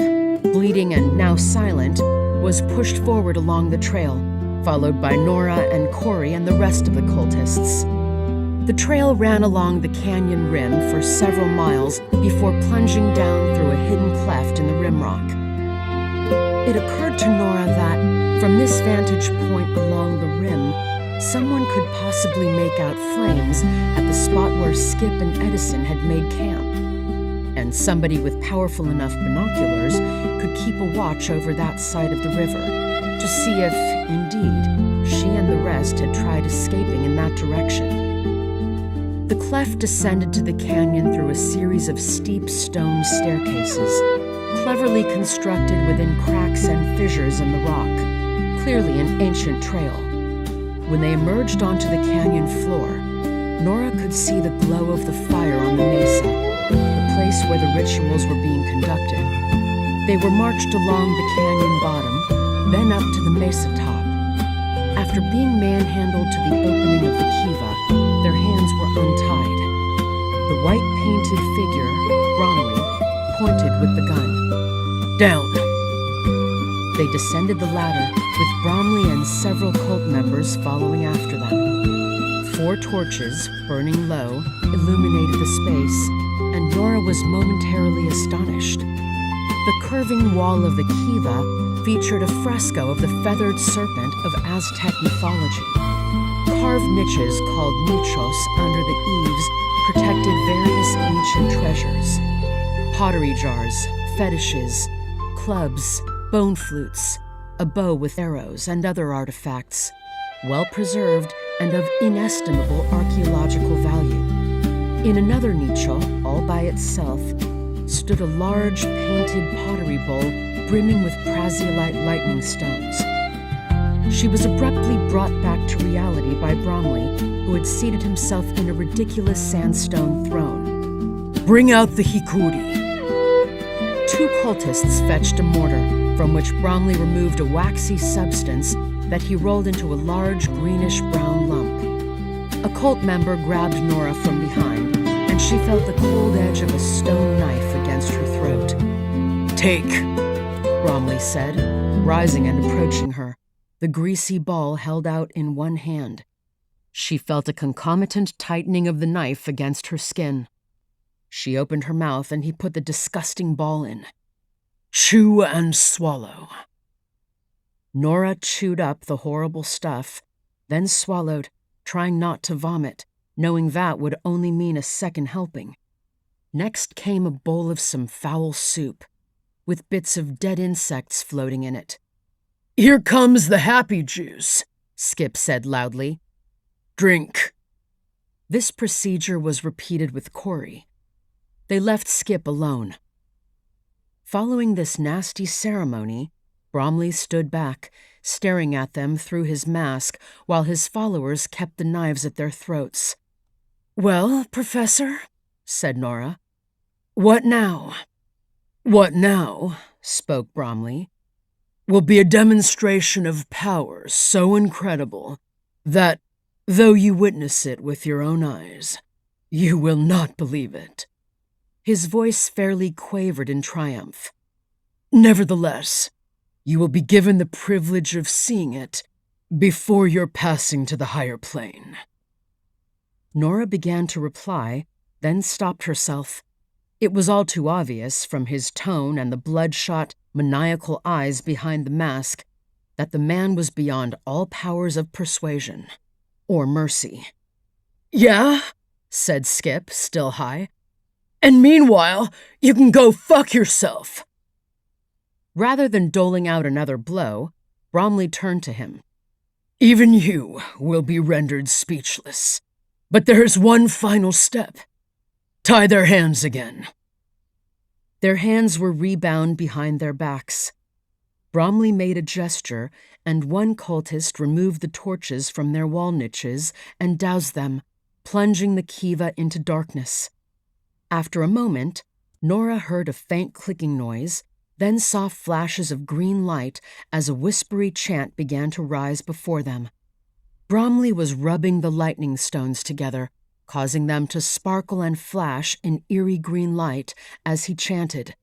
bleeding and now silent, was pushed forward along the trail, followed by Nora and Corrie and the rest of the cultists. The trail ran along the canyon rim for several miles before plunging down through a hidden cleft in the rimrock. It occurred to Nora that, from this vantage point along the rim, someone could possibly make out flames at the spot where Skip and Edison had made camp. And somebody with powerful enough binoculars could keep a watch over that side of the river to see if, indeed, she and the rest had tried escaping in that direction. The cleft descended to the canyon through a series of steep stone staircases, cleverly constructed within cracks and fissures in the rock, clearly an ancient trail. When they emerged onto the canyon floor, Nora could see the glow of the fire on the mesa, the place where the rituals were being conducted. They were marched along the canyon bottom, then up to the mesa top. After being manhandled to the opening of the kiva, their hands were untied. The white-painted figure, Bromley, pointed with the gun. "Down!" They descended the ladder, with Bromley and several cult members following after them. 4 torches, burning low, illuminated the space, and Nora was momentarily astonished. The curving wall of the kiva featured a fresco of the feathered serpent of Aztec mythology. Carved niches called nichos under the eaves protected various ancient treasures. pottery jars, fetishes, clubs, bone flutes, a bow with arrows, and other artifacts, well-preserved and of inestimable archaeological value. In another niche, all by itself, stood a large painted pottery bowl brimming with prasiolite lightning stones. She was abruptly brought back to reality by Bromley, who had seated himself in a ridiculous sandstone throne. "Bring out the hikuri." Two cultists fetched a mortar, from which Bromley removed a waxy substance that he rolled into a large greenish-brown lump. A cult member grabbed Nora from behind, and she felt the cold edge of a stone knife against her throat. "Take," Bromley said, rising and approaching her, the greasy ball held out in one hand. She felt a concomitant tightening of the knife against her skin. She opened her mouth and he put the disgusting ball in. "Chew and swallow." Nora chewed up the horrible stuff, then swallowed, trying not to vomit, knowing that would only mean a second helping. Next came a bowl of some foul soup, with bits of dead insects floating in it. "Here comes the happy juice," Skip said loudly. "Drink." This procedure was repeated with Corrie. They left Skip alone. Following this nasty ceremony, Bromley stood back, staring at them through his mask while his followers kept the knives at their throats. "Well, Professor," said Nora, "What now?" "What now," spoke Bromley, "will be a demonstration of power so incredible that, though you witness it with your own eyes, you will not believe it." His voice fairly quavered in triumph. "Nevertheless, you will be given the privilege of seeing it before you're passing to the higher plane." Nora began to reply, then stopped herself. It was all too obvious, from his tone and the bloodshot, maniacal eyes behind the mask, that the man was beyond all powers of persuasion or mercy. "Yeah?" said Skip, still high. "And meanwhile, you can go fuck yourself." Rather than doling out another blow, Bromley turned to him. "Even you will be rendered speechless. But there's one final step. Tie their hands again." Their hands were rebound behind their backs. Bromley made a gesture, and one cultist removed the torches from their wall niches and doused them, plunging the kiva into darkness. After a moment, Nora heard a faint clicking noise, then saw flashes of green light as a whispery chant began to rise before them. Bromley was rubbing the lightning stones together, causing them to sparkle and flash in eerie green light as he chanted.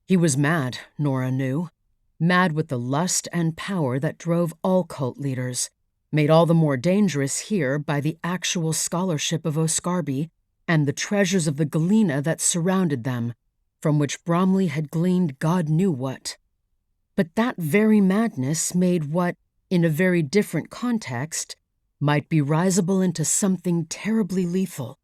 He was mad, Nora knew. Mad with the lust and power that drove all cult leaders, made all the more dangerous here by the actual scholarship of Oscarby and the treasures of the Galena that surrounded them, from which Bromley had gleaned God knew what. But that very madness made what, in a very different context, might be risible into something terribly lethal.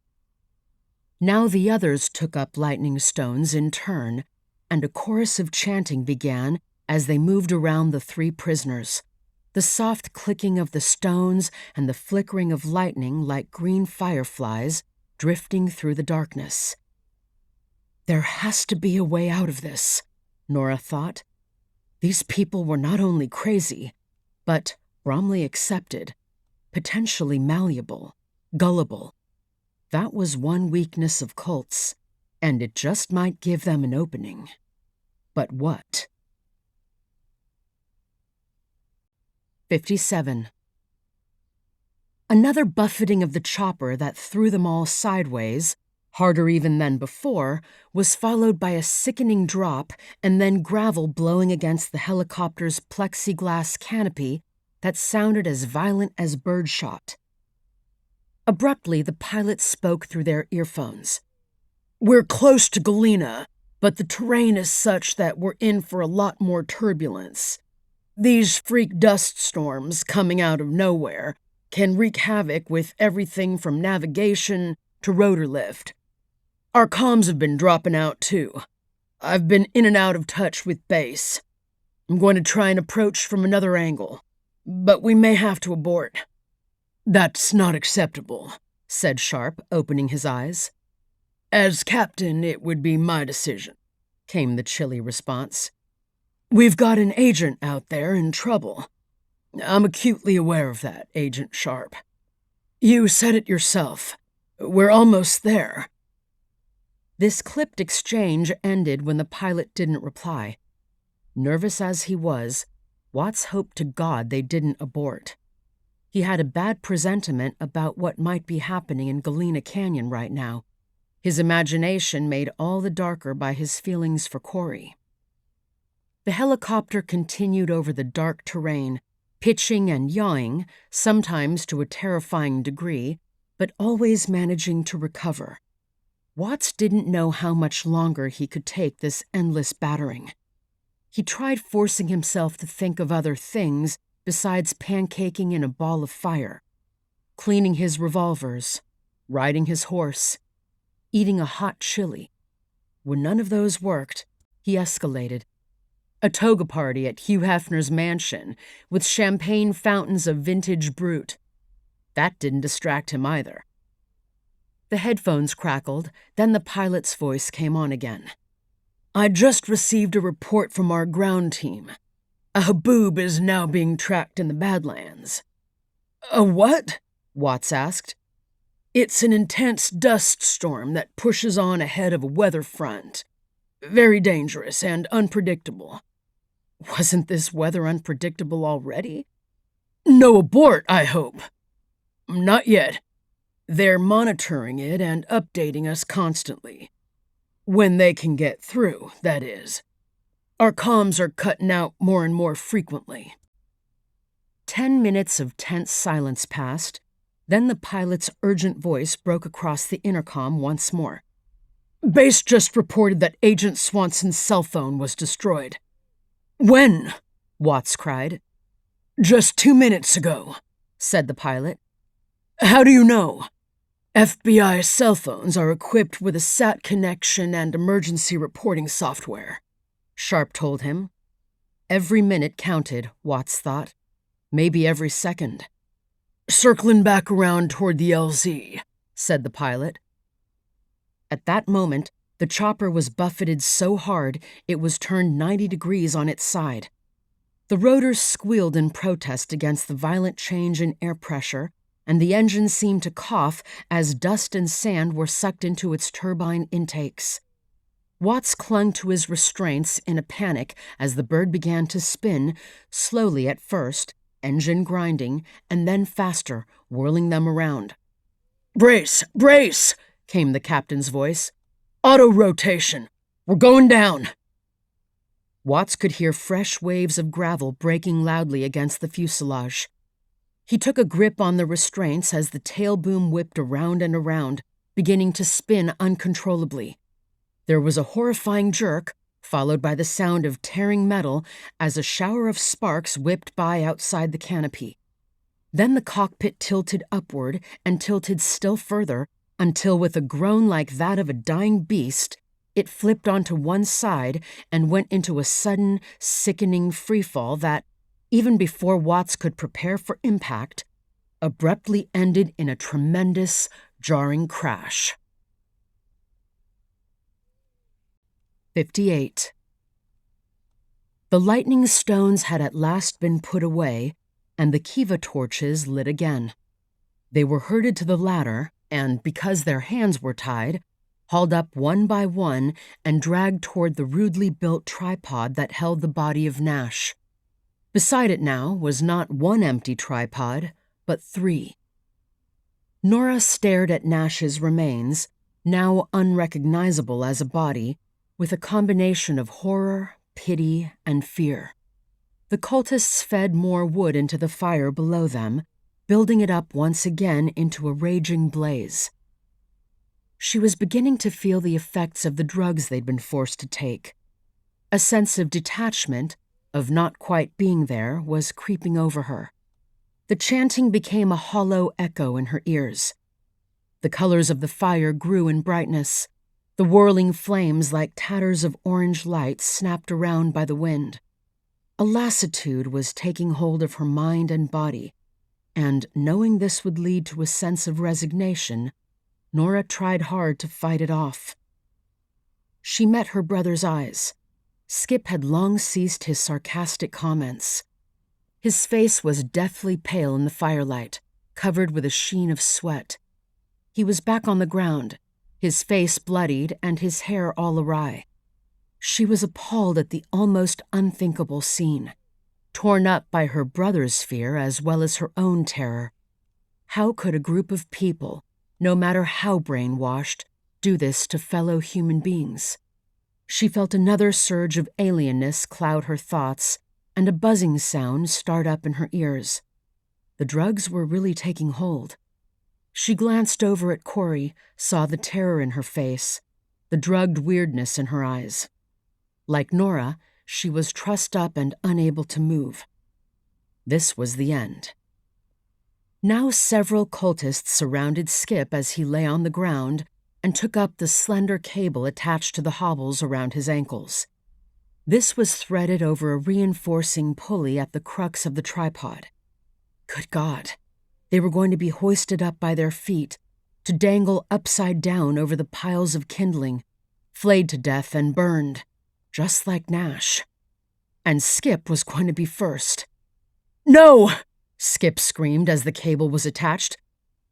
Now the others took up lightning stones in turn, and a chorus of chanting began as they moved around the three prisoners, the soft clicking of the stones and the flickering of lightning like green fireflies drifting through the darkness. There has to be a way out of this, Nora thought. These people were not only crazy, but, Bromley accepted, potentially malleable, gullible. That was one weakness of cults, and it just might give them an opening. But what? 57. Another buffeting of the chopper that threw them all sideways, harder even than before, was followed by a sickening drop and then gravel blowing against the helicopter's plexiglass canopy that sounded as violent as birdshot. Abruptly, the pilot spoke through their earphones. "We're close to Galena, but the terrain is such that we're in for a lot more turbulence. These freak dust storms coming out of nowhere can wreak havoc with everything from navigation to rotor lift. Our comms have been dropping out too. I've been in and out of touch with base. I'm going to try and approach from another angle, but we may have to abort." "That's not acceptable," said Sharp, opening his eyes. "As captain, it would be my decision," came the chilly response. "We've got an agent out there in trouble. I'm acutely aware of that, Agent Sharp. You said it yourself. We're almost there." This clipped exchange ended when the pilot didn't reply. Nervous as he was, Watts hoped to God they didn't abort. He had a bad presentiment about what might be happening in Galena Canyon right now, his imagination made all the darker by his feelings for Corrie. The helicopter continued over the dark terrain, pitching and yawing, sometimes to a terrifying degree, but always managing to recover. Watts didn't know how much longer he could take this endless battering. He tried forcing himself to think of other things besides pancaking in a ball of fire, cleaning his revolvers, riding his horse, eating a hot chili. When none of those worked, he escalated. A toga party at Hugh Hefner's mansion with champagne fountains of vintage brut. That didn't distract him either. The headphones crackled, then the pilot's voice came on again. "I just received a report from our ground team. A haboob is now being tracked in the Badlands." "A what?" Watts asked. "It's an intense dust storm that pushes on ahead of a weather front. Very dangerous and unpredictable." Wasn't this weather unpredictable already? "No abort, I hope." "Not yet. They're monitoring it and updating us constantly. When they can get through, that is. Our comms are cutting out more and more frequently." 10 minutes of tense silence passed, then the pilot's urgent voice broke across the intercom once more. "Base just reported that Agent Swanson's cell phone was destroyed." "When?" Watts cried. "Just 2 minutes ago," said the pilot. "How do you know?" "FBI cell phones are equipped with a SAT connection and emergency reporting software," Sharp told him. Every minute counted, Watts thought. Maybe every second. "Circling back around toward the LZ," said the pilot. At that moment, the chopper was buffeted so hard it was turned 90 degrees on its side. The rotors squealed in protest against the violent change in air pressure, and the engine seemed to cough as dust and sand were sucked into its turbine intakes. Watts clung to his restraints in a panic as the bird began to spin, slowly at first, engine grinding, and then faster, whirling them around. "Brace! Brace!" came the captain's voice. "Auto-rotation! We're going down!" Watts could hear fresh waves of gravel breaking loudly against the fuselage. He took a grip on the restraints as the tail boom whipped around and around, beginning to spin uncontrollably. There was a horrifying jerk, followed by the sound of tearing metal as a shower of sparks whipped by outside the canopy. Then the cockpit tilted upward and tilted still further until, with a groan like that of a dying beast, it flipped onto one side and went into a sudden, sickening freefall that, even before Watts could prepare for impact, abruptly ended in a tremendous, jarring crash. 58. The lightning stones had at last been put away, and the Kiva torches lit again. They were herded to the ladder, and, because their hands were tied, hauled up one by one and dragged toward the rudely built tripod that held the body of Nash. Beside it now was not one empty tripod, but 3. Nora stared at Nash's remains, now unrecognizable as a body, with a combination of horror, pity, and fear. The cultists fed more wood into the fire below them, building it up once again into a raging blaze. She was beginning to feel the effects of the drugs they'd been forced to take. A sense of detachment, of not quite being there, was creeping over her. The chanting became a hollow echo in her ears. The colors of the fire grew in brightness. The whirling flames like tatters of orange light snapped around by the wind. A lassitude was taking hold of her mind and body, and knowing this would lead to a sense of resignation, Nora tried hard to fight it off. She met her brother's eyes. Skip had long ceased his sarcastic comments. His face was deathly pale in the firelight, covered with a sheen of sweat. He was back on the ground, his face bloodied and his hair all awry. She was appalled at the almost unthinkable scene, torn up by her brother's fear as well as her own terror. How could a group of people, no matter how brainwashed, do this to fellow human beings? She felt another surge of alienness cloud her thoughts, and a buzzing sound start up in her ears. The drugs were really taking hold. She glanced over at Corrie, saw the terror in her face, the drugged weirdness in her eyes. Like Nora, she was trussed up and unable to move. This was the end. Now several cultists surrounded Skip as he lay on the ground and took up the slender cable attached to the hobbles around his ankles. This was threaded over a reinforcing pulley at the crux of the tripod. Good God, they were going to be hoisted up by their feet, to dangle upside down over the piles of kindling, flayed to death and burned, just like Nash. And Skip was going to be first. "No!" Skip screamed as the cable was attached.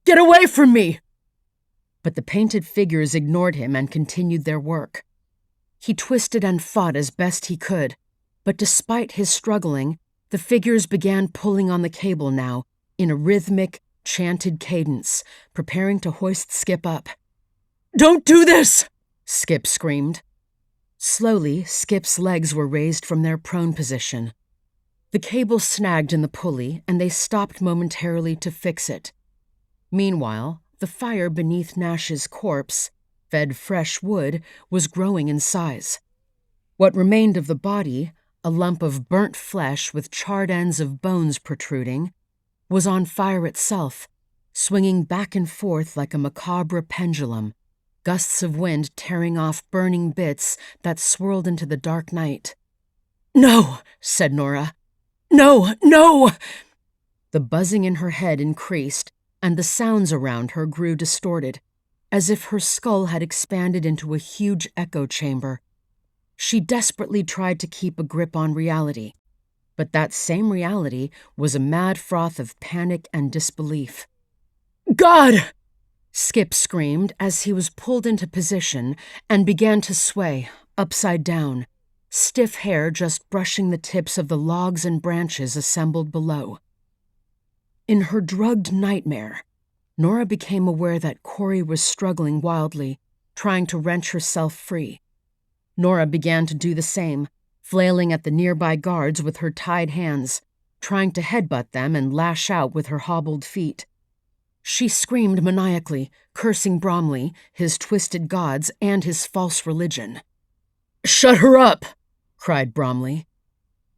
"Get away from me!" But the painted figures ignored him and continued their work. He twisted and fought as best he could, but despite his struggling, the figures began pulling on the cable now, in a rhythmic, chanted cadence, preparing to hoist Skip up. "Don't do this!" Skip screamed. Slowly, Skip's legs were raised from their prone position. The cable snagged in the pulley, and they stopped momentarily to fix it. Meanwhile, the fire beneath Nash's corpse, fed fresh wood, was growing in size. What remained of the body, a lump of burnt flesh with charred ends of bones protruding, was on fire itself, swinging back and forth like a macabre pendulum, gusts of wind tearing off burning bits that swirled into the dark night. "No," said Nora. "No, no!" The buzzing in her head increased, and the sounds around her grew distorted, as if her skull had expanded into a huge echo chamber. She desperately tried to keep a grip on reality, but that same reality was a mad froth of panic and disbelief. "God!" Skip screamed as he was pulled into position and began to sway, upside down, stiff hair just brushing the tips of the logs and branches assembled below. In her drugged nightmare, Nora became aware that Corrie was struggling wildly, trying to wrench herself free. Nora began to do the same, flailing at the nearby guards with her tied hands, trying to headbutt them and lash out with her hobbled feet. She screamed maniacally, cursing Bromley, his twisted gods, and his false religion. "Shut her up!" cried Bromley.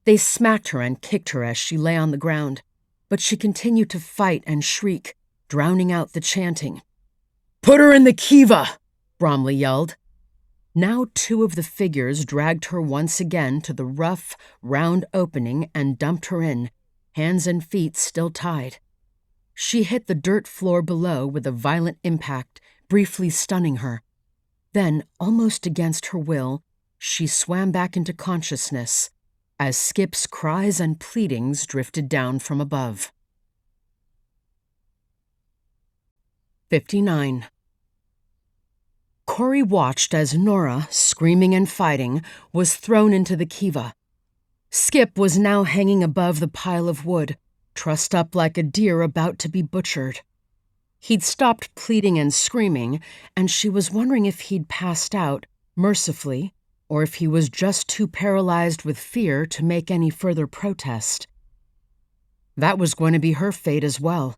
They smacked her and kicked her as she lay on the ground, but she continued to fight and shriek, drowning out the chanting. "Put her in the kiva!" Bromley yelled. Now 2 of the figures dragged her once again to the rough, round opening and dumped her in, hands and feet still tied. She hit the dirt floor below with a violent impact, briefly stunning her. Then, almost against her will, she swam back into consciousness as Skip's cries and pleadings drifted down from above. 59. Corrie watched as Nora, screaming and fighting, was thrown into the kiva. Skip was now hanging above the pile of wood, trussed up like a deer about to be butchered. He'd stopped pleading and screaming, and she was wondering if he'd passed out, mercifully, or if he was just too paralyzed with fear to make any further protest. That was going to be her fate as well.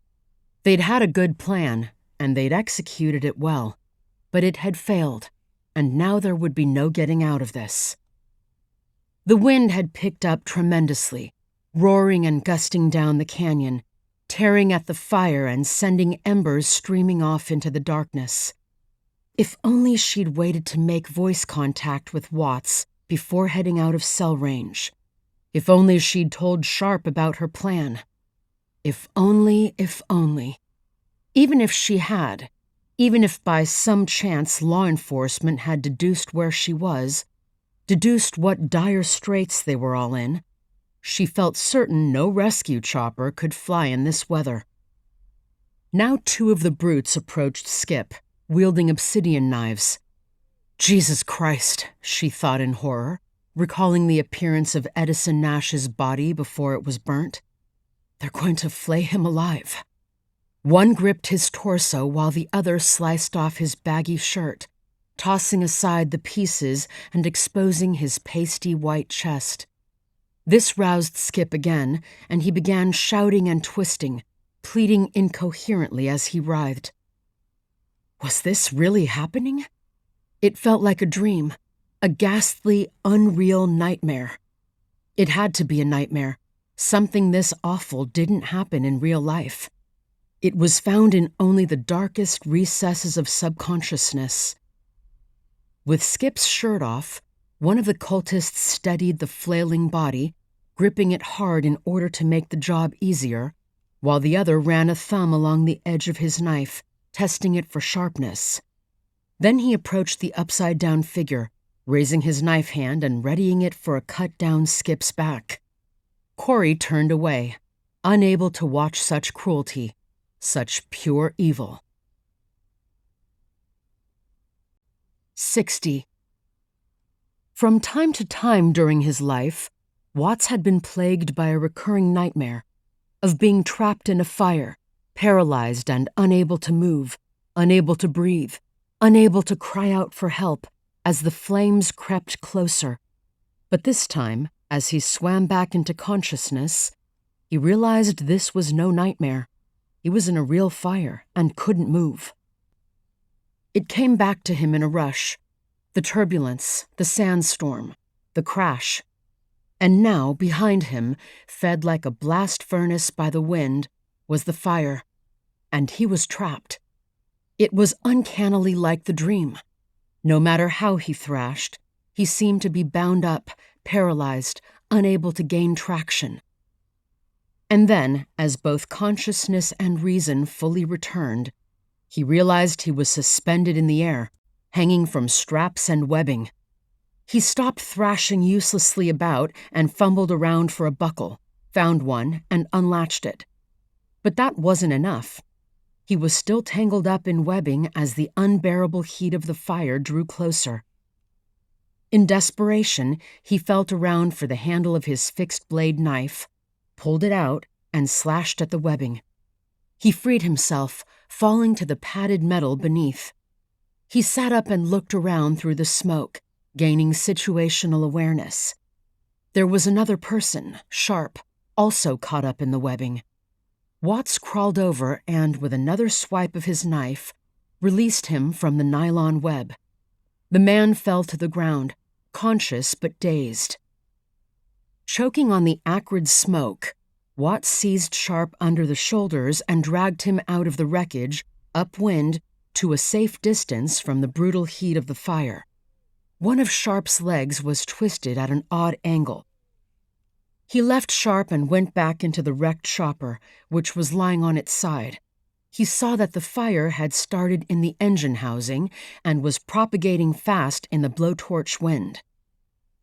They'd had a good plan, and they'd executed it well, but it had failed, and now there would be no getting out of this. The wind had picked up tremendously, roaring and gusting down the canyon, tearing at the fire and sending embers streaming off into the darkness. If only she'd waited to make voice contact with Watts before heading out of cell range. If only she'd told Sharp about her plan. If only. Even if she had, even if by some chance law enforcement had deduced where she was, deduced what dire straits they were all in, she felt certain no rescue chopper could fly in this weather. Now 2 of the brutes approached Skip, wielding obsidian knives. Jesus Christ, she thought in horror, recalling the appearance of Edison Nash's body before it was burnt. They're going to flay him alive. One gripped his torso while the other sliced off his baggy shirt, tossing aside the pieces and exposing his pasty white chest. This roused Skip again, and he began shouting and twisting, pleading incoherently as he writhed. Was this really happening? It felt like a dream, a ghastly, unreal nightmare. It had to be a nightmare. Something this awful didn't happen in real life. It was found in only the darkest recesses of subconsciousness. With Skip's shirt off, one of the cultists steadied the flailing body, gripping it hard in order to make the job easier, while the other ran a thumb along the edge of his knife, testing it for sharpness. Then he approached the upside-down figure, raising his knife hand and readying it for a cut down Skip's back. Corrie turned away, unable to watch such cruelty, such pure evil. 60. From time to time during his life, Watts had been plagued by a recurring nightmare of being trapped in a fire, paralyzed and unable to move, unable to breathe, unable to cry out for help as the flames crept closer. But this time, as he swam back into consciousness, he realized this was no nightmare. He was in a real fire and couldn't move. It came back to him in a rush. The turbulence, the sandstorm, the crash. And now, behind him, fed like a blast furnace by the wind, was the fire. And he was trapped. It was uncannily like the dream. No matter how he thrashed, he seemed to be bound up, paralyzed, unable to gain traction. And then, as both consciousness and reason fully returned, he realized he was suspended in the air, hanging from straps and webbing. He stopped thrashing uselessly about and fumbled around for a buckle, found one, and unlatched it. But that wasn't enough. He was still tangled up in webbing as the unbearable heat of the fire drew closer. In desperation, he felt around for the handle of his fixed-blade knife, pulled it out, and slashed at the webbing. He freed himself, falling to the padded metal beneath. He sat up and looked around through the smoke, gaining situational awareness. There was another person, Sharp, also caught up in the webbing. Watts crawled over and, with another swipe of his knife, released him from the nylon web. The man fell to the ground, conscious but dazed. Choking on the acrid smoke, Watts seized Sharp under the shoulders and dragged him out of the wreckage, upwind, to a safe distance from the brutal heat of the fire. One of Sharp's legs was twisted at an odd angle. He left Sharp and went back into the wrecked chopper, which was lying on its side. He saw that the fire had started in the engine housing and was propagating fast in the blowtorch wind.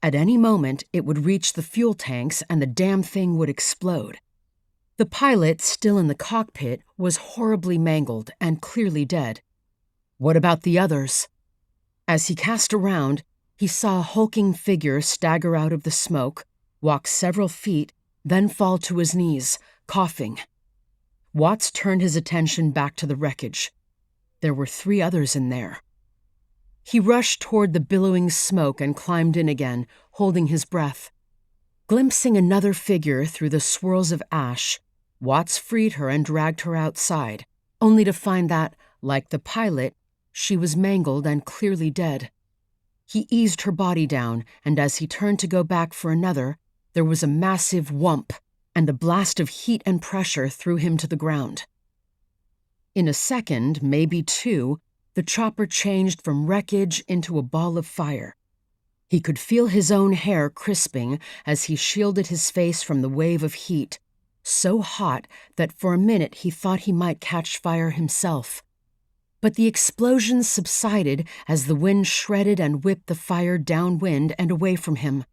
At any moment, it would reach the fuel tanks and the damn thing would explode. The pilot, still in the cockpit, was horribly mangled and clearly dead. What about the others? As he cast around, he saw a hulking figure stagger out of the smoke, walk several feet, then fall to his knees, coughing. Watts turned his attention back to the wreckage. There were 3 others in there. He rushed toward the billowing smoke and climbed in again, holding his breath. Glimpsing another figure through the swirls of ash, Watts freed her and dragged her outside, only to find that, like the pilot, she was mangled and clearly dead. He eased her body down, and as he turned to go back for another, there was a massive whump, and a blast of heat and pressure threw him to the ground. In a second, maybe 2, the chopper changed from wreckage into a ball of fire. He could feel his own hair crisping as he shielded his face from the wave of heat, so hot that for a minute he thought he might catch fire himself. But the explosions subsided as the wind shredded and whipped the fire downwind and away from him.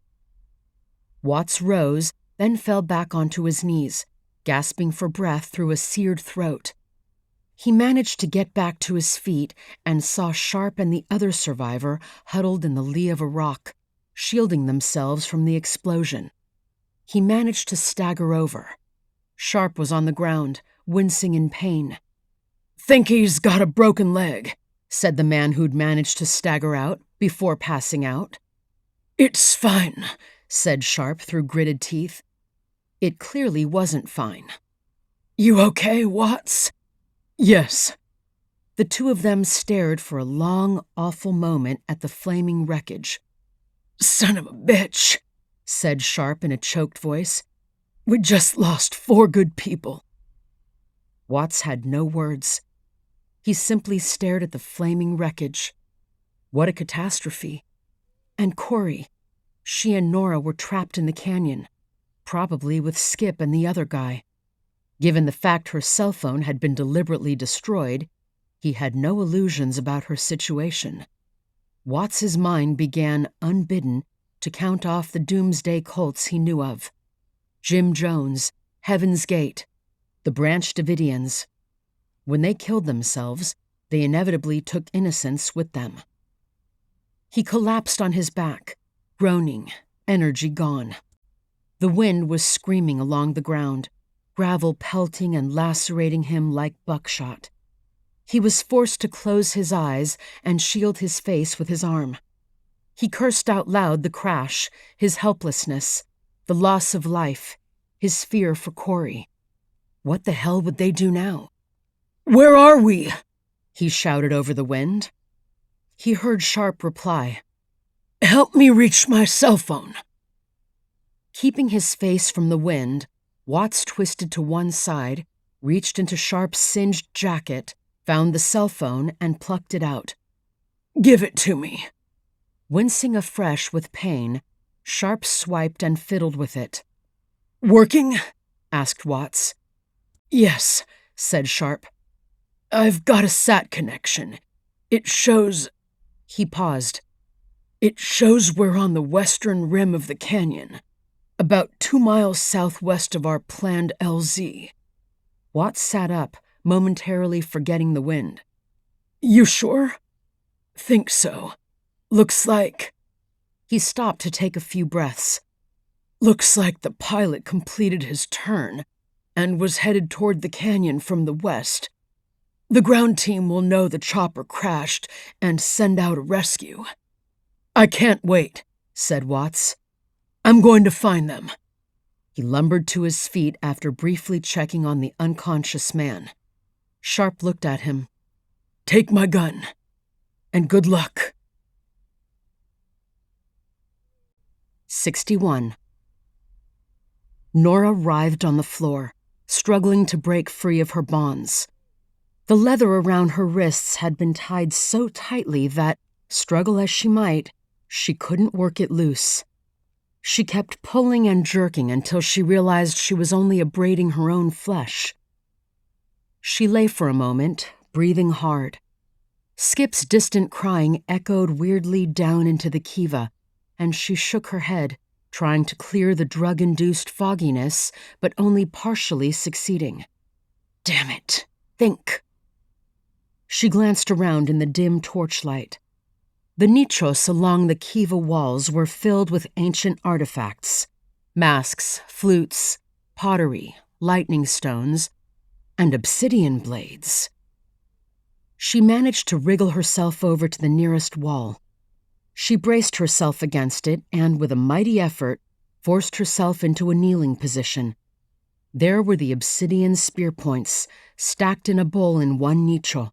Watts rose, then fell back onto his knees, gasping for breath through a seared throat. He managed to get back to his feet and saw Sharp and the other survivor huddled in the lee of a rock, shielding themselves from the explosion. He managed to stagger over. Sharp was on the ground, wincing in pain. "Think he's got a broken leg," said the man who'd managed to stagger out before passing out. "It's fine," said Sharp through gritted teeth. It clearly wasn't fine. "You okay, Watts?" "Yes." The two of them stared for a long, awful moment at the flaming wreckage. "Son of a bitch," said Sharp in a choked voice. "We just lost 4 good people." Watts had no words. He simply stared at the flaming wreckage. What a catastrophe. And Corrie. She and Nora were trapped in the canyon, probably with Skip and the other guy. Given the fact her cell phone had been deliberately destroyed, he had no illusions about her situation. Watts's mind began, unbidden, to count off the doomsday cults he knew of. Jim Jones, Heaven's Gate, the Branch Davidians. When they killed themselves, they inevitably took innocents with them. He collapsed on his back, groaning, energy gone. The wind was screaming along the ground, gravel pelting and lacerating him like buckshot. He was forced to close his eyes and shield his face with his arm. He cursed out loud the crash, his helplessness, the loss of life, his fear for Corrie. What the hell would they do now? "Where are we?" he shouted over the wind. He heard Sharp reply, "Help me reach my cell phone." Keeping his face from the wind, Watts twisted to one side, reached into Sharp's singed jacket, found the cell phone, and plucked it out. "Give it to me." Wincing afresh with pain, Sharp swiped and fiddled with it. "Working?" asked Watts. "Yes," said Sharp. "I've got a SAT connection. It shows—" He paused. "It shows we're on the western rim of the canyon, about 2 miles southwest of our planned LZ. Watts sat up, momentarily forgetting the wind. "You sure?" "Think so. Looks like—" He stopped to take a few breaths. "Looks like the pilot completed his turn and was headed toward the canyon from the west. The ground team will know the chopper crashed and send out a rescue." "I can't wait," said Watts. "I'm going to find them." He lumbered to his feet after briefly checking on the unconscious man. Sharp looked at him. "Take my gun. And good luck." 61. Nora writhed on the floor, struggling to break free of her bonds. The leather around her wrists had been tied so tightly that, struggle as she might, she couldn't work it loose. She kept pulling and jerking until she realized she was only abrading her own flesh. She lay for a moment, breathing hard. Skip's distant crying echoed weirdly down into the kiva, and she shook her head, trying to clear the drug-induced fogginess, but only partially succeeding. Damn it, think. She glanced around in the dim torchlight. The nichos along the kiva walls were filled with ancient artifacts, masks, flutes, pottery, lightning stones, and obsidian blades. She managed to wriggle herself over to the nearest wall. She braced herself against it and, with a mighty effort, forced herself into a kneeling position. There were the obsidian spear points, stacked in a bowl in one nicho.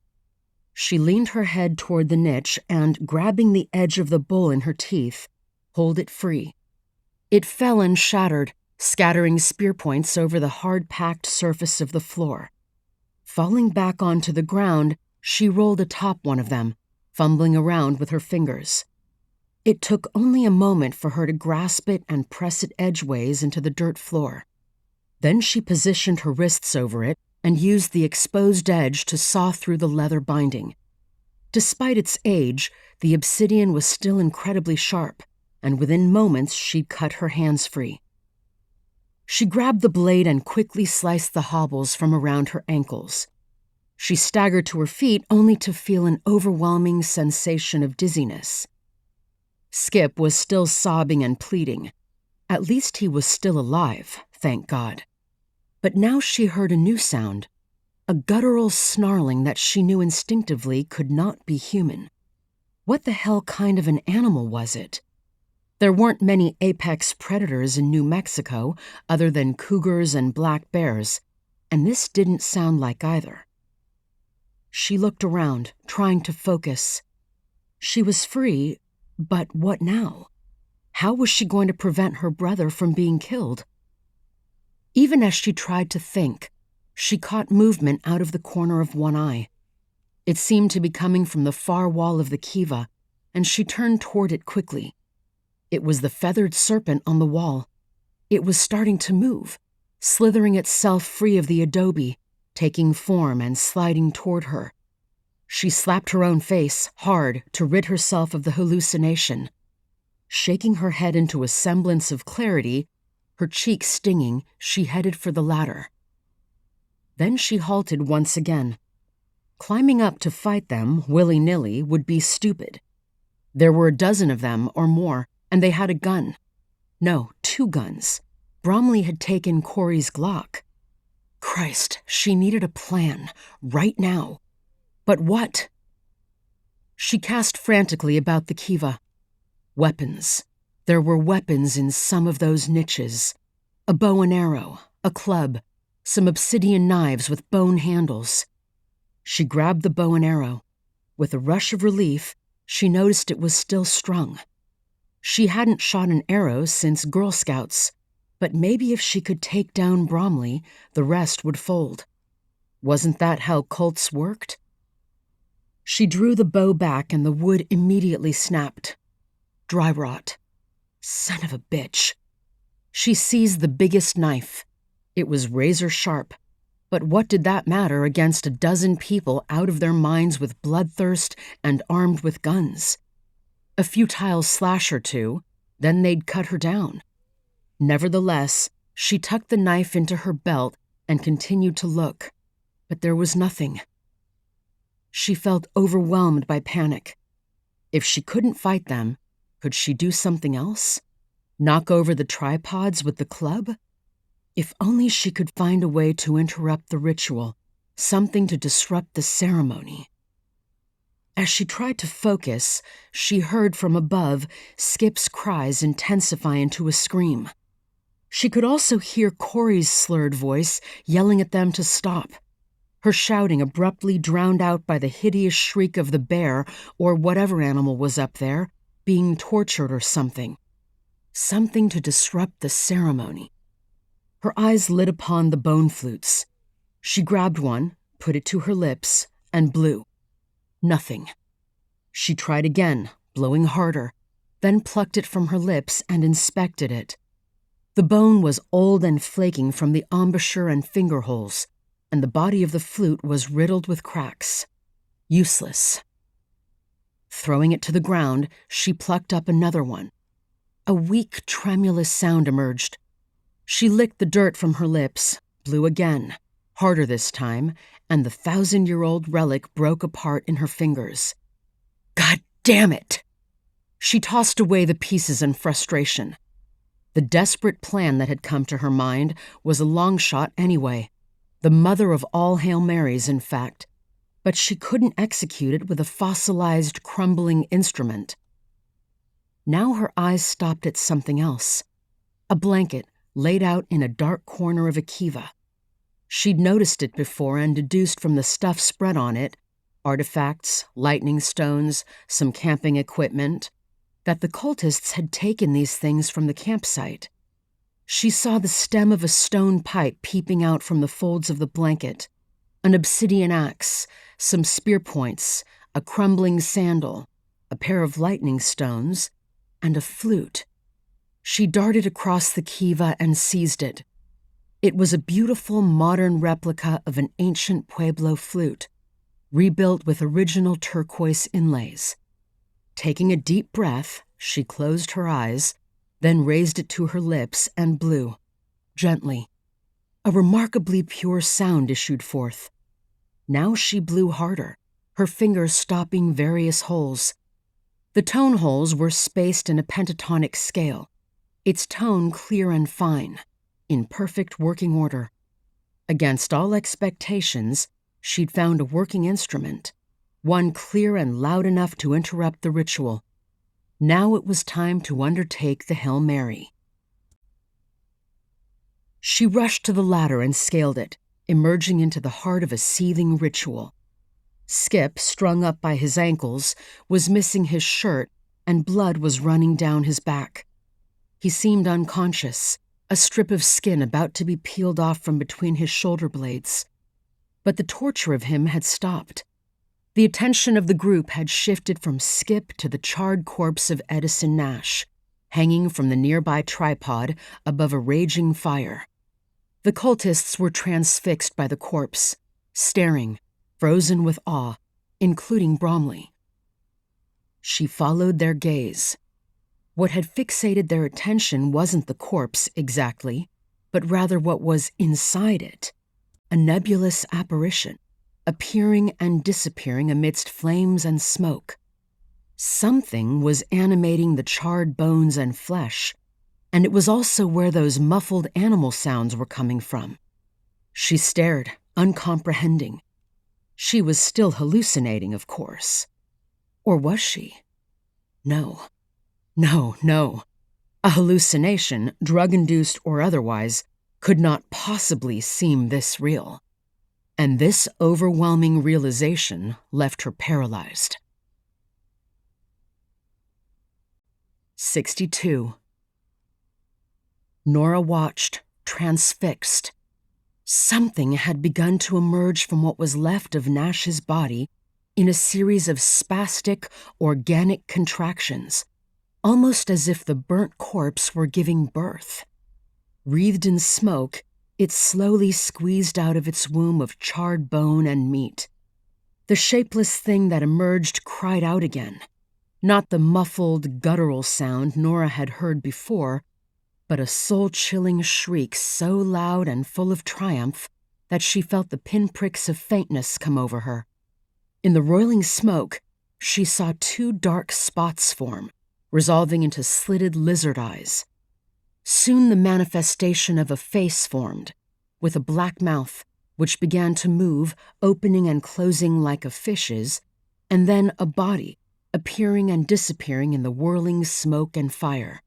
She leaned her head toward the niche and, grabbing the edge of the bowl in her teeth, pulled it free. It fell and shattered, scattering spear points over the hard-packed surface of the floor. Falling back onto the ground, She rolled atop one of them, fumbling around with her fingers. It took only a moment for her to grasp it and press it edgeways into the dirt floor. Then she positioned her wrists over it and used the exposed edge to saw through the leather binding. Despite its age, the obsidian was still incredibly sharp, and within moments she'd cut her hands free. She grabbed the blade and quickly sliced the hobbles from around her ankles. She staggered to her feet only to feel an overwhelming sensation of dizziness. Skip was still sobbing and pleading. At least he was still alive, thank God. But now she heard a new sound, a guttural snarling that she knew instinctively could not be human. What the hell kind of an animal was it? There weren't many apex predators in New Mexico other than cougars and black bears, and this didn't sound like either. She looked around, trying to focus. She was free, but what now? How was she going to prevent her brother from being killed? Even as she tried to think, she caught movement out of the corner of one eye. It seemed to be coming from the far wall of the kiva, and she turned toward it quickly. It was the feathered serpent on the wall. It was starting to move, slithering itself free of the adobe, taking form and sliding toward her. She slapped her own face hard to rid herself of the hallucination. Shaking her head into a semblance of clarity, her cheeks stinging, she headed for the ladder. Then she halted once again. Climbing up to fight them, willy-nilly, would be stupid. There were a dozen of them or more, and they had a gun. No, 2 guns. Bromley had taken Corrie's Glock. Christ, she needed a plan, right now. But what? She cast frantically about the kiva. Weapons. There were weapons in some of those niches. A bow and arrow, a club, some obsidian knives with bone handles. She grabbed the bow and arrow. With a rush of relief, she noticed it was still strung. She hadn't shot an arrow since Girl Scouts, but maybe if she could take down Bromley, the rest would fold. Wasn't that how cults worked? She drew the bow back and the wood immediately snapped. Dry rot. Son of a bitch. She seized the biggest knife. It was razor sharp, but what did that matter against a dozen people out of their minds with bloodthirst and armed with guns? A futile slash or two, then they'd cut her down. Nevertheless, she tucked the knife into her belt and continued to look, but there was nothing. She felt overwhelmed by panic. If she couldn't fight them, could she do something else? Knock over the tripods with the club? If only she could find a way to interrupt the ritual, something to disrupt the ceremony. As she tried to focus, she heard from above Skip's cries intensify into a scream. She could also hear Corrie's slurred voice yelling at them to stop, her shouting abruptly drowned out by the hideous shriek of the bear or whatever animal was up there, being tortured or something. Something to disrupt the ceremony. Her eyes lit upon the bone flutes. She grabbed one, put it to her lips, and blew. Nothing. She tried again, blowing harder, then plucked it from her lips and inspected it. The bone was old and flaking from the embouchure and finger holes, and the body of the flute was riddled with cracks. Useless. Throwing it to the ground, she plucked up another one. A weak, tremulous sound emerged. She licked the dirt from her lips, blew again, harder this time, and the 1,000-year-old relic broke apart in her fingers. God damn it! She tossed away the pieces in frustration. The desperate plan that had come to her mind was a long shot anyway, the mother of all Hail Marys, in fact, but she couldn't execute it with a fossilized, crumbling instrument. Now her eyes stopped at something else. A blanket laid out in a dark corner of a kiva. She'd noticed it before and deduced from the stuff spread on it, artifacts, lightning stones, some camping equipment, that the cultists had taken these things from the campsite. She saw the stem of a stone pipe peeping out from the folds of the blanket, an obsidian axe, some spear points, a crumbling sandal, a pair of lightning stones, and a flute. She darted across the kiva and seized it. It was a beautiful modern replica of an ancient Pueblo flute, rebuilt with original turquoise inlays. Taking a deep breath, she closed her eyes, then raised it to her lips and blew, gently. A remarkably pure sound issued forth. Now she blew harder, her fingers stopping various holes. The tone holes were spaced in a pentatonic scale, its tone clear and fine, in perfect working order. Against all expectations, she'd found a working instrument, one clear and loud enough to interrupt the ritual. Now it was time to undertake the Hail Mary. She rushed to the ladder and scaled it, emerging into the heart of a seething ritual. Skip, strung up by his ankles, was missing his shirt, and blood was running down his back. He seemed unconscious, a strip of skin about to be peeled off from between his shoulder blades. But the torture of him had stopped. The attention of the group had shifted from Skip to the charred corpse of Edison Nash, hanging from the nearby tripod above a raging fire. The cultists were transfixed by the corpse, staring, frozen with awe, including Bromley. She followed their gaze. What had fixated their attention wasn't the corpse exactly, but rather what was inside it, a nebulous apparition, appearing and disappearing amidst flames and smoke. Something was animating the charred bones and flesh, and it was also where those muffled animal sounds were coming from. She stared, uncomprehending. She was still hallucinating, of course. Or was she? No. No. A hallucination, drug-induced or otherwise, could not possibly seem this real. And this overwhelming realization left her paralyzed. 62. Nora watched, transfixed. Something had begun to emerge from what was left of Nash's body in a series of spastic, organic contractions, almost as if the burnt corpse were giving birth. Wreathed in smoke, it slowly squeezed out of its womb of charred bone and meat. The shapeless thing that emerged cried out again, not the muffled, guttural sound Nora had heard before, but a soul-chilling shriek so loud and full of triumph that she felt the pinpricks of faintness come over her. In the roiling smoke, she saw two dark spots form, resolving into slitted lizard eyes. Soon the manifestation of a face formed, with a black mouth, which began to move, opening and closing like a fish's, and then a body, appearing and disappearing in the whirling smoke and fire.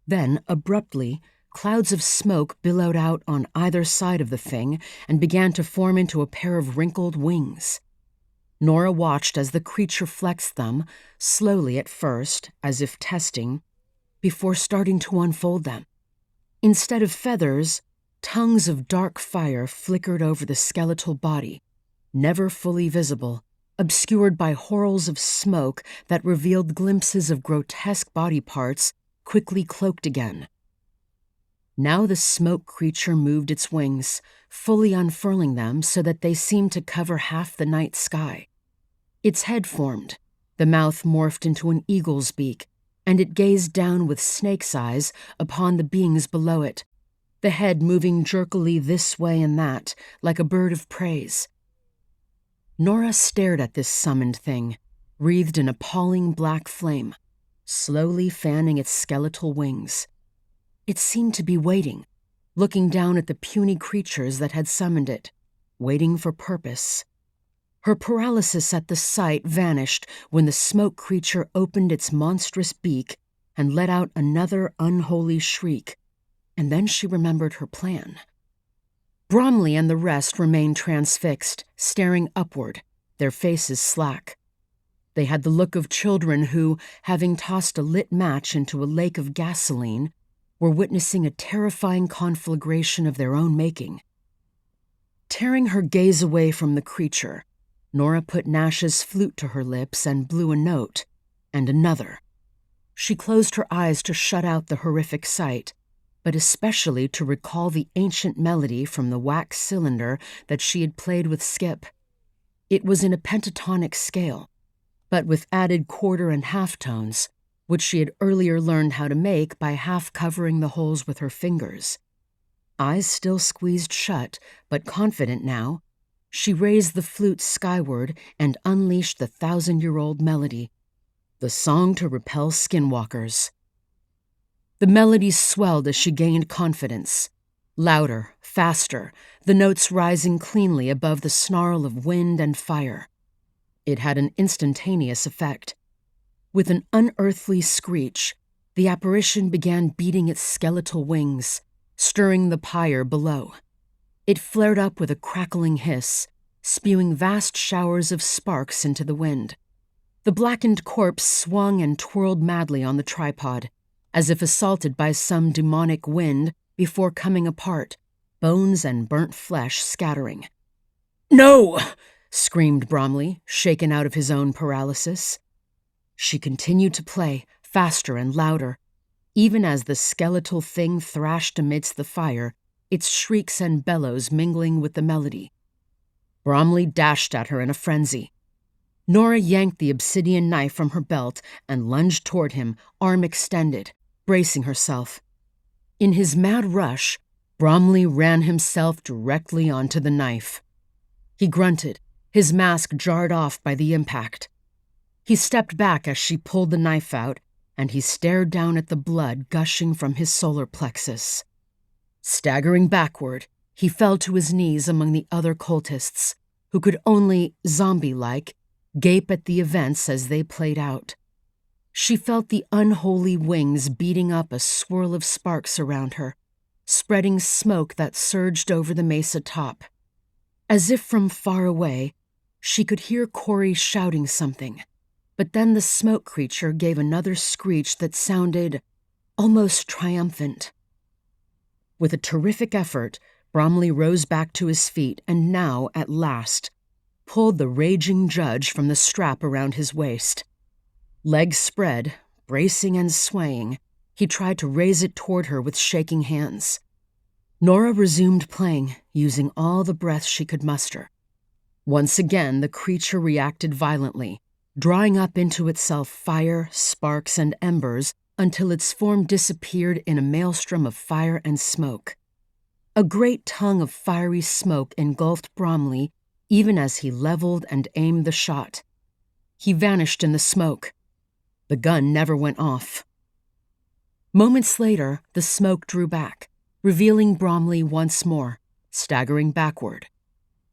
Then, abruptly, clouds of smoke billowed out on either side of the thing and began to form into a pair of wrinkled wings. Nora watched as the creature flexed them, slowly at first, as if testing, before starting to unfold them. Instead of feathers, tongues of dark fire flickered over the skeletal body, never fully visible, obscured by whorls of smoke that revealed glimpses of grotesque body parts quickly cloaked again. Now the smoke creature moved its wings, fully unfurling them so that they seemed to cover half the night sky. Its head formed, the mouth morphed into an eagle's beak, and it gazed down with snake's eyes upon the beings below it, the head moving jerkily this way and that, like a bird of praise. Nora stared at this summoned thing, wreathed in appalling black flame, slowly fanning its skeletal wings. It seemed to be waiting, looking down at the puny creatures that had summoned it, waiting for purpose. Her paralysis at the sight vanished when the smoke creature opened its monstrous beak and let out another unholy shriek, and then she remembered her plan. Bromley and the rest remained transfixed, staring upward, their faces slack. They had the look of children who, having tossed a lit match into a lake of gasoline, were witnessing a terrifying conflagration of their own making. Tearing her gaze away from the creature, Nora put Nash's flute to her lips and blew a note, and another. She closed her eyes to shut out the horrific sight, but especially to recall the ancient melody from the wax cylinder that she had played with Skip. It was in a pentatonic scale, but with added quarter and half tones, which she had earlier learned how to make by half covering the holes with her fingers. Eyes still squeezed shut, but confident now, she raised the flute skyward and unleashed the 1,000-year-old melody, the song to repel skinwalkers. The melody swelled as she gained confidence. Louder, faster, the notes rising cleanly above the snarl of wind and fire. It had an instantaneous effect. With an unearthly screech, the apparition began beating its skeletal wings, stirring the pyre below. It flared up with a crackling hiss, spewing vast showers of sparks into the wind. The blackened corpse swung and twirled madly on the tripod, as if assaulted by some demonic wind before coming apart, bones and burnt flesh scattering. "No!" screamed Bromley, shaken out of his own paralysis. She continued to play, faster and louder. Even as the skeletal thing thrashed amidst the fire, its shrieks and bellows mingling with the melody. Bromley dashed at her in a frenzy. Nora yanked the obsidian knife from her belt and lunged toward him, arm extended, bracing herself. In his mad rush, Bromley ran himself directly onto the knife. He grunted, his mask jarred off by the impact. He stepped back as she pulled the knife out, and he stared down at the blood gushing from his solar plexus. Staggering backward, he fell to his knees among the other cultists, who could only, zombie-like, gape at the events as they played out. She felt the unholy wings beating up a swirl of sparks around her, spreading smoke that surged over the mesa top. As if from far away, she could hear Corrie shouting something, but then the smoke creature gave another screech that sounded almost triumphant. With a terrific effort, Bromley rose back to his feet and now, at last, pulled the raging judge from the strap around his waist. Legs spread, bracing and swaying, he tried to raise it toward her with shaking hands. Nora resumed playing, using all the breath she could muster. Once again, the creature reacted violently, drawing up into itself fire, sparks, and embers until its form disappeared in a maelstrom of fire and smoke. A great tongue of fiery smoke engulfed Bromley even as he leveled and aimed the shot. He vanished in the smoke. The gun never went off. Moments later, the smoke drew back, revealing Bromley once more, staggering backward.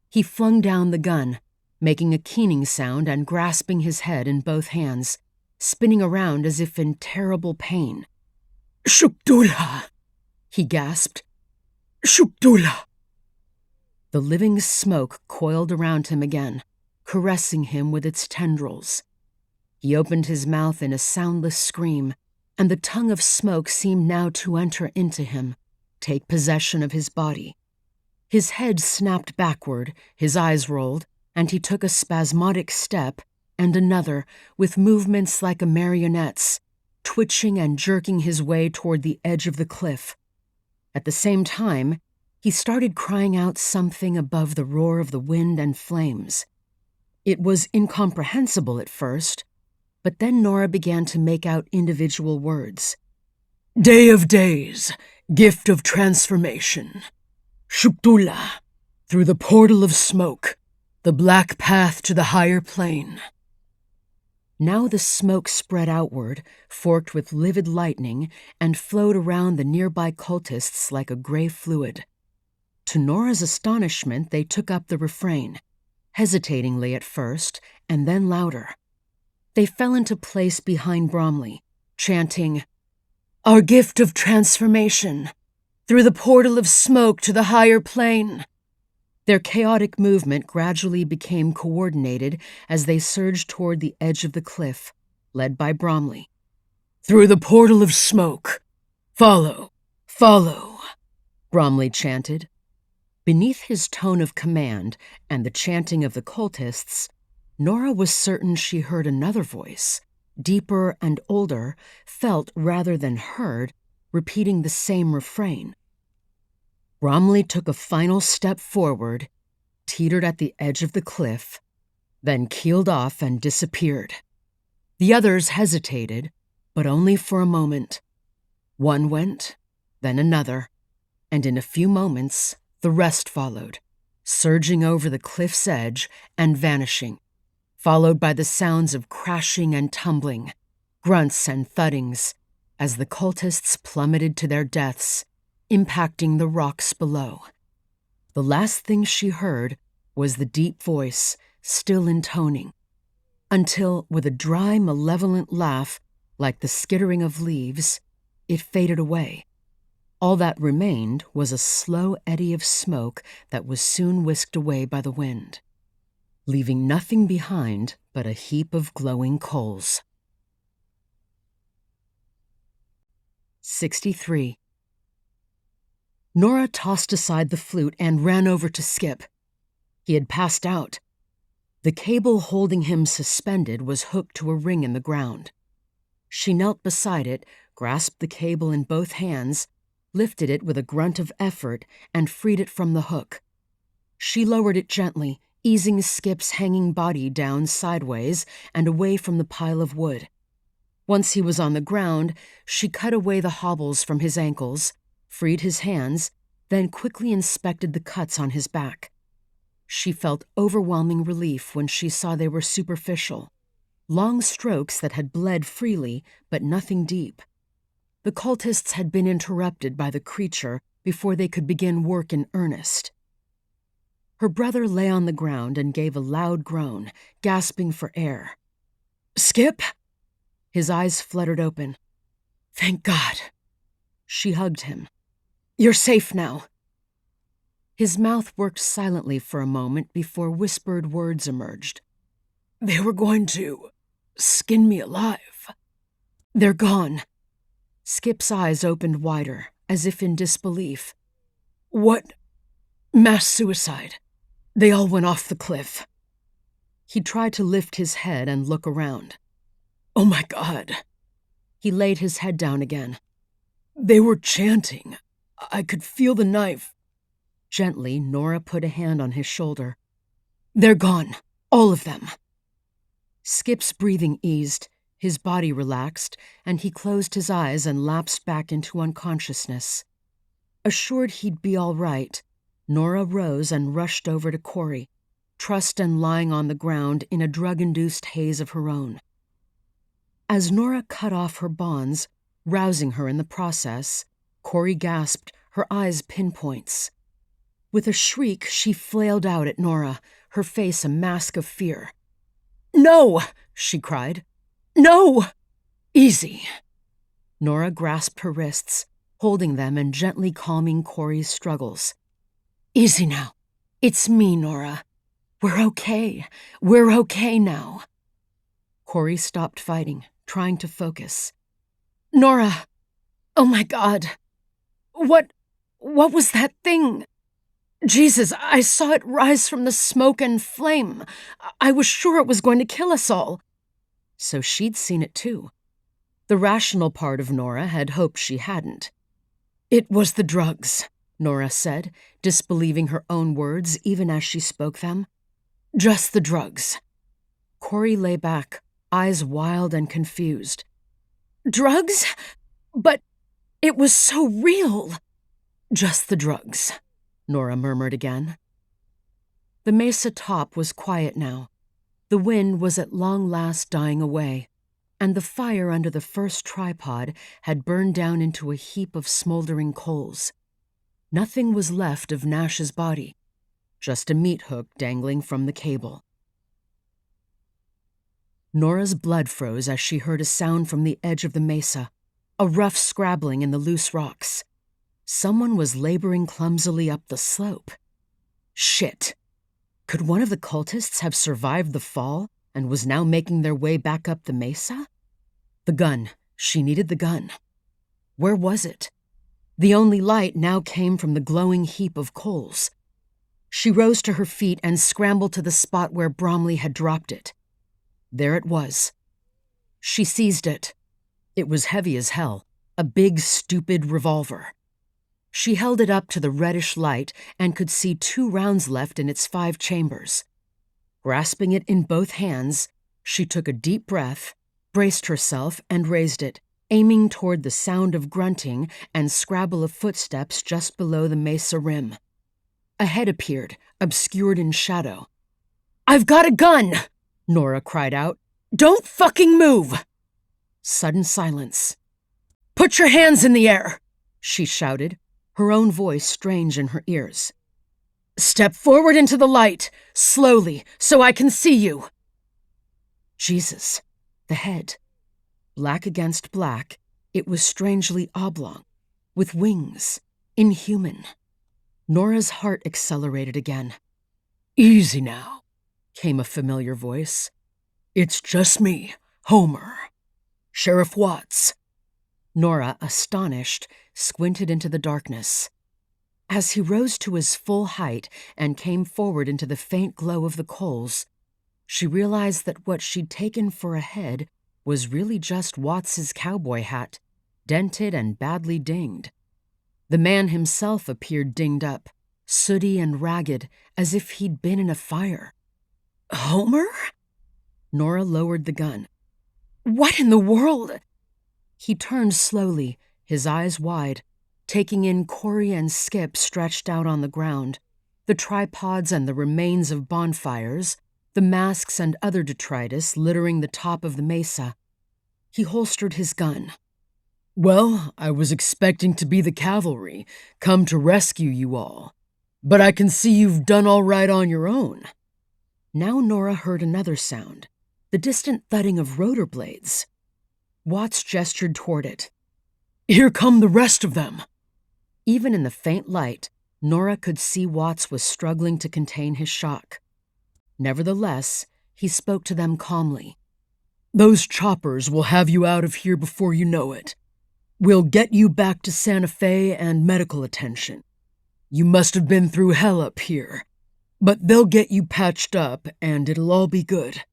He flung down the gun, making a keening sound and grasping his head in both hands, spinning around as if in terrible pain. "Shukdula!" he gasped. "Shukdula!" The living smoke coiled around him again, caressing him with its tendrils. He opened his mouth in a soundless scream, and the tongue of smoke seemed now to enter into him, take possession of his body. His head snapped backward, his eyes rolled, and he took a spasmodic step, and another, with movements like a marionette's, twitching and jerking his way toward the edge of the cliff. At the same time, he started crying out something above the roar of the wind and flames. It was incomprehensible at first, but then Nora began to make out individual words. "Day of days, gift of transformation. Shukdula, through the portal of smoke, the black path to the higher plane." Now the smoke spread outward, forked with livid lightning, and flowed around the nearby cultists like a gray fluid. To Nora's astonishment, they took up the refrain, hesitatingly at first, and then louder. They fell into place behind Bromley, chanting, "Our gift of transformation, through the portal of smoke to the higher plane." Their chaotic movement gradually became coordinated as they surged toward the edge of the cliff, led by Bromley. "Through the portal of smoke, follow, follow," Bromley chanted. Beneath his tone of command and the chanting of the cultists, Nora was certain she heard another voice, deeper and older, felt rather than heard, repeating the same refrain. Bromley took a final step forward, teetered at the edge of the cliff, then keeled off and disappeared. The others hesitated, but only for a moment. One went, then another, and in a few moments, the rest followed, surging over the cliff's edge and vanishing, followed by the sounds of crashing and tumbling, grunts and thuddings, as the cultists plummeted to their deaths, impacting the rocks below. The last thing she heard was the deep voice, still intoning, until, with a dry, malevolent laugh, like the skittering of leaves, it faded away. All that remained was a slow eddy of smoke that was soon whisked away by the wind, leaving nothing behind but a heap of glowing coals. 63. Nora tossed aside the flute and ran over to Skip. He had passed out. The cable holding him suspended was hooked to a ring in the ground. She knelt beside it, grasped the cable in both hands, lifted it with a grunt of effort, and freed it from the hook. She lowered it gently, easing Skip's hanging body down sideways and away from the pile of wood. Once he was on the ground, she cut away the hobbles from his ankles, freed his hands, then quickly inspected the cuts on his back. She felt overwhelming relief when she saw they were superficial, long strokes that had bled freely, but nothing deep. The cultists had been interrupted by the creature before they could begin work in earnest. Her brother lay on the ground and gave a loud groan, gasping for air. "Skip?" His eyes fluttered open. "Thank God." She hugged him. "You're safe now." His mouth worked silently for a moment before whispered words emerged. "They were going to skin me alive. They're gone." Skip's eyes opened wider, as if in disbelief. "What? Mass suicide. They all went off the cliff." He tried to lift his head and look around. "Oh my God." He laid his head down again. "They were chanting. I could feel the knife." Gently, Nora put a hand on his shoulder. "They're gone. All of them." Skip's breathing eased, his body relaxed, and he closed his eyes and lapsed back into unconsciousness. Assured he'd be all right, Nora rose and rushed over to Corrie, trussed and lying on the ground in a drug-induced haze of her own. As Nora cut off her bonds, rousing her in the process, Corrie gasped, her eyes pinpoints. With a shriek, she flailed out at Nora, her face a mask of fear. "No!" she cried. "No! Easy." Nora grasped her wrists, holding them and gently calming Corrie's struggles. "Easy now. It's me, Nora. We're okay. We're okay now." Corrie stopped fighting, trying to focus. "Nora! Oh my God! What was that thing? Jesus, I saw it rise from the smoke and flame. I was sure it was going to kill us all." So she'd seen it too. The rational part of Nora had hoped she hadn't. "It was the drugs," Nora said, disbelieving her own words even as she spoke them. "Just the drugs." Corrie lay back, eyes wild and confused. "Drugs? But it was so real." "Just the drugs," Nora murmured again. The mesa top was quiet now. The wind was at long last dying away, and the fire under the first tripod had burned down into a heap of smoldering coals. Nothing was left of Nash's body, just a meat hook dangling from the cable. Nora's blood froze as she heard a sound from the edge of the mesa, a rough scrabbling in the loose rocks. Someone was laboring clumsily up the slope. Shit! Could one of the cultists have survived the fall and was now making their way back up the mesa? The gun. She needed the gun. Where was it? The only light now came from the glowing heap of coals. She rose to her feet and scrambled to the spot where Bromley had dropped it. There it was. She seized it. It was heavy as hell, a big, stupid revolver. She held it up to the reddish light and could see 2 rounds left in its 5 chambers. Grasping it in both hands, she took a deep breath, braced herself, and raised it, aiming toward the sound of grunting and scrabble of footsteps just below the mesa rim. A head appeared, obscured in shadow. "I've got a gun!" Nora cried out. "Don't fucking move!" Sudden silence. "Put your hands in the air!" she shouted, her own voice strange in her ears. "Step forward into the light, slowly, so I can see you." Jesus, the head. Black against black, it was strangely oblong, with wings, inhuman. Nora's heart accelerated again. "Easy now," came a familiar voice. "It's just me, Homer. Sheriff Watts." Nora, astonished, squinted into the darkness. As he rose to his full height and came forward into the faint glow of the coals, she realized that what she'd taken for a head was really just Watts's cowboy hat, dented and badly dinged. The man himself appeared dinged up, sooty and ragged, as if he'd been in a fire. "Homer?" Nora lowered the gun. "What in the world?" He turned slowly, his eyes wide, taking in Corrie and Skip stretched out on the ground, the tripods and the remains of bonfires, the masks and other detritus littering the top of the mesa. He holstered his gun. "Well, I was expecting to be the cavalry, come to rescue you all. But I can see you've done all right on your own." Now Nora heard another sound, the distant thudding of rotor blades. Watts gestured toward it. "Here come the rest of them." Even in the faint light, Nora could see Watts was struggling to contain his shock. Nevertheless, he spoke to them calmly. "Those choppers will have you out of here before you know it. We'll get you back to Santa Fe and medical attention. You must have been through hell up here, but they'll get you patched up and it'll all be good."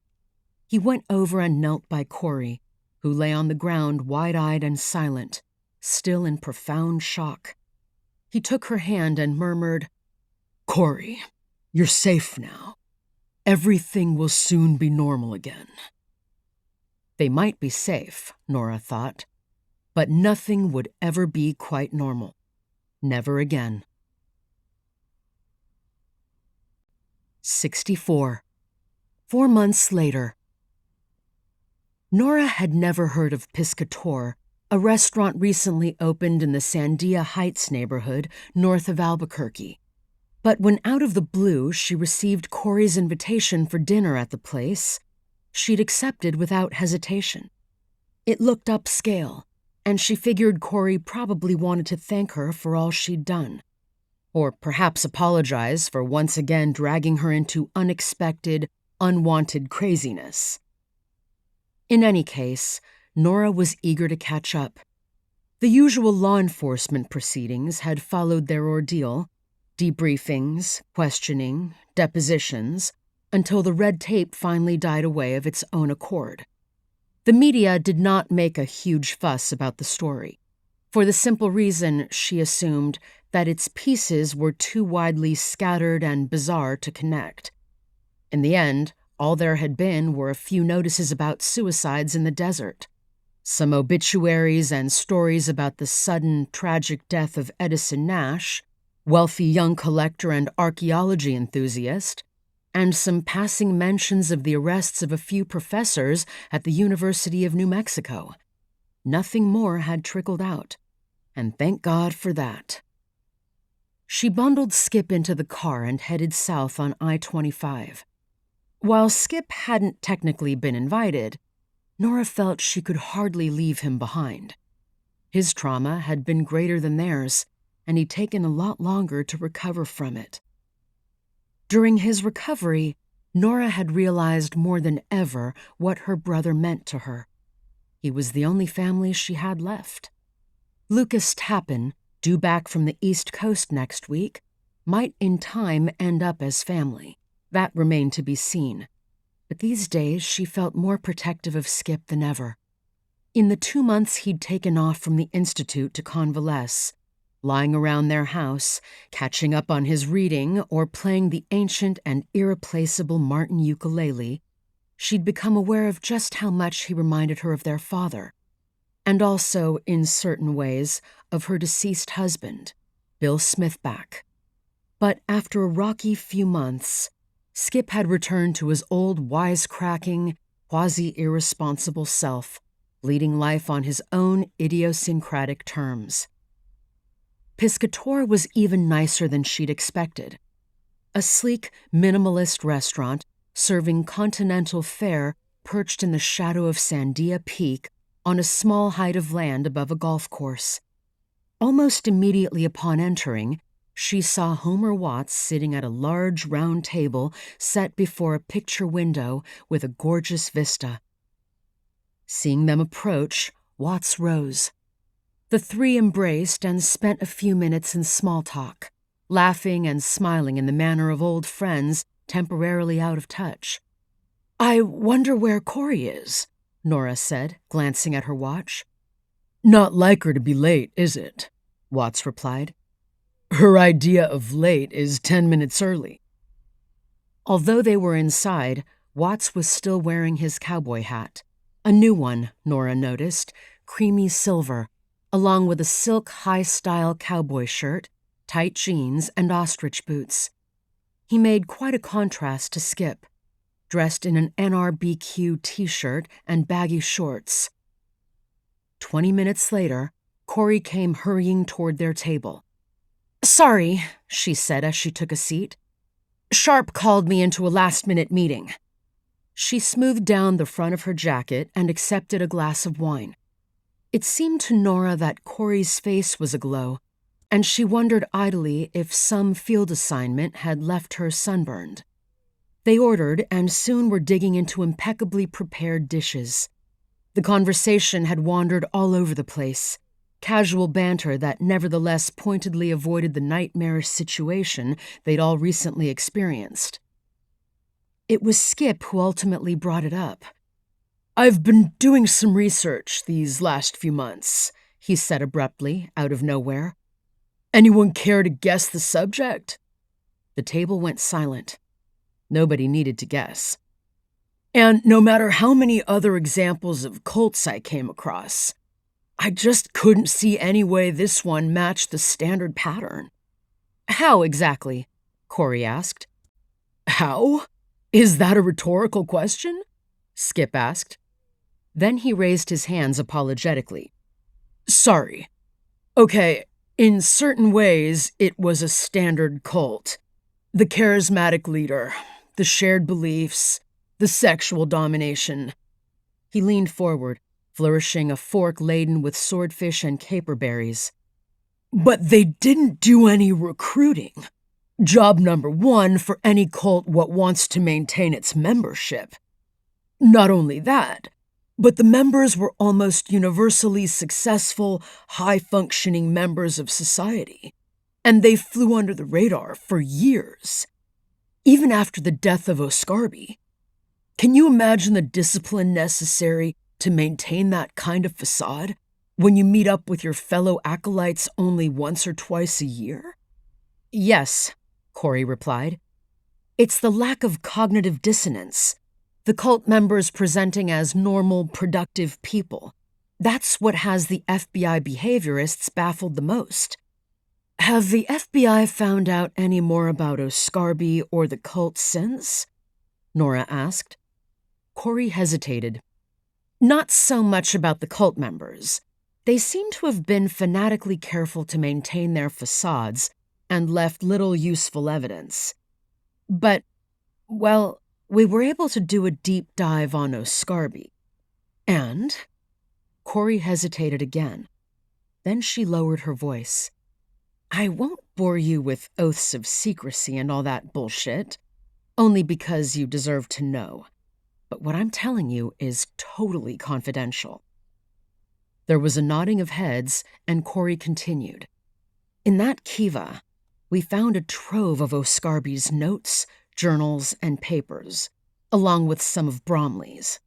He went over and knelt by Corrie, who lay on the ground wide-eyed and silent, still in profound shock. He took her hand and murmured, "Corrie, you're safe now. Everything will soon be normal again." They might be safe, Nora thought, but nothing would ever be quite normal. Never again. 64. 4 months later. Nora had never heard of Piscator, a restaurant recently opened in the Sandia Heights neighborhood north of Albuquerque. But when out of the blue she received Corrie's invitation for dinner at the place, she'd accepted without hesitation. It looked upscale, and she figured Corrie probably wanted to thank her for all she'd done, or perhaps apologize for once again dragging her into unexpected, unwanted craziness. In any case, Nora was eager to catch up. The usual law enforcement proceedings had followed their ordeal, debriefings, questioning, depositions, until the red tape finally died away of its own accord. The media did not make a huge fuss about the story, for the simple reason, she assumed, that its pieces were too widely scattered and bizarre to connect. In the end, all there had been were a few notices about suicides in the desert, some obituaries and stories about the sudden, tragic death of Edison Nash, wealthy young collector and archaeology enthusiast, and some passing mentions of the arrests of a few professors at the University of New Mexico. Nothing more had trickled out, and thank God for that. She bundled Skip into the car and headed south on I-25. While Skip hadn't technically been invited, Nora felt she could hardly leave him behind. His trauma had been greater than theirs, and he'd taken a lot longer to recover from it. During his recovery, Nora had realized more than ever what her brother meant to her. He was the only family she had left. Lucas Tappan, due back from the East Coast next week, might in time end up as family. That remained to be seen. But these days she felt more protective of Skip than ever. In the 2 months he'd taken off from the Institute to convalesce, lying around their house, catching up on his reading or playing the ancient and irreplaceable Martin ukulele, she'd become aware of just how much he reminded her of their father, and also, in certain ways, of her deceased husband, Bill Smithback. But after a rocky few months, Skip had returned to his old wisecracking, quasi-irresponsible self, leading life on his own idiosyncratic terms. Piscator was even nicer than she'd expected. A sleek, minimalist restaurant serving continental fare perched in the shadow of Sandia Peak on a small height of land above a golf course. Almost immediately upon entering, she saw Homer Watts sitting at a large round table set before a picture window with a gorgeous vista. Seeing them approach, Watts rose. The three embraced and spent a few minutes in small talk, laughing and smiling in the manner of old friends temporarily out of touch. "I wonder where Corrie is," Nora said, glancing at her watch. "Not like her to be late, is it?" Watts replied. "Her idea of late is 10 minutes early." Although they were inside, Watts was still wearing his cowboy hat. A new one, Nora noticed, creamy silver, along with a silk high-style cowboy shirt, tight jeans, and ostrich boots. He made quite a contrast to Skip, dressed in an NRBQ t-shirt and baggy shorts. 20 minutes later, Corrie came hurrying toward their table. "Sorry," she said as she took a seat. "Sharp called me into a last-minute meeting." She smoothed down the front of her jacket and accepted a glass of wine. It seemed to Nora that Corrie's face was aglow, and she wondered idly if some field assignment had left her sunburned. They ordered and soon were digging into impeccably prepared dishes. The conversation had wandered all over the place, casual banter that nevertheless pointedly avoided the nightmarish situation they'd all recently experienced. It was Skip who ultimately brought it up. "I've been doing some research these last few months," he said abruptly, out of nowhere. "Anyone care to guess the subject?" The table went silent. Nobody needed to guess. "And no matter how many other examples of cults I came across, I just couldn't see any way this one matched the standard pattern." "How exactly?" Corrie asked. "How? Is that a rhetorical question?" Skip asked. Then he raised his hands apologetically. "Sorry. Okay, in certain ways, it was a standard cult. The charismatic leader, the shared beliefs, the sexual domination." He leaned forward, flourishing a fork laden with swordfish and caperberries. "But they didn't do any recruiting. Job number one for any cult what wants to maintain its membership. Not only that, but the members were almost universally successful, high-functioning members of society, and they flew under the radar for years. Even after the death of Oscarby. Can you imagine the discipline necessary to maintain that kind of facade when you meet up with your fellow acolytes only once or twice a year?" "Yes," Corrie replied. "It's the lack of cognitive dissonance. The cult members presenting as normal, productive people. That's what has the FBI behaviorists baffled the most." "Have the FBI found out any more about Oscarby or the cult since?" Nora asked. Corrie hesitated. "Not so much about the cult members. They seem to have been fanatically careful to maintain their facades and left little useful evidence. But, well, we were able to do a deep dive on Oscarby. And?" Corrie hesitated again. Then she lowered her voice. "I won't bore you with oaths of secrecy and all that bullshit, only because you deserve to know. But what I'm telling you is totally confidential." There was a nodding of heads, and Corrie continued. "In that kiva, We found a trove of Oscarby's notes, journals, and papers, along with some of Bromley's.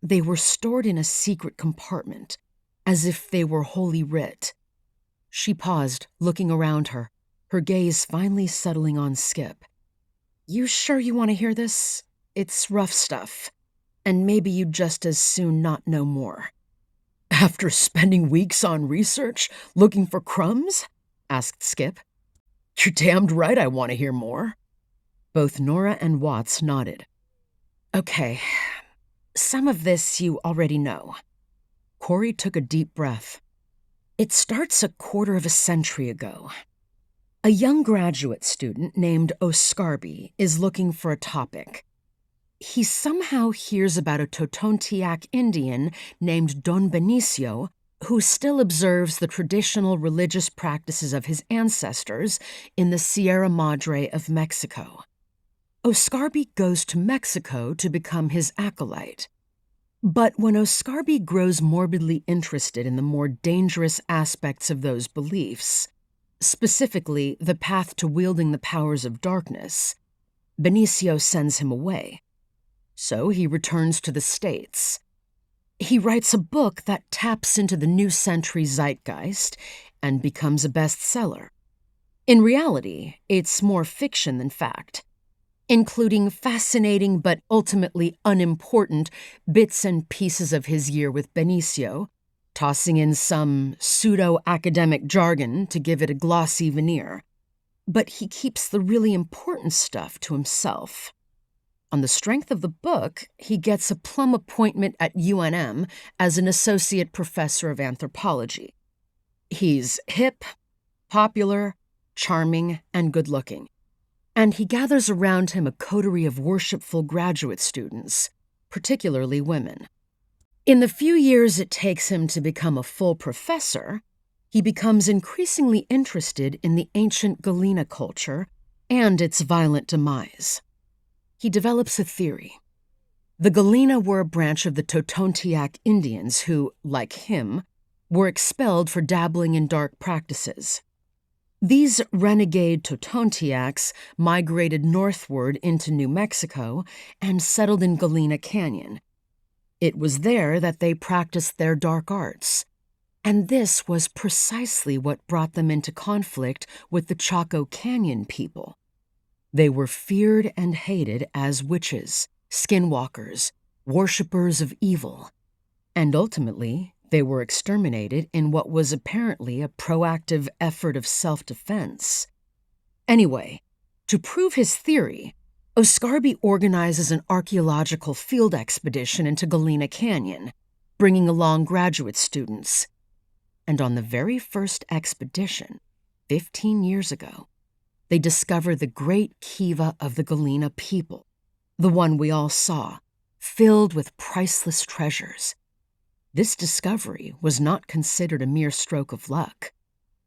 They were stored in a secret compartment, as if they were holy writ. She paused, looking around her, her gaze finally settling on Skip. You sure you want to hear this? It's rough stuff, and maybe you'd just as soon not know more. After spending weeks on research, looking for crumbs? Asked Skip. You're damned right I want to hear more. Both Nora and Watts nodded. Okay, some of this you already know. Corrie took a deep breath. It starts a quarter of a century ago. A young graduate student named Oscarby is looking for a topic. He somehow hears about a Totontiac Indian named Don Benicio who still observes the traditional religious practices of his ancestors in the Sierra Madre of Mexico. Oscarby goes to Mexico to become his acolyte. But when Oscarby grows morbidly interested in the more dangerous aspects of those beliefs, specifically the path to wielding the powers of darkness, Benicio sends him away. So he returns to the States. He writes a book that taps into the new century zeitgeist and becomes a bestseller. In reality, it's more fiction than fact, including fascinating but ultimately unimportant bits and pieces of his year with Benicio, tossing in some pseudo-academic jargon to give it a glossy veneer. But he keeps the really important stuff to himself. On the strength of the book, he gets a plum appointment at UNM as an associate professor of anthropology. He's hip, popular, charming, and good-looking. And he gathers around him a coterie of worshipful graduate students, particularly women. In the few years it takes him to become a full professor, he becomes increasingly interested in the ancient Galena culture and its violent demise. He develops a theory. The Galena were a branch of the Totontiac Indians who, like him, were expelled for dabbling in dark practices. These renegade Totontiacs migrated northward into New Mexico and settled in Galena Canyon. It was there that they practiced their dark arts, and this was precisely what brought them into conflict with the Chaco Canyon people. They were feared and hated as witches, skinwalkers, worshippers of evil, and ultimately they were exterminated in what was apparently a proactive effort of self-defense. Anyway, to prove his theory, Oscarby organizes an archaeological field expedition into Galena Canyon, bringing along graduate students. And on the very first expedition, 15 years ago, they discover the great kiva of the Galena people, the one we all saw, filled with priceless treasures. This discovery was not considered a mere stroke of luck.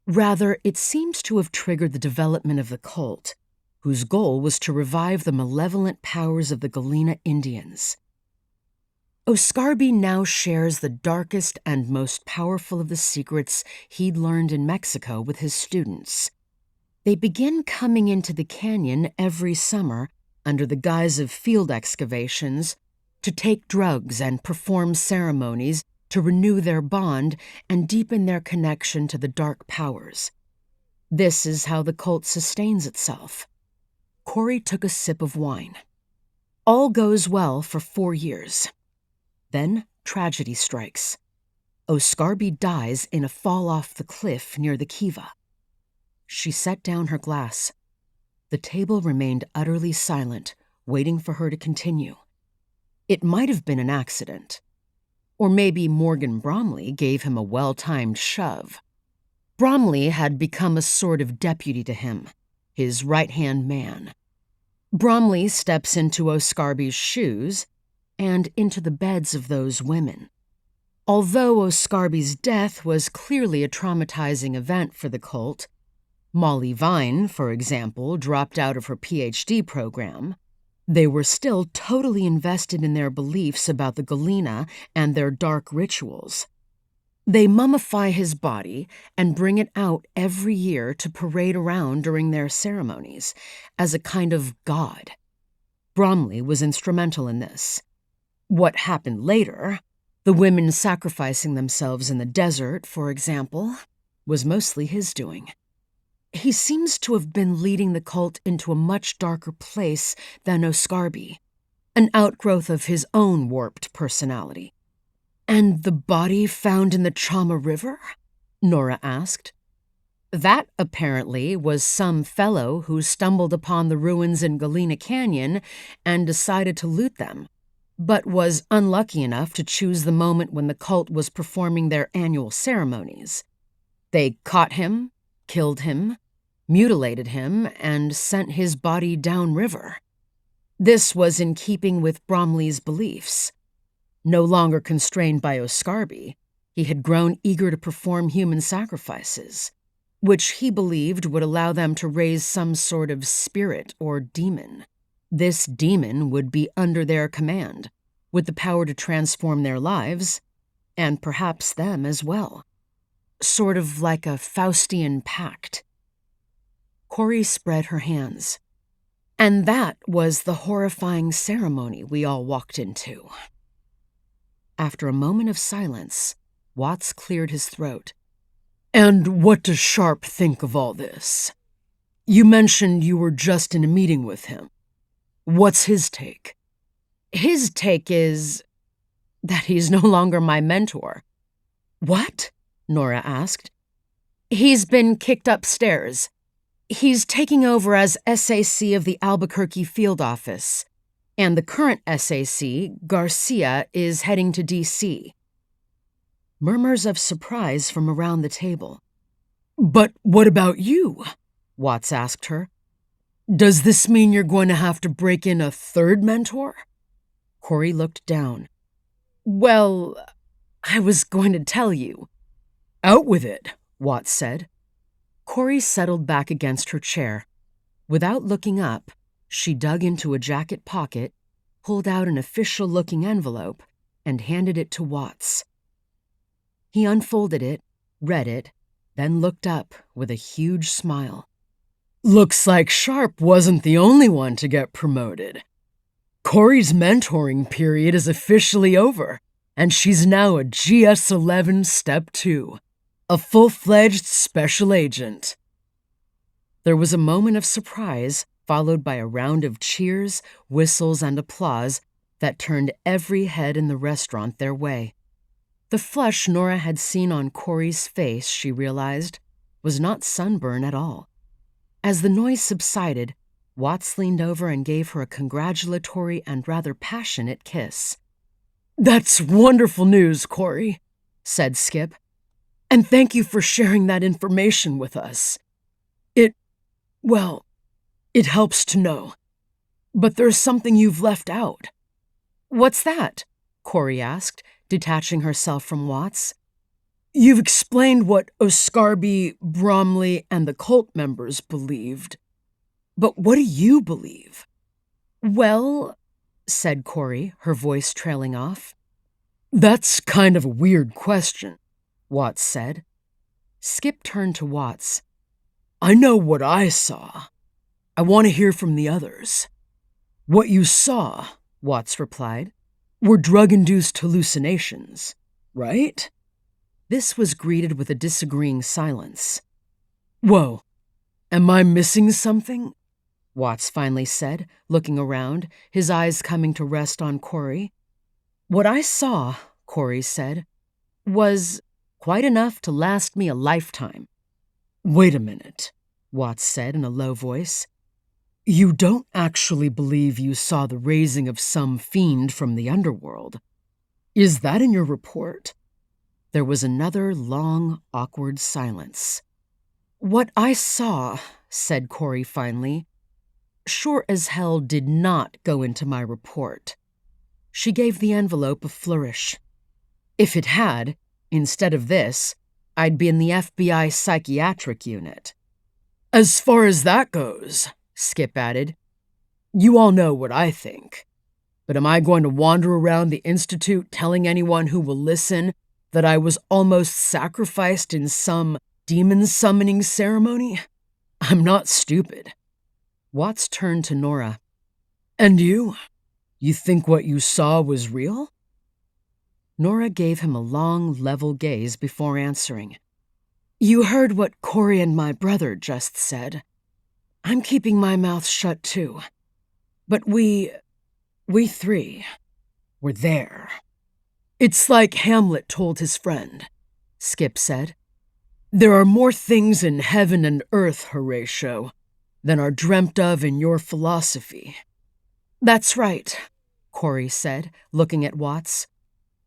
Rather, it seems to have triggered the development of the cult, whose goal was to revive the malevolent powers of the Galena Indians. Oscarby now shares the darkest and most powerful of the secrets he'd learned in Mexico with his students. They begin coming into the canyon every summer under the guise of field excavations to take drugs and perform ceremonies to renew their bond and deepen their connection to the dark powers. This is how the cult sustains itself. Corrie took a sip of wine. All goes well for 4 years. Then tragedy strikes. Oscarby dies in a fall off the cliff near the kiva. She set down her glass. The table remained utterly silent, waiting for her to continue. It might have been an accident. Or maybe Morgan Bromley gave him a well-timed shove. Bromley had become a sort of deputy to him, his right-hand man. Bromley steps into Oscarby's shoes and into the beds of those women. Although Oscarby's death was clearly a traumatizing event for the cult, Molly Vine, for example, dropped out of her PhD program. They were still totally invested in their beliefs about the Galena and their dark rituals. They mummify his body and bring it out every year to parade around during their ceremonies as a kind of god. Bromley was instrumental in this. What happened later, the women sacrificing themselves in the desert, for example, was mostly his doing. He seems to have been leading the cult into a much darker place than Oscarby, an outgrowth of his own warped personality. And the body found in the Chama River? Nora asked. That, apparently, was some fellow who stumbled upon the ruins in Galena Canyon and decided to loot them, but was unlucky enough to choose the moment when the cult was performing their annual ceremonies. They caught him, killed him, mutilated him, and sent his body downriver. This was in keeping with Bromley's beliefs. No longer constrained by Oscarby, he had grown eager to perform human sacrifices, which he believed would allow them to raise some sort of spirit or demon. This demon would be under their command, with the power to transform their lives, and perhaps them as well. Sort of like a Faustian pact. Corrie spread her hands. And that was the horrifying ceremony we all walked into. After a moment of silence, Watts cleared his throat. And what does Sharp think of all this? You mentioned you were just in a meeting with him. What's his take? His take is that he's no longer my mentor. What? Nora asked. He's been kicked upstairs. He's taking over as SAC of the Albuquerque field office, and the current SAC, Garcia, is heading to D.C. Murmurs of surprise from around the table. But what about you? Watts asked her. Does this mean you're going to have to break in a third mentor? Corrie looked down. Well, I was going to tell you. Out with it, Watts said. Corrie settled back against her chair. Without looking up, she dug into a jacket pocket, pulled out an official-looking envelope, and handed it to Watts. He unfolded it, read it, then looked up with a huge smile. Looks like Sharp wasn't the only one to get promoted. Corrie's mentoring period is officially over, and she's now a GS-11 Step 2, a full-fledged special agent. There was a moment of surprise, followed by a round of cheers, whistles, and applause that turned every head in the restaurant their way. The flush Nora had seen on Corrie's face, she realized, was not sunburn at all. As the noise subsided, Watts leaned over and gave her a congratulatory and rather passionate kiss. That's wonderful news, Corrie, said Skip. And thank you for sharing that information with us. It helps to know. But there's something you've left out. What's that? Corrie asked, detaching herself from Watts. You've explained what Oscarby, Bromley, and the cult members believed. But what do you believe? Well, said Corrie, her voice trailing off. That's kind of a weird question, Watts said. Skip turned to Watts. I know what I saw. I want to hear from the others. What you saw, Watts replied, were drug-induced hallucinations, right? This was greeted with a disagreeing silence. Whoa, am I missing something? Watts finally said, looking around, his eyes coming to rest on Corrie. What I saw, Corrie said, was quite enough to last me a lifetime. Wait a minute, Watts said in a low voice. You don't actually believe you saw the raising of some fiend from the underworld. Is that in your report? There was another long, awkward silence. What I saw, said Corrie finally, sure as hell did not go into my report. She gave the envelope a flourish. If it had, instead of this, I'd be in the FBI psychiatric unit. As far as that goes, Skip added, you all know what I think. But am I going to wander around the Institute telling anyone who will listen That I was almost sacrificed in some demon summoning ceremony? I'm not stupid. Watts turned to Nora. And you? You think what you saw was real? Nora gave him a long, level gaze before answering. You heard what Corrie and my brother just said. I'm keeping my mouth shut too. But we three, were there. It's like Hamlet told his friend, Skip said. There are more things in heaven and earth, Horatio, than are dreamt of in your philosophy. That's right, Corrie said, looking at Watts.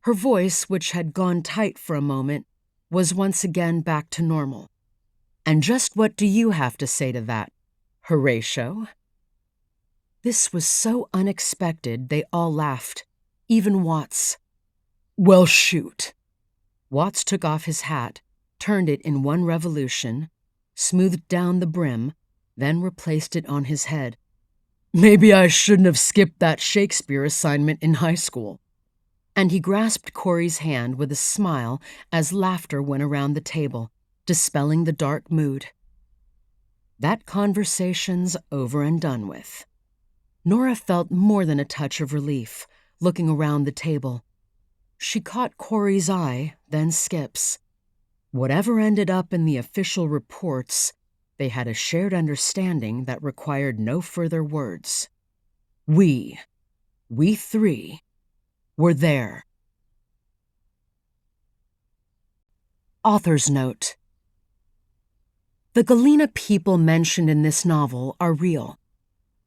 Her voice, which had gone tight for a moment, was once again back to normal. And just what do you have to say to that, Horatio? This was so unexpected they all laughed, even Watts. Well, shoot. Watts took off his hat, turned it in one revolution, smoothed down the brim, then replaced it on his head. Maybe I shouldn't have skipped that Shakespeare assignment in high school. And he grasped Corrie's hand with a smile as laughter went around the table, dispelling the dark mood. That conversation's over and done with. Nora felt more than a touch of relief, looking around the table. She caught Corrie's eye, then Skip's. Whatever ended up in the official reports, they had a shared understanding that required no further words. We three, were there. Author's note. The Galena people mentioned in this novel are real.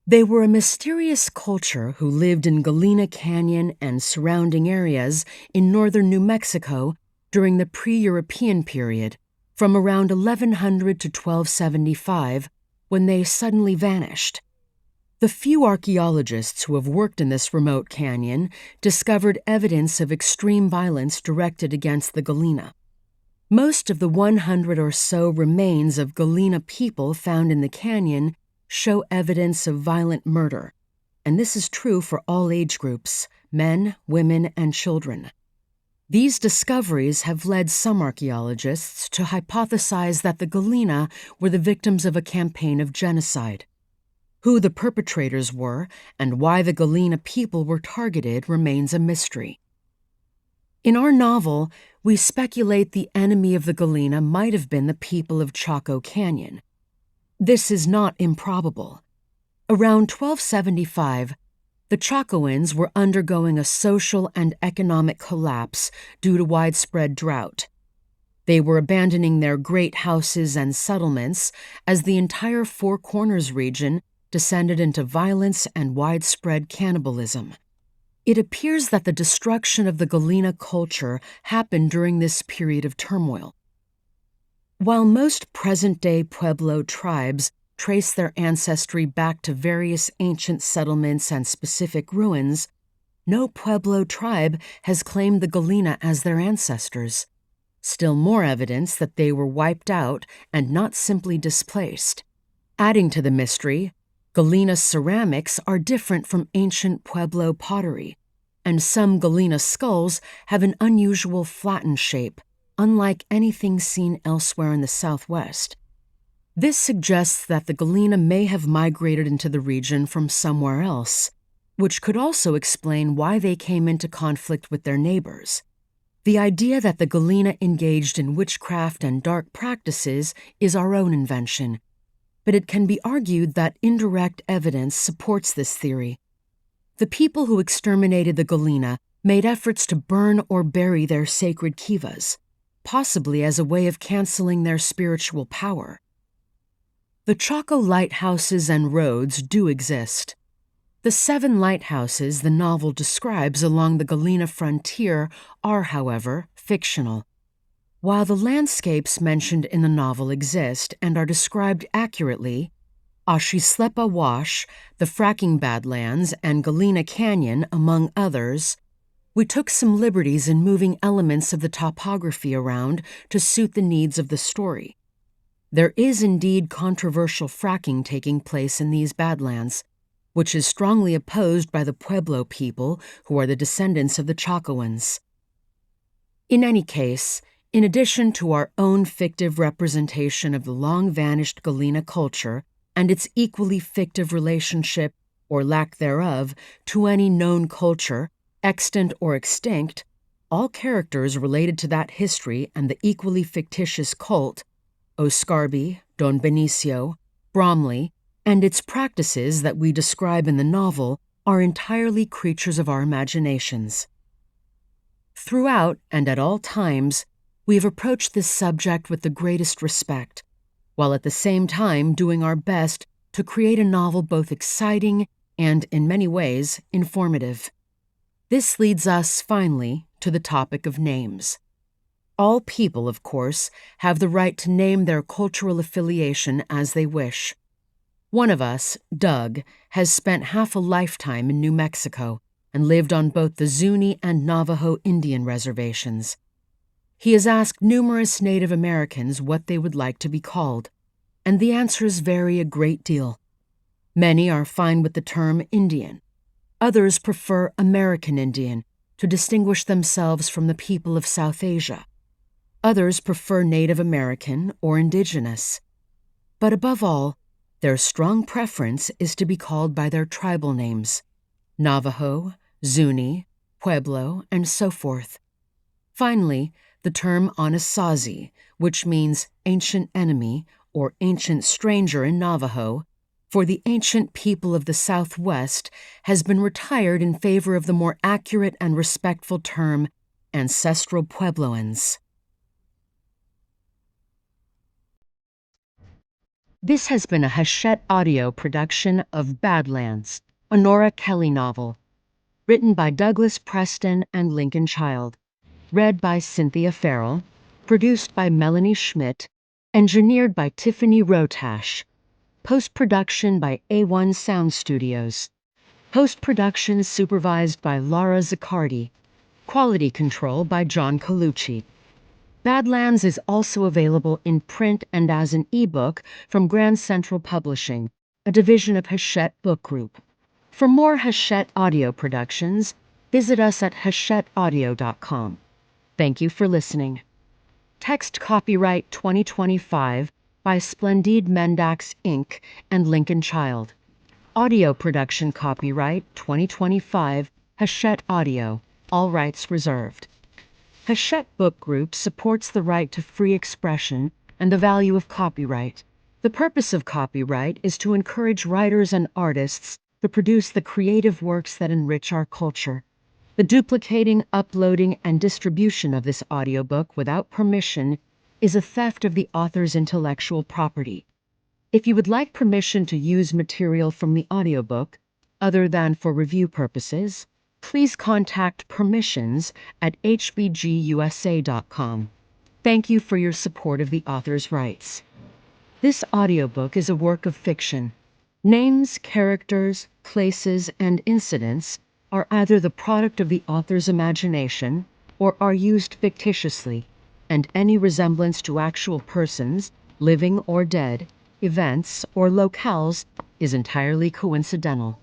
They were a mysterious culture who lived in Galena Canyon and surrounding areas in northern New Mexico during the pre-European period, from around 1100 to 1275, when they suddenly vanished. The few archaeologists who have worked in this remote canyon discovered evidence of extreme violence directed against the Galena. Most of the 100 or so remains of Galena people found in the canyon show evidence of violent murder, and this is true for all age groups, men, women, and children. These discoveries have led some archaeologists to hypothesize that the Galena were the victims of a campaign of genocide. Who the perpetrators were and why the Galena people were targeted remains a mystery. In our novel, we speculate the enemy of the Galena might have been the people of Chaco Canyon. This is not improbable. Around 1275, the Chacoans were undergoing a social and economic collapse due to widespread drought. They were abandoning their great houses and settlements as the entire Four Corners region descended into violence and widespread cannibalism. It appears that the destruction of the Galena culture happened during this period of turmoil. While most present-day Pueblo tribes trace their ancestry back to various ancient settlements and specific ruins, no Pueblo tribe has claimed the Galena as their ancestors. Still more evidence that they were wiped out and not simply displaced. Adding to the mystery, Galena ceramics are different from ancient Pueblo pottery, and some Galena skulls have an unusual flattened shape, unlike anything seen elsewhere in the Southwest. This suggests that the Galena may have migrated into the region from somewhere else, which could also explain why they came into conflict with their neighbors. The idea that the Galena engaged in witchcraft and dark practices is our own invention, but it can be argued that indirect evidence supports this theory. The people who exterminated the Galena made efforts to burn or bury their sacred kivas, possibly as a way of canceling their spiritual power. The Chaco lighthouses and roads do exist. The 7 lighthouses the novel describes along the Galena frontier are, however, fictional. While the landscapes mentioned in the novel exist and are described accurately, Ashislepa Wash, the fracking Badlands, and Galena Canyon, among others, we took some liberties in moving elements of the topography around to suit the needs of the story. There is indeed controversial fracking taking place in these Badlands, which is strongly opposed by the Pueblo people, who are the descendants of the Chacoans. In any case, in addition to our own fictive representation of the long-vanished Galena culture and its equally fictive relationship, or lack thereof, to any known culture, extant or extinct, all characters related to that history and the equally fictitious cult, Oscarby, Don Benicio, Bromley, and its practices that we describe in the novel are entirely creatures of our imaginations. Throughout and at all times, we have approached this subject with the greatest respect, while at the same time doing our best to create a novel both exciting and, in many ways, informative. This leads us, finally, to the topic of names. All people, of course, have the right to name their cultural affiliation as they wish. One of us, Doug, has spent half a lifetime in New Mexico and lived on both the Zuni and Navajo Indian reservations. He has asked numerous Native Americans what they would like to be called, and the answers vary a great deal. Many are fine with the term Indian. Others prefer American Indian to distinguish themselves from the people of South Asia. Others prefer Native American or Indigenous. But above all, their strong preference is to be called by their tribal names: Navajo, Zuni, Pueblo, and so forth. Finally, the term Anasazi, which means ancient enemy or ancient stranger in Navajo, for the ancient people of the Southwest, has been retired in favor of the more accurate and respectful term ancestral Puebloans. This has been a Hachette audio production of Badlands, a Nora Kelly novel, written by Douglas Preston and Lincoln Child, read by Cynthia Farrell, produced by Melanie Schmidt, engineered by Tiffany Rotash, post-production by A1 Sound Studios, post-production supervised by Laura Zaccardi, quality control by John Colucci. Badlands is also available in print and as an ebook from Grand Central Publishing, a division of Hachette Book Group. For more Hachette audio productions, visit us at hachetteaudio.com. Thank you for listening. Text copyright 2025 by Splendide Mendax Inc. and Lincoln Child. Audio production copyright 2025 Hachette Audio. All rights reserved. Hachette Book Group supports the right to free expression and the value of copyright. The purpose of copyright is to encourage writers and artists to produce the creative works that enrich our culture. The duplicating, uploading, and distribution of this audiobook without permission is a theft of the author's intellectual property. If you would like permission to use material from the audiobook, other than for review purposes, please contact permissions@hbgusa.com. Thank you for your support of the author's rights. This audiobook is a work of fiction. Names, characters, places, and incidents are either the product of the author's imagination or are used fictitiously, and any resemblance to actual persons, living or dead, events, or locales is entirely coincidental.